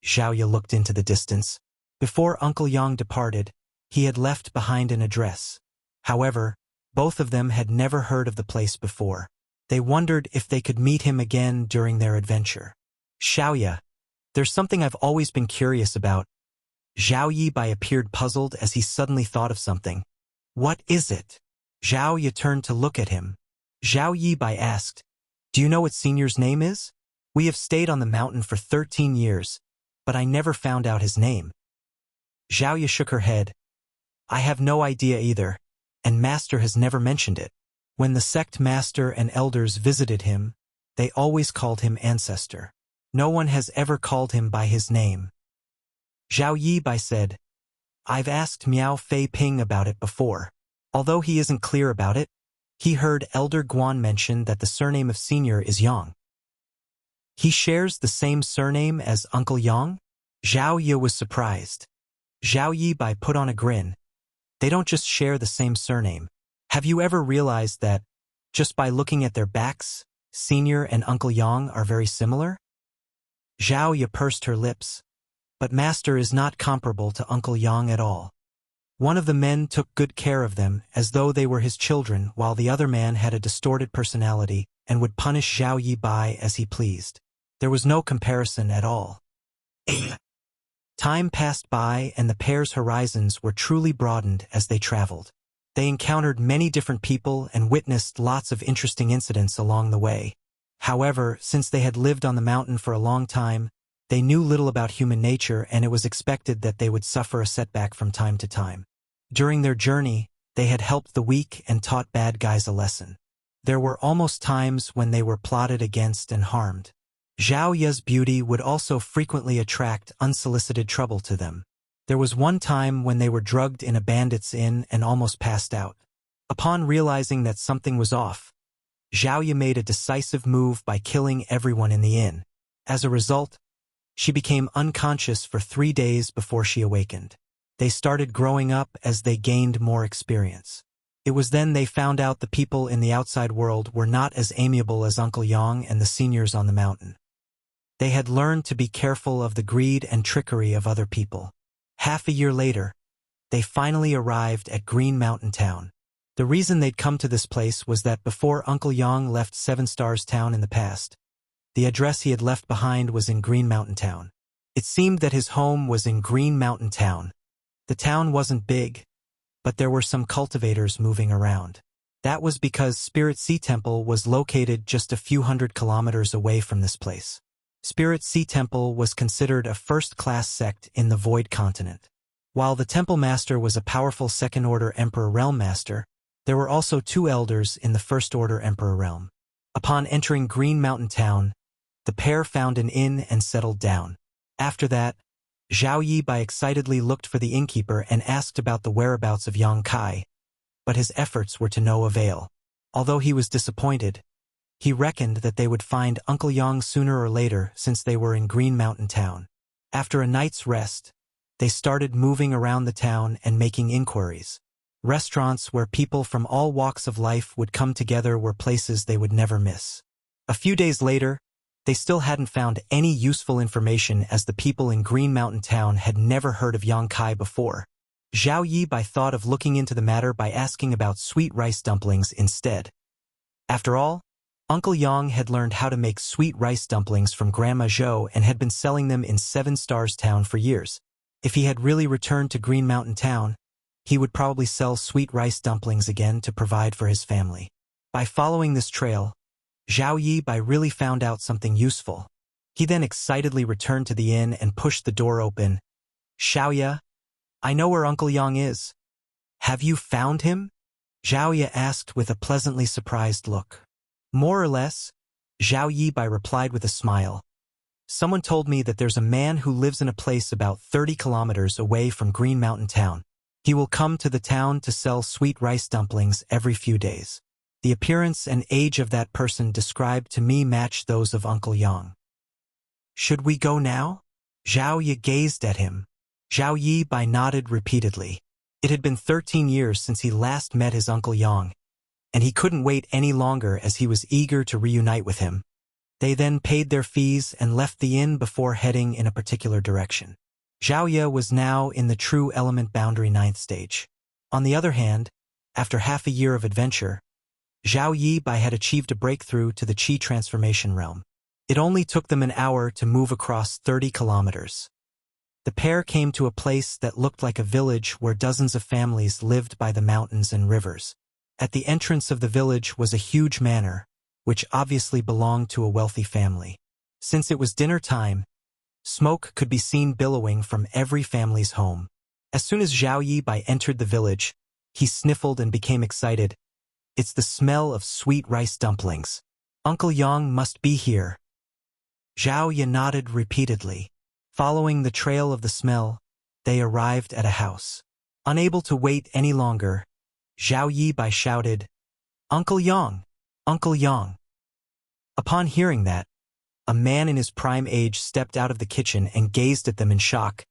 Speaker 1: Zhao Ye looked into the distance. Before Uncle Yang departed, he had left behind an address. However, both of them had never heard of the place before. They wondered if they could meet him again during their adventure. "Xiaoya, there's something I've always been curious about." Zhao Yibai appeared puzzled as he suddenly thought of something. "What is it?" Zhao Ye turned to look at him. Zhao Yibai asked, "Do you know what Senior's name is? We have stayed on the mountain for 13 years, but I never found out his name." Zhao Ye shook her head. "I have no idea either, and Master has never mentioned it. When the sect master and elders visited him, they always called him Ancestor. No one has ever called him by his name." Zhao Yibai said, "I've asked Miao Fei Ping about it before. Although he isn't clear about it, he heard Elder Guan mention that the surname of Senior is Yang. He shares the same surname as Uncle Yang? Zhao Ye was surprised. Zhao Yibai put on a grin. They don't just share the same surname. Have you ever realized that, just by looking at their backs, Senior and Uncle Yang are very similar? Zhao Ye pursed her lips. But Master is not comparable to Uncle Yang at all. One of the men took good care of them as though they were his children, while the other man had a distorted personality and would punish Zhao Yibai as he pleased. There was no comparison at all. Time passed by and the pair's horizons were truly broadened as they traveled. They encountered many different people and witnessed lots of interesting incidents along the way. However, since they had lived on the mountain for a long time, they knew little about human nature, and it was expected that they would suffer a setback from time to time. During their journey, they had helped the weak and taught bad guys a lesson. There were almost times when they were plotted against and harmed. Zhao Ye's beauty would also frequently attract unsolicited trouble to them. There was one time when they were drugged in a bandit's inn and almost passed out. Upon realizing that something was off, Zhao Ye made a decisive move by killing everyone in the inn. As a result, she became unconscious for 3 days before she awakened. They started growing up as they gained more experience. It was then they found out the people in the outside world were not as amiable as Uncle Yang and the seniors on the mountain. They had learned to be careful of the greed and trickery of other people. Half a year later, they finally arrived at Green Mountain Town. The reason they'd come to this place was that before Uncle Yang left Seven Stars Town in the past, the address he had left behind was in Green Mountain Town. It seemed that his home was in Green Mountain Town. The town wasn't big, but there were some cultivators moving around. That was because Spirit Sea Temple was located just a few hundred kilometers away from this place. Spirit Sea Temple was considered a first-class sect in the Void Continent. While the Temple Master was a powerful Second-Order Emperor Realm Master, there were also 2 elders in the First-Order Emperor Realm. Upon entering Green Mountain Town, the pair found an inn and settled down. After that, Zhao Yibai excitedly looked for the innkeeper and asked about the whereabouts of Yang Kai, but his efforts were to no avail. Although he was disappointed, he reckoned that they would find Uncle Yang sooner or later since they were in Green Mountain Town. After a night's rest, they started moving around the town and making inquiries. Restaurants where people from all walks of life would come together were places they would never miss. A few days later, they still hadn't found any useful information as the people in Green Mountain Town had never heard of Yang Kai before. Zhao Yibai thought of looking into the matter by asking about sweet rice dumplings instead. After all, Uncle Yang had learned how to make sweet rice dumplings from Grandma Zhou and had been selling them in Seven Stars Town for years. If he had really returned to Green Mountain Town, he would probably sell sweet rice dumplings again to provide for his family. By following this trail, Zhao Yibai really found out something useful. He then excitedly returned to the inn and pushed the door open. "Zhao Ye, I know where Uncle Yang is. Have you found him?" Zhao Ye asked with a pleasantly surprised look. "More or less," Zhao Yibai replied with a smile. "Someone told me that there's a man who lives in a place about 30 kilometers away from Green Mountain Town. He will come to the town to sell sweet rice dumplings every few days. The appearance and age of that person described to me match those of Uncle Yang. Should we go now?" Zhao Ye gazed at him. Zhao Yibai nodded repeatedly. It had been 13 years since he last met his Uncle Yang, and he couldn't wait any longer as he was eager to reunite with him. They then paid their fees and left the inn before heading in a particular direction. Zhao Ye was now in the true element boundary 9th stage. On the other hand, after half a year of adventure, Zhao Yibai had achieved a breakthrough to the Qi transformation realm. It only took them an hour to move across 30 kilometers. The pair came to a place that looked like a village where dozens of families lived by the mountains and rivers. At the entrance of the village was a huge manor, which obviously belonged to a wealthy family. Since it was dinner time, smoke could be seen billowing from every family's home. As soon as Zhao Yibai entered the village, he sniffled and became excited. "It's the smell of sweet rice dumplings. Uncle Yang must be here." Zhao Ye nodded repeatedly. Following the trail of the smell, they arrived at a house. Unable to wait any longer, Zhao Yibai shouted, "Uncle Yang! Uncle Yang!" Upon hearing that, A man in his prime age stepped out of the kitchen and gazed at them in shock.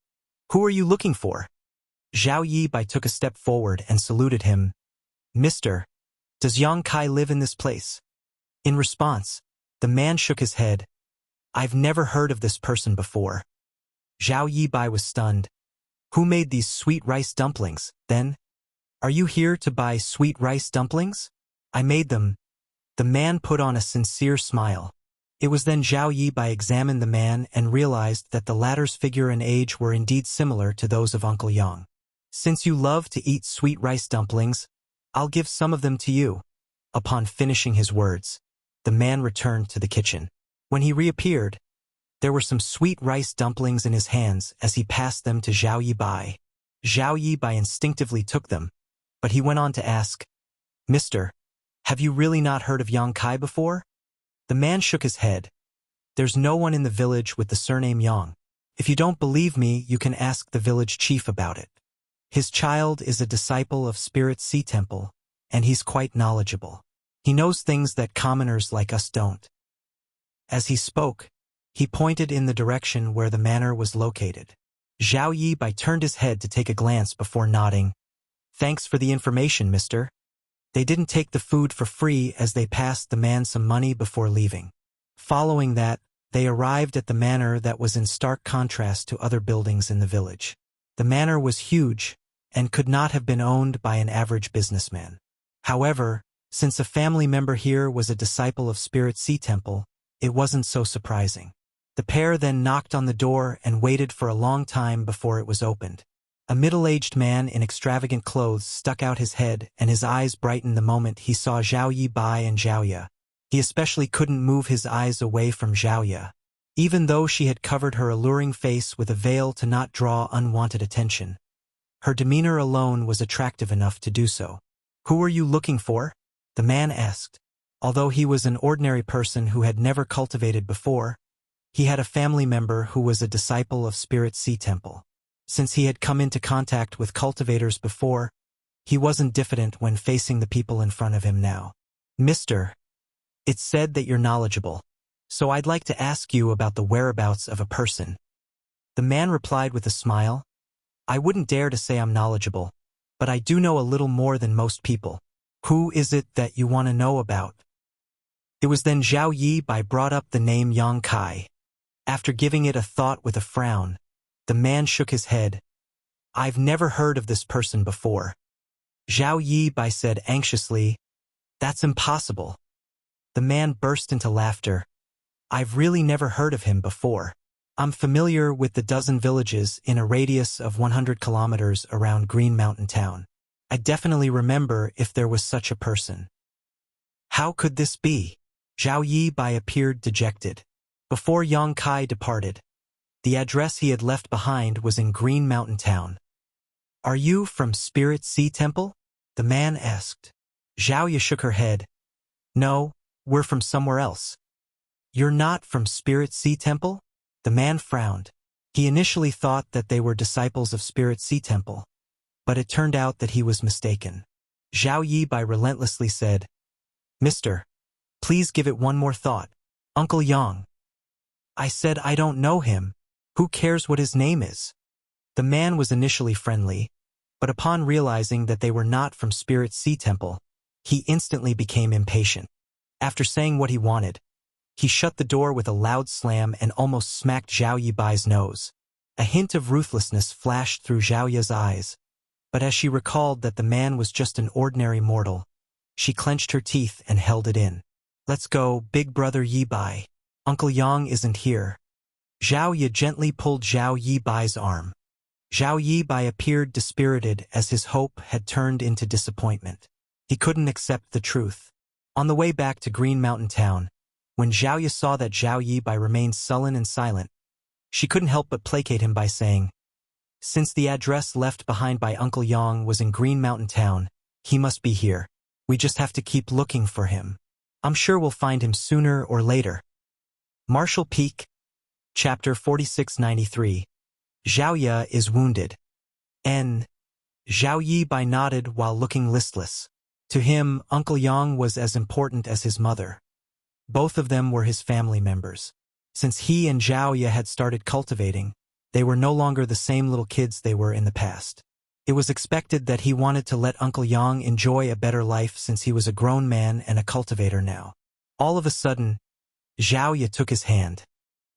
Speaker 1: "Who are you looking for?" Zhao Yibai took a step forward and saluted him. "Mister, does Yang Kai live in this place?" In response, the man shook his head. "I've never heard of this person before." Zhao Yibai was stunned. "Who made these sweet rice dumplings, then? Are you here to buy sweet rice dumplings?" "I made them." The man put on a sincere smile. It was then Zhao Yibai examined the man and realized that the latter's figure and age were indeed similar to those of Uncle Yang. "Since you love to eat sweet rice dumplings, I'll give some of them to you." Upon finishing his words, the man returned to the kitchen. When he reappeared, there were some sweet rice dumplings in his hands as he passed them to Zhao Yibai. Zhao Yibai instinctively took them, but he went on to ask, "Mister, have you really not heard of Yang Kai before?" The man shook his head. "There's no one in the village with the surname Yang. If you don't believe me, you can ask the village chief about it. His child is a disciple of Spirit Sea Temple, and he's quite knowledgeable. He knows things that commoners like us don't." As he spoke, he pointed in the direction where the manor was located. Zhao Yibai turned his head to take a glance before nodding. "Thanks for the information, mister." They didn't take the food for free as they passed the man some money before leaving. Following that, they arrived at the manor that was in stark contrast to other buildings in the village. The manor was huge and could not have been owned by an average businessman. However, since a family member here was a disciple of Spirit Sea Temple, it wasn't so surprising. The pair then knocked on the door and waited for a long time before it was opened. A middle-aged man in extravagant clothes stuck out his head, and his eyes brightened the moment he saw Zhao Yibai and Zhaoya. He especially couldn't move his eyes away from Zhaoya, even though she had covered her alluring face with a veil to not draw unwanted attention. Her demeanor alone was attractive enough to do so. "Who are you looking for?" the man asked. Although he was an ordinary person who had never cultivated before, he had a family member who was a disciple of Spirit Sea Temple. Since he had come into contact with cultivators before, he wasn't diffident when facing the people in front of him now. "Mister, it's said that you're knowledgeable, so I'd like to ask you about the whereabouts of a person." The man replied with a smile, "I wouldn't dare to say I'm knowledgeable, but I do know a little more than most people." "Who is it that you want to know about?" It was then Zhao Yibai brought up the name Yang Kai. After giving it a thought with a frown, the man shook his head. "I've never heard of this person before." Zhao Yibai said anxiously, "That's impossible." The man burst into laughter. "I've really never heard of him before. I'm familiar with the dozen villages in a radius of 100 kilometers around Green Mountain Town. I definitely remember if there was such a person." "How could this be?" Zhao Yibai appeared dejected. Before Yang Kai departed, the address he had left behind was in Green Mountain Town. "Are you from Spirit Sea Temple?" the man asked. Zhaoya shook her head. "No, we're from somewhere else." "You're not from Spirit Sea Temple?" The man frowned. He initially thought that they were disciples of Spirit Sea Temple, but it turned out that he was mistaken. Zhao Yibai relentlessly said, "Mister, please give it one more thought. Uncle Yang." "I said I don't know him. Who cares what his name is?" The man was initially friendly, but upon realizing that they were not from Spirit Sea Temple, he instantly became impatient. After saying what he wanted, he shut the door with a loud slam and almost smacked Zhao Yibai's nose. A hint of ruthlessness flashed through Zhaoya's eyes, but as she recalled that the man was just an ordinary mortal, she clenched her teeth and held it in. "Let's go, big brother Yibai. Uncle Yang isn't here." Zhaoya gently pulled Zhao Yibai's arm. Zhao Yibai appeared dispirited as his hope had turned into disappointment. He couldn't accept the truth. On the way back to Green Mountain Town, when Zhaoya saw that Zhao Yibai remained sullen and silent, she couldn't help but placate him by saying, "Since the address left behind by Uncle Yang was in Green Mountain Town, he must be here. We just have to keep looking for him. I'm sure we'll find him sooner or later." Marshall Peak, Chapter 4693. Zhaoya is wounded. Zhao Yibai nodded while looking listless. To him, Uncle Yang was as important as his mother. Both of them were his family members. Since he and Zhao Ye had started cultivating, they were no longer the same little kids they were in the past. It was expected that he wanted to let Uncle Yang enjoy a better life since he was a grown man and a cultivator now. All of a sudden, Zhao Ye took his hand.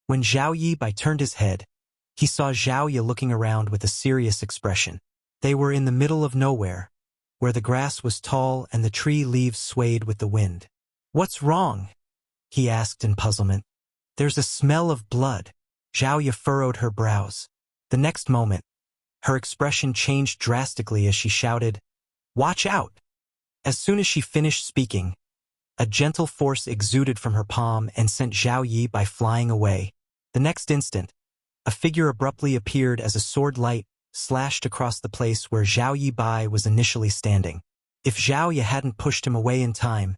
Speaker 1: When Zhao Yibai turned his head, he saw Zhao Ye looking around with a serious expression. They were in the middle of nowhere, where the grass was tall and the tree leaves swayed with the wind. "What's wrong?" he asked in puzzlement. "There's a smell of blood." Zhao Ye furrowed her brows. The next moment, her expression changed drastically as she shouted, "Watch out!" As soon as she finished speaking, a gentle force exuded from her palm and sent Zhao Yibai flying away. The next instant, a figure abruptly appeared as a sword light slashed across the place where Zhao Yibai was initially standing. If Zhao Ye hadn't pushed him away in time,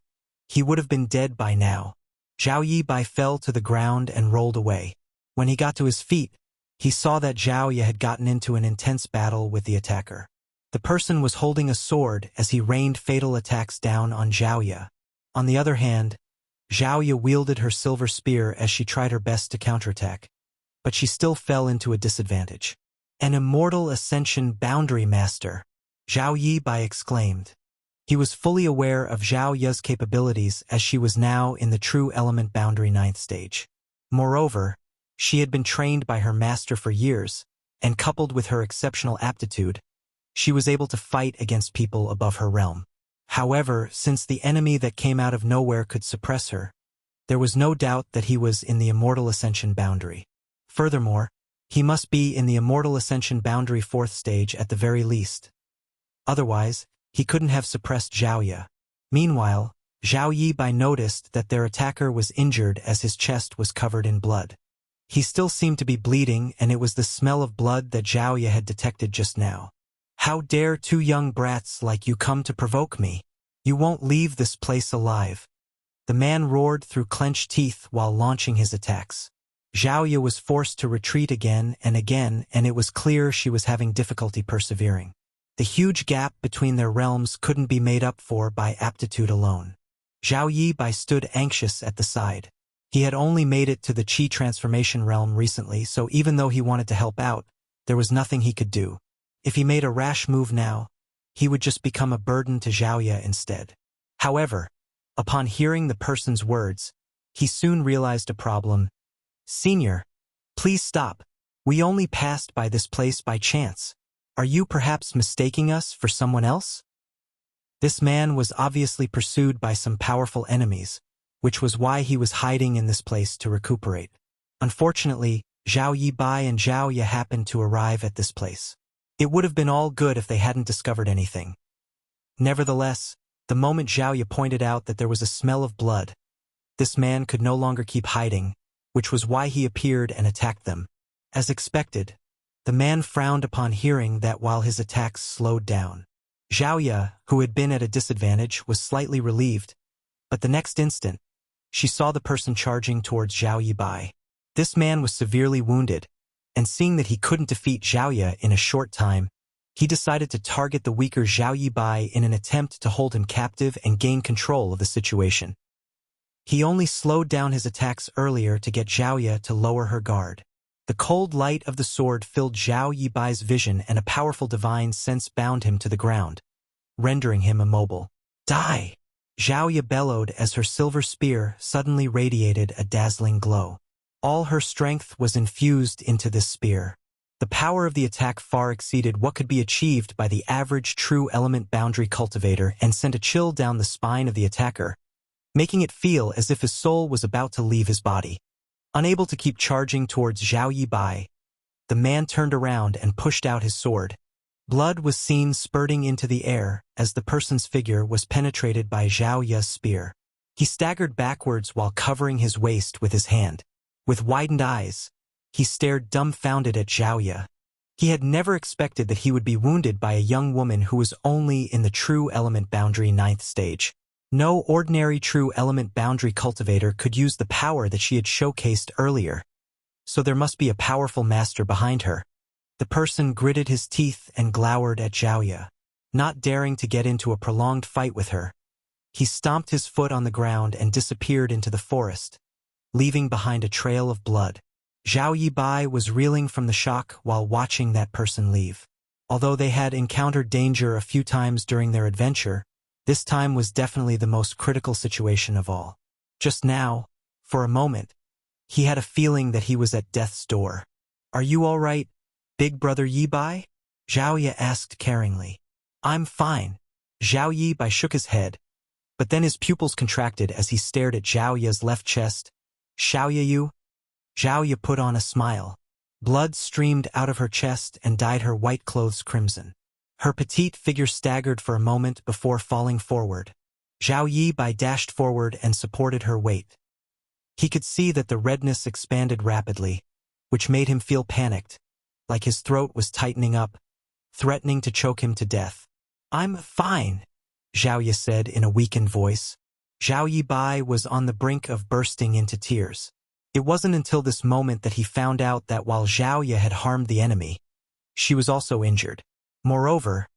Speaker 1: he would have been dead by now. Zhao Yibai fell to the ground and rolled away. When he got to his feet, he saw that Zhao Ye had gotten into an intense battle with the attacker. The person was holding a sword as he rained fatal attacks down on Zhao Ye. On the other hand, Zhao Ye wielded her silver spear as she tried her best to counterattack, but she still fell into a disadvantage. "An immortal ascension boundary master," Zhao Yibai exclaimed. He was fully aware of Zhao Ye's capabilities as she was now in the true element boundary 9th stage. Moreover, she had been trained by her master for years, and coupled with her exceptional aptitude, she was able to fight against people above her realm. However, since the enemy that came out of nowhere could suppress her, there was no doubt that he was in the immortal ascension boundary. Furthermore, he must be in the immortal ascension boundary 4th stage at the very least. Otherwise, he couldn't have suppressed Zhao Ye. Meanwhile, Zhao Yibai noticed that their attacker was injured as his chest was covered in blood. He still seemed to be bleeding, and it was the smell of blood that Zhao Ye had detected just now. "How dare two young brats like you come to provoke me? You won't leave this place alive." The man roared through clenched teeth while launching his attacks. Zhao Ye was forced to retreat again, and it was clear she was having difficulty persevering. The huge gap between their realms couldn't be made up for by aptitude alone. Zhao Yibai stood anxious at the side. He had only made it to the Qi transformation realm recently, so even though he wanted to help out, there was nothing he could do. If he made a rash move now, he would just become a burden to Zhao Ye instead. However, upon hearing the person's words, he soon realized a problem. "Senior, please stop. We only passed by this place by chance. Are you perhaps mistaking us for someone else?" This man was obviously pursued by some powerful enemies, which was why he was hiding in this place to recuperate. Unfortunately, Zhao Yibai and Zhao Ye happened to arrive at this place. It would have been all good if they hadn't discovered anything. Nevertheless, the moment Zhao Ye pointed out that there was a smell of blood, this man could no longer keep hiding, which was why he appeared and attacked them. As expected, the man frowned upon hearing that while his attacks slowed down. Zhao Ye, who had been at a disadvantage, was slightly relieved, but the next instant, she saw the person charging towards Zhao Yibai. This man was severely wounded, and seeing that he couldn't defeat Zhao Ye in a short time, he decided to target the weaker Zhao Yibai in an attempt to hold him captive and gain control of the situation. He only slowed down his attacks earlier to get Zhao Ye to lower her guard. The cold light of the sword filled Zhao Yibai's vision, and a powerful divine sense bound him to the ground, rendering him immobile. "Die!" Zhao Ye bellowed as her silver spear suddenly radiated a dazzling glow. All her strength was infused into this spear. The power of the attack far exceeded what could be achieved by the average true element boundary cultivator and sent a chill down the spine of the attacker, making it feel as if his soul was about to leave his body. Unable to keep charging towards Zhao Yibai, the man turned around and pushed out his sword. Blood was seen spurting into the air as the person's figure was penetrated by Zhao Ye's spear. He staggered backwards while covering his waist with his hand. With widened eyes, he stared dumbfounded at Zhao Ye. He had never expected that he would be wounded by a young woman who was only in the true element boundary 9th stage. No ordinary true element boundary cultivator could use the power that she had showcased earlier. So there must be a powerful master behind her. The person gritted his teeth and glowered at Zhao Ye. Not daring to get into a prolonged fight with her, he stomped his foot on the ground and disappeared into the forest, leaving behind a trail of blood. Zhao Yibai was reeling from the shock while watching that person leave. Although they had encountered danger a few times during their adventure, this time was definitely the most critical situation of all. Just now, for a moment, he had a feeling that he was at death's door. "Are you all right, big brother Yibai?" Zhao Ye asked caringly. "I'm fine." Zhao Yibai shook his head, but then his pupils contracted as he stared at Zhao Ye's left chest. "Xiao Ye you?" Zhao Ye put on a smile. Blood streamed out of her chest and dyed her white clothes crimson. Her petite figure staggered for a moment before falling forward. Zhao Yibai dashed forward and supported her weight. He could see that the redness expanded rapidly, which made him feel panicked, like his throat was tightening up, threatening to choke him to death. "I'm fine," Zhao Ye said in a weakened voice. Zhao Yibai was on the brink of bursting into tears. It wasn't until this moment that he found out that while Zhao Ye had harmed the enemy, she was also injured. Moreover,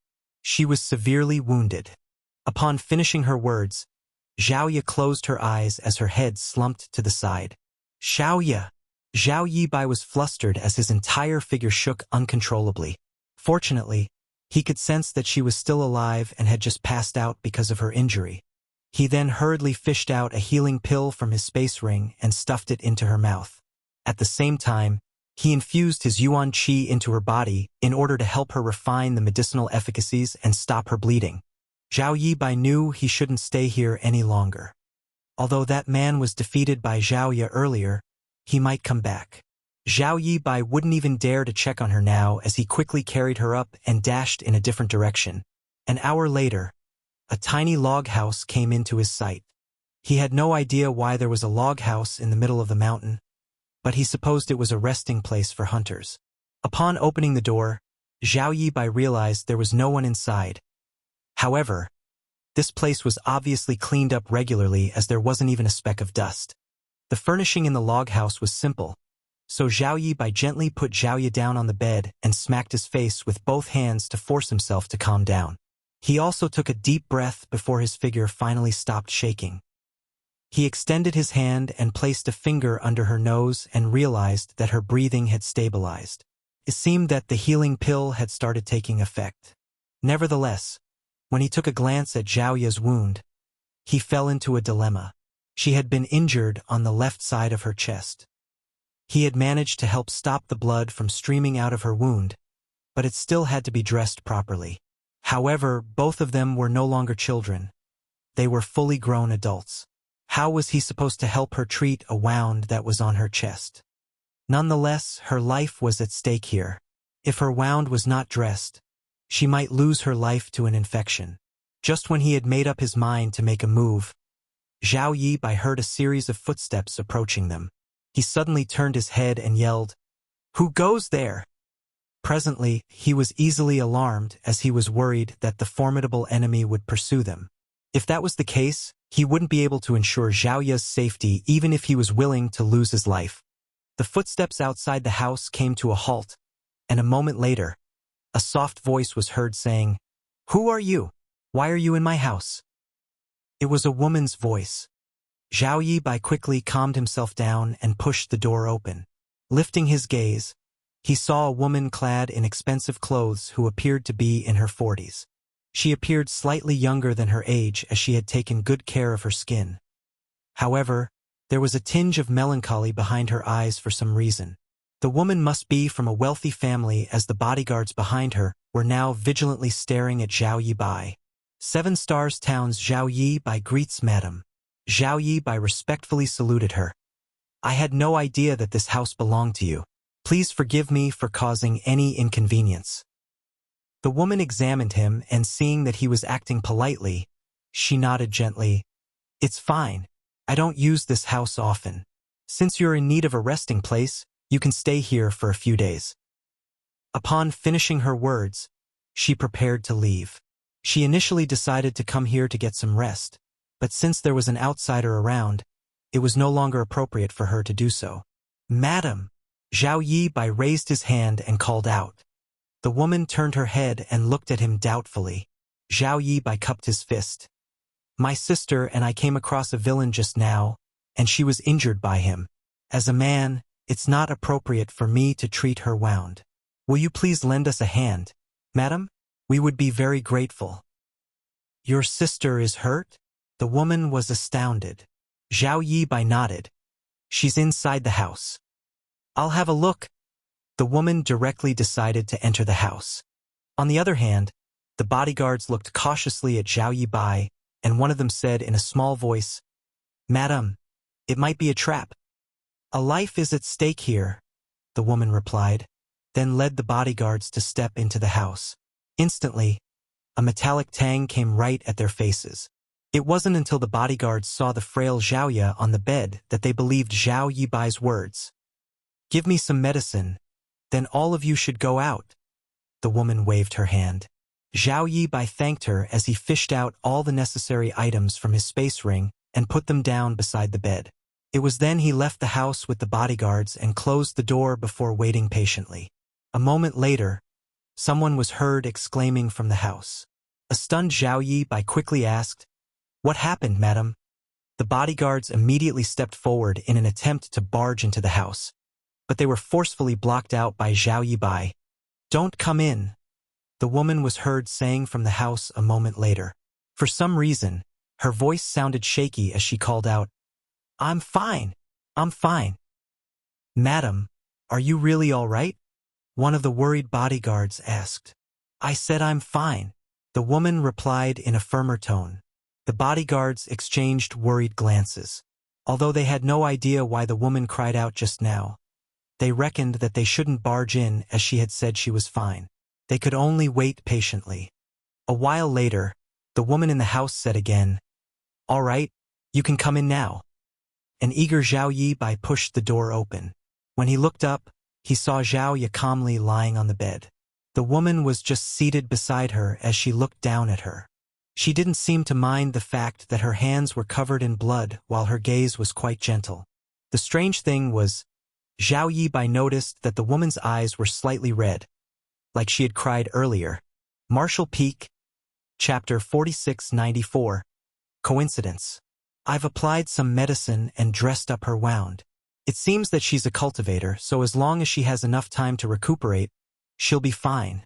Speaker 1: she was severely wounded. Upon finishing her words, Zhao Ye closed her eyes as her head slumped to the side. "Xiao Ye!" Zhao Yibai was flustered as his entire figure shook uncontrollably. Fortunately, he could sense that she was still alive and had just passed out because of her injury. He then hurriedly fished out a healing pill from his space ring and stuffed it into her mouth. At the same time, he infused his yuan qi into her body in order to help her refine the medicinal efficacies and stop her bleeding. Zhao Yibai knew he shouldn't stay here any longer. Although that man was defeated by Zhao Ye earlier, he might come back. Zhao Yibai wouldn't even dare to check on her now as he quickly carried her up and dashed in a different direction. An hour later, a tiny log house came into his sight. He had no idea why there was a log house in the middle of the mountain, but he supposed it was a resting place for hunters. Upon opening the door, Zhao Yibai realized there was no one inside. However, this place was obviously cleaned up regularly as there wasn't even a speck of dust. The furnishing in the log house was simple, so Zhao Yibai gently put Zhao Ye down on the bed and smacked his face with both hands to force himself to calm down. He also took a deep breath before his figure finally stopped shaking. He extended his hand and placed a finger under her nose and realized that her breathing had stabilized. It seemed that the healing pill had started taking effect. Nevertheless, when he took a glance at Zhao Ye's wound, he fell into a dilemma. She had been injured on the left side of her chest. He had managed to help stop the blood from streaming out of her wound, but it still had to be dressed properly. However, both of them were no longer children. They were fully grown adults. How was he supposed to help her treat a wound that was on her chest? Nonetheless, her life was at stake here. If her wound was not dressed, she might lose her life to an infection. Just when he had made up his mind to make a move, Zhao Yibai heard a series of footsteps approaching them. He suddenly turned his head and yelled, "Who goes there?" Presently, he was easily alarmed as he was worried that the formidable enemy would pursue them. If that was the case, he wouldn't be able to ensure Zhao Ye's safety even if he was willing to lose his life. The footsteps outside the house came to a halt, and a moment later, a soft voice was heard saying, "Who are you? Why are you in my house?" It was a woman's voice. Zhao Yibai quickly calmed himself down and pushed the door open. Lifting his gaze, he saw a woman clad in expensive clothes who appeared to be in her 40s. She appeared slightly younger than her age as she had taken good care of her skin. However, there was a tinge of melancholy behind her eyes for some reason. The woman must be from a wealthy family as the bodyguards behind her were now vigilantly staring at Zhao Yibai. 7 Stars Town's Zhao Yibai greets Madam. Zhao Yibai respectfully saluted her. "I had no idea that this house belonged to you. Please forgive me for causing any inconvenience." The woman examined him and seeing that he was acting politely, she nodded gently. "It's fine. I don't use this house often. Since you're in need of a resting place, you can stay here for a few days." Upon finishing her words, she prepared to leave. She initially decided to come here to get some rest, but since there was an outsider around, it was no longer appropriate for her to do so. "Madam!" Zhao Yibai raised his hand and called out. The woman turned her head and looked at him doubtfully. Zhao Yibai cupped his fist. "My sister and I came across a villain just now, and she was injured by him. As a man, it's not appropriate for me to treat her wound. Will you please lend us a hand, madam? We would be very grateful. Your sister is hurt? The woman was astounded. Zhao Yibai nodded. She's inside the house. I'll have a look. The woman directly decided to enter the house. On the other hand, the bodyguards looked cautiously at Zhao Yibai, and one of them said in a small voice, Madam, it might be a trap. A life is at stake here, the woman replied, then led the bodyguards to step into the house. Instantly, a metallic tang came right at their faces. It wasn't until the bodyguards saw the frail Zhaoya on the bed that they believed Zhao Yibai's words. Give me some medicine, then all of you should go out. The woman waved her hand. Zhao Yibai thanked her as he fished out all the necessary items from his space ring and put them down beside the bed. It was then he left the house with the bodyguards and closed the door before waiting patiently. A moment later, someone was heard exclaiming from the house. A stunned Zhao Yibai quickly asked, What happened, madam? The bodyguards immediately stepped forward in an attempt to barge into the house, but they were forcefully blocked out by Zhao Yibai. Don't come in, the woman was heard saying from the house a moment later. For some reason, her voice sounded shaky as she called out, I'm fine. I'm fine. Madam, are you really all right? One of the worried bodyguards asked. I said I'm fine. The woman replied in a firmer tone. The bodyguards exchanged worried glances. Although they had no idea why the woman cried out just now, they reckoned that they shouldn't barge in as she had said she was fine. They could only wait patiently. A while later, the woman in the house said again, All right, you can come in now. An eager Zhao Yibai pushed the door open. When he looked up, he saw Zhao Yi calmly lying on the bed. The woman was just seated beside her as she looked down at her. She didn't seem to mind the fact that her hands were covered in blood while her gaze was quite gentle. The strange thing was, Zhao Yibai noticed that the woman's eyes were slightly red, like she had cried earlier. Marshall Peak, Chapter 4694. Coincidence. I've applied some medicine and dressed up her wound. It seems that she's a cultivator, so as long as she has enough time to recuperate, she'll be fine,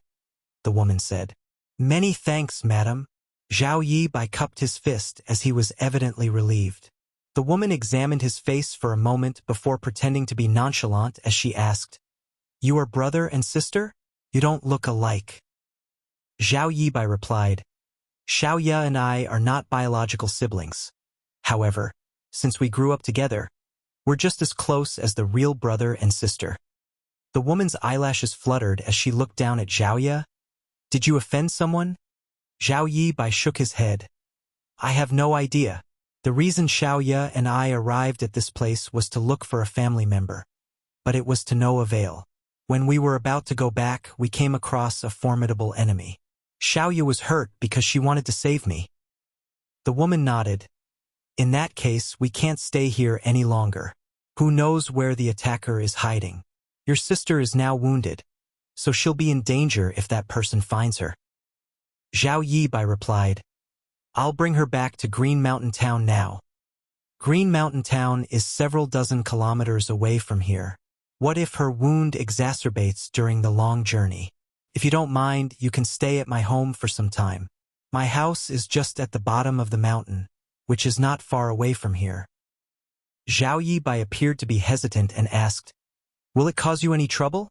Speaker 1: the woman said. Many thanks, madam. Zhao Yibai cupped his fist as he was evidently relieved. The woman examined his face for a moment before pretending to be nonchalant as she asked, You are brother and sister? You don't look alike. Zhao Yibai replied, Xiaoya and I are not biological siblings. However, since we grew up together, we're just as close as the real brother and sister. The woman's eyelashes fluttered as she looked down at Xiaoya. Did you offend someone? Zhao Yibai shook his head. I have no idea. The reason Xiaoya and I arrived at this place was to look for a family member. But it was to no avail. When we were about to go back, we came across a formidable enemy. Xiaoya was hurt because she wanted to save me. The woman nodded. In that case, we can't stay here any longer. Who knows where the attacker is hiding? Your sister is now wounded, so she'll be in danger if that person finds her. Zhao Yibai replied, I'll bring her back to Green Mountain Town now. Green Mountain Town is several dozen kilometers away from here. What if her wound exacerbates during the long journey? If you don't mind, you can stay at my home for some time. My house is just at the bottom of the mountain, which is not far away from here. Zhao Yibai appeared to be hesitant and asked, Will it cause you any trouble?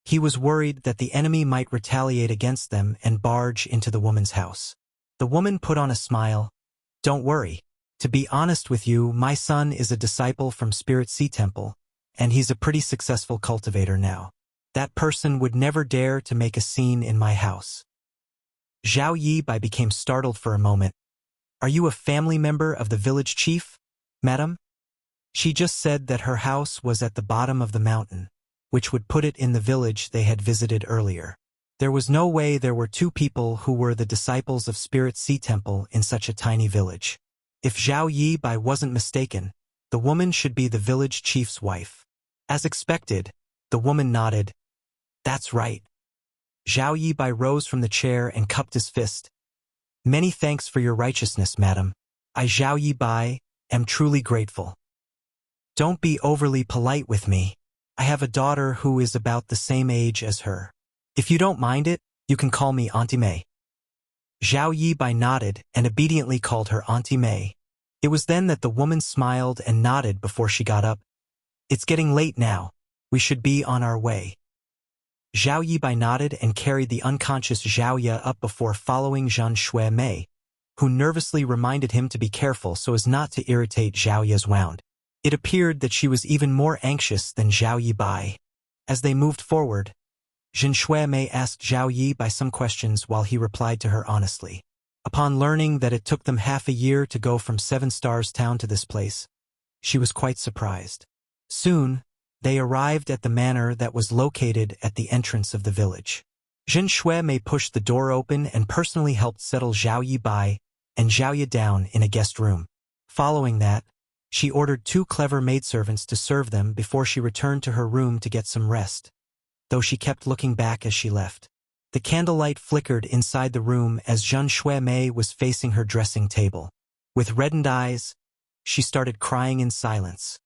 Speaker 1: He was worried that the enemy might retaliate against them and barge into the woman's house. The woman put on a smile. Don't worry. To be honest with you, my son is a disciple from Spirit Sea Temple, and he's a pretty successful cultivator now. That person would never dare to make a scene in my house. Zhao Yibai became startled for a moment. Are you a family member of the village chief, madam? She just said that her house was at the bottom of the mountain, which would put it in the village they had visited earlier. There was no way there were two people who were the disciples of Spirit Sea Temple in such a tiny village. If Zhao Yibai wasn't mistaken, the woman should be the village chief's wife. As expected, the woman nodded. That's right. Zhao Yibai rose from the chair and cupped his fist. Many thanks for your righteousness, madam. I Zhao Yibai, am truly grateful. Don't be overly polite with me. I have a daughter who is about the same age as her. If you don't mind it, you can call me Auntie May. Zhao Yibai nodded and obediently called her Auntie May. It was then that the woman smiled and nodded before she got up. It's getting late now. We should be on our way. Zhao Yibai nodded and carried the unconscious Zhao Ye up before following Zhang Shui Mei, who nervously reminded him to be careful so as not to irritate Zhao Ye's wound. It appeared that she was even more anxious than Zhao Yibai. As they moved forward, Zhang Shui Mei asked Zhao Yibai some questions while he replied to her honestly. Upon learning that it took them half a year to go from 7 Stars Town to this place, she was quite surprised. Soon, they arrived at the manor that was located at the entrance of the village. Zhang Shui Mei pushed the door open and personally helped settle Zhao Yibai and Zhao Ye down in a guest room. Following that, she ordered 2 clever maidservants to serve them before she returned to her room to get some rest, though she kept looking back as she left. The candlelight flickered inside the room as Zhang Shui Mei was facing her dressing table. With reddened eyes, she started crying in silence.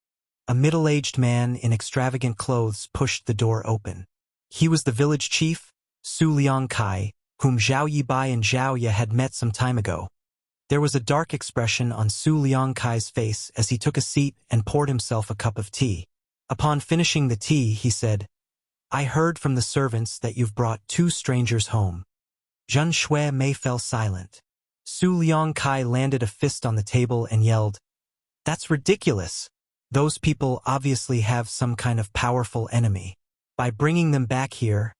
Speaker 1: A middle-aged man in extravagant clothes pushed the door open. He was the village chief, Su Liangkai, whom Zhao Yibai and Zhao Ye had met some time ago. There was a dark expression on Su Liangkai's face as he took a seat and poured himself a cup of tea. Upon finishing the tea, he said, "I heard from the servants that you've brought 2 strangers home." Zhang Shui Mei fell silent. Su Liangkai landed a fist on the table and yelled, "That's ridiculous. Those people obviously have some kind of powerful enemy. By bringing them back here,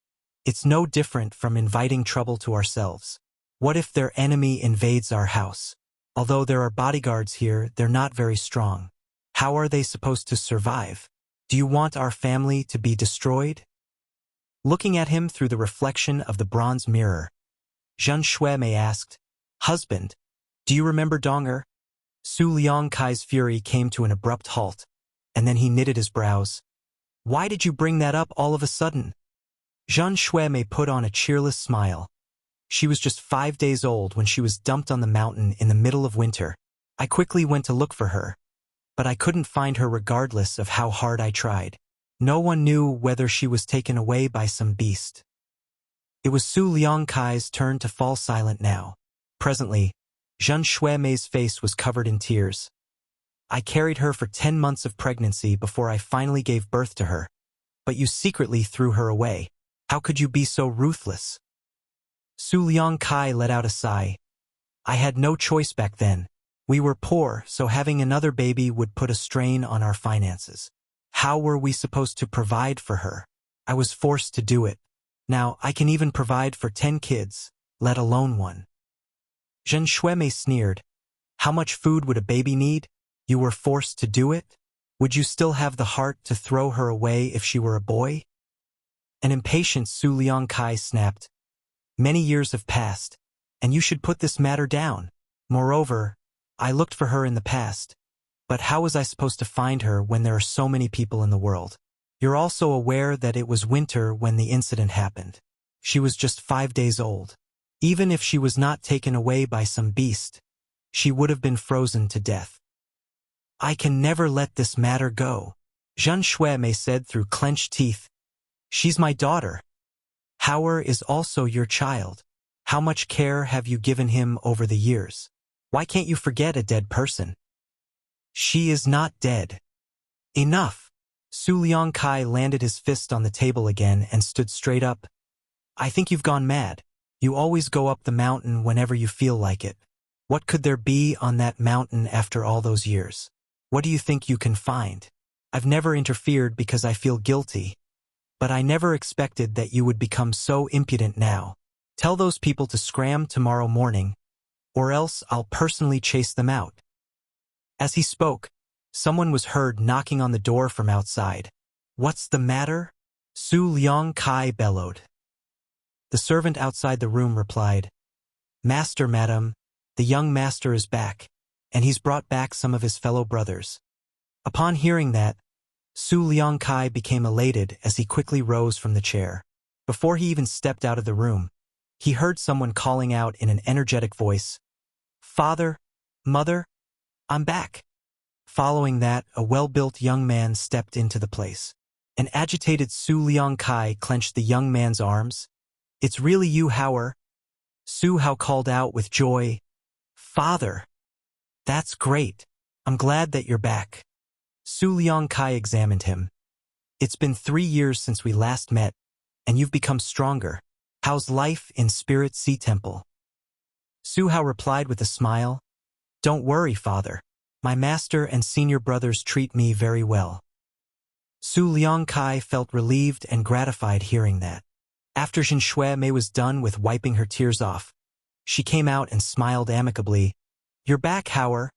Speaker 1: it's no different from inviting trouble to ourselves. What if their enemy invades our house? Although there are bodyguards here, they're not very strong. How are they supposed to survive? Do you want our family to be destroyed?" Looking at him through the reflection of the bronze mirror, Zhang Shui Mei asked, "Husband, do you remember Donger?" Su Liangkai's fury came to an abrupt halt, and then he knitted his brows. "Why did you bring that up all of a sudden?" Zhang Shui Mei put on a cheerless smile. She was just 5 days old when she was dumped on the mountain in the middle of winter. I quickly went to look for her, but I couldn't find her regardless of how hard I tried. No one knew whether she was taken away by some beast. It was Su Liangkai's turn to fall silent now. Presently, Zhang Shui Mei's face was covered in tears. "I carried her for 10 months of pregnancy before I finally gave birth to her. But you secretly threw her away. How could you be so ruthless?" Su Liangkai let out a sigh. "I had no choice back then. We were poor, so having another baby would put a strain on our finances. How were we supposed to provide for her? I was forced to do it. Now I can even provide for 10 kids, let alone 1. Zhang Shui Mei sneered. "How much food would a baby need? You were forced to do it? Would you still have the heart to throw her away if she were a boy?" An impatient Su Liangkai snapped. "Many years have passed, and you should put this matter down. Moreover, I looked for her in the past. But how was I supposed to find her when there are so many people in the world? You're also aware that it was winter when the incident happened. She was just 5 days old. Even if she was not taken away by some beast, she would have been frozen to death. I can never let this matter go," Zhang Shui Mei said through clenched teeth. "She's my daughter. Hauer is also your child. How much care have you given him over the years? Why can't you forget a dead person?" "She is not dead." "Enough." Su Liangkai landed his fist on the table again and stood straight up. "I think you've gone mad. You always go up the mountain whenever you feel like it. What could there be on that mountain after all those years? What do you think you can find? I've never interfered because I feel guilty, but I never expected that you would become so impudent now. Tell those people to scram tomorrow morning, or else I'll personally chase them out." As he spoke, someone was heard knocking on the door from outside. "What's the matter?" Su Liangkai bellowed. The servant outside the room replied, "Master, madam, the young master is back, and he's brought back some of his fellow brothers." Upon hearing that, Su Liangkai became elated as he quickly rose from the chair. Before he even stepped out of the room, he heard someone calling out in an energetic voice, "Father, Mother, I'm back." Following that, a well-built young man stepped into the place. An agitated Su Liangkai clenched the young man's arms. "It's really you, Howard?" Su Hao called out with joy. "Father! That's great. I'm glad that you're back." Su Liangkai examined him. "It's been 3 years since we last met, and you've become stronger. How's life in Spirit Sea Temple?" Su Hao replied with a smile. "Don't worry, father. My master and senior brothers treat me very well." Su Liangkai felt relieved and gratified hearing that. After Jin Shui-mei was done with wiping her tears off, she came out and smiled amicably. "You're back, Howard."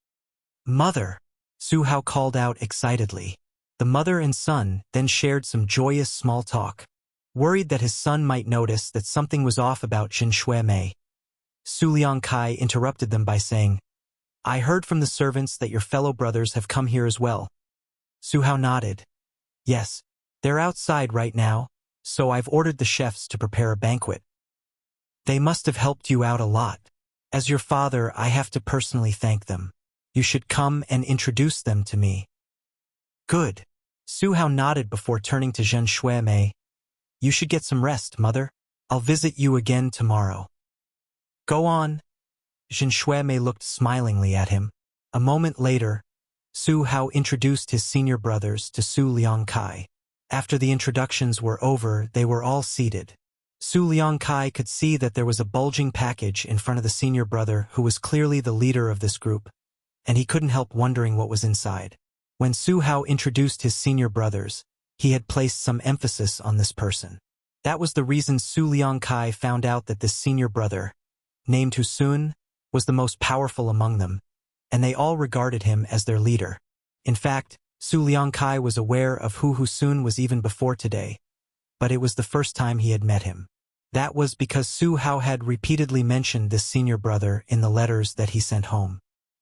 Speaker 1: "Mother," Su Hao called out excitedly. The mother and son then shared some joyous small talk. Worried that his son might notice that something was off about Jin Shui-mei, Su Liangkai interrupted them by saying, "I heard from the servants that your fellow brothers have come here as well." Su Hao nodded. "Yes, they're outside right now, so I've ordered the chefs to prepare a banquet. They must have helped you out a lot. As your father, I have to personally thank them. You should come and introduce them to me." "Good." Su Hao nodded before turning to Jin Shui-mei. "You should get some rest, mother. I'll visit you again tomorrow." "Go on." Jin Shui-mei looked smilingly at him. A moment later, Su Hao introduced his senior brothers to Su Liangkai. After the introductions were over, they were all seated. Su Liangkai could see that there was a bulging package in front of the senior brother who was clearly the leader of this group, and he couldn't help wondering what was inside. When Su Hao introduced his senior brothers, he had placed some emphasis on this person. That was the reason Su Liangkai found out that this senior brother, named Husun, was the most powerful among them, and they all regarded him as their leader. In fact, Su Liangkai was aware of who Husun was even before today, but it was the first time he had met him. That was because Su Hao had repeatedly mentioned this senior brother in the letters that he sent home.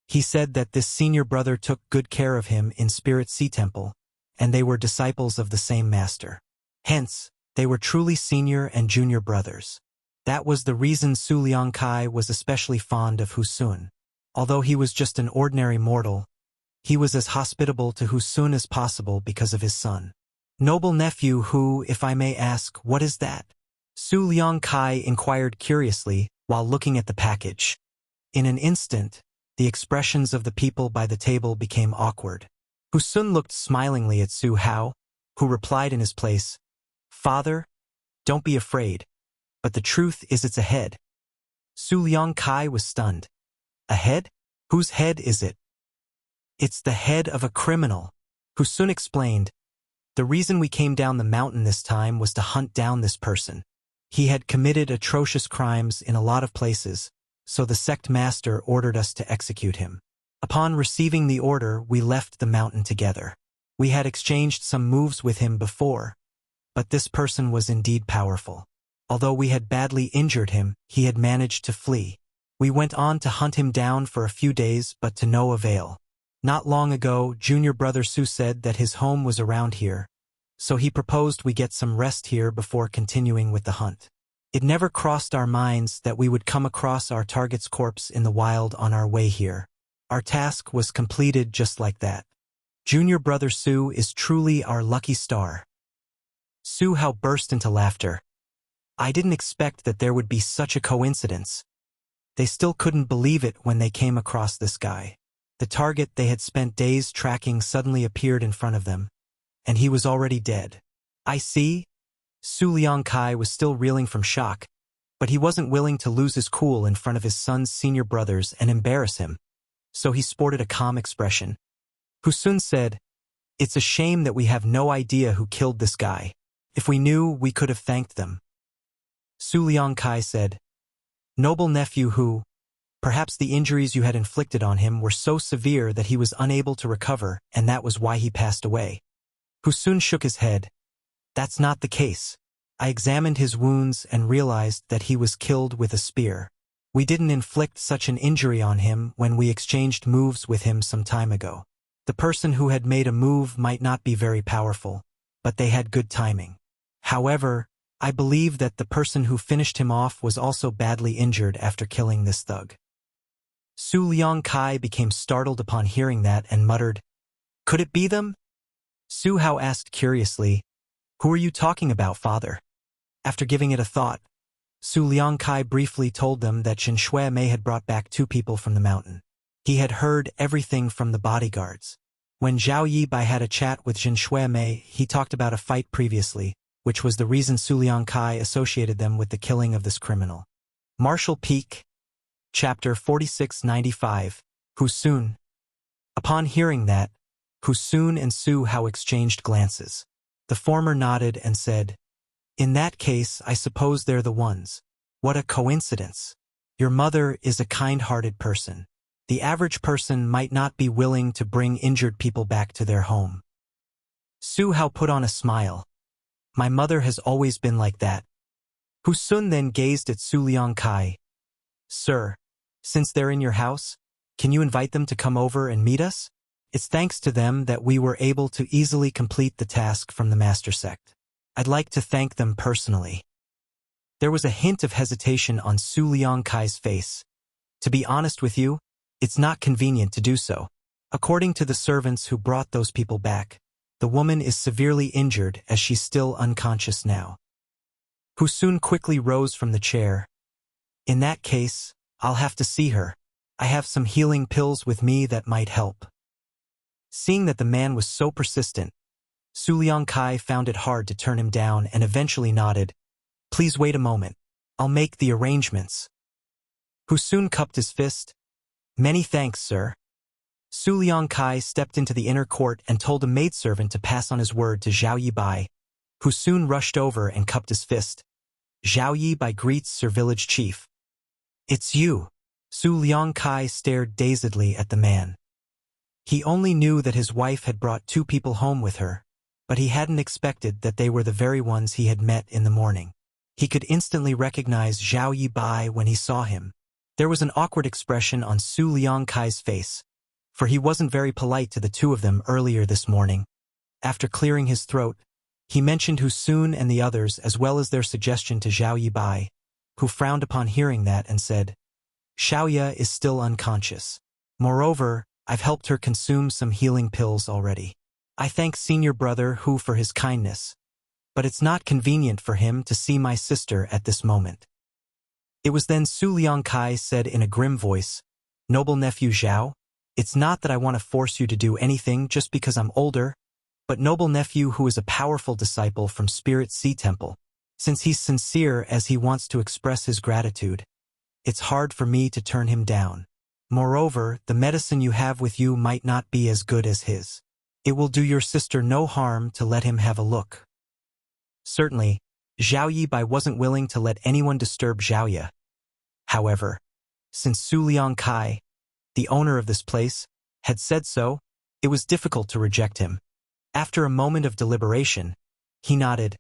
Speaker 1: He said that this senior brother took good care of him in Spirit Sea Temple, and they were disciples of the same master. Hence, they were truly senior and junior brothers. That was the reason Su Liangkai was especially fond of Husun. Although he was just an ordinary mortal, he was as hospitable to Husun as possible because of his son. "Noble nephew who, if I may ask, what is that?" Su Liangkai inquired curiously while looking at the package. In an instant, the expressions of the people by the table became awkward. Husun looked smilingly at Su Hao, who replied in his place, "Father, don't be afraid, but the truth is it's a head." Su Liangkai was stunned. "A head? Whose head is it?" "It's the head of a criminal," Husun explained. "The reason we came down the mountain this time was to hunt down this person. He had committed atrocious crimes in a lot of places, so the sect master ordered us to execute him. Upon receiving the order, we left the mountain together. We had exchanged some moves with him before, but this person was indeed powerful. Although we had badly injured him, he had managed to flee. We went on to hunt him down for a few days, but to no avail. Not long ago, junior brother Su said that his home was around here, so he proposed we get some rest here before continuing with the hunt. It never crossed our minds that we would come across our target's corpse in the wild on our way here. Our task was completed just like that. Junior brother Su is truly our lucky star." Su Hao burst into laughter. "I didn't expect that there would be such a coincidence." They still couldn't believe it when they came across this guy. The target they had spent days tracking suddenly appeared in front of them, and he was already dead. "I see." Su Liangkai was still reeling from shock, but he wasn't willing to lose his cool in front of his son's senior brothers and embarrass him, so he sported a calm expression. Husun said, "It's a shame that we have no idea who killed this guy. If we knew, we could have thanked them." Su Liangkai said, "Noble nephew who, perhaps the injuries you had inflicted on him were so severe that he was unable to recover, and that was why he passed away." Husun shook his head. "That's not the case. I examined his wounds and realized that he was killed with a spear. We didn't inflict such an injury on him when we exchanged moves with him some time ago. The person who had made a move might not be very powerful, but they had good timing. However, I believe that the person who finished him off was also badly injured after killing this thug." Su Liangkai became startled upon hearing that and muttered, Could it be them? Su Hao asked curiously. Who are you talking about, father? After giving it a thought, Su Liangkai briefly told them that Jin Shui Mei had brought back 2 people from the mountain. He had heard everything from the bodyguards. When Zhao Yibai had a chat with Jin Shui Mei, he talked about a fight previously, which was the reason Su Liangkai associated them with the killing of this criminal. Martial Peak, Chapter 4695, Husun. Upon hearing that, Husun and Su Hao exchanged glances. The former nodded and said, In that case, I suppose they're the ones. What a coincidence. Your mother is a kind-hearted person. The average person might not be willing to bring injured people back to their home. Su Hao put on a smile. My mother has always been like that. Husun then gazed at Su Liangkai. Sir, since they're in your house, can you invite them to come over and meet us? It's thanks to them that we were able to easily complete the task from the Master Sect. I'd like to thank them personally. There was a hint of hesitation on Su Liangkai's face. To be honest with you, it's not convenient to do so. According to the servants who brought those people back, the woman is severely injured as she's still unconscious now. Husun quickly rose from the chair. In that case, I'll have to see her. I have some healing pills with me that might help. Seeing that the man was so persistent, Su Liangkai found it hard to turn him down and eventually nodded. Please wait a moment. I'll make the arrangements. Husun cupped his fist. Many thanks, sir. Su Liangkai stepped into the inner court and told a maidservant to pass on his word to Zhao Yibai, who soon rushed over and cupped his fist. Zhao Yibai greets Sir Village Chief. It's you. Su Liangkai stared dazedly at the man. He only knew that his wife had brought 2 people home with her, but he hadn't expected that they were the very ones he had met in the morning. He could instantly recognize Zhao Yibai when he saw him. There was an awkward expression on Su Liangkai's face, for he wasn't very polite to the 2 of them earlier this morning. After clearing his throat, he mentioned Husun and the others as well as their suggestion to Zhao Yibai, who frowned upon hearing that and said, Xiaoya is still unconscious. Moreover, I've helped her consume some healing pills already. I thank senior brother Hu for his kindness, but it's not convenient for him to see my sister at this moment. It was then Su Liangkai said in a grim voice, Noble nephew Zhao, it's not that I want to force you to do anything just because I'm older, but noble nephew who is a powerful disciple from Spirit Sea Temple, since he's sincere as he wants to express his gratitude, it's hard for me to turn him down. Moreover, the medicine you have with you might not be as good as his. It will do your sister no harm to let him have a look. Certainly, Zhao Yibai wasn't willing to let anyone disturb Xiaoya. However, since Su Liangkai, the owner of this place, had said so, it was difficult to reject him. After a moment of deliberation, he nodded.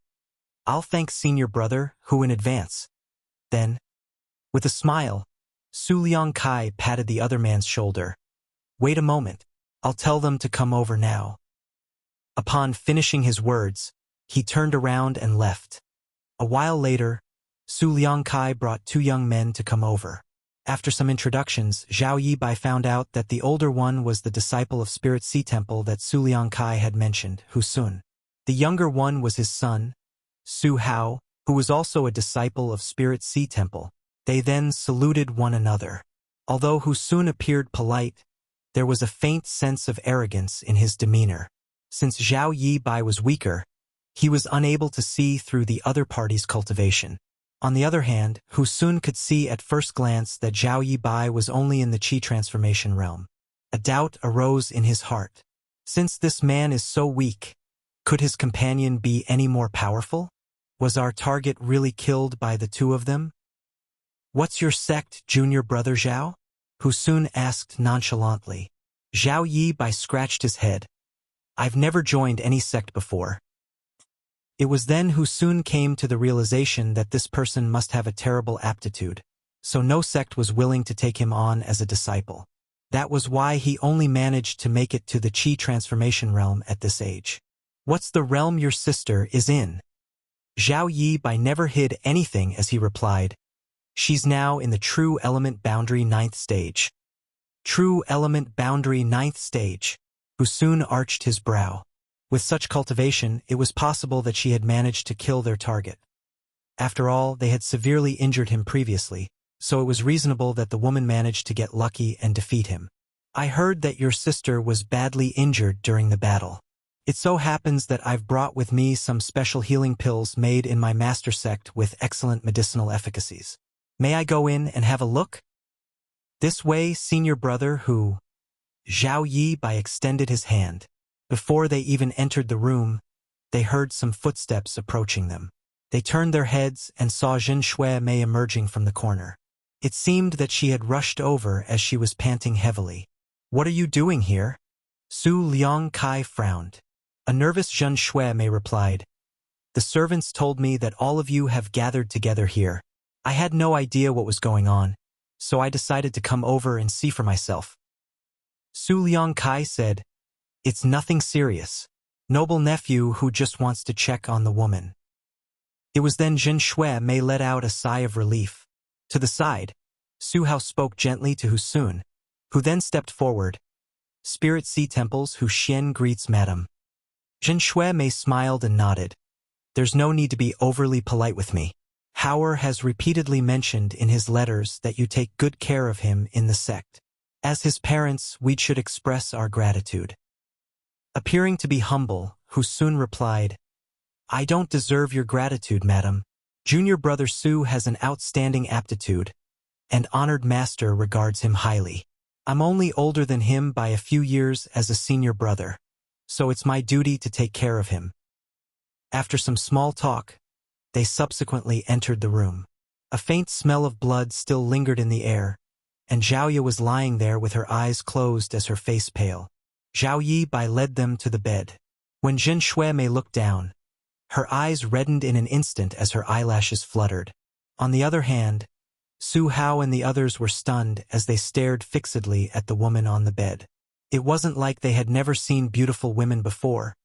Speaker 1: I'll thank senior brother Hu in advance. Then, with a smile, Su Liangkai patted the other man's shoulder. Wait a moment, I'll tell them to come over now. Upon finishing his words, he turned around and left. A while later, Su Liangkai brought 2 young men to come over. After some introductions, Zhao Yibai found out that the older one was the disciple of Spirit Sea Temple that Su Liangkai had mentioned, Husun. The younger one was his son, Su Hao, who was also a disciple of Spirit Sea Temple. They then saluted one another. Although Husun appeared polite, there was a faint sense of arrogance in his demeanor. Since Zhao Yibai was weaker, he was unable to see through the other party's cultivation. On the other hand, Husun could see at first glance that Zhao Yibai was only in the Qi transformation realm. A doubt arose in his heart. Since this man is so weak, could his companion be any more powerful? Was our target really killed by the 2 of them? What's your sect, junior brother Zhao? Husun asked nonchalantly. Zhao Yibai scratched his head. I've never joined any sect before. It was then Husun came to the realization that this person must have a terrible aptitude, so no sect was willing to take him on as a disciple. That was why he only managed to make it to the Qi transformation realm at this age. What's the realm your sister is in? Zhao Yibai never hid anything as he replied. She's now in the True Element Boundary 9th stage. True Element Boundary 9th stage. Hu Sun arched his brow. With such cultivation, it was possible that she had managed to kill their target. After all, they had severely injured him previously, so it was reasonable that the woman managed to get lucky and defeat him. I heard that your sister was badly injured during the battle. It so happens that I've brought with me some special healing pills made in my master sect with excellent medicinal efficacies. May I go in and have a look? This way, senior brother Hu. Zhao Yi Bai extended his hand. Before they even entered the room, they heard some footsteps approaching them. They turned their heads and saw Jin Shui Mei emerging from the corner. It seemed that she had rushed over as she was panting heavily. What are you doing here? Su Liang Kai frowned. A nervous Jin Shui Mei replied, The servants told me that all of you have gathered together here. I had no idea what was going on, so I decided to come over and see for myself. Su Liang Kai said, It's nothing serious. Noble nephew who just wants to check on the woman. It was then Jin Shui Mei let out a sigh of relief. To the side, Su Hao spoke gently to Hu Sun, who then stepped forward. Spirit Sea Temples Hu Xian greets Madam. Jin Shui Mei smiled and nodded. There's no need to be overly polite with me. Howard has repeatedly mentioned in his letters that you take good care of him in the sect. As his parents, we should express our gratitude. Appearing to be humble, Hu Sun replied, I don't deserve your gratitude, madam. Junior brother Su has an outstanding aptitude, and honored master regards him highly. I'm only older than him by a few years as a senior brother, so it's my duty to take care of him. After some small talk, they subsequently entered the room. A faint smell of blood still lingered in the air, and Zhao Yi was lying there with her eyes closed as her face pale. Zhao Yi Bai led them to the bed. When Jin Shui Mei looked down, her eyes reddened in an instant as her eyelashes fluttered. On the other hand, Su Hao and the others were stunned as they stared fixedly at the woman on the bed. It wasn't like they had never seen beautiful women before,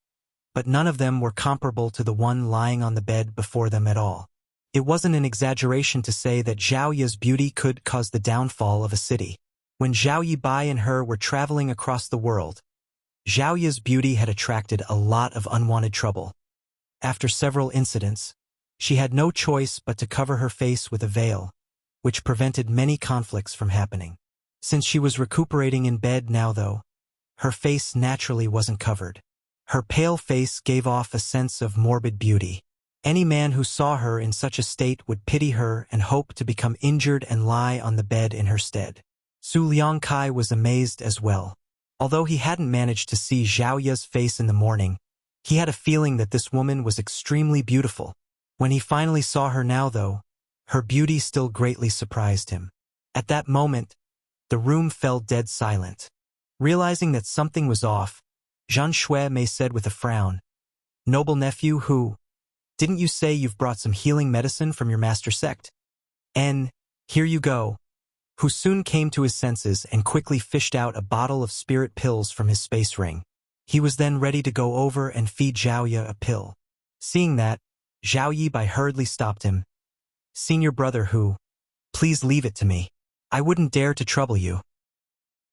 Speaker 1: but none of them were comparable to the one lying on the bed before them at all. It wasn't an exaggeration to say that Zhao Yi's beauty could cause the downfall of a city. When Zhao Yi Bai and her were traveling across the world, Zhao Yi's beauty had attracted a lot of unwanted trouble. After several incidents, she had no choice but to cover her face with a veil, which prevented many conflicts from happening. Since she was recuperating in bed now though, her face naturally wasn't covered. Her pale face gave off a sense of morbid beauty. Any man who saw her in such a state would pity her and hope to become injured and lie on the bed in her stead. Su Liang Kai was amazed as well. Although he hadn't managed to see Zhao Yi's face in the morning, he had a feeling that this woman was extremely beautiful. When he finally saw her now though, her beauty still greatly surprised him. At that moment, the room fell dead silent. Realizing that something was off, Jin Shui Mei said with a frown, Noble nephew Hu, didn't you say you've brought some healing medicine from your master sect? Here you go. Hu soon came to his senses and quickly fished out a bottle of spirit pills from his space ring. He was then ready to go over and feed Zhao Yi a pill. Seeing that, Zhao Yi Bai hurriedly stopped him. Senior brother Hu, please leave it to me. I wouldn't dare to trouble you.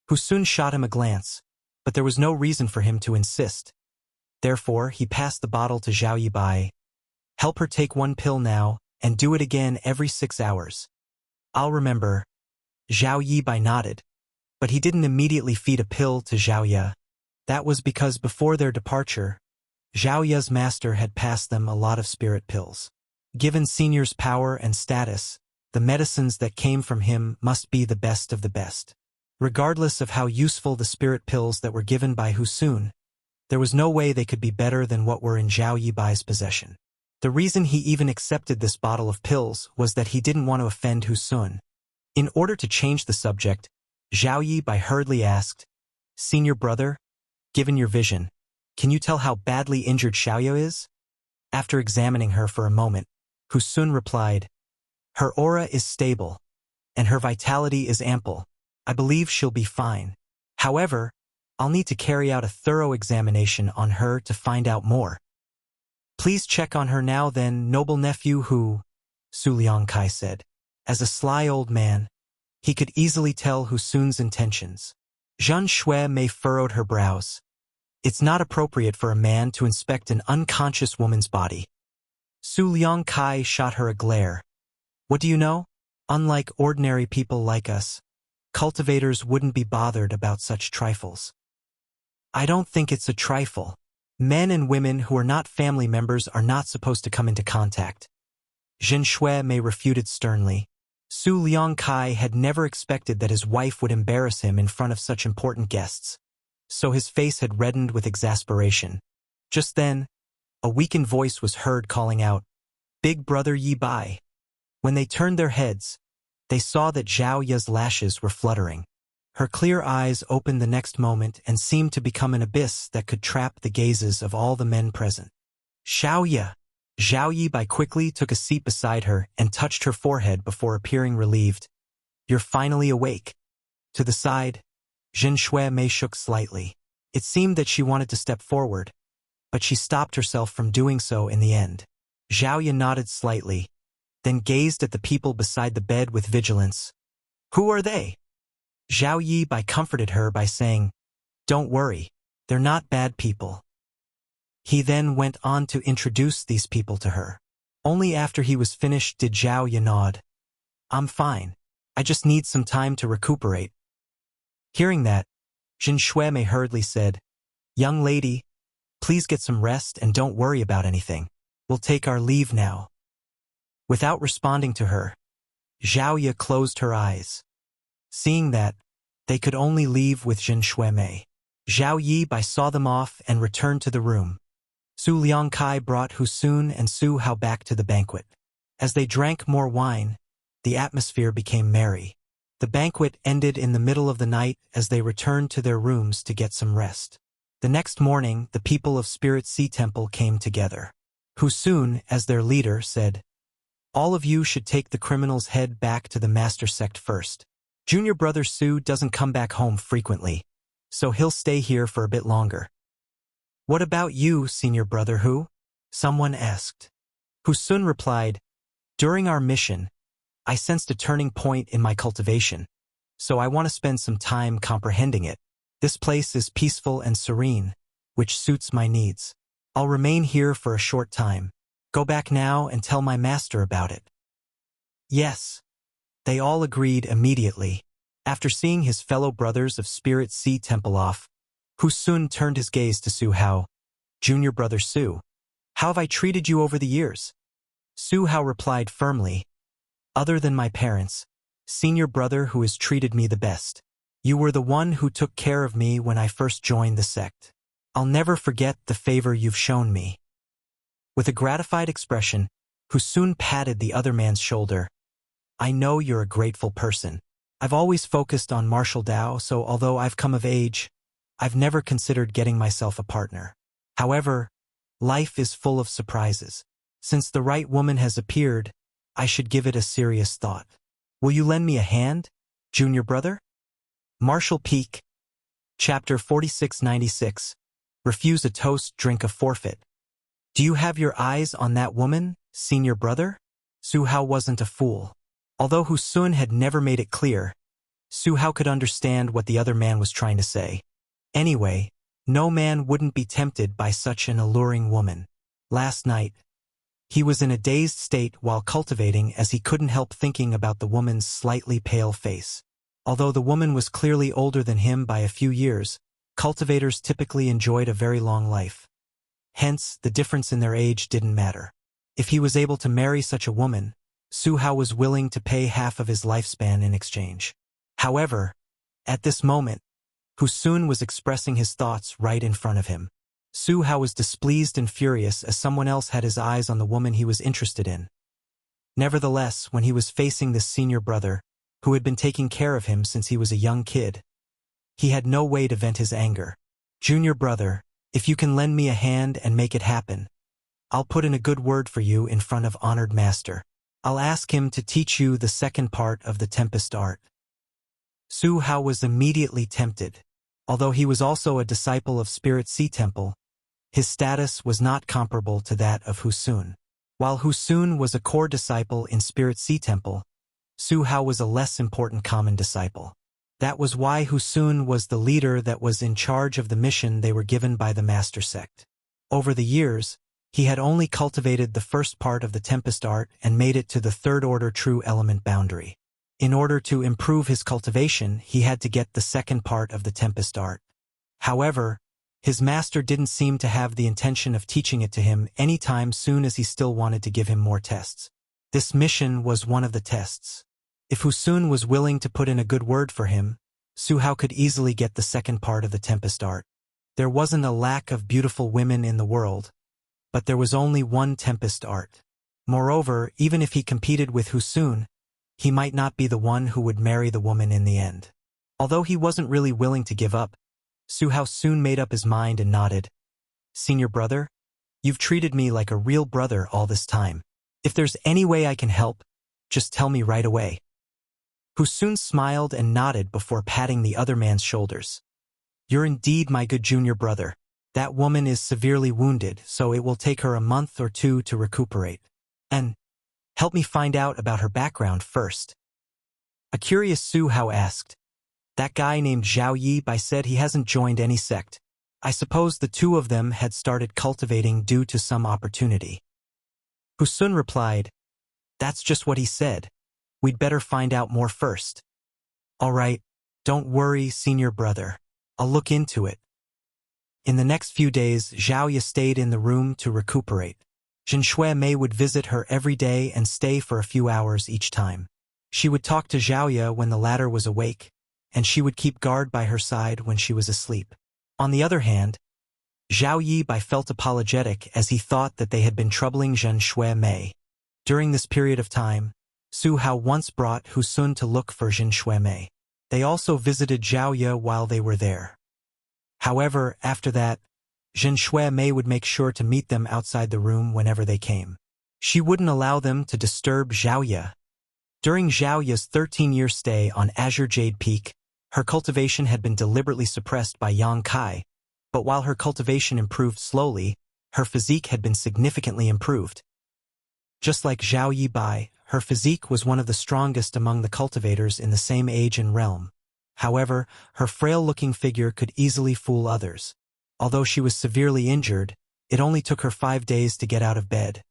Speaker 1: Hu soon shot him a glance, but there was no reason for him to insist. Therefore, he passed the bottle to Zhao Yi Bai. Help her take one pill now, and do it again every 6 hours. I'll remember. Zhao Yi Bai nodded, but he didn't immediately feed a pill to Zhao Yi. That was because before their departure, Zhao Yi's master had passed them a lot of spirit pills. Given Senior's power and status, the medicines that came from him must be the best of the best. Regardless of how useful the spirit pills that were given by Hu Sun, there was no way they could be better than what were in Zhao Yi Bai's possession. The reason he even accepted this bottle of pills was that he didn't want to offend Hu Sun. In order to change the subject, Zhao Yi Bai hurriedly asked, Senior brother, given your vision, can you tell how badly injured Xiaoyu is? After examining her for a moment, Hu Sun replied, Her aura is stable, and her vitality is ample. I believe she'll be fine. However, I'll need to carry out a thorough examination on her to find out more. Please check on her now then, noble nephew Hu, Su Liang Kai said. As a sly old man, he could easily tell Hu Sun's intentions. Jin Shui Mei furrowed her brows. It's not appropriate for a man to inspect an unconscious woman's body. Su Liang Kai shot her a glare. What do you know? Unlike ordinary people like us, cultivators wouldn't be bothered about such trifles. I don't think it's a trifle. Men and women who are not family members are not supposed to come into contact. Zhen Shuai refuted sternly. Su Liang Kai had never expected that his wife would embarrass him in front of such important guests, so his face had reddened with exasperation. Just then, a weakened voice was heard calling out, "Big brother Yi Bai." When they turned their heads, they saw that Zhao Ye's lashes were fluttering. Her clear eyes opened the next moment and seemed to become an abyss that could trap the gazes of all the men present. "Xiao Ye!" Zhao Yi Bai quickly took a seat beside her and touched her forehead before appearing relieved. "You're finally awake." To the side, Zhen Shuai shook slightly. It seemed that she wanted to step forward, but she stopped herself from doing so in the end. Zhao Ye nodded slightly, then gazed at the people beside the bed with vigilance. "Who are they?" Zhao Yi Bai comforted her by saying, "Don't worry, they're not bad people." He then went on to introduce these people to her. Only after he was finished did Zhao Ye nod. "I'm fine. I just need some time to recuperate." Hearing that, Zhen Shuai hurriedly said, "Young lady, please get some rest and don't worry about anything. We'll take our leave now." Without responding to her, Zhao Ye closed her eyes. Seeing that, they could only leave with Zhen Shuai. Zhao Yi Bai saw them off and returned to the room. Su Liang Kai brought Hu Sun and Su Hao back to the banquet. As they drank more wine, the atmosphere became merry. The banquet ended in the middle of the night as they returned to their rooms to get some rest. The next morning, the people of Spirit Sea Temple came together. Hu Sun, as their leader, said, "All of you should take the criminal's head back to the master sect first. Junior brother Su doesn't come back home frequently, so he'll stay here for a bit longer." "What about you, senior brother Hu?" someone asked. Hu Sun replied, "During our mission, I sensed a turning point in my cultivation, so I want to spend some time comprehending it. This place is peaceful and serene, which suits my needs. I'll remain here for a short time. Go back now and tell my master about it." "Yes." They all agreed immediately. After seeing his fellow brothers of Spirit Sea Temple off, Hu Sun turned his gaze to Su Hao. "Junior brother Su, how have I treated you over the years?" Su Hao replied firmly, "Other than my parents, senior brother who has treated me the best. You were the one who took care of me when I first joined the sect. I'll never forget the favor you've shown me." With a gratified expression, Hu Sun patted the other man's shoulder. "I know you're a grateful person. I've always focused on martial Tao, so although I've come of age, I've never considered getting myself a partner. However, life is full of surprises. Since the right woman has appeared, I should give it a serious thought. Will you lend me a hand, junior brother?" Martial Peak. Chapter 4696. Refuse a toast, drink a forfeit. "Do you have your eyes on that woman, senior brother?" Su Hao wasn't a fool. Although Hu Sun had never made it clear, Su Hao could understand what the other man was trying to say. Anyway, no man wouldn't be tempted by such an alluring woman. Last night, he was in a dazed state while cultivating as he couldn't help thinking about the woman's slightly pale face. Although the woman was clearly older than him by a few years, cultivators typically enjoyed a very long life. Hence, the difference in their age didn't matter. If he was able to marry such a woman, Su Hao was willing to pay half of his lifespan in exchange. However, at this moment, Hu Sun was expressing his thoughts right in front of him. Su Hao was displeased and furious as someone else had his eyes on the woman he was interested in. Nevertheless, when he was facing this senior brother, who had been taking care of him since he was a young kid, he had no way to vent his anger. "Junior brother, if you can lend me a hand and make it happen, I'll put in a good word for you in front of honored master. I'll ask him to teach you the second part of the Tempest art." Su Hao was immediately tempted. Although he was also a disciple of Spirit Sea Temple, his status was not comparable to that of Hu Sun. While Hu Sun was a core disciple in Spirit Sea Temple, Su Hao was a less important common disciple. That was why Husun was the leader that was in charge of the mission they were given by the master sect. Over the years, he had only cultivated the first part of the Tempest art and made it to the third order true element boundary. In order to improve his cultivation, he had to get the second part of the Tempest art. However, his master didn't seem to have the intention of teaching it to him anytime soon, as he still wanted to give him more tests. This mission was one of the tests. If Husun was willing to put in a good word for him, Su Hao could easily get the second part of the Tempest art. There wasn't a lack of beautiful women in the world, but there was only one Tempest art. Moreover, even if he competed with Husun, he might not be the one who would marry the woman in the end. Although he wasn't really willing to give up, Su Hao soon made up his mind and nodded. "Senior brother, you've treated me like a real brother all this time. If there's any way I can help, just tell me right away." Husun smiled and nodded before patting the other man's shoulders. "You're indeed my good junior brother. That woman is severely wounded, so it will take her a month or two to recuperate. And help me find out about her background first." A curious Su Hao asked, "That guy named Zhao Yi Bai said he hasn't joined any sect. I suppose the two of them had started cultivating due to some opportunity." Husun replied, "That's just what he said. We'd better find out more first." "All right, don't worry, senior brother. I'll look into it." In the next few days, Zhao Yi stayed in the room to recuperate. Jin Shui Mei would visit her every day and stay for a few hours each time. She would talk to Zhao Yi when the latter was awake, and she would keep guard by her side when she was asleep. On the other hand, Zhao Yi Bai felt apologetic as he thought that they had been troubling Jin Shui Mei. During this period of time, Su Hao once brought Husun to look for Jin Shui Mei. They also visited Zhao Yi while they were there. However, after that, Jin Shui Mei would make sure to meet them outside the room whenever they came. She wouldn't allow them to disturb Zhao Yi. During Zhao Yi's 13-year stay on Azure Jade Peak, her cultivation had been deliberately suppressed by Yang Kai, but while her cultivation improved slowly, her physique had been significantly improved. Just like Zhao Yi Bai, her physique was one of the strongest among the cultivators in the same age and realm. However, her frail-looking figure could easily fool others. Although she was severely injured, it only took her 5 days to get out of bed,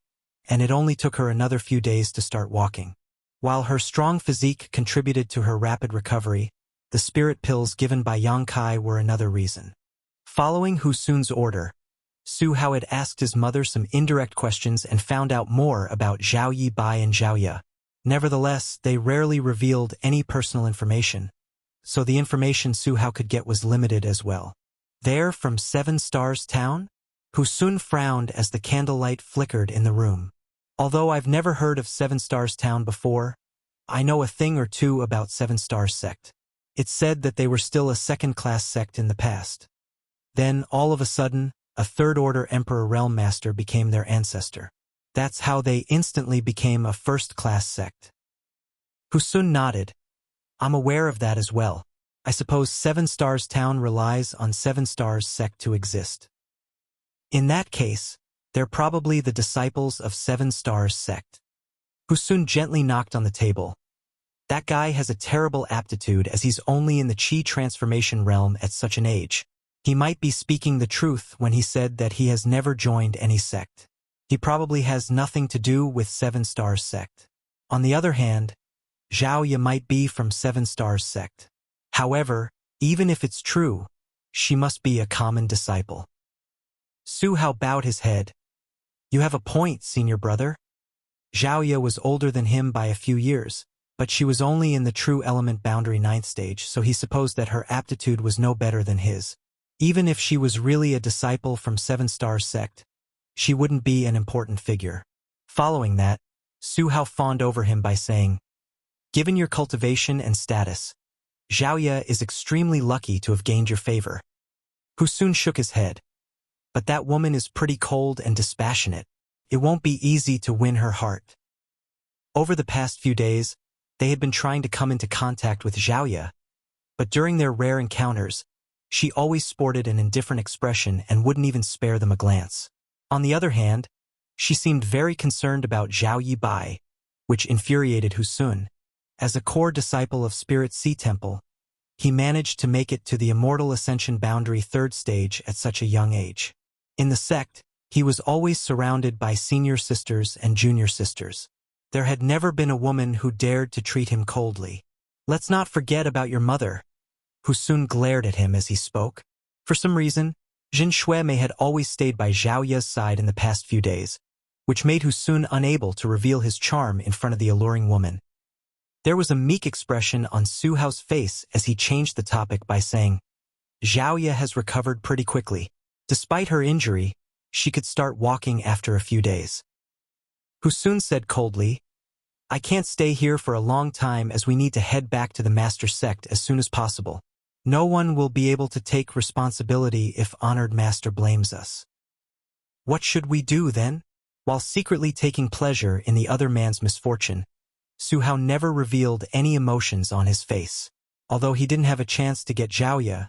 Speaker 1: and it only took her another few days to start walking. While her strong physique contributed to her rapid recovery, the spirit pills given by Yang Kai were another reason. Following Husun's order, Su Hao had asked his mother some indirect questions and found out more about Zhao Yi Bai and Zhao Yi. Nevertheless, they rarely revealed any personal information, so the information Su Hao could get was limited as well. "There from 7 Stars Town?" Husun frowned as the candlelight flickered in the room. "Although I've never heard of 7 Stars Town before, I know a thing or two about 7 Stars Sect. It's said that they were still a second-class sect in the past. Then, all of a sudden, a third-order Emperor Realm Master became their ancestor. That's how they instantly became a first-class sect." Husun nodded. "I'm aware of that as well. I suppose 7 Stars Town relies on 7 Stars Sect to exist. In that case, they're probably the disciples of 7 Stars Sect." Husun gently knocked on the table. "That guy has a terrible aptitude as he's only in the Qi transformation realm at such an age. He might be speaking the truth when he said that he has never joined any sect. He probably has nothing to do with 7 Stars Sect. On the other hand, Zhao Yi might be from 7 Stars Sect. However, even if it's true, she must be a common disciple." Su Hao bowed his head. "You have a point, senior brother." Zhao Yi was older than him by a few years, but she was only in the true element boundary 9th stage, so he supposed that her aptitude was no better than his. Even if she was really a disciple from 7 Stars Sect, she wouldn't be an important figure. Following that, Su Hao fawned over him by saying, "Given your cultivation and status, Zhao Yi is extremely lucky to have gained your favor." Husun shook his head. "But that woman is pretty cold and dispassionate. It won't be easy to win her heart." Over the past few days, they had been trying to come into contact with Zhao Yi, but during their rare encounters, she always sported an indifferent expression and wouldn't even spare them a glance. On the other hand, she seemed very concerned about Zhao Yi Bai, which infuriated Husun. As a core disciple of Spirit Sea Temple, he managed to make it to the Immortal Ascension Boundary 3rd stage at such a young age. In the sect, he was always surrounded by senior sisters and junior sisters. There had never been a woman who dared to treat him coldly. "Let's not forget about your mother," Hu Sun glared at him as he spoke. For some reason, Jin Shuemei had always stayed by Zhao Ye's side in the past few days, which made Hu Sun unable to reveal his charm in front of the alluring woman. There was a meek expression on Su Hao's face as he changed the topic by saying, "Zhao Ye has recovered pretty quickly. Despite her injury, she could start walking after a few days." Hu Sun said coldly, "I can't stay here for a long time as we need to head back to the Master Sect as soon as possible. No one will be able to take responsibility if Honored Master blames us." "What should we do then?" While secretly taking pleasure in the other man's misfortune, Su Hao never revealed any emotions on his face. Although he didn't have a chance to get Zhao Ye,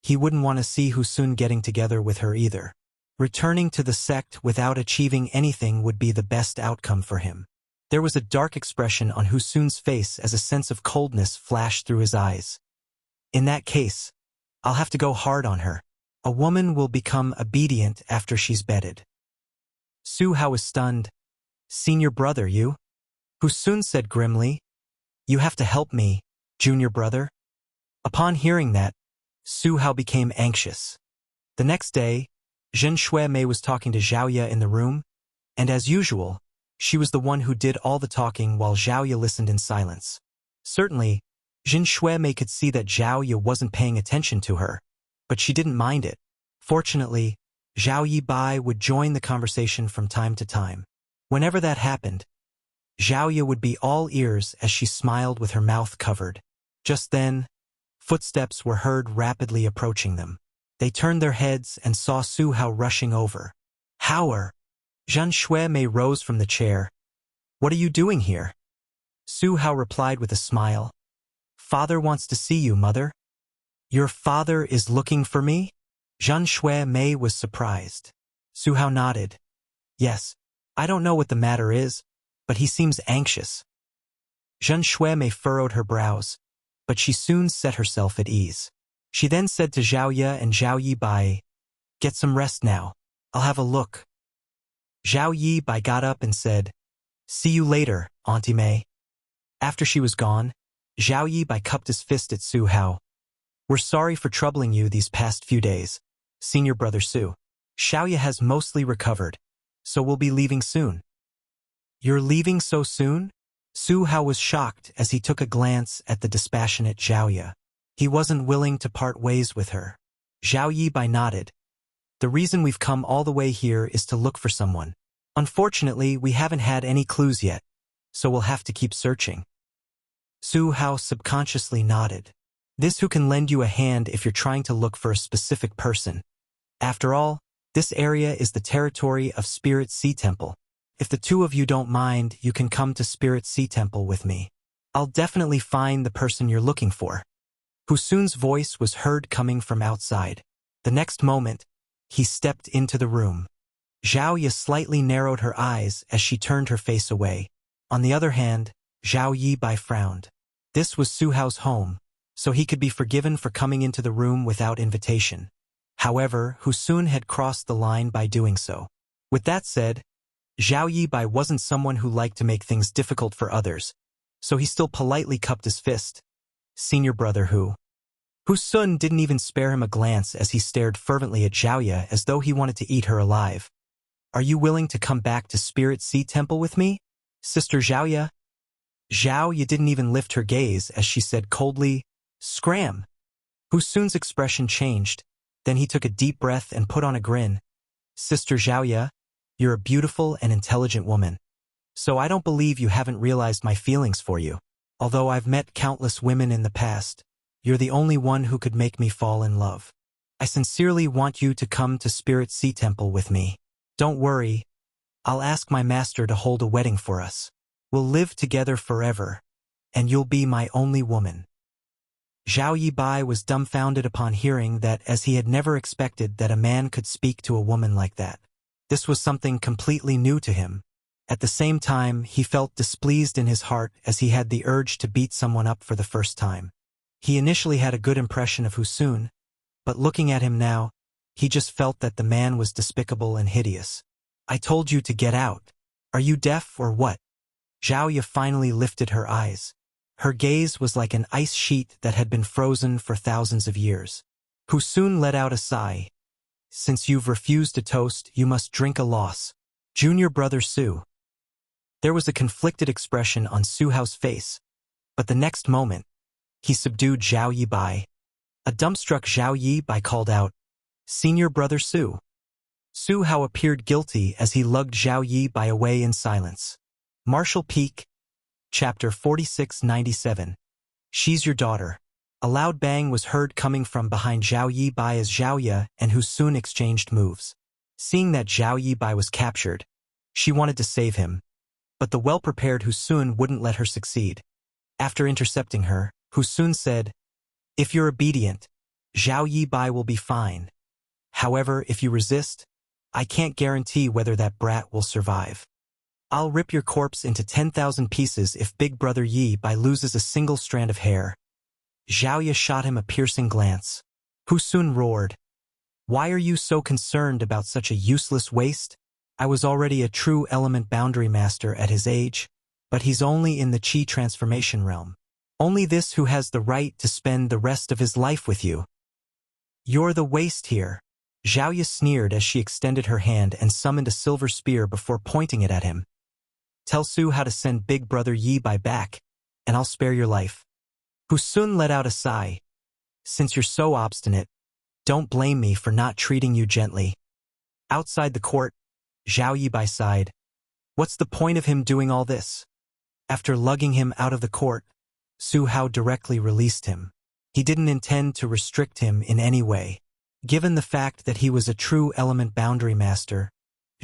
Speaker 1: he wouldn't want to see Hu Sun getting together with her either. Returning to the sect without achieving anything would be the best outcome for him. There was a dark expression on Hu Sun's face as a sense of coldness flashed through his eyes. "In that case, I'll have to go hard on her. A woman will become obedient after she's bedded." Su Hao was stunned. "Senior brother, you?" Hu Sun said grimly, "You have to help me, junior brother." Upon hearing that, Su Hao became anxious. The next day, Jin Shuemei was talking to Zhao Ye in the room, and as usual, she was the one who did all the talking while Zhao Ye listened in silence. Certainly, Jin Shuemei could see that Zhao Ye wasn't paying attention to her, but she didn't mind it. Fortunately, Zhao Yibai would join the conversation from time to time. Whenever that happened, Zhao Ye would be all ears as she smiled with her mouth covered. Just then, footsteps were heard rapidly approaching them. They turned their heads and saw Su Hao rushing over. "Hao-er!" Jin Shuemei rose from the chair. "What are you doing here?" Su Hao replied with a smile. "Father wants to see you, mother." "Your father is looking for me?" Jin Shuemei was surprised. Su Hao nodded. "Yes, I don't know what the matter is, but he seems anxious." Jin Shuemei furrowed her brows, but she soon set herself at ease. She then said to Zhao Ye and Zhao Yibai, "Get some rest now. I'll have a look." Zhao Yibai got up and said, "See you later, Auntie Mei." After she was gone, Zhao Yibai cupped his fist at Su Hao. "We're sorry for troubling you these past few days, Senior Brother Su. Xiao Ye has mostly recovered, so we'll be leaving soon." "You're leaving so soon?" Su Hao was shocked as he took a glance at the dispassionate Zhao Ye. He wasn't willing to part ways with her. Zhao Yibai nodded. "The reason we've come all the way here is to look for someone. Unfortunately, we haven't had any clues yet, so we'll have to keep searching." Su Hao subconsciously nodded. "This who can lend you a hand if you're trying to look for a specific person. After all, this area is the territory of Spirit Sea Temple. If the two of you don't mind, you can come to Spirit Sea Temple with me. I'll definitely find the person you're looking for." Hu Sun's voice was heard coming from outside. The next moment, he stepped into the room. Zhao Ye slightly narrowed her eyes as she turned her face away. On the other hand, Zhao Yibai frowned. This was Su Hao's home, so he could be forgiven for coming into the room without invitation. However, Hu Sun had crossed the line by doing so. With that said, Zhao Yibai wasn't someone who liked to make things difficult for others, so he still politely cupped his fist. "Senior brother Hu." Hu Sun didn't even spare him a glance as he stared fervently at Zhao Ye as though he wanted to eat her alive. "Are you willing to come back to Spirit Sea Temple with me, Sister Zhao Ye?" Zhao Ye didn't even lift her gaze as she said coldly, "Scram!" Hu Sun's expression changed. Then he took a deep breath and put on a grin. "Sister Zhao Ye, you're a beautiful and intelligent woman. So I don't believe you haven't realized my feelings for you. Although I've met countless women in the past, you're the only one who could make me fall in love. I sincerely want you to come to Spirit Sea Temple with me. Don't worry, I'll ask my master to hold a wedding for us. We'll live together forever, and you'll be my only woman." Zhao Yibai was dumbfounded upon hearing that, as he had never expected that a man could speak to a woman like that. This was something completely new to him. At the same time, he felt displeased in his heart as he had the urge to beat someone up for the first time. He initially had a good impression of Husun, but looking at him now, he just felt that the man was despicable and hideous. I told you to get out. Are you deaf or what? Zhao Ye finally lifted her eyes. Her gaze was like an ice sheet that had been frozen for thousands of years. Husun let out a sigh. Since you've refused a toast, you must drink a loss. Junior brother Su. There was a conflicted expression on Su Hao's face, but the next moment, he subdued Zhao Yi Bai. A dumbstruck Zhao Yi Bai called out, Senior brother Su. Su Hao appeared guilty as he lugged Zhao Yi Bai away in silence. Martial Peak, Chapter 4697. She's your daughter. A loud bang was heard coming from behind Zhao Yi Bai as Zhao Ye and Husun exchanged moves. Seeing that Zhao Yi Bai was captured, she wanted to save him, but the well-prepared Husun wouldn't let her succeed. After intercepting her, Husun said, If you're obedient, Zhao Yi Bai will be fine. However, if you resist, I can't guarantee whether that brat will survive. I'll rip your corpse into 10,000 pieces if big brother Yi Bai loses a single strand of hair. Zhao Ye shot him a piercing glance. Husun roared, Why are you so concerned about such a useless waste? I was already a true element boundary master at his age, but he's only in the Qi transformation realm. Only this who has the right to spend the rest of his life with you. You're the waste here. Zhao Ye sneered as she extended her hand and summoned a silver spear before pointing it at him. Tell Su how to send big brother Yi Bai back, and I'll spare your life. Husun let out a sigh. Since you're so obstinate, don't blame me for not treating you gently. Outside the court, Zhao Yi Bai sighed. What's the point of him doing all this? After lugging him out of the court, Su Hao directly released him. He didn't intend to restrict him in any way. Given the fact that he was a true element boundary master,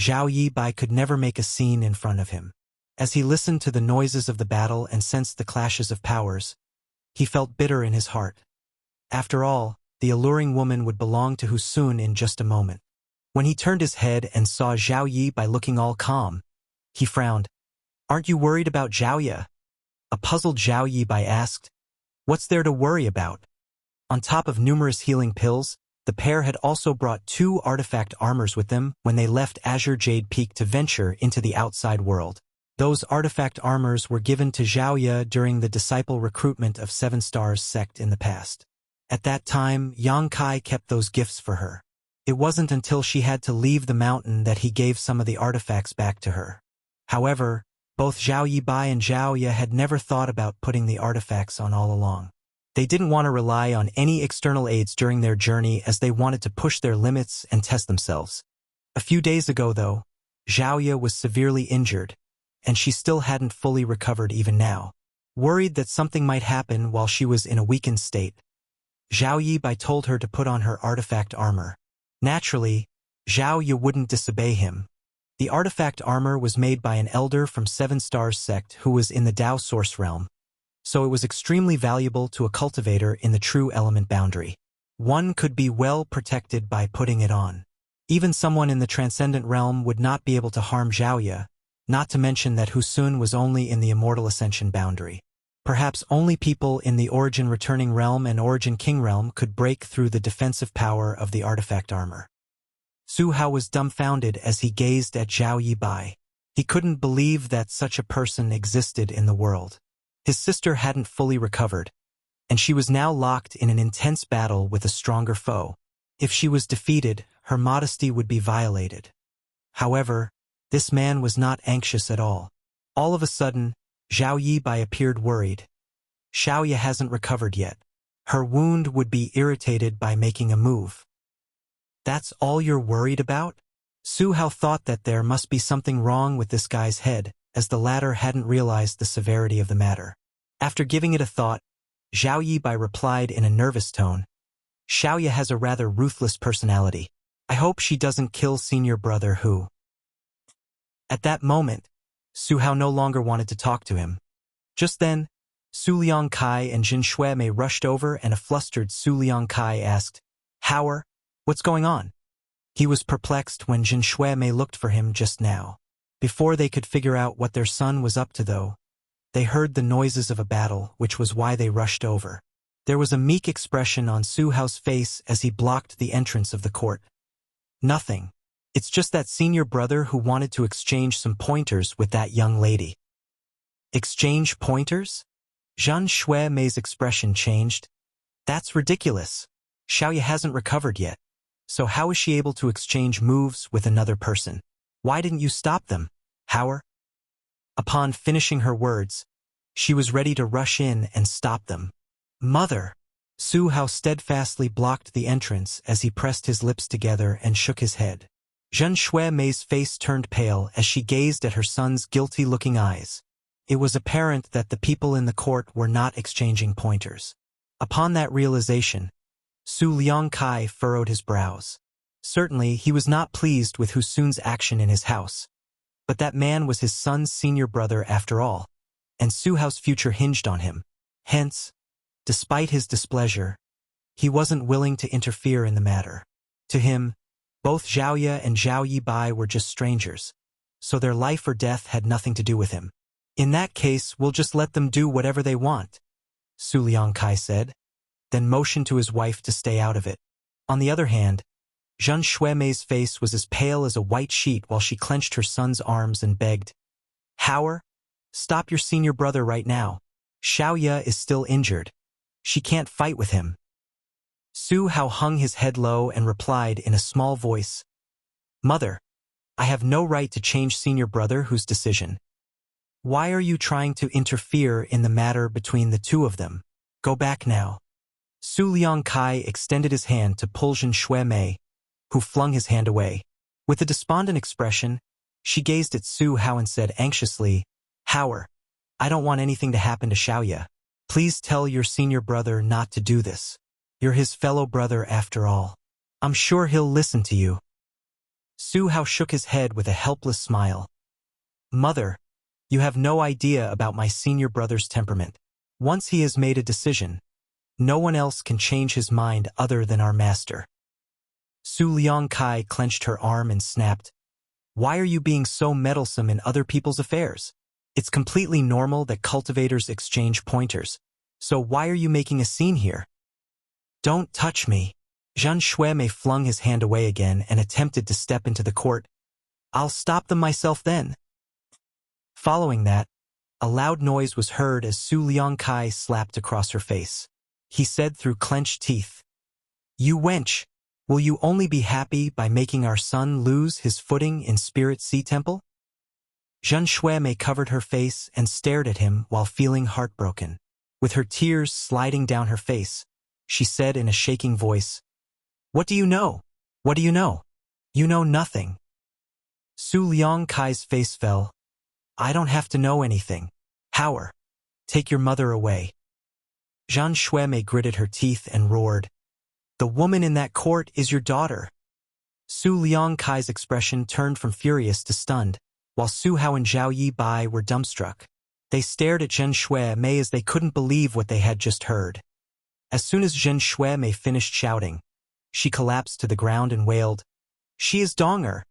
Speaker 1: Zhao Yi Bai could never make a scene in front of him. As he listened to the noises of the battle and sensed the clashes of powers, he felt bitter in his heart. After all, the alluring woman would belong to Husun in just a moment. When he turned his head and saw Zhao Yi Bai looking all calm, he frowned. Aren't you worried about Zhao Ye? A puzzled Zhao Yi Bai asked. What's there to worry about? On top of numerous healing pills, the pair had also brought 2 artifact armors with them when they left Azure Jade Peak to venture into the outside world. Those artifact armors were given to Zhao Ye during the disciple recruitment of 7 Stars sect in the past. At that time, Yang Kai kept those gifts for her. It wasn't until she had to leave the mountain that he gave some of the artifacts back to her. However, both Zhao Yi Bai and Zhao Ye had never thought about putting the artifacts on all along. They didn't want to rely on any external aids during their journey as they wanted to push their limits and test themselves. A few days ago, though, Zhao Ye was severely injured, and she still hadn't fully recovered even now. Worried that something might happen while she was in a weakened state, Zhao Yi Bai told her to put on her artifact armor. Naturally, Zhao Ye wouldn't disobey him. The artifact armor was made by an elder from 7 Stars sect who was in the Dao Source realm, so it was extremely valuable to a cultivator in the true element boundary. One could be well protected by putting it on. Even someone in the transcendent realm would not be able to harm Zhao Ye, not to mention that Husun was only in the immortal ascension boundary. Perhaps only people in the Origin Returning Realm and Origin King Realm could break through the defensive power of the artifact armor. Su Hao was dumbfounded as he gazed at Zhao Yi Bai. He couldn't believe that such a person existed in the world. His sister hadn't fully recovered, and she was now locked in an intense battle with a stronger foe. If she was defeated, her modesty would be violated. However, this man was not anxious at all. All of a sudden, Zhao Yi Bai appeared worried. Zhao Ye hasn't recovered yet. Her wound would be irritated by making a move. That's all you're worried about? Su Hao thought that there must be something wrong with this guy's head, as the latter hadn't realized the severity of the matter. After giving it a thought, Zhao Yi Bai replied in a nervous tone, Zhao Ye has a rather ruthless personality. I hope she doesn't kill senior brother Hu. At that moment, Su Hao no longer wanted to talk to him. Just then, Su Liang Kai and Jin Shuemei rushed over and a flustered Su Liang Kai asked, Howard, what's going on? He was perplexed when Jin Shuemei looked for him just now. Before they could figure out what their son was up to though, they heard the noises of a battle, which was why they rushed over. There was a meek expression on Su Hao's face as he blocked the entrance of the court. Nothing. It's just that senior brother who wanted to exchange some pointers with that young lady. Exchange pointers? Zhang Shuemei's expression changed. That's ridiculous. Xiaoye hasn't recovered yet. So how is she able to exchange moves with another person? Why didn't you stop them, Howard? Upon finishing her words, she was ready to rush in and stop them. Mother! Su Hao steadfastly blocked the entrance as he pressed his lips together and shook his head. Zhang Shuemei's face turned pale as she gazed at her son's guilty-looking eyes. It was apparent that the people in the court were not exchanging pointers. Upon that realization, Su Liangkai furrowed his brows. Certainly, he was not pleased with Husun's action in his house. But that man was his son's senior brother after all, and Su Hao's future hinged on him. Hence, despite his displeasure, he wasn't willing to interfere in the matter. To him, both Zhaoye and Zhao Yibai were just strangers, so their life or death had nothing to do with him. In that case, we'll just let them do whatever they want, Su Liangkai said, then motioned to his wife to stay out of it. On the other hand, Zhang Shuemei's face was as pale as a white sheet while she clenched her son's arms and begged, Howard, stop your senior brother right now. Xiaoye is still injured. She can't fight with him. Su Hao hung his head low and replied in a small voice, Mother, I have no right to change senior brother whose decision. Why are you trying to interfere in the matter between the two of them? Go back now. Su Liangkai extended his hand to pull Zhang Shuemei, who flung his hand away. With a despondent expression, she gazed at Su Hao and said anxiously, Howard, I don't want anything to happen to Xiaoye. Please tell your senior brother not to do this. You're his fellow brother after all. I'm sure he'll listen to you. Su Hao shook his head with a helpless smile. Mother, you have no idea about my senior brother's temperament. Once he has made a decision, no one else can change his mind other than our master. Su Liangkai clenched her arm and snapped, Why are you being so meddlesome in other people's affairs? It's completely normal that cultivators exchange pointers, so why are you making a scene here? Don't touch me. Zhang Shuemei flung his hand away again and attempted to step into the court. I'll stop them myself then. Following that, a loud noise was heard as Su Liangkai slapped across her face. He said through clenched teeth, You wench, will you only be happy by making our son lose his footing in Spirit Sea Temple? Zhang Shuemei covered her face and stared at him while feeling heartbroken. With her tears sliding down her face, she said in a shaking voice, What do you know? What do you know? You know nothing. Su Liangkai's face fell. I don't have to know anything. Howard, take your mother away. Zhang Shuemei gritted her teeth and roared, The woman in that court is your daughter. Su Liangkai's expression turned from furious to stunned, while Su Hao and Zhao Yibai were dumbstruck. They stared at Zhang Shuemei as they couldn't believe what they had just heard. As soon as Zhang Shuemei finished shouting, she collapsed to the ground and wailed, She is Donger.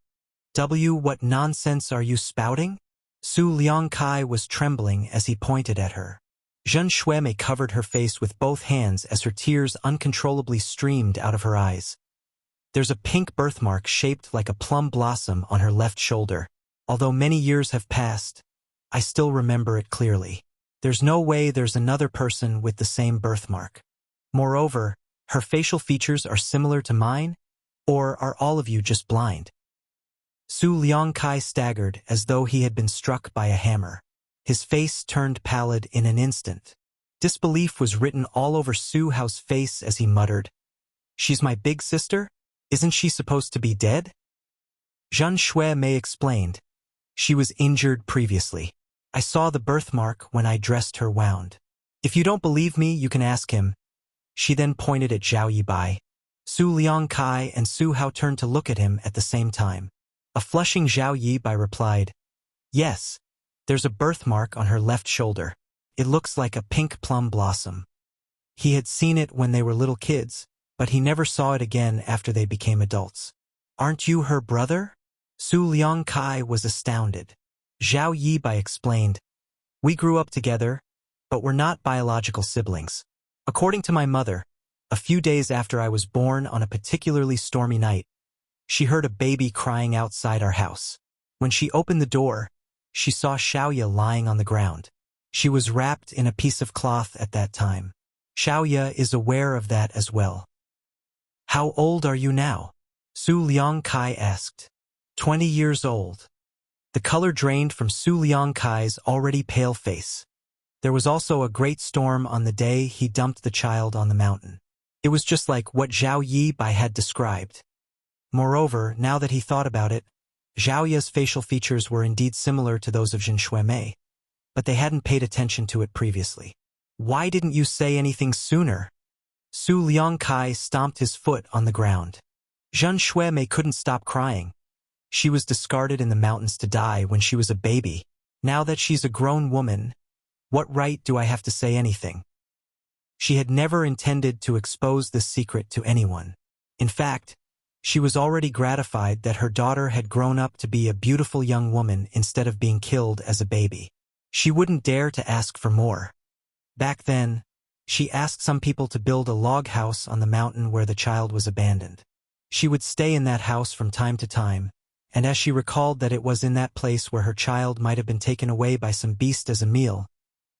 Speaker 1: What nonsense are you spouting? Su Liangkai was trembling as he pointed at her. Zhang Shuemei covered her face with both hands as her tears uncontrollably streamed out of her eyes. There's a pink birthmark shaped like a plum blossom on her left shoulder. Although many years have passed, I still remember it clearly. There's no way there's another person with the same birthmark. Moreover, her facial features are similar to mine, or are all of you just blind? Su Liangkai staggered as though he had been struck by a hammer. His face turned pallid in an instant. Disbelief was written all over Su Hao's face as he muttered, She's my big sister? Isn't she supposed to be dead? Zhang Shuemei explained, She was injured previously. I saw the birthmark when I dressed her wound. If you don't believe me, you can ask him. She then pointed at Zhao Yibai. Su Liangkai and Su Hao turned to look at him at the same time. A flushing Zhao Yibai replied, Yes, there's a birthmark on her left shoulder. It looks like a pink plum blossom. He had seen it when they were little kids, but he never saw it again after they became adults. Aren't you her brother? Su Liangkai was astounded. Zhao Yibai explained, We grew up together, but we're not biological siblings. According to my mother, a few days after I was born on a particularly stormy night, she heard a baby crying outside our house. When she opened the door, she saw Xiaoya lying on the ground. She was wrapped in a piece of cloth at that time. Xiaoya is aware of that as well. How old are you now? Su Liangkai asked. 20 years old. The color drained from Su Liangkai's already pale face. There was also a great storm on the day he dumped the child on the mountain. It was just like what Zhao Yibai had described. Moreover, now that he thought about it, Zhaoya's facial features were indeed similar to those of Zhen Xuemei, but they hadn't paid attention to it previously. Why didn't you say anything sooner? Su Liangkai stomped his foot on the ground. Zhen Xuemei couldn't stop crying. She was discarded in the mountains to die when she was a baby. Now that she's a grown woman, what right do I have to say anything? She had never intended to expose this secret to anyone. In fact, she was already gratified that her daughter had grown up to be a beautiful young woman instead of being killed as a baby. She wouldn't dare to ask for more. Back then, she asked some people to build a log house on the mountain where the child was abandoned. She would stay in that house from time to time, and as she recalled that it was in that place where her child might have been taken away by some beast as a meal,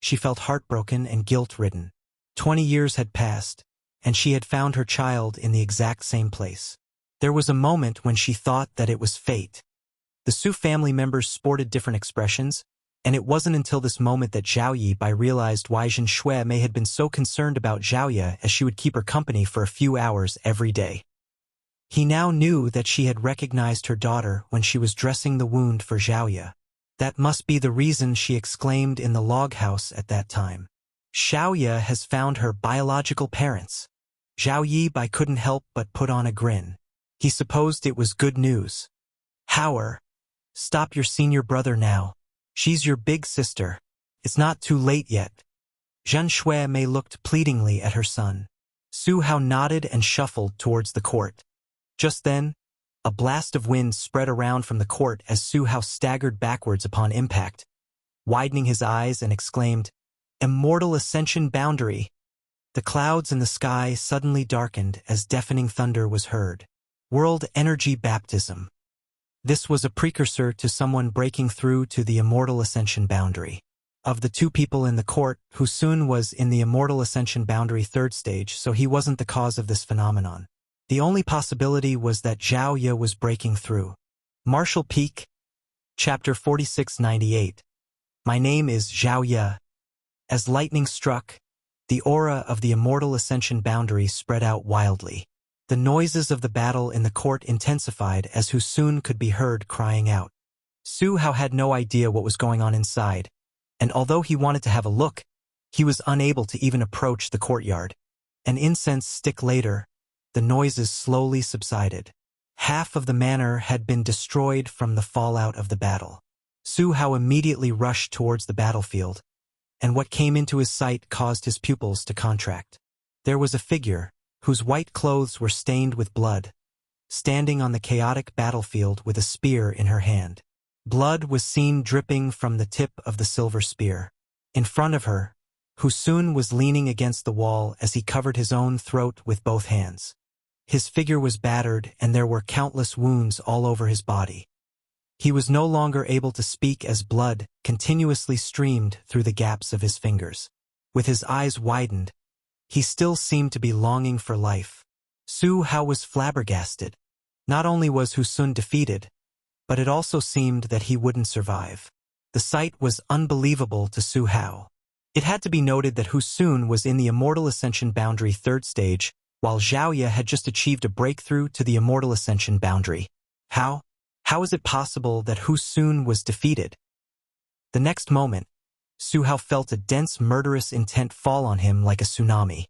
Speaker 1: she felt heartbroken and guilt-ridden. 20 years had passed, and she had found her child in the exact same place. There was a moment when she thought that it was fate. The Su family members sported different expressions, and it wasn't until this moment that Zhao Yibai realized why Zhen Xuemei had been so concerned about Zhaoya, as she would keep her company for a few hours every day. He now knew that she had recognized her daughter when she was dressing the wound for Zhaoya. That must be the reason she exclaimed in the log house at that time. Xiaoya has found her biological parents. Zhao Yibai couldn't help but put on a grin. He supposed it was good news. Howard, stop your senior brother now. She's your big sister. It's not too late yet. Zhen Xuemei looked pleadingly at her son. Su Hao nodded and shuffled towards the court. Just then, a blast of wind spread around from the court as Su Hao staggered backwards upon impact, widening his eyes and exclaimed, "Immortal Ascension Boundary!" The clouds in the sky suddenly darkened as deafening thunder was heard. World Energy Baptism. This was a precursor to someone breaking through to the Immortal Ascension Boundary. Of the two people in the court, Husun was in the Immortal Ascension Boundary 3rd stage, so he wasn't the cause of this phenomenon. The only possibility was that Zhao Ye was breaking through. Martial Peak. Chapter 4698. My name is Zhao Ye. As lightning struck, the aura of the Immortal Ascension Boundary spread out wildly. The noises of the battle in the court intensified as Husun could be heard crying out. Su Hao had no idea what was going on inside, and although he wanted to have a look, he was unable to even approach the courtyard. An incense stick later, the noises slowly subsided. Half of the manor had been destroyed from the fallout of the battle. Su Hao immediately rushed towards the battlefield, and what came into his sight caused his pupils to contract. There was a figure, whose white clothes were stained with blood, standing on the chaotic battlefield with a spear in her hand. Blood was seen dripping from the tip of the silver spear. In front of her, Husun was leaning against the wall as he covered his own throat with both hands. His figure was battered and there were countless wounds all over his body. He was no longer able to speak as blood continuously streamed through the gaps of his fingers. With his eyes widened, he still seemed to be longing for life. Su Hao was flabbergasted. Not only was Husun defeated, but it also seemed that he wouldn't survive. The sight was unbelievable to Su Hao. It had to be noted that Husun was in the Immortal Ascension Boundary 3rd stage, while Zhao Ye had just achieved a breakthrough to the Immortal Ascension Boundary. How is it possible that Husun was defeated? The next moment, Su Hao felt a dense murderous intent fall on him like a tsunami.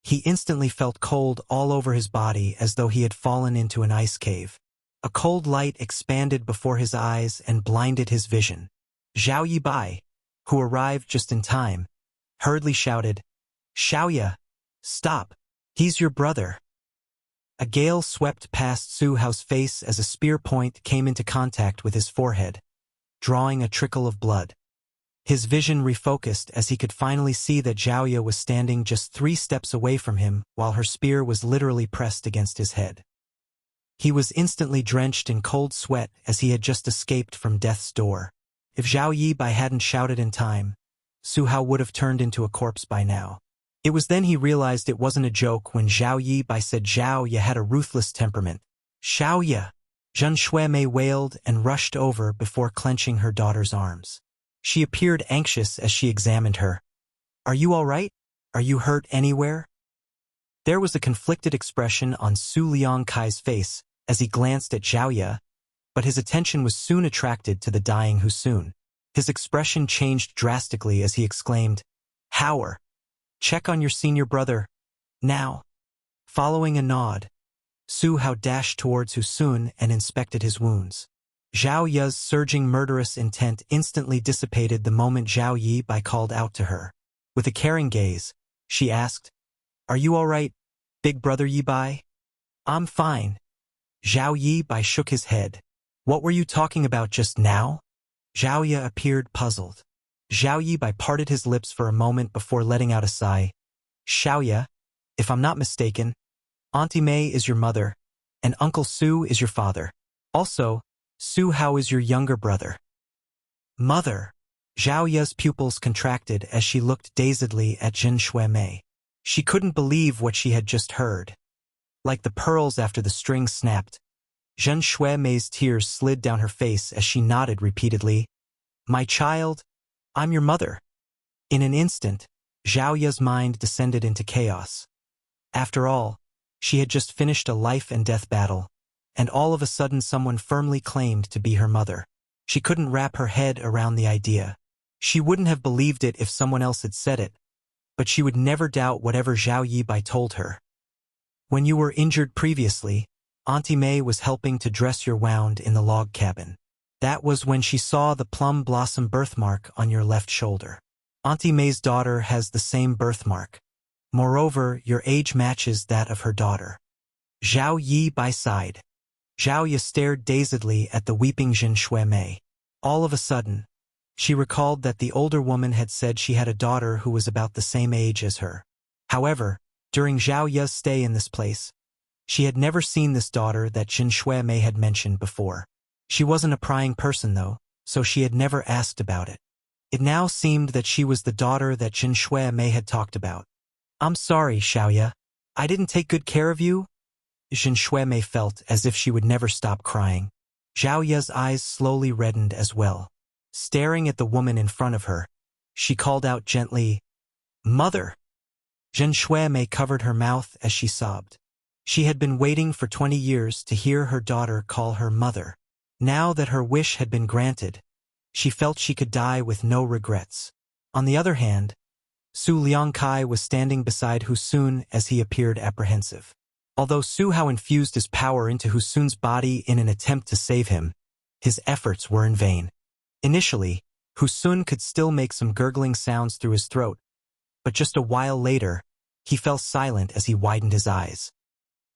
Speaker 1: He instantly felt cold all over his body as though he had fallen into an ice cave. A cold light expanded before his eyes and blinded his vision. Zhao Yibai, who arrived just in time, hurriedly shouted, "Xiaoya, stop! He's your brother." A gale swept past Su Hao's face as a spear point came into contact with his forehead, drawing a trickle of blood. His vision refocused as he could finally see that Zhao Ye was standing just 3 steps away from him while her spear was literally pressed against his head. He was instantly drenched in cold sweat as he had just escaped from death's door. If Zhao Yibai hadn't shouted in time, Su Hao would have turned into a corpse by now. It was then he realized it wasn't a joke when Zhao Yibai said Zhao Ye had a ruthless temperament. "Xiao Ye!" Zhen Xuemei wailed and rushed over before clenching her daughter's arms. She appeared anxious as she examined her. "Are you all right? Are you hurt anywhere?" There was a conflicted expression on Su Liangkai's face as he glanced at Zhao Ye, but his attention was soon attracted to the dying Husun. His expression changed drastically as he exclaimed, "Howard, check on your senior brother, now." Following a nod, Su Hao dashed towards Husun and inspected his wounds. Zhao Ye's surging murderous intent instantly dissipated the moment Zhao Yibai called out to her. With a caring gaze, she asked, "Are you all right, big brother Yibai?" "I'm fine." Zhao Yibai shook his head. "What were you talking about just now?" Zhao Ye appeared puzzled. Zhao Yibai parted his lips for a moment before letting out a sigh. "Xiao Ye, if I'm not mistaken, Auntie Mei is your mother, and Uncle Su is your father. Also, Su Hao is your younger brother." "Mother!" Zhao Ye's pupils contracted as she looked dazedly at Zhen Xuemei. She couldn't believe what she had just heard. Like the pearls after the string snapped, Zhen Xuemei's tears slid down her face as she nodded repeatedly. "My child, I'm your mother." In an instant, Zhao Ye's mind descended into chaos. After all, she had just finished a life-and-death battle, and all of a sudden someone firmly claimed to be her mother. She couldn't wrap her head around the idea. She wouldn't have believed it if someone else had said it, but she would never doubt whatever Zhao Yibai told her. "When you were injured previously, Auntie Mei was helping to dress your wound in the log cabin. That was when she saw the plum blossom birthmark on your left shoulder. Auntie Mei's daughter has the same birthmark. Moreover, your age matches that of her daughter." Zhao Yibai sighed. Zhao Ye stared dazedly at the weeping Zhen Xuemei. All of a sudden, she recalled that the older woman had said she had a daughter who was about the same age as her. However, during Zhao Ye's stay in this place, she had never seen this daughter that Zhen Xuemei had mentioned before. She wasn't a prying person though, so she had never asked about it. It now seemed that she was the daughter that Zhen Xuemei had talked about. "I'm sorry, Xiao Ye. I didn't take good care of you?" Zhen Xuemei felt as if she would never stop crying. Zhao Ye's eyes slowly reddened as well. Staring at the woman in front of her, she called out gently, "Mother!" Zhen Xuemei covered her mouth as she sobbed. She had been waiting for 20 years to hear her daughter call her mother. Now that her wish had been granted, she felt she could die with no regrets. On the other hand, Su Liangkai was standing beside Husun as he appeared apprehensive. Although Su Hao infused his power into Husun's body in an attempt to save him, his efforts were in vain. Initially, Husun could still make some gurgling sounds through his throat, but just a while later, he fell silent as he widened his eyes.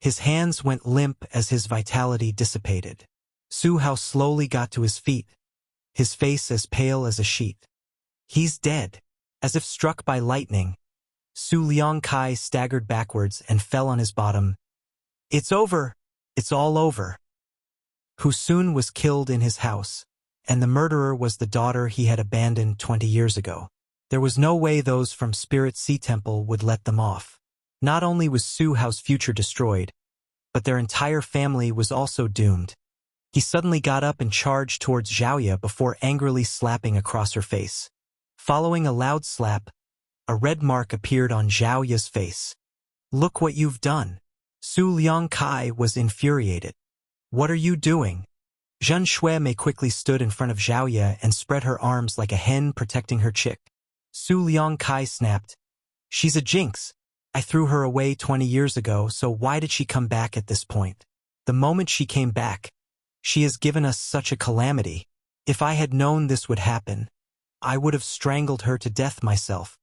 Speaker 1: His hands went limp as his vitality dissipated. Su Hao slowly got to his feet, his face as pale as a sheet. "He's dead." As if struck by lightning, Su Liangkai staggered backwards and fell on his bottom. "It's over. It's all over." Husun was killed in his house, and the murderer was the daughter he had abandoned 20 years ago. There was no way those from Spirit Sea Temple would let them off. Not only was Su Hao's future destroyed, but their entire family was also doomed. He suddenly got up and charged towards Zhao Ye before angrily slapping across her face. Following a loud slap, a red mark appeared on Zhao Ye's face. "Look what you've done." Su Liangkai was infuriated. "What are you doing?" Zhen Xuemei quickly stood in front of Zhao Ye and spread her arms like a hen protecting her chick. Su Liangkai snapped, "She's a jinx. I threw her away 20 years ago, so why did she come back at this point? The moment she came back, she has given us such a calamity. If I had known this would happen, I would have strangled her to death myself."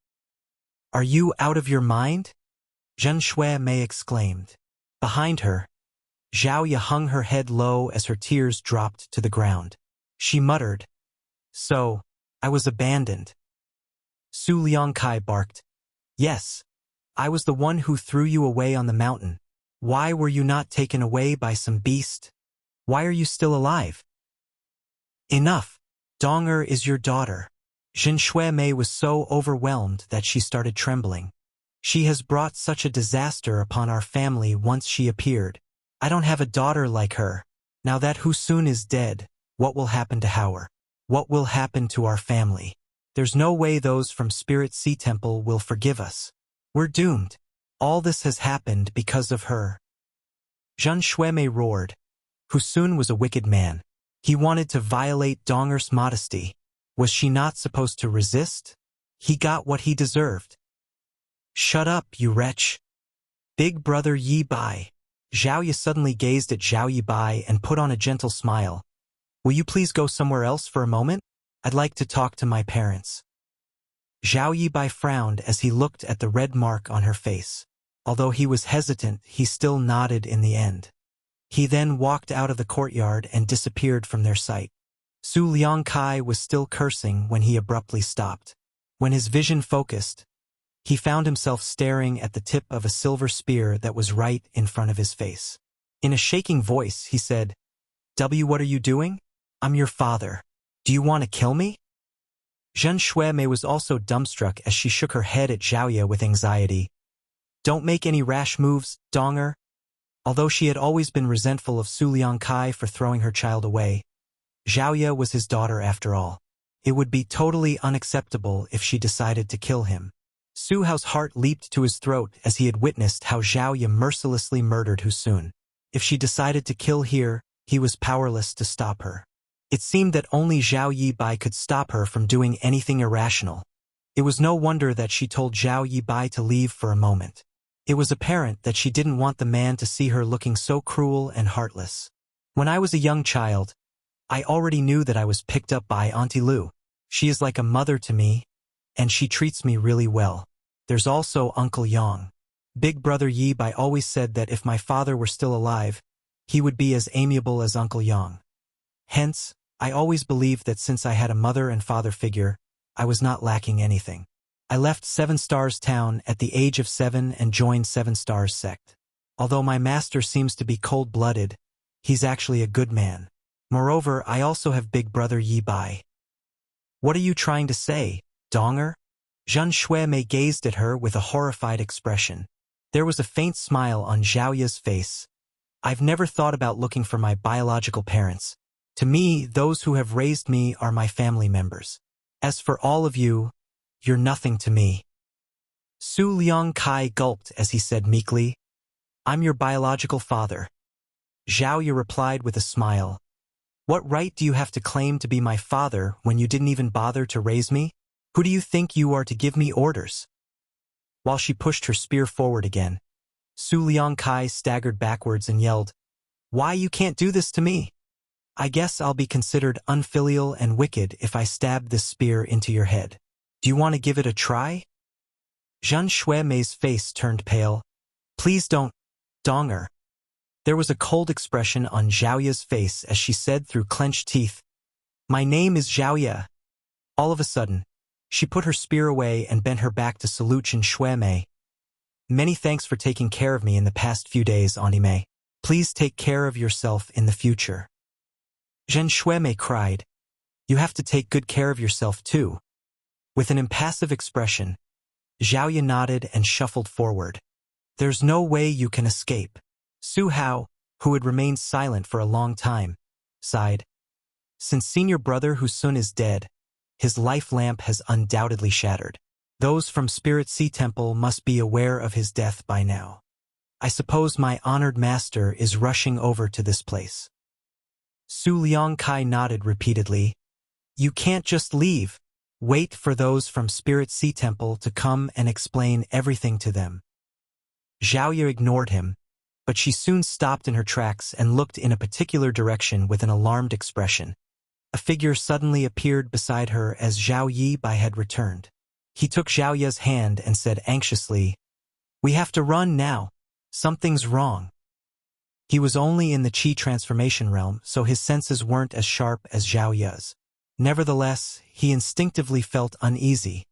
Speaker 1: "Are you out of your mind?" Zhen Xuemei exclaimed. Behind her, Zhao Ye hung her head low as her tears dropped to the ground. She muttered, "So, I was abandoned. Su Liangkai barked. Yes. I was the one who threw you away on the mountain. Why were you not taken away by some beast? Why are you still alive? Enough. Donger is your daughter. Jin Shuimei was so overwhelmed that she started trembling. She has brought such a disaster upon our family once she appeared. I don't have a daughter like her. Now that Husun is dead, what will happen to Howard? What will happen to our family? There's no way those from Spirit Sea Temple will forgive us. We're doomed. All this has happened because of her. Zhen Shuimei roared. Husun was a wicked man. He wanted to violate Donger's modesty. Was she not supposed to resist? He got what he deserved. Shut up, you wretch. Big brother Yi Bai. Zhao Yi suddenly gazed at Zhao Yi Bai and put on a gentle smile. Will you please go somewhere else for a moment? I'd like to talk to my parents. Zhao Yi Bai frowned as he looked at the red mark on her face. Although he was hesitant, he still nodded in the end. He then walked out of the courtyard and disappeared from their sight. Su Liangkai was still cursing when he abruptly stopped. When his vision focused, he found himself staring at the tip of a silver spear that was right in front of his face. In a shaking voice, he said, What are you doing? I'm your father. Do you want to kill me? Zhen Shuimei was also dumbstruck as she shook her head at Zhao Ye with anxiety. Don't make any rash moves, Donger. Although she had always been resentful of Su Liangkai for throwing her child away, Zhao Ye was his daughter after all. It would be totally unacceptable if she decided to kill him. Su Hao's heart leaped to his throat as he had witnessed how Zhao Ye mercilessly murdered Husun. If she decided to kill here, he was powerless to stop her. It seemed that only Zhao Yi Bai could stop her from doing anything irrational. It was no wonder that she told Zhao Yi Bai to leave for a moment. It was apparent that she didn't want the man to see her looking so cruel and heartless. When I was a young child, I already knew that I was picked up by Auntie Lu. She is like a mother to me, and she treats me really well. There's also Uncle Yang. Big brother Yi Bai always said that if my father were still alive, he would be as amiable as Uncle Yang. Hence, I always believed that since I had a mother and father figure, I was not lacking anything. I left 7 Stars Town at the age of 7 and joined 7 Stars sect. Although my master seems to be cold-blooded, he's actually a good man. Moreover, I also have big brother Yi Bai. What are you trying to say, Donger? Zhen Shuimei gazed at her with a horrified expression. There was a faint smile on Zhao Ye's face. I've never thought about looking for my biological parents. To me, those who have raised me are my family members. As for all of you, you're nothing to me. Su Liangkai gulped as he said meekly, I'm your biological father. Zhao Ye replied with a smile. What right do you have to claim to be my father when you didn't even bother to raise me? Who do you think you are to give me orders? While she pushed her spear forward again, Su Liangkai staggered backwards and yelled, Why you can't do this to me? I guess I'll be considered unfilial and wicked if I stab this spear into your head. Do you want to give it a try? Zhen Shuimei's face turned pale. Please don't, Donger. There was a cold expression on Zhao Ye's face as she said through clenched teeth, My name is Zhao Ye. All of a sudden, she put her spear away and bent her back to salute Zhen Shuimei. Many thanks for taking care of me in the past few days, Auntie Mei. Please take care of yourself in the future. Zhen Shuimei cried, You have to take good care of yourself too. With an impassive expression, Zhao Ye nodded and shuffled forward. There's no way you can escape. Su Hao, who had remained silent for a long time, sighed. Since senior brother Husun is dead, his life lamp has undoubtedly shattered. Those from Spirit Sea Temple must be aware of his death by now. I suppose my honored master is rushing over to this place. Su Liangkai nodded repeatedly. You can't just leave. Wait for those from Spirit Sea Temple to come and explain everything to them. Zhao Ye ignored him, but she soon stopped in her tracks and looked in a particular direction with an alarmed expression. A figure suddenly appeared beside her as Zhao Yi Bai had returned. He took Zhao Ye's hand and said anxiously, We have to run now. Something's wrong. He was only in the Qi transformation realm, so his senses weren't as sharp as Zhao Ye's. Nevertheless, he instinctively felt uneasy.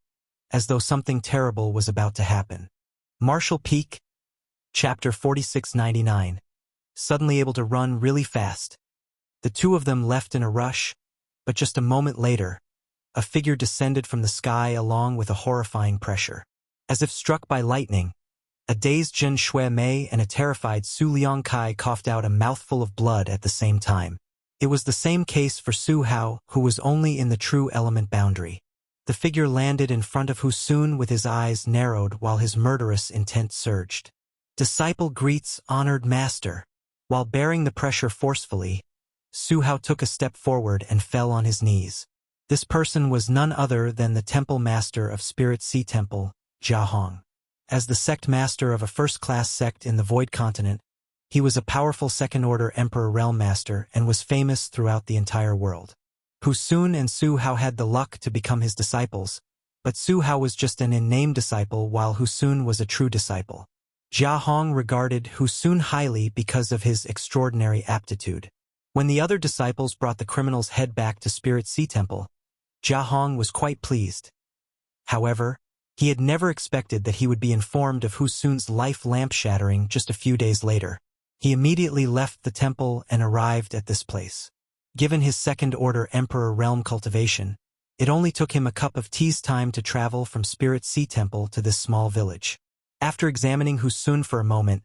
Speaker 1: as though something terrible was about to happen. Martial Peak, Chapter 4699. Suddenly able to run really fast. The two of them left in a rush, but just a moment later, a figure descended from the sky along with a horrifying pressure. As if struck by lightning, a dazed Jin Shui Mei and a terrified Su Liangkai coughed out a mouthful of blood at the same time. It was the same case for Su Hao, who was only in the true element boundary. The figure landed in front of Hu Sun with his eyes narrowed while his murderous intent surged. Disciple greets honored master. While bearing the pressure forcefully, Su Hao took a step forward and fell on his knees. This person was none other than the temple master of Spirit Sea Temple, Jia Hong. As the sect master of a first-class sect in the Void Continent, he was a powerful second-order Emperor Realm Master and was famous throughout the entire world. Hu Sun and Su Hao had the luck to become his disciples, but Su Hao was just an in-name disciple while Hu Sun was a true disciple. Jia Hong regarded Hu Sun highly because of his extraordinary aptitude. When the other disciples brought the criminal's head back to Spirit Sea Temple, Jia Hong was quite pleased. However, he had never expected that he would be informed of Hu Sun's life lamp shattering just a few days later. He immediately left the temple and arrived at this place. Given his second-order Emperor Realm cultivation, it only took him a cup of tea's time to travel from Spirit Sea Temple to this small village. After examining Hu Sun for a moment,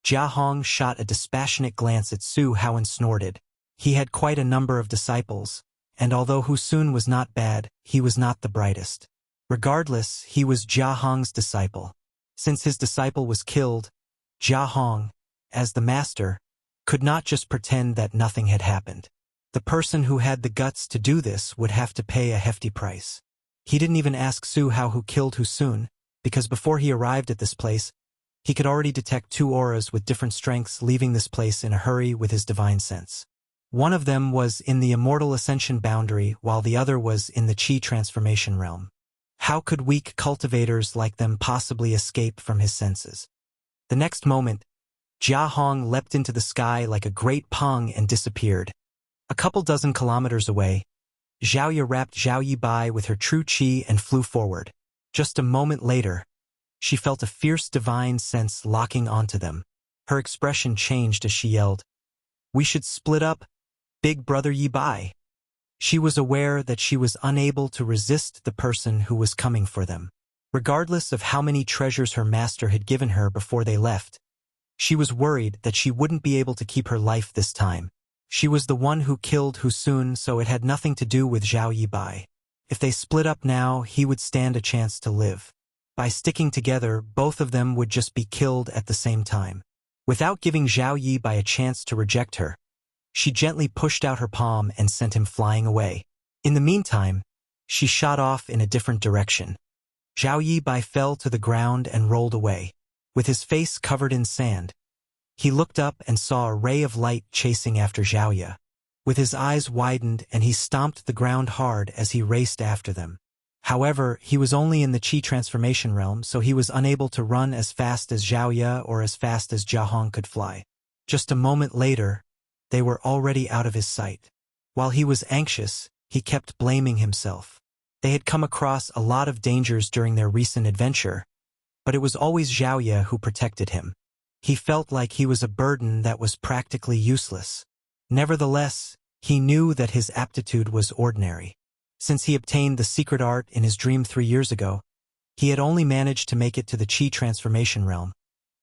Speaker 1: Jia Hong shot a dispassionate glance at Su Hao and snorted. He had quite a number of disciples, and although Hu Sun was not bad, he was not the brightest. Regardless, he was Jia Hong's disciple. Since his disciple was killed, Jia Hong, as the master, could not just pretend that nothing had happened. The person who had the guts to do this would have to pay a hefty price. He didn't even ask Su Hao who killed Hu Sun, because before he arrived at this place, he could already detect two auras with different strengths leaving this place in a hurry with his divine sense. One of them was in the immortal ascension boundary while the other was in the Qi transformation realm. How could weak cultivators like them possibly escape from his senses? The next moment, Jia Hong leapt into the sky like a great pong and disappeared. A couple dozen kilometers away, Zhaoye wrapped Zhao Yi Bai with her true qi and flew forward. Just a moment later, she felt a fierce divine sense locking onto them. Her expression changed as she yelled, "We should split up, big brother Yi Bai." She was aware that she was unable to resist the person who was coming for them. Regardless of how many treasures her master had given her before they left, she was worried that she wouldn't be able to keep her life this time. She was the one who killed Hu Sun, so it had nothing to do with Zhao Yi Bai. If they split up now, he would stand a chance to live. By sticking together, both of them would just be killed at the same time. Without giving Zhao Yi Bai a chance to reject her, she gently pushed out her palm and sent him flying away. In the meantime, she shot off in a different direction. Zhao Yi Bai fell to the ground and rolled away. With his face covered in sand, he looked up and saw a ray of light chasing after Zhaoye. With his eyes widened and he stomped the ground hard as he raced after them. However, he was only in the Qi transformation realm, so he was unable to run as fast as Zhaoye or as fast as Jia Hong could fly. Just a moment later, they were already out of his sight. While he was anxious, he kept blaming himself. They had come across a lot of dangers during their recent adventure, but it was always Zhaoye who protected him. He felt like he was a burden that was practically useless. Nevertheless, he knew that his aptitude was ordinary. Since he obtained the secret art in his dream 3 years ago, he had only managed to make it to the Qi transformation realm,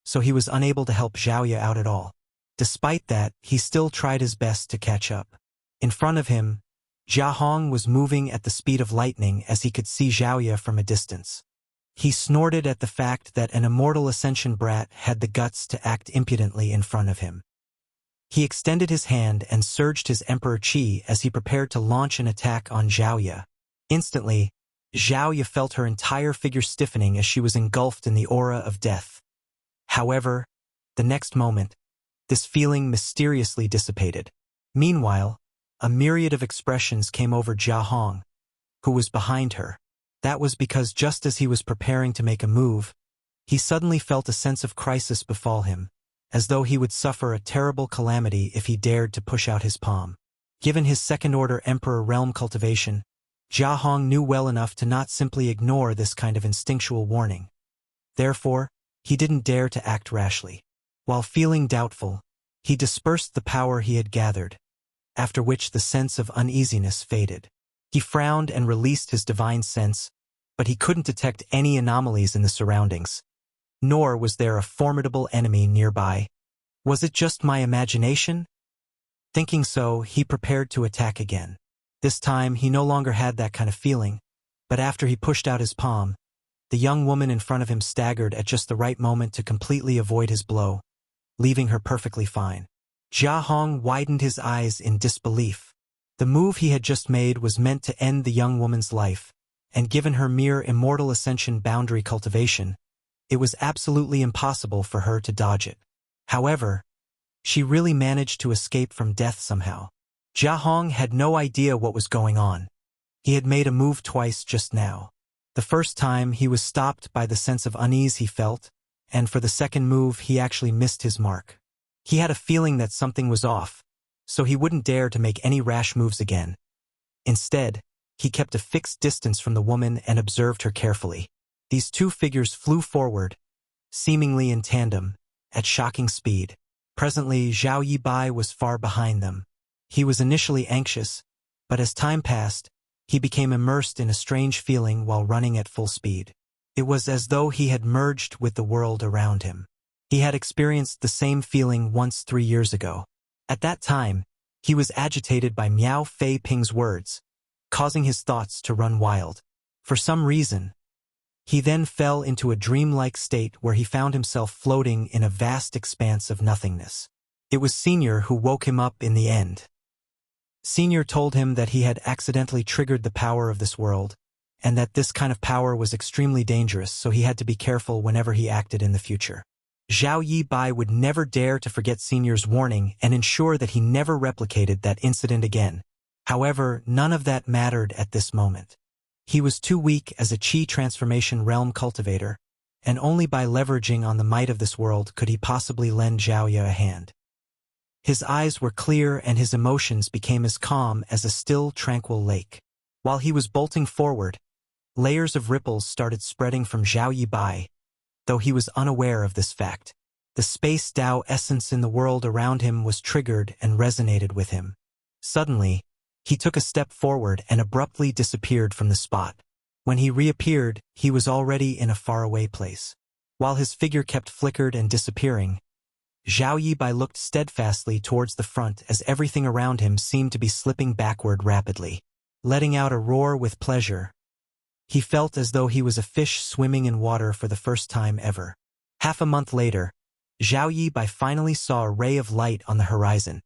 Speaker 1: so he was unable to help Zhaoye out at all. Despite that, he still tried his best to catch up. In front of him, Jia Hong was moving at the speed of lightning as he could see Zhaoye from a distance. He snorted at the fact that an immortal ascension brat had the guts to act impudently in front of him. He extended his hand and surged his Emperor Qi as he prepared to launch an attack on Zhaoye. Instantly, Zhaoye felt her entire figure stiffening as she was engulfed in the aura of death. However, the next moment, this feeling mysteriously dissipated. Meanwhile, a myriad of expressions came over Jia Hong, who was behind her. That was because just as he was preparing to make a move, he suddenly felt a sense of crisis befall him, as though he would suffer a terrible calamity if he dared to push out his palm. Given his second-order Emperor Realm cultivation, Jia Hong knew well enough to not simply ignore this kind of instinctual warning. Therefore, he didn't dare to act rashly. While feeling doubtful, he dispersed the power he had gathered, after which the sense of uneasiness faded. He frowned and released his divine sense, but he couldn't detect any anomalies in the surroundings. Nor was there a formidable enemy nearby. Was it just my imagination? Thinking so, he prepared to attack again. This time, he no longer had that kind of feeling, but after he pushed out his palm, the young woman in front of him staggered at just the right moment to completely avoid his blow, leaving her perfectly fine. Jia Hong widened his eyes in disbelief. The move he had just made was meant to end the young woman's life, and given her mere immortal ascension boundary cultivation, it was absolutely impossible for her to dodge it. However, she really managed to escape from death somehow. Jia Hong had no idea what was going on. He had made a move twice just now. The first time, he was stopped by the sense of unease he felt, and for the second move, he actually missed his mark. He had a feeling that something was off, so he wouldn't dare to make any rash moves again. Instead, he kept a fixed distance from the woman and observed her carefully. These two figures flew forward, seemingly in tandem, at shocking speed. Presently, Zhao Yibai was far behind them. He was initially anxious, but as time passed, he became immersed in a strange feeling while running at full speed. It was as though he had merged with the world around him. He had experienced the same feeling once 3 years ago. At that time, he was agitated by Miao Fei Ping's words, causing his thoughts to run wild. For some reason, he then fell into a dreamlike state where he found himself floating in a vast expanse of nothingness. It was Senior who woke him up in the end. Senior told him that he had accidentally triggered the power of this world, and that this kind of power was extremely dangerous, so he had to be careful whenever he acted in the future. Zhao Yibai would never dare to forget Senior's warning and ensure that he never replicated that incident again. However, none of that mattered at this moment. He was too weak as a Qi transformation realm cultivator, and only by leveraging on the might of this world could he possibly lend Zhaoya a hand. His eyes were clear and his emotions became as calm as a still, tranquil lake. While he was bolting forward, layers of ripples started spreading from Zhao Yibai, though he was unaware of this fact. The space Tao essence in the world around him was triggered and resonated with him. Suddenly, he took a step forward and abruptly disappeared from the spot. When he reappeared, he was already in a faraway place. While his figure kept flickered and disappearing, Zhao Yibai looked steadfastly towards the front as everything around him seemed to be slipping backward rapidly. Letting out a roar with pleasure, he felt as though he was a fish swimming in water for the first time ever. Half a month later, Zhao Yibai finally saw a ray of light on the horizon.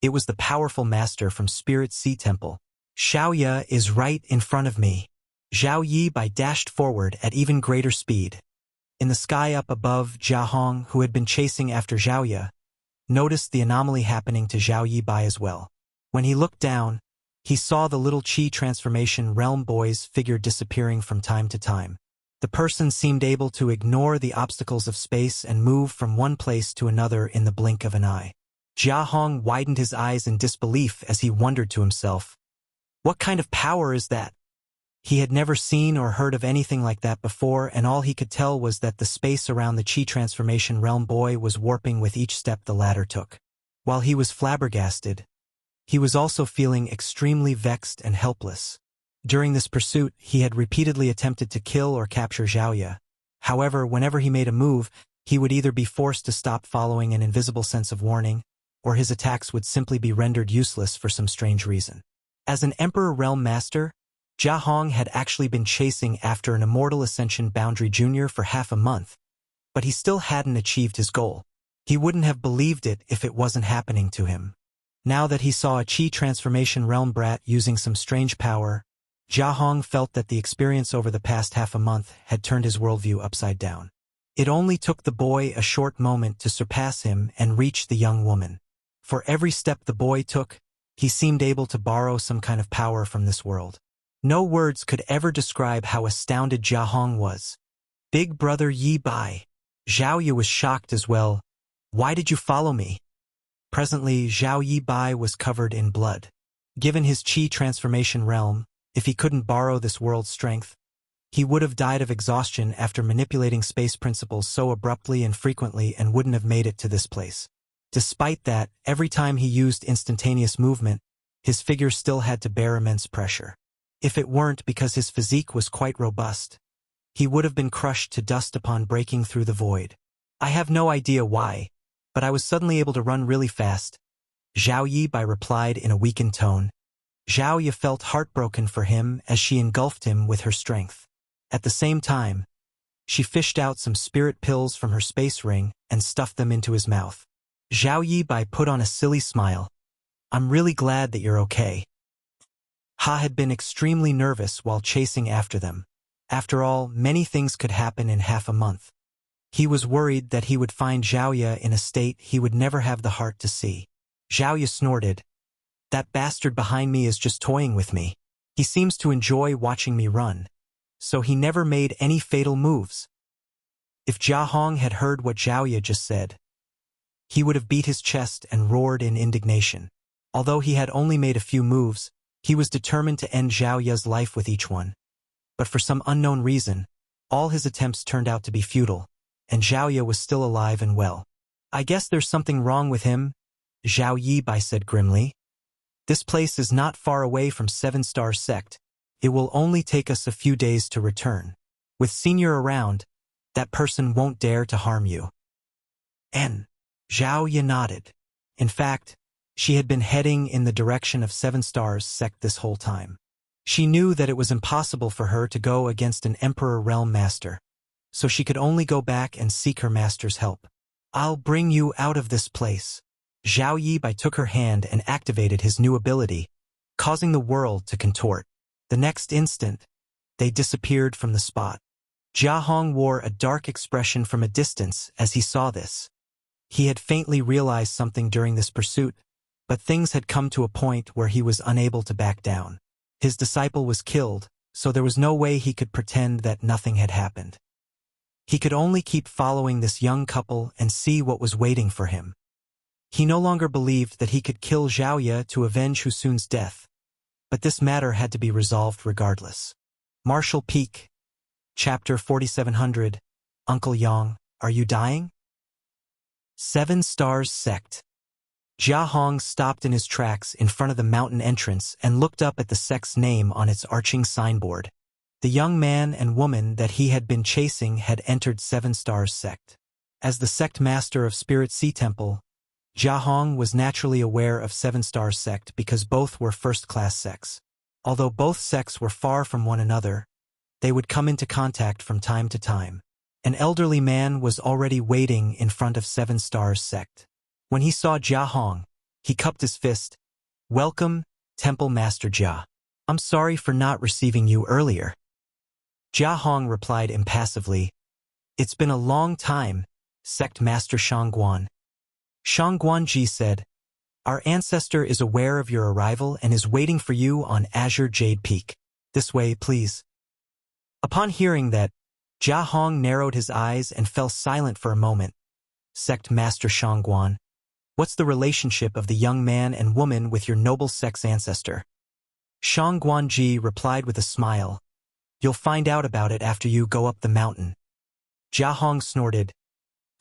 Speaker 1: It was the powerful master from Spirit Sea Temple. Xiaoya is right in front of me. Zhao Yibai dashed forward at even greater speed. In the sky up above, Jia Hong, who had been chasing after Zhaoya, noticed the anomaly happening to Zhao Yibai as well. When he looked down, he saw the little Qi transformation realm boy's figure disappearing from time to time. The person seemed able to ignore the obstacles of space and move from one place to another in the blink of an eye. Jia Hong widened his eyes in disbelief as he wondered to himself, "What kind of power is that?" He had never seen or heard of anything like that before, and all he could tell was that the space around the Qi transformation realm boy was warping with each step the latter took. While he was flabbergasted, he was also feeling extremely vexed and helpless. During this pursuit, he had repeatedly attempted to kill or capture Zhaoya. However, whenever he made a move, he would either be forced to stop following an invisible sense of warning, or his attacks would simply be rendered useless for some strange reason. As an Emperor Realm Master, Jia Hong had actually been chasing after an Immortal Ascension Boundary Junior for half a month, but he still hadn't achieved his goal. He wouldn't have believed it if it wasn't happening to him. Now that he saw a Qi transformation realm brat using some strange power, Jia Hong felt that the experience over the past half a month had turned his worldview upside down. It only took the boy a short moment to surpass him and reach the young woman. For every step the boy took, he seemed able to borrow some kind of power from this world. No words could ever describe how astounded Jia Hong was. "Big brother Yi Bai." Zhaoya was shocked as well. "Why did you follow me?" Presently, Zhao Yibai was covered in blood. Given his Qi transformation realm, If he couldn't borrow this world's strength, he would have died of exhaustion after manipulating space principles so abruptly and frequently and wouldn't have made it to this place. Despite that, every time he used instantaneous movement, his figure still had to bear immense pressure. If it weren't because his physique was quite robust, he would have been crushed to dust upon breaking through the void. I have no idea why, but I was suddenly able to run really fast. Zhao Yibai replied in a weakened tone. Zhao Yi felt heartbroken for him as she engulfed him with her strength. At the same time, she fished out some spirit pills from her space ring and stuffed them into his mouth. Zhao Yibai put on a silly smile. I'm really glad that you're okay. Ha had been extremely nervous while chasing after them. After all, many things could happen in half a month. He was worried that he would find Zhao Ye in a state he would never have the heart to see. Zhao Ye snorted. That bastard behind me is just toying with me. He seems to enjoy watching me run. So he never made any fatal moves. If Jia Hong had heard what Zhao Ye just said, he would have beat his chest and roared in indignation. Although he had only made a few moves, he was determined to end Zhao Ye's life with each one. But for some unknown reason, all his attempts turned out to be futile, and Zhao Ye was still alive and well. I guess there's something wrong with him, Zhao Yibai said grimly. This place is not far away from 7-Star Sect. It will only take us a few days to return. With Senior around, that person won't dare to harm you. Zhao Ye nodded. In fact, she had been heading in the direction of 7-Star Sect this whole time. She knew that it was impossible for her to go against an Emperor Realm Master, so she could only go back and seek her master's help. I'll bring you out of this place. Zhao Yibai took her hand and activated his new ability, causing the world to contort. The next instant, they disappeared from the spot. Jia Hong wore a dark expression from a distance as he saw this. He had faintly realized something during this pursuit, but things had come to a point where he was unable to back down. His disciple was killed, so there was no way he could pretend that nothing had happened. He could only keep following this young couple and see what was waiting for him. He no longer believed that he could kill Zhao Ye to avenge Husun's death, but this matter had to be resolved regardless. Marshall Peak, Chapter 4700, Uncle Yang, are you dying? 7 Stars Sect. Jia Hong stopped in his tracks in front of the mountain entrance and looked up at the sect's name on its arching signboard. The young man and woman that he had been chasing had entered 7 Stars Sect. As the sect master of Spirit Sea Temple, Jia Hong was naturally aware of 7 Stars Sect because both were first-class sects. Although both sects were far from one another, they would come into contact from time to time. An elderly man was already waiting in front of 7 Stars Sect. When he saw Jia Hong, he cupped his fist. Welcome, Temple Master Jia. I'm sorry for not receiving you earlier. Jia Hong replied impassively. It's been a long time, Sect Master Shangguan. Shangguanji said, our ancestor is aware of your arrival and is waiting for you on Azure Jade Peak. This way, please. Upon hearing that, Jia Hong narrowed his eyes and fell silent for a moment. Sect Master Shangguan, what's the relationship of the young man and woman with your noble sect's ancestor? Shangguanji replied with a smile. You'll find out about it after you go up the mountain. Jia Hong snorted.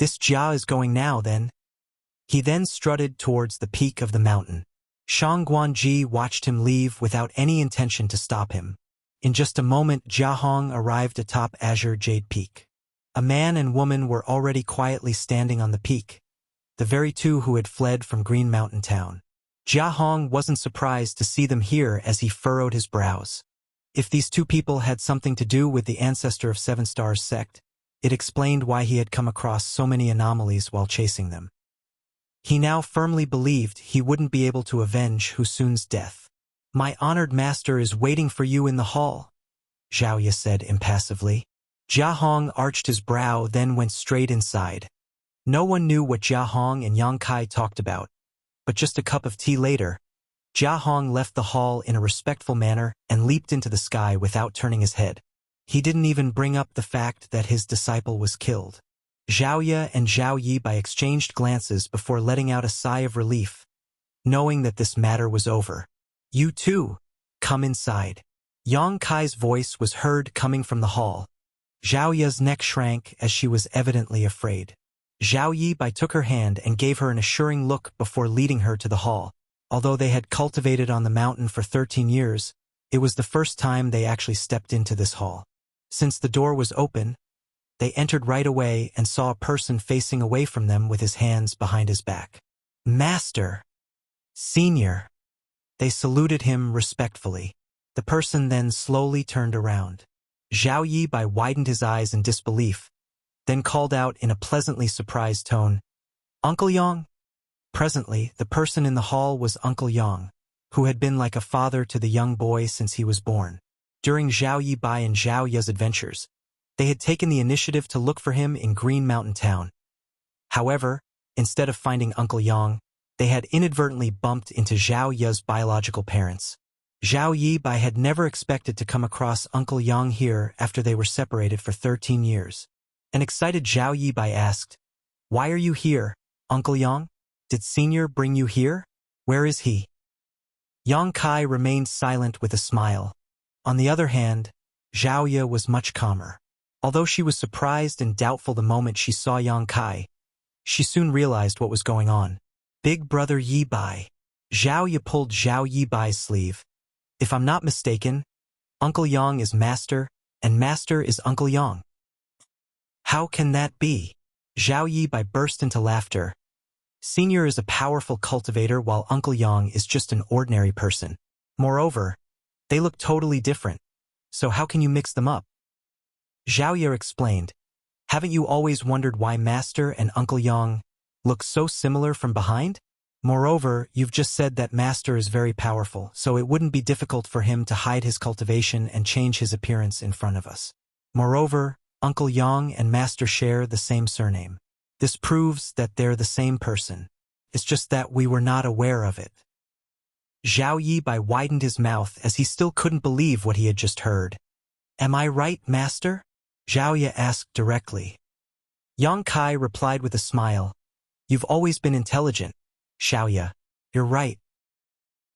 Speaker 1: This Jia is going now, then. He then strutted towards the peak of the mountain. Shangguanji watched him leave without any intention to stop him. In just a moment, Jia Hong arrived atop Azure Jade Peak. A man and woman were already quietly standing on the peak, the very two who had fled from Green Mountain Town. Jia Hong wasn't surprised to see them here as he furrowed his brows. If these two people had something to do with the ancestor of 7 Stars Sect, it explained why he had come across so many anomalies while chasing them. He now firmly believed he wouldn't be able to avenge Husun's death. My honored master is waiting for you in the hall, Zhao Ye said impassively. Jia Hong arched his brow, then went straight inside. No one knew what Jia Hong and Yang Kai talked about, but just a cup of tea later, Jia Hong left the hall in a respectful manner and leaped into the sky without turning his head. He didn't even bring up the fact that his disciple was killed. Zhao Ye and Zhao Yibai exchanged glances before letting out a sigh of relief, knowing that this matter was over. You too, come inside. Yang Kai's voice was heard coming from the hall. Zhao Ye's neck shrank as she was evidently afraid. Zhao Yibai took her hand and gave her an assuring look before leading her to the hall. Although they had cultivated on the mountain for 13 years, it was the first time they actually stepped into this hall. Since the door was open, they entered right away and saw a person facing away from them with his hands behind his back. Master! Senior! They saluted him respectfully. The person then slowly turned around. Zhao Yibai widened his eyes in disbelief, then called out in a pleasantly surprised tone, "Uncle Yang?" Presently, the person in the hall was Uncle Yang, who had been like a father to the young boy since he was born. During Zhao Yibai and Zhao Ye's adventures, they had taken the initiative to look for him in Green Mountain Town. However, instead of finding Uncle Yang, they had inadvertently bumped into Zhao Ye's biological parents. Zhao Yibai had never expected to come across Uncle Yang here after they were separated for 13 years. An excited Zhao Yibai asked, "Why are you here, Uncle Yang? Did Senior bring you here? Where is he?" Yang Kai remained silent with a smile. On the other hand, Zhao Ye was much calmer. Although she was surprised and doubtful the moment she saw Yang Kai, she soon realized what was going on. "Big brother Yibai." Zhao Ye pulled Zhao Yibai's sleeve. "If I'm not mistaken, Uncle Yang is Master, and Master is Uncle Yang." "How can that be?" Zhao Yibai burst into laughter. "Senior is a powerful cultivator while Uncle Yang is just an ordinary person. Moreover, they look totally different. So how can you mix them up?" Zhao Ye explained, "Haven't you always wondered why Master and Uncle Yang look so similar from behind? Moreover, you've just said that Master is very powerful, so it wouldn't be difficult for him to hide his cultivation and change his appearance in front of us. Moreover, Uncle Yang and Master share the same surname. This proves that they're the same person. It's just that we were not aware of it." Zhao Yibai widened his mouth as he still couldn't believe what he had just heard. "Am I right, Master?" Zhao Ye asked directly. Yang Kai replied with a smile, "You've always been intelligent, Zhao Ye. You're right."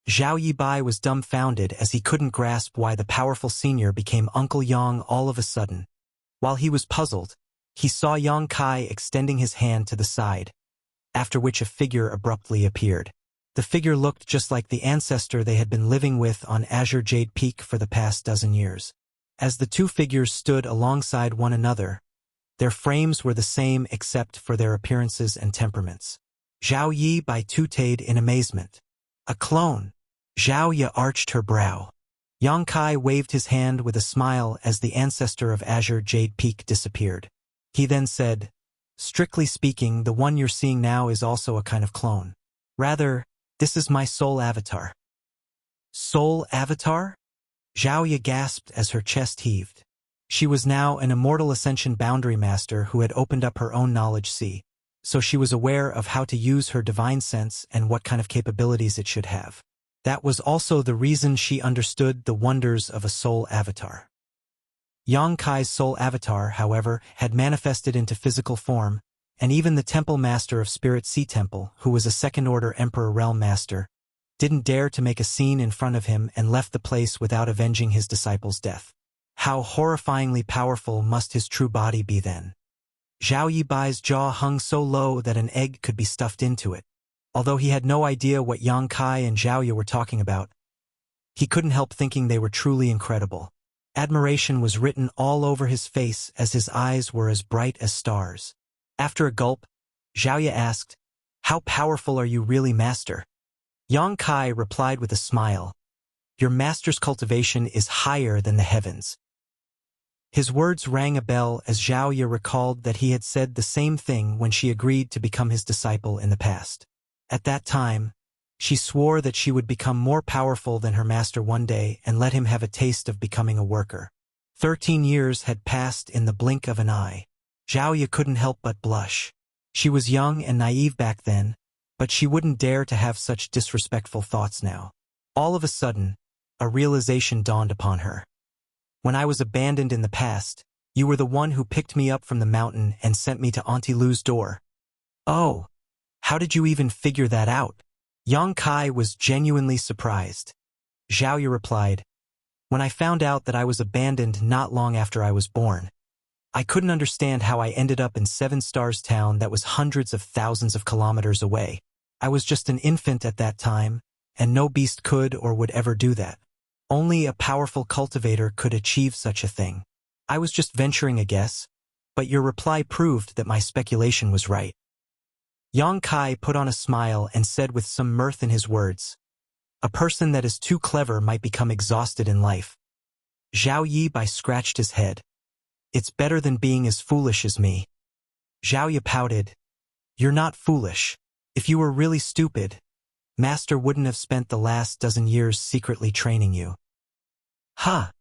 Speaker 1: Zhao Yibai was dumbfounded as he couldn't grasp why the powerful senior became Uncle Yang all of a sudden. While he was puzzled, he saw Yang Kai extending his hand to the side, after which a figure abruptly appeared. The figure looked just like the ancestor they had been living with on Azure Jade Peak for the past dozen years. As the two figures stood alongside one another, their frames were the same except for their appearances and temperaments. Zhao Yibai tooted in amazement. "A clone!" Zhao Ye arched her brow. Yang Kai waved his hand with a smile as the ancestor of Azure Jade Peak disappeared. He then said, "Strictly speaking, the one you're seeing now is also a kind of clone. Rather, this is my soul avatar." "Soul avatar?" Zhao Ye gasped as her chest heaved. She was now an immortal Ascension Boundary Master who had opened up her own knowledge sea, so she was aware of how to use her divine sense and what kind of capabilities it should have. That was also the reason she understood the wonders of a soul avatar. Yang Kai's soul avatar, however, had manifested into physical form, and even the Temple Master of Spirit Sea Temple, who was a second-order Emperor Realm Master, didn't dare to make a scene in front of him and left the place without avenging his disciple's death. How horrifyingly powerful must his true body be then? Zhao Yibai's jaw hung so low that an egg could be stuffed into it. Although he had no idea what Yang Kai and Zhao Ye were talking about, he couldn't help thinking they were truly incredible. Admiration was written all over his face as his eyes were as bright as stars. After a gulp, Zhao Ye asked, "How powerful are you really, Master?" Yang Kai replied with a smile, "Your Master's cultivation is higher than the heavens." His words rang a bell as Zhao Ye recalled that he had said the same thing when she agreed to become his disciple in the past. At that time, she swore that she would become more powerful than her master one day and let him have a taste of becoming a worker. 13 years had passed in the blink of an eye. Zhao Ye couldn't help but blush. She was young and naive back then, but she wouldn't dare to have such disrespectful thoughts now. All of a sudden, a realization dawned upon her. "When I was abandoned in the past, you were the one who picked me up from the mountain and sent me to Auntie Lu's door." "Oh, how did you even figure that out?" Yang Kai was genuinely surprised. Zhao Ye replied, When I found out that I was abandoned not long after I was born, I couldn't understand how I ended up in Seven Stars Town that was hundreds of thousands of kilometers away. I was just an infant at that time, and no beast could or would ever do that. Only a powerful cultivator could achieve such a thing. I was just venturing a guess, but your reply proved that my speculation was right. Yang Kai put on a smile and said with some mirth in his words, "A person that is too clever might become exhausted in life." Zhao Yibai scratched his head. "It's better than being as foolish as me." Zhao Yi pouted. "You're not foolish. If you were really stupid, Master wouldn't have spent the last dozen years secretly training you." "Huh?"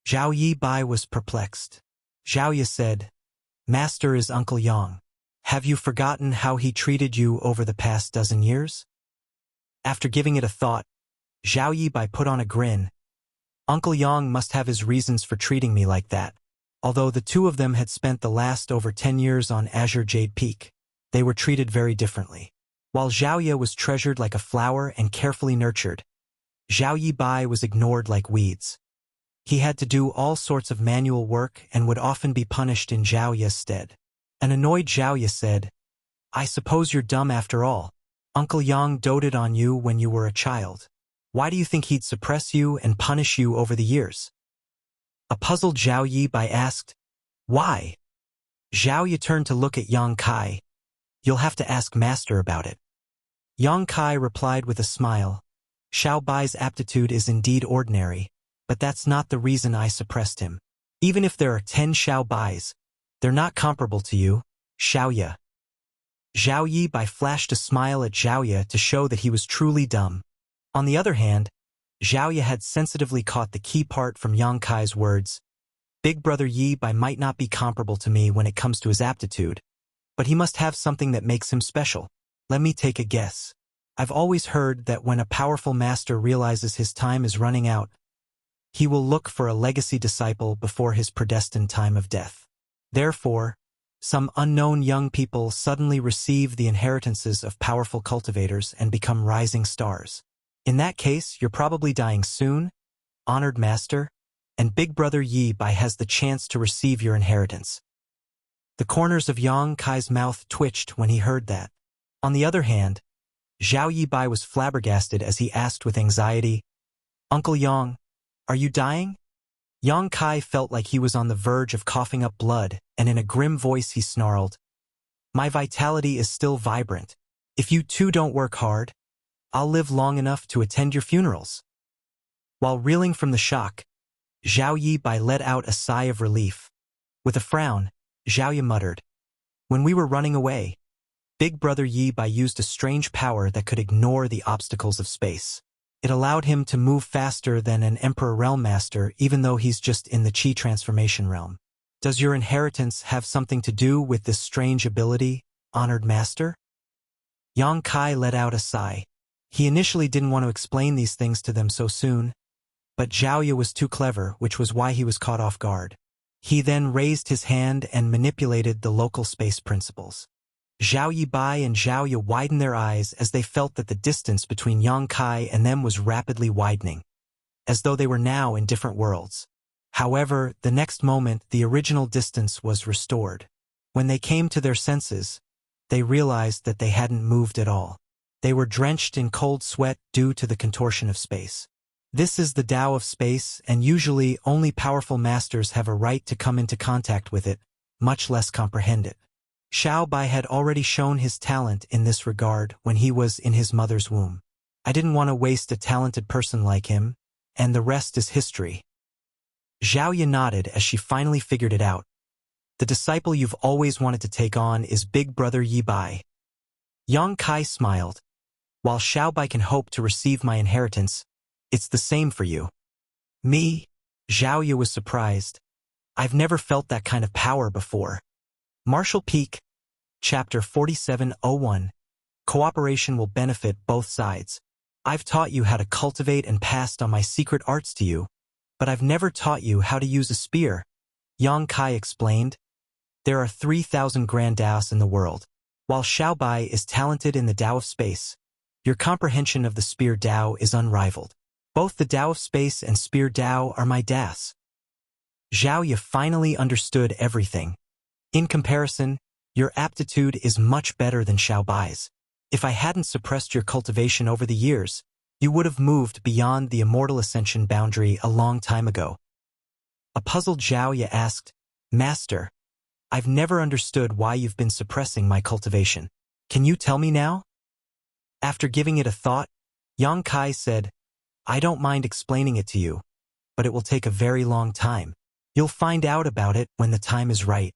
Speaker 1: Zhao Yibai was perplexed. Zhao Yi said, "Master is Uncle Yang. Have you forgotten how he treated you over the past dozen years?" After giving it a thought, Zhao Yibai put on a grin. "Uncle Yang must have his reasons for treating me like that." Although the two of them had spent the last over 10 years on Azure Jade Peak, they were treated very differently. While Zhao Ye was treasured like a flower and carefully nurtured, Zhao Yibai was ignored like weeds. He had to do all sorts of manual work and would often be punished in Zhao Ye's stead. An annoyed Zhao Ye said, "I suppose you're dumb after all. Uncle Yang doted on you when you were a child. Why do you think he'd suppress you and punish you over the years?" A puzzled Zhao Yibai asked, "Why?" Zhao Ye turned to look at Yang Kai. "You'll have to ask Master about it." Yang Kai replied with a smile, "Xiao Bai's aptitude is indeed ordinary, but that's not the reason I suppressed him. Even if there are 10 Xiao Bais, they're not comparable to you, Xiao Ye." Zhao Yibai flashed a smile at Zhao Ye to show that he was truly dumb. On the other hand, Zhao Ye had sensitively caught the key part from Yang Kai's words. Big brother Yibai might not be comparable to me when it comes to his aptitude, but he must have something that makes him special. Let me take a guess. I've always heard that when a powerful master realizes his time is running out, he will look for a legacy disciple before his predestined time of death. Therefore, some unknown young people suddenly receive the inheritances of powerful cultivators and become rising stars. In that case, you're probably dying soon, honored master, and Big Brother Yibai has the chance to receive your inheritance. The corners of Yang Kai's mouth twitched when he heard that. On the other hand, Zhao Yibai was flabbergasted as he asked with anxiety, "Uncle Yang, are you dying?" Yang Kai felt like he was on the verge of coughing up blood, and in a grim voice he snarled, "My vitality is still vibrant. If you two don't work hard, I'll live long enough to attend your funerals." While reeling from the shock, Zhao Yibai let out a sigh of relief. With a frown, Zhao Ye muttered, "When we were running away, Big Brother Yibai used a strange power that could ignore the obstacles of space. It allowed him to move faster than an Emperor Realm Master even though he's just in the Qi transformation realm. Does your inheritance have something to do with this strange ability, honored master?" Yang Kai let out a sigh. He initially didn't want to explain these things to them so soon, but Zhao Ye was too clever, which was why he was caught off guard. He then raised his hand and manipulated the local space principles. Zhao Yibai and Zhao Ye widened their eyes as they felt that the distance between Yang Kai and them was rapidly widening, as though they were now in different worlds. However, the next moment the original distance was restored. When they came to their senses, they realized that they hadn't moved at all. They were drenched in cold sweat due to the contortion of space. This is the Tao of space, and usually only powerful masters have a right to come into contact with it, much less comprehend it. Xiao Bai had already shown his talent in this regard when he was in his mother's womb. I didn't want to waste a talented person like him, and the rest is history. Zhao Ye nodded as she finally figured it out. The disciple you've always wanted to take on is Big Brother Yibai. Yang Kai smiled. While Xiao Bai can hope to receive my inheritance, it's the same for you. Me? Zhao Ye was surprised. I've never felt that kind of power before. Martial Peak, Chapter 4701. Cooperation will benefit both sides. I've taught you how to cultivate and passed on my secret arts to you, but I've never taught you how to use a spear. Yang Kai explained. There are 3,000 Grand Daos in the world. While Xiao Bai is talented in the Tao of space, your comprehension of the spear Tao is unrivaled. Both the Tao of Space and Spear Tao are my das. Zhao Ye finally understood everything. In comparison, your aptitude is much better than Xiao Bai's. If I hadn't suppressed your cultivation over the years, you would have moved beyond the immortal ascension boundary a long time ago. A puzzled Zhao Ye asked, Master, I've never understood why you've been suppressing my cultivation. Can you tell me now? After giving it a thought, Yang Kai said, I don't mind explaining it to you, but it will take a very long time. You'll find out about it when the time is right.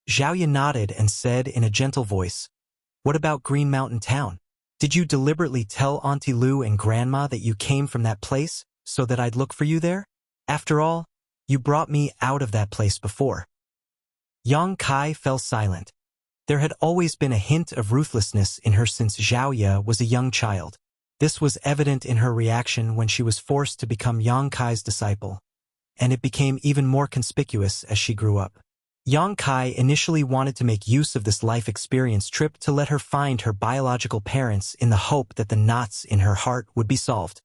Speaker 1: Zhao Ye nodded and said in a gentle voice, What about Green Mountain Town? Did you deliberately tell Auntie Lu and Grandma that you came from that place so that I'd look for you there? After all, you brought me out of that place before. Yang Kai fell silent. There had always been a hint of ruthlessness in her since Zhao Ye was a young child. This was evident in her reaction when she was forced to become Yang Kai's disciple, and it became even more conspicuous as she grew up. Yang Kai initially wanted to make use of this life experience trip to let her find her biological parents in the hope that the knots in her heart would be solved.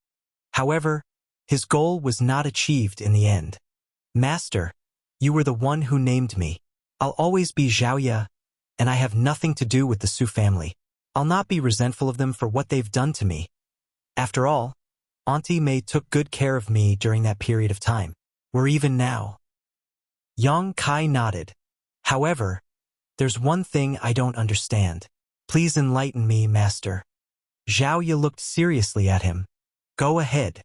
Speaker 1: However, his goal was not achieved in the end. Master, you were the one who named me. I'll always be Zhao Ye, and I have nothing to do with the Su family. I'll not be resentful of them for what they've done to me. After all, Auntie Mei took good care of me during that period of time. We're even now. Yang Kai nodded. However, there's one thing I don't understand. Please enlighten me, Master. Zhao Ye looked seriously at him. Go ahead.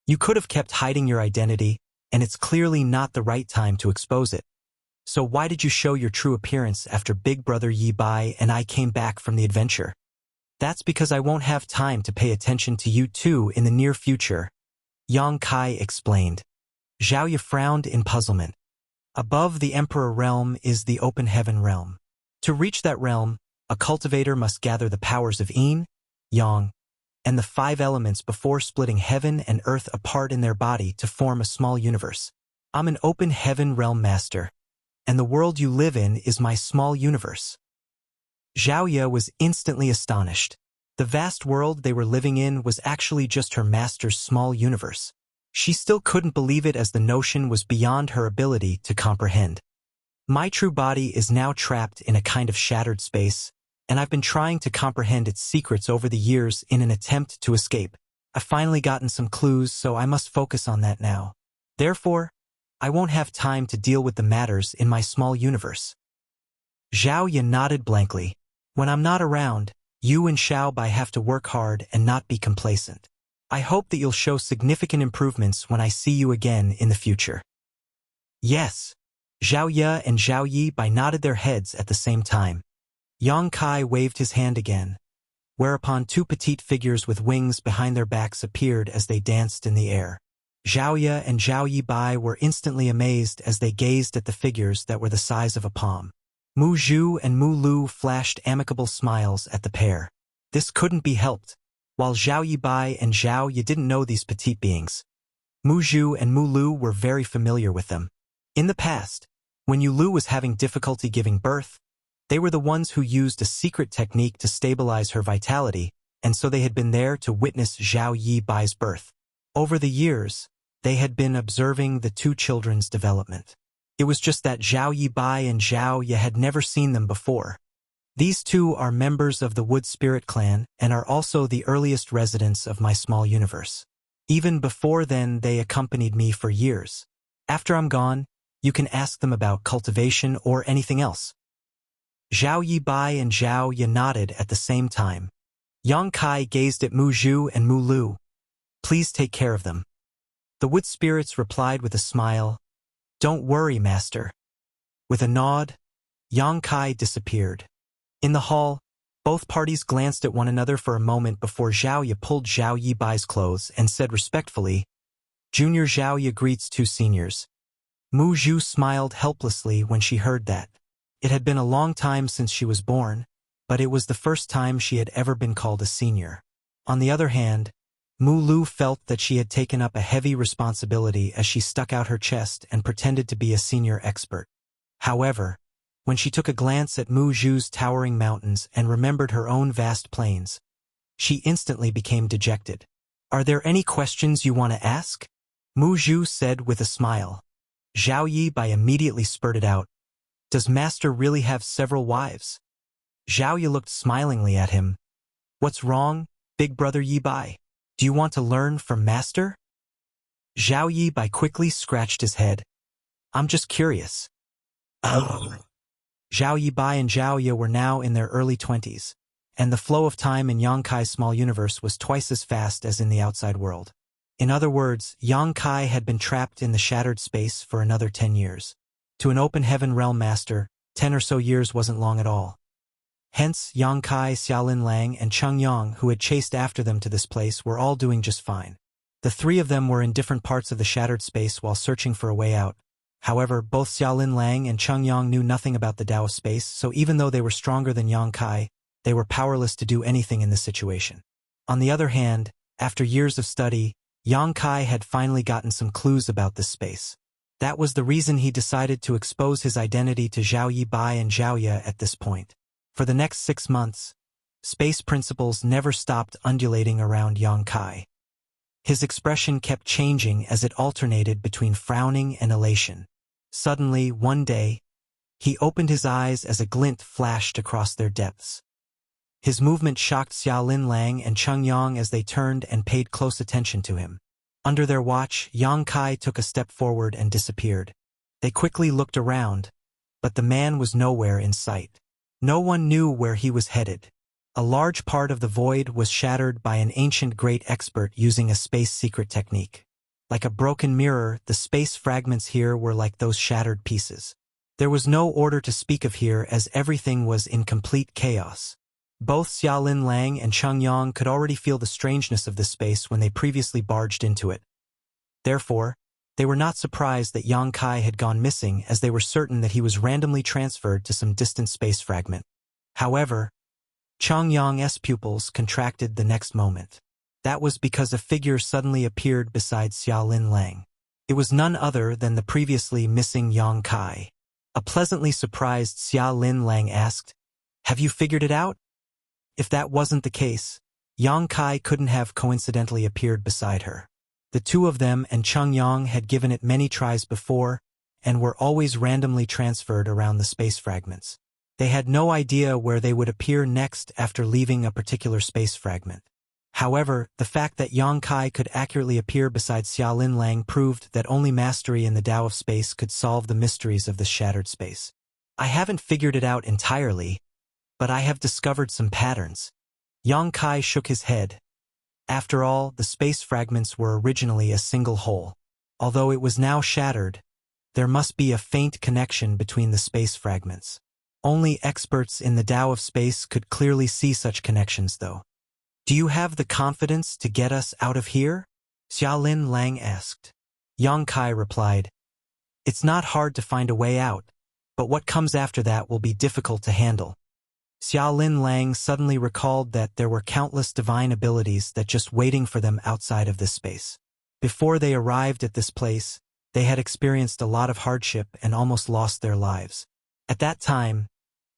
Speaker 1: You could have kept hiding your identity, and it's clearly not the right time to expose it. So why did you show your true appearance after Big Brother Yi Bai and I came back from the adventure? That's because I won't have time to pay attention to you two in the near future, Yang Kai explained. Zhao Ye frowned in puzzlement. Above the Emperor realm is the open heaven realm. To reach that realm, a cultivator must gather the powers of Yin, Yang, and the 5 elements before splitting heaven and earth apart in their body to form a small universe. I'm an open heaven realm master, and the world you live in is my small universe. Zhao Ye was instantly astonished. The vast world they were living in was actually just her master's small universe. She still couldn't believe it as the notion was beyond her ability to comprehend. My true body is now trapped in a kind of shattered space, and I've been trying to comprehend its secrets over the years in an attempt to escape. I've finally gotten some clues, so I must focus on that now. Therefore, I won't have time to deal with the matters in my small universe. Zhao Ye nodded blankly. When I'm not around, you and Xiao Bai have to work hard and not be complacent. I hope that you'll show significant improvements when I see you again in the future. Yes. Zhao Ye and Zhao Yi Bai nodded their heads at the same time. Yang Kai waved his hand again, whereupon 2 petite figures with wings behind their backs appeared as they danced in the air. Zhao Ye and Zhao Yi Bai were instantly amazed as they gazed at the figures that were the size of a palm. Mu Zhu and Mu Lu flashed amicable smiles at the pair. This couldn't be helped. While Zhao Yi Bai and Zhao Ye didn't know these petite beings, Mu Zhu and Mu Lu were very familiar with them. In the past, when Yu Lu was having difficulty giving birth, they were the ones who used a secret technique to stabilize her vitality, and so they had been there to witness Zhao Yi Bai's birth. Over the years, they had been observing the 2 children's development. It was just that Zhao Yi Bai and Zhao Ye had never seen them before. These 2 are members of the Wood Spirit clan and are also the earliest residents of my small universe. Even before then, they accompanied me for years. After I'm gone, you can ask them about cultivation or anything else. Zhao Yi Bai and Zhao Ye nodded at the same time. Yang Kai gazed at Mu Zhu and Mu Lu. Please take care of them. The Wood Spirits replied with a smile. Don't worry, Master. With a nod, Yang Kai disappeared. In the hall, both parties glanced at one another for a moment before Zhao Ye pulled Zhao Yi Bai's clothes and said respectfully, Junior Zhao Ye greets 2 seniors. Mu Zhu smiled helplessly when she heard that. It had been a long time since she was born, but it was the first time she had ever been called a senior. On the other hand, Mu Lu felt that she had taken up a heavy responsibility as she stuck out her chest and pretended to be a senior expert. However, when she took a glance at Mu Zhu's towering mountains and remembered her own vast plains, she instantly became dejected. Are there any questions you want to ask? Mu Zhu said with a smile. Zhao Yi Bai immediately spurted out. Does Master really have several wives? Zhao Yi looked smilingly at him. What's wrong, big brother Yi Bai? Do you want to learn from Master? Zhao Yi Bai quickly scratched his head. I'm just curious. Oh. Zhao Yi Bai and Zhao Ye were now in their early 20s, and the flow of time in Yang Kai's small universe was twice as fast as in the outside world. In other words, Yang Kai had been trapped in the shattered space for another 10 years. To an open heaven realm master, 10 or so years wasn't long at all. Hence, Yang Kai, Xiaolin Lang, and Cheng Yang, who had chased after them to this place, were all doing just fine. The three of them were in different parts of the shattered space while searching for a way out. However, both Xiaolin Lang and Cheng Yang knew nothing about the Tao of space, so even though they were stronger than Yang Kai, they were powerless to do anything in this situation. On the other hand, after years of study, Yang Kai had finally gotten some clues about this space. That was the reason he decided to expose his identity to Zhao Yi Bai and Zhao Ye at this point. For the next 6 months, space principles never stopped undulating around Yang Kai. His expression kept changing as it alternated between frowning and elation. Suddenly, one day, he opened his eyes as a glint flashed across their depths. His movement shocked Xiaolin Lang and Cheng Yang as they turned and paid close attention to him. Under their watch, Yang Kai took a step forward and disappeared. They quickly looked around, but the man was nowhere in sight. No one knew where he was headed. A large part of the void was shattered by an ancient great expert using a space secret technique. Like a broken mirror, the space fragments here were like those shattered pieces. There was no order to speak of here as everything was in complete chaos. Both Xiaolin Lang and Cheng Yang could already feel the strangeness of this space when they previously barged into it. Therefore, they were not surprised that Yang Kai had gone missing, as they were certain that he was randomly transferred to some distant space fragment. However, Cheng Yang's pupils contracted the next moment. That was because a figure suddenly appeared beside Xiaolin Lang. It was none other than the previously missing Yang Kai. A pleasantly surprised Xiaolin Lang asked, "Have you figured it out?" If that wasn't the case, Yang Kai couldn't have coincidentally appeared beside her. The two of them and Cheng Yang had given it many tries before and were always randomly transferred around the space fragments. They had no idea where they would appear next after leaving a particular space fragment. However, the fact that Yang Kai could accurately appear beside Xiaolin Lang proved that only mastery in the Tao of space could solve the mysteries of the shattered space. I haven't figured it out entirely, but I have discovered some patterns. Yang Kai shook his head. After all, the space fragments were originally a single whole. Although it was now shattered, there must be a faint connection between the space fragments. Only experts in the Tao of space could clearly see such connections, though. Do you have the confidence to get us out of here? Xiaolin Lang asked. Yang Kai replied, It's not hard to find a way out, but what comes after that will be difficult to handle. Xiaolin Lang suddenly recalled that there were countless divine abilities that just waiting for them outside of this space. Before they arrived at this place, they had experienced a lot of hardship and almost lost their lives. At that time,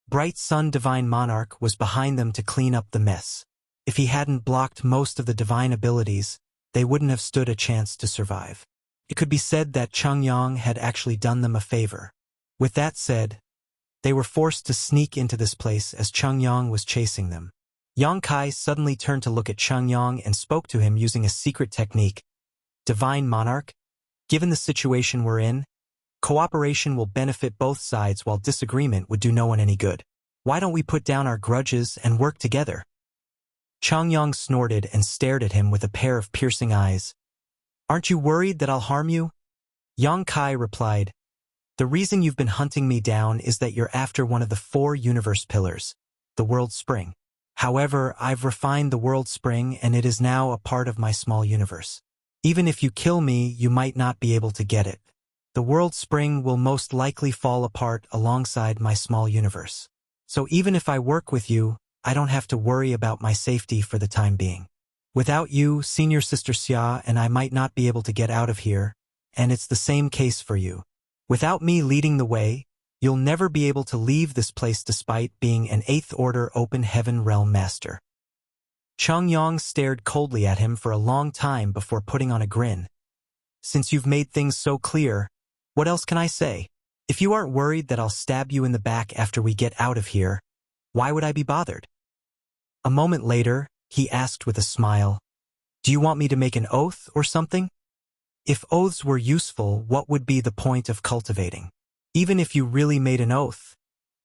Speaker 1: Bright Sun Divine Monarch was behind them to clean up the mess. If he hadn't blocked most of the divine abilities, they wouldn't have stood a chance to survive. It could be said that Cheng Yang had actually done them a favor. With that said, they were forced to sneak into this place as Cheng Yang was chasing them. Yang Kai suddenly turned to look at Cheng Yang and spoke to him using a secret technique. Divine Monarch, given the situation we're in, cooperation will benefit both sides while disagreement would do no one any good. Why don't we put down our grudges and work together? Cheng Yang snorted and stared at him with a pair of piercing eyes. Aren't you worried that I'll harm you? Yang Kai replied, The reason you've been hunting me down is that you're after one of the 4 universe pillars, the World Spring. However, I've refined the World Spring and it is now a part of my small universe. Even if you kill me, you might not be able to get it. The World Spring will most likely fall apart alongside my small universe. So even if I work with you, I don't have to worry about my safety for the time being. Without you, Senior Sister Xia and I might not be able to get out of here, and it's the same case for you. Without me leading the way, you'll never be able to leave this place despite being an 8th Order Open Heaven Realm Master. Chung Yong stared coldly at him for a long time before putting on a grin. Since you've made things so clear, what else can I say? If you aren't worried that I'll stab you in the back after we get out of here, why would I be bothered? A moment later, he asked with a smile, do you want me to make an oath or something? If oaths were useful, what would be the point of cultivating? Even if you really made an oath,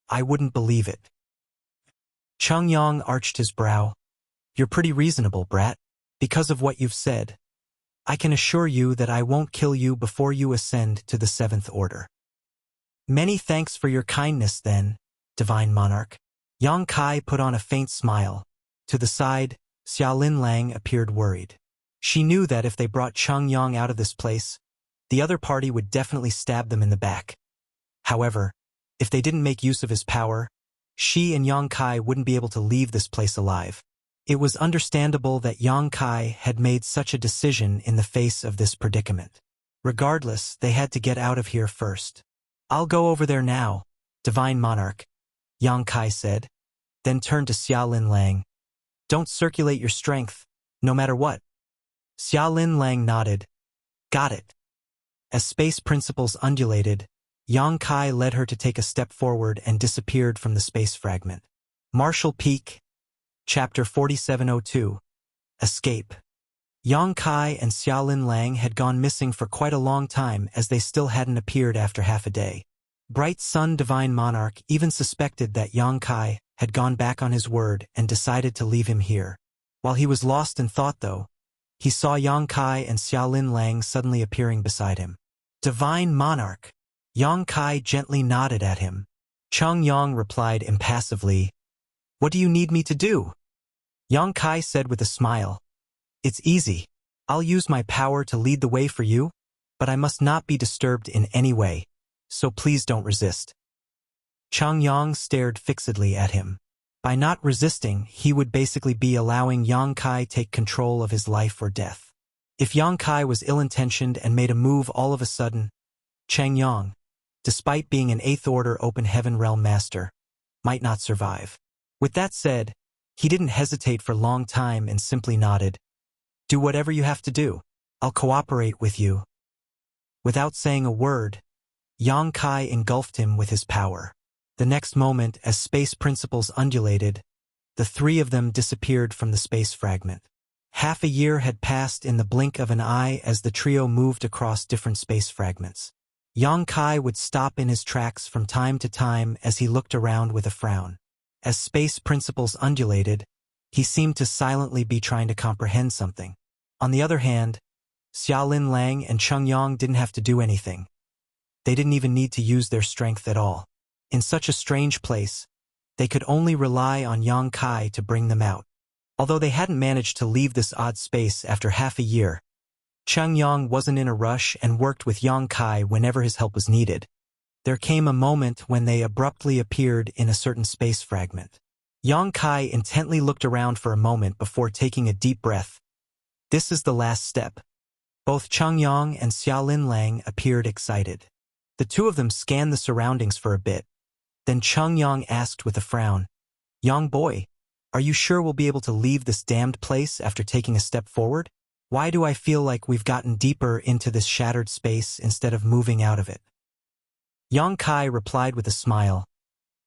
Speaker 1: I wouldn't believe it. Chung Yong arched his brow. You're pretty reasonable, brat. Because of what you've said, I can assure you that I won't kill you before you ascend to the 7th order. Many thanks for your kindness then, Divine Monarch. Yang Kai put on a faint smile. To the side, Xiaolin Lang appeared worried. She knew that if they brought Chung Yong out of this place, the other party would definitely stab them in the back. However, if they didn't make use of his power, she and Yang Kai wouldn't be able to leave this place alive. It was understandable that Yang Kai had made such a decision in the face of this predicament. Regardless, they had to get out of here first. I'll go over there now, Divine Monarch, Yang Kai said, then turned to Xiaolin Lang. Don't circulate your strength, no matter what. Xiaolin Lang nodded. Got it. As space principles undulated, Yang Kai led her to take a step forward and disappeared from the space fragment. Marshall Peak, Chapter 4702, Escape. Yang Kai and Xiaolin Lang had gone missing for quite a long time as they still hadn't appeared after half a day. Bright Sun Divine Monarch even suspected that Yang Kai had gone back on his word and decided to leave him here. While he was lost in thought though, he saw Yang Kai and Xiaolin Lang suddenly appearing beside him. Divine Monarch. Yang Kai gently nodded at him. Chung Yong replied impassively, What do you need me to do? Yang Kai said with a smile, It's easy. I'll use my power to lead the way for you, but I must not be disturbed in any way, so please don't resist. Chung Yong stared fixedly at him. By not resisting, he would basically be allowing Yang Kai take control of his life or death. If Yang Kai was ill-intentioned and made a move all of a sudden, Cheng Yang, despite being an 8th Order Open Heaven Realm Master, might not survive. With that said, he didn't hesitate for a long time and simply nodded. Do whatever you have to do. I'll cooperate with you. Without saying a word, Yang Kai engulfed him with his power. The next moment, as space principles undulated, the three of them disappeared from the space fragment. Half a year had passed in the blink of an eye as the trio moved across different space fragments. Yang Kai would stop in his tracks from time to time as he looked around with a frown. As space principles undulated, he seemed to silently be trying to comprehend something. On the other hand, Xiaolin Lang and Chung Yong didn't have to do anything. They didn't even need to use their strength at all. In such a strange place, they could only rely on Yang Kai to bring them out. Although they hadn't managed to leave this odd space after half a year, Chung Yong wasn't in a rush and worked with Yang Kai whenever his help was needed. There came a moment when they abruptly appeared in a certain space fragment. Yang Kai intently looked around for a moment before taking a deep breath. This is the last step. Both Chung Yong and Xiaolin Lang appeared excited. The two of them scanned the surroundings for a bit. Then Chung Yong asked with a frown, Yang boy, are you sure we'll be able to leave this damned place after taking a step forward? Why do I feel like we've gotten deeper into this shattered space instead of moving out of it? Yang Kai replied with a smile.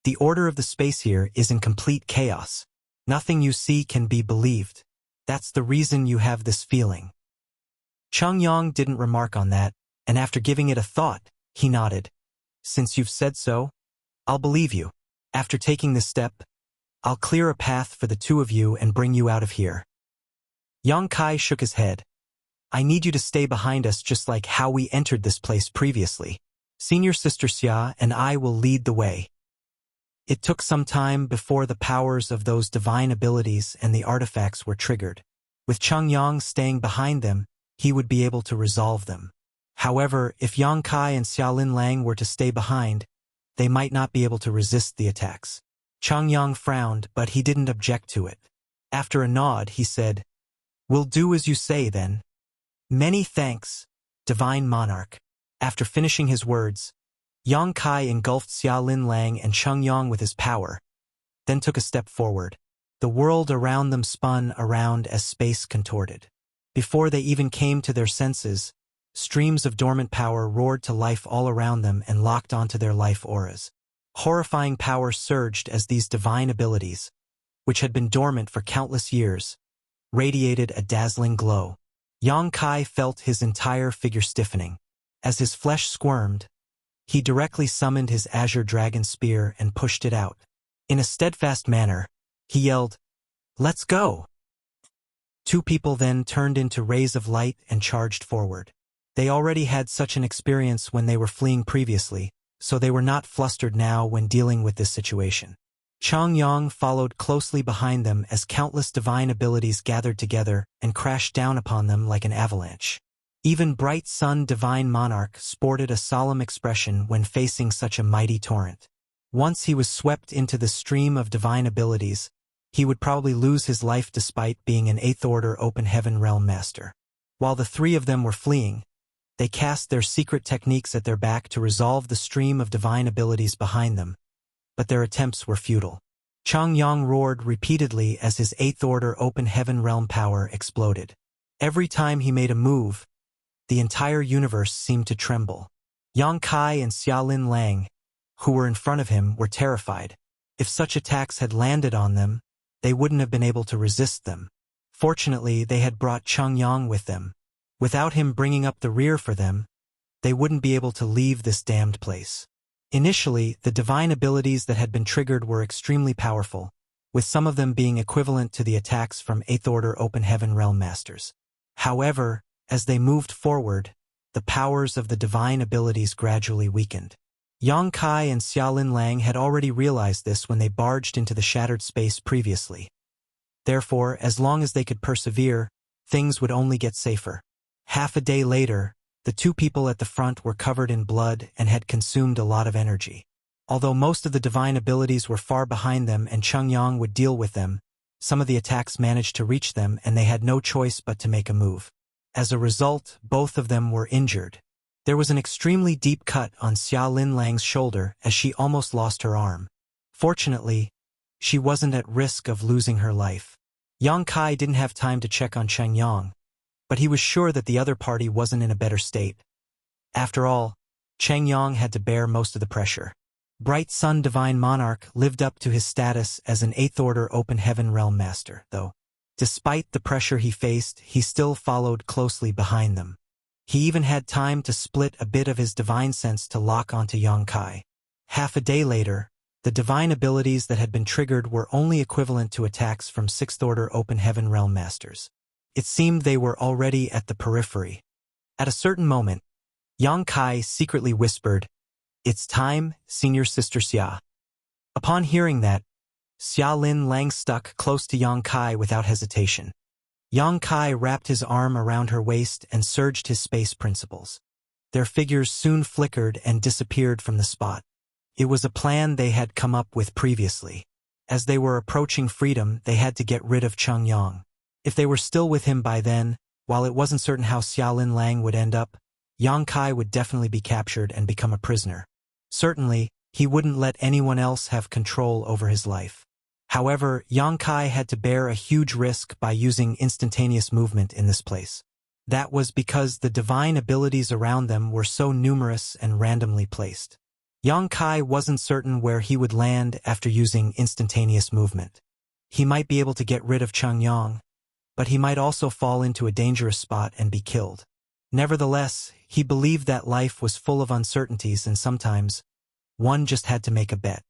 Speaker 1: The order of the space here is in complete chaos. Nothing you see can be believed. That's the reason you have this feeling. Chung Yong didn't remark on that, and after giving it a thought, he nodded. Since you've said so, I'll believe you. After taking this step, I'll clear a path for the two of you and bring you out of here. Yang Kai shook his head. I need you to stay behind us just like how we entered this place previously. Senior Sister Xia and I will lead the way. It took some time before the powers of those divine abilities and the artifacts were triggered. With Chung Yong staying behind them, he would be able to resolve them. However, if Yang Kai and Xiaolin Lang were to stay behind, they might not be able to resist the attacks. Chung Yong frowned, but he didn't object to it. After a nod, he said, We'll do as you say, then. Many thanks, Divine Monarch. After finishing his words, Yang Kai engulfed Xiaolin Lang and Chung Yong with his power, then took a step forward. The world around them spun around as space contorted. Before they even came to their senses, streams of dormant power roared to life all around them and locked onto their life auras. Horrifying power surged as these divine abilities, which had been dormant for countless years, radiated a dazzling glow. Yang Kai felt his entire figure stiffening. As his flesh squirmed, he directly summoned his azure dragon spear and pushed it out. In a steadfast manner, he yelled, "Let's go!" Two people then turned into rays of light and charged forward. They already had such an experience when they were fleeing previously, so they were not flustered now when dealing with this situation. Chang Yang followed closely behind them as countless divine abilities gathered together and crashed down upon them like an avalanche. Even Bright Sun Divine Monarch sported a solemn expression when facing such a mighty torrent. Once he was swept into the stream of divine abilities, he would probably lose his life despite being an 8th Order Open Heaven Realm Master. While the three of them were fleeing, they cast their secret techniques at their back to resolve the stream of divine abilities behind them, but their attempts were futile. Chang Yang roared repeatedly as his 8th Order Open Heaven Realm power exploded. Every time he made a move, the entire universe seemed to tremble. Yang Kai and Xiaolin Lang, who were in front of him, were terrified. If such attacks had landed on them, they wouldn't have been able to resist them. Fortunately, they had brought Chang Yang with them. Without him bringing up the rear for them, they wouldn't be able to leave this damned place. Initially, the divine abilities that had been triggered were extremely powerful, with some of them being equivalent to the attacks from 8th Order Open Heaven Realm Masters. However, as they moved forward, the powers of the divine abilities gradually weakened. Yang Kai and Xiaolin Lang had already realized this when they barged into the shattered space previously. Therefore, as long as they could persevere, things would only get safer. Half a day later, the two people at the front were covered in blood and had consumed a lot of energy. Although most of the divine abilities were far behind them and Chang Yang would deal with them, some of the attacks managed to reach them and they had no choice but to make a move. As a result, both of them were injured. There was an extremely deep cut on Xiaolin Lang's shoulder as she almost lost her arm. Fortunately, she wasn't at risk of losing her life. Yang Kai didn't have time to check on Chang Yang, but he was sure that the other party wasn't in a better state. After all, Chang Yang had to bear most of the pressure. Bright Sun Divine Monarch lived up to his status as an 8th Order Open Heaven Realm Master, though. Despite the pressure he faced, he still followed closely behind them. He even had time to split a bit of his divine sense to lock onto Yang Kai. Half a day later, the divine abilities that had been triggered were only equivalent to attacks from 6th Order Open Heaven Realm Masters. It seemed they were already at the periphery. At a certain moment, Yang Kai secretly whispered, "It's time, Senior Sister Xia." Upon hearing that, Xiaolin Lang stuck close to Yang Kai without hesitation. Yang Kai wrapped his arm around her waist and surged his space principles. Their figures soon flickered and disappeared from the spot. It was a plan they had come up with previously. As they were approaching freedom, they had to get rid of Chang Yang. If they were still with him by then, while it wasn't certain how Xiaolin Lang would end up, Yang Kai would definitely be captured and become a prisoner. Certainly, he wouldn't let anyone else have control over his life. However, Yang Kai had to bear a huge risk by using instantaneous movement in this place. That was because the divine abilities around them were so numerous and randomly placed. Yang Kai wasn't certain where he would land after using instantaneous movement. He might be able to get rid of Chang Yang, but he might also fall into a dangerous spot and be killed. Nevertheless, he believed that life was full of uncertainties and sometimes, one just had to make a bet.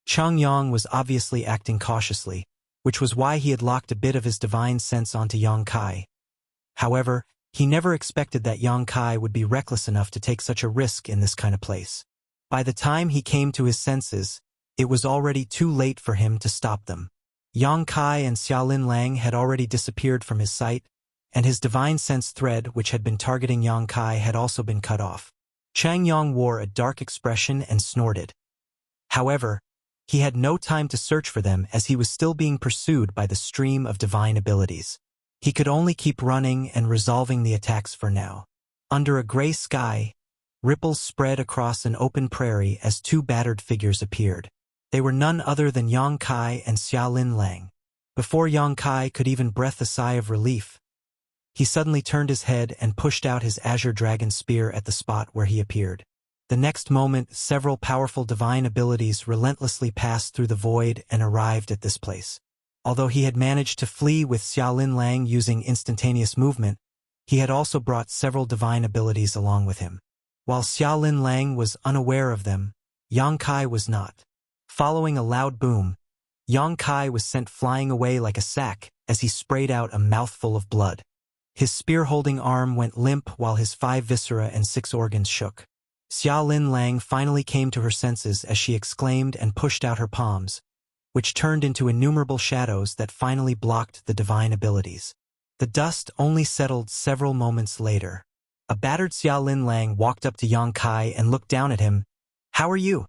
Speaker 1: Chang Yang was obviously acting cautiously, which was why he had locked a bit of his divine sense onto Yang Kai. However, he never expected that Yang Kai would be reckless enough to take such a risk in this kind of place. By the time he came to his senses, it was already too late for him to stop them. Yang Kai and Xiaolin Lang had already disappeared from his sight, and his divine sense thread, which had been targeting Yang Kai, had also been cut off. Chang Yang wore a dark expression and snorted. However, he had no time to search for them as he was still being pursued by the stream of divine abilities. He could only keep running and resolving the attacks for now. Under a gray sky, ripples spread across an open prairie as two battered figures appeared. They were none other than Yang Kai and Xiaolin Lang. Before Yang Kai could even breathe a sigh of relief, he suddenly turned his head and pushed out his azure dragon spear at the spot where he appeared. The next moment, several powerful divine abilities relentlessly passed through the void and arrived at this place. Although he had managed to flee with Xiaolin Lang using instantaneous movement, he had also brought several divine abilities along with him. While Xiaolin Lang was unaware of them, Yang Kai was not. Following a loud boom, Yang Kai was sent flying away like a sack as he sprayed out a mouthful of blood. His spear-holding arm went limp while his 5 viscera and 6 organs shook. Xiaolin Lang finally came to her senses as she exclaimed and pushed out her palms, which turned into innumerable shadows that finally blocked the divine abilities. The dust only settled several moments later. A battered Xiaolin Lang walked up to Yang Kai and looked down at him. "How are you?"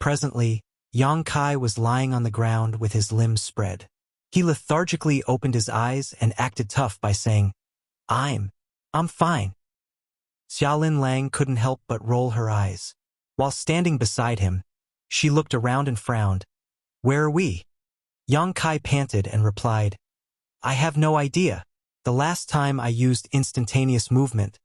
Speaker 1: Presently, Yang Kai was lying on the ground with his limbs spread. He lethargically opened his eyes and acted tough by saying, I'm fine." Xiaolin Lang couldn't help but roll her eyes. While standing beside him, she looked around and frowned. "Where are we?" Yang Kai panted and replied, "I have no idea. The last time I used instantaneous movement,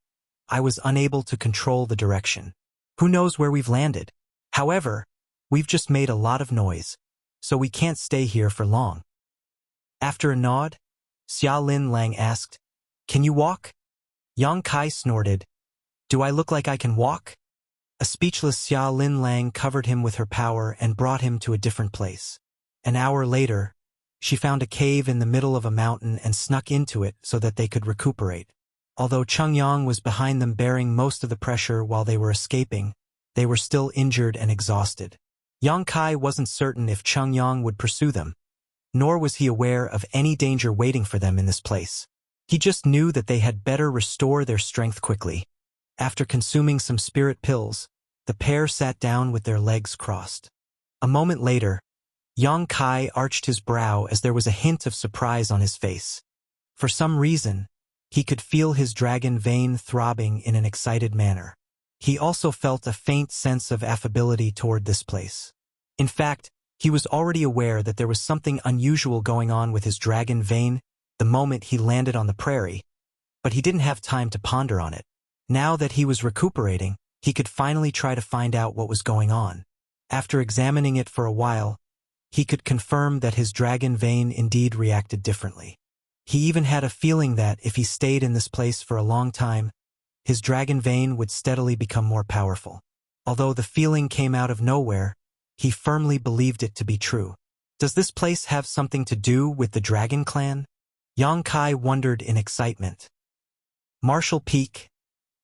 Speaker 1: I was unable to control the direction. Who knows where we've landed? However, we've just made a lot of noise, so we can't stay here for long." After a nod, Xiaolin Lang asked, "Can you walk?" Yang Kai snorted, "Do I look like I can walk?" A speechless Xiaolin Lang covered him with her power and brought him to a different place. An hour later, she found a cave in the middle of a mountain and snuck into it so that they could recuperate. Although Chungyang was behind them bearing most of the pressure while they were escaping, they were still injured and exhausted. Yang Kai wasn't certain if Chungyang would pursue them, nor was he aware of any danger waiting for them in this place. He just knew that they had better restore their strength quickly. After consuming some spirit pills, the pair sat down with their legs crossed. A moment later, Yang Kai arched his brow as there was a hint of surprise on his face. For some reason, he could feel his dragon vein throbbing in an excited manner. He also felt a faint sense of affability toward this place. In fact, he was already aware that there was something unusual going on with his dragon vein the moment he landed on the prairie, but he didn't have time to ponder on it. Now that he was recuperating, he could finally try to find out what was going on. After examining it for a while, he could confirm that his dragon vein indeed reacted differently. He even had a feeling that if he stayed in this place for a long time, his dragon vein would steadily become more powerful. Although the feeling came out of nowhere, he firmly believed it to be true. Does this place have something to do with the Dragon Clan? Yang Kai wondered in excitement. Martial Peak,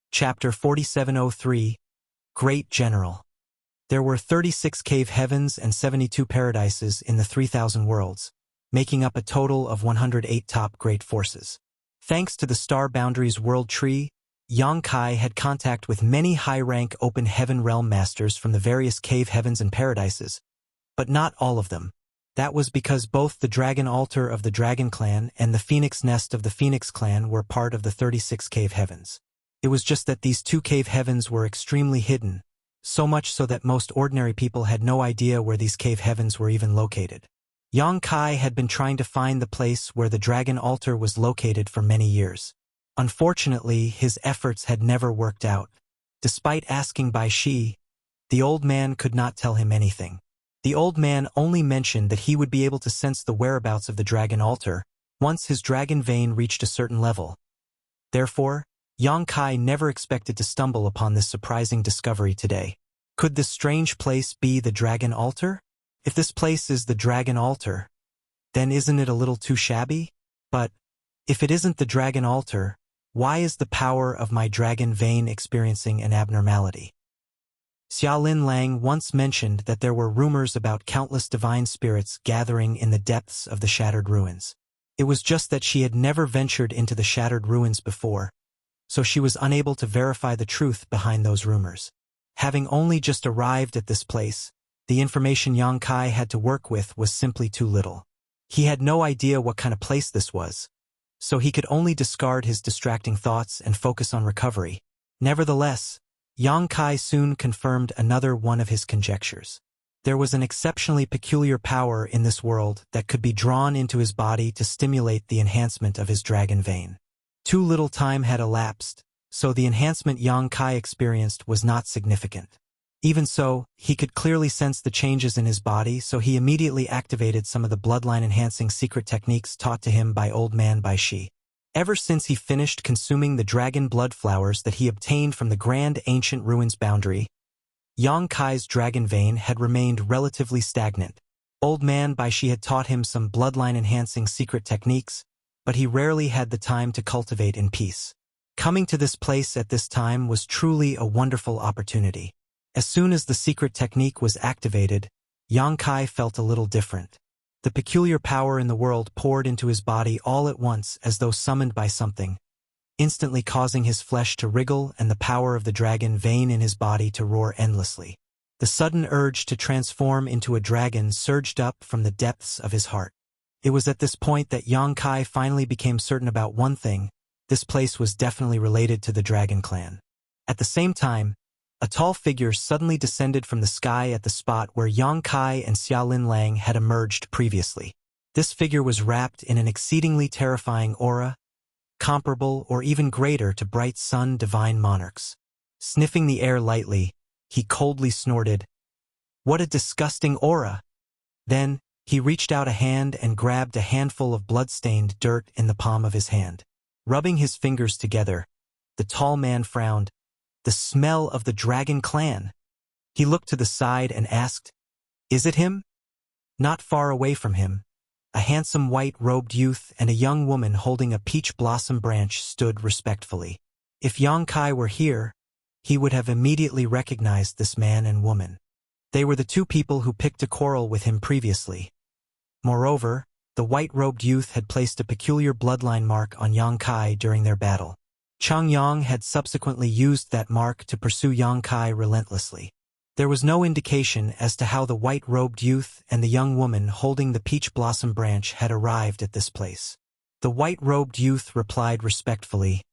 Speaker 1: Chapter 4703, Great General. There were 36 cave heavens and 72 paradises in the 3,000 worlds, making up a total of 108 top great forces. Thanks to the Star Boundaries World Tree, Yang Kai had contact with many high-rank open heaven realm masters from the various cave heavens and paradises, but not all of them. That was because both the Dragon Altar of the Dragon Clan and the Phoenix Nest of the Phoenix Clan were part of the 36 cave heavens. It was just that these 2 cave heavens were extremely hidden, so much so that most ordinary people had no idea where these cave heavens were even located. Yang Kai had been trying to find the place where the Dragon Altar was located for many years. Unfortunately, his efforts had never worked out. Despite asking Bai Shi, the old man could not tell him anything. The old man only mentioned that he would be able to sense the whereabouts of the Dragon Altar once his dragon vein reached a certain level. Therefore, Yang Kai never expected to stumble upon this surprising discovery today. Could this strange place be the Dragon Altar? If this place is the Dragon Altar, then isn't it a little too shabby? But if it isn't the Dragon Altar, why is the power of my dragon vein experiencing an abnormality? Xiaolin Lang once mentioned that there were rumors about countless divine spirits gathering in the depths of the shattered ruins. It was just that she had never ventured into the shattered ruins before, so she was unable to verify the truth behind those rumors. Having only just arrived at this place, the information Yang Kai had to work with was simply too little. He had no idea what kind of place this was, so he could only discard his distracting thoughts and focus on recovery. Nevertheless, Yang Kai soon confirmed another one of his conjectures. There was an exceptionally peculiar power in this world that could be drawn into his body to stimulate the enhancement of his dragon vein. Too little time had elapsed, so the enhancement Yang Kai experienced was not significant. Even so, he could clearly sense the changes in his body, so he immediately activated some of the bloodline-enhancing secret techniques taught to him by Old Man Bai Shi. Ever since he finished consuming the dragon blood flowers that he obtained from the grand ancient ruins boundary, Yang Kai's dragon vein had remained relatively stagnant. Old Man Bai Shi had taught him some bloodline-enhancing secret techniques, but he rarely had the time to cultivate in peace. Coming to this place at this time was truly a wonderful opportunity. As soon as the secret technique was activated, Yang Kai felt a little different. The peculiar power in the world poured into his body all at once as though summoned by something, instantly causing his flesh to wriggle and the power of the dragon vein in his body to roar endlessly. The sudden urge to transform into a dragon surged up from the depths of his heart. It was at this point that Yang Kai finally became certain about one thing: this place was definitely related to the Dragon Clan. At the same time, a tall figure suddenly descended from the sky at the spot where Yang Kai and Xiaolin Lang had emerged previously. This figure was wrapped in an exceedingly terrifying aura, comparable or even greater to bright sun divine monarchs. Sniffing the air lightly, he coldly snorted, "What a disgusting aura!" Then, he reached out a hand and grabbed a handful of blood-stained dirt in the palm of his hand. Rubbing his fingers together, the tall man frowned. The smell of the Dragon Clan. He looked to the side and asked, "Is it him?" Not far away from him, a handsome white-robed youth and a young woman holding a peach blossom branch stood respectfully. If Yang Kai were here, he would have immediately recognized this man and woman. They were the two people who picked a quarrel with him previously. Moreover, the white-robed youth had placed a peculiar bloodline mark on Yang Kai during their battle. Chang Yang had subsequently used that mark to pursue Yang Kai relentlessly. There was no indication as to how the white-robed youth and the young woman holding the peach blossom branch had arrived at this place. The white-robed youth replied respectfully,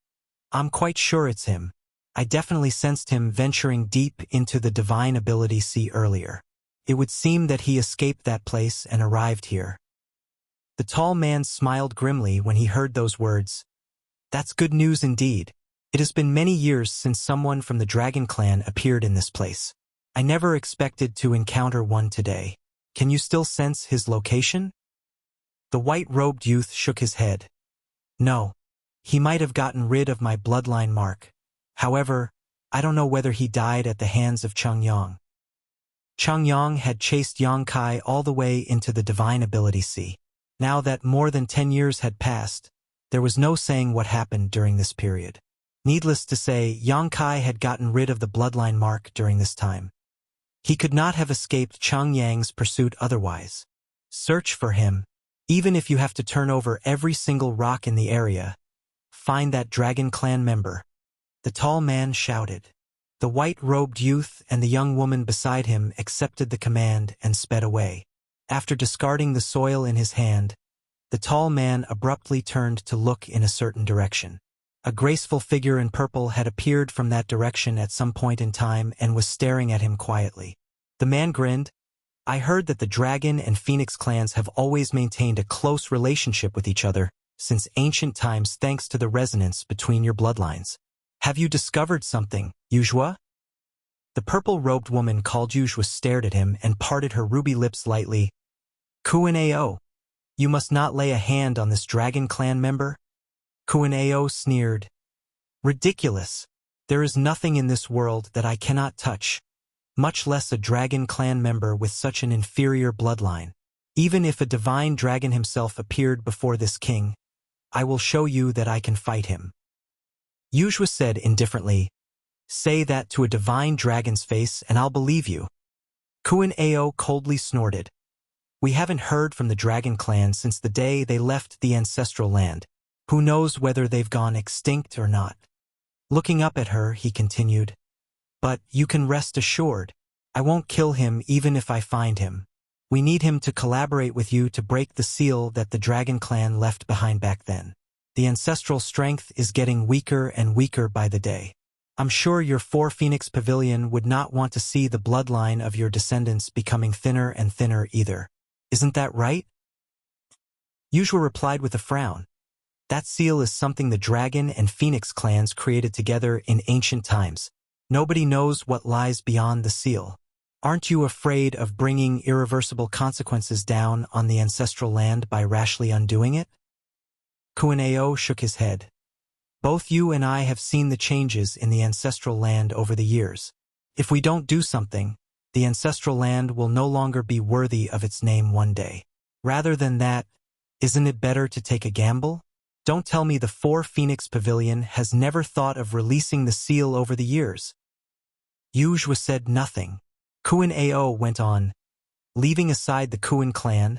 Speaker 1: "I'm quite sure it's him. I definitely sensed him venturing deep into the divine ability sea earlier. It would seem that he escaped that place and arrived here." The tall man smiled grimly when he heard those words. "That's good news indeed. It has been many years since someone from the Dragon Clan appeared in this place. I never expected to encounter one today. Can you still sense his location?" The white-robed youth shook his head. "No. He might have gotten rid of my bloodline mark. However, I don't know whether he died at the hands of Chang Yang." Chang Yang had chased Yang Kai all the way into the divine ability sea. Now that more than 10 years had passed, there was no saying what happened during this period. Needless to say, Yang Kai had gotten rid of the bloodline mark during this time. He could not have escaped Chang Yang's pursuit otherwise. Search for him. Even if you have to turn over every single rock in the area, find that Dragon Clan member. The tall man shouted. The white-robed youth and the young woman beside him accepted the command and sped away. After discarding the soil in his hand, the tall man abruptly turned to look in a certain direction. A graceful figure in purple had appeared from that direction at some point in time and was staring at him quietly. The man grinned. "I heard that the Dragon and Phoenix clans have always maintained a close relationship with each other since ancient times thanks to the resonance between your bloodlines. Have you discovered something, Yuzhua?" The purple-robed woman called Yuzhua stared at him and parted her ruby lips lightly. "Kuan-ao. You must not lay a hand on this Dragon Clan member?" Kuan-ao sneered. "Ridiculous. There is nothing in this world that I cannot touch, much less a Dragon Clan member with such an inferior bloodline. Even if a divine dragon himself appeared before this king, I will show you that I can fight him." Yuzhua said indifferently, "Say that to a divine dragon's face and I'll believe you." Kuan-ao coldly snorted. "We haven't heard from the Dragon Clan since the day they left the ancestral land. Who knows whether they've gone extinct or not?" Looking up at her, he continued, "But you can rest assured, I won't kill him even if I find him. We need him to collaborate with you to break the seal that the Dragon Clan left behind back then. The ancestral strength is getting weaker and weaker by the day. I'm sure your four-phoenix pavilion would not want to see the bloodline of your descendants becoming thinner and thinner either. Isn't that right? Wuxia replied with a frown. That seal is something the dragon and phoenix clans created together in ancient times. Nobody knows what lies beyond the seal. Aren't you afraid of bringing irreversible consequences down on the ancestral land by rashly undoing it? Kuan-Ao shook his head. Both you and I have seen the changes in the ancestral land over the years. If we don't do something, the ancestral land will no longer be worthy of its name one day. Rather than that, isn't it better to take a gamble? Don't tell me the Four-Phoenix Pavilion has never thought of releasing the seal over the years. Wuxia said nothing. Kuan-Ao went on. Leaving aside the Kuan clan,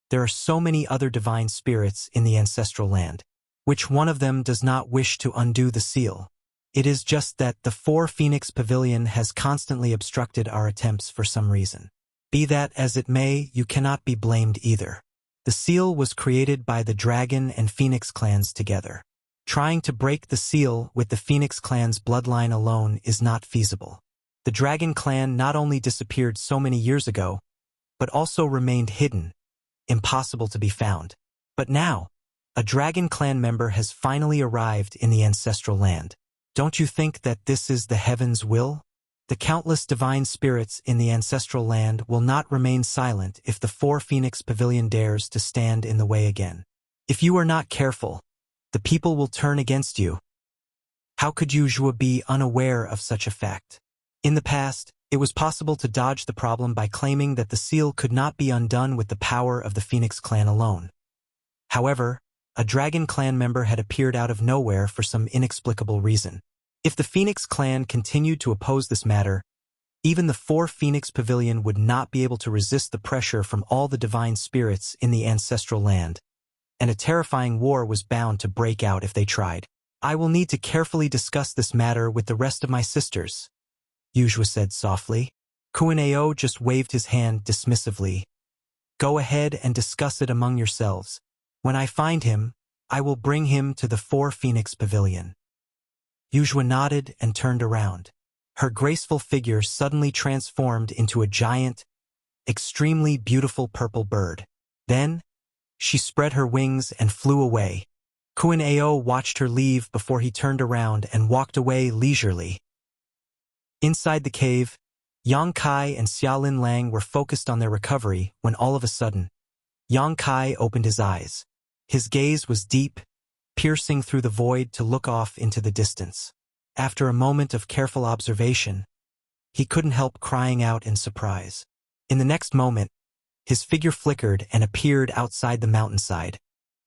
Speaker 1: there are so many other divine spirits in the ancestral land. Which one of them does not wish to undo the seal? It is just that the Four-Phoenix Pavilion has constantly obstructed our attempts for some reason. Be that as it may, you cannot be blamed either. The seal was created by the Dragon and Phoenix clans together. Trying to break the seal with the Phoenix clan's bloodline alone is not feasible. The Dragon clan not only disappeared so many years ago, but also remained hidden, impossible to be found. But now, a Dragon clan member has finally arrived in the ancestral land. Don't you think that this is the heaven's will? The countless divine spirits in the ancestral land will not remain silent if the Four-Phoenix Pavilion dares to stand in the way again. If you are not careful, the people will turn against you. How could Wuxia be unaware of such a fact? In the past, it was possible to dodge the problem by claiming that the seal could not be undone with the power of the Phoenix clan alone. However, a Dragon clan member had appeared out of nowhere for some inexplicable reason. If the Phoenix clan continued to oppose this matter, even the Four-Phoenix Pavilion would not be able to resist the pressure from all the divine spirits in the ancestral land, and a terrifying war was bound to break out if they tried. I will need to carefully discuss this matter with the rest of my sisters, Wuxia said softly. Kuan-Ao just waved his hand dismissively. Go ahead and discuss it among yourselves. When I find him, I will bring him to the Four-Phoenix Pavilion. Wuxia nodded and turned around. Her graceful figure suddenly transformed into a giant, extremely beautiful purple bird. Then, she spread her wings and flew away. Kuan-Ao watched her leave before he turned around and walked away leisurely. Inside the cave, Yang Kai and Xiaolin Lang were focused on their recovery when all of a sudden, Yang Kai opened his eyes. His gaze was deep, piercing through the void to look off into the distance. After a moment of careful observation, he couldn't help crying out in surprise. In the next moment, his figure flickered and appeared outside the mountainside.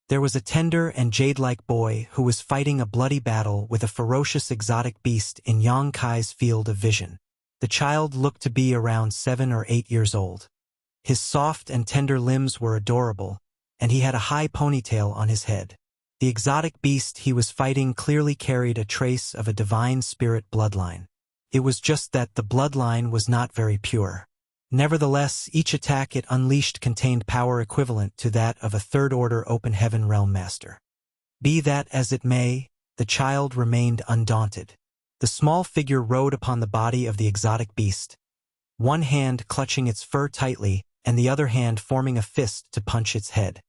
Speaker 1: There was a tender and jade-like boy who was fighting a bloody battle with a ferocious exotic beast in Yang Kai's field of vision. The child looked to be around 7 or 8 years old. His soft and tender limbs were adorable, and he had a high ponytail on his head. The exotic beast he was fighting clearly carried a trace of a divine spirit bloodline. It was just that the bloodline was not very pure. Nevertheless, each attack it unleashed contained power equivalent to that of a third-order open heaven realm master. Be that as it may, the child remained undaunted. The small figure rode upon the body of the exotic beast, one hand clutching its fur tightly and the other hand forming a fist to punch its head.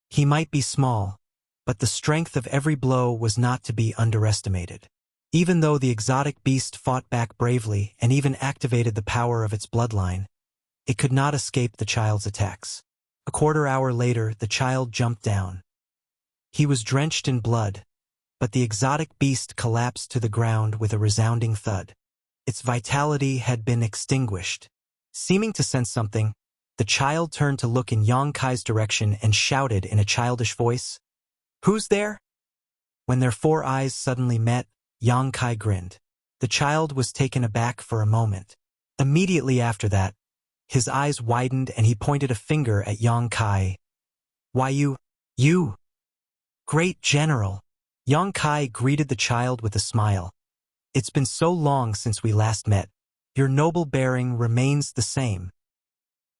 Speaker 1: He might be small, but the strength of every blow was not to be underestimated. Even though the exotic beast fought back bravely and even activated the power of its bloodline, it could not escape the child's attacks. A quarter hour later, the child jumped down. He was drenched in blood, but the exotic beast collapsed to the ground with a resounding thud. Its vitality had been extinguished. Seeming to sense something, the child turned to look in Yang Kai's direction and shouted in a childish voice, "Who's there?" When their four eyes suddenly met, Yang Kai grinned. The child was taken aback for a moment. Immediately after that, his eyes widened and he pointed a finger at Yang Kai. "Why you, great general." Yang Kai greeted the child with a smile. "It's been so long since we last met. Your noble bearing remains the same."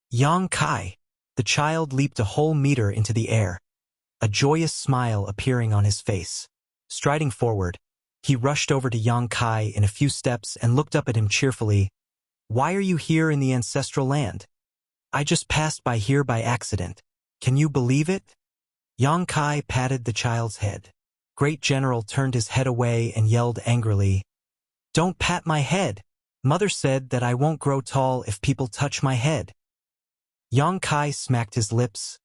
Speaker 1: Yang Kai. The child leaped a whole meter into the air, a joyous smile appearing on his face. Striding forward, He rushed over to Yang Kai in a few steps and looked up at him cheerfully. "Why are you here in the ancestral land? I just passed by here by accident. Can you believe it?" Yang Kai patted the child's head. Great General turned his head away and yelled angrily, "Don't pat my head! Mother said that I won't grow tall if people touch my head." Yang Kai smacked his lips.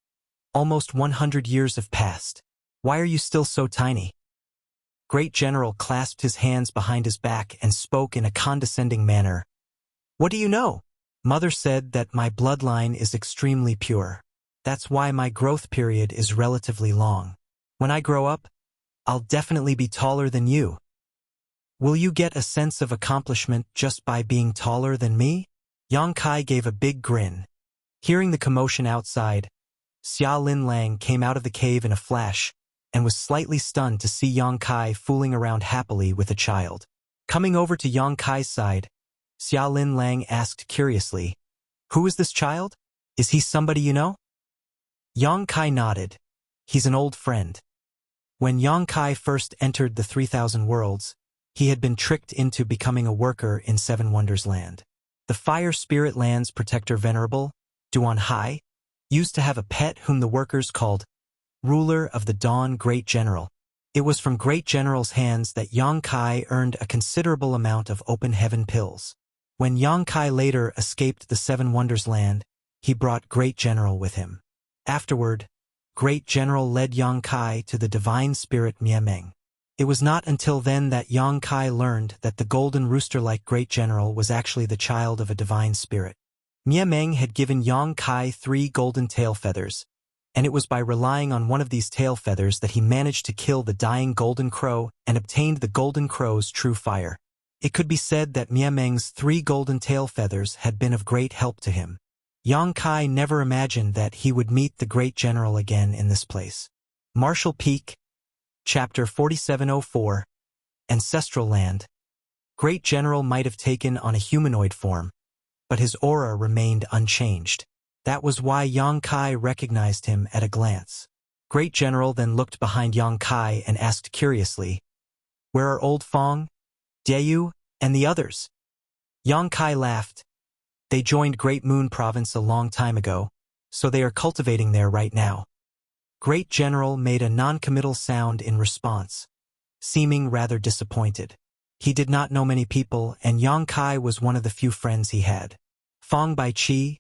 Speaker 1: "Almost 100 years have passed. Why are you still so tiny?" Great General clasped his hands behind his back and spoke in a condescending manner. "What do you know? Mother said that my bloodline is extremely pure. That's why my growth period is relatively long. When I grow up, I'll definitely be taller than you. Will you get a sense of accomplishment just by being taller than me?" Yang Kai gave a big grin. Hearing the commotion outside, Xia Lin Lang came out of the cave in a flash and was slightly stunned to see Yang Kai fooling around happily with a child. Coming over to Yang Kai's side, Xia Lin Lang asked curiously, "Who is this child? Is he somebody you know?" Yang Kai nodded. "He's an old friend. When Yang Kai first entered the 3,000 worlds, he had been tricked into becoming a worker in Seven Wonders Land. The Fire Spirit Land's protector Venerable, Duan Hai, used to have a pet whom the workers called Ruler of the Dawn Great General. It was from Great General's hands that Yang Kai earned a considerable amount of open heaven pills. When Yang Kai later escaped the Seven Wonders Land, he brought Great General with him. Afterward, Great General led Yang Kai to the divine spirit Mia Meng. It was not until then that Yang Kai learned that the golden rooster-like Great General was actually the child of a divine spirit. Mia Meng had given Yang Kai 3 golden tail feathers, and it was by relying on one of these tail feathers that he managed to kill the dying golden crow and obtained the golden crow's true fire. It could be said that Mia Meng's 3 golden tail feathers had been of great help to him. Yang Kai never imagined that he would meet the Great General again in this place. Marshall Peak, Chapter 4704, Ancestral Land. Great General might have taken on a humanoid form, but his aura remained unchanged. That was why Yang Kai recognized him at a glance. Great General then looked behind Yang Kai and asked curiously, "Where are Old Fong, Dieu, and the others?" Yang Kai laughed. "They joined Great Moon Province a long time ago, so they are cultivating there right now." Great General made a non-committal sound in response, seeming rather disappointed. He did not know many people, and Yang Kai was one of the few friends he had. Fong Bai Chi,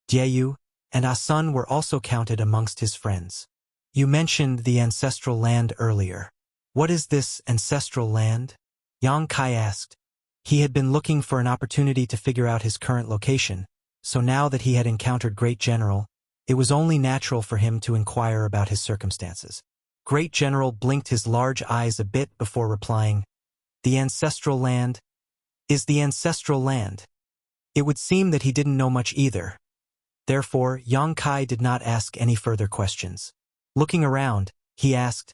Speaker 1: Dieu, and Asun were also counted amongst his friends. "You mentioned the ancestral land earlier. What is this ancestral land?" Yang Kai asked. He had been looking for an opportunity to figure out his current location, so now that he had encountered Great General, it was only natural for him to inquire about his circumstances. Great General blinked his large eyes a bit before replying, "The ancestral land is the ancestral land." It would seem that he didn't know much either. Therefore, Yang Kai did not ask any further questions. Looking around, he asked,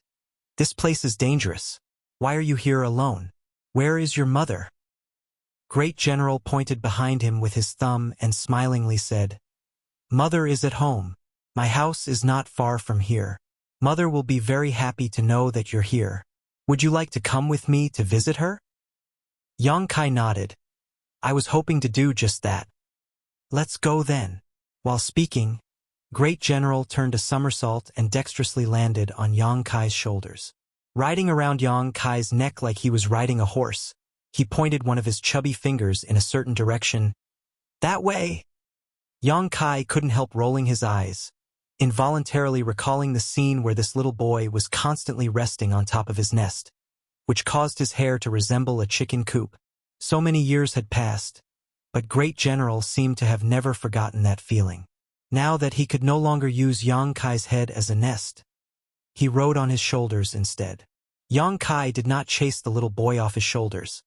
Speaker 1: "This place is dangerous. Why are you here alone? Where is your mother?" Great General pointed behind him with his thumb and smilingly said, "Mother is at home. My house is not far from here. Mother will be very happy to know that you're here. Would you like to come with me to visit her?" Yang Kai nodded. "I was hoping to do just that. Let's go then." While speaking, Great General turned a somersault and dexterously landed on Yang Kai's shoulders. Riding around Yang Kai's neck like he was riding a horse, he pointed one of his chubby fingers in a certain direction. "That way!" Yang Kai couldn't help rolling his eyes, involuntarily recalling the scene where this little boy was constantly resting on top of his nest, which caused his hair to resemble a chicken coop. So many years had passed, but Great General seemed to have never forgotten that feeling. Now that he could no longer use Yang Kai's head as a nest, he rode on his shoulders instead. Yang Kai did not chase the little boy off his shoulders.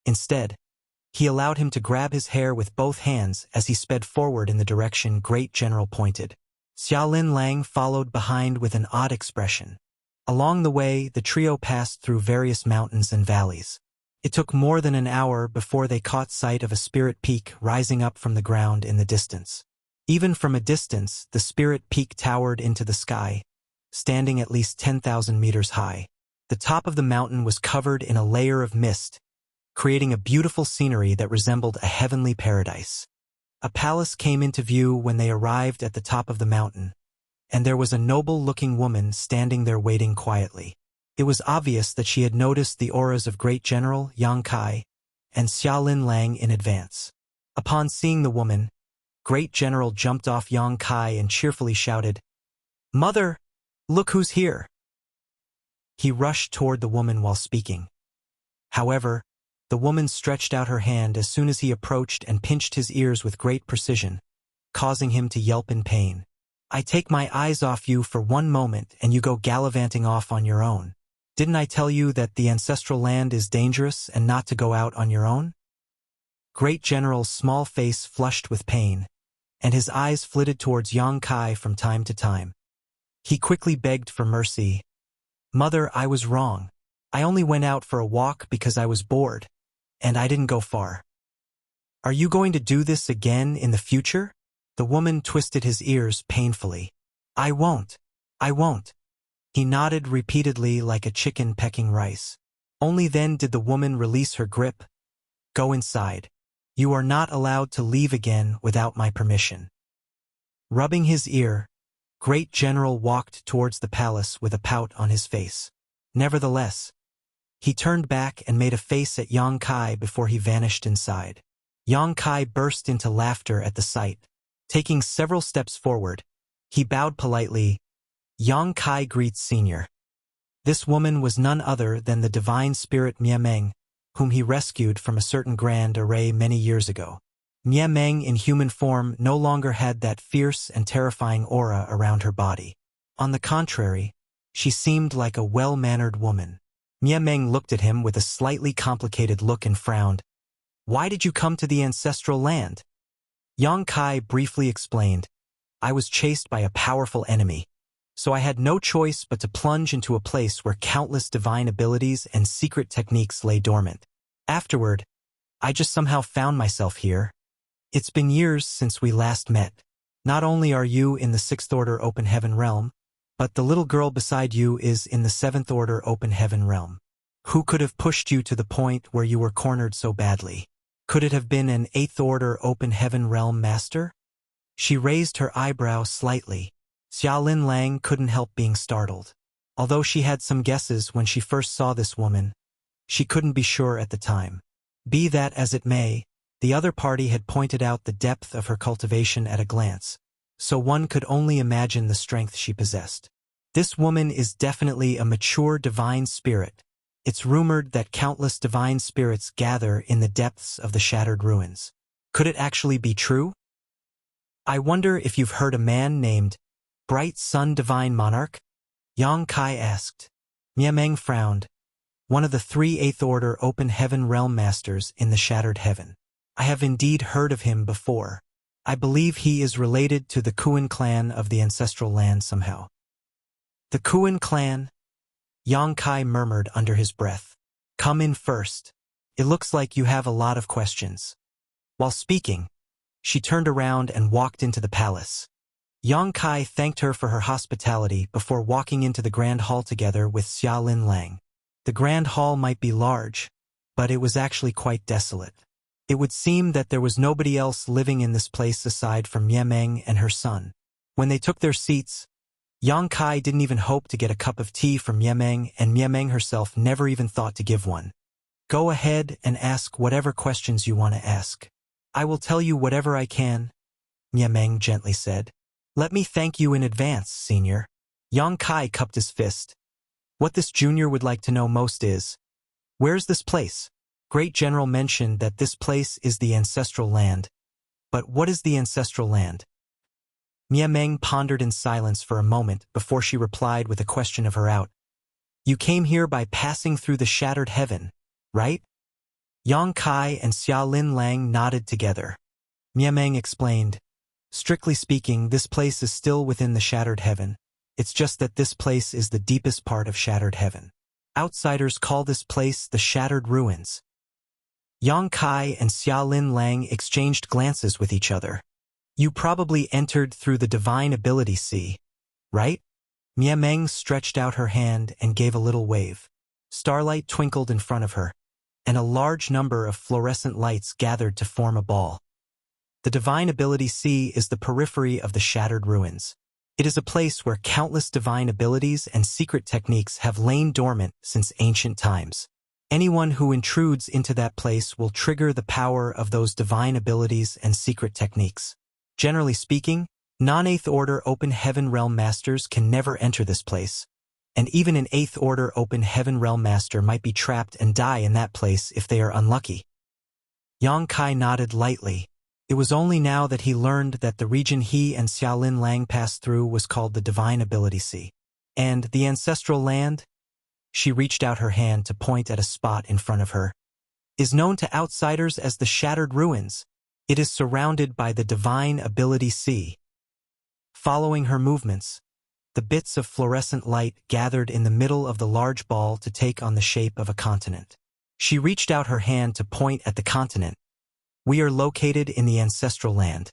Speaker 1: Instead, he allowed him to grab his hair with both hands as he sped forward in the direction Great General pointed. Xia Lin Lang followed behind with an odd expression. Along the way, the trio passed through various mountains and valleys. It took more than an hour before they caught sight of a spirit peak rising up from the ground in the distance. Even from a distance, the spirit peak towered into the sky, standing at least 10,000 meters high. The top of the mountain was covered in a layer of mist, creating a beautiful scenery that resembled a heavenly paradise. A palace came into view when they arrived at the top of the mountain, and there was a noble-looking woman standing there waiting quietly. It was obvious that she had noticed the auras of Great General Yang Kai and Xiaolin Lang in advance. Upon seeing the woman, Great General jumped off Yang Kai and cheerfully shouted, "Mother, look who's here!" He rushed toward the woman while speaking. However, the woman stretched out her hand as soon as he approached and pinched his ears with great precision, causing him to yelp in pain. "I take my eyes off you for one moment and you go gallivanting off on your own. Didn't I tell you that the ancestral land is dangerous and not to go out on your own?" Great General's small face flushed with pain, and his eyes flitted towards Yang Kai from time to time. He quickly begged for mercy. "Mother, I was wrong. I only went out for a walk because I was bored, and I didn't go far." "Are you going to do this again in the future?" The woman twisted his ears painfully. "I won't. I won't." He nodded repeatedly like a chicken pecking rice. Only then did the woman release her grip. "Go inside. You are not allowed to leave again without my permission." Rubbing his ear, Great General walked towards the palace with a pout on his face. Nevertheless, he turned back and made a face at Yang Kai before he vanished inside. Yang Kai burst into laughter at the sight. Taking several steps forward, he bowed politely. "Yang Kai greets Senior." This woman was none other than the divine spirit Meng, whom he rescued from a certain grand array many years ago. Meng in human form no longer had that fierce and terrifying aura around her body. On the contrary, she seemed like a well-mannered woman. Meng looked at him with a slightly complicated look and frowned. "Why did you come to the ancestral land?" Yang Kai briefly explained, "I was chased by a powerful enemy, so I had no choice but to plunge into a place where countless divine abilities and secret techniques lay dormant. Afterward, I just somehow found myself here. It's been years since we last met. Not only are you in the 6th Order Open Heaven realm, but the little girl beside you is in the 7th Order Open Heaven realm. Who could have pushed you to the point where you were cornered so badly? Could it have been an 8th Order Open Heaven realm master?" She raised her eyebrow slightly. Xiaolin Lang couldn't help being startled. Although she had some guesses when she first saw this woman, she couldn't be sure at the time. Be that as it may, the other party had pointed out the depth of her cultivation at a glance, so one could only imagine the strength she possessed. This woman is definitely a mature divine spirit. It's rumored that countless divine spirits gather in the depths of the shattered ruins. Could it actually be true? "I wonder if you've heard a man named Bright Sun Divine Monarch?" Yang Kai asked. Meng frowned. "One of the 3 8th Order Open Heaven realm masters in the Shattered Heaven. I have indeed heard of him before. I believe he is related to the Kuan clan of the ancestral land somehow." "The Kuan clan?" Yang Kai murmured under his breath. "Come in first. It looks like you have a lot of questions." While speaking, she turned around and walked into the palace. Yang Kai thanked her for her hospitality before walking into the grand hall together with Xiaolin Lang. The grand hall might be large, but it was actually quite desolate. It would seem that there was nobody else living in this place aside from Meng and her son. When they took their seats, Yang Kai didn't even hope to get a cup of tea from Meng, and Meng herself never even thought to give one. "Go ahead and ask whatever questions you want to ask. I will tell you whatever I can," Meng gently said. "Let me thank you in advance, Senior." Yang Kai cupped his fist. What this junior would like to know most is, where's this place? Great General mentioned that this place is the ancestral land. But what is the ancestral land? Meng pondered in silence for a moment before she replied with a question of her own. "You came here by passing through the Shattered Heaven, right?" Yang Kai and Xiaolin Lang nodded together. Meng explained, "Strictly speaking, this place is still within the Shattered Heaven. It's just that this place is the deepest part of Shattered Heaven. Outsiders call this place the Shattered Ruins." Yang Kai and Xiaolin Lang exchanged glances with each other. "You probably entered through the Divine Ability Sea, right?" Meng stretched out her hand and gave a little wave. Starlight twinkled in front of her, and a large number of fluorescent lights gathered to form a ball. The Divine Ability Sea is the periphery of the shattered ruins. It is a place where countless divine abilities and secret techniques have lain dormant since ancient times. Anyone who intrudes into that place will trigger the power of those divine abilities and secret techniques. Generally speaking, non-Eighth Order Open Heaven Realm Masters can never enter this place, and even an Eighth Order Open Heaven Realm Master might be trapped and die in that place if they are unlucky. Yang Kai nodded lightly. It was only now that he learned that the region he and Xiaolin Lang passed through was called the Divine Ability Sea. And the Ancestral Land? She reached out her hand to point at a spot in front of her. Is known to outsiders as the Shattered Ruins. It is surrounded by the Divine Ability Sea. Following her movements, the bits of fluorescent light gathered in the middle of the large ball to take on the shape of a continent. She reached out her hand to point at the continent. We are located in the Ancestral Land.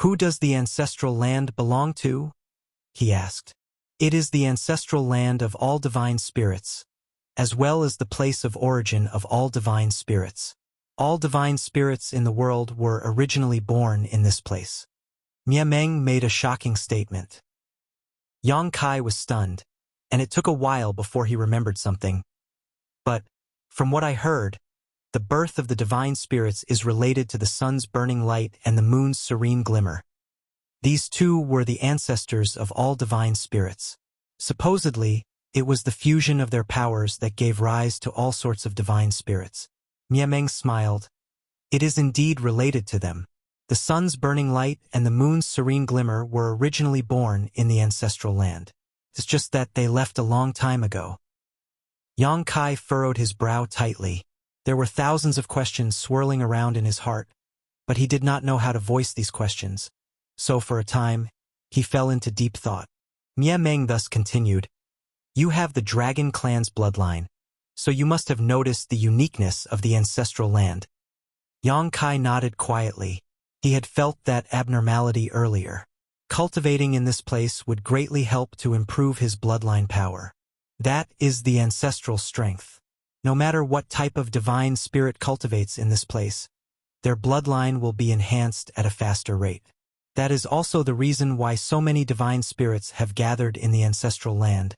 Speaker 1: Who does the Ancestral Land belong to? He asked. It is the ancestral land of all divine spirits, as well as the place of origin of all divine spirits. All divine spirits in the world were originally born in this place. Meng made a shocking statement. Yang Kai was stunned, and it took a while before he remembered something. But, from what I heard, the birth of the divine spirits is related to the sun's burning light and the moon's serene glimmer. These two were the ancestors of all divine spirits. Supposedly, it was the fusion of their powers that gave rise to all sorts of divine spirits. Meng smiled. It is indeed related to them. The sun's burning light and the moon's serene glimmer were originally born in the ancestral land. It's just that they left a long time ago. Yang Kai furrowed his brow tightly. There were thousands of questions swirling around in his heart, but he did not know how to voice these questions. So for a time, he fell into deep thought. Meng thus continued. You have the Dragon Clan's bloodline, so you must have noticed the uniqueness of the ancestral land. Yang Kai nodded quietly. He had felt that abnormality earlier. Cultivating in this place would greatly help to improve his bloodline power. That is the ancestral strength. No matter what type of divine spirit cultivates in this place, their bloodline will be enhanced at a faster rate. That is also the reason why so many divine spirits have gathered in the ancestral land,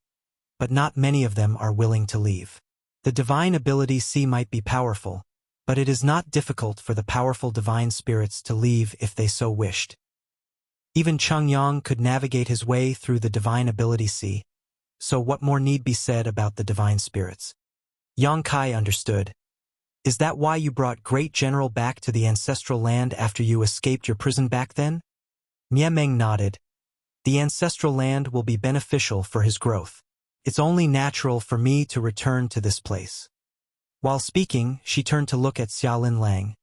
Speaker 1: but not many of them are willing to leave. The Divine Ability Sea might be powerful, but it is not difficult for the powerful divine spirits to leave if they so wished. Even Cheng Yang could navigate his way through the Divine Ability Sea, so what more need be said about the divine spirits? Yang Kai understood. Is that why you brought Great General back to the ancestral land after you escaped your prison back then? Meng nodded. The ancestral land will be beneficial for his growth. It's only natural for me to return to this place. While speaking, she turned to look at Xiaolin Lang.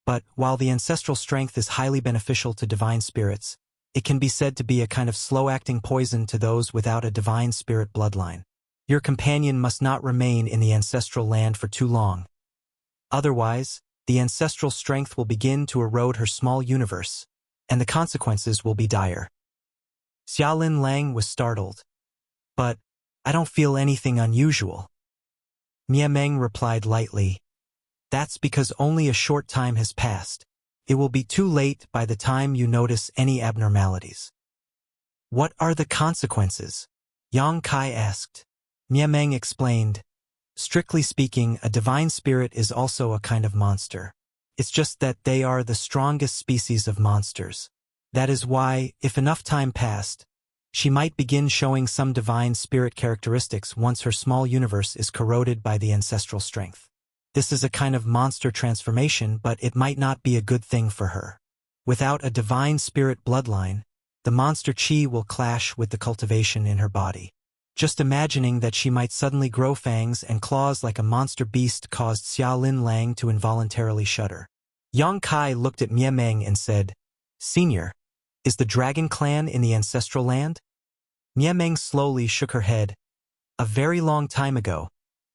Speaker 1: But while the ancestral strength is highly beneficial to divine spirits, it can be said to be a kind of slow-acting poison to those without a divine spirit bloodline. Your companion must not remain in the ancestral land for too long. Otherwise, the ancestral strength will begin to erode her small universe, and the consequences will be dire. Xiaolin Lang was startled. But, I don't feel anything unusual. Meng replied lightly. That's because only a short time has passed. It will be too late by the time you notice any abnormalities. What are the consequences? Yang Kai asked. Meng explained. Strictly speaking, a divine spirit is also a kind of monster. It's just that they are the strongest species of monsters. That is why, if enough time passed, she might begin showing some divine spirit characteristics once her small universe is corroded by the ancestral strength. This is a kind of monster transformation, but it might not be a good thing for her. Without a divine spirit bloodline, the monster chi will clash with the cultivation in her body. Just imagining that she might suddenly grow fangs and claws like a monster beast caused Xiaolin Lang to involuntarily shudder. Yang Kai looked at Meng and said, Senior, is the Dragon Clan in the ancestral land? Meng slowly shook her head. A very long time ago,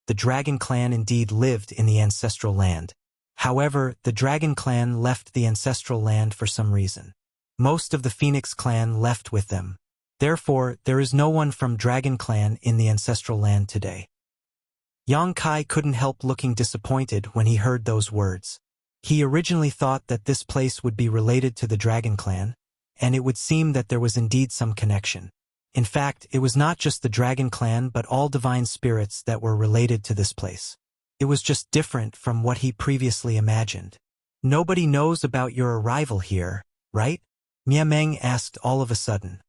Speaker 1: the Dragon Clan indeed lived in the ancestral land. However, the Dragon Clan left the ancestral land for some reason. Most of the Phoenix Clan left with them. Therefore, there is no one from Dragon Clan in the ancestral land today. Yang Kai couldn't help looking disappointed when he heard those words. He originally thought that this place would be related to the Dragon Clan, and it would seem that there was indeed some connection. In fact, it was not just the Dragon Clan but all divine spirits that were related to this place. It was just different from what he previously imagined. Nobody knows about your arrival here, right? Miameng asked all of a sudden.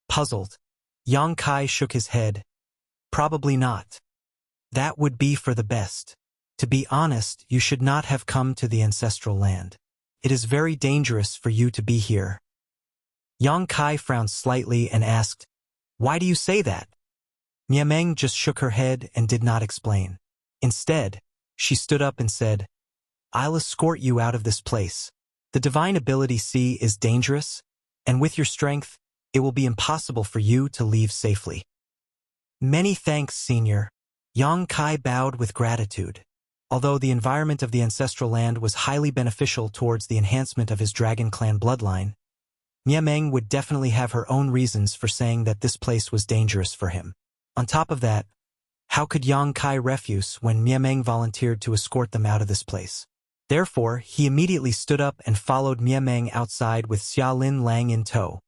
Speaker 1: Puzzled, Yang Kai shook his head. Probably not. That would be for the best. To be honest, you should not have come to the ancestral land. It is very dangerous for you to be here. Yang Kai frowned slightly and asked, Why do you say that? Miameng just shook her head and did not explain. Instead, she stood up and said, I'll escort you out of this place. The divine ability C is dangerous, and with your strength, it will be impossible for you to leave safely. Many thanks, Senior. Yang Kai bowed with gratitude. Although the environment of the ancestral land was highly beneficial towards the enhancement of his Dragon Clan bloodline, Miameng would definitely have her own reasons for saying that this place was dangerous for him. On top of that, how could Yang Kai refuse when Miameng volunteered to escort them out of this place? Therefore, he immediately stood up and followed Miameng outside with Xia Lin Lang in tow.